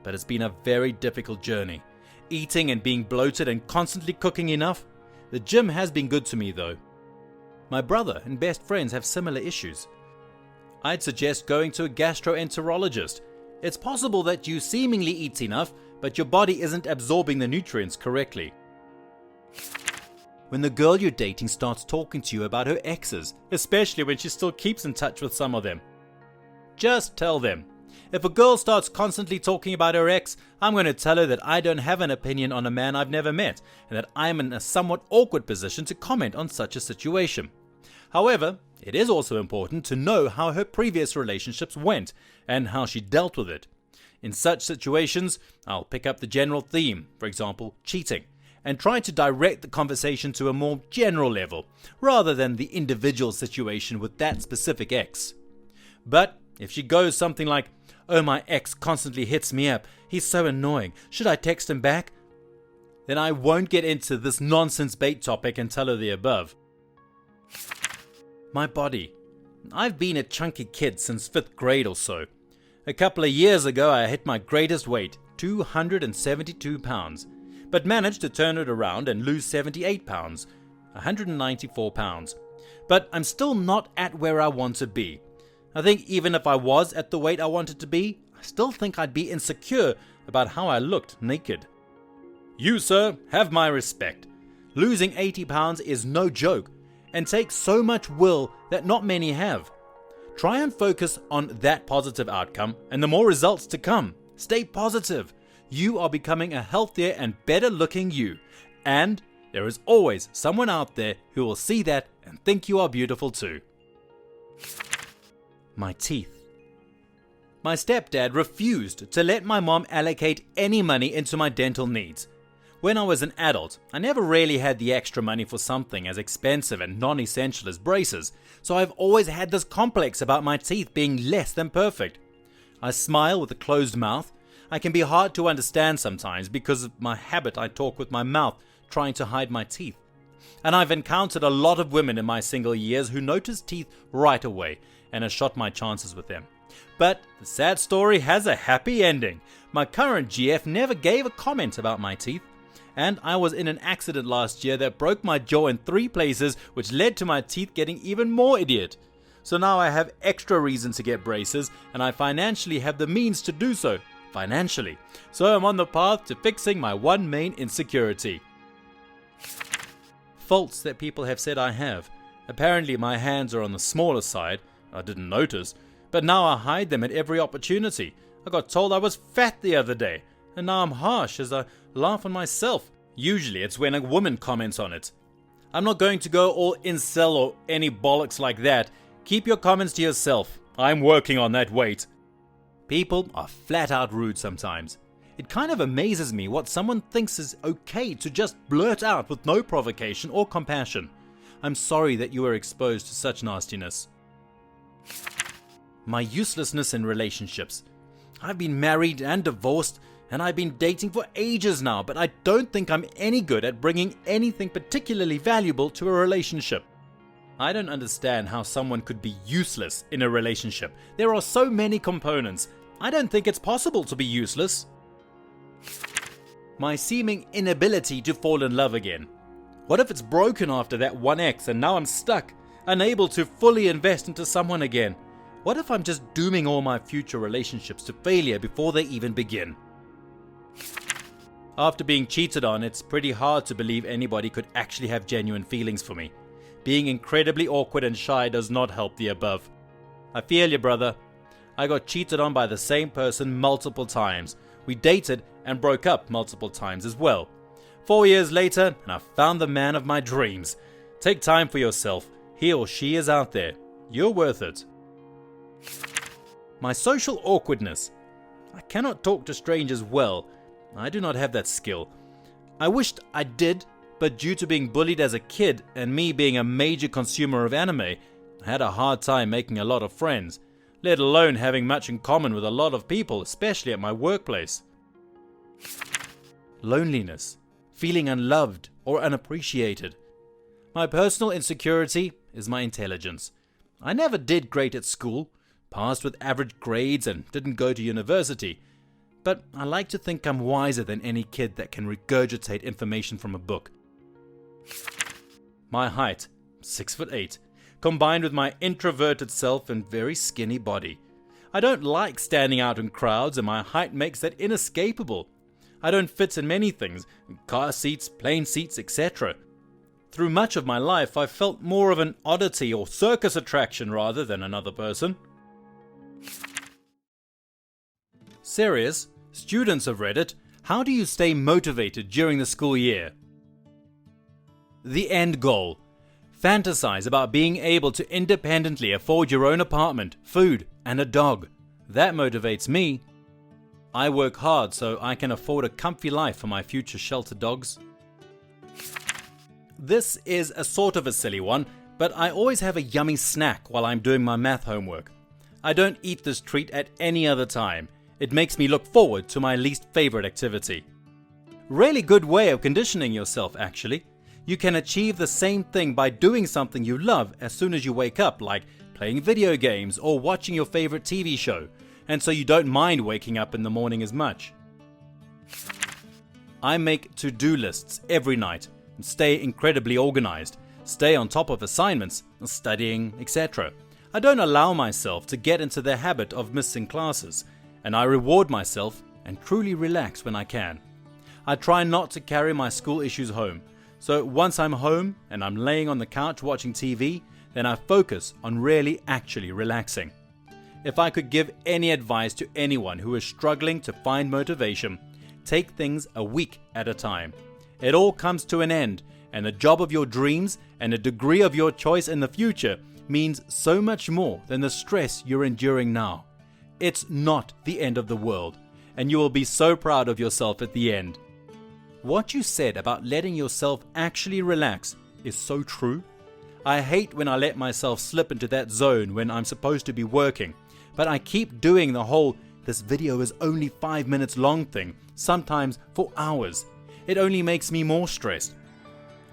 But it's been a very difficult journey. Eating and being bloated and constantly cooking enough. The gym has been good to me though. My brother and best friends have similar issues. I'd suggest going to a gastroenterologist. It's possible that you seemingly eat enough, but your body isn't absorbing the nutrients correctly. When the girl you're dating starts talking to you about her exes, especially when she still keeps in touch with some of them, just tell them. If a girl starts constantly talking about her ex, I'm going to tell her that I don't have an opinion on a man I've never met, and that I'm in a somewhat awkward position to comment on such a situation. However, it is also important to know how her previous relationships went, and how she dealt with it. In such situations, I'll pick up the general theme, for example, cheating, and try to direct the conversation to a more general level, rather than the individual situation with that specific ex. But if she goes something like, "Oh, my ex constantly hits me up, he's so annoying, should I text him back?" then I won't get into this nonsense bait topic and tell her the above. My body. I've been a chunky kid since 5th grade or so. A couple of years ago I hit my greatest weight, 272 pounds, but managed to turn it around and lose 78 pounds, 194 pounds. But I'm still not at where I want to be. I think even if I was at the weight I wanted to be, I still think I'd be insecure about how I looked naked. You, sir, have my respect. Losing 80 pounds is no joke and takes so much will that not many have. Try and focus on that positive outcome and the more results to come. Stay positive. You are becoming a healthier and better looking you. And there is always someone out there who will see that and think you are beautiful too. My teeth. My stepdad refused to let my mom allocate any money into my dental needs. When I was an adult, I never really had the extra money for something as expensive and non-essential as braces, so I've always had this complex about my teeth being less than perfect. I smile with a closed mouth. I can be hard to understand sometimes because of my habit. I talk with my mouth, trying to hide my teeth. And I've encountered a lot of women in my single years who noticed teeth right away and have shot my chances with them. But the sad story has a happy ending. My current GF never gave a comment about my teeth. And I was in an accident last year that broke my jaw in 3 places, which led to my teeth getting even more idiot. So now I have extra reason to get braces, and I financially have the means to do so. Financially. So I'm on the path to fixing my one main insecurity. Faults that people have said I have. Apparently my hands are on the smaller side. I didn't notice. But now I hide them at every opportunity. I got told I was fat the other day. And now I'm harsh as I laugh on myself. Usually it's when a woman comments on it. I'm not going to go all incel or any bollocks like that. Keep your comments to yourself. I'm working on that weight. People are flat out rude sometimes. It kind of amazes me what someone thinks is okay to just blurt out with no provocation or compassion. I'm sorry that you were exposed to such nastiness. My uselessness in relationships. I've been married and divorced, and I've been dating for ages now, but I don't think I'm any good at bringing anything particularly valuable to a relationship. I don't understand how someone could be useless in a relationship. There are so many components. I don't think it's possible to be useless. My seeming inability to fall in love again. What if it's broken after that one ex and now I'm stuck, unable to fully invest into someone again? What if I'm just dooming all my future relationships to failure before they even begin? After being cheated on, it's pretty hard to believe anybody could actually have genuine feelings for me. Being incredibly awkward and shy does not help the above. I feel you, brother. I got cheated on by the same person multiple times. We dated and broke up multiple times as well. 4 years later, and I found the man of my dreams. Take time for yourself. He or she is out there. You're worth it. My social awkwardness. I cannot talk to strangers well. I do not have that skill. I wished I did, but due to being bullied as a kid and me being a major consumer of anime, I had a hard time making a lot of friends, let alone having much in common with a lot of people, especially at my workplace. Loneliness. Feeling unloved or unappreciated. My personal insecurity is my intelligence. I never did great at school, passed with average grades and didn't go to university. But I like to think I'm wiser than any kid that can regurgitate information from a book. My height, 6'8", combined with my introverted self and very skinny body. I don't like standing out in crowds and my height makes that inescapable. I don't fit in many things, car seats, plane seats, etc. Through much of my life, I've felt more of an oddity or circus attraction rather than another person. Serious, students of Reddit, how do you stay motivated during the school year? The end goal. Fantasize about being able to independently afford your own apartment, food, and a dog. That motivates me. I work hard so I can afford a comfy life for my future shelter dogs. This is a sort of a silly one, but I always have a yummy snack while I'm doing my math homework. I don't eat this treat at any other time. It makes me look forward to my least favorite activity. Really good way of conditioning yourself, actually. You can achieve the same thing by doing something you love as soon as you wake up, like playing video games or watching your favorite TV show, and so you don't mind waking up in the morning as much. I make to-do lists every night and stay incredibly organized, stay on top of assignments, studying, etc. I don't allow myself to get into the habit of missing classes, and I reward myself and truly relax when I can. I try not to carry my school issues home, so once I'm home and I'm laying on the couch watching TV, then I focus on really actually relaxing. If I could give any advice to anyone who is struggling to find motivation, take things a week at a time. It all comes to an end, and the job of your dreams and a degree of your choice in the future means so much more than the stress you're enduring now. It's not the end of the world, and you will be so proud of yourself at the end. What you said about letting yourself actually relax is so true. I hate when I let myself slip into that zone when I'm supposed to be working, but I keep doing the whole "this video is only 5 minutes long" thing, sometimes for hours. It only makes me more stressed.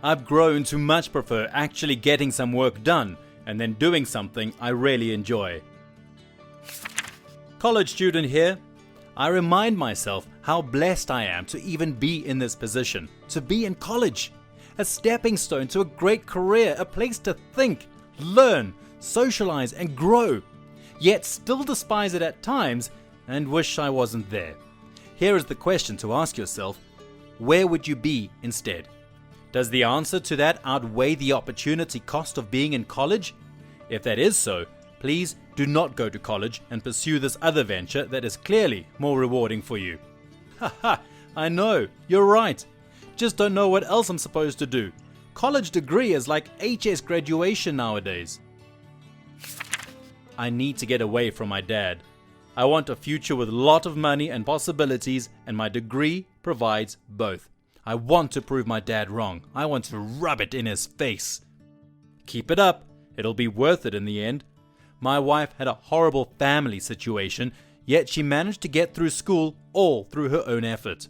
I've grown to much prefer actually getting some work done and then doing something I really enjoy. College student here. I remind myself how blessed I am to even be in this position, to be in college. A stepping stone to a great career, a place to think, learn, socialize and grow. Yet still despise it at times and wish I wasn't there. Here is the question to ask yourself: where would you be instead? Does the answer to that outweigh the opportunity cost of being in college? If that is so, please do not go to college and pursue this other venture that is clearly more rewarding for you. Haha, I know, you're right. Just don't know what else I'm supposed to do. College degree is like HS graduation nowadays. I need to get away from my dad. I want a future with a lot of money and possibilities, and my degree provides both. I want to prove my dad wrong. I want to rub it in his face. Keep it up. It'll be worth it in the end. My wife had a horrible family situation, yet she managed to get through school all through her own effort.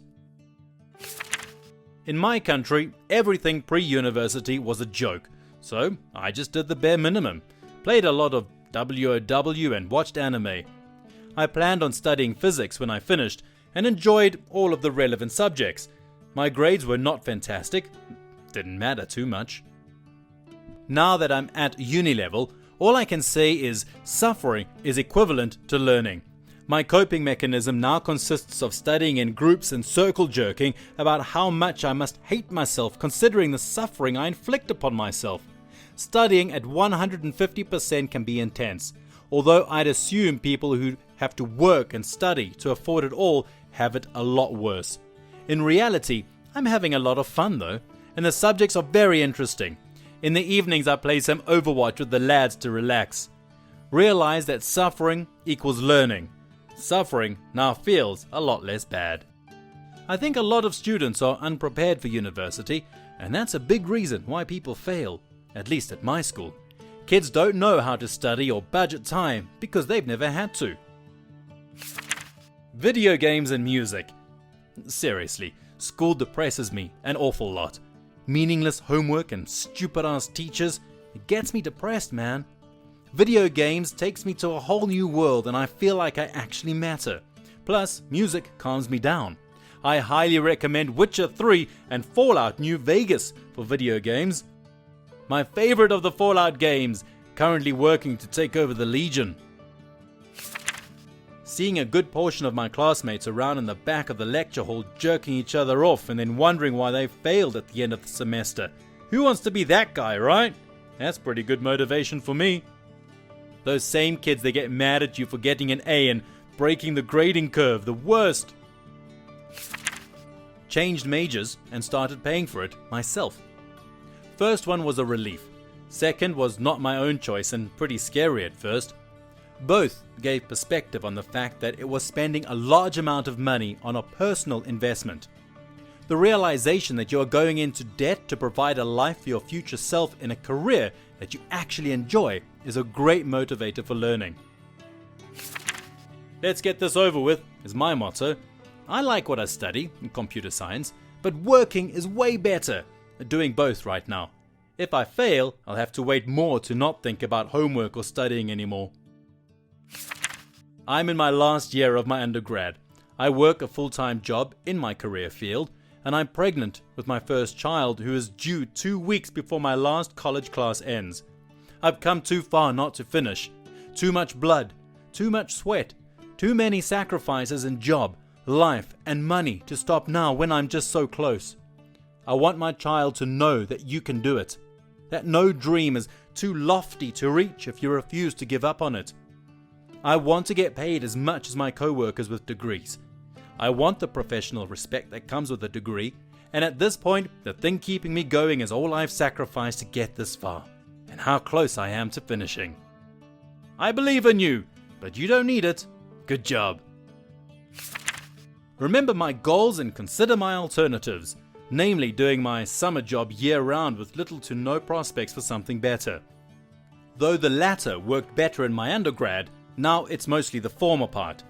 In my country, everything pre-university was a joke, so I just did the bare minimum. Played a lot of WoW and watched anime. I planned on studying physics when I finished and enjoyed all of the relevant subjects. My grades were not fantastic, didn't matter too much. Now that I'm at uni level, all I can say is suffering is equivalent to learning. My coping mechanism now consists of studying in groups and circle jerking about how much I must hate myself considering the suffering I inflict upon myself. Studying at 150% can be intense, although I'd assume people who have to work and study to afford it all have it a lot worse. In reality, I'm having a lot of fun though, and the subjects are very interesting. In the evenings I play some Overwatch with the lads to relax. Realize that suffering equals learning. Suffering now feels a lot less bad. I think a lot of students are unprepared for university, and that's a big reason why people fail, at least at my school. Kids don't know how to study or budget time because they've never had to. Video games and music. Seriously, school depresses me an awful lot. Meaningless homework and stupid-ass teachers, it gets me depressed, man. Video games takes me to a whole new world and I feel like I actually matter. Plus, music calms me down. I highly recommend Witcher 3 and Fallout New Vegas for video games. My favorite of the Fallout games, currently working to take over the Legion. Seeing a good portion of my classmates around in the back of the lecture hall jerking each other off and then wondering why they failed at the end of the semester. Who wants to be that guy, right? That's pretty good motivation for me. Those same kids that get mad at you for getting an A and breaking the grading curve, the worst. Changed majors and started paying for it myself. First one was a relief. Second was not my own choice and pretty scary at first. Both gave perspective on the fact that it was spending a large amount of money on a personal investment. The realization that you are going into debt to provide a life for your future self in a career that you actually enjoy is a great motivator for learning. Let's get this over with is my motto. I like what I study in computer science, but working is way better at doing both right now. If I fail, I'll have to wait more to not think about homework or studying anymore. I'm in my last year of my undergrad. I work a full-time job in my career field, and I'm pregnant with my first child who is due 2 weeks before my last college class ends. I've come too far not to finish. Too much blood, too much sweat, too many sacrifices in job, life, and money to stop now when I'm just so close. I want my child to know that you can do it. That no dream is too lofty to reach if you refuse to give up on it. I want to get paid as much as my co-workers with degrees. I want the professional respect that comes with a degree, and at this point, the thing keeping me going is all I've sacrificed to get this far, and how close I am to finishing. I believe in you, but you don't need it. Good job. Remember my goals and consider my alternatives, namely doing my summer job year-round with little to no prospects for something better. Though the latter worked better in my undergrad, now it's mostly the former part.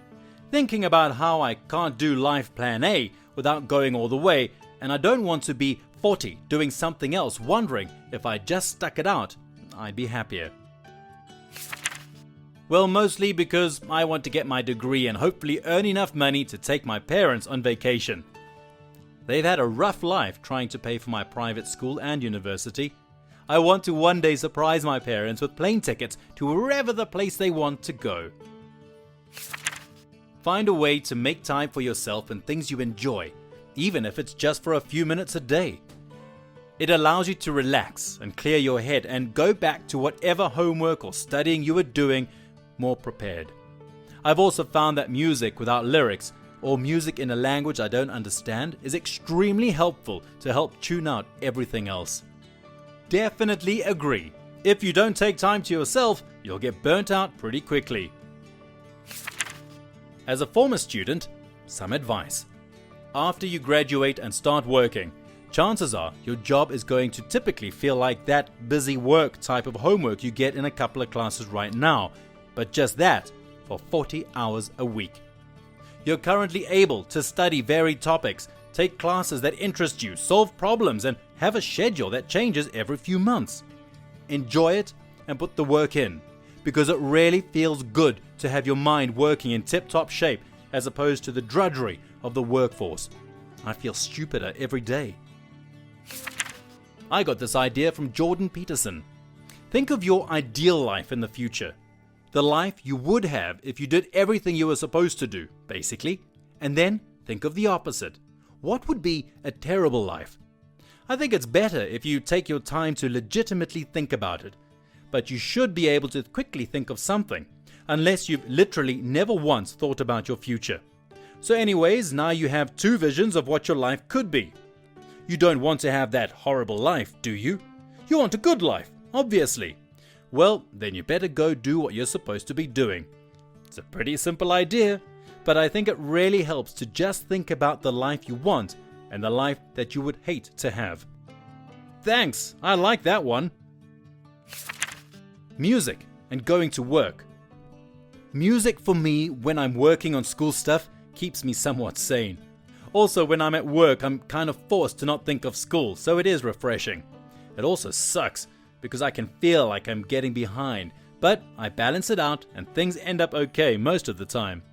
Thinking about how I can't do life plan A without going all the way, and I don't want to be 40 doing something else wondering if I just stuck it out, I'd be happier. Well, mostly because I want to get my degree and hopefully earn enough money to take my parents on vacation. They've had a rough life trying to pay for my private school and university. I want to one day surprise my parents with plane tickets to wherever the place they want to go. Find a way to make time for yourself and things you enjoy, even if it's just for a few minutes a day. It allows you to relax and clear your head and go back to whatever homework or studying you were doing more prepared. I've also found that music without lyrics or music in a language I don't understand is extremely helpful to help tune out everything else. Definitely agree. If you don't take time to yourself, you'll get burnt out pretty quickly. As a former student, some advice. After you graduate and start working, chances are your job is going to typically feel like that busy work type of homework you get in a couple of classes right now, but just that for 40 hours a week. You're currently able to study varied topics, take classes that interest you, solve problems, and have a schedule that changes every few months. Enjoy it and put the work in, because it really feels good to have your mind working in tip-top shape as opposed to the drudgery of the workforce. I feel stupider every day. I got this idea from Jordan Peterson. Think of your ideal life in the future. The life you would have if you did everything you were supposed to do, basically. And then think of the opposite. What would be a terrible life? I think it's better if you take your time to legitimately think about it. But you should be able to quickly think of something, unless you've literally never once thought about your future. So anyways, now you have two visions of what your life could be. You don't want to have that horrible life, do you? You want a good life, obviously. Well, then you better go do what you're supposed to be doing. It's a pretty simple idea, but I think it really helps to just think about the life you want and the life that you would hate to have. Thanks, I like that one. Music and going to work. Music for me, when I'm working on school stuff, keeps me somewhat sane. Also, when I'm at work, I'm kind of forced to not think of school, so it is refreshing. It also sucks, because I can feel like I'm getting behind, but I balance it out and things end up okay most of the time.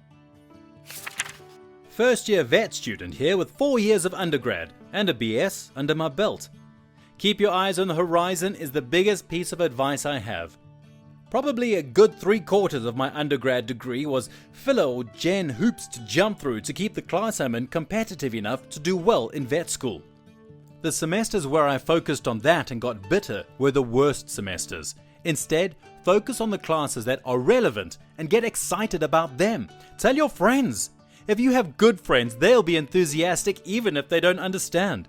First year vet student here with 4 years of undergrad and a BS under my belt. Keep your eyes on the horizon is the biggest piece of advice I have. Probably a good 3/4 of my undergrad degree was filler or gen hoops to jump through to keep the class I'm in competitive enough to do well in vet school. The semesters where I focused on that and got bitter were the worst semesters. Instead, focus on the classes that are relevant and get excited about them. Tell your friends. If you have good friends, they'll be enthusiastic even if they don't understand.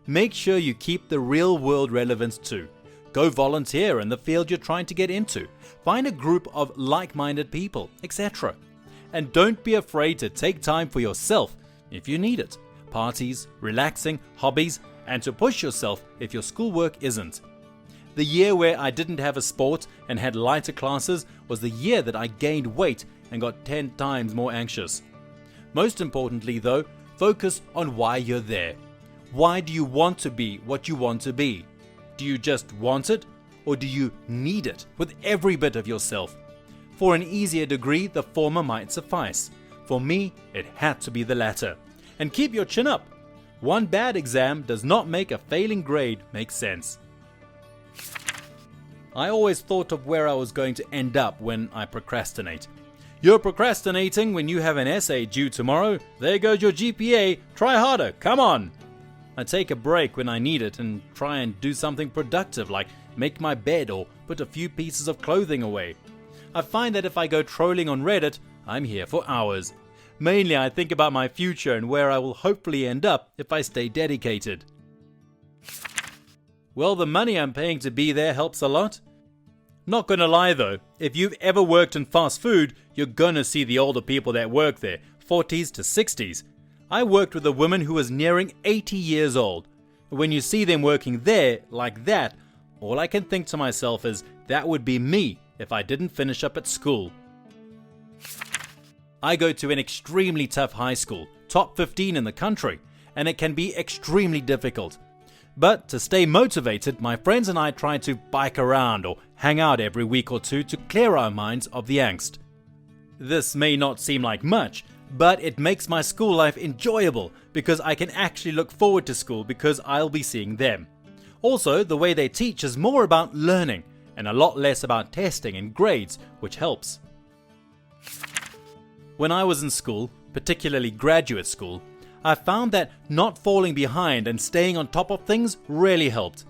Make sure you keep the real world relevance too. Go volunteer in the field you're trying to get into. Find a group of like-minded people, etc. And don't be afraid to take time for yourself if you need it. Parties, relaxing, hobbies, and to push yourself if your schoolwork isn't. The year where I didn't have a sport and had lighter classes was the year that I gained weight and got 10 times more anxious. Most importantly though, focus on why you're there. Why do you want to be what you want to be? Do you just want it, or do you need it with every bit of yourself? For an easier degree, the former might suffice. For me, it had to be the latter. And keep your chin up. One bad exam does not make a failing grade make sense. I always thought of where I was going to end up when I procrastinate. You're procrastinating when you have an essay due tomorrow. There goes your GPA. Try harder. Come on. I take a break when I need it and try and do something productive like make my bed or put a few pieces of clothing away. I find that if I go trolling on Reddit, I'm here for hours. Mainly I think about my future and where I will hopefully end up if I stay dedicated. Well, the money I'm paying to be there helps a lot. Not gonna lie though, if you've ever worked in fast food, you're gonna see the older people that work there, 40s to 60s. I worked with a woman who was nearing 80 years old. When you see them working there like that, all I can think to myself is that would be me if I didn't finish up at school. I go to an extremely tough high school, top 15 in the country, and it can be extremely difficult. But to stay motivated, my friends and I try to bike around or hang out every week or two to clear our minds of the angst. This may not seem like much, but it makes my school life enjoyable because I can actually look forward to school because I'll be seeing them. Also, the way they teach is more about learning and a lot less about testing and grades, which helps. When I was in school, particularly graduate school, I found that not falling behind and staying on top of things really helped.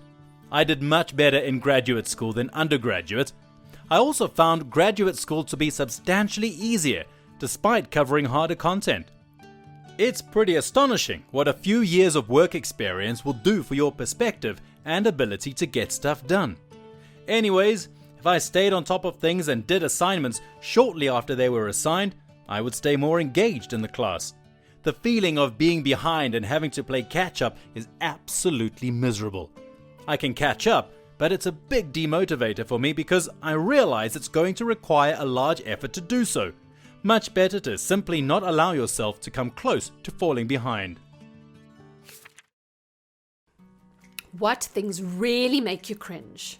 I did much better in graduate school than undergraduate. I also found graduate school to be substantially easier, despite covering harder content. It's pretty astonishing what a few years of work experience will do for your perspective and ability to get stuff done. Anyways, if I stayed on top of things and did assignments shortly after they were assigned, I would stay more engaged in the class. The feeling of being behind and having to play catch up is absolutely miserable. I can catch up, but it's a big demotivator for me because I realize it's going to require a large effort to do so. Much better to simply not allow yourself to come close to falling behind. What things really make you cringe?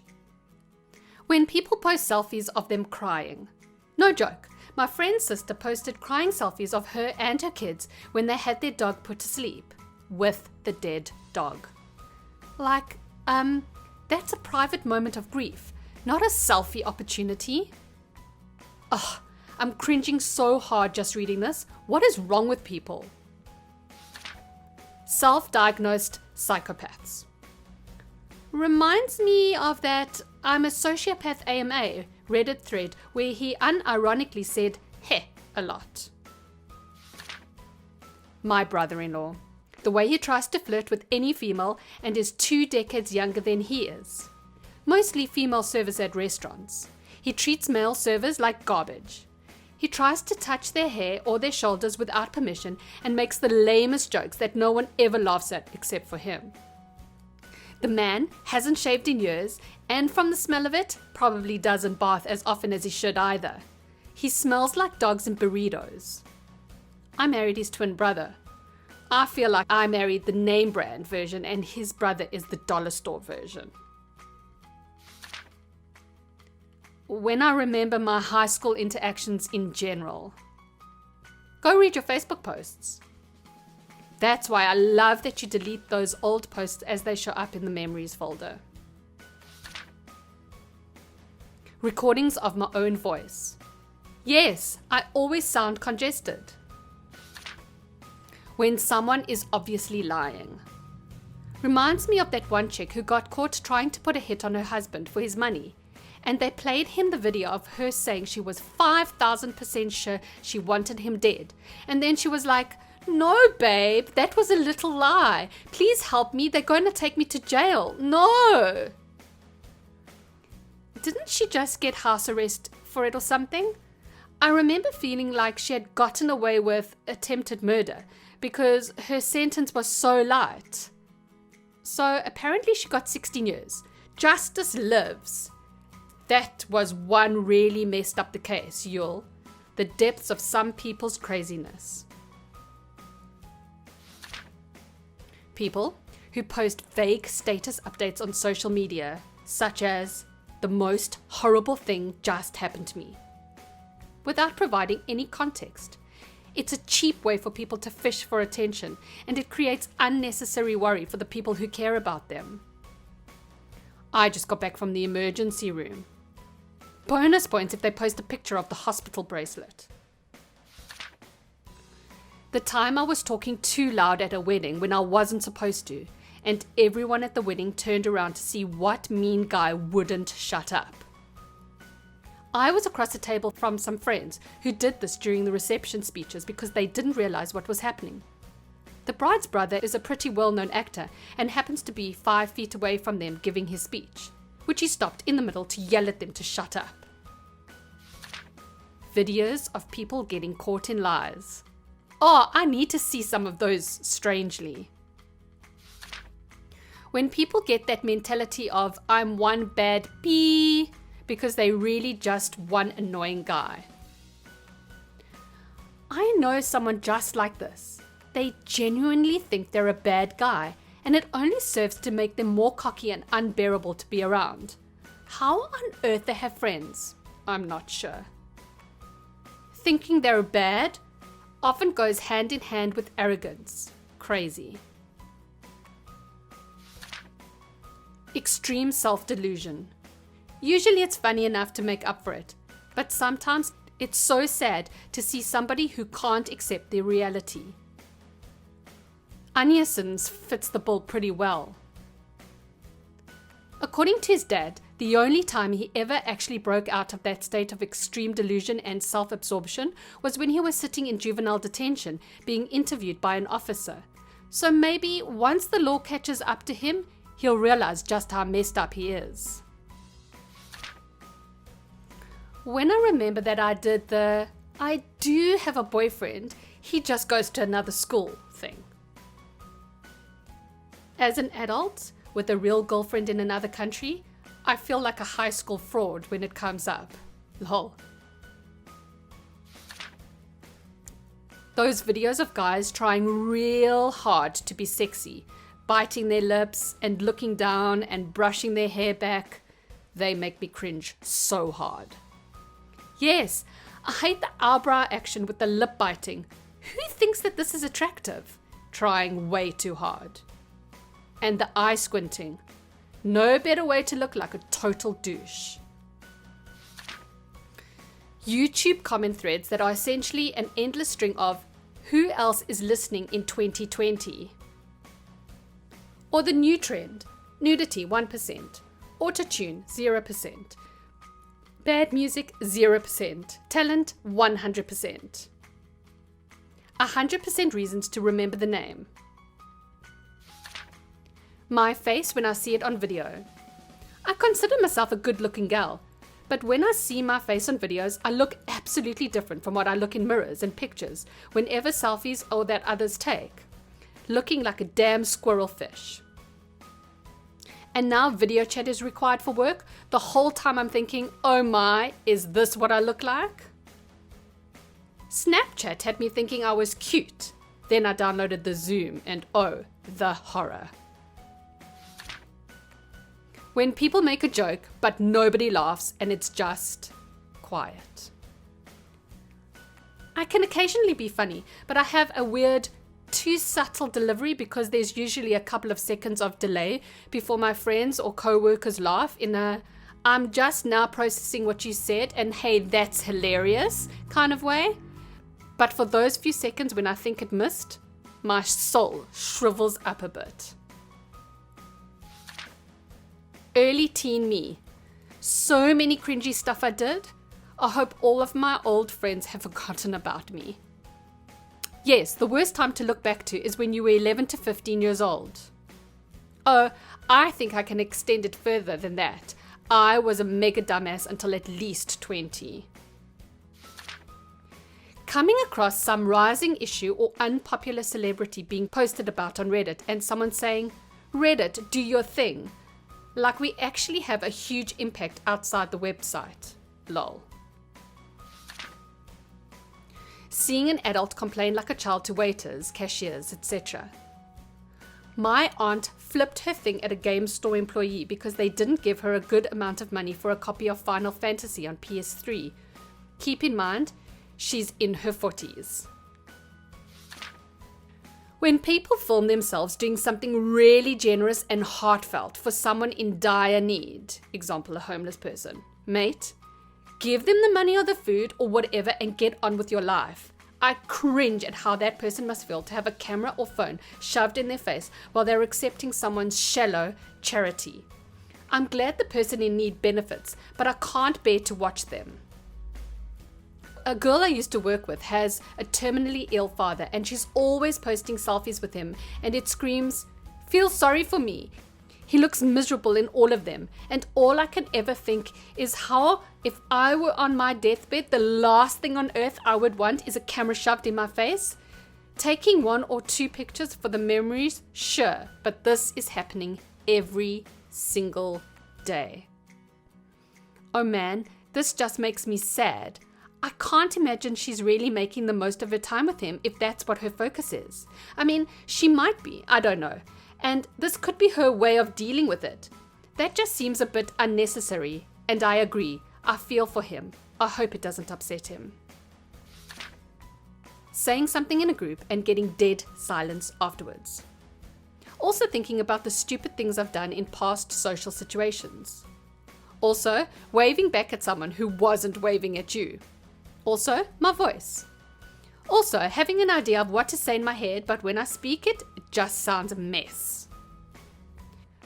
When people post selfies of them crying. No joke, my friend's sister posted crying selfies of her and her kids when they had their dog put to sleep with the dead dog. Like, that's a private moment of grief, not a selfie opportunity. Ugh, I'm cringing so hard just reading this. What is wrong with people? Self-diagnosed psychopaths. Reminds me of that I'm a sociopath AMA Reddit thread where he unironically said heh a lot. My brother-in-law. The way he tries to flirt with any female and is 2 decades younger than he is. Mostly female servers at restaurants. He treats male servers like garbage. He tries to touch their hair or their shoulders without permission and makes the lamest jokes that no one ever laughs at except for him. The man hasn't shaved in years, and from the smell of it, probably doesn't bath as often as he should either. He smells like dogs and burritos. I married his twin brother. I feel like I married the name brand version and his brother is the dollar store version. When I remember my high school interactions in general. Go read your Facebook posts. That's why I love that you delete those old posts as they show up in the memories folder. Recordings of my own voice. Yes, I always sound congested. When someone is obviously lying. Reminds me of that one chick who got caught trying to put a hit on her husband for his money. And they played him the video of her saying she was 5,000% sure she wanted him dead. And then she was like, "No, babe, that was a little lie. Please help me. They're going to take me to jail. No." Didn't she just get house arrest for it or something? I remember feeling like she had gotten away with attempted murder because her sentence was so light. So apparently she got 16 years. Justice lives. That was one really messed up the case, Yul. The depths of some people's craziness. People who post vague status updates on social media, such as, "The most horrible thing just happened to me," without providing any context. It's a cheap way for people to fish for attention, and it creates unnecessary worry for the people who care about them. I just got back from the emergency room. Bonus points if they post a picture of the hospital bracelet. The time I was talking too loud at a wedding when I wasn't supposed to, and everyone at the wedding turned around to see what mean guy wouldn't shut up. I was across the table from some friends who did this during the reception speeches because they didn't realize what was happening. The bride's brother is a pretty well-known actor and happens to be 5 feet away from them giving his speech, which he stopped in the middle to yell at them to shut up. Videos of people getting caught in lies. Oh, I need to see some of those, strangely. When people get that mentality of, "I'm one bad bee," because they really just one annoying guy. I know someone just like this. They genuinely think they're a bad guy, and it only serves to make them more cocky and unbearable to be around. How on earth they have friends? I'm not sure. Thinking they're bad often goes hand in hand with arrogance. Crazy. Extreme self-delusion. Usually it's funny enough to make up for it, but sometimes it's so sad to see somebody who can't accept their reality. Aniason's fits the bill pretty well. According to his dad, the only time he ever actually broke out of that state of extreme delusion and self-absorption was when he was sitting in juvenile detention being interviewed by an officer. So maybe once the law catches up to him, he'll realize just how messed up he is. When I remember that I did the "I do have a boyfriend, he just goes to another school" thing. As an adult with a real girlfriend in another country, I feel like a high school fraud when it comes up. Lol. Those videos of guys trying real hard to be sexy, biting their lips and looking down and brushing their hair back, they make me cringe so hard. Yes, I hate the eyebrow action with the lip biting. Who thinks that this is attractive? Trying way too hard. And the eye squinting. No better way to look like a total douche. YouTube comment threads that are essentially an endless string of who else is listening in 2020? Or the new trend, nudity 1%, autotune 0%, bad music 0%, talent 100%. 100% reasons to remember the name. My face when I see it on video. I consider myself a good-looking gal, but when I see my face on videos, I look absolutely different from what I look in mirrors and pictures whenever selfies or that others take. Looking like a damn squirrel fish. And now video chat is required for work. The whole time I'm thinking, oh my, is this what I look like? Snapchat had me thinking I was cute. Then I downloaded the Zoom and oh, the horror. When people make a joke, but nobody laughs and it's just quiet. I can occasionally be funny, but I have a weird, too subtle delivery because there's usually a couple of seconds of delay before my friends or co-workers laugh in a I'm just now processing what you said and hey, that's hilarious kind of way. But for those few seconds when I think it missed, my soul shrivels up a bit. Early teen me. So many cringy stuff I did. I hope all of my old friends have forgotten about me. Yes, the worst time to look back to is when you were 11 to 15 years old. Oh, I think I can extend it further than that. I was a mega dumbass until at least 20. Coming across some rising issue or unpopular celebrity being posted about on Reddit and someone saying, Reddit, do your thing. Like we actually have a huge impact outside the website. Lol. Seeing an adult complain like a child to waiters, cashiers, etc. My aunt flipped her thing at a game store employee because they didn't give her a good amount of money for a copy of Final Fantasy on PS3. Keep in mind, she's in her 40s. When people film themselves doing something really generous and heartfelt for someone in dire need, example, a homeless person, mate, give them the money or the food or whatever and get on with your life. I cringe at how that person must feel to have a camera or phone shoved in their face while they're accepting someone's shallow charity. I'm glad the person in need benefits, but I can't bear to watch them. A girl I used to work with has a terminally ill father and she's always posting selfies with him and it screams, feel sorry for me. He looks miserable in all of them and all I can ever think is how if I were on my deathbed, the last thing on earth I would want is a camera shoved in my face. Taking 1 or 2 pictures for the memories, sure, but this is happening every single day. Oh man, this just makes me sad. I can't imagine she's really making the most of her time with him if that's what her focus is. I mean, she might be, I don't know. And this could be her way of dealing with it. That just seems a bit unnecessary. And I agree. I feel for him. I hope it doesn't upset him. Saying something in a group and getting dead silence afterwards. Also thinking about the stupid things I've done in past social situations. Also, waving back at someone who wasn't waving at you. Also, my voice. Also, having an idea of what to say in my head, but when I speak it just sounds a mess.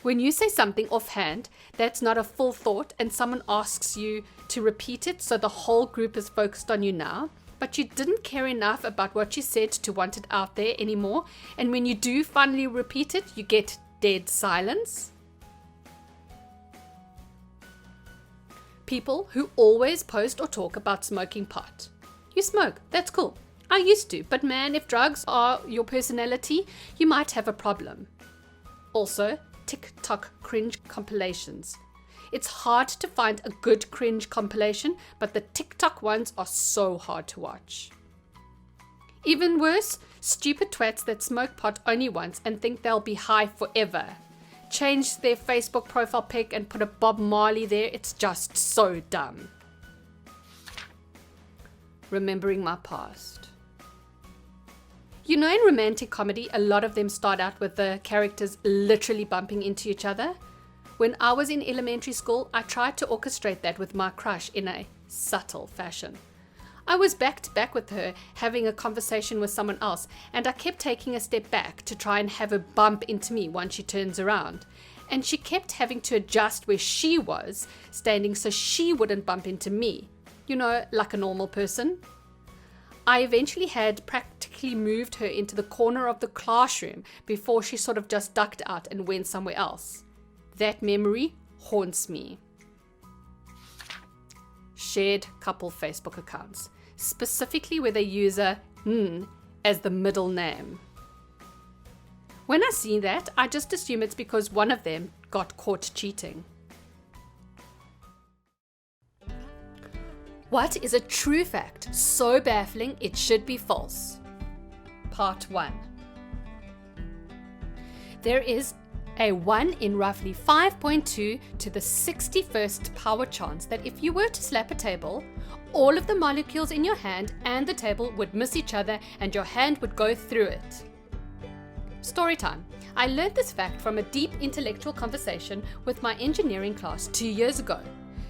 When you say something offhand that's not a full thought and someone asks you to repeat it so the whole group is focused on you now, but you didn't care enough about what you said to want it out there anymore, and when you do finally repeat it, you get dead silence. People who always post or talk about smoking pot. You smoke, that's cool. I used to, but man, if drugs are your personality, you might have a problem. Also, TikTok cringe compilations. It's hard to find a good cringe compilation, but the TikTok ones are so hard to watch. Even worse, stupid twats that smoke pot only once and think they'll be high forever. Change their Facebook profile pic and put a Bob Marley there. It's just so dumb. Remembering my past. You know, in romantic comedy, a lot of them start out with the characters literally bumping into each other. When I was in elementary school, I tried to orchestrate that with my crush in a subtle fashion. I was back to back with her having a conversation with someone else, and I kept taking a step back to try and have her bump into me once she turns around. And she kept having to adjust where she was standing so she wouldn't bump into me. You know, like a normal person. I eventually had practically moved her into the corner of the classroom before she sort of just ducked out and went somewhere else. That memory haunts me. Shared couple Facebook accounts, specifically where they use a N as the middle name. When I see that, I just assume it's because one of them got caught cheating. What is a true fact so baffling it should be false? Part 1. There is a 1 in roughly 5.2 to the 61st power chance that if you were to slap a table, all of the molecules in your hand and the table would miss each other and your hand would go through it. Story time. I learned this fact from a deep intellectual conversation with my engineering class 2 years ago,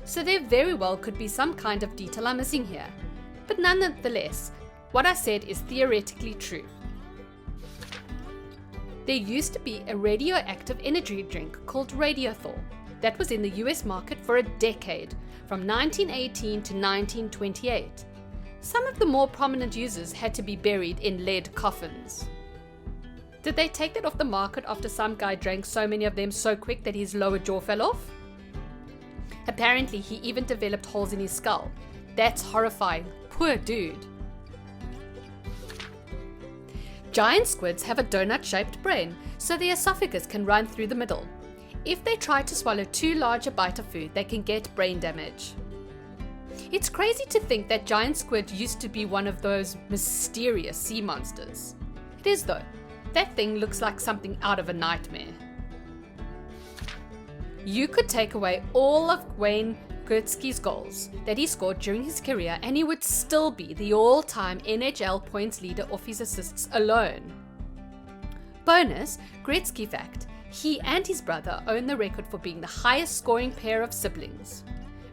so there very well could be some kind of detail I'm missing here. But nonetheless, what I said is theoretically true. There used to be a radioactive energy drink called Radiothor that was in the US market for a decade, from 1918 to 1928. Some of the more prominent users had to be buried in lead coffins. Did they take that off the market after some guy drank so many of them so quick that his lower jaw fell off? Apparently, he even developed holes in his skull. That's horrifying. Poor dude. Giant squids have a donut-shaped brain, so the esophagus can run through the middle. If they try to swallow too large a bite of food, they can get brain damage. It's crazy to think that giant squid used to be one of those mysterious sea monsters. It is though. That thing looks like something out of a nightmare. You could take away all of Wayne Gretzky's goals that he scored during his career and he would still be the all-time NHL points leader off his assists alone. Bonus, Gretzky fact, he and his brother own the record for being the highest scoring pair of siblings.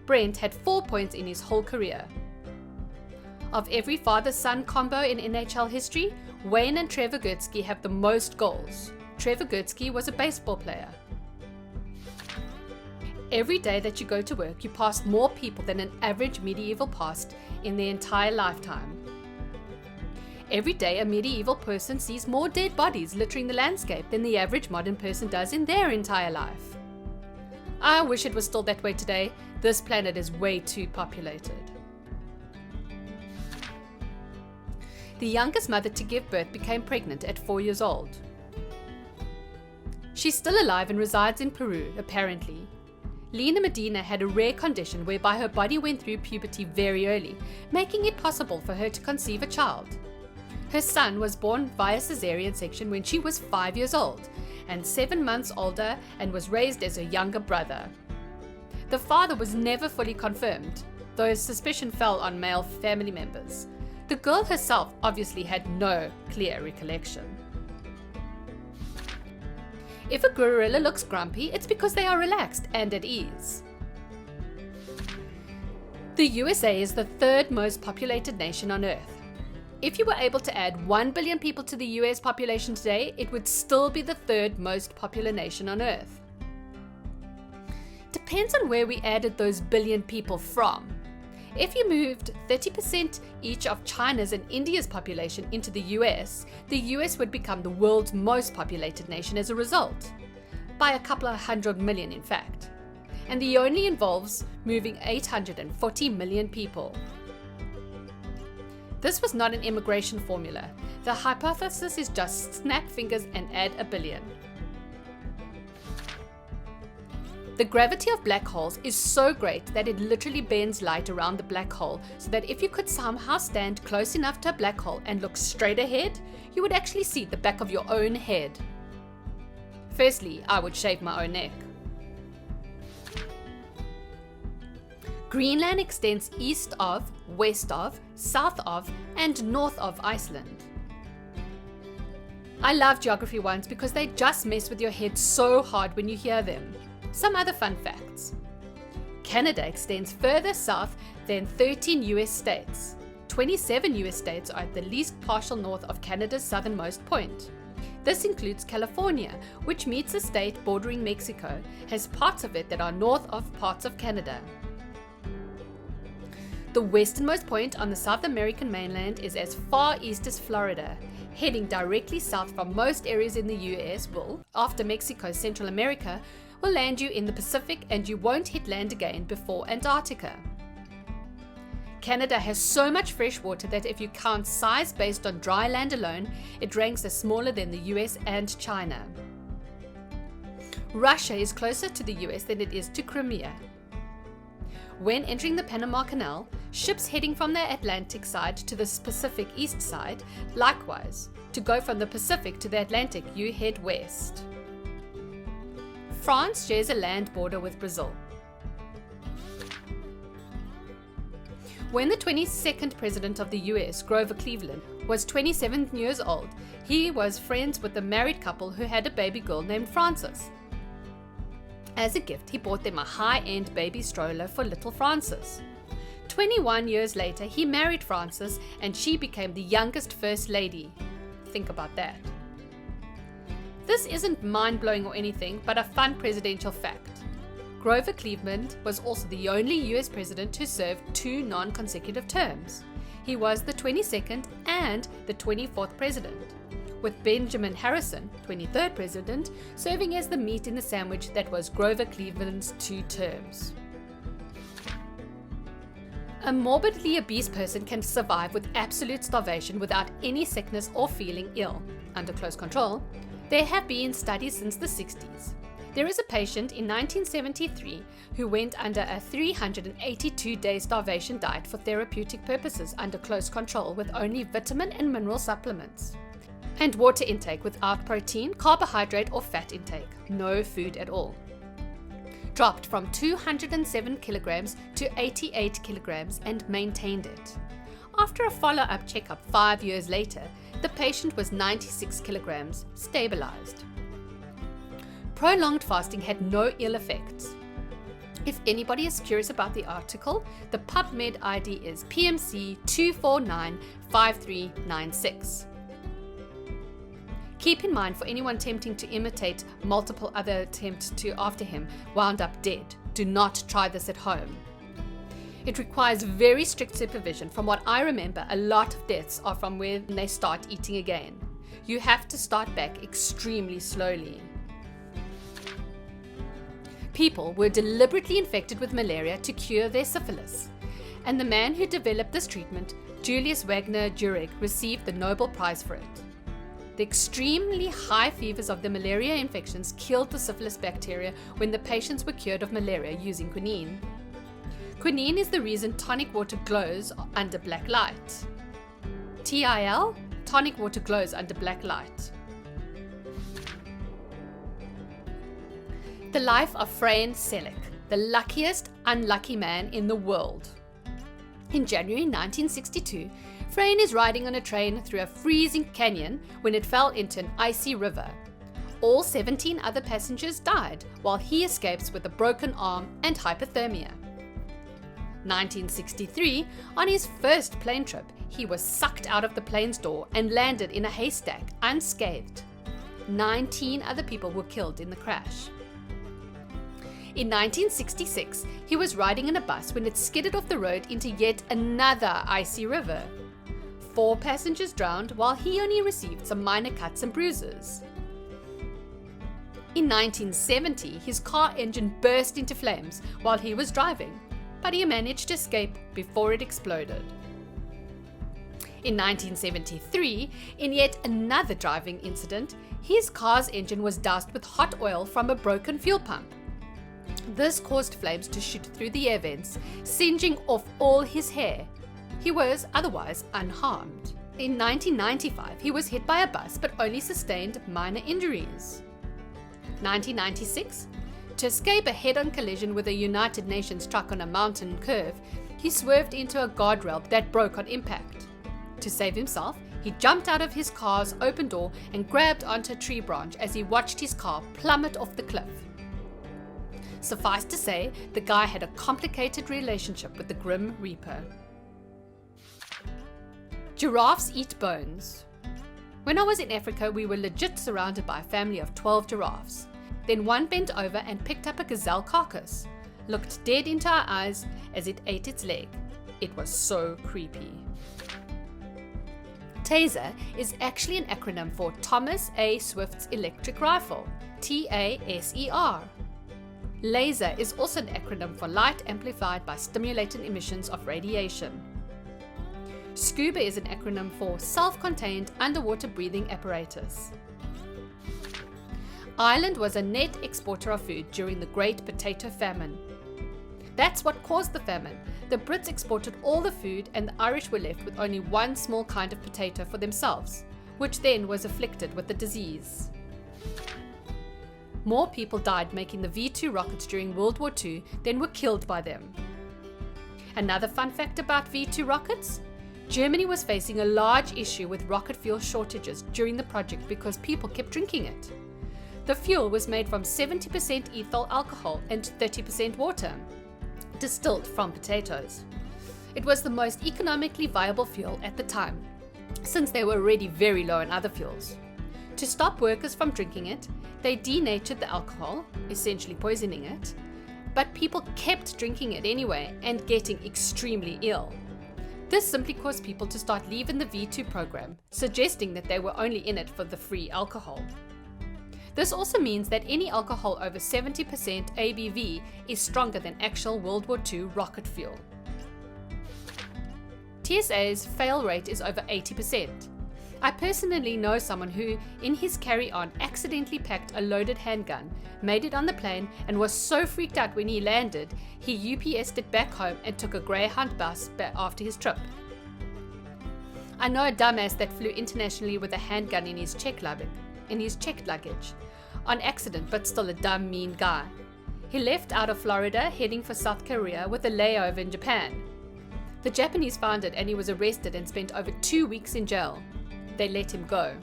Brent had 4 points in his whole career. Of every father-son combo in NHL history, Wayne and Trevor Gretzky have the most goals. Trevor Gretzky was a baseball player. Every day that you go to work, you pass more people than an average medieval passed in their entire lifetime. Every day, a medieval person sees more dead bodies littering the landscape than the average modern person does in their entire life. I wish it was still that way today. This planet is way too populated. The youngest mother to give birth became pregnant at 4 years old. She's still alive and resides in Peru, apparently. Lena Medina had a rare condition whereby her body went through puberty very early, making it possible for her to conceive a child. Her son was born via cesarean section when she was 5 years old, and 7 months older, and was raised as her younger brother. The father was never fully confirmed, though suspicion fell on male family members. The girl herself obviously had no clear recollection. If a gorilla looks grumpy, it's because they are relaxed and at ease. The USA is the third most populated nation on Earth. If you were able to add 1 billion people to the US population today, it would still be the third most popular nation on Earth. Depends on where we added those billion people from. If you moved 30% each of China's and India's population into the US would become the world's most populated nation as a result. By a couple of 100 million, in fact. And the only involves moving 840 million people. This was not an immigration formula. The hypothesis is just snap fingers and add a billion. The gravity of black holes is so great that it literally bends light around the black hole, so that if you could somehow stand close enough to a black hole and look straight ahead, you would actually see the back of your own head. Firstly, I would shave my own neck. Greenland extends east of, west of, south of, and north of Iceland. I love geography ones because they just mess with your head so hard when you hear them. Some other fun facts. Canada extends further south than 13 US states. 27 US states are at the least partial north of Canada's southernmost point. This includes California, which meets a state bordering Mexico, has parts of it that are north of parts of Canada. The westernmost point on the South American mainland is as far east as Florida. Heading directly south from most areas in the US will, after Mexico's Central America, will land you in the Pacific, and you won't hit land again before Antarctica. Canada has so much fresh water that if you count size based on dry land alone, it ranks as smaller than the US and China. Russia is closer to the US than it is to Crimea. When entering the Panama Canal, ships heading from the Atlantic side to the Pacific east side, likewise. To go from the Pacific to the Atlantic, you head west. France shares a land border with Brazil. When the 22nd president of the US, Grover Cleveland, was 27 years old, he was friends with a married couple who had a baby girl named Frances. As a gift, he bought them a high-end baby stroller for little Frances. 21 years later, he married Frances and she became the youngest First Lady. Think about that. This isn't mind-blowing or anything, but a fun presidential fact. Grover Cleveland was also the only US president to serve 2 non-consecutive terms. He was the 22nd and the 24th president, with Benjamin Harrison, 23rd president, serving as the meat in the sandwich that was Grover Cleveland's 2 terms. A morbidly obese person can survive with absolute starvation without any sickness or feeling ill. Under close control, there have been studies since the 60s. There is a patient in 1973 who went under a 382-day starvation diet for therapeutic purposes under close control with only vitamin and mineral supplements. And water intake without protein, carbohydrate or fat intake. No food at all. Dropped from 207 kilograms to 88 kilograms and maintained it. After a follow-up checkup 5 years later, the patient was 96 kilograms, stabilized. Prolonged fasting had no ill effects. If anybody is curious about the article, the PubMed ID is PMC 2495396. Keep in mind, for anyone attempting to imitate multiple other attempts to after him wound up dead. Do not try this at home. It requires very strict supervision. From what I remember, a lot of deaths are from when they start eating again. You have to start back extremely slowly. People were deliberately infected with malaria to cure their syphilis, and the man who developed this treatment, Julius Wagner Jurek, received the Nobel Prize for it. The extremely high fevers of the malaria infections killed the syphilis bacteria when the patients were cured of malaria using quinine. Quinine is the reason tonic water glows under black light. TIL, tonic water glows under black light. The life of Fern, the luckiest unlucky man in the world. In January 1962, Fern is riding on a train through a freezing canyon when it fell into an icy river. All 17 other passengers died, while he escapes with a broken arm and hypothermia. 1963, on his first plane trip, he was sucked out of the plane's door and landed in a haystack unscathed. 19 other people were killed in the crash. In 1966, he was riding in a bus when it skidded off the road into yet another icy river. 4 passengers drowned, while he only received some minor cuts and bruises. In 1970, his car engine burst into flames while he was driving, but he managed to escape before it exploded. In 1973, in yet another driving incident, his car's engine was doused with hot oil from a broken fuel pump. This caused flames to shoot through the air vents, singeing off all his hair. He was otherwise unharmed. In 1995, he was hit by a bus but only sustained minor injuries. 1996, to escape a head-on collision with a United Nations truck on a mountain curve, he swerved into a guardrail that broke on impact. To save himself, he jumped out of his car's open door and grabbed onto a tree branch as he watched his car plummet off the cliff. Suffice to say, the guy had a complicated relationship with the Grim Reaper. Giraffes eat bones. When I was in Africa, we were legit surrounded by a family of 12 giraffes. Then one bent over and picked up a gazelle carcass, looked dead into our eyes as it ate its leg. It was so creepy. Taser is actually an acronym for Thomas A. Swift's Electric Rifle, TASER. Laser is also an acronym for light amplified by stimulated emissions of radiation. SCUBA is an acronym for Self-Contained Underwater Breathing Apparatus. Ireland was a net exporter of food during the Great Potato Famine. That's what caused the famine. The Brits exported all the food and the Irish were left with only one small kind of potato for themselves, which then was afflicted with the disease. More people died making the V2 rockets during World War II than were killed by them. Another fun fact about V2 rockets? Germany was facing a large issue with rocket fuel shortages during the project because people kept drinking it. The fuel was made from 70% ethyl alcohol and 30% water, distilled from potatoes. It was the most economically viable fuel at the time, since they were already very low in other fuels. To stop workers from drinking it, they denatured the alcohol, essentially poisoning it, but people kept drinking it anyway and getting extremely ill. This simply caused people to start leaving the V2 program, suggesting that they were only in it for the free alcohol. This also means that any alcohol over 70% ABV is stronger than actual World War II rocket fuel. TSA's fail rate is over 80%. I personally know someone who, in his carry-on, accidentally packed a loaded handgun, made it on the plane, and was so freaked out when he landed, he UPS'd it back home and took a Greyhound bus after his trip. I know a dumbass that flew internationally with a handgun in his checked luggage, on accident, but still a dumb, mean guy. He left out of Florida, heading for South Korea with a layover in Japan. The Japanese found it and he was arrested and spent over 2 weeks in jail. They let him go.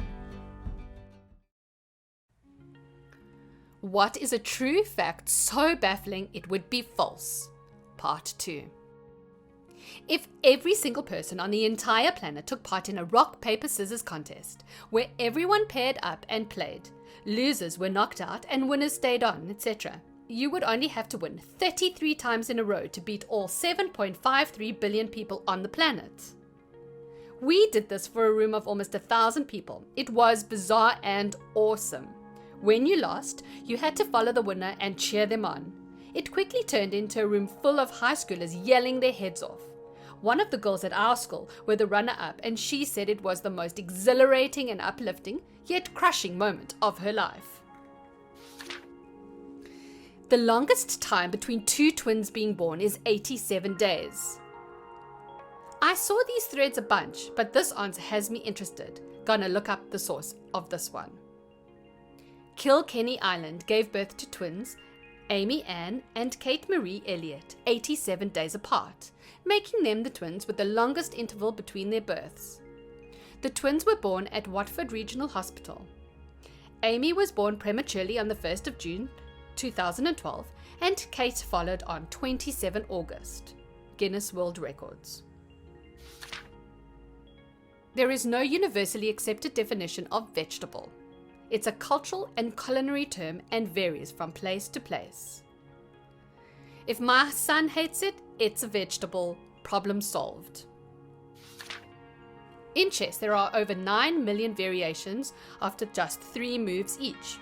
What is a true fact so baffling it would be false? Part 2. If every single person on the entire planet took part in a rock, paper, scissors contest, where everyone paired up and played, losers were knocked out and winners stayed on, etc., you would only have to win 33 times in a row to beat all 7.53 billion people on the planet. We did this for a room of almost 1,000 people. It was bizarre and awesome. When you lost, you had to follow the winner and cheer them on. It quickly turned into a room full of high schoolers yelling their heads off. One of the girls at our school were the runner-up, and she said it was the most exhilarating and uplifting, yet crushing moment of her life. The longest time between two twins being born is 87 days. I saw these threads a bunch, but this answer has me interested. Gonna look up the source of this one. Kilkenny Island gave birth to twins, Amy Ann and Kate Marie Elliott, 87 days apart, making them the twins with the longest interval between their births. The twins were born at Watford Regional Hospital. Amy was born prematurely on the 1st of June 2012, and Kate followed on 27 August. Guinness World Records. There is no universally accepted definition of vegetable. It's a cultural and culinary term and varies from place to place. If my son hates it, it's a vegetable. Problem solved. In chess, there are over 9 million variations after just 3 moves each.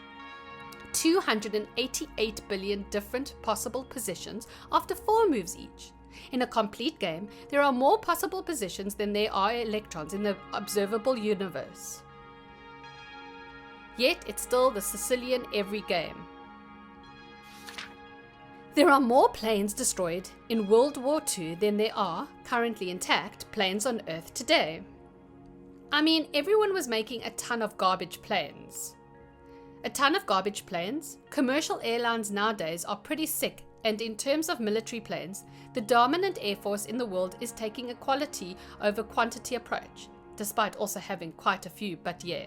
288 billion different possible positions after 4 moves each. In a complete game, there are more possible positions than there are electrons in the observable universe. Yet it's still the Sicilian every game. There are more planes destroyed in World War II than there are, currently intact, planes on Earth today. I mean, everyone was making a ton of garbage planes. A ton of garbage planes? Commercial airlines nowadays are pretty sick, and in terms of military planes, the dominant air force in the world is taking a quality over quantity approach, despite also having quite a few, but yeah.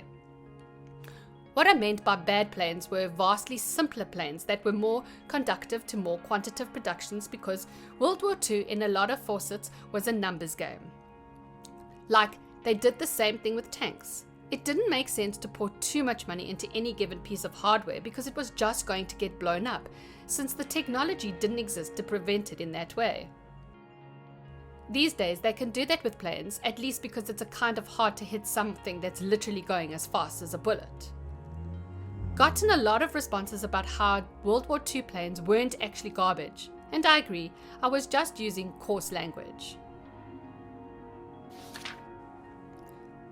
What I meant by bad planes were vastly simpler planes that were more conducive to more quantitative productions, because World War II in a lot of facets was a numbers game. Like, they did the same thing with tanks. It didn't make sense to pour too much money into any given piece of hardware because it was just going to get blown up, since the technology didn't exist to prevent it in that way. These days they can do that with planes, at least because it's a kind of hard to hit something that's literally going as fast as a bullet. Gotten a lot of responses about how World War II planes weren't actually garbage, and I agree, I was just using coarse language.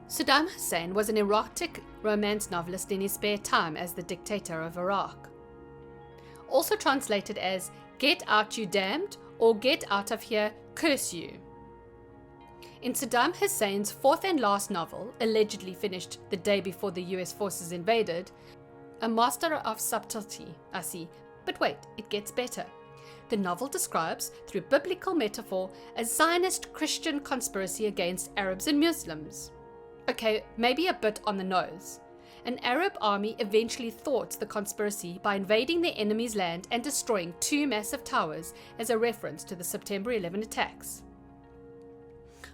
Saddam Hussein was an erotic romance novelist in his spare time as the dictator of Iraq. Also translated as "Get out you damned" or "Get out of here, curse you." In Saddam Hussein's fourth and last novel, allegedly finished the day before the US forces invaded, a master of subtlety, I see, but wait, it gets better. The novel describes, through biblical metaphor, a Zionist Christian conspiracy against Arabs and Muslims. Okay, maybe a bit on the nose. An Arab army eventually thwarts the conspiracy by invading their enemy's land and destroying 2 massive towers as a reference to the September 11 attacks.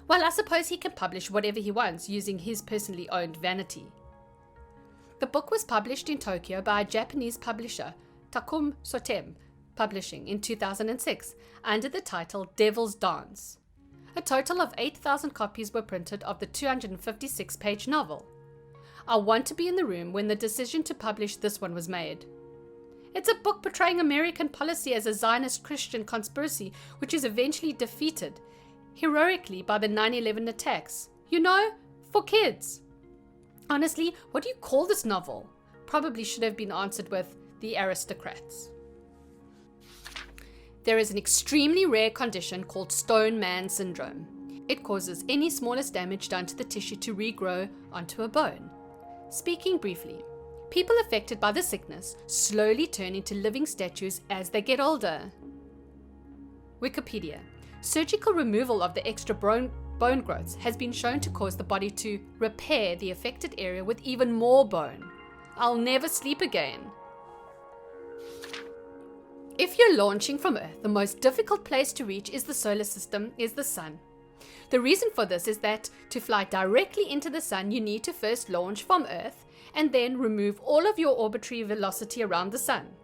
Well, I suppose he can publish whatever he wants using his personally owned vanity. The book was published in Tokyo by a Japanese publisher, Takum Sotem Publishing, in 2006 under the title Devil's Dance. A total of 8,000 copies were printed of the 256-page novel. I want to be in the room when the decision to publish this one was made. It's a book portraying American policy as a Zionist Christian conspiracy, which is eventually defeated heroically by the 9/11 attacks. You know, for kids. Honestly, what do you call this novel? Probably should have been answered with The Aristocrats. There is an extremely rare condition called Stone Man syndrome. It causes any smallest damage done to the tissue to regrow onto a bone. Speaking briefly, people affected by the sickness slowly turn into living statues as they get older. Wikipedia. Surgical removal of the extra bone growths has been shown to cause the body to repair the affected area with even more bone. I'll never sleep again. If you're launching from Earth, the most difficult place to reach is the solar system, is the Sun. The reason for this is that to fly directly into the Sun, you need to first launch from Earth and then remove all of your orbitary velocity around the Sun.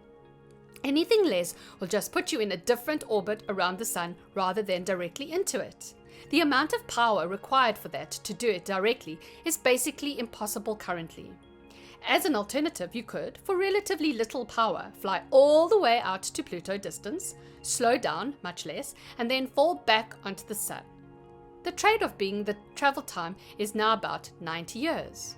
Anything less will just put you in a different orbit around the Sun rather than directly into it. The amount of power required for that to do it directly is basically impossible currently. As an alternative, you could, for relatively little power, fly all the way out to Pluto distance, slow down much less, and then fall back onto the Sun. The trade-off being the travel time is now about 90 years.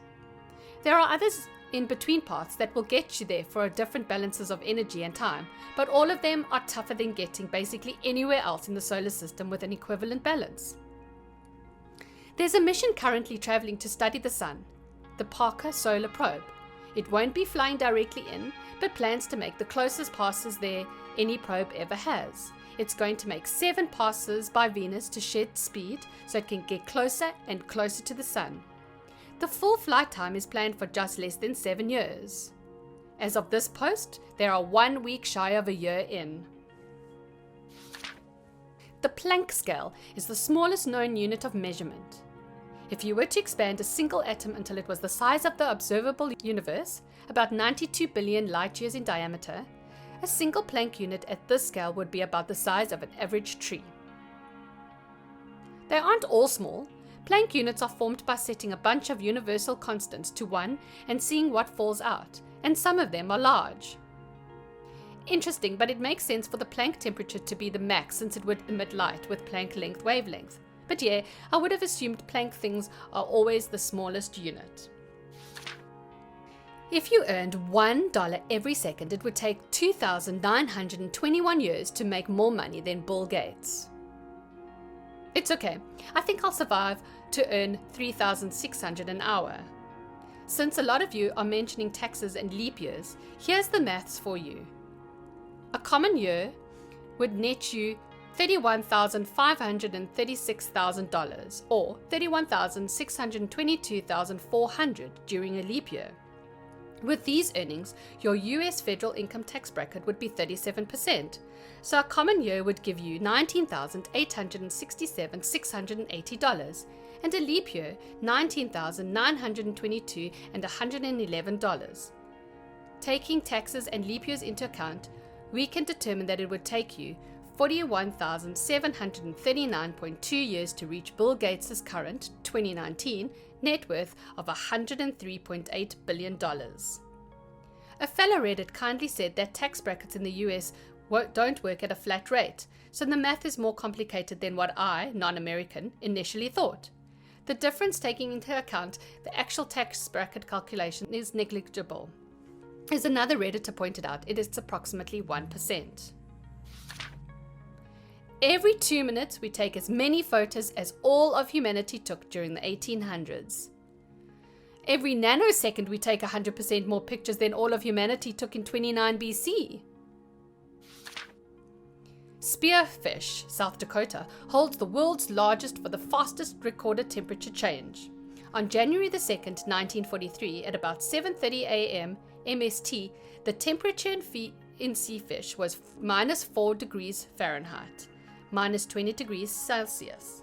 There are others in between paths that will get you there for different balances of energy and time, but all of them are tougher than getting basically anywhere else in the solar system with an equivalent balance. There's a mission currently traveling to study the Sun, the Parker Solar Probe. It won't be flying directly in, but plans to make the closest passes there any probe ever has. It's going to make 7 passes by Venus to shed speed so it can get closer and closer to the Sun. The full flight time is planned for just less than 7 years. As of this post, they are 1 week shy of a year in. The Planck scale is the smallest known unit of measurement. If you were to expand a single atom until it was the size of the observable universe, about 92 billion light years in diameter, a single Planck unit at this scale would be about the size of an average tree. They aren't all small. Planck units are formed by setting a bunch of universal constants to 1 and seeing what falls out, and some of them are large. Interesting, but it makes sense for the Planck temperature to be the max since it would emit light with Planck length wavelength. But yeah, I would have assumed Planck things are always the smallest unit. If you earned $1 every second, it would take 2,921 years to make more money than Bill Gates. It's okay, I think I'll survive to earn 3,600 an hour. Since a lot of you are mentioning taxes and leap years, here's the maths for you. A common year would net you $31,536,000 or $31,622,400 during a leap year. With these earnings, your US federal income tax bracket would be 37%, so a common year would give you $19,867,680, and a leap year, $19,922 and $111. Taking taxes and leap years into account, we can determine that it would take you 41,739.2 years to reach Bill Gates' current 2019 net worth of $103.8 billion. A fellow Reddit kindly said that tax brackets in the US don't work at a flat rate, so the math is more complicated than what I, non-American, initially thought. The difference taking into account the actual tax bracket calculation is negligible. As another Redditor pointed out, it is approximately 1%. Every 2 minutes, we take as many photos as all of humanity took during the 1800s. Every nanosecond, we take 100% more pictures than all of humanity took in 29 BC. Spearfish, South Dakota, holds the world's largest for the fastest recorded temperature change. On January the 2nd, 1943, at about 7:30 a.m. MST, the temperature in sea fish was minus 4 degrees Fahrenheit. Minus 20 degrees Celsius.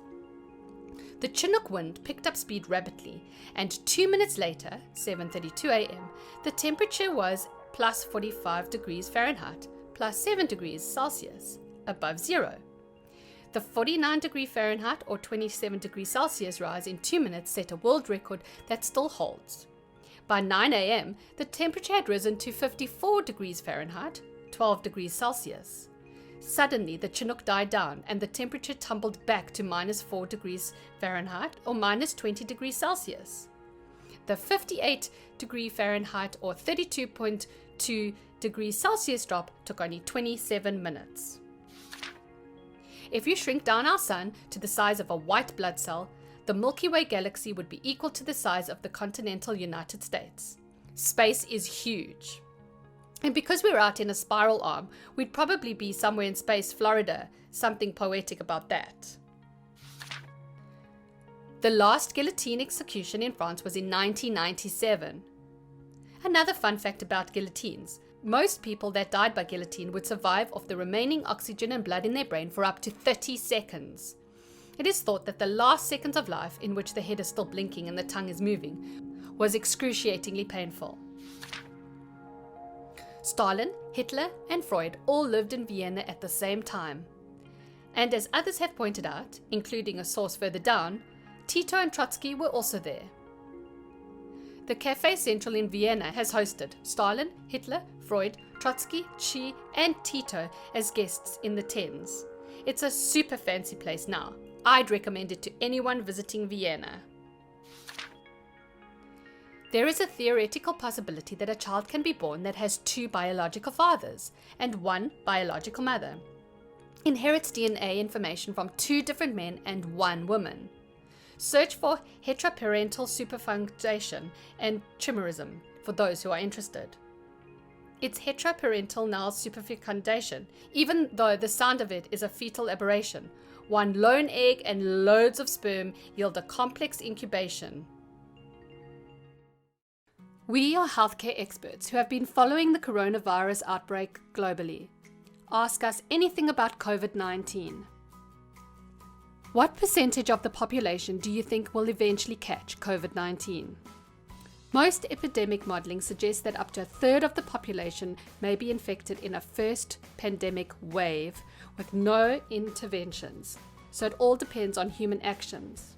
The Chinook wind picked up speed rapidly, and 2 minutes later, 7:32 a.m., the temperature was plus 45 degrees Fahrenheit, plus 7 degrees Celsius, above zero. The 49 degree Fahrenheit or 27 degrees Celsius rise in 2 minutes set a world record that still holds. By 9 a.m., the temperature had risen to 54 degrees Fahrenheit, 12 degrees Celsius. Suddenly, the Chinook died down and the temperature tumbled back to minus 4 degrees Fahrenheit or minus 20 degrees Celsius. The 58 degree Fahrenheit or 32.2 degrees Celsius drop took only 27 minutes. If you shrink down our sun to the size of a white blood cell, the Milky Way galaxy would be equal to the size of the continental United States. Space is huge. And because we're out in a spiral arm, we'd probably be somewhere in space, Florida. Something poetic about that. The last guillotine execution in France was in 1997. Another fun fact about guillotines. Most people that died by guillotine would survive off the remaining oxygen and blood in their brain for up to 30 seconds. It is thought that the last seconds of life, in which the head is still blinking and the tongue is moving, was excruciatingly painful. Stalin, Hitler, and Freud all lived in Vienna at the same time. And as others have pointed out, including a source further down, Tito and Trotsky were also there. The Café Central in Vienna has hosted Stalin, Hitler, Freud, Trotsky, Che, and Tito as guests in the 10s. It's a super fancy place now. I'd recommend it to anyone visiting Vienna. There is a theoretical possibility that a child can be born that has 2 biological fathers and 1 biological mother. Inherits DNA information from 2 different men and 1 woman. Search for heteroparental superfecundation and chimerism for those who are interested. It's heteroparental null superfecundation, even though the sound of it is a fetal aberration. 1 lone egg and loads of sperm yield a complex incubation. We are healthcare experts who have been following the coronavirus outbreak globally. Ask us anything about COVID-19. What percentage of the population do you think will eventually catch COVID-19? Most epidemic modeling suggests that up to 1/3 of the population may be infected in a first pandemic wave with no interventions, so it all depends on human actions.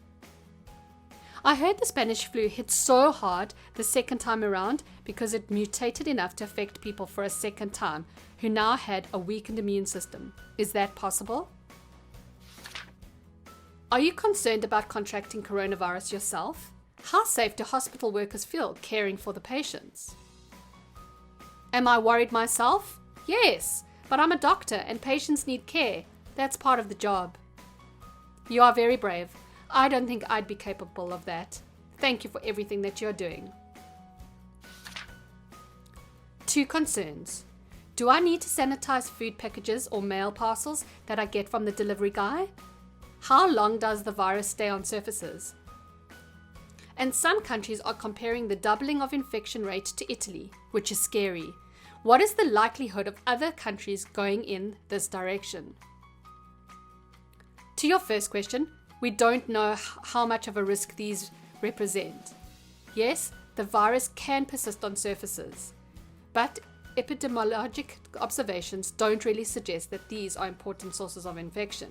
I heard the Spanish flu hit so hard the second time around because it mutated enough to affect people for a second time who now had a weakened immune system. Is that possible? Are you concerned about contracting coronavirus yourself? How safe do hospital workers feel caring for the patients? Am I worried myself? Yes, but I'm a doctor and patients need care. That's part of the job. You are very brave. I don't think I'd be capable of that. Thank you for everything that you're doing. 2 concerns. Do I need to sanitize food packages or mail parcels that I get from the delivery guy? How long does the virus stay on surfaces? And some countries are comparing the doubling of infection rate to Italy, which is scary. What is the likelihood of other countries going in this direction? To your first question, We don't know how much of a risk these represent. Yes, the virus can persist on surfaces, but epidemiologic observations don't really suggest that these are important sources of infection.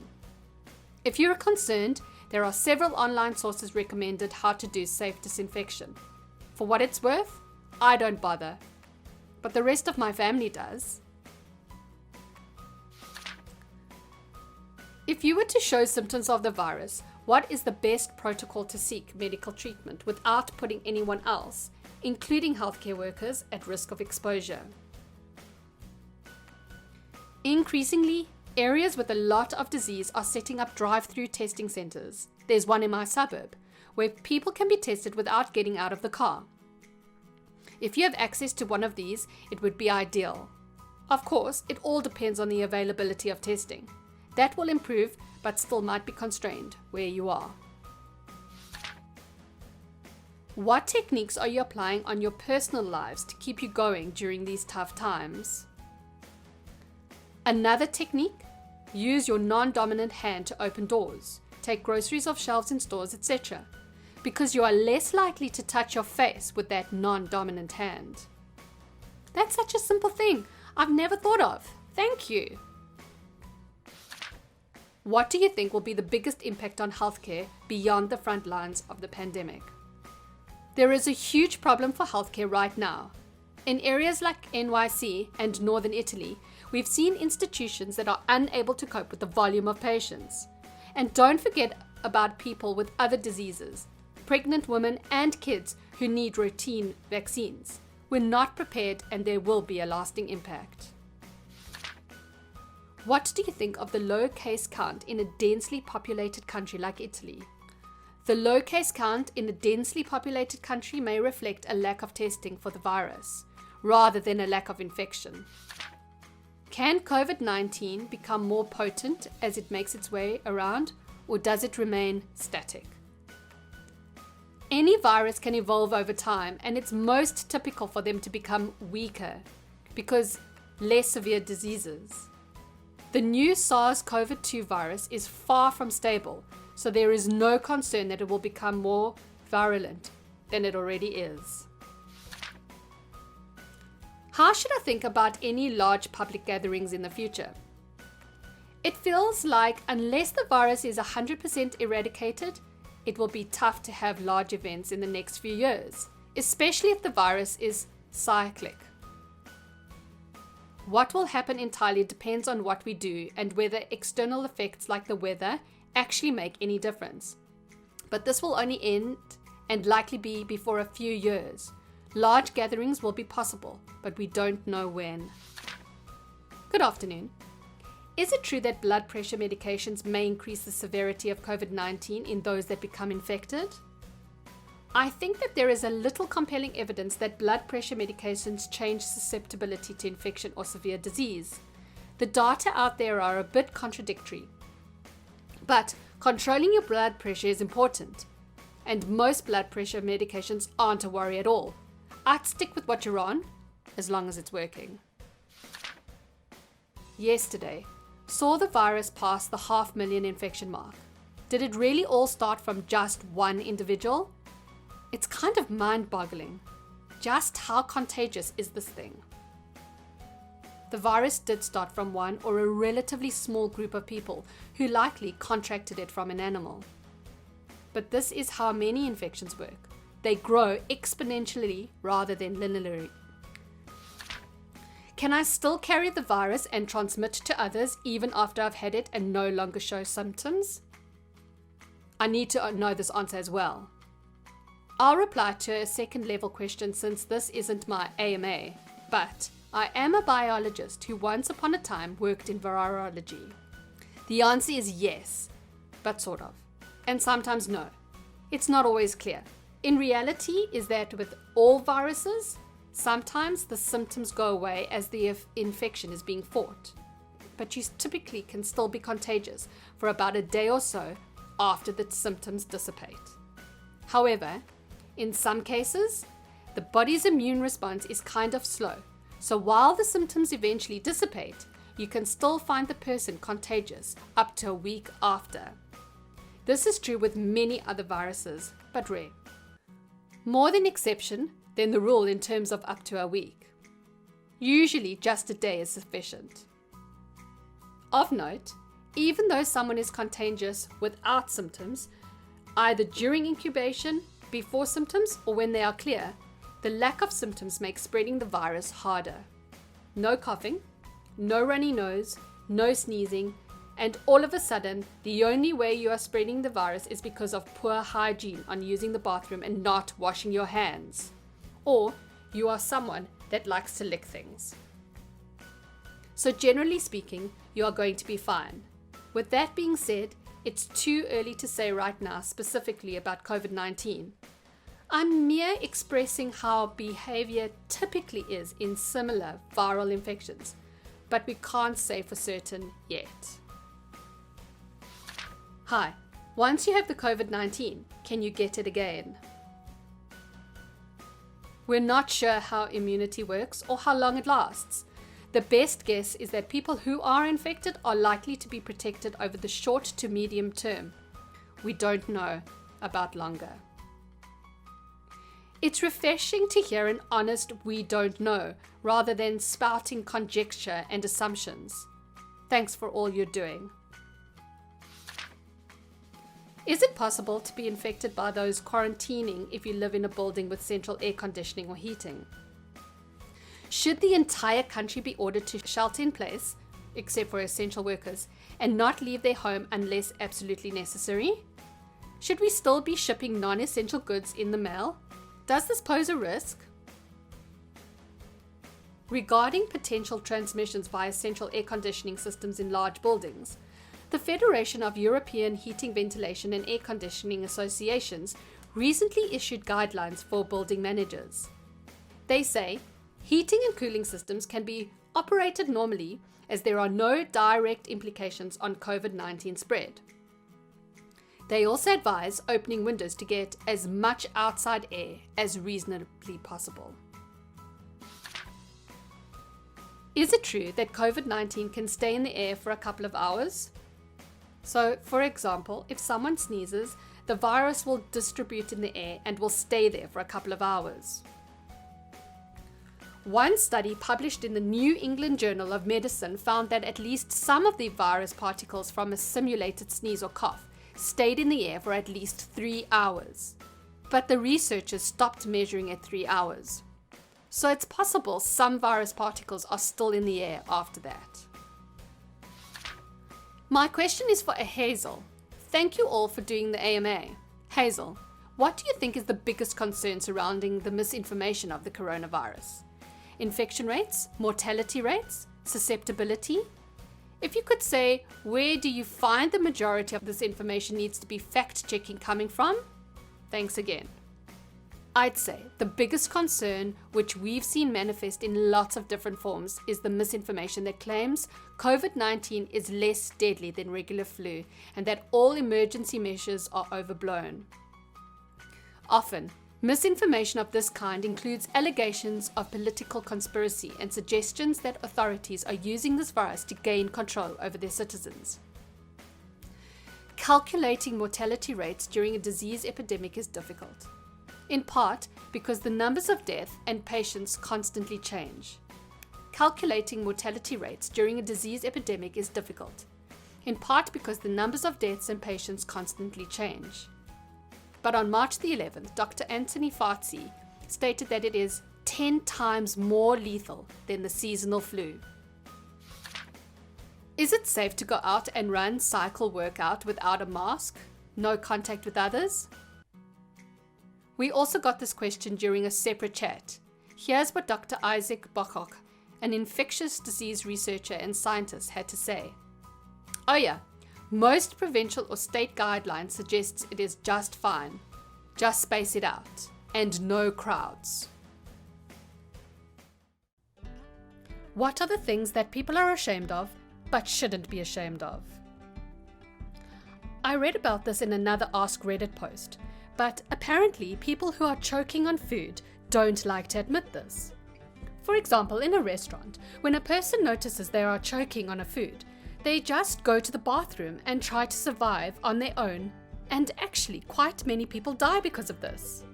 If you're concerned, there are several online sources recommended how to do safe disinfection. For what it's worth, I don't bother, but the rest of my family does. If you were to show symptoms of the virus, what is the best protocol to seek medical treatment without putting anyone else, including healthcare workers, at risk of exposure? Increasingly, areas with a lot of disease are setting up drive-through testing centers. There's one in my suburb, where people can be tested without getting out of the car. If you have access to one of these, it would be ideal. Of course, it all depends on the availability of testing. That will improve, but still might be constrained where you are. What techniques are you applying on your personal lives to keep you going during these tough times? Another technique: use your non-dominant hand to open doors, take groceries off shelves in stores, etc., because you are less likely to touch your face with that non-dominant hand. That's such a simple thing I've never thought of. Thank you. What do you think will be the biggest impact on healthcare beyond the front lines of the pandemic? There is a huge problem for healthcare right now. In areas like NYC and northern Italy, we've seen institutions that are unable to cope with the volume of patients. And don't forget about people with other diseases, pregnant women and kids who need routine vaccines. We're not prepared, and there will be a lasting impact. What do you think of the low case count in a densely populated country like Italy? The low case count in a densely populated country may reflect a lack of testing for the virus, rather than a lack of infection. Can COVID-19 become more potent as it makes its way around, or does it remain static? Any virus can evolve over time, and it's most typical for them to become weaker because less severe diseases. The new SARS-CoV-2 virus is far from stable, so there is no concern that it will become more virulent than it already is. How should I think about any large public gatherings in the future? It feels like unless the virus is 100% eradicated, it will be tough to have large events in the next few years, especially if the virus is cyclic. What will happen entirely depends on what we do and whether external effects like the weather actually make any difference. But this will only end and likely be before a few years. Large gatherings will be possible, but we don't know when. Good afternoon. Is it true that blood pressure medications may increase the severity of COVID-19 in those that become infected? I think that there is a little compelling evidence that blood pressure medications change susceptibility to infection or severe disease. The data out there are a bit contradictory. But controlling your blood pressure is important, and most blood pressure medications aren't a worry at all. I'd stick with what you're on, as long as it's working. Yesterday, saw the virus pass the 500,000 infection mark. Did it really all start from just one individual? It's kind of mind-boggling. Just how contagious is this thing? The virus did start from one or a relatively small group of people who likely contracted it from an animal. But this is how many infections work. They grow exponentially rather than linearly. Can I still carry the virus and transmit to others even after I've had it and no longer show symptoms? I need to know this answer as well. I'll reply to a second level question since this isn't my AMA, but I am a biologist who once upon a time worked in virology. The answer is yes, but sort of, and sometimes no. It's not always clear. In reality is that with all viruses, sometimes the symptoms go away as the infection is being fought, but you typically can still be contagious for about a day or so after the symptoms dissipate. However, in some cases, the body's immune response is kind of slow, so while the symptoms eventually dissipate, you can still find the person contagious up to a week after. This is true with many other viruses, but rare. More the exception than the rule in terms of up to a week. Usually just a day is sufficient. Of note, even though someone is contagious without symptoms, either during incubation, before symptoms, or when they are clear, the lack of symptoms makes spreading the virus harder. No coughing, no runny nose, no sneezing, and all of a sudden, the only way you are spreading the virus is because of poor hygiene on using the bathroom and not washing your hands. Or you are someone that likes to lick things. So generally speaking, you are going to be fine. With that being said, it's too early to say right now specifically about COVID-19. I'm mere expressing how behavior typically is in similar viral infections, but we can't say for certain yet. Hi, once you have the COVID-19, can you get it again? We're not sure how immunity works or how long it lasts. The best guess is that people who are infected are likely to be protected over the short to medium term. We don't know about longer. It's refreshing to hear an honest "we don't know" rather than spouting conjecture and assumptions. Thanks for all you're doing. Is it possible to be infected by those quarantining if you live in a building with central air conditioning or heating? Should the entire country be ordered to shelter in place, except for essential workers, and not leave their home unless absolutely necessary? Should we still be shipping non-essential goods in the mail? Does this pose a risk? Regarding potential transmissions via central air conditioning systems in large buildings, the Federation of European Heating, Ventilation and Air Conditioning Associations recently issued guidelines for building managers. They say heating and cooling systems can be operated normally as there are no direct implications on COVID-19 spread. They also advise opening windows to get as much outside air as reasonably possible. Is it true that COVID-19 can stay in the air for a couple of hours? So, for example, if someone sneezes, the virus will distribute in the air and will stay there for a couple of hours. One study published in the New England Journal of Medicine found that at least some of the virus particles from a simulated sneeze or cough stayed in the air for at least 3 hours. But the researchers stopped measuring at 3 hours. So it's possible some virus particles are still in the air after that. My question is for Hazel. Thank you all for doing the AMA. Hazel, what do you think is the biggest concern surrounding the misinformation of the coronavirus? Infection rates, mortality rates, susceptibility? If you could say, where do you find the majority of this information needs to be fact-checking coming from? Thanks again. I'd say the biggest concern, which we've seen manifest in lots of different forms, is the misinformation that claims COVID-19 is less deadly than regular flu and that all emergency measures are overblown. Often, misinformation of this kind includes allegations of political conspiracy and suggestions that authorities are using this virus to gain control over their citizens. Calculating mortality rates during a disease epidemic is difficult, in part because the numbers of death and patients constantly change. Calculating mortality rates during a disease epidemic is difficult, in part because the numbers of deaths and patients constantly change. But on March the 11th, Dr. Anthony Fauci stated that it is 10 times more lethal than the seasonal flu. Is it safe to go out and run, cycle, workout without a mask? No contact with others? We also got this question during a separate chat. Here's what Dr. Isaac Bochok, an infectious disease researcher and scientist, had to say. Oh yeah, most provincial or state guidelines suggest it is just fine. Just space it out. And no crowds. What are the things that people are ashamed of, but shouldn't be ashamed of? I read about this in another AskReddit post, but apparently people who are choking on food don't like to admit this. For example, in a restaurant, when a person notices they are choking on a food, they just go to the bathroom and try to survive on their own And actually, quite many people die because of this.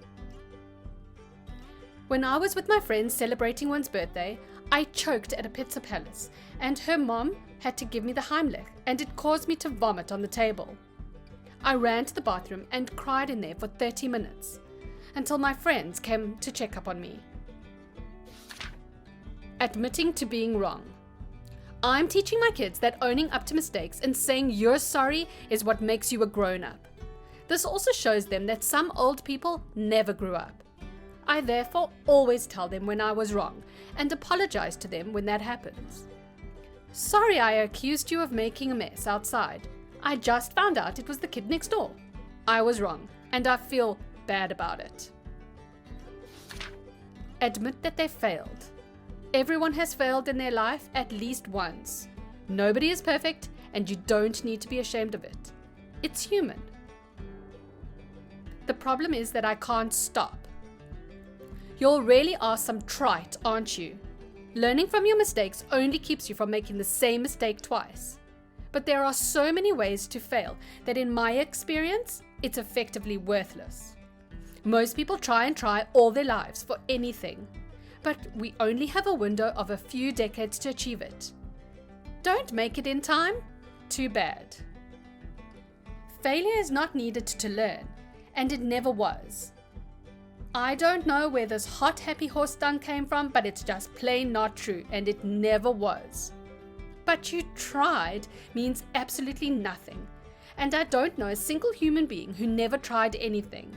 When I was with my friends celebrating one's birthday, I choked at a pizza palace, and her mom had to give me the Heimlich, and it caused me to vomit on the table. I ran to the bathroom and cried in there for 30 minutes, until my friends came to check up on me. Admitting to being wrong. I'm teaching my kids that owning up to mistakes and saying you're sorry is what makes you a grown-up. This also shows them that some old people never grew up. I therefore always tell them when I was wrong and apologize to them when that happens. Sorry I accused you of making a mess outside. I just found out it was the kid next door. I was wrong and I feel bad about it. Admit that they failed. Everyone has failed in their life at least once. Nobody is perfect and you don't need to be ashamed of it. It's human. The problem is that I can't stop. You really are some trite, aren't you? Learning from your mistakes only keeps you from making the same mistake twice. But there are so many ways to fail that in my experience, it's effectively worthless. Most people try all their lives for anything, but we only have a window of a few decades to achieve it. Don't make it in time? Too bad. Failure is not needed to learn, and it never was. I don't know where this hot happy horse dung came from, but it's just plain not true, and it never was. But you tried means absolutely nothing, and I don't know a single human being who never tried anything.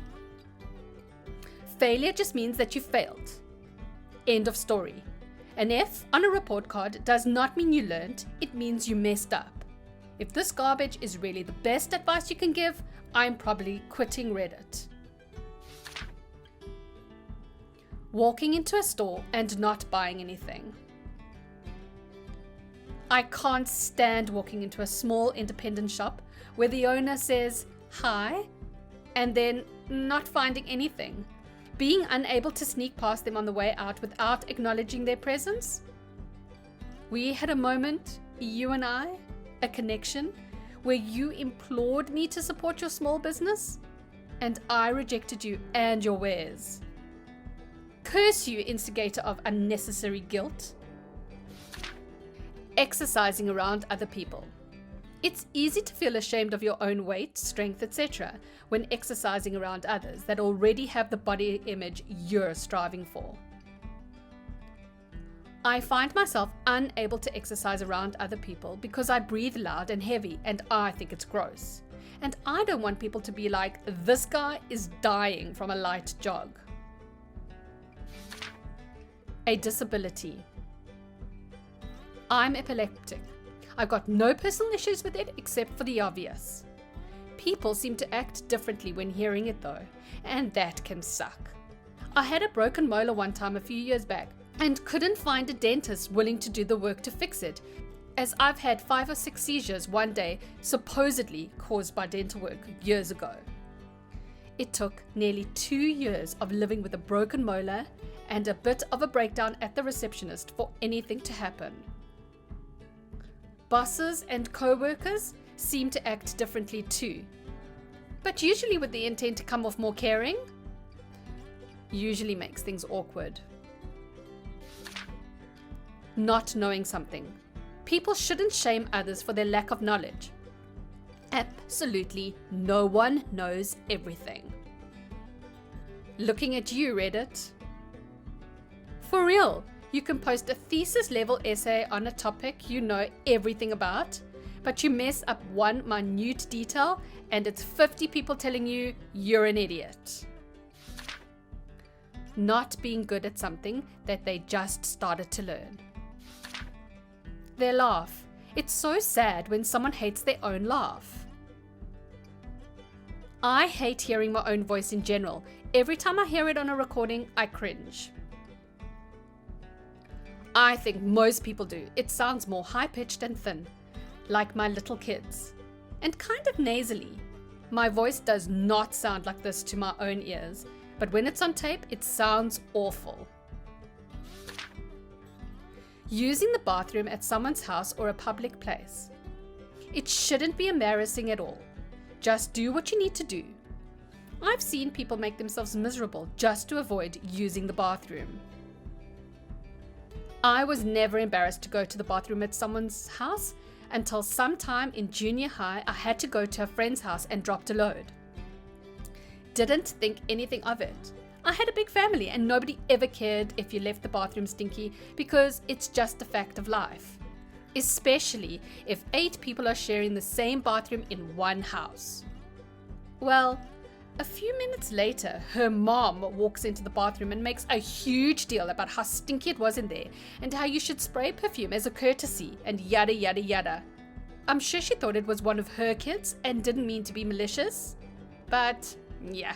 Failure just means that you failed. End of story. An F on a report card does not mean you learned, it means you messed up. If this garbage is really the best advice you can give, I'm probably quitting Reddit. Walking into a store and not buying anything. I can't stand walking into a small independent shop where the owner says hi and then not finding anything. Being unable to sneak past them on the way out without acknowledging their presence. We had a moment, you and I, a connection, where you implored me to support your small business, and I rejected you and your wares. Curse you, instigator of unnecessary guilt. Exercising around other people. It's easy to feel ashamed of your own weight, strength, etc. when exercising around others that already have the body image you're striving for. I find myself unable to exercise around other people because I breathe loud and heavy and I think it's gross. And I don't want people to be like, this guy is dying from a light jog. A disability. I'm epileptic. I've got no personal issues with it except for the obvious. People seem to act differently when hearing it though, and that can suck. I had a broken molar one time a few years back and couldn't find a dentist willing to do the work to fix it, as I've had 5 or 6 seizures one day supposedly caused by dental work years ago. It took nearly 2 years of living with a broken molar and a bit of a breakdown at the receptionist for anything to happen. Bosses and co-workers seem to act differently too, but usually with the intent to come off more caring. Usually makes things awkward. Not knowing something. People shouldn't shame others for their lack of knowledge. Absolutely no one knows everything. Looking at you, Reddit. For real, you can post a thesis level essay on a topic you know everything about, but you mess up one minute detail and it's 50 people telling you you're an idiot. Not being good at something that they just started to learn. Their laugh. It's so sad when someone hates their own laugh. I hate hearing my own voice in general. Every time I hear it on a recording, I cringe. I think most people do. It sounds more high-pitched and thin, like my little kids, and kind of nasally. My voice does not sound like this to my own ears, but when it's on tape, it sounds awful. Using the bathroom at someone's house or a public place. It shouldn't be embarrassing at all. Just do what you need to do. I've seen people make themselves miserable just to avoid using the bathroom. I was never embarrassed to go to the bathroom at someone's house until sometime in junior high I had to go to a friend's house and dropped a load. Didn't think anything of it. I had a big family and nobody ever cared if you left the bathroom stinky because it's just a fact of life. Especially if 8 people are sharing the same bathroom in one house. Well, a few minutes later, her mom walks into the bathroom and makes a huge deal about how stinky it was in there and how you should spray perfume as a courtesy and yada yada yada. I'm sure she thought it was one of her kids and didn't mean to be malicious. But yeah,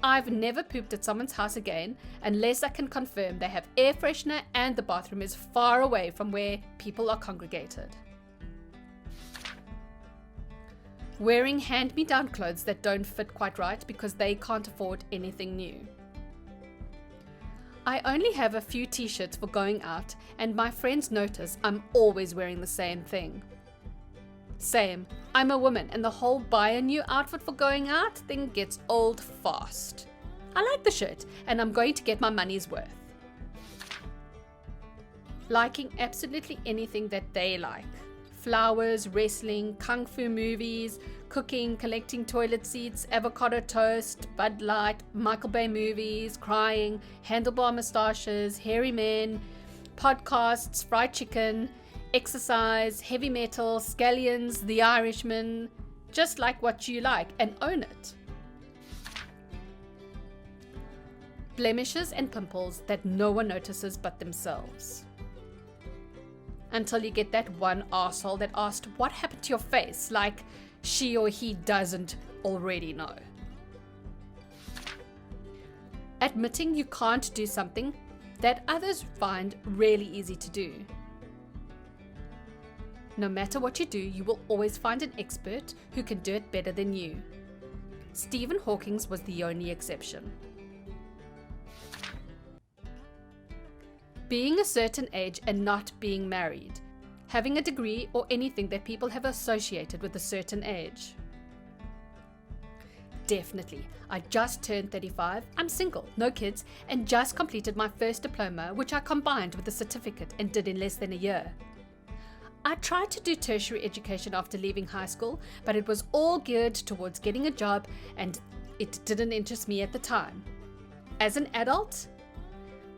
I've never pooped at someone's house again unless I can confirm they have air freshener and the bathroom is far away from where people are congregated. Wearing hand-me-down clothes that don't fit quite right because they can't afford anything new. I only have a few t-shirts for going out and my friends notice I'm always wearing the same thing. Same, I'm a woman and the whole buy a new outfit for going out thing gets old fast. I like the shirt and I'm going to get my money's worth. Liking absolutely anything that they like. Flowers, wrestling, kung fu movies, cooking, collecting toilet seats, avocado toast, Bud Light, Michael Bay movies, crying, handlebar moustaches, hairy men, podcasts, fried chicken, exercise, heavy metal, scallions, The Irishman. Just like what you like and own it. Blemishes and pimples that no one notices but themselves. Until you get that one arsehole that asked what happened to your face, like she or he doesn't already know. Admitting you can't do something that others find really easy to do. No matter what you do, you will always find an expert who can do it better than you. Stephen Hawking was the only exception. Being a certain age and not being married. Having a degree or anything that people have associated with a certain age. Definitely. I just turned 35, I'm single, no kids, and just completed my first diploma, which I combined with a certificate and did in less than a year. I tried to do tertiary education after leaving high school, but it was all geared towards getting a job and it didn't interest me at the time. As an adult,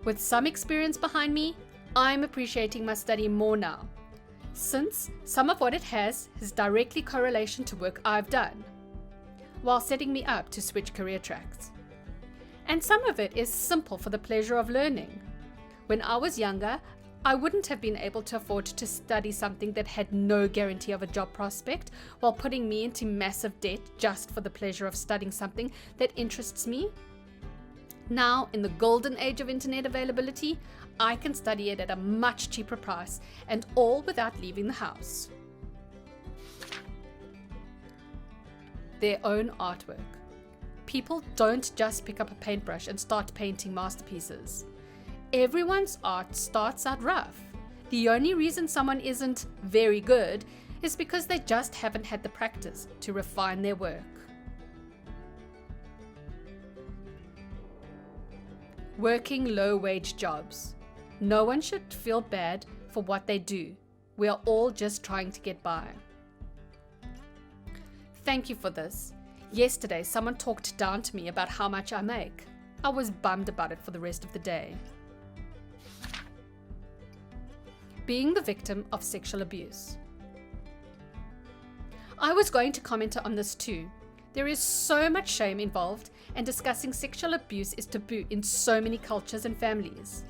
with some experience behind me, I'm appreciating my study more now, since some of what it has directly correlation to work I've done, while setting me up to switch career tracks. And some of it is simple for the pleasure of learning. When I was younger, I wouldn't have been able to afford to study something that had no guarantee of a job prospect while putting me into massive debt just for the pleasure of studying something that interests me. Now, in the golden age of internet availability, I can study it at a much cheaper price and all without leaving the house. Their own artwork. People don't just pick up a paintbrush and start painting masterpieces. Everyone's art starts out rough. The only reason someone isn't very good is because they just haven't had the practice to refine their work. Working low-wage jobs. No one should feel bad for what they do. We are all just trying to get by. Thank you for this. Yesterday, someone talked down to me about how much I make. I was bummed about it for the rest of the day. Being the victim of sexual abuse. I was going to comment on this too. There is so much shame involved, and discussing sexual abuse is taboo in so many cultures and families.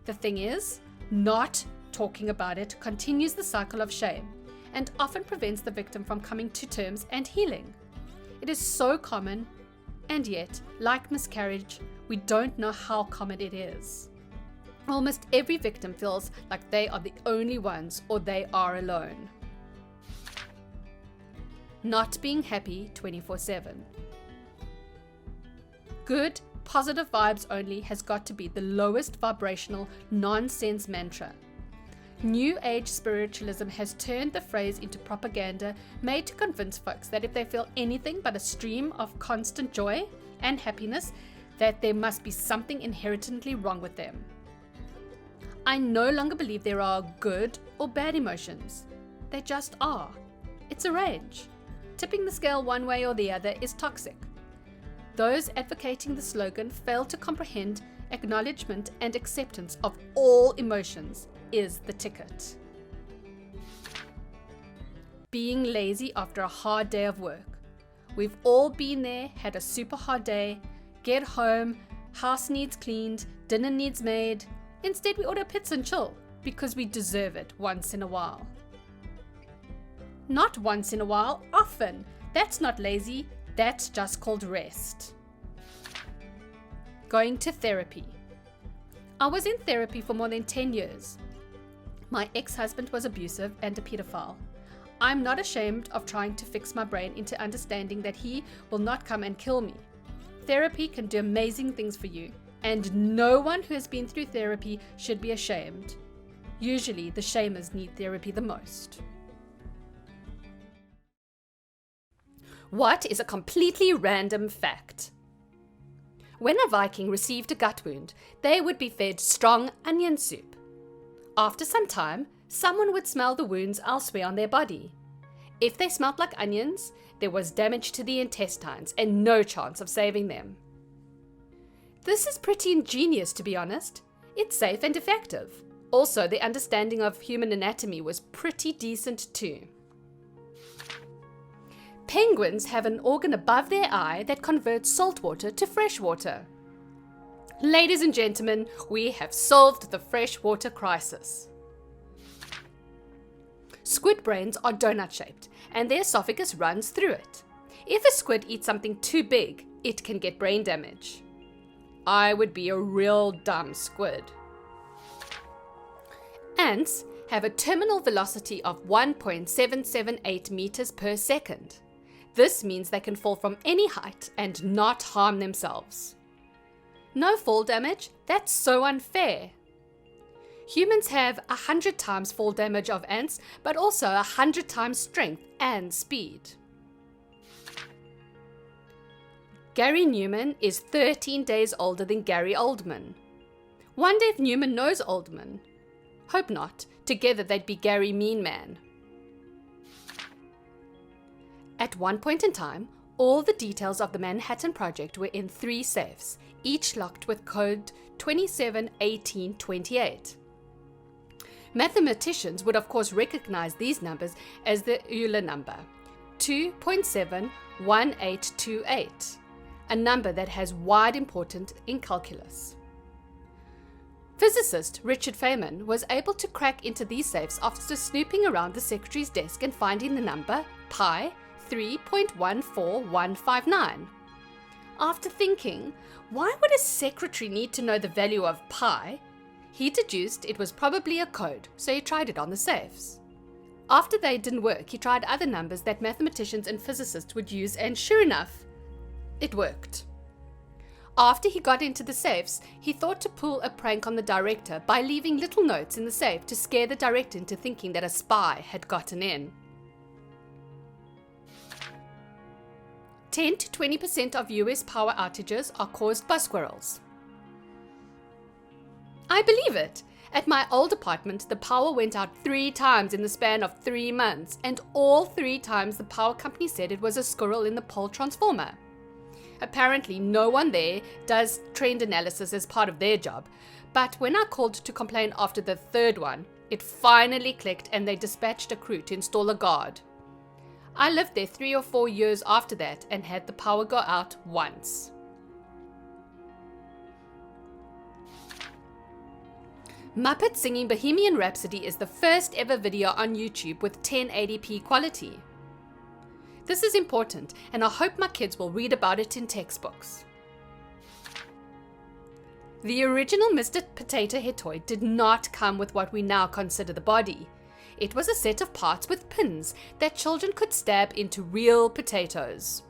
The thing is, not talking about it continues the cycle of shame, and often prevents the victim from coming to terms and healing. It is so common, and yet, like miscarriage, we don't know how common it is. Almost every victim feels like they are the only ones or they are alone. Not being happy 24/7. Good, positive vibes only has got to be the lowest vibrational nonsense mantra. New Age spiritualism has turned the phrase into propaganda made to convince folks that if they feel anything but a stream of constant joy and happiness, that there must be something inherently wrong with them. I no longer believe there are good or bad emotions. They just are. It's a range. Tipping the scale one way or the other is toxic. Those advocating the slogan fail to comprehend acknowledgement and acceptance of all emotions is the ticket. Being lazy after a hard day of work. We've all been there, had a super hard day, get home, house needs cleaned, dinner needs made. Instead we order pizza and chill because we deserve it once in a while. Not once in a while, often. That's not lazy, that's just called rest. Going to therapy. I was in therapy for more than 10 years. My ex-husband was abusive and a pedophile. I'm not ashamed of trying to fix my brain into understanding that he will not come and kill me. Therapy can do amazing things for you, and no one who has been through therapy should be ashamed. Usually, the shamers need therapy the most. What is a completely random fact? When a Viking received a gut wound, they would be fed strong onion soup. After some time, someone would smell the wounds elsewhere on their body. If they smelt like onions, there was damage to the intestines and no chance of saving them. This is pretty ingenious, to be honest. It's safe and effective. Also, the understanding of human anatomy was pretty decent too. Penguins have an organ above their eye that converts salt water to fresh water. Ladies and gentlemen, we have solved the freshwater crisis. Squid brains are donut-shaped, and their esophagus runs through it. If a squid eats something too big, it can get brain damage. I would be a real dumb squid. Ants have a terminal velocity of 1.778 meters per second. This means they can fall from any height and not harm themselves. No fall damage? That's so unfair. Humans have 100 times fall damage of ants, but also 100 times strength and speed. Gary Newman is 13 days older than Gary Oldman. Wonder if Newman knows Oldman. Hope not. Together they'd be Gary Mean Man. At one point in time, all the details of the Manhattan Project were in 3 safes, each locked with code 271828. Mathematicians would of course recognize these numbers as the Euler number, 2.71828, a number that has wide importance in calculus. Physicist Richard Feynman was able to crack into these safes after snooping around the secretary's desk and finding the number pi 3.14159. After thinking, why would a secretary need to know the value of pi? He deduced it was probably a code, so he tried it on the safes. After they didn't work, he tried other numbers that mathematicians and physicists would use, and sure enough, it worked. After he got into the safes, he thought to pull a prank on the director by leaving little notes in the safe to scare the director into thinking that a spy had gotten in. 10 to 20% of US power outages are caused by squirrels. I believe it. At my old apartment, the power went out 3 times in the span of 3 months, and all 3 times the power company said it was a squirrel in the pole transformer. Apparently, no one there does trend analysis as part of their job, but when I called to complain after the 3rd one, it finally clicked and they dispatched a crew to install a guard. I lived there 3 or 4 years after that and had the power go out once. Muppet singing Bohemian Rhapsody is the first ever video on YouTube with 1080p quality. This is important, and I hope my kids will read about it in textbooks. The original Mr. Potato Head toy did not come with what we now consider the body. It was a set of parts with pins that children could stab into real potatoes.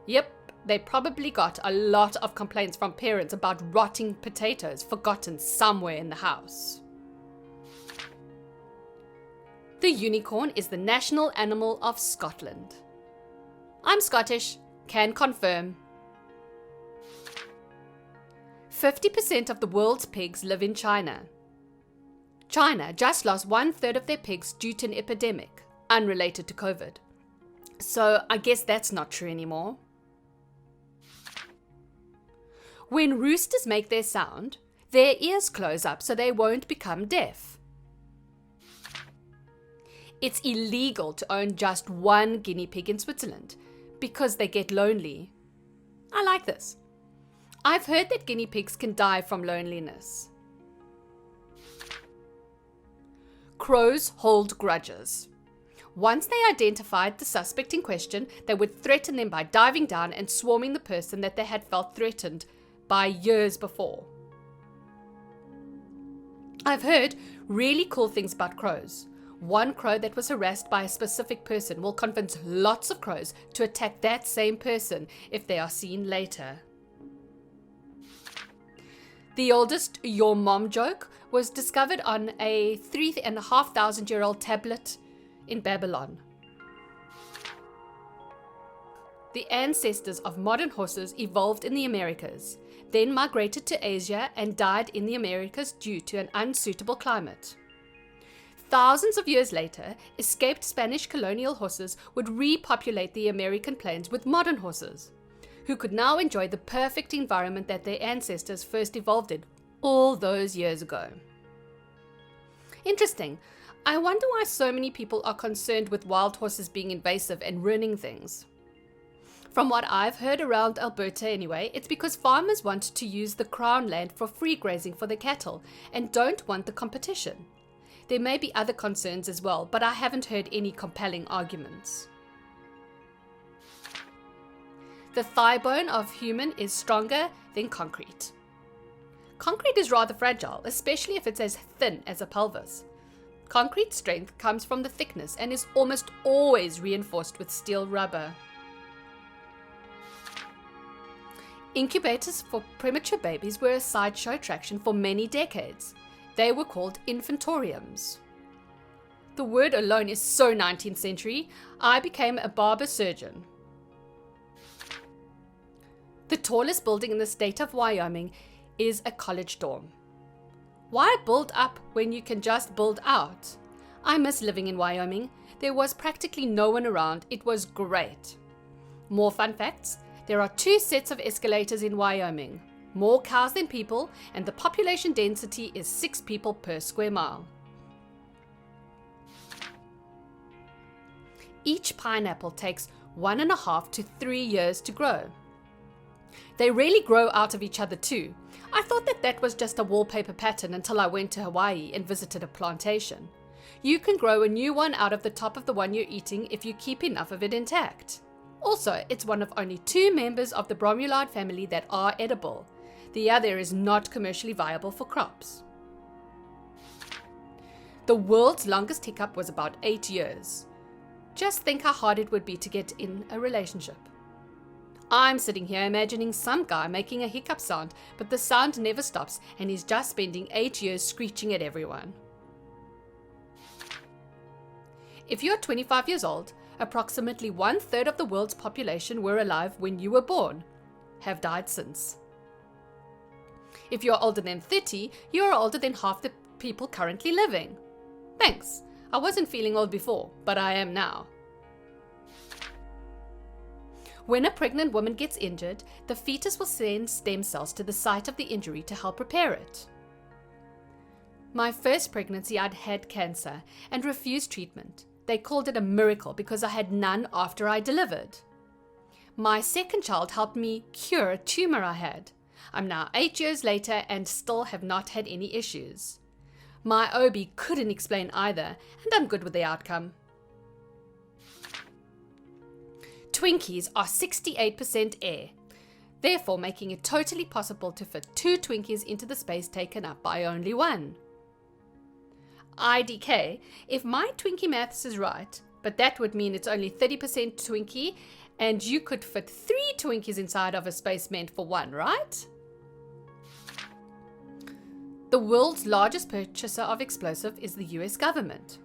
Yep, they probably got a lot of complaints from parents about rotting potatoes forgotten somewhere in the house. The unicorn is the national animal of Scotland. I'm Scottish, can confirm. 50% of the world's pigs live in China. China just lost 1/3 of their pigs due to an epidemic, unrelated to COVID. So I guess that's not true anymore. When roosters make their sound, their ears close up so they won't become deaf. It's illegal to own just one guinea pig in Switzerland because they get lonely. I like this. I've heard that guinea pigs can die from loneliness. Crows hold grudges. Once they identified the suspect in question, they would threaten them by diving down and swarming the person that they had felt threatened by years before. I've heard really cool things about crows. One crow that was harassed by a specific person will convince lots of crows to attack that same person if they are seen later. The oldest "your mom" joke was discovered on a 3,500-year-old tablet in Babylon. The ancestors of modern horses evolved in the Americas, then migrated to Asia and died in the Americas due to an unsuitable climate. Thousands of years later, escaped Spanish colonial horses would repopulate the American plains with modern horses, who could now enjoy the perfect environment that their ancestors first evolved in all those years ago. Interesting. I wonder why so many people are concerned with wild horses being invasive and ruining things. From what I've heard around Alberta anyway, it's because farmers want to use the crown land for free grazing for their cattle and don't want the competition. There may be other concerns as well, but I haven't heard any compelling arguments. The thigh bone of human is stronger than concrete. Concrete is rather fragile, especially if it's as thin as a pelvis. Concrete strength comes from the thickness and is almost always reinforced with steel rubber. Incubators for premature babies were a sideshow attraction for many decades. They were called infantoriums. The word alone is so 19th century, I became a barber surgeon. The tallest building in the state of Wyoming is a college dorm. Why build up when you can just build out? I miss living in Wyoming. There was practically no one around. It was great. More fun facts. There are 2 sets of escalators in Wyoming. More cows than people, and the population density is 6 people per square mile. Each pineapple takes 1.5 to 3 years to grow. They really grow out of each other too. I thought that was just a wallpaper pattern until I went to Hawaii and visited a plantation. You can grow a new one out of the top of the one you're eating if you keep enough of it intact. Also, it's one of only 2 members of the bromulide family that are edible. The other is not commercially viable for crops. The world's longest hiccup was about 8 years. Just think how hard it would be to get in a relationship. I'm sitting here imagining some guy making a hiccup sound, but the sound never stops and he's just spending 8 years screeching at everyone. If you're 25 years old, approximately 1/3 of the world's population were alive when you were born, have died since. If you're older than 30, you're older than half the people currently living. Thanks. I wasn't feeling old before, but I am now. When a pregnant woman gets injured, the fetus will send stem cells to the site of the injury to help repair it. My first pregnancy, I'd had cancer and refused treatment. They called it a miracle because I had none after I delivered. My second child helped me cure a tumor I had. I'm now 8 years later and still have not had any issues. My OB couldn't explain either, and I'm good with the outcome. Twinkies are 68% air, therefore making it totally possible to fit 2 Twinkies into the space taken up by only 1. IDK, if my Twinkie maths is right, but that would mean it's only 30% Twinkie, and you could fit 3 Twinkies inside of a space meant for 1, right? The world's largest purchaser of explosive is the US government.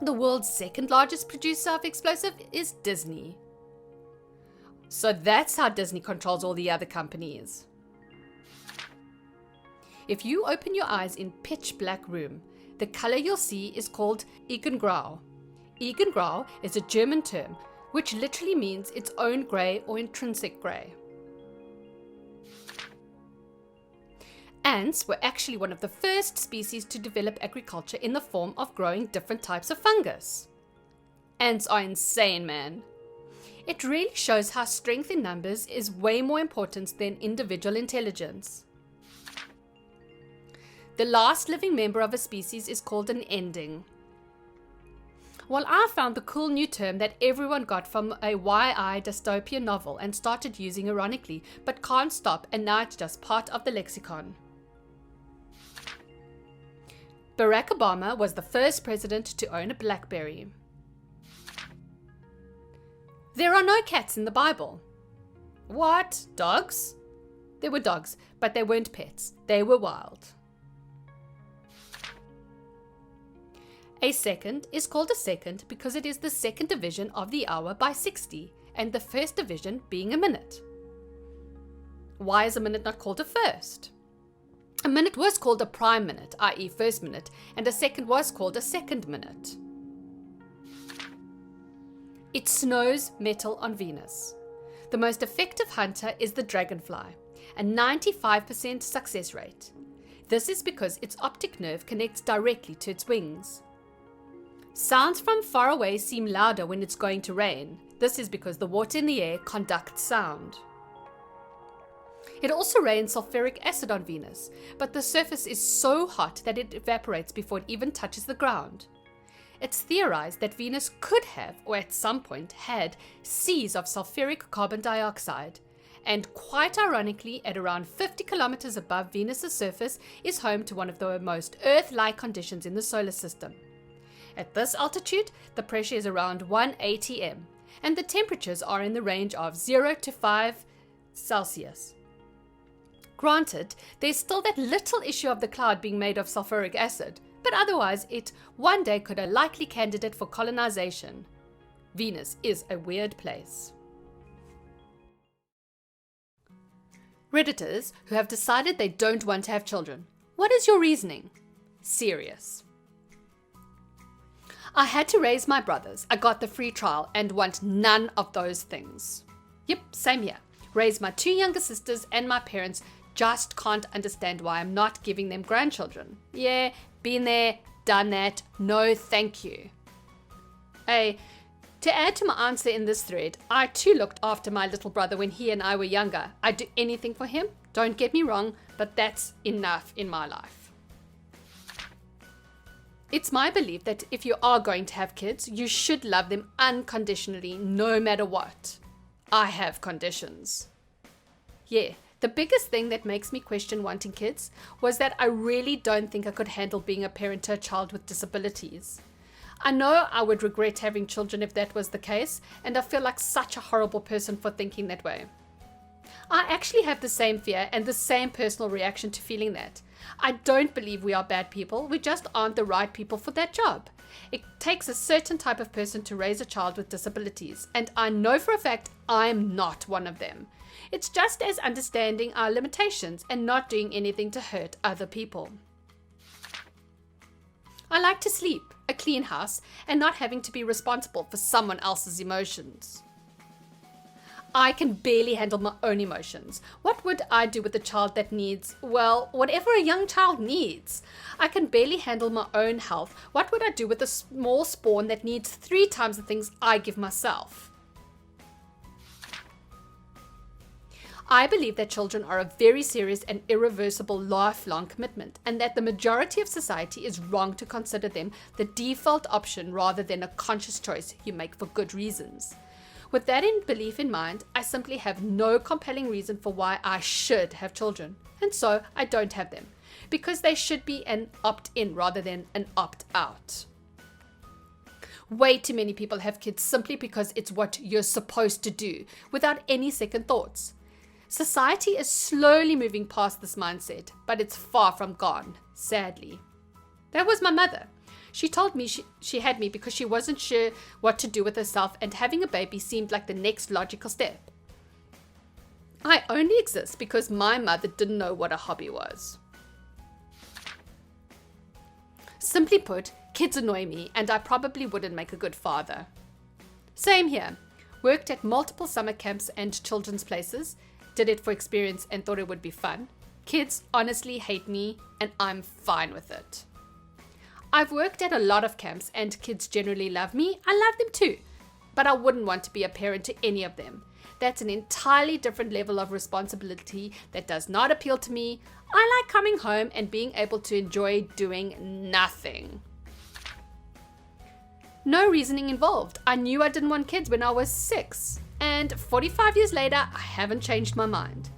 The world's second largest producer of explosive is Disney. So that's how Disney controls all the other companies. If you open your eyes in pitch black room, the color you'll see is called Eigengrau. Eigengrau is a German term which literally means its own grey or intrinsic grey. Ants were actually one of the first species to develop agriculture in the form of growing different types of fungus. Ants are insane, man. It really shows how strength in numbers is way more important than individual intelligence. The last living member of a species is called an ending. Well, I found the cool new term that everyone got from a YI dystopian novel and started using ironically, but can't stop, and now it's just part of the lexicon. Barack Obama was the first president to own a BlackBerry. There are no cats in the Bible. What? Dogs? There were dogs, but they weren't pets. They were wild. A second is called a second because it is the second division of the hour by 60, and the first division being a minute. Why is a minute not called a first? A minute was called a prime minute, i.e. first minute, and a second was called a second minute. It snows metal on Venus. The most effective hunter is the dragonfly, a 95% success rate. This is because its optic nerve connects directly to its wings. Sounds from far away seem louder when it's going to rain. This is because the water in the air conducts sound. It also rains sulfuric acid on Venus, but the surface is so hot that it evaporates before it even touches the ground. It's theorized that Venus could have, or at some point had, seas of sulfuric carbon dioxide, and quite ironically, at around 50 kilometers above Venus's surface, is home to one of the most Earth-like conditions in the solar system. At this altitude, the pressure is around 1 atm, and the temperatures are in the range of 0 to 5 Celsius. Granted, there's still that little issue of the cloud being made of sulfuric acid, but otherwise it one day could a likely candidate for colonization. Venus is a weird place. Redditors who have decided they don't want to have children. What is your reasoning? Serious. I had to raise my brothers. I got the free trial and want none of those things. Yep, same here. Raised my 2 younger sisters and my parents just can't understand why I'm not giving them grandchildren. Yeah, been there, done that, no thank you. Hey, to add to my answer in this thread, I too looked after my little brother when he and I were younger. I'd do anything for him, don't get me wrong, but that's enough in my life. It's my belief that if you are going to have kids, you should love them unconditionally, no matter what. I have conditions. Yeah. The biggest thing that makes me question wanting kids was that I really don't think I could handle being a parent to a child with disabilities. I know I would regret having children if that was the case, and I feel like such a horrible person for thinking that way. I actually have the same fear and the same personal reaction to feeling that. I don't believe we are bad people, we just aren't the right people for that job. It takes a certain type of person to raise a child with disabilities, and I know for a fact I'm not one of them. It's just as understanding our limitations and not doing anything to hurt other people. I like to sleep, a clean house, and not having to be responsible for someone else's emotions. I can barely handle my own emotions. What would I do with a child that needs, well, whatever a young child needs? I can barely handle my own health. What would I do with a small spawn that needs 3 times the things I give myself? I believe that children are a very serious and irreversible lifelong commitment, and that the majority of society is wrong to consider them the default option rather than a conscious choice you make for good reasons. With that belief in mind, I simply have no compelling reason for why I should have children, and so I don't have them, because they should be an opt-in rather than an opt-out. Way too many people have kids simply because it's what you're supposed to do, without any second thoughts. Society is slowly moving past this mindset, but it's far from gone, sadly. That was my mother. She told me she had me because she wasn't sure what to do with herself, and having a baby seemed like the next logical step. I only exist because my mother didn't know what a hobby was. Simply put, kids annoy me, and I probably wouldn't make a good father. Same here. Worked at multiple summer camps and children's places. Did it for experience and thought it would be fun. Kids honestly hate me, and I'm fine with it. I've worked at a lot of camps, and kids generally love me. I love them too, but I wouldn't want to be a parent to any of them. That's an entirely different level of responsibility that does not appeal to me. I like coming home and being able to enjoy doing nothing. No reasoning involved. I knew I didn't want kids when I was 6, and 45 years later, I haven't changed my mind.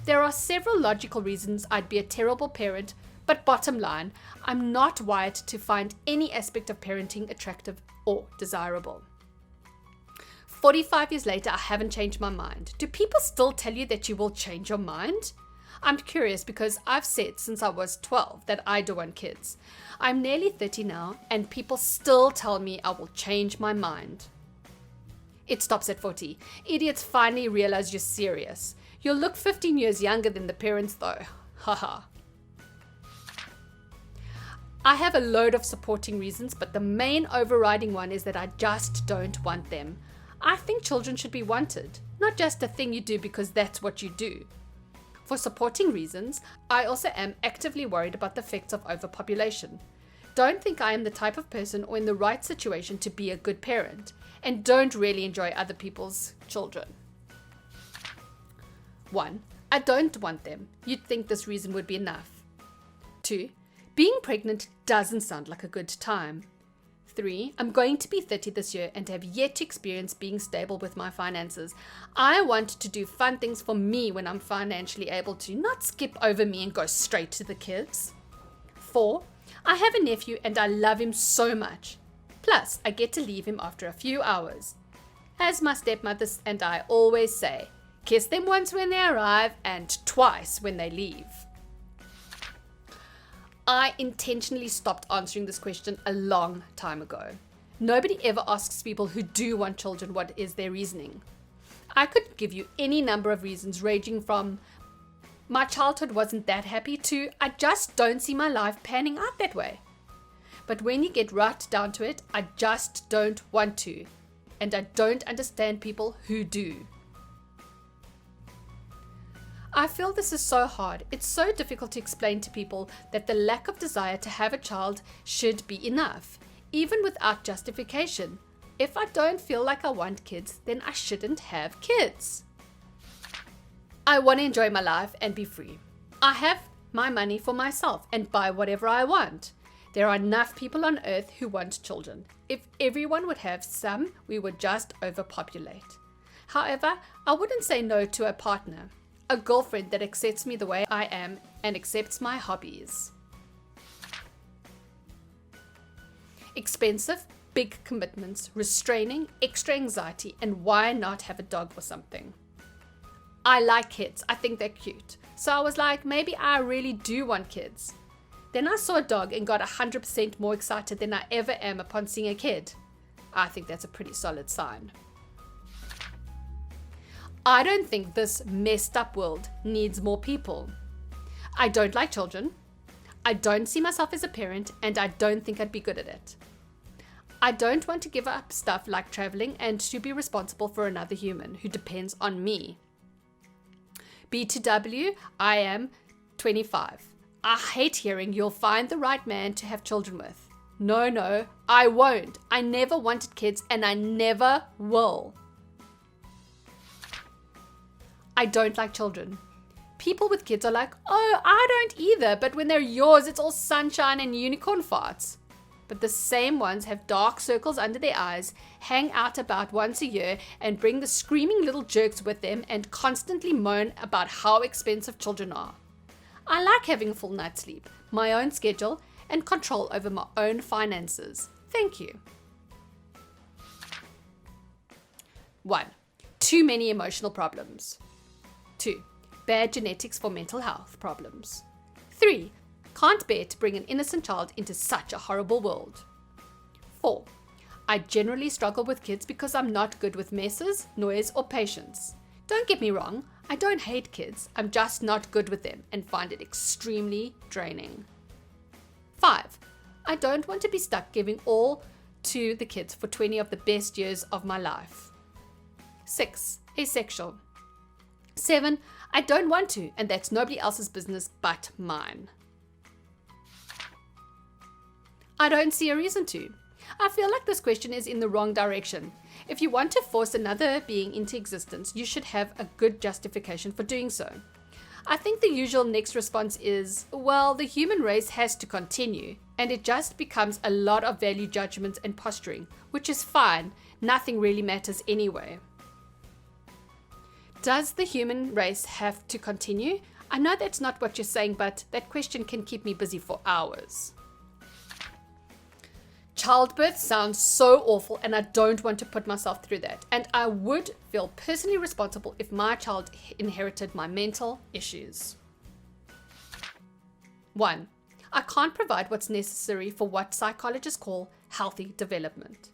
There are several logical reasons I'd be a terrible parent, but bottom line, I'm not wired to find any aspect of parenting attractive or desirable. 45 years later, I haven't changed my mind. Do people still tell you that you will change your mind? I'm curious because I've said since I was 12 that I don't want kids. I'm nearly 30 now, and people still tell me I will change my mind. It stops at 40. Idiots finally realize you're serious. You'll look 15 years younger than the parents though. Haha. I have a load of supporting reasons, but the main overriding one is that I just don't want them. I think children should be wanted, not just a thing you do because that's what you do. For supporting reasons, I also am actively worried about the effects of overpopulation. Don't think I am the type of person or in the right situation to be a good parent, and don't really enjoy other people's children. 1. I don't want them. You'd think this reason would be enough. 2. Being pregnant doesn't sound like a good time. 3. I'm going to be 30 this year and have yet to experience being stable with my finances. I want to do fun things for me when I'm financially able to, not skip over me and go straight to the kids. 4. I have a nephew and I love him so much. Plus, I get to leave him after a few hours. As my stepmother and I always say, kiss them once when they arrive and twice when they leave. I intentionally stopped answering this question a long time ago. Nobody ever asks people who do want children what is their reasoning. I could give you any number of reasons ranging from my childhood wasn't that happy to I just don't see my life panning out that way. But when you get right down to it, I just don't want to. And I don't understand people who do. I feel this is so hard. It's so difficult to explain to people that the lack of desire to have a child should be enough, even without justification. If I don't feel like I want kids, then I shouldn't have kids. I want to enjoy my life and be free. I have my money for myself and buy whatever I want. There are enough people on earth who want children. If everyone would have some, we would just overpopulate. However, I wouldn't say no to a partner. A girlfriend that accepts me the way I am and accepts my hobbies. Expensive, big commitments, restraining, extra anxiety, and why not have a dog or something? I like kids. I think they're cute. So I was like, maybe I really do want kids. Then I saw a dog and got 100% more excited than I ever am upon seeing a kid. I think that's a pretty solid sign. I don't think this messed up world needs more people. I don't like children. I don't see myself as a parent, and I don't think I'd be good at it. I don't want to give up stuff like traveling and to be responsible for another human who depends on me. B2W, I am 25. I hate hearing you'll find the right man to have children with. No, I won't. I never wanted kids and I never will. I don't like children. People with kids are like, oh, I don't either, but when they're yours, it's all sunshine and unicorn farts. But the same ones have dark circles under their eyes, hang out about once a year, and bring the screaming little jerks with them and constantly moan about how expensive children are. I like having a full night's sleep, my own schedule, and control over my own finances. Thank you. 1. Too many emotional problems. 2. Bad genetics for mental health problems. 3. Can't bear to bring an innocent child into such a horrible world. 4. I generally struggle with kids because I'm not good with messes, noise, or patience. Don't get me wrong, I don't hate kids, I'm just not good with them and find it extremely draining. 5. I don't want to be stuck giving all to the kids for 20 of the best years of my life. 6. Asexual. 7. I don't want to, and that's nobody else's business but mine. I don't see a reason to. I feel like this question is in the wrong direction. If you want to force another being into existence, you should have a good justification for doing so. I think the usual next response is, well, the human race has to continue, and it just becomes a lot of value judgment and posturing, which is fine. Nothing really matters anyway. Does the human race have to continue? I know that's not what you're saying, but that question can keep me busy for hours. Childbirth sounds so awful, and I don't want to put myself through that. And I would feel personally responsible if my child inherited my mental issues. 1. I can't provide what's necessary for what psychologists call healthy development.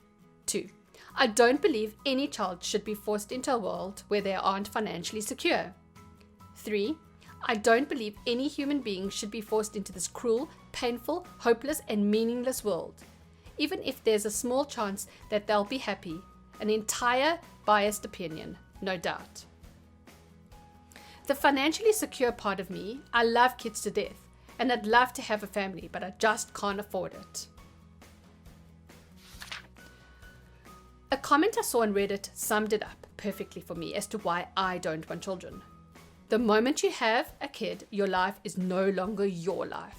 2. I don't believe any child should be forced into a world where they aren't financially secure. 3. I don't believe any human being should be forced into this cruel, painful, hopeless, and meaningless world. Even if there's a small chance that they'll be happy. An entire biased opinion, no doubt. The financially secure part of me, I love kids to death, and I'd love to have a family, but I just can't afford it. A comment I saw on Reddit summed it up perfectly for me as to why I don't want children. The moment you have a kid, your life is no longer your life.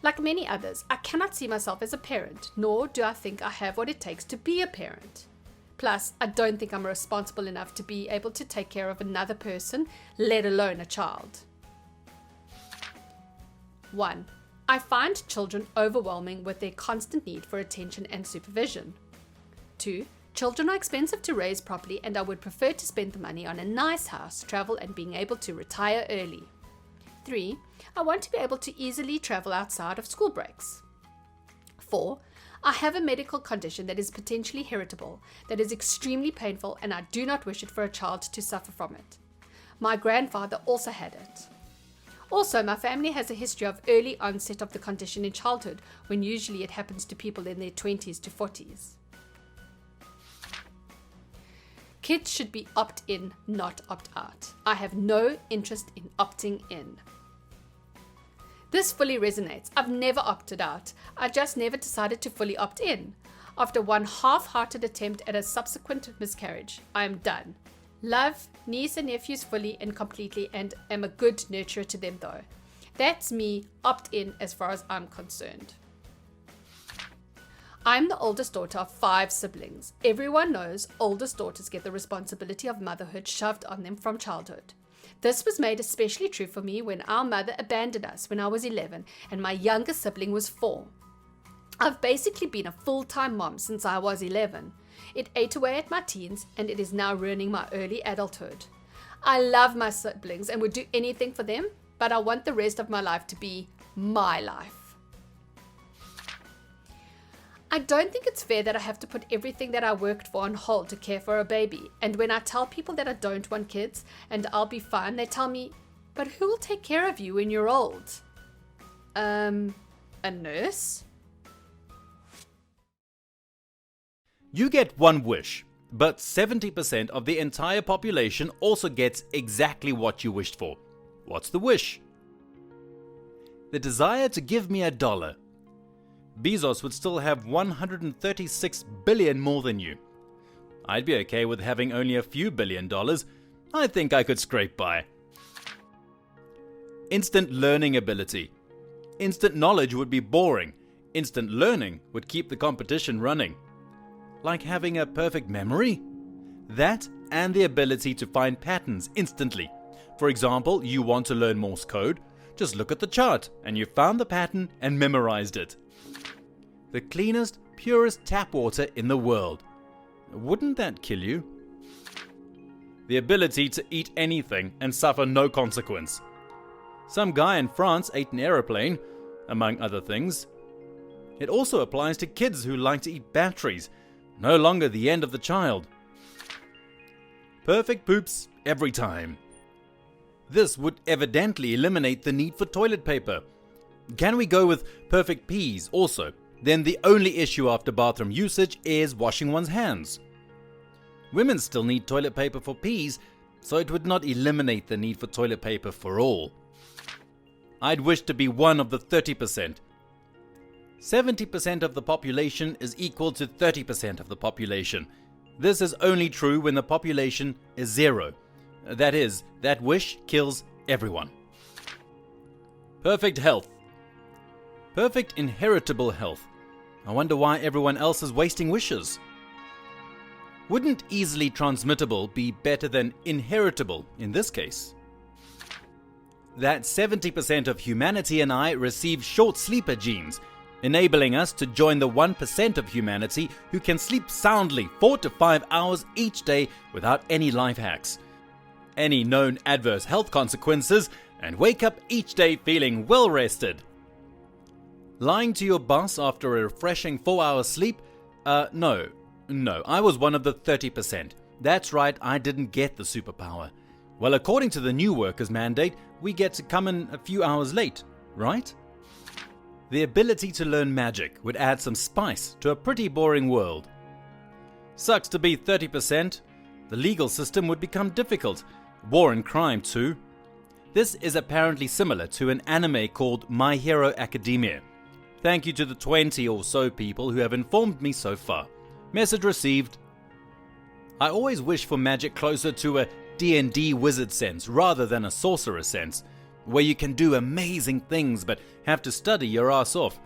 Like many others, I cannot see myself as a parent, nor do I think I have what it takes to be a parent. Plus, I don't think I'm responsible enough to be able to take care of another person, let alone a child. 1. I find children overwhelming with their constant need for attention and supervision. 2. Children are expensive to raise properly, and I would prefer to spend the money on a nice house, travel, and being able to retire early. 3. I want to be able to easily travel outside of school breaks. 4. I have a medical condition that is potentially heritable, that is extremely painful, and I do not wish it for a child to suffer from it. My grandfather also had it. Also, my family has a history of early onset of the condition in childhood, when usually it happens to people in their 20s to 40s. Kids should be opt-in, not opt-out. I have no interest in opting in. This fully resonates. I've never opted out. I just never decided to fully opt in. After one half-hearted attempt at a subsequent miscarriage, I am done. Love niece and nephews fully and completely, and am a good nurturer to them though. That's me, opt in as far as I'm concerned. I'm the oldest daughter of 5 siblings. Everyone knows oldest daughters get the responsibility of motherhood shoved on them from childhood. This was made especially true for me when our mother abandoned us when I was 11 and my younger sibling was 4. I've basically been a full-time mom since I was 11. It ate away at my teens, and it is now ruining my early adulthood. I love my siblings and would do anything for them, but I want the rest of my life to be my life. I don't think it's fair that I have to put everything that I worked for on hold to care for a baby. And when I tell people that I don't want kids and I'll be fine, they tell me, but who will take care of you when you're old? A nurse? You get one wish, but 70% of the entire population also gets exactly what you wished for. What's the wish? The desire to give me $1. Bezos would still have 136 billion more than you. I'd be okay with having only a few $1 billion. I think I could scrape by. Instant learning ability. Instant knowledge would be boring. Instant learning would keep the competition running. Like having a perfect memory? That and the ability to find patterns instantly. For example, you want to learn Morse code? Just look at the chart and you found the pattern and memorized it. The cleanest, purest tap water in the world. Wouldn't that kill you? The ability to eat anything and suffer no consequence. Some guy in France ate an aeroplane, among other things. It also applies to kids who like to eat batteries. No longer the end of the child. Perfect poops every time. This would evidently eliminate the need for toilet paper. Can we go with perfect peas also? Then the only issue after bathroom usage is washing one's hands. Women still need toilet paper for peas, so it would not eliminate the need for toilet paper for all. I'd wish to be one of the 30%. 70% of the population is equal to 30% of the population. This is only true when the population is 0. That is, that wish kills everyone. Perfect health. Perfect inheritable health. I wonder why everyone else is wasting wishes. Wouldn't easily transmittable be better than inheritable in this case? That 70% of humanity and I receive short sleeper genes, enabling us to join the 1% of humanity who can sleep soundly 4 to 5 hours each day without any life hacks, any known adverse health consequences, and wake up each day feeling well rested. Lying to your boss after a refreshing 4-hour sleep? No, I was one of the 30%. That's right, I didn't get the superpower. Well, according to the new workers' mandate, we get to come in a few hours late, right? The ability to learn magic would add some spice to a pretty boring world. Sucks to be 30%. The legal system would become difficult. War and crime too. This is apparently similar to an anime called My Hero Academia. Thank you to the 20 or so people who have informed me so far. Message received. I always wish for magic closer to a D&D wizard sense rather than a sorcerer sense, where you can do amazing things but have to study your ass off.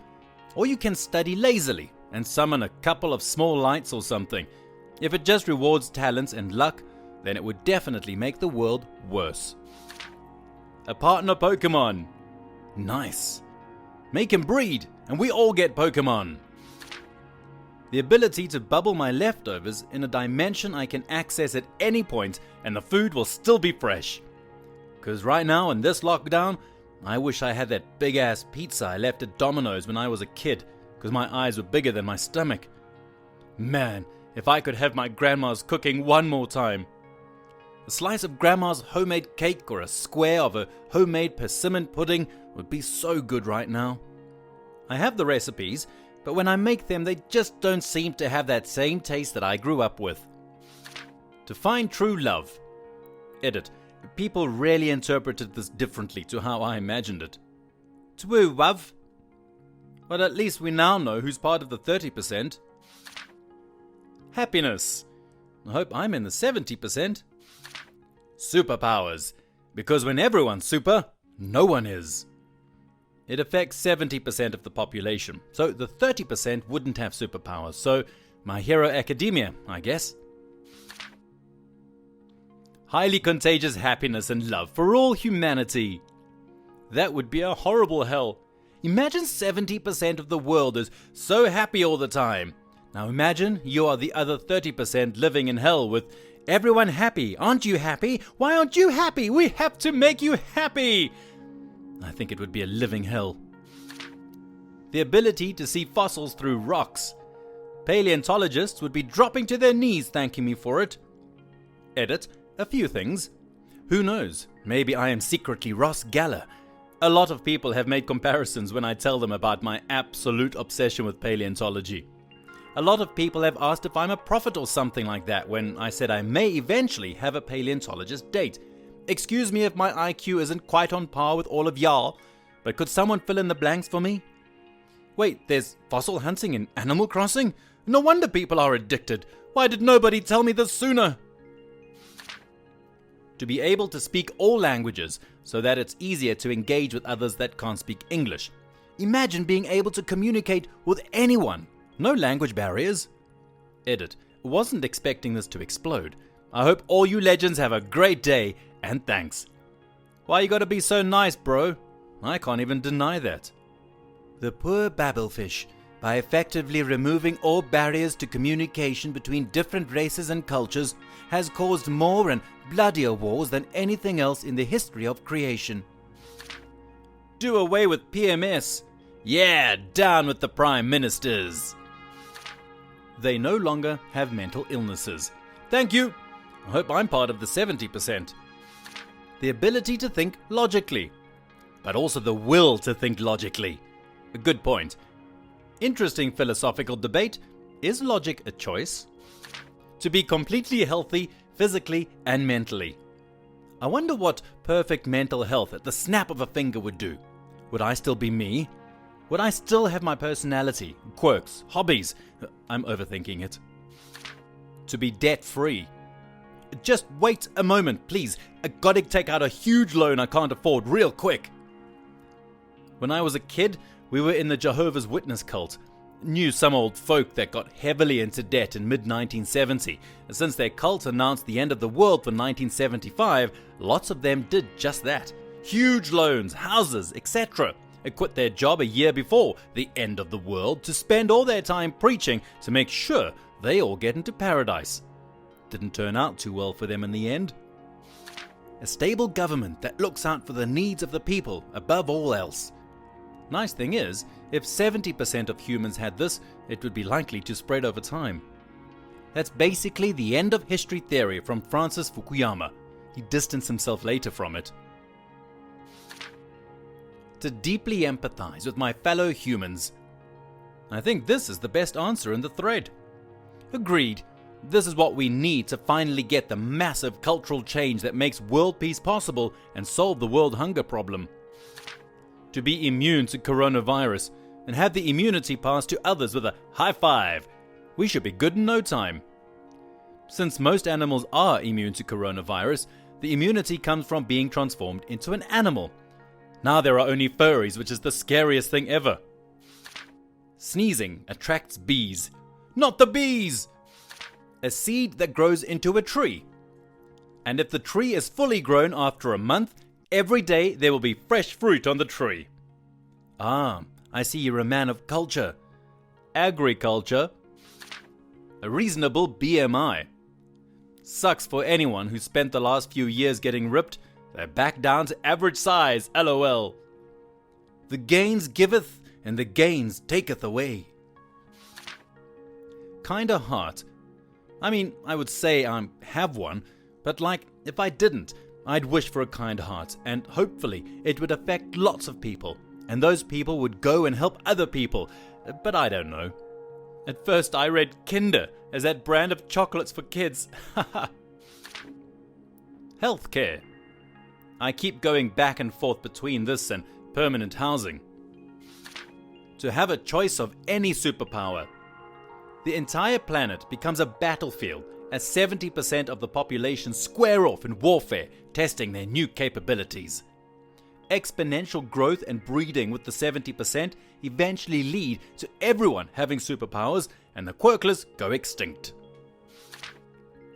Or you can study lazily and summon a couple of small lights or something. If it just rewards talents and luck, then it would definitely make the world worse. A partner Pokemon. Nice. Make him breed and we all get Pokemon. The ability to bubble my leftovers in a dimension I can access at any point and the food will still be fresh. Because right now in this lockdown, I wish I had that big ass pizza I left at Domino's when I was a kid, because my eyes were bigger than my stomach. Man, if I could have my grandma's cooking one more time. A slice of grandma's homemade cake or a square of a homemade persimmon pudding would be so good right now. I have the recipes, but when I make them they just don't seem to have that same taste that I grew up with. To find true love. Edit. People really interpreted this differently to how I imagined it. True love. But at least we now know who's part of the 30%. Happiness. I hope I'm in the 70%. Superpowers. Because when everyone's super, no one is. It affects 70% of the population, so the 30% wouldn't have superpowers, so My Hero Academia, I guess. Highly contagious happiness and love for all humanity. That would be a horrible hell. Imagine 70% of the world is so happy all the time. Now imagine you are the other 30% living in hell with everyone happy. Aren't you happy? Why aren't you happy? We have to make you happy. I think it would be a living hell. The ability to see fossils through rocks. Paleontologists would be dropping to their knees thanking me for it. Edit. A few things. Who knows? Maybe I am secretly Ross Geller. A lot of people have made comparisons when I tell them about my absolute obsession with paleontology. A lot of people have asked if I'm a prophet or something like that when I said I may eventually have a paleontologist date. Excuse me if my IQ isn't quite on par with all of y'all, but could someone fill in the blanks for me? Wait, there's fossil hunting in Animal Crossing? No wonder people are addicted. Why did nobody tell me this sooner? To be able to speak all languages so that it's easier to engage with others that can't speak English. Imagine being able to communicate with anyone. No language barriers. Edit. Wasn't expecting this to explode. I hope all you legends have a great day, and thanks. Why you gotta be so nice, bro? I can't even deny that. The poor babblefish. By effectively removing all barriers to communication between different races and cultures, has caused more and bloodier wars than anything else in the history of creation. Do away with PMS. Yeah, down with the Prime Ministers. They no longer have mental illnesses. Thank you. I hope I'm part of the 70%. The ability to think logically, but also the will to think logically. A good point. Interesting philosophical debate. Is logic a choice? To be completely healthy, physically and mentally. I wonder what perfect mental health at the snap of a finger would do. Would I still be me? Would I still have my personality, quirks, hobbies? I'm overthinking it. To be debt-free. Just wait a moment, please. I gotta take out a huge loan I can't afford real quick. When I was a kid, we were in the Jehovah's Witness cult. Knew some old folk that got heavily into debt in mid-1970. Since their cult announced the end of the world for 1975, lots of them did just that. Huge loans, houses, etc. They quit their job a year before the end of the world to spend all their time preaching to make sure they all get into paradise. Didn't turn out too well for them in the end. A stable government that looks out for the needs of the people above all else. Nice thing is, if 70% of humans had this, it would be likely to spread over time. That's basically the end of history theory from Francis Fukuyama. He distanced himself later from it. To deeply empathize with my fellow humans. I think this is the best answer in the thread. Agreed. This is what we need to finally get the massive cultural change that makes world peace possible and solve the world hunger problem. To be immune to coronavirus and have the immunity passed to others with a high five. We should be good in no time. Since most animals are immune to coronavirus, the immunity comes from being transformed into an animal. Now there are only furries, which is the scariest thing ever. Sneezing attracts bees. Not the bees! A seed that grows into a tree. And if the tree is fully grown after a month, every day there will be fresh fruit on the tree. Ah, I see you're a man of culture. Agriculture. A reasonable BMI. Sucks for anyone who spent the last few years getting ripped. They're back down to average size, LOL. The gains giveth, and the gains taketh away. Kinda heart. I mean, I would say I have one, but like, if I didn't, I'd wish for a kind heart, and hopefully it would affect lots of people, and those people would go and help other people, but I don't know. At first I read Kinder as that brand of chocolates for kids. Healthcare. I keep going back and forth between this and permanent housing. To have a choice of any superpower. The entire planet becomes a battlefield as 70% of the population square off in warfare, testing their new capabilities. Exponential growth and breeding with the 70% eventually lead to everyone having superpowers, and the quirkless go extinct.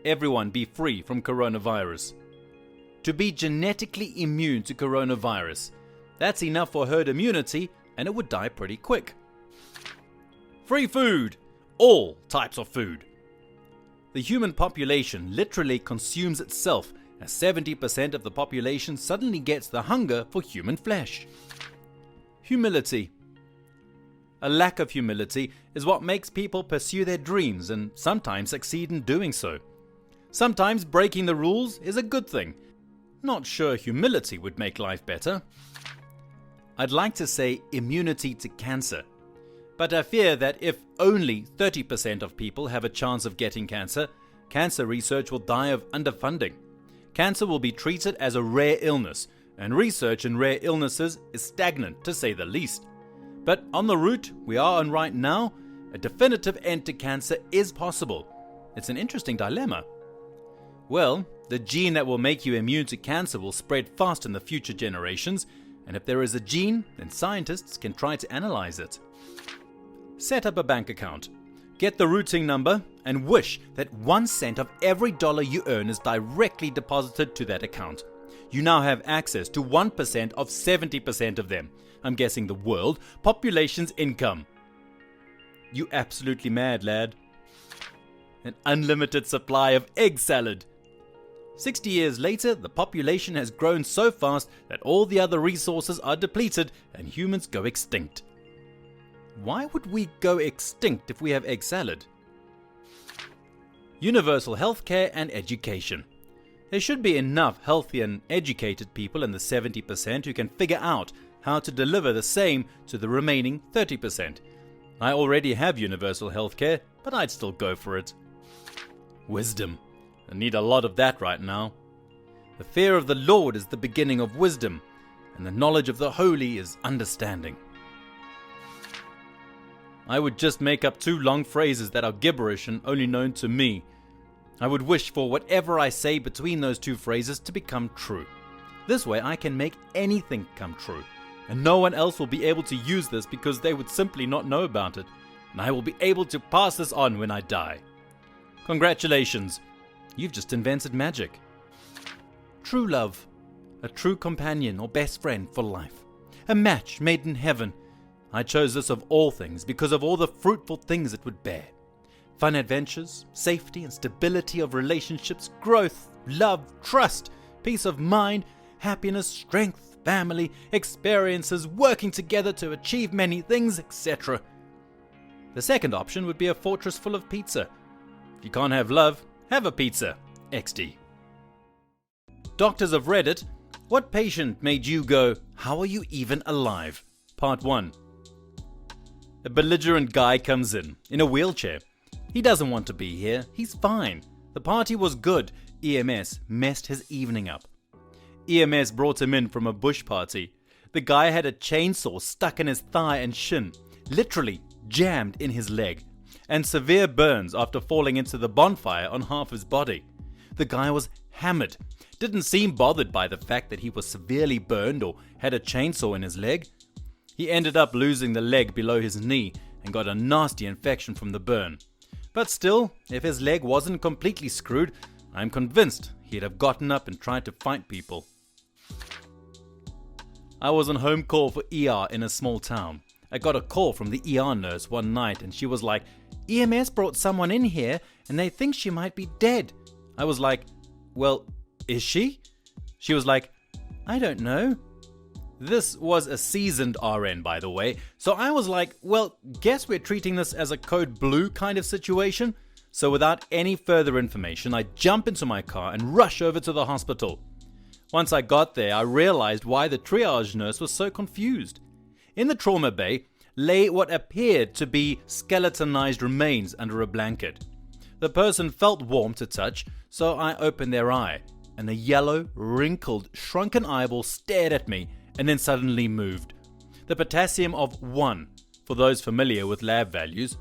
Everyone be free from coronavirus. To be genetically immune to coronavirus. That's enough for herd immunity, and it would die pretty quick. Free food. All types of food. The human population literally consumes itself, as 70% of the population suddenly gets the hunger for human flesh. Humility. A lack of humility is what makes people pursue their dreams and sometimes succeed in doing so. Sometimes breaking the rules is a good thing. Not sure humility would make life better. I'd like to say immunity to cancer. But I fear that if only 30% of people have a chance of getting cancer, cancer research will die of underfunding. Cancer will be treated as a rare illness, and research in rare illnesses is stagnant to say the least. But on the route we are on right now, a definitive end to cancer is possible. It's an interesting dilemma. Well, the gene that will make you immune to cancer will spread fast in the future generations, and if there is a gene, then scientists can try to analyze it. Set up a bank account, get the routing number, and wish that 1 cent of every dollar you earn is directly deposited to that account. You now have access to 1% of 70% of them. I'm guessing the world population's income. You absolutely mad, lad. An unlimited supply of egg salad. 60 years later, the population has grown so fast that all the other resources are depleted and humans go extinct. Why would we go extinct if we have egg salad? Universal healthcare and education. There should be enough healthy and educated people in the 70% who can figure out how to deliver the same to the remaining 30%. I already have universal healthcare, but I'd still go for it. Wisdom. I need a lot of that right now. The fear of the Lord is the beginning of wisdom, and the knowledge of the holy is understanding. I would just make up 2 long phrases that are gibberish and only known to me. I would wish for whatever I say between those 2 phrases to become true. This way I can make anything come true, and no one else will be able to use this because they would simply not know about it, and I will be able to pass this on when I die. Congratulations, you've just invented magic. True love, a true companion or best friend for life, a match made in heaven. I chose this of all things because of all the fruitful things it would bear. Fun adventures, safety and stability of relationships, growth, love, trust, peace of mind, happiness, strength, family, experiences, working together to achieve many things, etc. The second option would be a fortress full of pizza. If you can't have love, have a pizza. XD. Doctors of Reddit, what patient made you go, how are you even alive? Part 1. A belligerent guy comes in a wheelchair. He doesn't want to be here. He's fine. The party was good. EMS messed his evening up. EMS brought him in from a bush party. The guy had a chainsaw stuck in his thigh and shin, literally jammed in his leg, and severe burns after falling into the bonfire on half his body. The guy was hammered. Didn't seem bothered by the fact that he was severely burned or had a chainsaw in his leg. He ended up losing the leg below his knee and got a nasty infection from the burn. But still, if his leg wasn't completely screwed, I'm convinced he'd have gotten up and tried to fight people. I was on home call for ER in a small town. I got a call from the ER nurse one night and she was like, EMS brought someone in here and they think she might be dead. I was like, well, is she? She was like, I don't know. This was a seasoned RN, by the way, so I was like, well, guess we're treating this as a code blue kind of situation. So without any further information, I jump into my car and rush over to the hospital. Once I got there, I realized why the triage nurse was so confused. In the trauma bay lay what appeared to be skeletonized remains under a blanket. The person felt warm to touch, so I opened their eye, and a yellow, wrinkled, shrunken eyeball stared at me and then suddenly moved. The potassium of 1, for those familiar with lab values.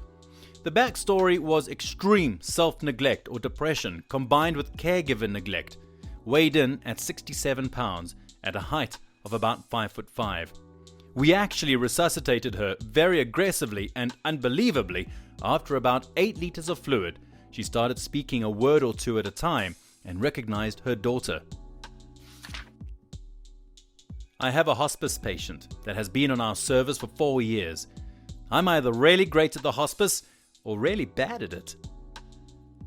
The backstory was extreme self-neglect or depression combined with caregiver neglect. Weighed in at 67 pounds at a height of about 5'5". We actually resuscitated her very aggressively and unbelievably. After about 8 liters of fluid, she started speaking a word or 2 at a time and recognized her daughter. I have a hospice patient that has been on our service for 4 years. I'm either really great at the hospice or really bad at it.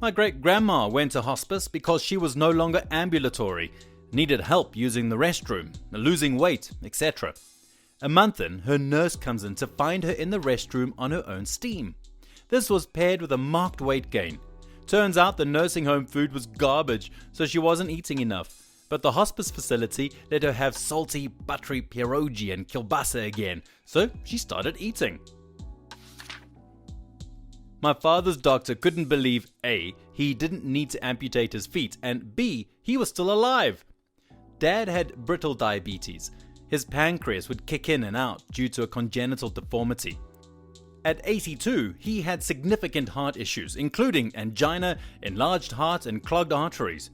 My great-grandma went to hospice because she was no longer ambulatory, needed help using the restroom, losing weight, etc. A month in, her nurse comes in to find her in the restroom on her own steam. This was paired with a marked weight gain. Turns out the nursing home food was garbage, so she wasn't eating enough. But the hospice facility let her have salty, buttery pierogi and kielbasa again, so she started eating. My father's doctor couldn't believe A, he didn't need to amputate his feet, and B, he was still alive. Dad had brittle diabetes. His pancreas would kick in and out due to a congenital deformity. At 82, he had significant heart issues, including angina, enlarged heart, and clogged arteries.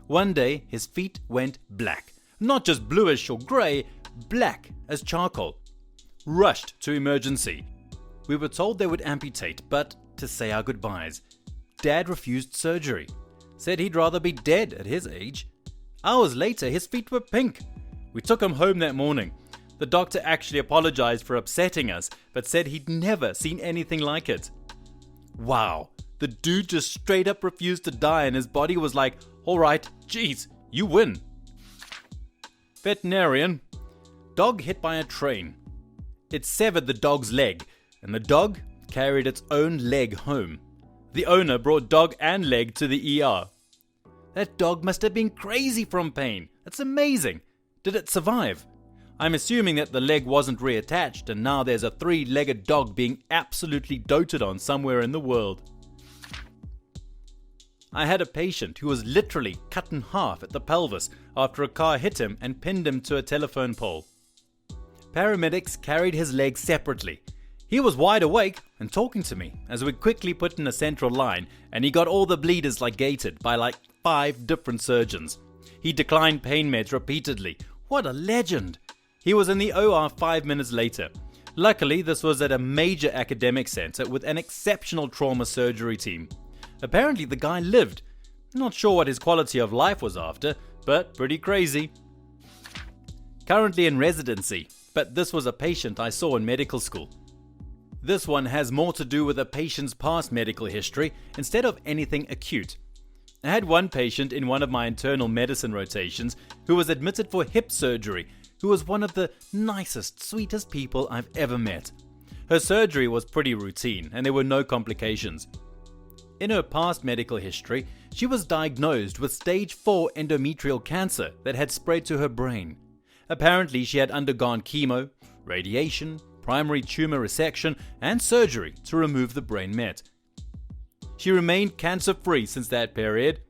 One day, his feet went black. Not just bluish or grey, black as charcoal. Rushed to emergency. We were told they would amputate, but to say our goodbyes. Dad refused surgery. Said he'd rather be dead at his age. Hours later, his feet were pink. We took him home that morning. The doctor actually apologized for upsetting us, but said he'd never seen anything like it. Wow, the dude just straight up refused to die and his body was like, alright, geez, you win. Veterinarian. Dog hit by a train. It severed the dog's leg. and the dog carried its own leg home. The owner brought dog and leg to the ER. That dog must have been crazy from pain. That's amazing. Did it survive? I'm assuming that the leg wasn't reattached and now there's a 3-legged dog being absolutely doted on somewhere in the world. I had a patient who was literally cut in half at the pelvis after a car hit him and pinned him to a telephone pole. Paramedics carried his leg separately. He was wide awake and talking to me as we quickly put in a central line, and he got all the bleeders ligated by like 5 different surgeons. He declined pain meds repeatedly. What a legend! He was in the OR 5 minutes later. Luckily, this was at a major academic center with an exceptional trauma surgery team. Apparently the guy lived. Not sure what his quality of life was after, but pretty crazy. Currently in residency, but this was a patient I saw in medical school. This one has more to do with a patient's past medical history instead of anything acute. I had one patient in one of my internal medicine rotations who was admitted for hip surgery, who was one of the nicest, sweetest people I've ever met. Her surgery was pretty routine and there were no complications. In her past medical history, she was diagnosed with stage 4 endometrial cancer that had spread to her brain. Apparently, she had undergone chemo, radiation, primary tumor resection, and surgery to remove the brain met. She remained cancer-free since that period.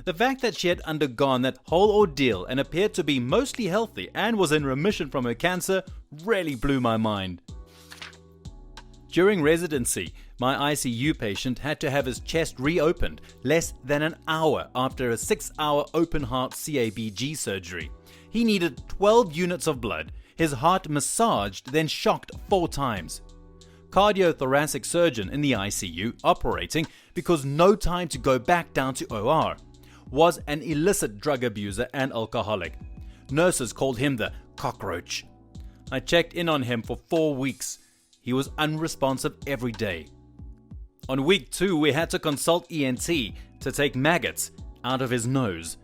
The fact that she had undergone that whole ordeal and appeared to be mostly healthy and was in remission from her cancer really blew my mind. During residency, my ICU patient had to have his chest reopened less than an hour after a 6-hour open-heart CABG surgery. He needed 12 units of blood, his heart massaged, then shocked 4 times. Cardiothoracic surgeon in the ICU operating because no time to go back down to OR. Was an illicit drug abuser and alcoholic. Nurses called him the cockroach. I checked in on him for 4 weeks. He was unresponsive every day. On week 2, we had to consult ENT to take maggots out of his nose.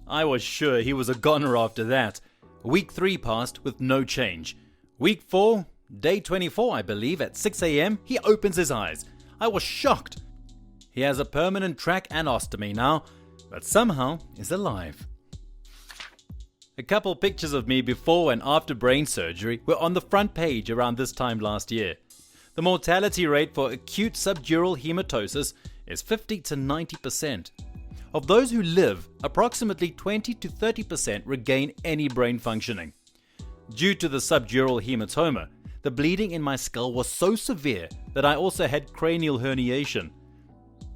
I was sure he was a goner after that. Week 3 passed with no change. Week 4, day 24 I believe, at 6 a.m, he opens his eyes. I was shocked. He has a permanent track anostomy now, but somehow is alive. A couple pictures of me before and after brain surgery were on the front page around this time last year. The mortality rate for acute subdural hematosis is 50 to 90%. Of those who live, approximately 20 to 30% regain any brain functioning. Due to the subdural hematoma, the bleeding in my skull was so severe that I also had cranial herniation.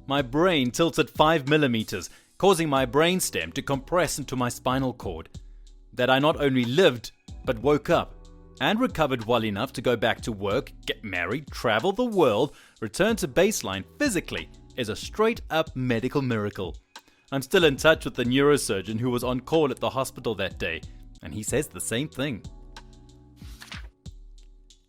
My brain tilted 5 millimeters, causing my brainstem to compress into my spinal cord. That I not only lived, but woke up and recovered well enough to go back to work, get married, travel the world, return to baseline physically is a straight up medical miracle. I'm still in touch with the neurosurgeon who was on call at the hospital that day, and he says the same thing.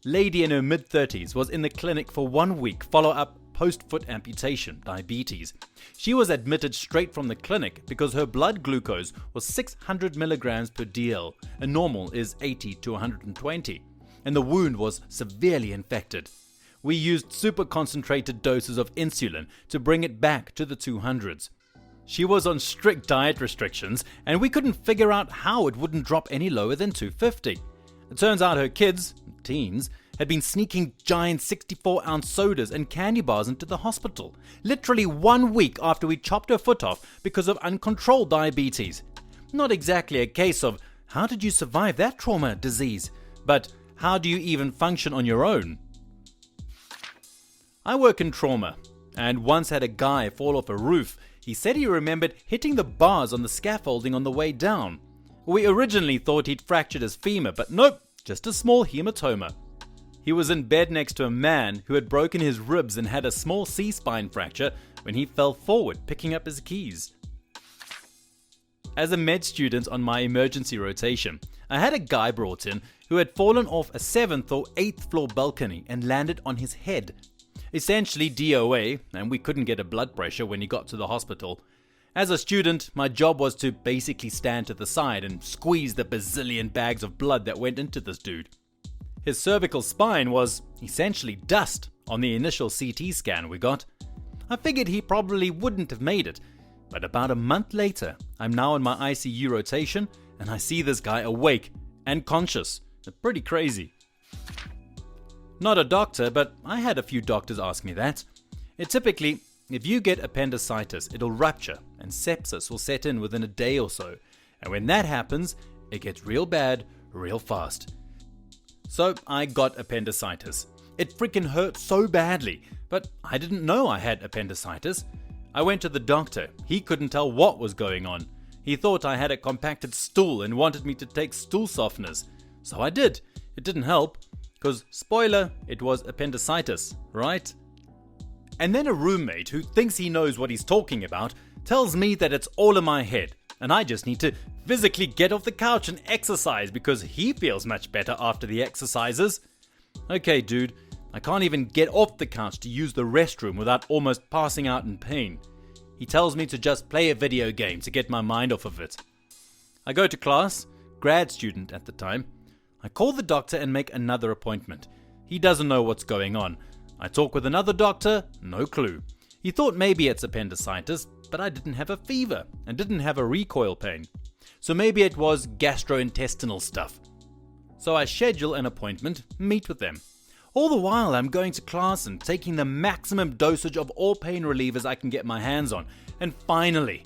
Lady in her mid-30s was in the clinic for 1 week follow-up post-foot amputation, diabetes. She was admitted straight from the clinic because her blood glucose was 600 milligrams per DL, and normal is 80 to 120, and the wound was severely infected. We used super concentrated doses of insulin to bring it back to the 200s. She was on strict diet restrictions, and we couldn't figure out how it wouldn't drop any lower than 250. It turns out her kids, teens, had been sneaking giant 64-ounce sodas and candy bars into the hospital, literally 1 week after we chopped her foot off because of uncontrolled diabetes. Not exactly a case of, how did you survive that trauma disease? But how do you even function on your own? I work in trauma, and once had a guy fall off a roof. He said he remembered hitting the bars on the scaffolding on the way down. We originally thought he'd fractured his femur, but nope, just a small hematoma. He was in bed next to a man who had broken his ribs and had a small C-spine fracture when he fell forward picking up his keys. As a med student on my emergency rotation, I had a guy brought in who had fallen off a 7th or 8th floor balcony and landed on his head. Essentially DOA, and we couldn't get a blood pressure when he got to the hospital. As a student, my job was to basically stand to the side and squeeze the bazillion bags of blood that went into this dude. His cervical spine was essentially dust on the initial CT scan we got. I figured he probably wouldn't have made it, but about a month later, I'm now in my ICU rotation and I see this guy awake and conscious. Pretty crazy. Not a doctor, but I had a few doctors ask me that. Typically, if you get appendicitis, it'll rupture and sepsis will set in within a day or so. And when that happens, it gets real bad, real fast. So I got appendicitis. It freaking hurt so badly, but I didn't know I had appendicitis. I went to the doctor. He couldn't tell what was going on. He thought I had a compacted stool and wanted me to take stool softeners. So I did. It didn't help, because, spoiler, it was appendicitis, right? And then a roommate who thinks he knows what he's talking about tells me that it's all in my head, and I just need to physically get off the couch and exercise because he feels much better after the exercises. Okay, dude, I can't even get off the couch to use the restroom without almost passing out in pain. He tells me to just play a video game to get my mind off of it. I go to class, grad student at the time. I call the doctor and make another appointment. He doesn't know what's going on. I talk with another doctor, no clue. He thought maybe it's appendicitis, but I didn't have a fever and didn't have a recoil pain. So maybe it was gastrointestinal stuff. So I schedule an appointment, meet with them. All the while I'm going to class and taking the maximum dosage of all pain relievers I can get my hands on. And finally,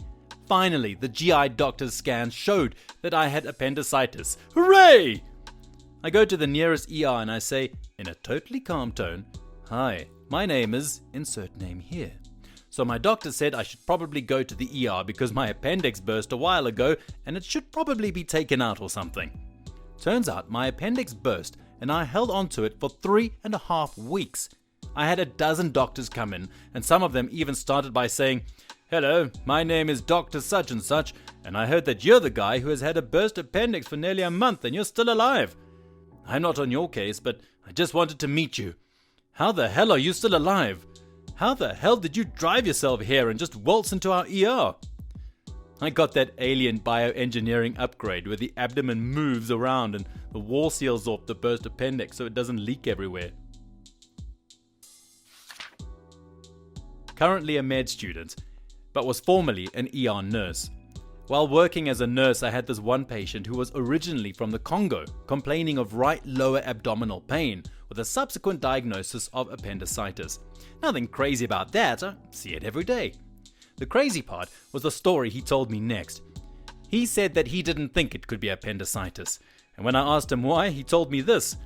the GI doctor's scan showed that I had appendicitis. Hooray! I go to the nearest ER and I say, in a totally calm tone, "Hi, my name is," insert name here. So my doctor said I should probably go to the ER because my appendix burst a while ago and it should probably be taken out or something. Turns out my appendix burst and I held onto it for 3.5 weeks. I had a dozen doctors come in and some of them even started by saying, "Hello, my name is Dr. Such and Such and I heard that you're the guy who has had a burst appendix for nearly a month and you're still alive. I'm not on your case, but I just wanted to meet you. How the hell are you still alive? How the hell did you drive yourself here and just waltz into our ER?" I got that alien bioengineering upgrade where the abdomen moves around and the wall seals off the burst appendix so it doesn't leak everywhere. Currently a med student, but was formerly an ER nurse. While working as a nurse, I had this one patient who was originally from the Congo, complaining of right lower abdominal pain, with a subsequent diagnosis of appendicitis. Nothing crazy about that, I see it every day. The crazy part was the story he told me next. He said that he didn't think it could be appendicitis, and when I asked him why, he told me this.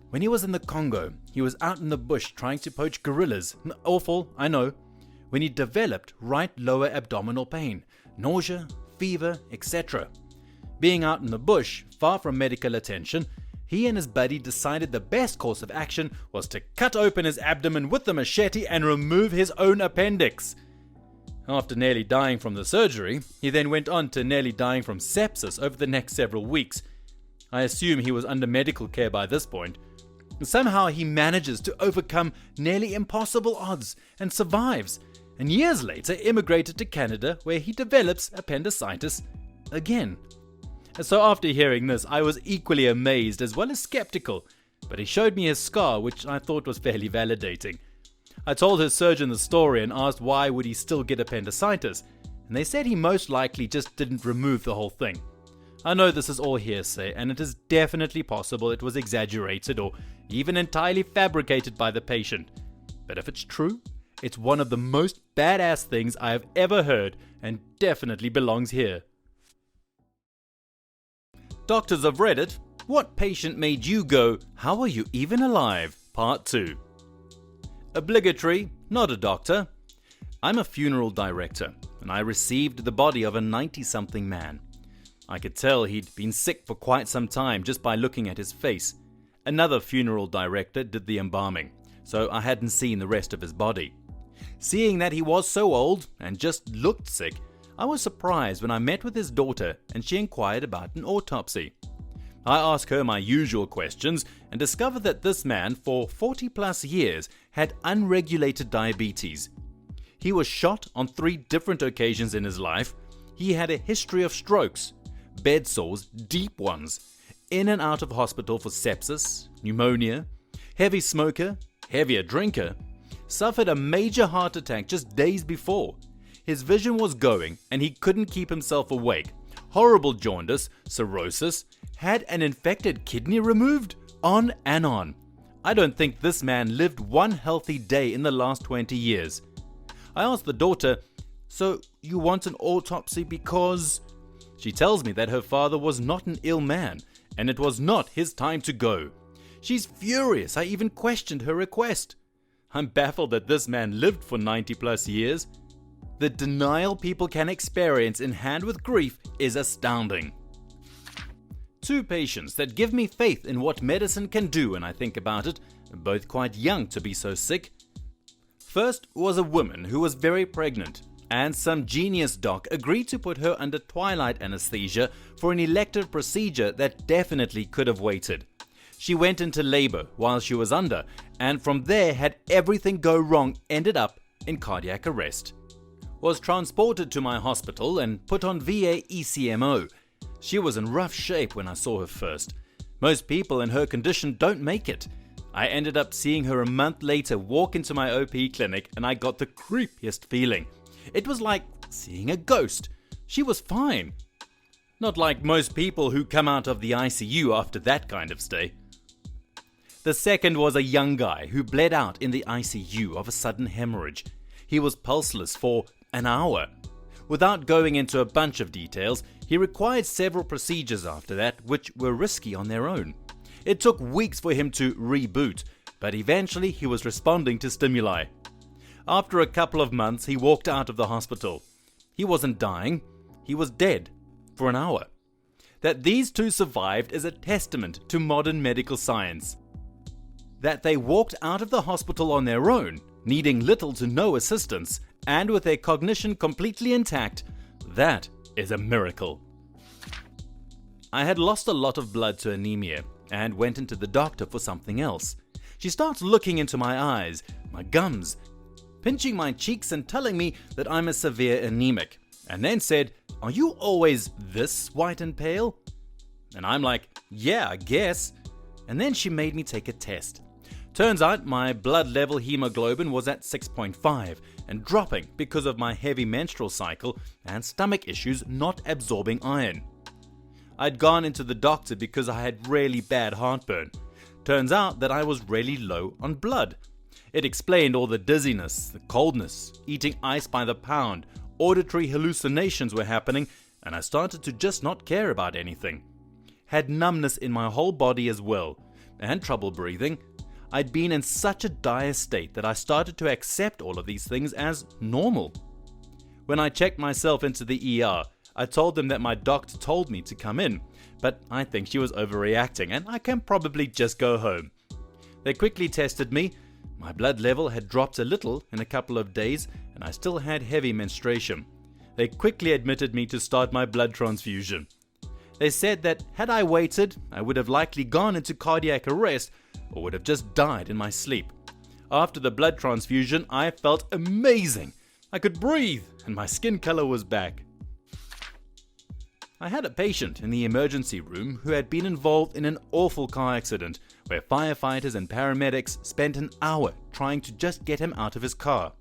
When he was in the Congo, he was out in the bush trying to poach gorillas. Awful, I know. When he developed right lower abdominal pain, nausea, fever, etc. Being out in the bush, far from medical attention, he and his buddy decided the best course of action was to cut open his abdomen with the machete and remove his own appendix. After nearly dying from the surgery, he then went on to nearly dying from sepsis over the next several weeks. I assume he was under medical care by this point. Somehow he manages to overcome nearly impossible odds and survives, and years later immigrated to Canada where he develops appendicitis again. So after hearing this, I was equally amazed as well as skeptical, but he showed me his scar, which I thought was fairly validating. I told his surgeon the story and asked why would he still get appendicitis, and they said he most likely just didn't remove the whole thing. I know this is all hearsay, and it is definitely possible it was exaggerated or even entirely fabricated by the patient, but if it's true, it's one of the most badass things I have ever heard and definitely belongs here. Doctors of Reddit, what patient made you go, "How are you even alive?" Part 2. Obligatory, not a doctor. I'm a funeral director, and I received the body of a 90-something man. I could tell he'd been sick for quite some time just by looking at his face. Another funeral director did the embalming, so I hadn't seen the rest of his body. Seeing that he was so old and just looked sick, I was surprised when I met with his daughter and she inquired about an autopsy. I asked her my usual questions and discovered that this man for 40 plus years had unregulated diabetes. He was shot on 3 different occasions in his life. He had a history of strokes, bed sores, deep ones, in and out of hospital for sepsis, pneumonia, heavy smoker, heavier drinker, suffered a major heart attack just days before. His vision was going and he couldn't keep himself awake. Horrible jaundice, cirrhosis, had an infected kidney removed, on and on. I don't think this man lived one healthy day in the last 20 years. I asked the daughter, "So you want an autopsy because..." She tells me that her father was not an ill man and it was not his time to go. She's furious I even questioned her request. I'm baffled that this man lived for 90 plus years. The denial people can experience in hand with grief is astounding. Two patients that give me faith in what medicine can do when I think about it, both quite young to be so sick. First was a woman who was very pregnant, and some genius doc agreed to put her under twilight anesthesia for an elective procedure that definitely could have waited. She went into labor while she was under, and from there had everything go wrong, ended up in cardiac arrest. Was transported to my hospital and put on VA ECMO. She was in rough shape when I saw her first. Most people in her condition don't make it. I ended up seeing her a month later walk into my OP clinic and I got the creepiest feeling. It was like seeing a ghost. She was fine. Not like most people who come out of the ICU after that kind of stay. The second was a young guy who bled out in the ICU of a sudden hemorrhage. He was pulseless for an hour. Without going into a bunch of details, he required several procedures after that, which were risky on their own. It took weeks for him to reboot, but eventually he was responding to stimuli. After a couple of months, he walked out of the hospital. He wasn't dying, he was dead for an hour. That these two survived is a testament to modern medical science. That they walked out of the hospital on their own, needing little to no assistance, and with their cognition completely intact, that is a miracle. I had lost a lot of blood to anemia and went into the doctor for something else. She starts looking into my eyes, my gums, pinching my cheeks and telling me that I'm a severe anemic, and then said, "Are you always this white and pale?" And I'm like, "Yeah, I guess." And then she made me take a test. Turns out my blood level hemoglobin was at 6.5 and dropping because of my heavy menstrual cycle and stomach issues not absorbing iron. I'd gone into the doctor because I had really bad heartburn. Turns out that I was really low on blood. It explained all the dizziness, the coldness, eating ice by the pound, auditory hallucinations were happening, and I started to just not care about anything. Had numbness in my whole body as well, and trouble breathing. I'd been in such a dire state that I started to accept all of these things as normal. When I checked myself into the ER, I told them that my doctor told me to come in, but I think she was overreacting and I can probably just go home. They quickly tested me. My blood level had dropped a little in a couple of days and I still had heavy menstruation. They quickly admitted me to start my blood transfusion. They said that had I waited, I would have likely gone into cardiac arrest or would have just died in my sleep. After the blood transfusion, I felt amazing. I could breathe and my skin color was back. I had a patient in the emergency room who had been involved in an awful car accident where firefighters and paramedics spent an hour trying to just get him out of his car.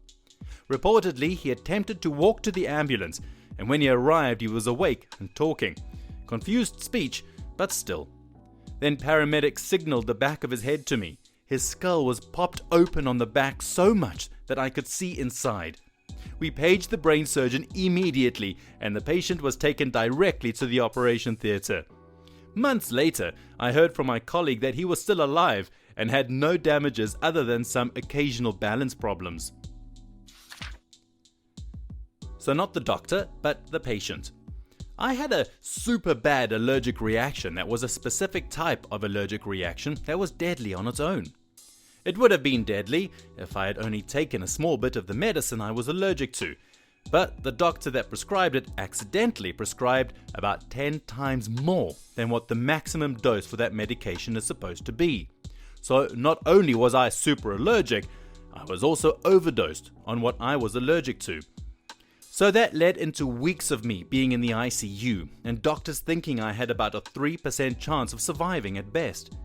Reportedly, he attempted to walk to the ambulance, and when he arrived, he was awake and talking. Confused speech, but still. Then paramedics signaled the back of his head to me. His skull was popped open on the back so much that I could see inside. We paged the brain surgeon immediately, and the patient was taken directly to the operation theatre. Months later, I heard from my colleague that he was still alive and had no damages other than some occasional balance problems. So not the doctor, but the patient. I had a super bad allergic reaction that was a specific type of allergic reaction that was deadly on its own. It would have been deadly if I had only taken a small bit of the medicine I was allergic to, but the doctor that prescribed it accidentally prescribed about 10 times more than what the maximum dose for that medication is supposed to be. So not only was I super allergic, I was also overdosed on what I was allergic to. So that led into weeks of me being in the ICU and doctors thinking I had about a 3% chance of surviving at best.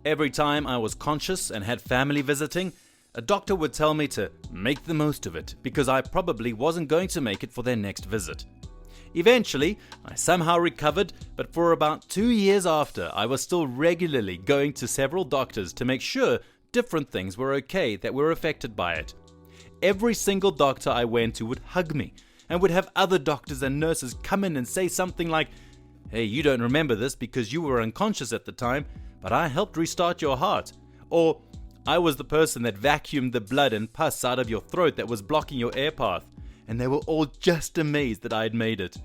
Every time I was conscious and had family visiting, a doctor would tell me to make the most of it because I probably wasn't going to make it for their next visit. Eventually, I somehow recovered, but for about 2 years after, I was still regularly going to several doctors to make sure different things were okay that were affected by it. Every single doctor I went to would hug me and would have other doctors and nurses come in and say something like, "Hey, you don't remember this because you were unconscious at the time, but I helped restart your heart." Or, "I was the person that vacuumed the blood and pus out of your throat that was blocking your air path." And they were all just amazed that I had made it.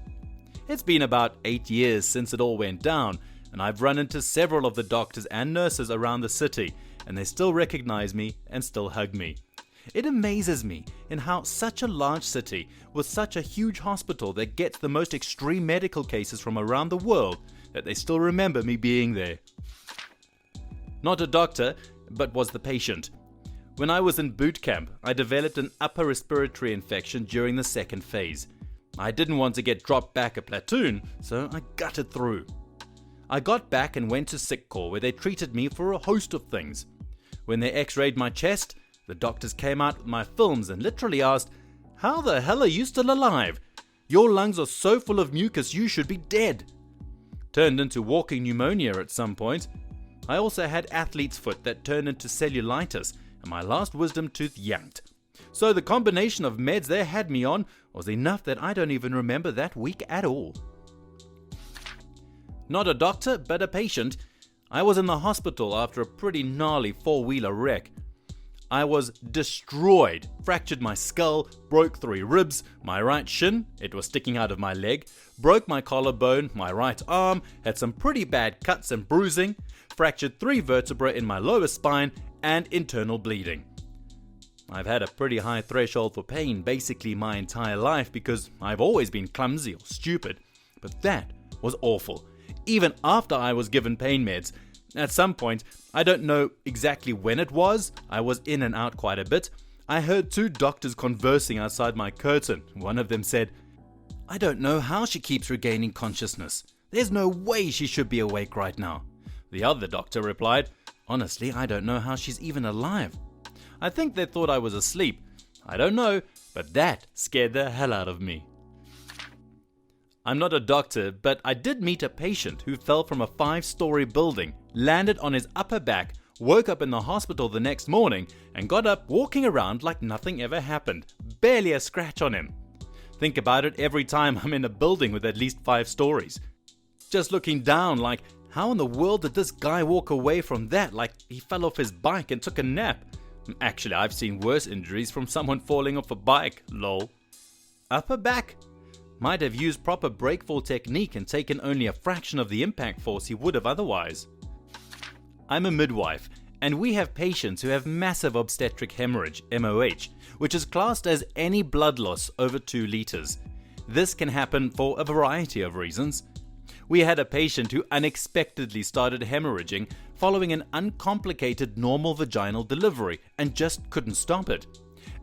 It's been about 8 years since it all went down, and I've run into several of the doctors and nurses around the city, and they still recognize me and still hug me. It amazes me in how such a large city with such a huge hospital that gets the most extreme medical cases from around the world that they still remember me being there. Not a doctor, but was the patient. When I was in boot camp, I developed an upper respiratory infection during the second phase. I didn't want to get dropped back a platoon, so I gutted through. I got back and went to sick call where they treated me for a host of things. When they x-rayed my chest, the doctors came out with my films and literally asked, "How the hell are you still alive? Your lungs are so full of mucus you should be dead." Turned into walking pneumonia at some point. I also had athlete's foot that turned into cellulitis and my last wisdom tooth yanked. So the combination of meds they had me on was enough that I don't even remember that week at all. Not a doctor, but a patient. I was in the hospital after a pretty gnarly four-wheeler wreck. I was destroyed, fractured my skull, broke 3 ribs, my right shin, it was sticking out of my leg, broke my collarbone, my right arm, had some pretty bad cuts and bruising, fractured 3 vertebrae in my lower spine, and internal bleeding. I've had a pretty high threshold for pain basically my entire life because I've always been clumsy or stupid, but that was awful. Even after I was given pain meds, at some point, I don't know exactly when it was, I was in and out quite a bit, I heard 2 doctors conversing outside my curtain. One of them said, "I don't know how she keeps regaining consciousness. There's no way she should be awake right now." The other doctor replied, "Honestly, I don't know how she's even alive." I think they thought I was asleep. I don't know, but that scared the hell out of me. I'm not a doctor, but I did meet a patient who fell from a 5-story building, landed on his upper back, woke up in the hospital the next morning, and got up walking around like nothing ever happened. Barely a scratch on him. Think about it every time I'm in a building with at least 5 stories. Just looking down like, how in the world did this guy walk away from that like he fell off his bike and took a nap? Actually, I've seen worse injuries from someone falling off a bike, lol. Upper back? Might have used proper breakfall technique and taken only a fraction of the impact force he would have otherwise. I'm a midwife, and we have patients who have massive obstetric hemorrhage, MOH, which is classed as any blood loss over 2 liters. This can happen for a variety of reasons. We had a patient who unexpectedly started hemorrhaging following an uncomplicated normal vaginal delivery and just couldn't stop it.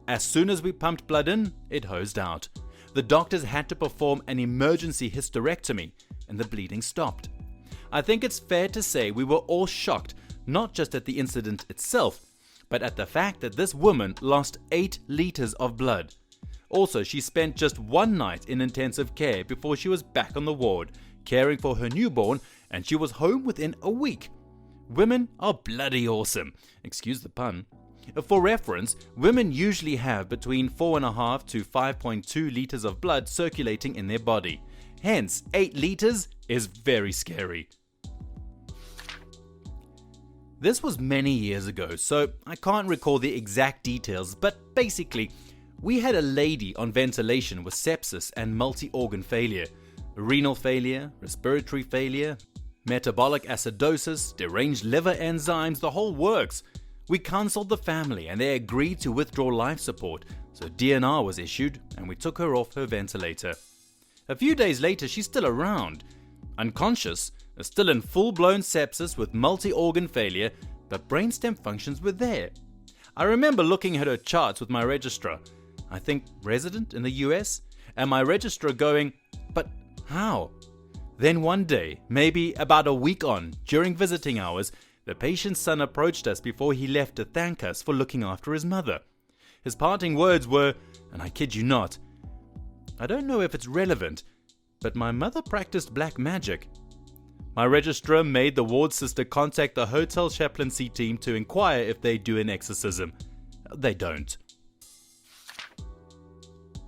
As soon as we pumped blood in, it hosed out. The doctors had to perform an emergency hysterectomy and the bleeding stopped. I think it's fair to say we were all shocked, not just at the incident itself, but at the fact that this woman lost 8 liters of blood. Also, she spent just 1 night in intensive care before she was back on the ward, caring for her newborn, and she was home within a week. Women are bloody awesome, excuse the pun. For reference, women usually have between 4.5 to 5.2 liters of blood circulating in their body. Hence, 8 liters is very scary. This was many years ago, so I can't recall the exact details, but basically, we had a lady on ventilation with sepsis and multi-organ failure, renal failure, respiratory failure, metabolic acidosis, deranged liver enzymes, the whole works. We counseled the family and they agreed to withdraw life support, so DNR was issued and we took her off her ventilator. A few days later, she's still around, unconscious, still in full-blown sepsis with multi-organ failure, but brainstem functions were there. I remember looking at her charts with my registrar, I think resident in the US, and my registrar going, "But how?" Then one day, maybe about a week on, during visiting hours, the patient's son approached us before he left to thank us for looking after his mother. His parting words were, and I kid you not, "I don't know if it's relevant, but my mother practiced black magic." My registrar made the ward sister contact the hotel chaplaincy team to inquire if they do an exorcism. They don't.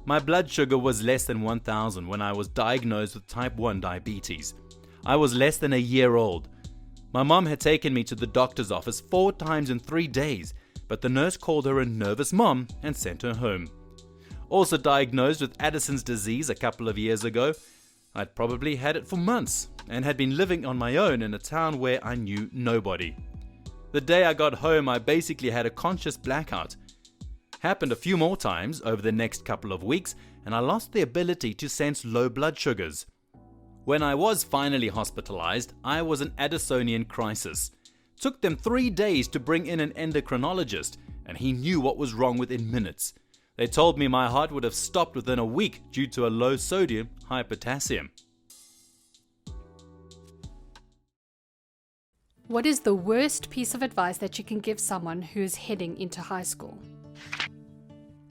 My blood sugar was less than 1,000 when I was diagnosed with type 1 diabetes. I was less than a year old. My mom had taken me to the doctor's office 4 times in 3 days, but the nurse called her a nervous mom and sent her home. Also diagnosed with Addison's disease a couple of years ago, I'd probably had it for months and had been living on my own in a town where I knew nobody. The day I got home, I basically had a conscious blackout. Happened a few more times over the next couple of weeks, and I lost the ability to sense low blood sugars. When I was finally hospitalized, I was an Addisonian crisis. Took them 3 days to bring in an endocrinologist, and he knew what was wrong within minutes. They told me my heart would have stopped within a week due to a low sodium, high potassium. What is the worst piece of advice that you can give someone who is heading into high school?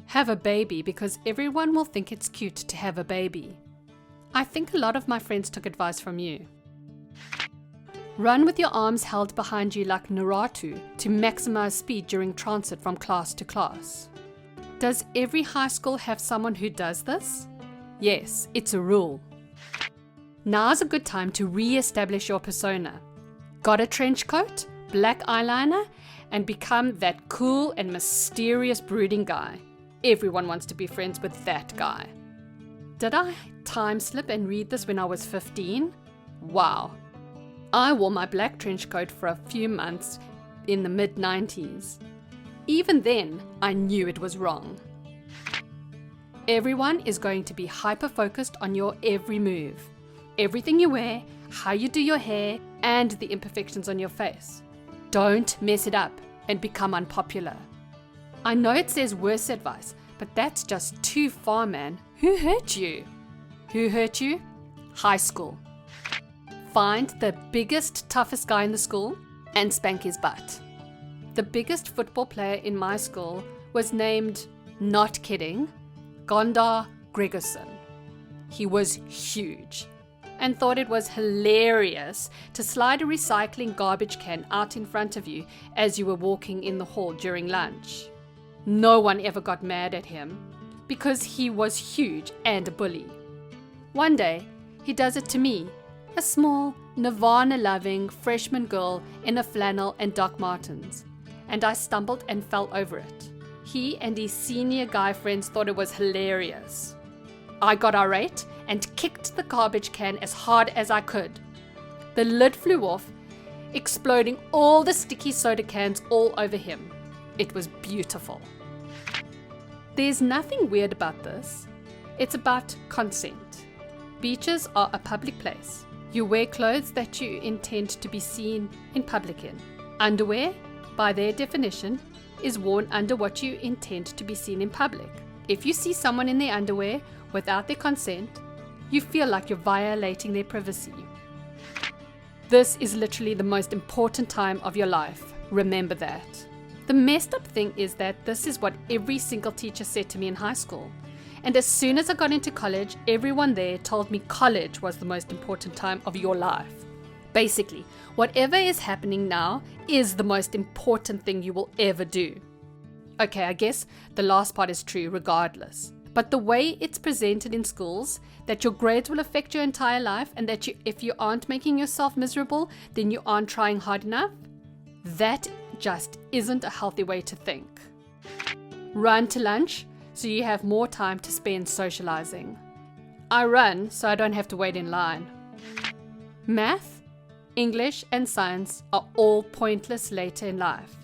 Have a baby because everyone will think it's cute to have a baby. I think a lot of my friends took advice from you. Run with your arms held behind you like Naruto to maximize speed during transit from class to class. Does every high school have someone who does this? Yes, it's a rule. Now's a good time to re-establish your persona. Got a trench coat, black eyeliner, and become that cool and mysterious brooding guy. Everyone wants to be friends with that guy. Did I time slip and read this when I was 15? Wow. I wore my black trench coat for a few months in the mid-90s. Even then, I knew it was wrong. Everyone is going to be hyper-focused on your every move. Everything you wear, how you do your hair, and the imperfections on your face. Don't mess it up and become unpopular. I know it says worse advice, but that's just too far, man. Who hurt you? Who hurt you? High school. Find the biggest, toughest guy in the school and spank his butt. The biggest football player in my school was named, not kidding, Gondar Gregerson. He was huge and thought it was hilarious to slide a recycling garbage can out in front of you as you were walking in the hall during lunch. No one ever got mad at him because he was huge and a bully. One day, he does it to me, a small, Nirvana-loving freshman girl in a flannel and Doc Martens, and I stumbled and fell over it. He and his senior guy friends thought it was hilarious. I got irate and kicked the garbage can as hard as I could. The lid flew off, exploding all the sticky soda cans all over him. It was beautiful. There's nothing weird about this. It's about consent. Beaches are a public place. You wear clothes that you intend to be seen in public in. Underwear, by their definition, is worn under what you intend to be seen in public. If you see someone in their underwear without their consent, you feel like you're violating their privacy. This is literally the most important time of your life. Remember that. The messed up thing is that this is what every single teacher said to me in high school. And as soon as I got into college, everyone there told me college was the most important time of your life. Basically, whatever is happening now is the most important thing you will ever do. Okay, I guess the last part is true regardless. But the way it's presented in schools, that your grades will affect your entire life and that if you aren't making yourself miserable, then you aren't trying hard enough, that just isn't a healthy way to think. Run to lunch so you have more time to spend socializing. I run so I don't have to wait in line. Math, English, and science are all pointless later in life.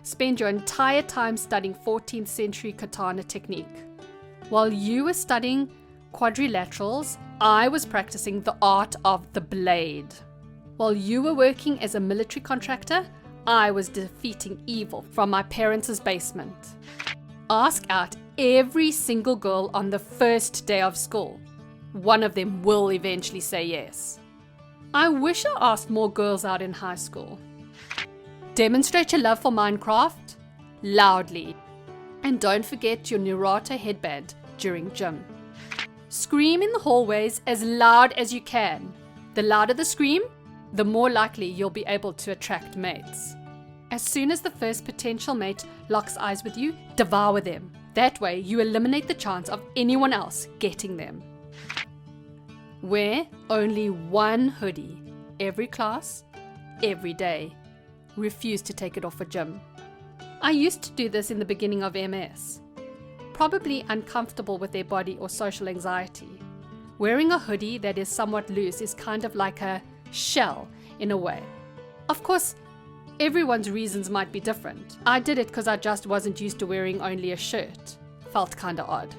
Spend your entire time studying 14th century katana technique. While you were studying quadrilaterals, I was practicing the art of the blade. While you were working as a military contractor, I was defeating evil from my parents' basement. Ask out every single girl on the first day of school. One of them will eventually say yes. I wish I asked more girls out in high school. Demonstrate your love for Minecraft loudly. And don't forget your Naruto headband during gym. Scream in the hallways as loud as you can. The louder the scream, the more likely you'll be able to attract mates. As soon as the first potential mate locks eyes with you, devour them. That way you eliminate the chance of anyone else getting them. Wear only one hoodie every class, every day. Refuse to take it off for gym. I used to do this in the beginning of MS. Probably uncomfortable with their body or social anxiety. Wearing a hoodie that is somewhat loose is kind of like a shell in a way. Of course, everyone's reasons might be different. I did it because I just wasn't used to wearing only a shirt. Felt kinda odd.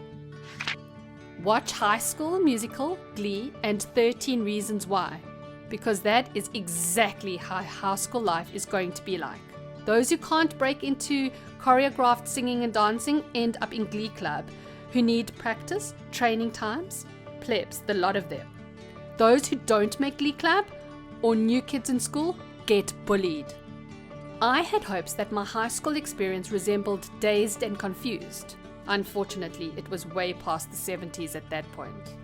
Watch High School Musical, Glee, and 13 Reasons Why, because that is exactly how high school life is going to be like. Those who can't break into choreographed singing and dancing end up in Glee Club, who need practice, training times, plebs, the lot of them. Those who don't make Glee Club, or new kids in school, get bullied. I had hopes that my high school experience resembled Dazed and Confused. Unfortunately, it was way past the 70s at that point.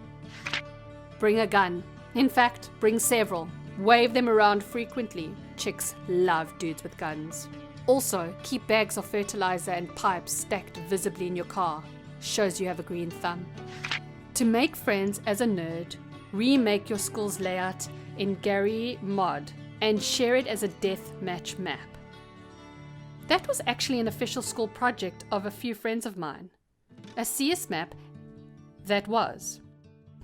Bring a gun. In fact, bring several. Wave them around frequently. Chicks love dudes with guns. Also, keep bags of fertilizer and pipes stacked visibly in your car. Shows you have a green thumb. To make friends as a nerd, remake your school's layout in Gary Mod and share it as a deathmatch map. That was actually an official school project of a few friends of mine. A CS map that was.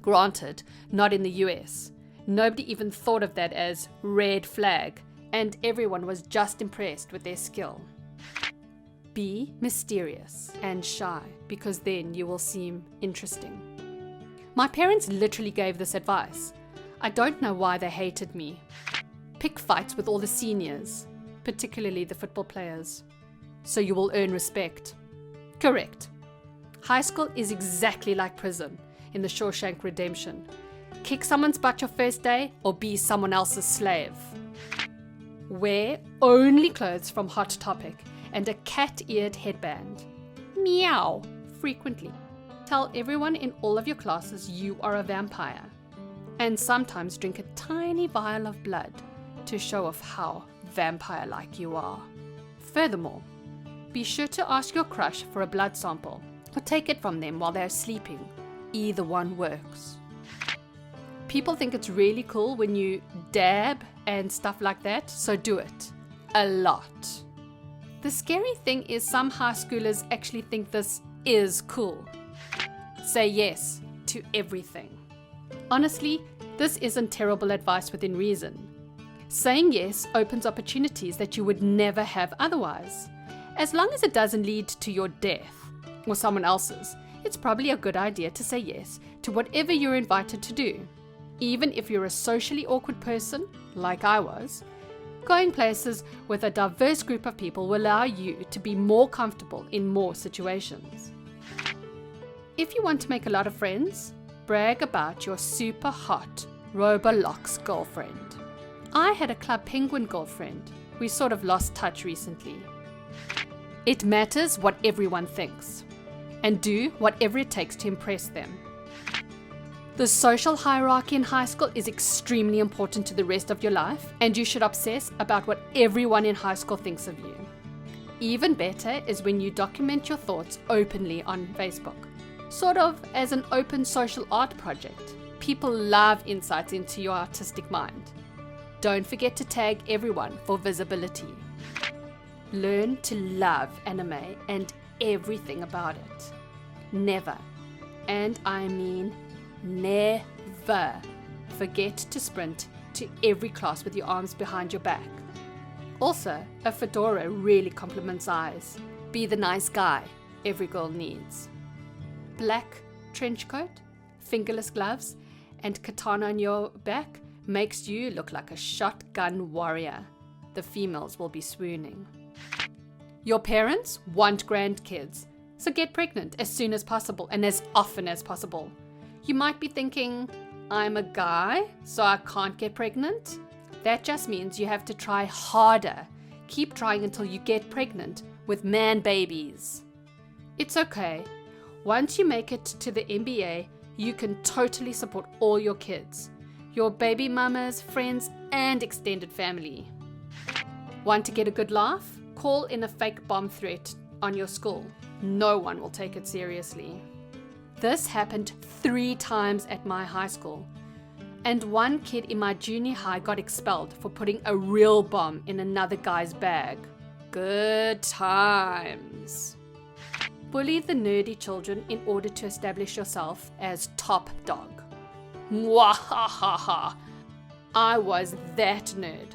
Granted, not in the US. Nobody even thought of that as red flag, and everyone was just impressed with their skill. Be mysterious and shy, because then you will seem interesting. My parents literally gave this advice. I don't know why they hated me. Pick fights with all the seniors, particularly the football players, so you will earn respect. Correct. High school is exactly like prison in the Shawshank Redemption. Kick someone's butt your first day or be someone else's slave. Wear only clothes from Hot Topic and a cat-eared headband. Meow frequently. Tell everyone in all of your classes you are a vampire. And sometimes drink a tiny vial of blood to show off how vampire-like you are. Furthermore, be sure to ask your crush for a blood sample or take it from them while they're sleeping. Either one works. People think it's really cool when you dab and stuff like that, so do it. A lot. The scary thing is some high schoolers actually think this is cool. Say yes to everything. Honestly, this isn't terrible advice within reason. Saying yes opens opportunities that you would never have otherwise. As long as it doesn't lead to your death or someone else's, it's probably a good idea to say yes to whatever you're invited to do. Even if you're a socially awkward person, like I was, going places with a diverse group of people will allow you to be more comfortable in more situations. If you want to make a lot of friends, brag about your super hot Roblox girlfriend. I had a Club Penguin girlfriend. We sort of lost touch recently. It matters what everyone thinks, and do whatever it takes to impress them. The social hierarchy in high school is extremely important to the rest of your life, and you should obsess about what everyone in high school thinks of you. Even better is when you document your thoughts openly on Facebook, sort of as an open social art project. People love insights into your artistic mind. Don't forget to tag everyone for visibility. Learn to love anime and everything about it. Never, and I mean never, forget to sprint to every class with your arms behind your back. Also, a fedora really compliments eyes. Be the nice guy every girl needs. Black trench coat, fingerless gloves, and katana on your back makes you look like a shotgun warrior. The females will be swooning. Your parents want grandkids. So get pregnant as soon as possible and as often as possible. You might be thinking, I'm a guy, so I can't get pregnant. That just means you have to try harder. Keep trying until you get pregnant with man babies. It's okay. Once you make it to the NBA, you can totally support all your kids, your baby mamas, friends, and extended family. Want to get a good laugh? Call in a fake bomb threat on your school. No one will take it seriously. This happened 3 times at my high school, and one kid in my junior high got expelled for putting a real bomb in another guy's bag. Good times. Bully the nerdy children in order to establish yourself as top dog. Mwahaha! I was that nerd.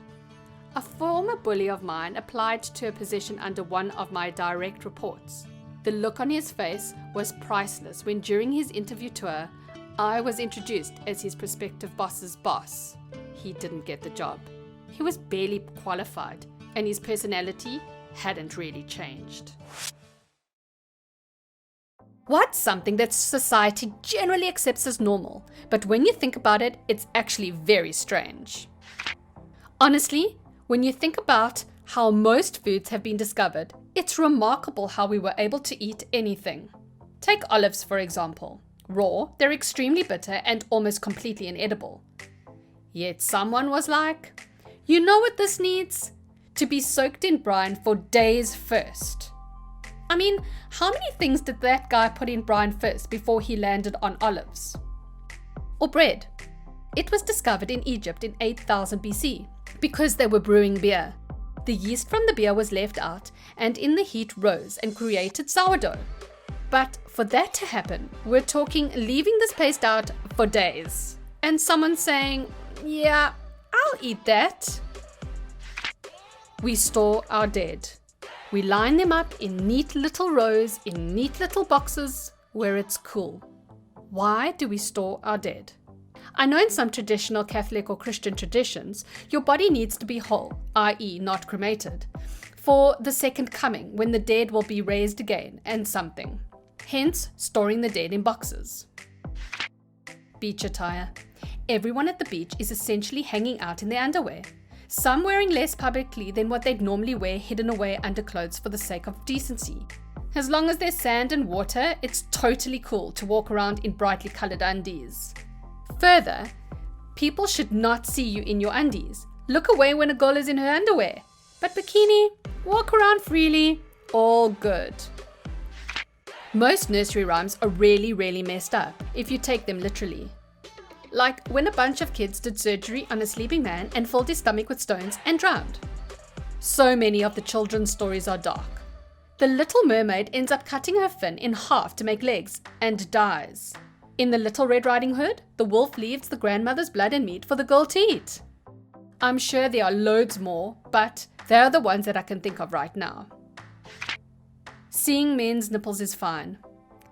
A former bully of mine applied to a position under one of my direct reports. The look on his face was priceless when during his interview tour, I was introduced as his prospective boss's boss. He didn't get the job. He was barely qualified, and his personality hadn't really changed. What's something that society generally accepts as normal, but when you think about it, it's actually very strange? Honestly, when you think about how most foods have been discovered, it's remarkable how we were able to eat anything. Take olives, for example. Raw, they're extremely bitter and almost completely inedible. Yet someone was like, you know what this needs? To be soaked in brine for days first. I mean, how many things did that guy put in brine first before he landed on olives? Or bread. It was discovered in Egypt in 8000 BC because they were brewing beer. The yeast from the beer was left out and in the heat rose and created sourdough. But for that to happen, we're talking leaving this paste out for days. And someone saying, yeah, I'll eat that. We store our dead. We line them up in neat little rows, in neat little boxes where it's cool. Why do we store our dead? I know in some traditional Catholic or Christian traditions, your body needs to be whole, i.e. not cremated, for the second coming when the dead will be raised again and something. Hence, storing the dead in boxes. Beach attire. Everyone at the beach is essentially hanging out in their underwear. Some wearing less publicly than what they'd normally wear hidden away under clothes for the sake of decency. As long as there's sand and water, it's totally cool to walk around in brightly colored undies. Further, people should not see you in your undies. Look away when a girl is in her underwear. But bikini, walk around freely, all good. Most nursery rhymes are really messed up if you take them literally. Like when a bunch of kids did surgery on a sleeping man and filled his stomach with stones and drowned. So many of the children's stories are dark. The Little Mermaid ends up cutting her fin in half to make legs and dies. In The Little Red Riding Hood, the wolf leaves the grandmother's blood and meat for the girl to eat. I'm sure there are loads more, but they are the ones that I can think of right now. Seeing men's nipples is fine.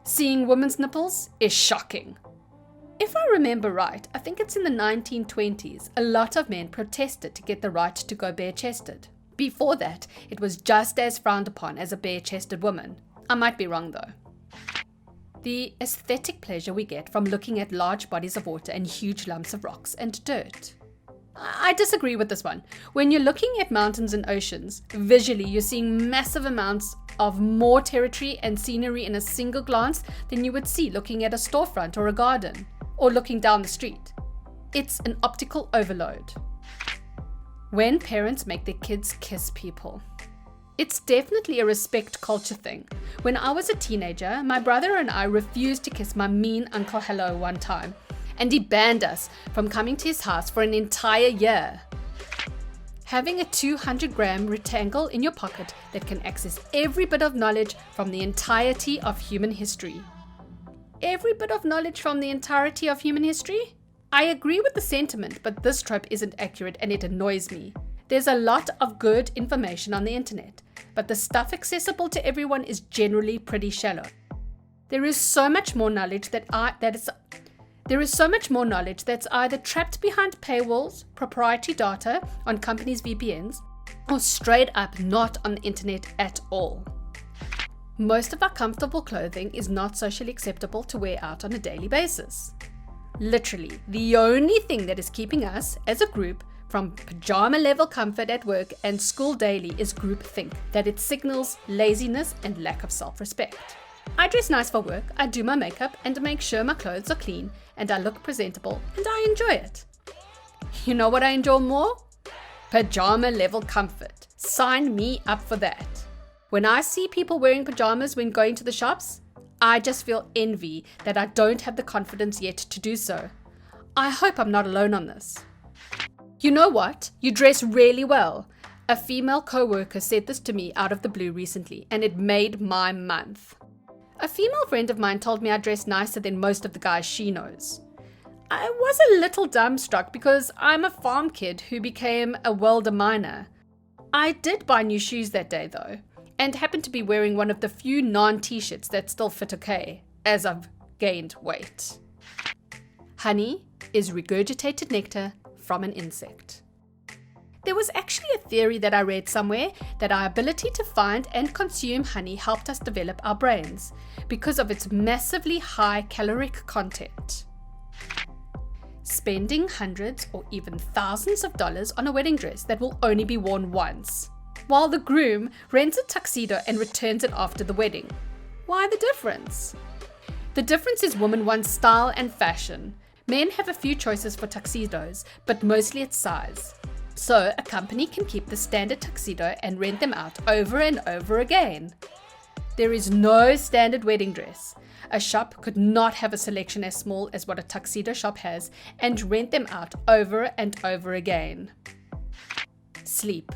Seeing women's nipples is shocking. If I remember right, I think it's in the 1920s, a lot of men protested to get the right to go bare-chested. Before that, it was just as frowned upon as a bare-chested woman. I might be wrong though. The aesthetic pleasure we get from looking at large bodies of water and huge lumps of rocks and dirt. I disagree with this one. When you're looking at mountains and oceans, visually you're seeing massive amounts of more territory and scenery in a single glance than you would see looking at a storefront or a garden, or looking down the street. It's an optical overload. When parents make their kids kiss people. It's definitely a respect culture thing. When I was a teenager, my brother and I refused to kiss my mean Uncle Hello one time, and he banned us from coming to his house for an entire year. Having a 200-gram rectangle in your pocket that can access every bit of knowledge from the entirety of human history. Every bit of knowledge from the entirety of human history? I agree with the sentiment, but this trope isn't accurate and it annoys me. There's a lot of good information on the internet, but the stuff accessible to everyone is generally pretty shallow. There is so much more knowledge that's either trapped behind paywalls, proprietary data on companies' VPNs, or straight up not on the internet at all. Most of our comfortable clothing is not socially acceptable to wear out on a daily basis. Literally, the only thing that is keeping us as a group from pajama level comfort at work and school daily is groupthink, that it signals laziness and lack of self-respect. I dress nice for work, I do my makeup and make sure my clothes are clean and I look presentable and I enjoy it. You know what I enjoy more? Pajama level comfort. Sign me up for that. When I see people wearing pajamas when going to the shops, I just feel envy that I don't have the confidence yet to do so. I hope I'm not alone on this. You know what? You dress really well. A female co-worker said this to me out of the blue recently, and it made my month. A female friend of mine told me I dress nicer than most of the guys she knows. I was a little dumbstruck because I'm a farm kid who became a welder miner. I did buy new shoes that day though, and happened to be wearing one of the few non-t-shirts that still fit okay, as I've gained weight. Honey is regurgitated nectar from an insect. There was actually a theory that I read somewhere that our ability to find and consume honey helped us develop our brains because of its massively high caloric content. Spending hundreds or even thousands of dollars on a wedding dress that will only be worn once, while the groom rents a tuxedo and returns it after the wedding. Why the difference? The difference is women want style and fashion. Men have a few choices for tuxedos, but mostly it's size. So a company can keep the standard tuxedo and rent them out over and over again. There is no standard wedding dress. A shop could not have a selection as small as what a tuxedo shop has and rent them out over and over again. Sleep.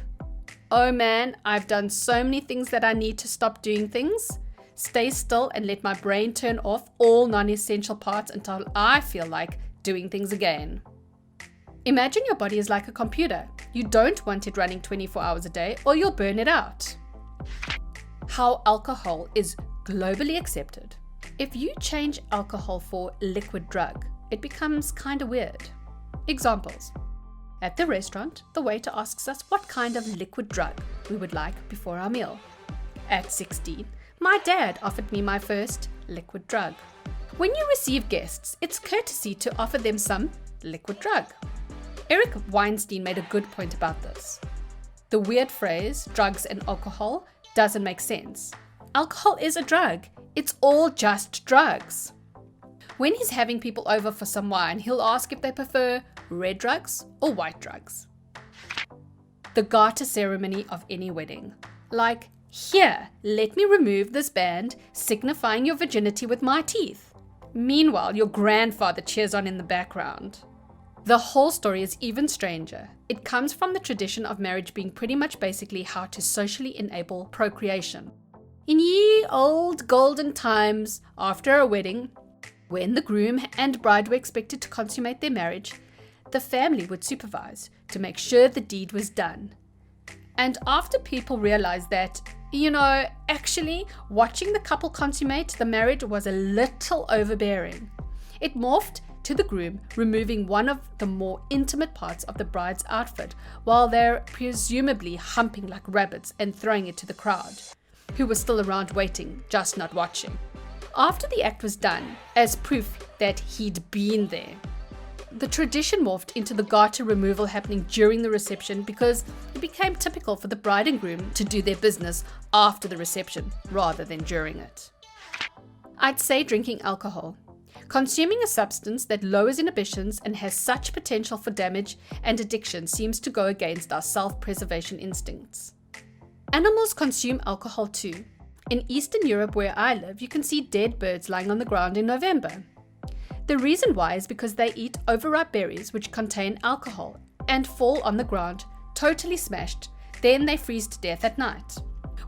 Oh man, I've done so many things that I need to stop doing things. Stay still and let my brain turn off all non-essential parts until I feel like doing things again. Imagine your body is like a computer. You don't want it running 24 hours a day or you'll burn it out. How alcohol is globally accepted. If you change alcohol for liquid drug, it becomes kind of weird. Examples. At the restaurant, the waiter asks us what kind of liquid drug we would like before our meal. At 16, my dad offered me my first liquid drug. When you receive guests, it's courtesy to offer them some liquid drug. Eric Weinstein made a good point about this. The weird phrase, drugs and alcohol, doesn't make sense. Alcohol is a drug. It's all just drugs. When he's having people over for some wine, he'll ask if they prefer red drugs or white drugs. The garter ceremony of any wedding. Like, here, let me remove this band, signifying your virginity with my teeth. Meanwhile, your grandfather cheers on in the background. The whole story is even stranger. It comes from the tradition of marriage being pretty much basically how to socially enable procreation. In ye old golden times, after a wedding, when the groom and bride were expected to consummate their marriage, the family would supervise to make sure the deed was done. And after people realized that, actually watching the couple consummate the marriage was a little overbearing, it morphed to the groom removing one of the more intimate parts of the bride's outfit while they're presumably humping like rabbits and throwing it to the crowd, who was still around waiting, just not watching. After the act was done, as proof that he'd been there, the tradition morphed into the garter removal happening during the reception because it became typical for the bride and groom to do their business after the reception rather than during it. I'd say drinking alcohol. Consuming a substance that lowers inhibitions and has such potential for damage and addiction seems to go against our self-preservation instincts. Animals consume alcohol too. In Eastern Europe where I live, you can see dead birds lying on the ground in November. The reason why is because they eat overripe berries which contain alcohol and fall on the ground, totally smashed, then they freeze to death at night.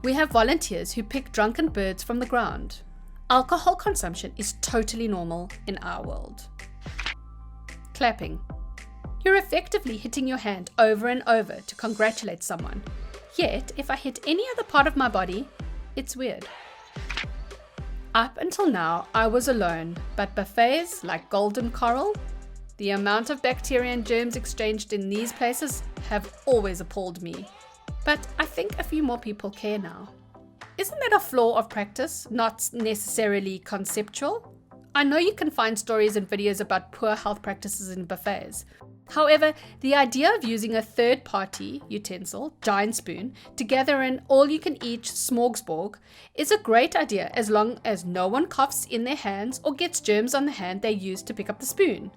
We have volunteers who pick drunken birds from the ground. Alcohol consumption is totally normal in our world. Clapping. You're effectively hitting your hand over and over to congratulate someone. Yet, if I hit any other part of my body, it's weird. Up until now, I was alone, but buffets like Golden Coral, the amount of bacteria and germs exchanged in these places have always appalled me. But I think a few more people care now. Isn't that a flaw of practice, not necessarily conceptual? I know you can find stories and videos about poor health practices in buffets. However, the idea of using a third-party utensil, giant spoon, to gather an all-you-can-eat smorgasbord is a great idea as long as no one coughs in their hands or gets germs on the hand they use to pick up the spoon.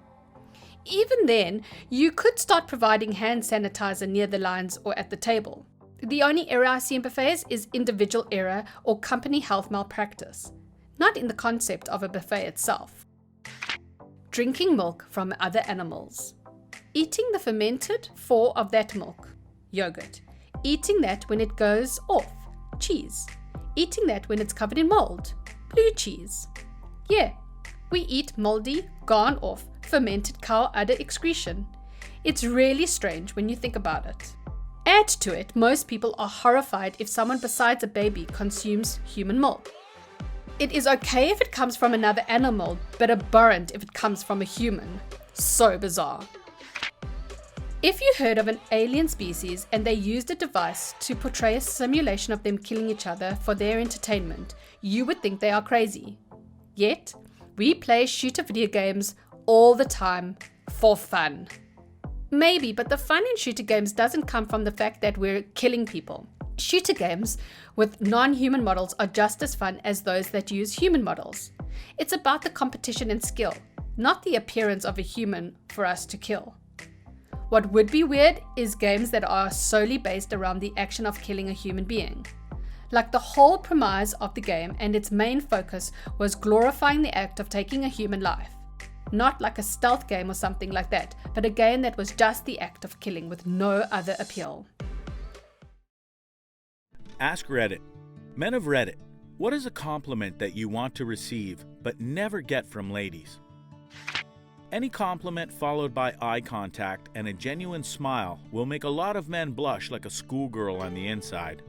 Even then, you could start providing hand sanitizer near the lines or at the table. The only error I see in buffets is individual error or company health malpractice, not in the concept of a buffet itself. Drinking milk from other animals. Eating the fermented form of that milk, yogurt. Eating that when it goes off, cheese. Eating that when it's covered in mold, blue cheese. Yeah, we eat moldy, gone off, fermented cow udder excretion. It's really strange when you think about it. Add to it, most people are horrified if someone besides a baby consumes human milk. It is okay if it comes from another animal, but abhorrent if it comes from a human. So bizarre. If you heard of an alien species and they used a device to portray a simulation of them killing each other for their entertainment, you would think they are crazy. Yet, we play shooter video games all the time for fun. Maybe, but the fun in shooter games doesn't come from the fact that we're killing people. Shooter games with non-human models are just as fun as those that use human models. It's about the competition and skill, not the appearance of a human for us to kill. What would be weird is games that are solely based around the action of killing a human being. Like the whole premise of the game and its main focus was glorifying the act of taking a human life. Not like a stealth game or something like that, but a game that was just the act of killing with no other appeal. Ask Reddit. Men of Reddit, what is a compliment that you want to receive but never get from ladies? Any compliment followed by eye contact and a genuine smile will make a lot of men blush like a schoolgirl on the inside.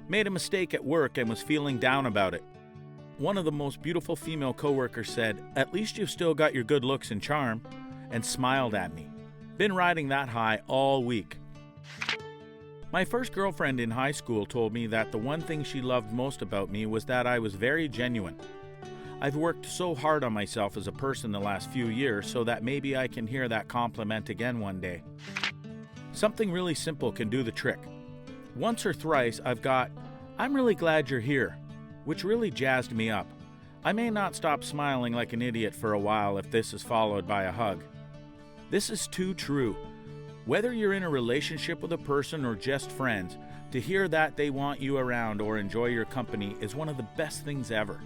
Made a mistake at work and was feeling down about it. One of the most beautiful female coworkers said, "At least you've still got your good looks and charm," and smiled at me. Been riding that high all week. My first girlfriend in high school told me that the one thing she loved most about me was that I was very genuine. I've worked so hard on myself as a person the last few years so that maybe I can hear that compliment again one day. Something really simple can do the trick. Once or thrice I've got, "I'm really glad you're here," which really jazzed me up. I may not stop smiling like an idiot for a while if this is followed by a hug. This is too true. Whether you're in a relationship with a person or just friends, to hear that they want you around or enjoy your company is one of the best things ever.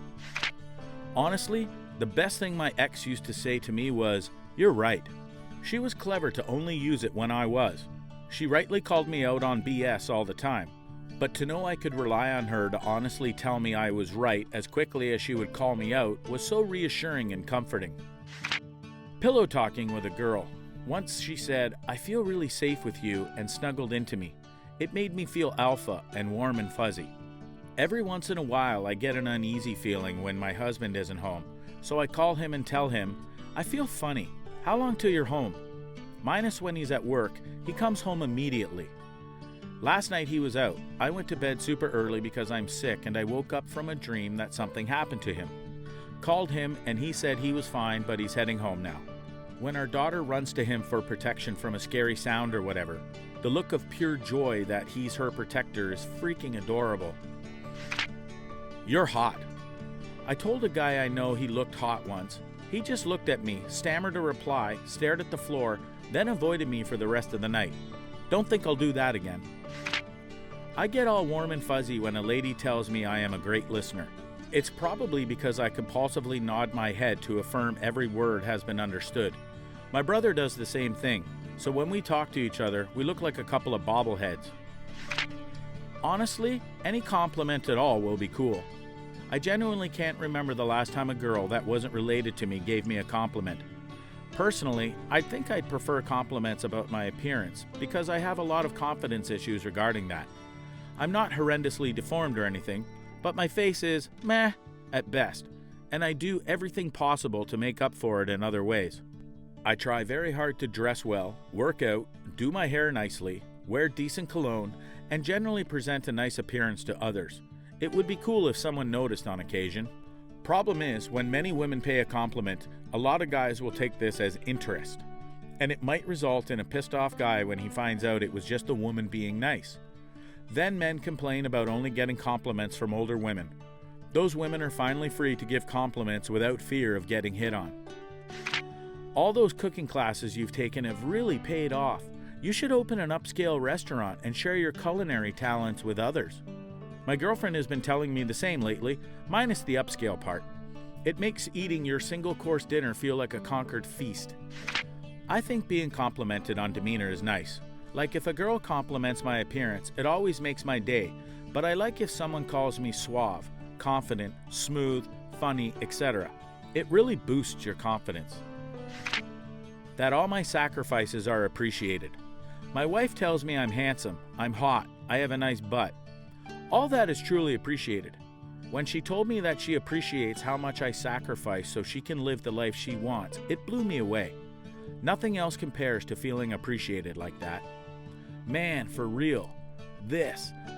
Honestly, the best thing my ex used to say to me was, "You're right." She was clever to only use it when I was. She rightly called me out on BS all the time, but to know I could rely on her to honestly tell me I was right as quickly as she would call me out was so reassuring and comforting. Pillow talking with a girl. Once she said, "I feel really safe with you," and snuggled into me. It made me feel alpha and warm and fuzzy. Every once in a while I get an uneasy feeling when my husband isn't home, so I call him and tell him, "I feel funny. How long till you're home?" Minus when he's at work, he comes home immediately. Last night he was out. I went to bed super early because I'm sick and I woke up from a dream that something happened to him. Called him and he said he was fine but he's heading home now. When our daughter runs to him for protection from a scary sound or whatever, the look of pure joy that he's her protector is freaking adorable. You're hot. I told a guy I know he looked hot once. He just looked at me, stammered a reply, stared at the floor, then avoided me for the rest of the night. Don't think I'll do that again. I get all warm and fuzzy when a lady tells me I am a great listener. It's probably because I compulsively nod my head to affirm every word has been understood. My brother does the same thing, so when we talk to each other, we look like a couple of bobbleheads. Honestly, any compliment at all will be cool. I genuinely can't remember the last time a girl that wasn't related to me gave me a compliment. Personally, I think I'd prefer compliments about my appearance because I have a lot of confidence issues regarding that. I'm not horrendously deformed or anything, but my face is meh at best, and I do everything possible to make up for it in other ways. I try very hard to dress well, work out, do my hair nicely, wear decent cologne, and generally present a nice appearance to others. It would be cool if someone noticed on occasion. Problem is, when many women pay a compliment, a lot of guys will take this as interest. And it might result in a pissed off guy when he finds out it was just a woman being nice. Then men complain about only getting compliments from older women. Those women are finally free to give compliments without fear of getting hit on. All those cooking classes you've taken have really paid off. You should open an upscale restaurant and share your culinary talents with others. My girlfriend has been telling me the same lately, minus the upscale part. It makes eating your single-course dinner feel like a conquered feast. I think being complimented on demeanor is nice. Like if a girl compliments my appearance, it always makes my day, but I like if someone calls me suave, confident, smooth, funny, etc. It really boosts your confidence. That all my sacrifices are appreciated. My wife tells me I'm handsome, I'm hot, I have a nice butt. All that is truly appreciated. When she told me that she appreciates how much I sacrifice so she can live the life she wants, it blew me away. Nothing else compares to feeling appreciated like that. Man, for real.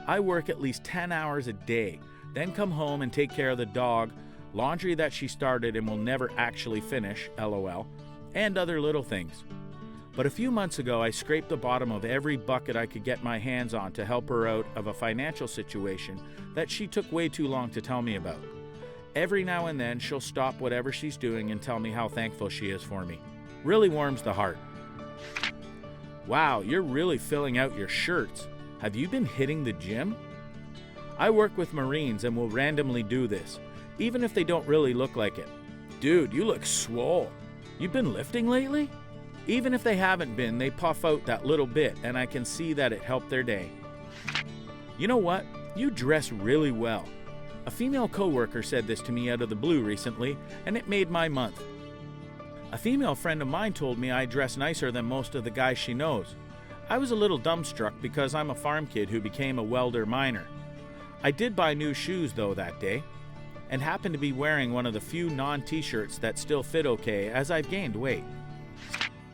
I work at least 10 hours a day, then come home and take care of the dog, laundry that she started and will never actually finish, LOL, and other little things. But a few months ago, I scraped the bottom of every bucket I could get my hands on to help her out of a financial situation that she took way too long to tell me about. Every now and then, she'll stop whatever she's doing and tell me how thankful she is for me. Really warms the heart. Wow, you're really filling out your shirts. Have you been hitting the gym? I work with Marines and will randomly do this, even if they don't really look like it. Dude, you look swole. You've been lifting lately? Even if they haven't been, they puff out that little bit and I can see that it helped their day. You know what? You dress really well. A female coworker said this to me out of the blue recently, and it made my month. A female friend of mine told me I dress nicer than most of the guys she knows. I was a little dumbstruck because I'm a farm kid who became a welder miner. I did buy new shoes though that day, and happened to be wearing one of the few non-t-shirts that still fit okay as I've gained weight.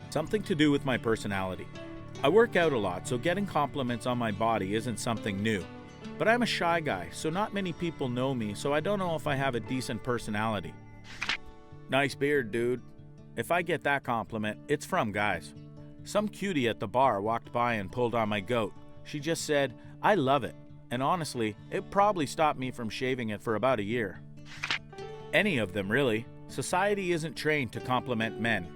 Something to do with my personality. I work out a lot, so getting compliments on my body isn't something new. But I'm a shy guy, so not many people know me, so I don't know if I have a decent personality. Nice beard, dude. If I get that compliment, it's from guys. Some cutie at the bar walked by and pulled on my goat. She just said, "I love it." And honestly, it probably stopped me from shaving it for about a year. Any of them, really. Society isn't trained to compliment men.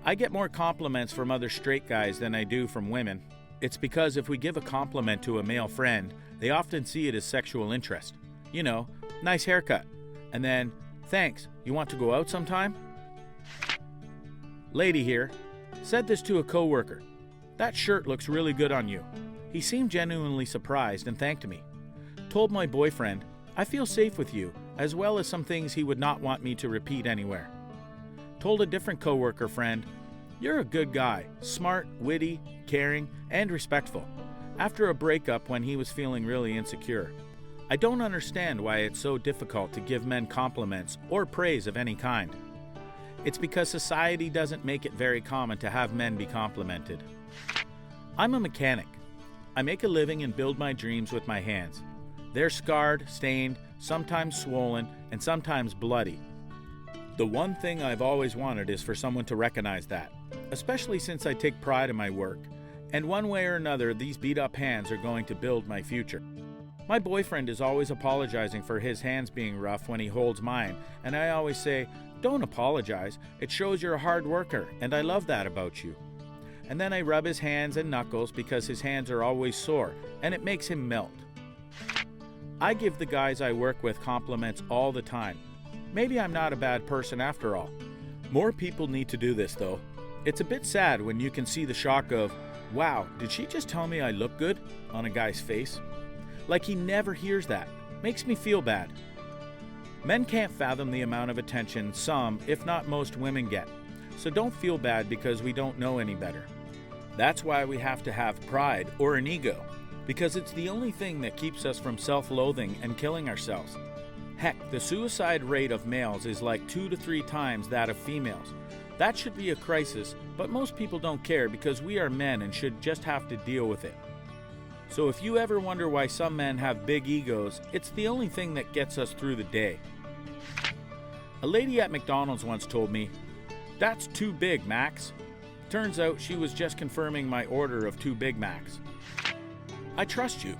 I get more compliments from other straight guys than I do from women. It's because if we give a compliment to a male friend, they often see it as sexual interest. You know, nice haircut. And then, thanks, you want to go out sometime? Lady here said this to a coworker. That shirt looks really good on you. He seemed genuinely surprised and thanked me. Told my boyfriend, I feel safe with you, as well as some things he would not want me to repeat anywhere. Told a different coworker friend, you're a good guy, smart, witty, caring, and respectful, after a breakup when he was feeling really insecure. I don't understand why it's so difficult to give men compliments or praise of any kind. It's because society doesn't make it very common to have men be complimented. I'm a mechanic. I make a living and build my dreams with my hands. They're scarred, stained, sometimes swollen, and sometimes bloody. The one thing I've always wanted is for someone to recognize that, especially since I take pride in my work, and one way or another these beat-up hands are going to build my future. My boyfriend is always apologizing for his hands being rough when he holds mine, and I always say, don't apologize, it shows you're a hard worker, and I love that about you. And then I rub his hands and knuckles because his hands are always sore, and it makes him melt. I give the guys I work with compliments all the time. Maybe I'm not a bad person after all. More people need to do this though. It's a bit sad when you can see the shock of, wow, did she just tell me I look good? On a guy's face. Like he never hears that. Makes me feel bad. Men can't fathom the amount of attention some, if not most, women get. So don't feel bad because we don't know any better. That's why we have to have pride or an ego, because it's the only thing that keeps us from self-loathing and killing ourselves. Heck, the suicide rate of males is like 2 to 3 times that of females. That should be a crisis, but most people don't care because we are men and should just have to deal with it. So if you ever wonder why some men have big egos, it's the only thing that gets us through the day. A lady at McDonald's once told me, "That's too big, Max." Turns out she was just confirming my order of 2 Big Macs. I trust you.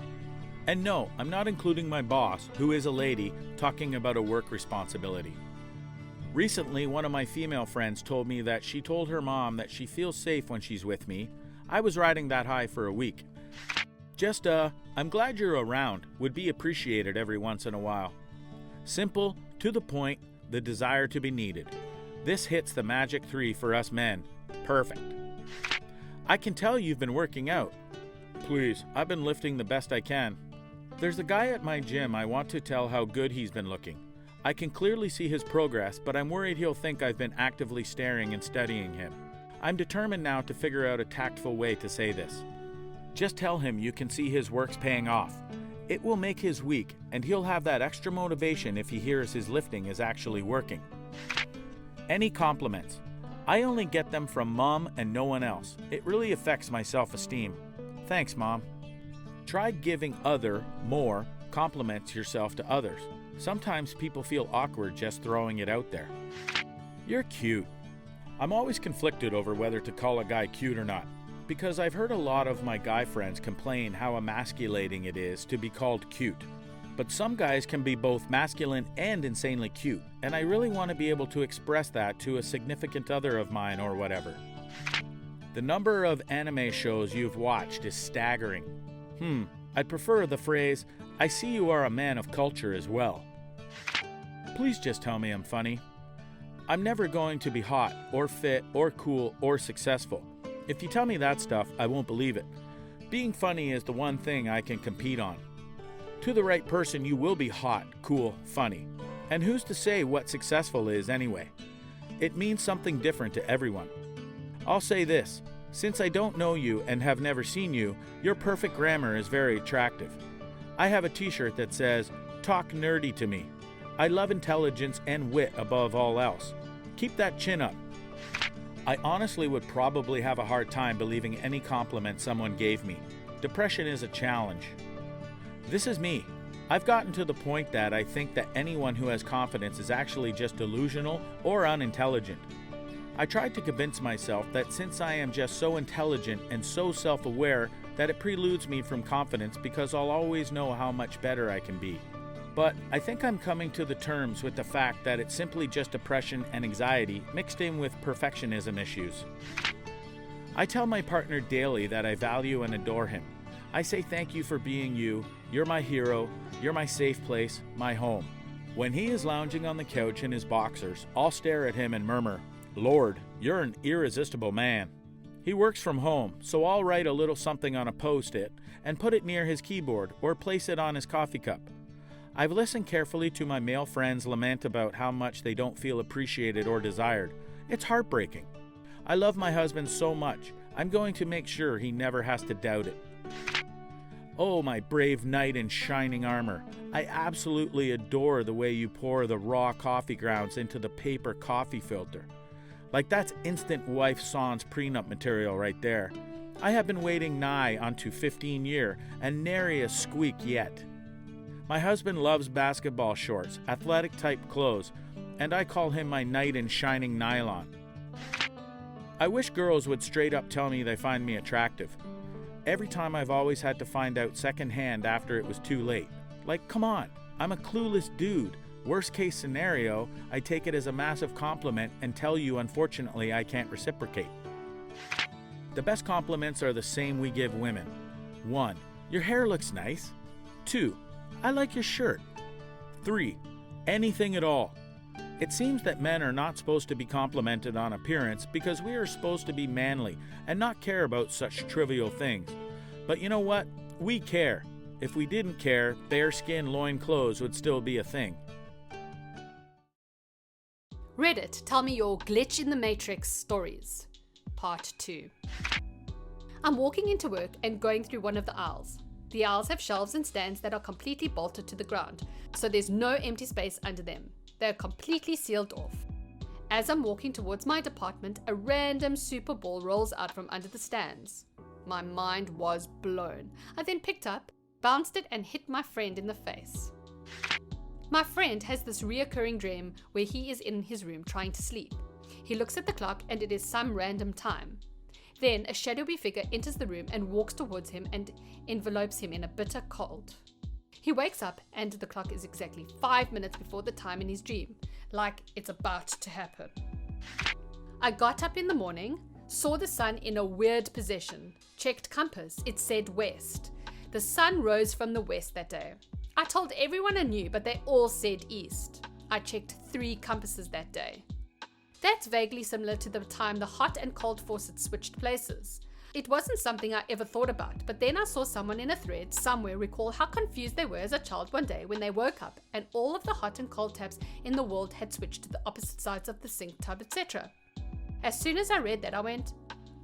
And no, I'm not including my boss, who is a lady, talking about a work responsibility. Recently, one of my female friends told me that she told her mom that she feels safe when she's with me. I was riding that high for a week. Just I'm glad you're around would be appreciated every once in a while. Simple, to the point, the desire to be needed. This hits the magic 3 for us men. Perfect. I can tell you've been working out. Please, I've been lifting the best I can. There's a guy at my gym I want to tell how good he's been looking. I can clearly see his progress, but I'm worried he'll think I've been actively staring and studying him. I'm determined now to figure out a tactful way to say this. Just tell him you can see his work's paying off. It will make his week, and he'll have that extra motivation if he hears his lifting is actually working. Any compliments. I only get them from Mom and no one else. It really affects my self-esteem. Thanks, Mom. Try giving more compliments yourself to others. Sometimes people feel awkward just throwing it out there. You're cute. I'm always conflicted over whether to call a guy cute or not, because I've heard a lot of my guy friends complain how emasculating it is to be called cute. But some guys can be both masculine and insanely cute, and I really want to be able to express that to a significant other of mine or whatever. The number of anime shows you've watched is staggering. I'd prefer the phrase, "I see you are a man of culture" as well. Please just tell me I'm funny. I'm never going to be hot, or fit, or cool, or successful. If you tell me that stuff, I won't believe it. Being funny is the one thing I can compete on. To the right person, you will be hot, cool, funny. And who's to say what successful is anyway? It means something different to everyone. I'll say this, since I don't know you and have never seen you, your perfect grammar is very attractive. I have a t-shirt that says, "Talk nerdy to me." I love intelligence and wit above all else. Keep that chin up. I honestly would probably have a hard time believing any compliment someone gave me. Depression is a challenge. This is me. I've gotten to the point that I think that anyone who has confidence is actually just delusional or unintelligent. I tried to convince myself that since I am just so intelligent and so self-aware that it preludes me from confidence because I'll always know how much better I can be. But I think I'm coming to the terms with the fact that it's simply just depression and anxiety mixed in with perfectionism issues. I tell my partner daily that I value and adore him. I say thank you for being you, you're my hero, you're my safe place, my home. When he is lounging on the couch in his boxers, I'll stare at him and murmur, "Lord, you're an irresistible man." He works from home, so I'll write a little something on a post-it and put it near his keyboard or place it on his coffee cup. I've listened carefully to my male friends lament about how much they don't feel appreciated or desired. It's heartbreaking. I love my husband so much, I'm going to make sure he never has to doubt it. Oh, my brave knight in shining armor. I absolutely adore the way you pour the raw coffee grounds into the paper coffee filter. Like that's instant wife sans prenup material right there. I have been waiting nigh unto 15 year and nary a squeak yet. My husband loves basketball shorts, athletic type clothes, and I call him my knight in shining nylon. I wish girls would straight up tell me they find me attractive. Every time I've always had to find out secondhand after it was too late. Like, come on, I'm a clueless dude. Worst case scenario, I take it as a massive compliment and tell you unfortunately I can't reciprocate. The best compliments are the same we give women. 1. Your hair looks nice. 2. I like your shirt. 3. Anything at all. It seems that men are not supposed to be complimented on appearance because we are supposed to be manly and not care about such trivial things. But you know what? We care. If we didn't care, bearskin loin clothes would still be a thing. Reddit, tell me your glitch in the matrix stories. Part 2. I'm walking into work and going through one of the aisles. The aisles have shelves and stands that are completely bolted to the ground, so there's no empty space under them. They're completely sealed off. As I'm walking towards my department, a random super ball rolls out from under the stands. My mind was blown. I then picked up, bounced it, and hit my friend in the face. My friend has this reoccurring dream where he is in his room trying to sleep. He looks at the clock and it is some random time. Then a shadowy figure enters the room and walks towards him and envelopes him in a bitter cold. He wakes up and the clock is exactly 5 minutes before the time in his dream, like it's about to happen. I got up in the morning, saw the sun in a weird position, checked compass, it said west. The sun rose from the west that day. I told everyone I knew, but they all said east. I checked 3 compasses that day. That's vaguely similar to the time the hot and cold faucets switched places. It wasn't something I ever thought about, but then I saw someone in a thread somewhere recall how confused they were as a child one day when they woke up and all of the hot and cold taps in the world had switched to the opposite sides of the sink tub, etc. As soon as I read that, I went,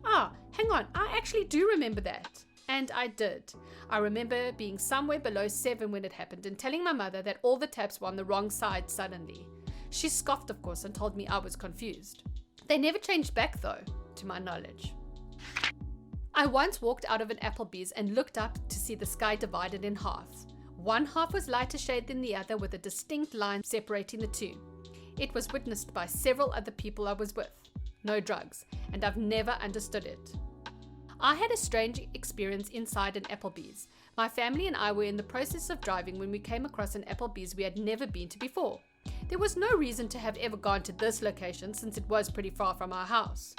hang on, I actually do remember that. And I did. I remember being somewhere below 7 when it happened and telling my mother that all the taps were on the wrong side suddenly. She scoffed, of course, and told me I was confused. They never changed back, though, to my knowledge. I once walked out of an Applebee's and looked up to see the sky divided in half. One half was lighter shade than the other with a distinct line separating the two. It was witnessed by several other people I was with. No drugs, and I've never understood it. I had a strange experience inside an Applebee's. My family and I were in the process of driving when we came across an Applebee's we had never been to before. There was no reason to have ever gone to this location since it was pretty far from our house.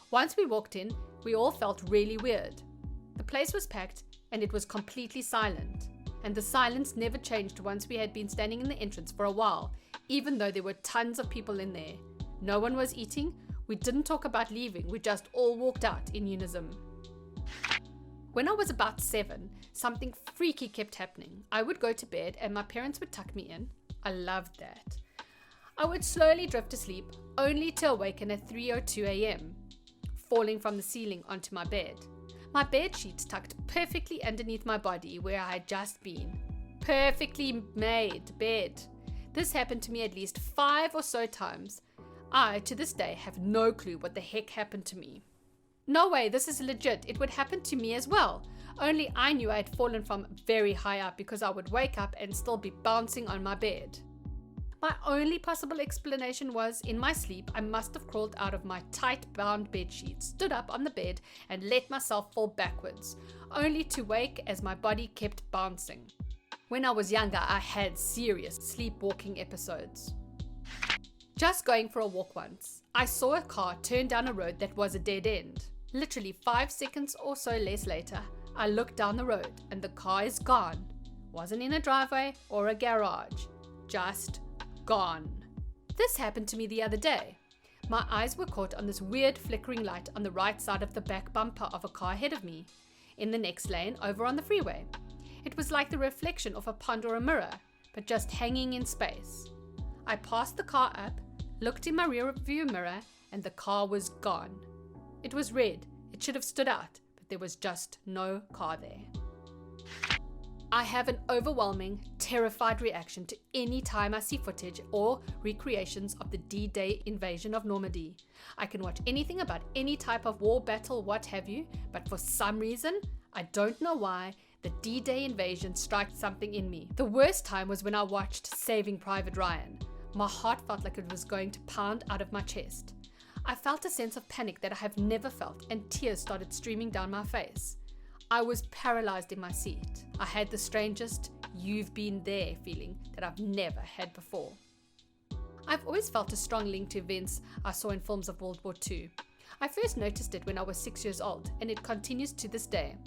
Once we walked in, we all felt really weird. The place was packed and it was completely silent. And the silence never changed once we had been standing in the entrance for a while, even though there were tons of people in there. No one was eating, we didn't talk about leaving, we just all walked out in unison. When I was about 7, something freaky kept happening. I would go to bed and my parents would tuck me in. I loved that. I would slowly drift to sleep, only to awaken at 3:02 a.m., falling from the ceiling onto my bed. My bed sheets tucked perfectly underneath my body where I had just been. Perfectly made bed. This happened to me at least 5 or so times. I, to this day, have no clue what the heck happened to me. No way, this is legit. It would happen to me as well. Only I knew I had fallen from very high up because I would wake up and still be bouncing on my bed. My only possible explanation was, in my sleep, I must have crawled out of my tight-bound bedsheet, stood up on the bed, and let myself fall backwards, only to wake as my body kept bouncing. When I was younger, I had serious sleepwalking episodes. Just going for a walk once, I saw a car turn down a road that was a dead end. Literally 5 seconds or so less later, I looked down the road and the car is gone. Wasn't in a driveway or a garage, just gone. This happened to me the other day. My eyes were caught on this weird flickering light on the right side of the back bumper of a car ahead of me, in the next lane over on the freeway. It was like the reflection of a pond or a mirror, but just hanging in space. I passed the car up, looked in my rear view mirror, and the car was gone. It was red, it should have stood out, but there was just no car there. I have an overwhelming, terrified reaction to any time I see footage or recreations of the D-Day invasion of Normandy. I can watch anything about any type of war, battle, what have you, but for some reason, I don't know why, the D-Day invasion strikes something in me. The worst time was when I watched Saving Private Ryan. My heart felt like it was going to pound out of my chest. I felt a sense of panic that I have never felt, and tears started streaming down my face. I was paralyzed in my seat. I had the strangest "you've been there" feeling that I've never had before. I've always felt a strong link to events I saw in films of World War II. I first noticed it when I was 6 years old, and it continues to this day.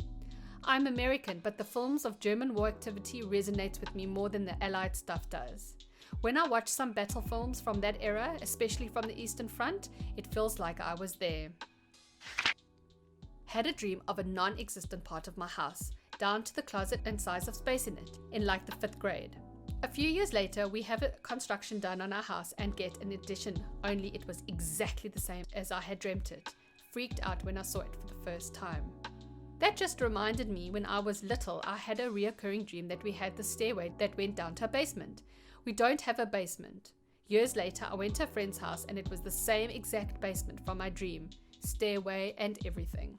I'm American, but the films of German war activity resonates with me more than the Allied stuff does. When I watch some battle films from that era, especially from the Eastern Front, it feels like I was there. Had a dream of a non-existent part of my house, down to the closet and size of space in it, in like the 5th grade. A few years later, we have a construction done on our house and get an addition, only it was exactly the same as I had dreamt it. Freaked out when I saw it for the first time. That just reminded me when I was little, I had a reoccurring dream that we had the stairway that went down to a basement. We don't have a basement. Years later, I went to a friend's house and it was the same exact basement from my dream. Stairway and everything.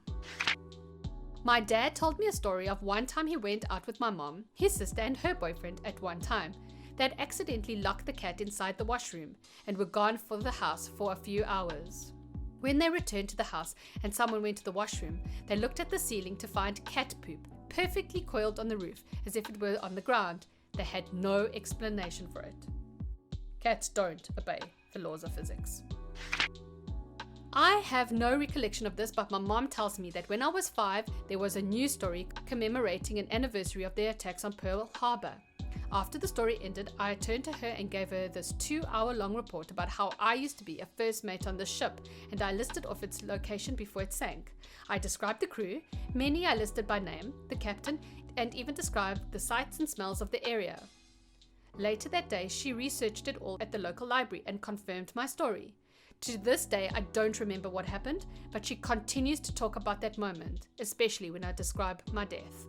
My dad told me a story of one time he went out with my mom, his sister and her boyfriend at one time. They'd accidentally locked the cat inside the washroom and were gone for the house for a few hours. When they returned to the house and someone went to the washroom, they looked at the ceiling to find cat poop perfectly coiled on the roof as if it were on the ground. They had no explanation for it. Cats don't obey the laws of physics. I have no recollection of this, but my mom tells me that when I was 5, there was a news story commemorating an anniversary of the attacks on Pearl Harbor. After the story ended, I turned to her and gave her this 2-hour-long report about how I used to be a first mate on the ship, and I listed off its location before it sank. I described the crew, many I listed by name, the captain, and even described the sights and smells of the area. Later that day, she researched it all at the local library and confirmed my story. To this day, I don't remember what happened, but she continues to talk about that moment, especially when I describe my death.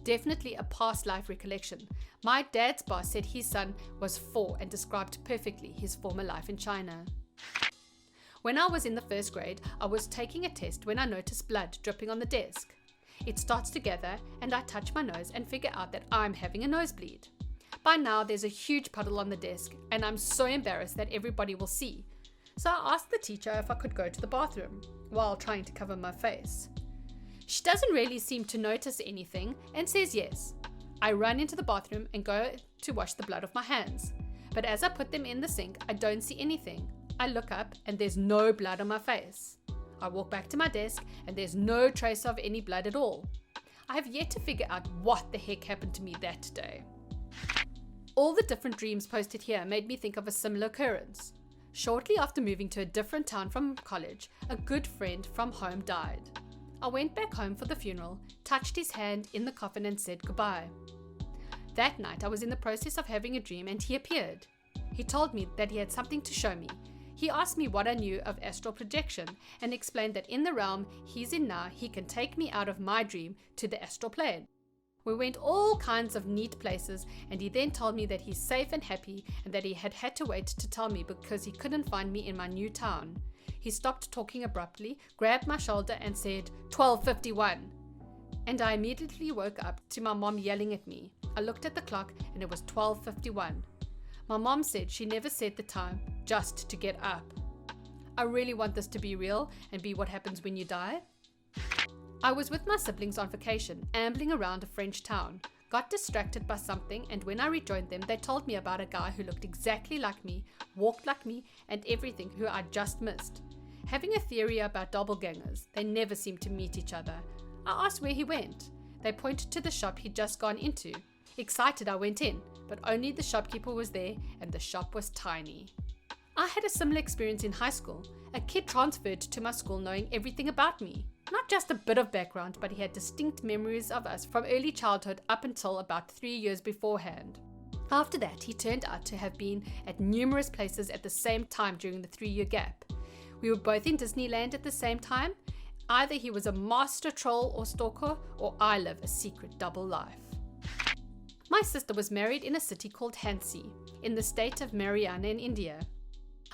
Definitely a past life recollection. My dad's boss said his son was 4 and described perfectly his former life in China. When I was in the 1st grade, I was taking a test when I noticed blood dripping on the desk. It starts to gather and I touch my nose and figure out that I'm having a nosebleed. By now there's a huge puddle on the desk and I'm so embarrassed that everybody will see. So I asked the teacher if I could go to the bathroom while trying to cover my face. She doesn't really seem to notice anything and says yes. I run into the bathroom and go to wash the blood off my hands. But as I put them in the sink, I don't see anything. I look up and there's no blood on my face. I walk back to my desk and there's no trace of any blood at all. I have yet to figure out what the heck happened to me that day. All the different dreams posted here made me think of a similar occurrence. Shortly after moving to a different town from college, a good friend from home died. I went back home for the funeral, touched his hand in the coffin and said goodbye. That night I was in the process of having a dream and he appeared. He told me that he had something to show me. He asked me what I knew of astral projection and explained that in the realm he's in now, he can take me out of my dream to the astral plane. We went all kinds of neat places and he then told me that he's safe and happy and that he had to wait to tell me because he couldn't find me in my new town. He stopped talking abruptly, grabbed my shoulder and said, 12:51. And I immediately woke up to my mom yelling at me. I looked at the clock and it was 12:51. My mom said she never said the time, just to get up. I really want this to be real and be what happens when you die. I was with my siblings on vacation, ambling around a French town, got distracted by something, and when I rejoined them, they told me about a guy who looked exactly like me, walked like me, and everything who I'd just missed. Having a theory about doppelgangers, they never seem to meet each other. I asked where he went. They pointed to the shop he'd just gone into. Excited, I went in, but only the shopkeeper was there, and the shop was tiny. I had a similar experience in high school. A kid transferred to my school knowing everything about me. Not just a bit of background, but he had distinct memories of us from early childhood up until about 3 years beforehand. After that, he turned out to have been at numerous places at the same time during the 3-year gap. We were both in Disneyland at the same time. Either he was a master troll or stalker, or I live a secret double life. My sister was married in a city called Hansi, in the state of Mariana in India.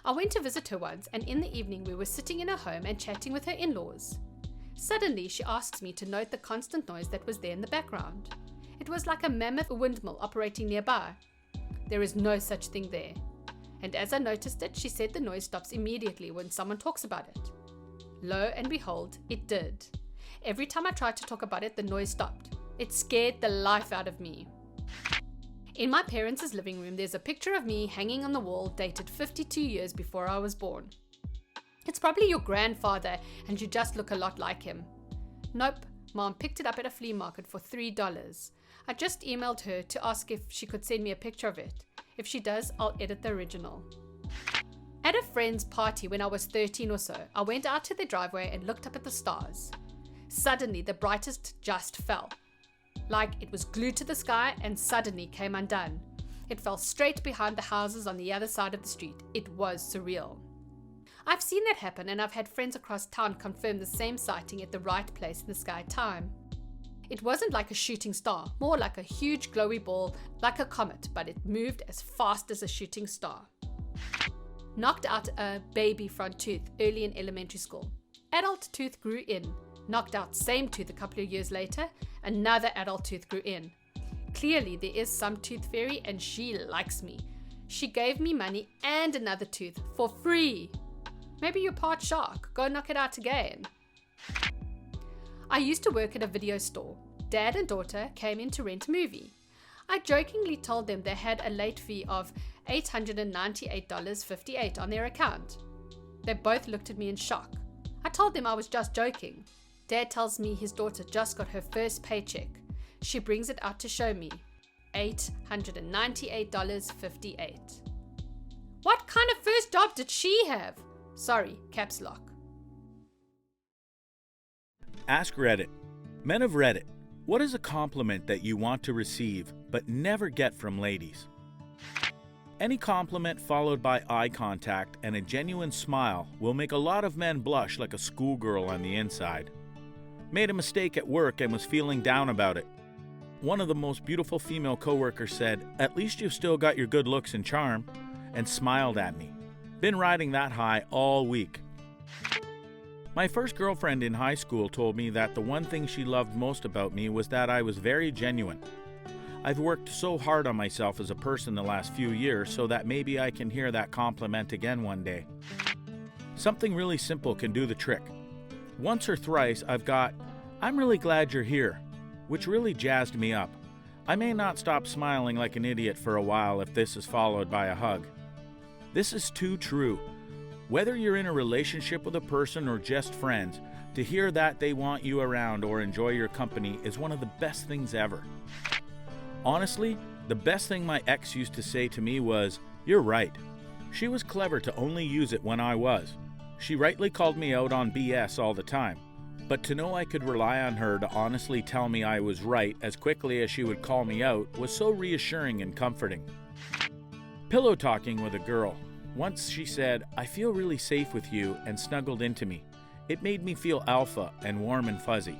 I went to visit her once, and in the evening we were sitting in her home and chatting with her in-laws. Suddenly, she asks me to note the constant noise that was there in the background. It was like a mammoth windmill operating nearby. There is no such thing there. And as I noticed it, she said the noise stops immediately when someone talks about it. Lo and behold, it did. Every time I tried to talk about it, the noise stopped. It scared the life out of me. In my parents' living room, there's a picture of me hanging on the wall dated 52 years before I was born. It's probably your grandfather and you just look a lot like him. Nope, Mom picked it up at a flea market for $3. I just emailed her to ask if she could send me a picture of it. If she does, I'll edit the original. At a friend's party when I was 13 or so, I went out to the driveway and looked up at the stars. Suddenly, the brightest just fell. Like it was glued to the sky and suddenly came undone. It fell straight behind the houses on the other side of the street. It was surreal. I've seen that happen, and I've had friends across town confirm the same sighting at the right place in the sky time. It wasn't like a shooting star, more like a huge glowy ball, like a comet, but it moved as fast as a shooting star. Knocked out a baby front tooth early in elementary school. Adult tooth grew in. Knocked out same tooth a couple of years later, another adult tooth grew in. Clearly there is some tooth fairy and she likes me. She gave me money and another tooth for free. Maybe you're part shark, go knock it out again. I used to work at a video store. Dad and daughter came in to rent a movie. I jokingly told them they had a late fee of $898.58 on their account. They both looked at me in shock. I told them I was just joking. Dad tells me his daughter just got her first paycheck. She brings it out to show me. $898.58. What kind of first job did she have? Sorry, caps lock. Ask Reddit. Men of Reddit, what is a compliment that you want to receive but never get from ladies? Any compliment followed by eye contact and a genuine smile will make a lot of men blush like a schoolgirl on the inside. Made a mistake at work and was feeling down about it. One of the most beautiful female coworkers said, "At least you've still got your good looks and charm," and smiled at me. Been riding that high all week. My first girlfriend in high school told me that the one thing she loved most about me was that I was very genuine. I've worked so hard on myself as a person the last few years so that maybe I can hear that compliment again one day. Something really simple can do the trick. Once or thrice I've got, "I'm really glad you're here," which really jazzed me up. I may not stop smiling like an idiot for a while if this is followed by a hug. This is too true. Whether you're in a relationship with a person or just friends, to hear that they want you around or enjoy your company is one of the best things ever. Honestly, the best thing my ex used to say to me was, "You're right." She was clever to only use it when I was. She rightly called me out on BS all the time, but to know I could rely on her to honestly tell me I was right as quickly as she would call me out was so reassuring and comforting. Pillow talking with a girl. Once she said, "I feel really safe with you," and snuggled into me. It made me feel alpha and warm and fuzzy.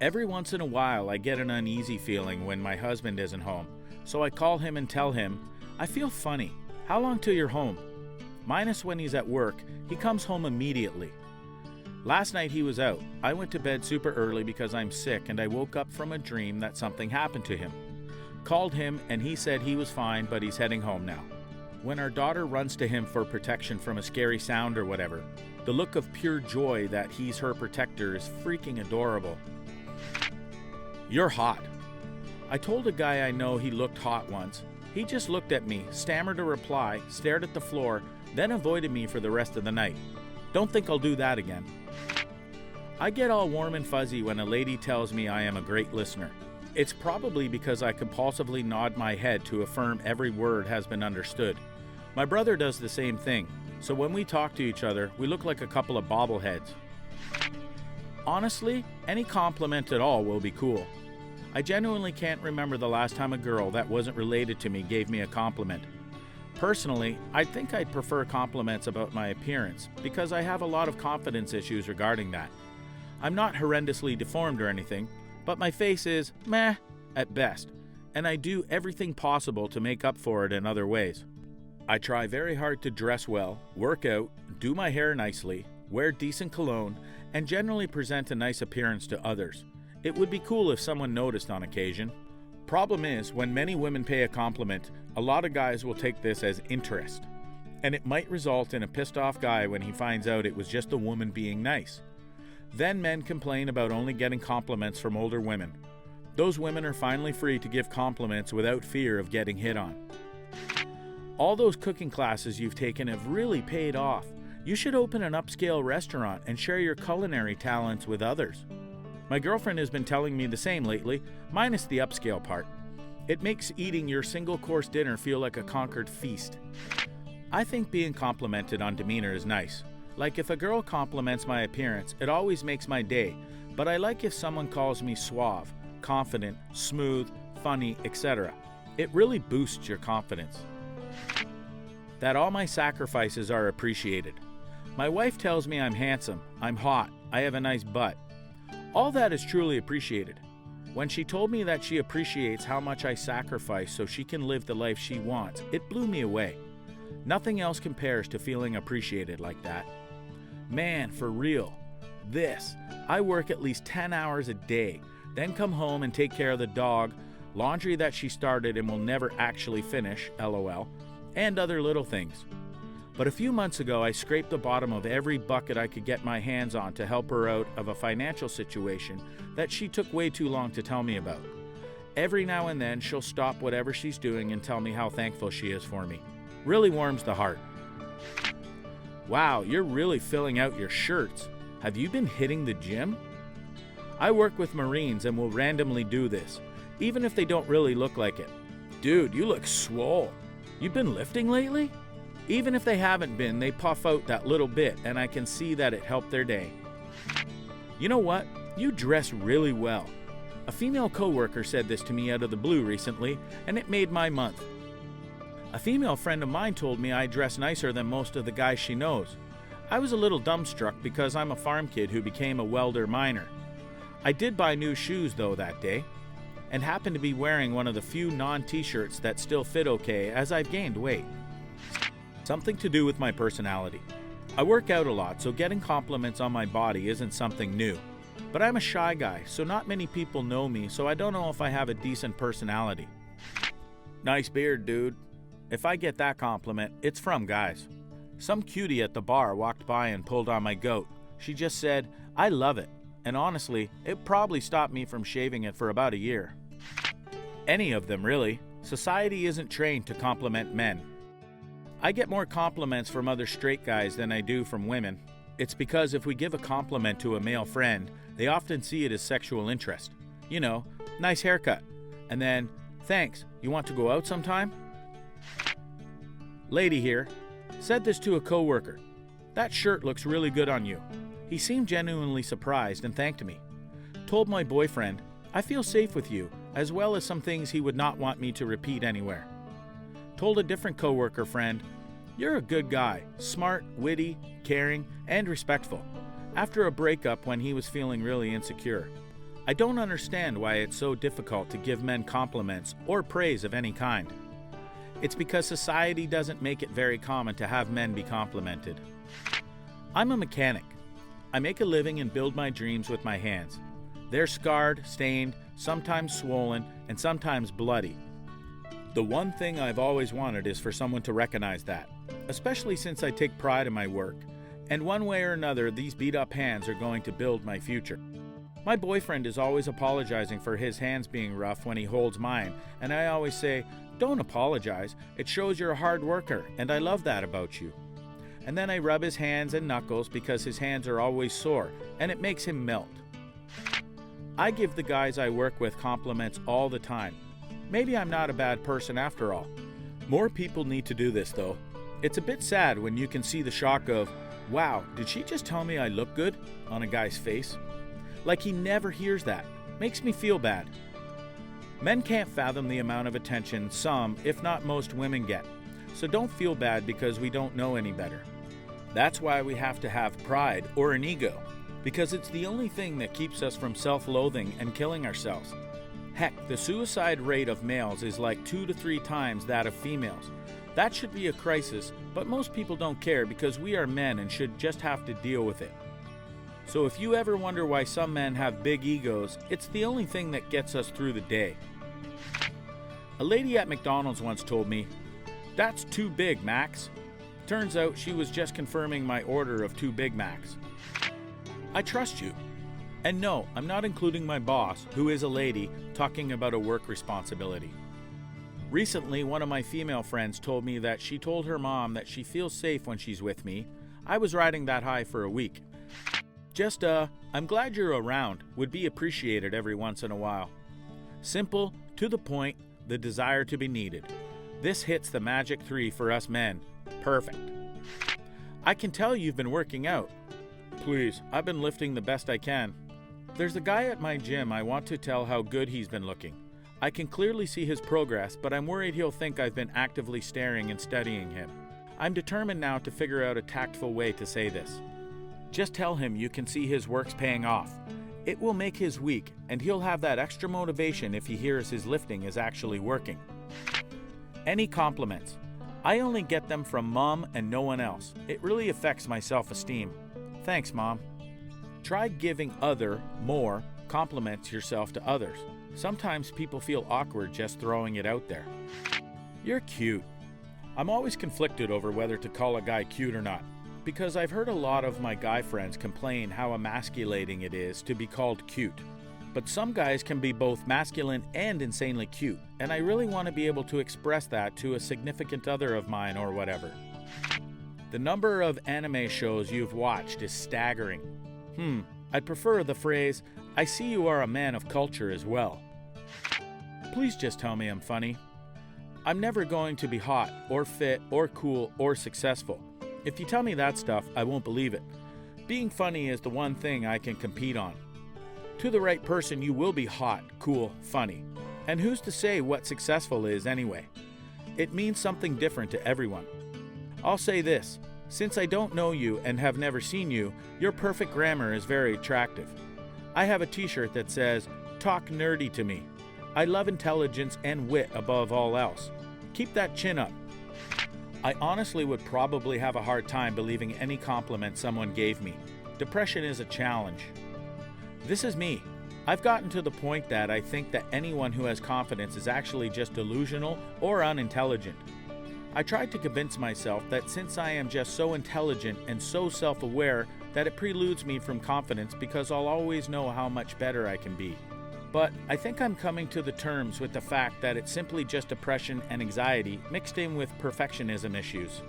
Every once in a while I get an uneasy feeling when my husband isn't home, so I call him and tell him, "I feel funny. How long till you're home?" Minus when he's at work, he comes home immediately. Last night he was out. I went to bed super early because I'm sick and I woke up from a dream that something happened to him. Called him and he said he was fine but he's heading home now. When our daughter runs to him for protection from a scary sound or whatever, the look of pure joy that he's her protector is freaking adorable. You're hot. I told a guy I know he looked hot once. He just looked at me, stammered a reply, stared at the floor, then avoided me for the rest of the night. Don't think I'll do that again. I get all warm and fuzzy when a lady tells me I am a great listener. It's probably because I compulsively nod my head to affirm every word has been understood. My brother does the same thing, so when we talk to each other, we look like a couple of bobbleheads. Honestly, any compliment at all will be cool. I genuinely can't remember the last time a girl that wasn't related to me gave me a compliment. Personally, I think I'd prefer compliments about my appearance because I have a lot of confidence issues regarding that. I'm not horrendously deformed or anything, but my face is meh at best, and I do everything possible to make up for it in other ways. I try very hard to dress well, work out, do my hair nicely, wear decent cologne, and generally present a nice appearance to others. It would be cool if someone noticed on occasion. Problem is, when many women pay a compliment, a lot of guys will take this as interest, and it might result in a pissed off guy when he finds out it was just a woman being nice. Then men complain about only getting compliments from older women. Those women are finally free to give compliments without fear of getting hit on. All those cooking classes you've taken have really paid off. You should open an upscale restaurant and share your culinary talents with others. My girlfriend has been telling me the same lately, minus the upscale part. It makes eating your single-course dinner feel like a conquered feast. I think being complimented on demeanor is nice. Like if a girl compliments my appearance, it always makes my day, but I like if someone calls me suave, confident, smooth, funny, etc. It really boosts your confidence. That all my sacrifices are appreciated. My wife tells me I'm handsome, I'm hot, I have a nice butt. All that is truly appreciated. When she told me that she appreciates how much I sacrifice so she can live the life she wants, it blew me away. Nothing else compares to feeling appreciated like that. Man, for real. This. I work at least 10 hours a day, then come home and take care of the dog, laundry that she started and will never actually finish, LOL, and other little things. But a few months ago, I scraped the bottom of every bucket I could get my hands on to help her out of a financial situation that she took way too long to tell me about. Every now and then, she'll stop whatever she's doing and tell me how thankful she is for me. Really warms the heart. Wow, you're really filling out your shirts. Have you been hitting the gym? I work with Marines and will randomly do this, even if they don't really look like it. Dude, you look swole. You've been lifting lately? Even if they haven't been, they puff out that little bit and I can see that it helped their day. You know what? You dress really well. A female coworker said this to me out of the blue recently, and it made my month. A female friend of mine told me I dress nicer than most of the guys she knows. I was a little dumbstruck because I'm a farm kid who became a welder miner. I did buy new shoes though that day, and happened to be wearing one of the few non-t-shirts that still fit okay as I've gained weight. Something to do with my personality. I work out a lot, so getting compliments on my body isn't something new. But I'm a shy guy, so not many people know me, so I don't know if I have a decent personality. Nice beard, dude. If I get that compliment, it's from guys. Some cutie at the bar walked by and pulled on my goat. She just said, "I love it." And honestly, it probably stopped me from shaving it for about a year. Any of them, really. Society isn't trained to compliment men. I get more compliments from other straight guys than I do from women. It's because if we give a compliment to a male friend, they often see it as sexual interest. You know, nice haircut. And then, thanks, you want to go out sometime? Lady here said this to a coworker. That shirt looks really good on you. He seemed genuinely surprised and thanked me. Told my boyfriend, I feel safe with you, as well as some things he would not want me to repeat anywhere. Told a different coworker friend, you're a good guy, smart, witty, caring, and respectful, after a breakup when he was feeling really insecure. I don't understand why it's so difficult to give men compliments or praise of any kind. It's because society doesn't make it very common to have men be complimented. I'm a mechanic. I make a living and build my dreams with my hands. They're scarred, stained, sometimes swollen, and sometimes bloody. The one thing I've always wanted is for someone to recognize that, especially since I take pride in my work, and one way or another these beat-up hands are going to build my future. My boyfriend is always apologizing for his hands being rough when he holds mine, and I always say, don't apologize, it shows you're a hard worker, and I love that about you. And then I rub his hands and knuckles because his hands are always sore, and it makes him melt. I give the guys I work with compliments all the time. Maybe I'm not a bad person after all. More people need to do this though. It's a bit sad when you can see the shock of, wow, did she just tell me I look good? On a guy's face. Like he never hears that. Makes me feel bad. Men can't fathom the amount of attention some, if not most, women get. So don't feel bad because we don't know any better. That's why we have to have pride or an ego, because it's the only thing that keeps us from self-loathing and killing ourselves. Heck, the suicide rate of males is like 2 to 3 times that of females. That should be a crisis, but most people don't care because we are men and should just have to deal with it. So if you ever wonder why some men have big egos, it's the only thing that gets us through the day. A lady at McDonald's once told me, "That's too big, Max." Turns out she was just confirming my order of 2 Big Macs. I trust you. And no, I'm not including my boss, who is a lady, talking about a work responsibility. Recently, one of my female friends told me that she told her mom that she feels safe when she's with me. I was riding that high for a week. Just I'm glad you're around, would be appreciated every once in a while. Simple, to the point, the desire to be needed. This hits the magic 3 for us men. Perfect. I can tell you've been working out. Please, I've been lifting the best I can. There's a guy at my gym I want to tell how good he's been looking. I can clearly see his progress, but I'm worried he'll think I've been actively staring and studying him. I'm determined now to figure out a tactful way to say this. Just tell him you can see his work's paying off. It will make his week, and he'll have that extra motivation if he hears his lifting is actually working. Any compliments. I only get them from Mom and no one else. It really affects my self-esteem. Thanks, Mom. Try giving more compliments yourself to others. Sometimes people feel awkward just throwing it out there. You're cute. I'm always conflicted over whether to call a guy cute or not, because I've heard a lot of my guy friends complain how emasculating it is to be called cute. But some guys can be both masculine and insanely cute, and I really want to be able to express that to a significant other of mine or whatever. The number of anime shows you've watched is staggering. I'd prefer the phrase, "I see you are a man of culture" as well. Please just tell me I'm funny. I'm never going to be hot, or fit, or cool, or successful. If you tell me that stuff, I won't believe it. Being funny is the one thing I can compete on. To the right person, you will be hot, cool, funny. And who's to say what successful is anyway? It means something different to everyone. I'll say this, since I don't know you and have never seen you, your perfect grammar is very attractive. I have a t-shirt that says, "Talk nerdy to me." I love intelligence and wit above all else. Keep that chin up. I honestly would probably have a hard time believing any compliment someone gave me. Depression is a challenge. This is me. I've gotten to the point that I think that anyone who has confidence is actually just delusional or unintelligent. I tried to convince myself that since I am just so intelligent and so self-aware that it preludes me from confidence because I'll always know how much better I can be. But I think I'm coming to the terms with the fact that it's simply just depression and anxiety mixed in with perfectionism issues.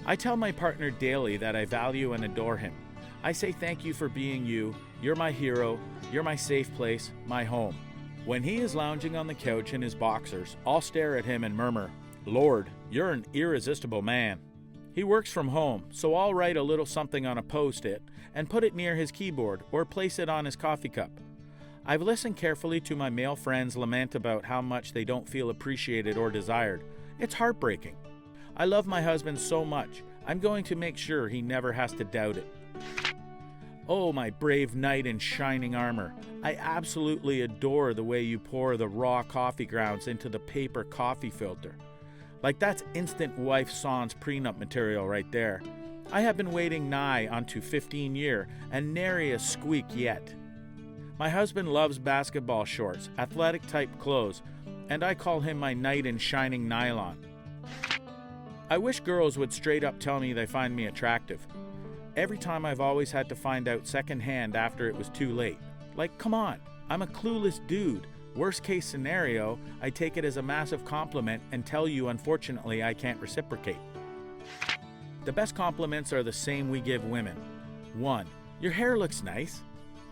I tell my partner daily that I value and adore him. I say thank you for being you, you're my hero, you're my safe place, my home. When he is lounging on the couch in his boxers, I'll stare at him and murmur, "Lord, you're an irresistible man." He works from home, so I'll write a little something on a post-it and put it near his keyboard or place it on his coffee cup. I've listened carefully to my male friends lament about how much they don't feel appreciated or desired. It's heartbreaking. I love my husband so much, I'm going to make sure he never has to doubt it. Oh, my brave knight in shining armor. I absolutely adore the way you pour the raw coffee grounds into the paper coffee filter. Like that's instant wife sans prenup material right there. I have been waiting nigh unto 15 year and nary a squeak yet. My husband loves basketball shorts, athletic type clothes, and I call him my knight in shining nylon. I wish girls would straight up tell me they find me attractive. Every time I've always had to find out secondhand after it was too late. Like, come on, I'm a clueless dude. Worst case scenario, I take it as a massive compliment and tell you unfortunately I can't reciprocate. The best compliments are the same we give women. 1. Your hair looks nice.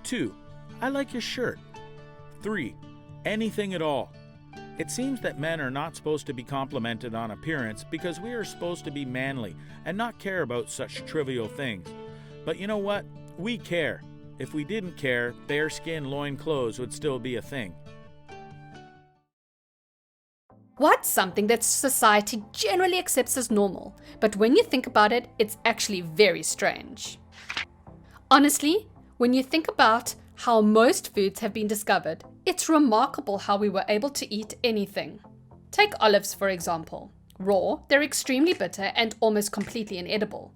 2. I like your shirt. 3. Anything at all. It seems that men are not supposed to be complimented on appearance because we are supposed to be manly and not care about such trivial things. But you know what? We care. If we didn't care, bare skin loin clothes would still be a thing. What's something that society generally accepts as normal, but when you think about it, it's actually very strange? Honestly, when you think about how most foods have been discovered, it's remarkable how we were able to eat anything. Take olives, for example. Raw, they're extremely bitter and almost completely inedible.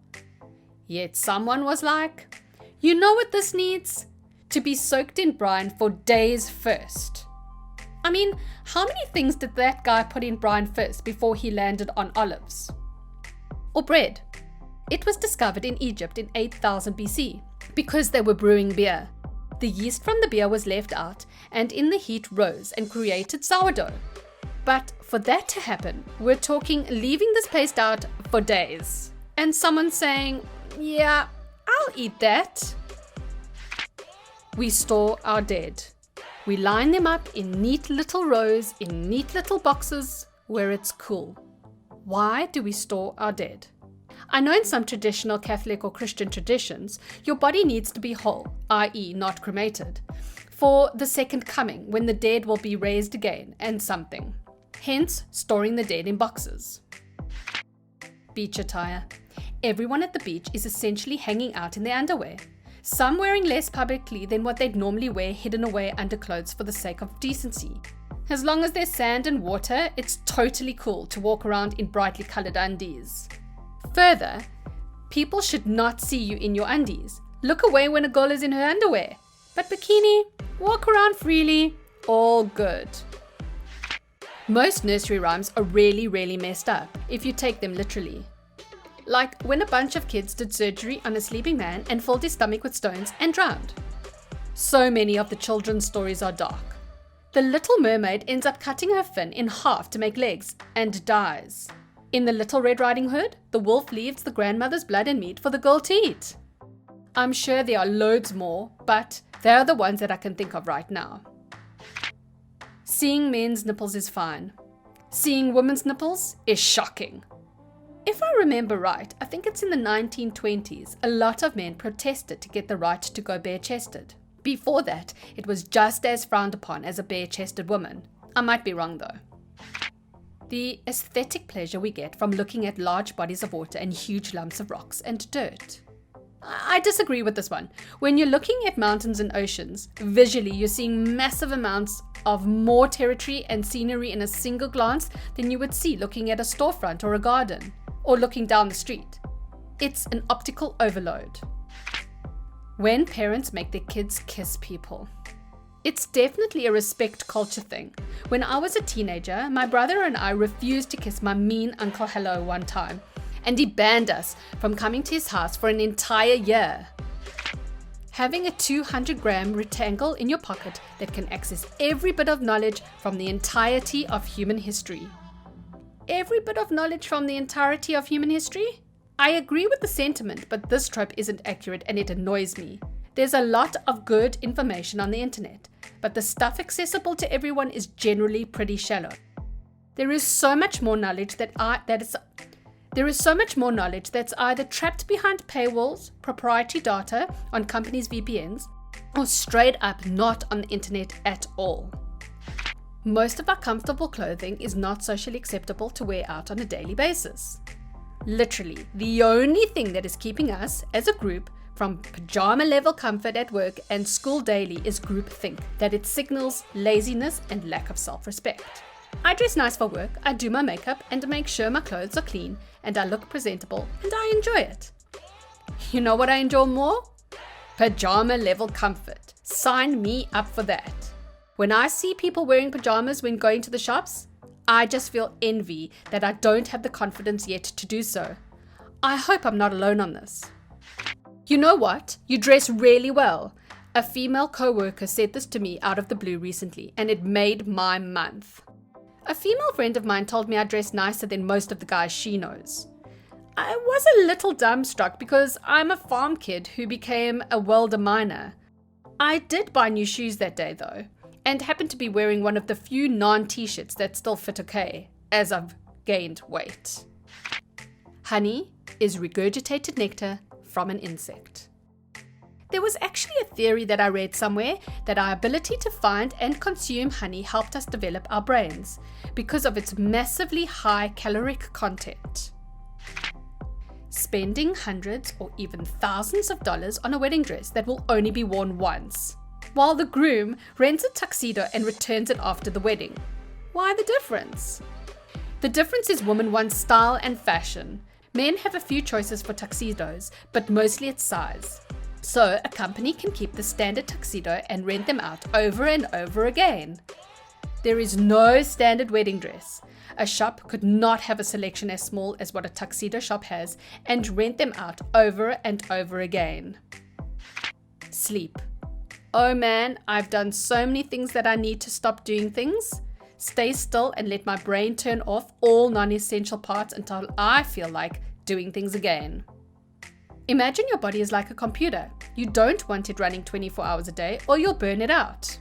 Yet someone was like, you know what this needs? To be soaked in brine for days first. I mean, how many things did that guy put in brine first before he landed on olives? Or bread. It was discovered in Egypt in 8000 BC because they were brewing beer. The yeast from the beer was left out and in the heat rose and created sourdough. But for that to happen, we're talking leaving this paste out for days. And someone saying, yeah, I'll eat that. We store our dead. We line them up in neat little rows, in neat little boxes where it's cool. Why do we store our dead? I know in some traditional Catholic or Christian traditions, your body needs to be whole, i.e. not cremated, for the second coming when the dead will be raised again and something. Hence, storing the dead in boxes. Beach attire. Everyone at the beach is essentially hanging out in their underwear. Some wearing less publicly than what they'd normally wear hidden away under clothes for the sake of decency. As long as there's sand and water, it's totally cool to walk around in brightly colored undies. Further, people should not see you in your undies. Look away when a girl is in her underwear. But bikini, walk around freely, all good. Most nursery rhymes are really messed up if you take them literally. Like when a bunch of kids did surgery on a sleeping man and filled his stomach with stones and drowned. So many of the children's stories are dark. The Little Mermaid ends up cutting her fin in half to make legs and dies. In The Little Red Riding Hood, the wolf leaves the grandmother's blood and meat for the girl to eat. I'm sure there are loads more, but they are the ones that I can think of right now. Seeing men's nipples is fine. Seeing women's nipples is shocking. If I remember right, I think it's in the 1920s, a lot of men protested to get the right to go bare-chested. Before that, it was just as frowned upon as a bare-chested woman. I might be wrong though. The aesthetic pleasure we get from looking at large bodies of water and huge lumps of rocks and dirt. I disagree with this one. When you're looking at mountains and oceans, visually you're seeing massive amounts of more territory and scenery in a single glance than you would see looking at a storefront or a garden, or looking down the street. It's an optical overload. When parents make their kids kiss people. It's definitely a respect culture thing. When I was a teenager, my brother and I refused to kiss my mean Uncle Hello one time, and he banned us from coming to his house for an entire year. Having a 200-gram rectangle in your pocket that can access every bit of knowledge from the entirety of human history. Every bit of knowledge from the entirety of human history? I agree with the sentiment, but this trope isn't accurate and it annoys me. There's a lot of good information on the internet, but the stuff accessible to everyone is generally pretty shallow. There is so much more knowledge that's either trapped behind paywalls, proprietary data on companies' VPNs, or straight up not on the internet at all. Most of our comfortable clothing is not socially acceptable to wear out on a daily basis. Literally, the only thing that is keeping us, as a group, from pajama-level comfort at work and school daily is groupthink, that it signals laziness and lack of self-respect. I dress nice for work, I do my makeup and make sure my clothes are clean and I look presentable and I enjoy it. You know what I enjoy more? Pajama-level comfort. Sign me up for that. When I see people wearing pajamas when going to the shops, I just feel envy that I don't have the confidence yet to do so. I hope I'm not alone on this. You know what? You dress really well. A female co-worker said this to me out of the blue recently, and it made my month. A female friend of mine told me I dress nicer than most of the guys she knows. I was a little dumbstruck because I'm a farm kid who became a welder miner. I did buy new shoes that day though, and happened to be wearing one of the few non-t-shirts that still fit okay, as I've gained weight. Honey is regurgitated nectar from an insect. There was actually a theory that I read somewhere that our ability to find and consume honey helped us develop our brains because of its massively high caloric content. Spending hundreds or even thousands of dollars on a wedding dress that will only be worn once, while the groom rents a tuxedo and returns it after the wedding. Why the difference? The difference is women want style and fashion. Men have a few choices for tuxedos, but mostly it's size. So a company can keep the standard tuxedo and rent them out over and over again. There is no standard wedding dress. A shop could not have a selection as small as what a tuxedo shop has and rent them out over and over again. Sleep. Oh man, I've done so many things that I need to stop doing things. Stay still and let my brain turn off all non-essential parts until I feel like doing things again. Imagine your body is like a computer. You don't want it running 24 hours a day or you'll burn it out.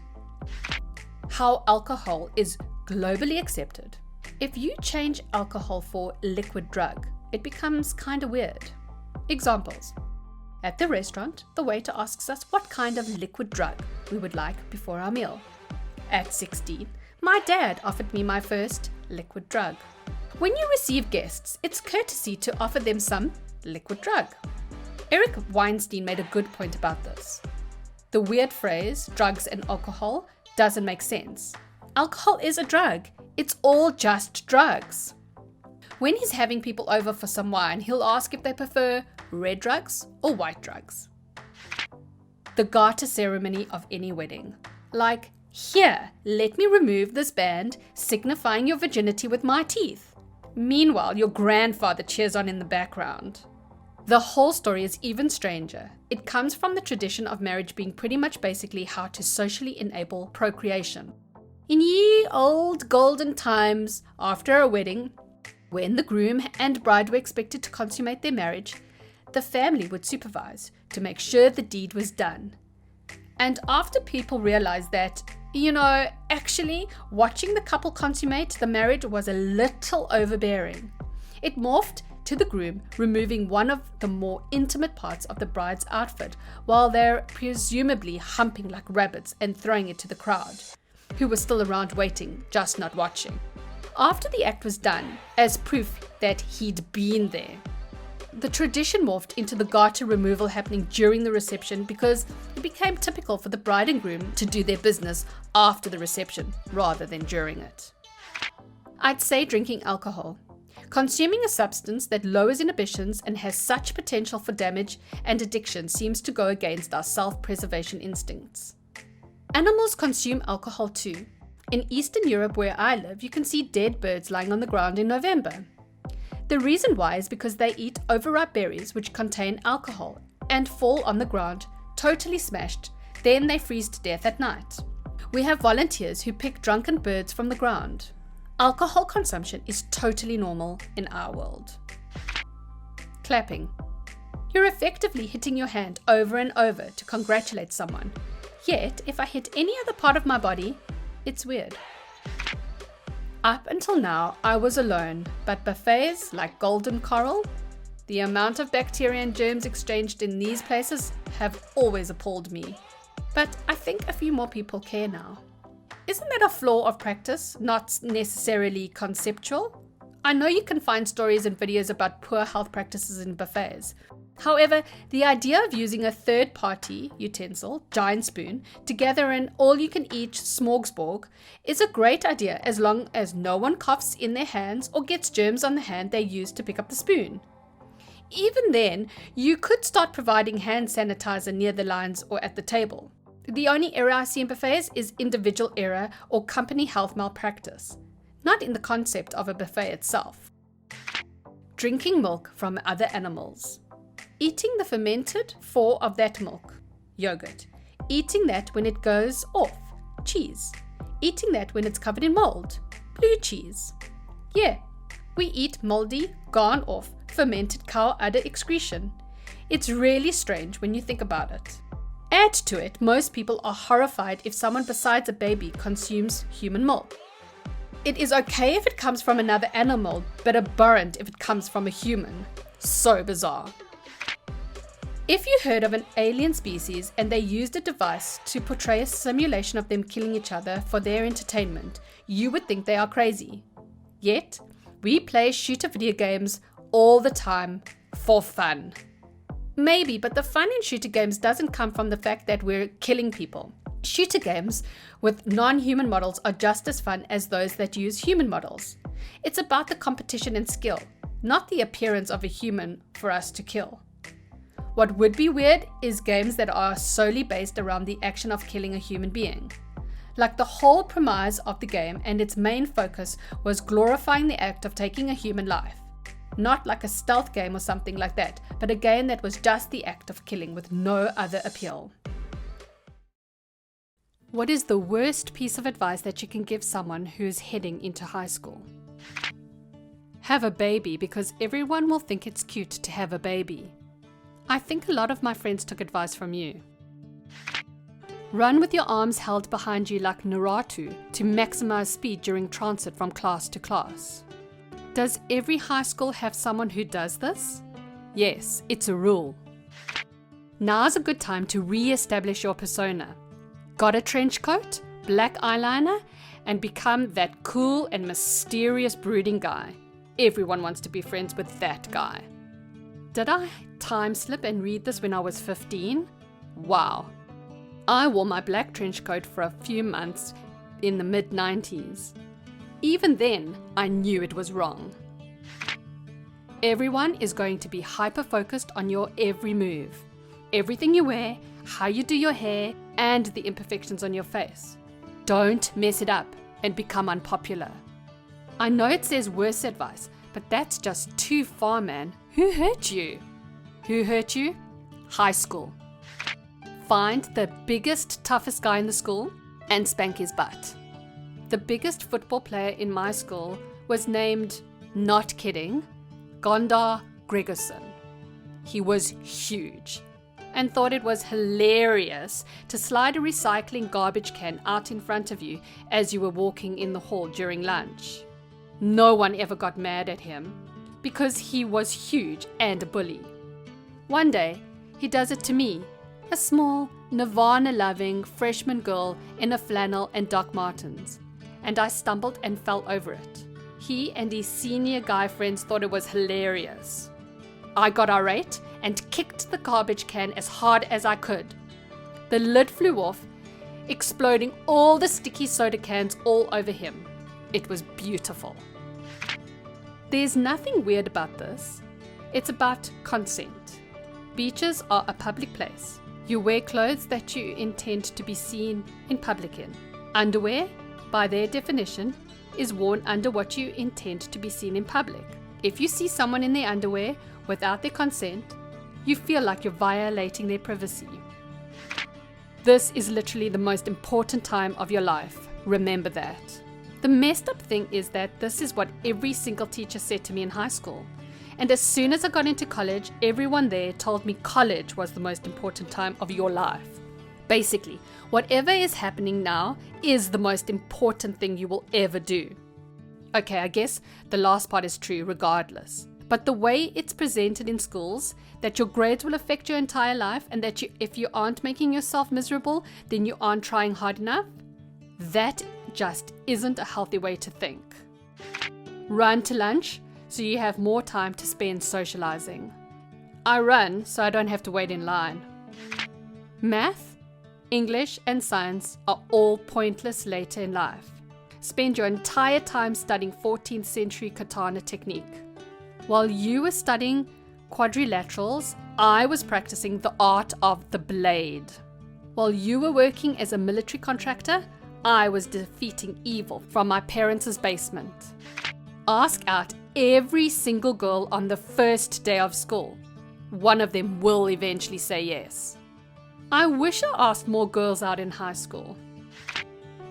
How alcohol is globally accepted. If you change alcohol for liquid drug, it becomes kinda weird. Examples. At the restaurant, the waiter asks us what kind of liquid drug we would like before our meal. At 16, my dad offered me my first liquid drug. When you receive guests, it's courtesy to offer them some liquid drug. Eric Weinstein made a good point about this. The weird phrase, drugs and alcohol, doesn't make sense. Alcohol is a drug. It's all just drugs. When he's having people over for some wine, he'll ask if they prefer red drugs or white drugs. the garter ceremony of any wedding. Like, here, let me remove this band, signifying your virginity with my teeth. Meanwhile, your grandfather cheers on in the background. The whole story is even stranger. It comes from the tradition of marriage being pretty much basically how to socially enable procreation. In ye old golden times, after a wedding, when the groom and bride were expected to consummate their marriage, the family would supervise to make sure the deed was done. And after people realized that, actually watching the couple consummate the marriage was a little overbearing, it morphed to the groom removing one of the more intimate parts of the bride's outfit while they're presumably humping like rabbits and throwing it to the crowd, who was still around waiting, just not watching. After the act was done, as proof that he'd been there, the tradition morphed into the garter removal happening during the reception because it became typical for the bride and groom to do their business after the reception rather than during it. I'd say drinking alcohol. Consuming a substance that lowers inhibitions and has such potential for damage and addiction seems to go against our self-preservation instincts. Animals consume alcohol too. In Eastern Europe where I live, you can see dead birds lying on the ground in November. The reason why is because they eat overripe berries which contain alcohol and fall on the ground, totally smashed, then they freeze to death at night. We have volunteers who pick drunken birds from the ground. Alcohol consumption is totally normal in our world. Clapping. You're effectively hitting your hand over and over to congratulate someone. Yet, if I hit any other part of my body, it's weird. Up until now, I was alone, but buffets like Golden Coral, the amount of bacteria and germs exchanged in these places have always appalled me. But I think a few more people care now. Isn't that a flaw of practice, not necessarily conceptual? I know you can find stories and videos about poor health practices in buffets. However, the idea of using a third-party utensil, giant spoon, to gather an all-you-can-eat smorgasbord is a great idea as long as no one coughs in their hands or gets germs on the hand they use to pick up the spoon. Even then, you could start providing hand sanitizer near the lines or at the table. The only error I see in buffets is individual error or company health malpractice, not in the concept of a buffet itself. Drinking milk from other animals. Eating the fermented fore of that milk, yogurt. Eating that when it goes off, cheese. Eating that when it's covered in mold, blue cheese. Yeah, we eat moldy, gone off, fermented cow udder excretion. It's really strange when you think about it. Add to it, most people are horrified if someone besides a baby consumes human milk. It is okay if it comes from another animal, but abhorrent if it comes from a human. So bizarre. If you heard of an alien species and they used a device to portray a simulation of them killing each other for their entertainment, you would think they are crazy. Yet, we play shooter video games all the time for fun. Maybe, but the fun in shooter games doesn't come from the fact that we're killing people. Shooter games with non-human models are just as fun as those that use human models. It's about the competition and skill, not the appearance of a human for us to kill. What would be weird is games that are solely based around the action of killing a human being. Like the whole premise of the game and its main focus was glorifying the act of taking a human life. Not like a stealth game or something like that, but a game that was just the act of killing with no other appeal. What is the worst piece of advice that you can give someone who's heading into high school? Have a baby because everyone will think it's cute to have a baby. I think a lot of my friends took advice from you. Run with your arms held behind you like Naruto to maximize speed during transit from class to class. Does every high school have someone who does this? Yes, it's a rule. Now's a good time to re-establish your persona. Got a trench coat, black eyeliner, and become that cool and mysterious brooding guy. Everyone wants to be friends with that guy. Did I time slip and read this when I was 15? Wow. I wore my black trench coat for a few months in the mid-90s. Even then, I knew it was wrong. Everyone is going to be hyper-focused on your every move. Everything you wear, how you do your hair, and the imperfections on your face. Don't mess it up and become unpopular. I know it says worse advice, but that's just too far, man. Who hurt you? Who hurt you? High school. Find the biggest, toughest guy in the school and spank his butt. The biggest football player in my school was named, not kidding, Gondar Gregerson. He was huge and thought it was hilarious to slide a recycling garbage can out in front of you as you were walking in the hall during lunch. No one ever got mad at him because he was huge and a bully. One day, he does it to me, a small, Nirvana-loving freshman girl in a flannel and Doc Martens, and I stumbled and fell over it. He and his senior guy friends thought it was hilarious. I got irate and kicked the garbage can as hard as I could. The lid flew off, exploding all the sticky soda cans all over him. It was beautiful. There's nothing weird about this. It's about consent. Beaches are a public place. You wear clothes that you intend to be seen in public in. Underwear, by their definition, is worn under what you intend to be seen in public. If you see someone in their underwear without their consent, you feel like you're violating their privacy. This is literally the most important time of your life. Remember that. The messed up thing is that this is what every single teacher said to me in high school. And as soon as I got into college, everyone there told me college was the most important time of your life. Basically, whatever is happening now is the most important thing you will ever do. Okay, I guess the last part is true regardless. But the way it's presented in schools, that your grades will affect your entire life and that if you aren't making yourself miserable, then you aren't trying hard enough, that just isn't a healthy way to think. Run to lunch so you have more time to spend socializing. I run so I don't have to wait in line. Math, English, and science are all pointless later in life. Spend your entire time studying 14th century katana technique. While you were studying quadrilaterals, I was practicing the art of the blade. While you were working as a military contractor, I was defeating evil from my parents' basement. Ask out every single girl on the first day of school. One of them will eventually say yes. I wish I asked more girls out in high school.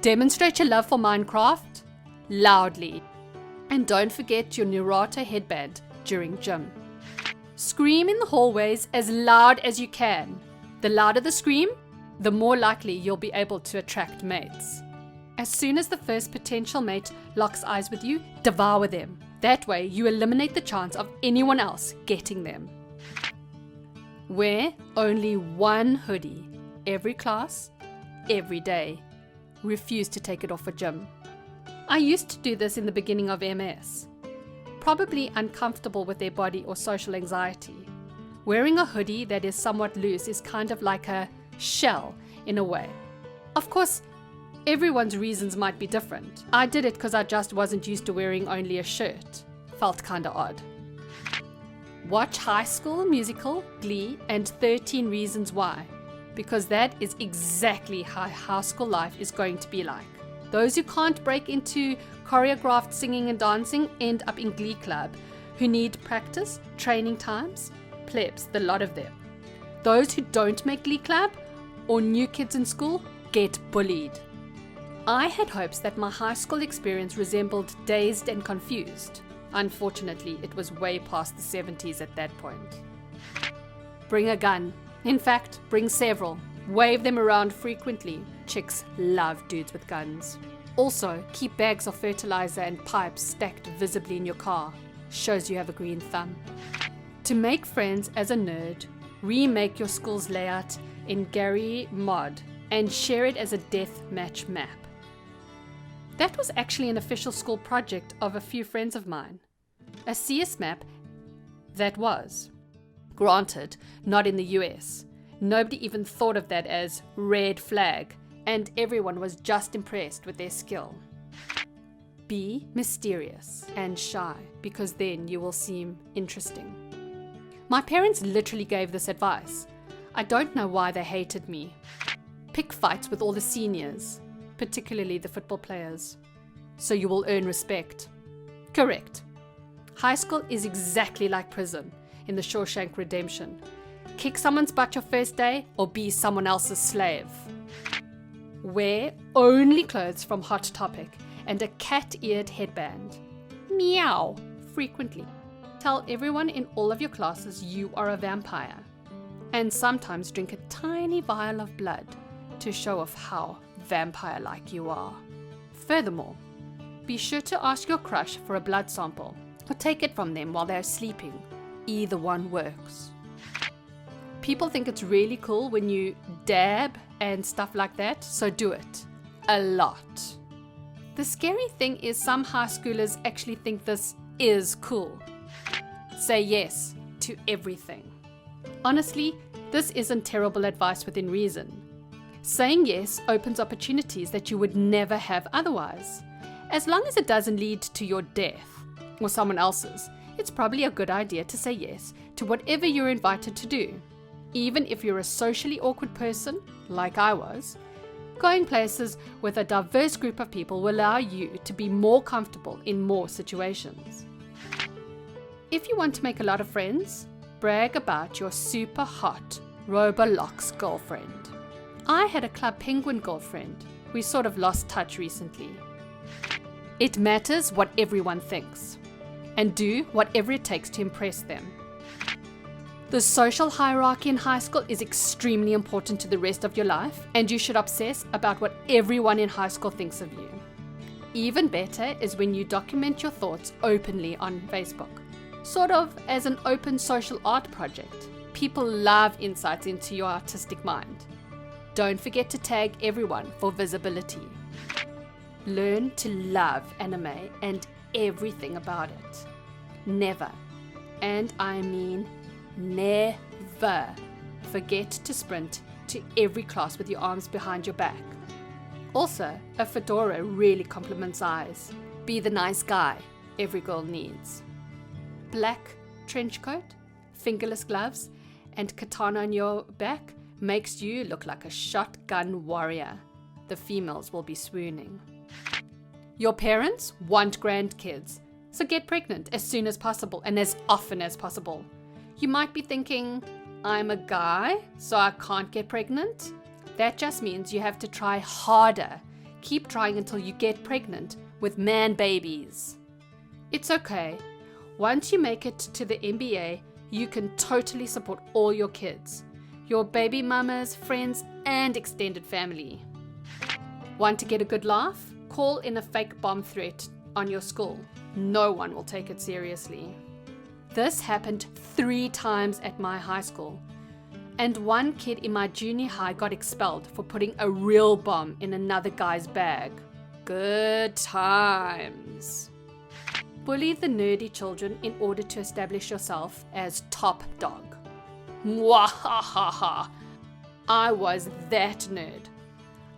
Demonstrate your love for Minecraft loudly. And don't forget your Naruto headband during gym. Scream in the hallways as loud as you can. The louder the scream, the more likely you'll be able to attract mates. As soon as the first potential mate locks eyes with you, devour them. That way you eliminate the chance of anyone else getting them. Wear only one hoodie every class, every day. Refuse to take it off for gym. I used to do this in the beginning of MS. Probably uncomfortable with their body or social anxiety. Wearing a hoodie that is somewhat loose is kind of like a shell in a way. Of course, everyone's reasons might be different. I did it because I just wasn't used to wearing only a shirt. Felt kinda odd. Watch High School Musical, Glee, and 13 Reasons Why, because that is exactly how high school life is going to be like. Those who can't break into choreographed singing and dancing end up in Glee Club, who need practice, training times, plebs, the lot of them. Those who don't make Glee Club, or new kids in school, get bullied. I had hopes that my high school experience resembled Dazed and Confused. Unfortunately, it was way past the 70s at that point. Bring a gun. In fact, bring several. Wave them around frequently. Chicks love dudes with guns. Also, keep bags of fertilizer and pipes stacked visibly in your car. Shows you have a green thumb. To make friends as a nerd, remake your school's layout in Gary Mod and share it as a deathmatch map. That was actually an official school project of a few friends of mine. A CS map that was. Granted, not in the US. Nobody even thought of that as red flag, and everyone was just impressed with their skill. Be mysterious and shy, because then you will seem interesting. My parents literally gave this advice. I don't know why they hated me. Pick fights with all the seniors, particularly the football players, so you will earn respect. Correct. High school is exactly like prison in the Shawshank Redemption. Kick someone's butt your first day or be someone else's slave. Wear only clothes from Hot Topic and a cat-eared headband. Meow frequently. Tell everyone in all of your classes you are a vampire. And sometimes drink a tiny vial of blood to show off how vampire-like you are. Furthermore, be sure to ask your crush for a blood sample or take it from them while they're sleeping. Either one works. People think it's really cool when you dab and stuff like that, so do it. A lot. The scary thing is some high schoolers actually think this is cool. Say yes to everything. Honestly, this isn't terrible advice within reason. Saying yes opens opportunities that you would never have otherwise. As long as it doesn't lead to your death or someone else's, it's probably a good idea to say yes to whatever you're invited to do. Even if you're a socially awkward person, like I was, going places with a diverse group of people will allow you to be more comfortable in more situations. If you want to make a lot of friends, brag about your super hot Roblox girlfriend. I had a Club Penguin girlfriend. We sort of lost touch recently. It matters what everyone thinks, and do whatever it takes to impress them. The social hierarchy in high school is extremely important to the rest of your life, and you should obsess about what everyone in high school thinks of you. Even better is when you document your thoughts openly on Facebook, sort of as an open social art project. People love insights into your artistic mind. Don't forget to tag everyone for visibility. Learn to love anime and everything about it. Never, and I mean never, forget to sprint to every class with your arms behind your back. Also, a fedora really compliments eyes. Be the nice guy every girl needs. Black trench coat, fingerless gloves, and katana on your back makes you look like a shotgun warrior. The females will be swooning. Your parents want grandkids, so get pregnant as soon as possible and as often as possible. You might be thinking, I'm a guy, so I can't get pregnant. That just means you have to try harder. Keep trying until you get pregnant with man babies. It's okay. Once you make it to the NBA, you can totally support all your kids, your baby mamas, friends, and extended family. Want to get a good laugh? Call in a fake bomb threat on your school. No one will take it seriously. This happened 3 times at my high school, and one kid in my junior high got expelled for putting a real bomb in another guy's bag. Good times. Bully the nerdy children in order to establish yourself as top dog. Mwahaha! I was that nerd.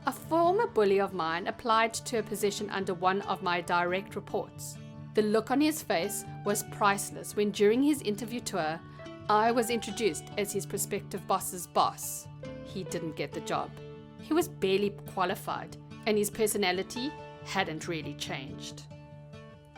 A former bully of mine applied to a position under one of my direct reports. The look on his face was priceless when during his interview tour, I was introduced as his prospective boss's boss. He didn't get the job. He was barely qualified, and his personality hadn't really changed.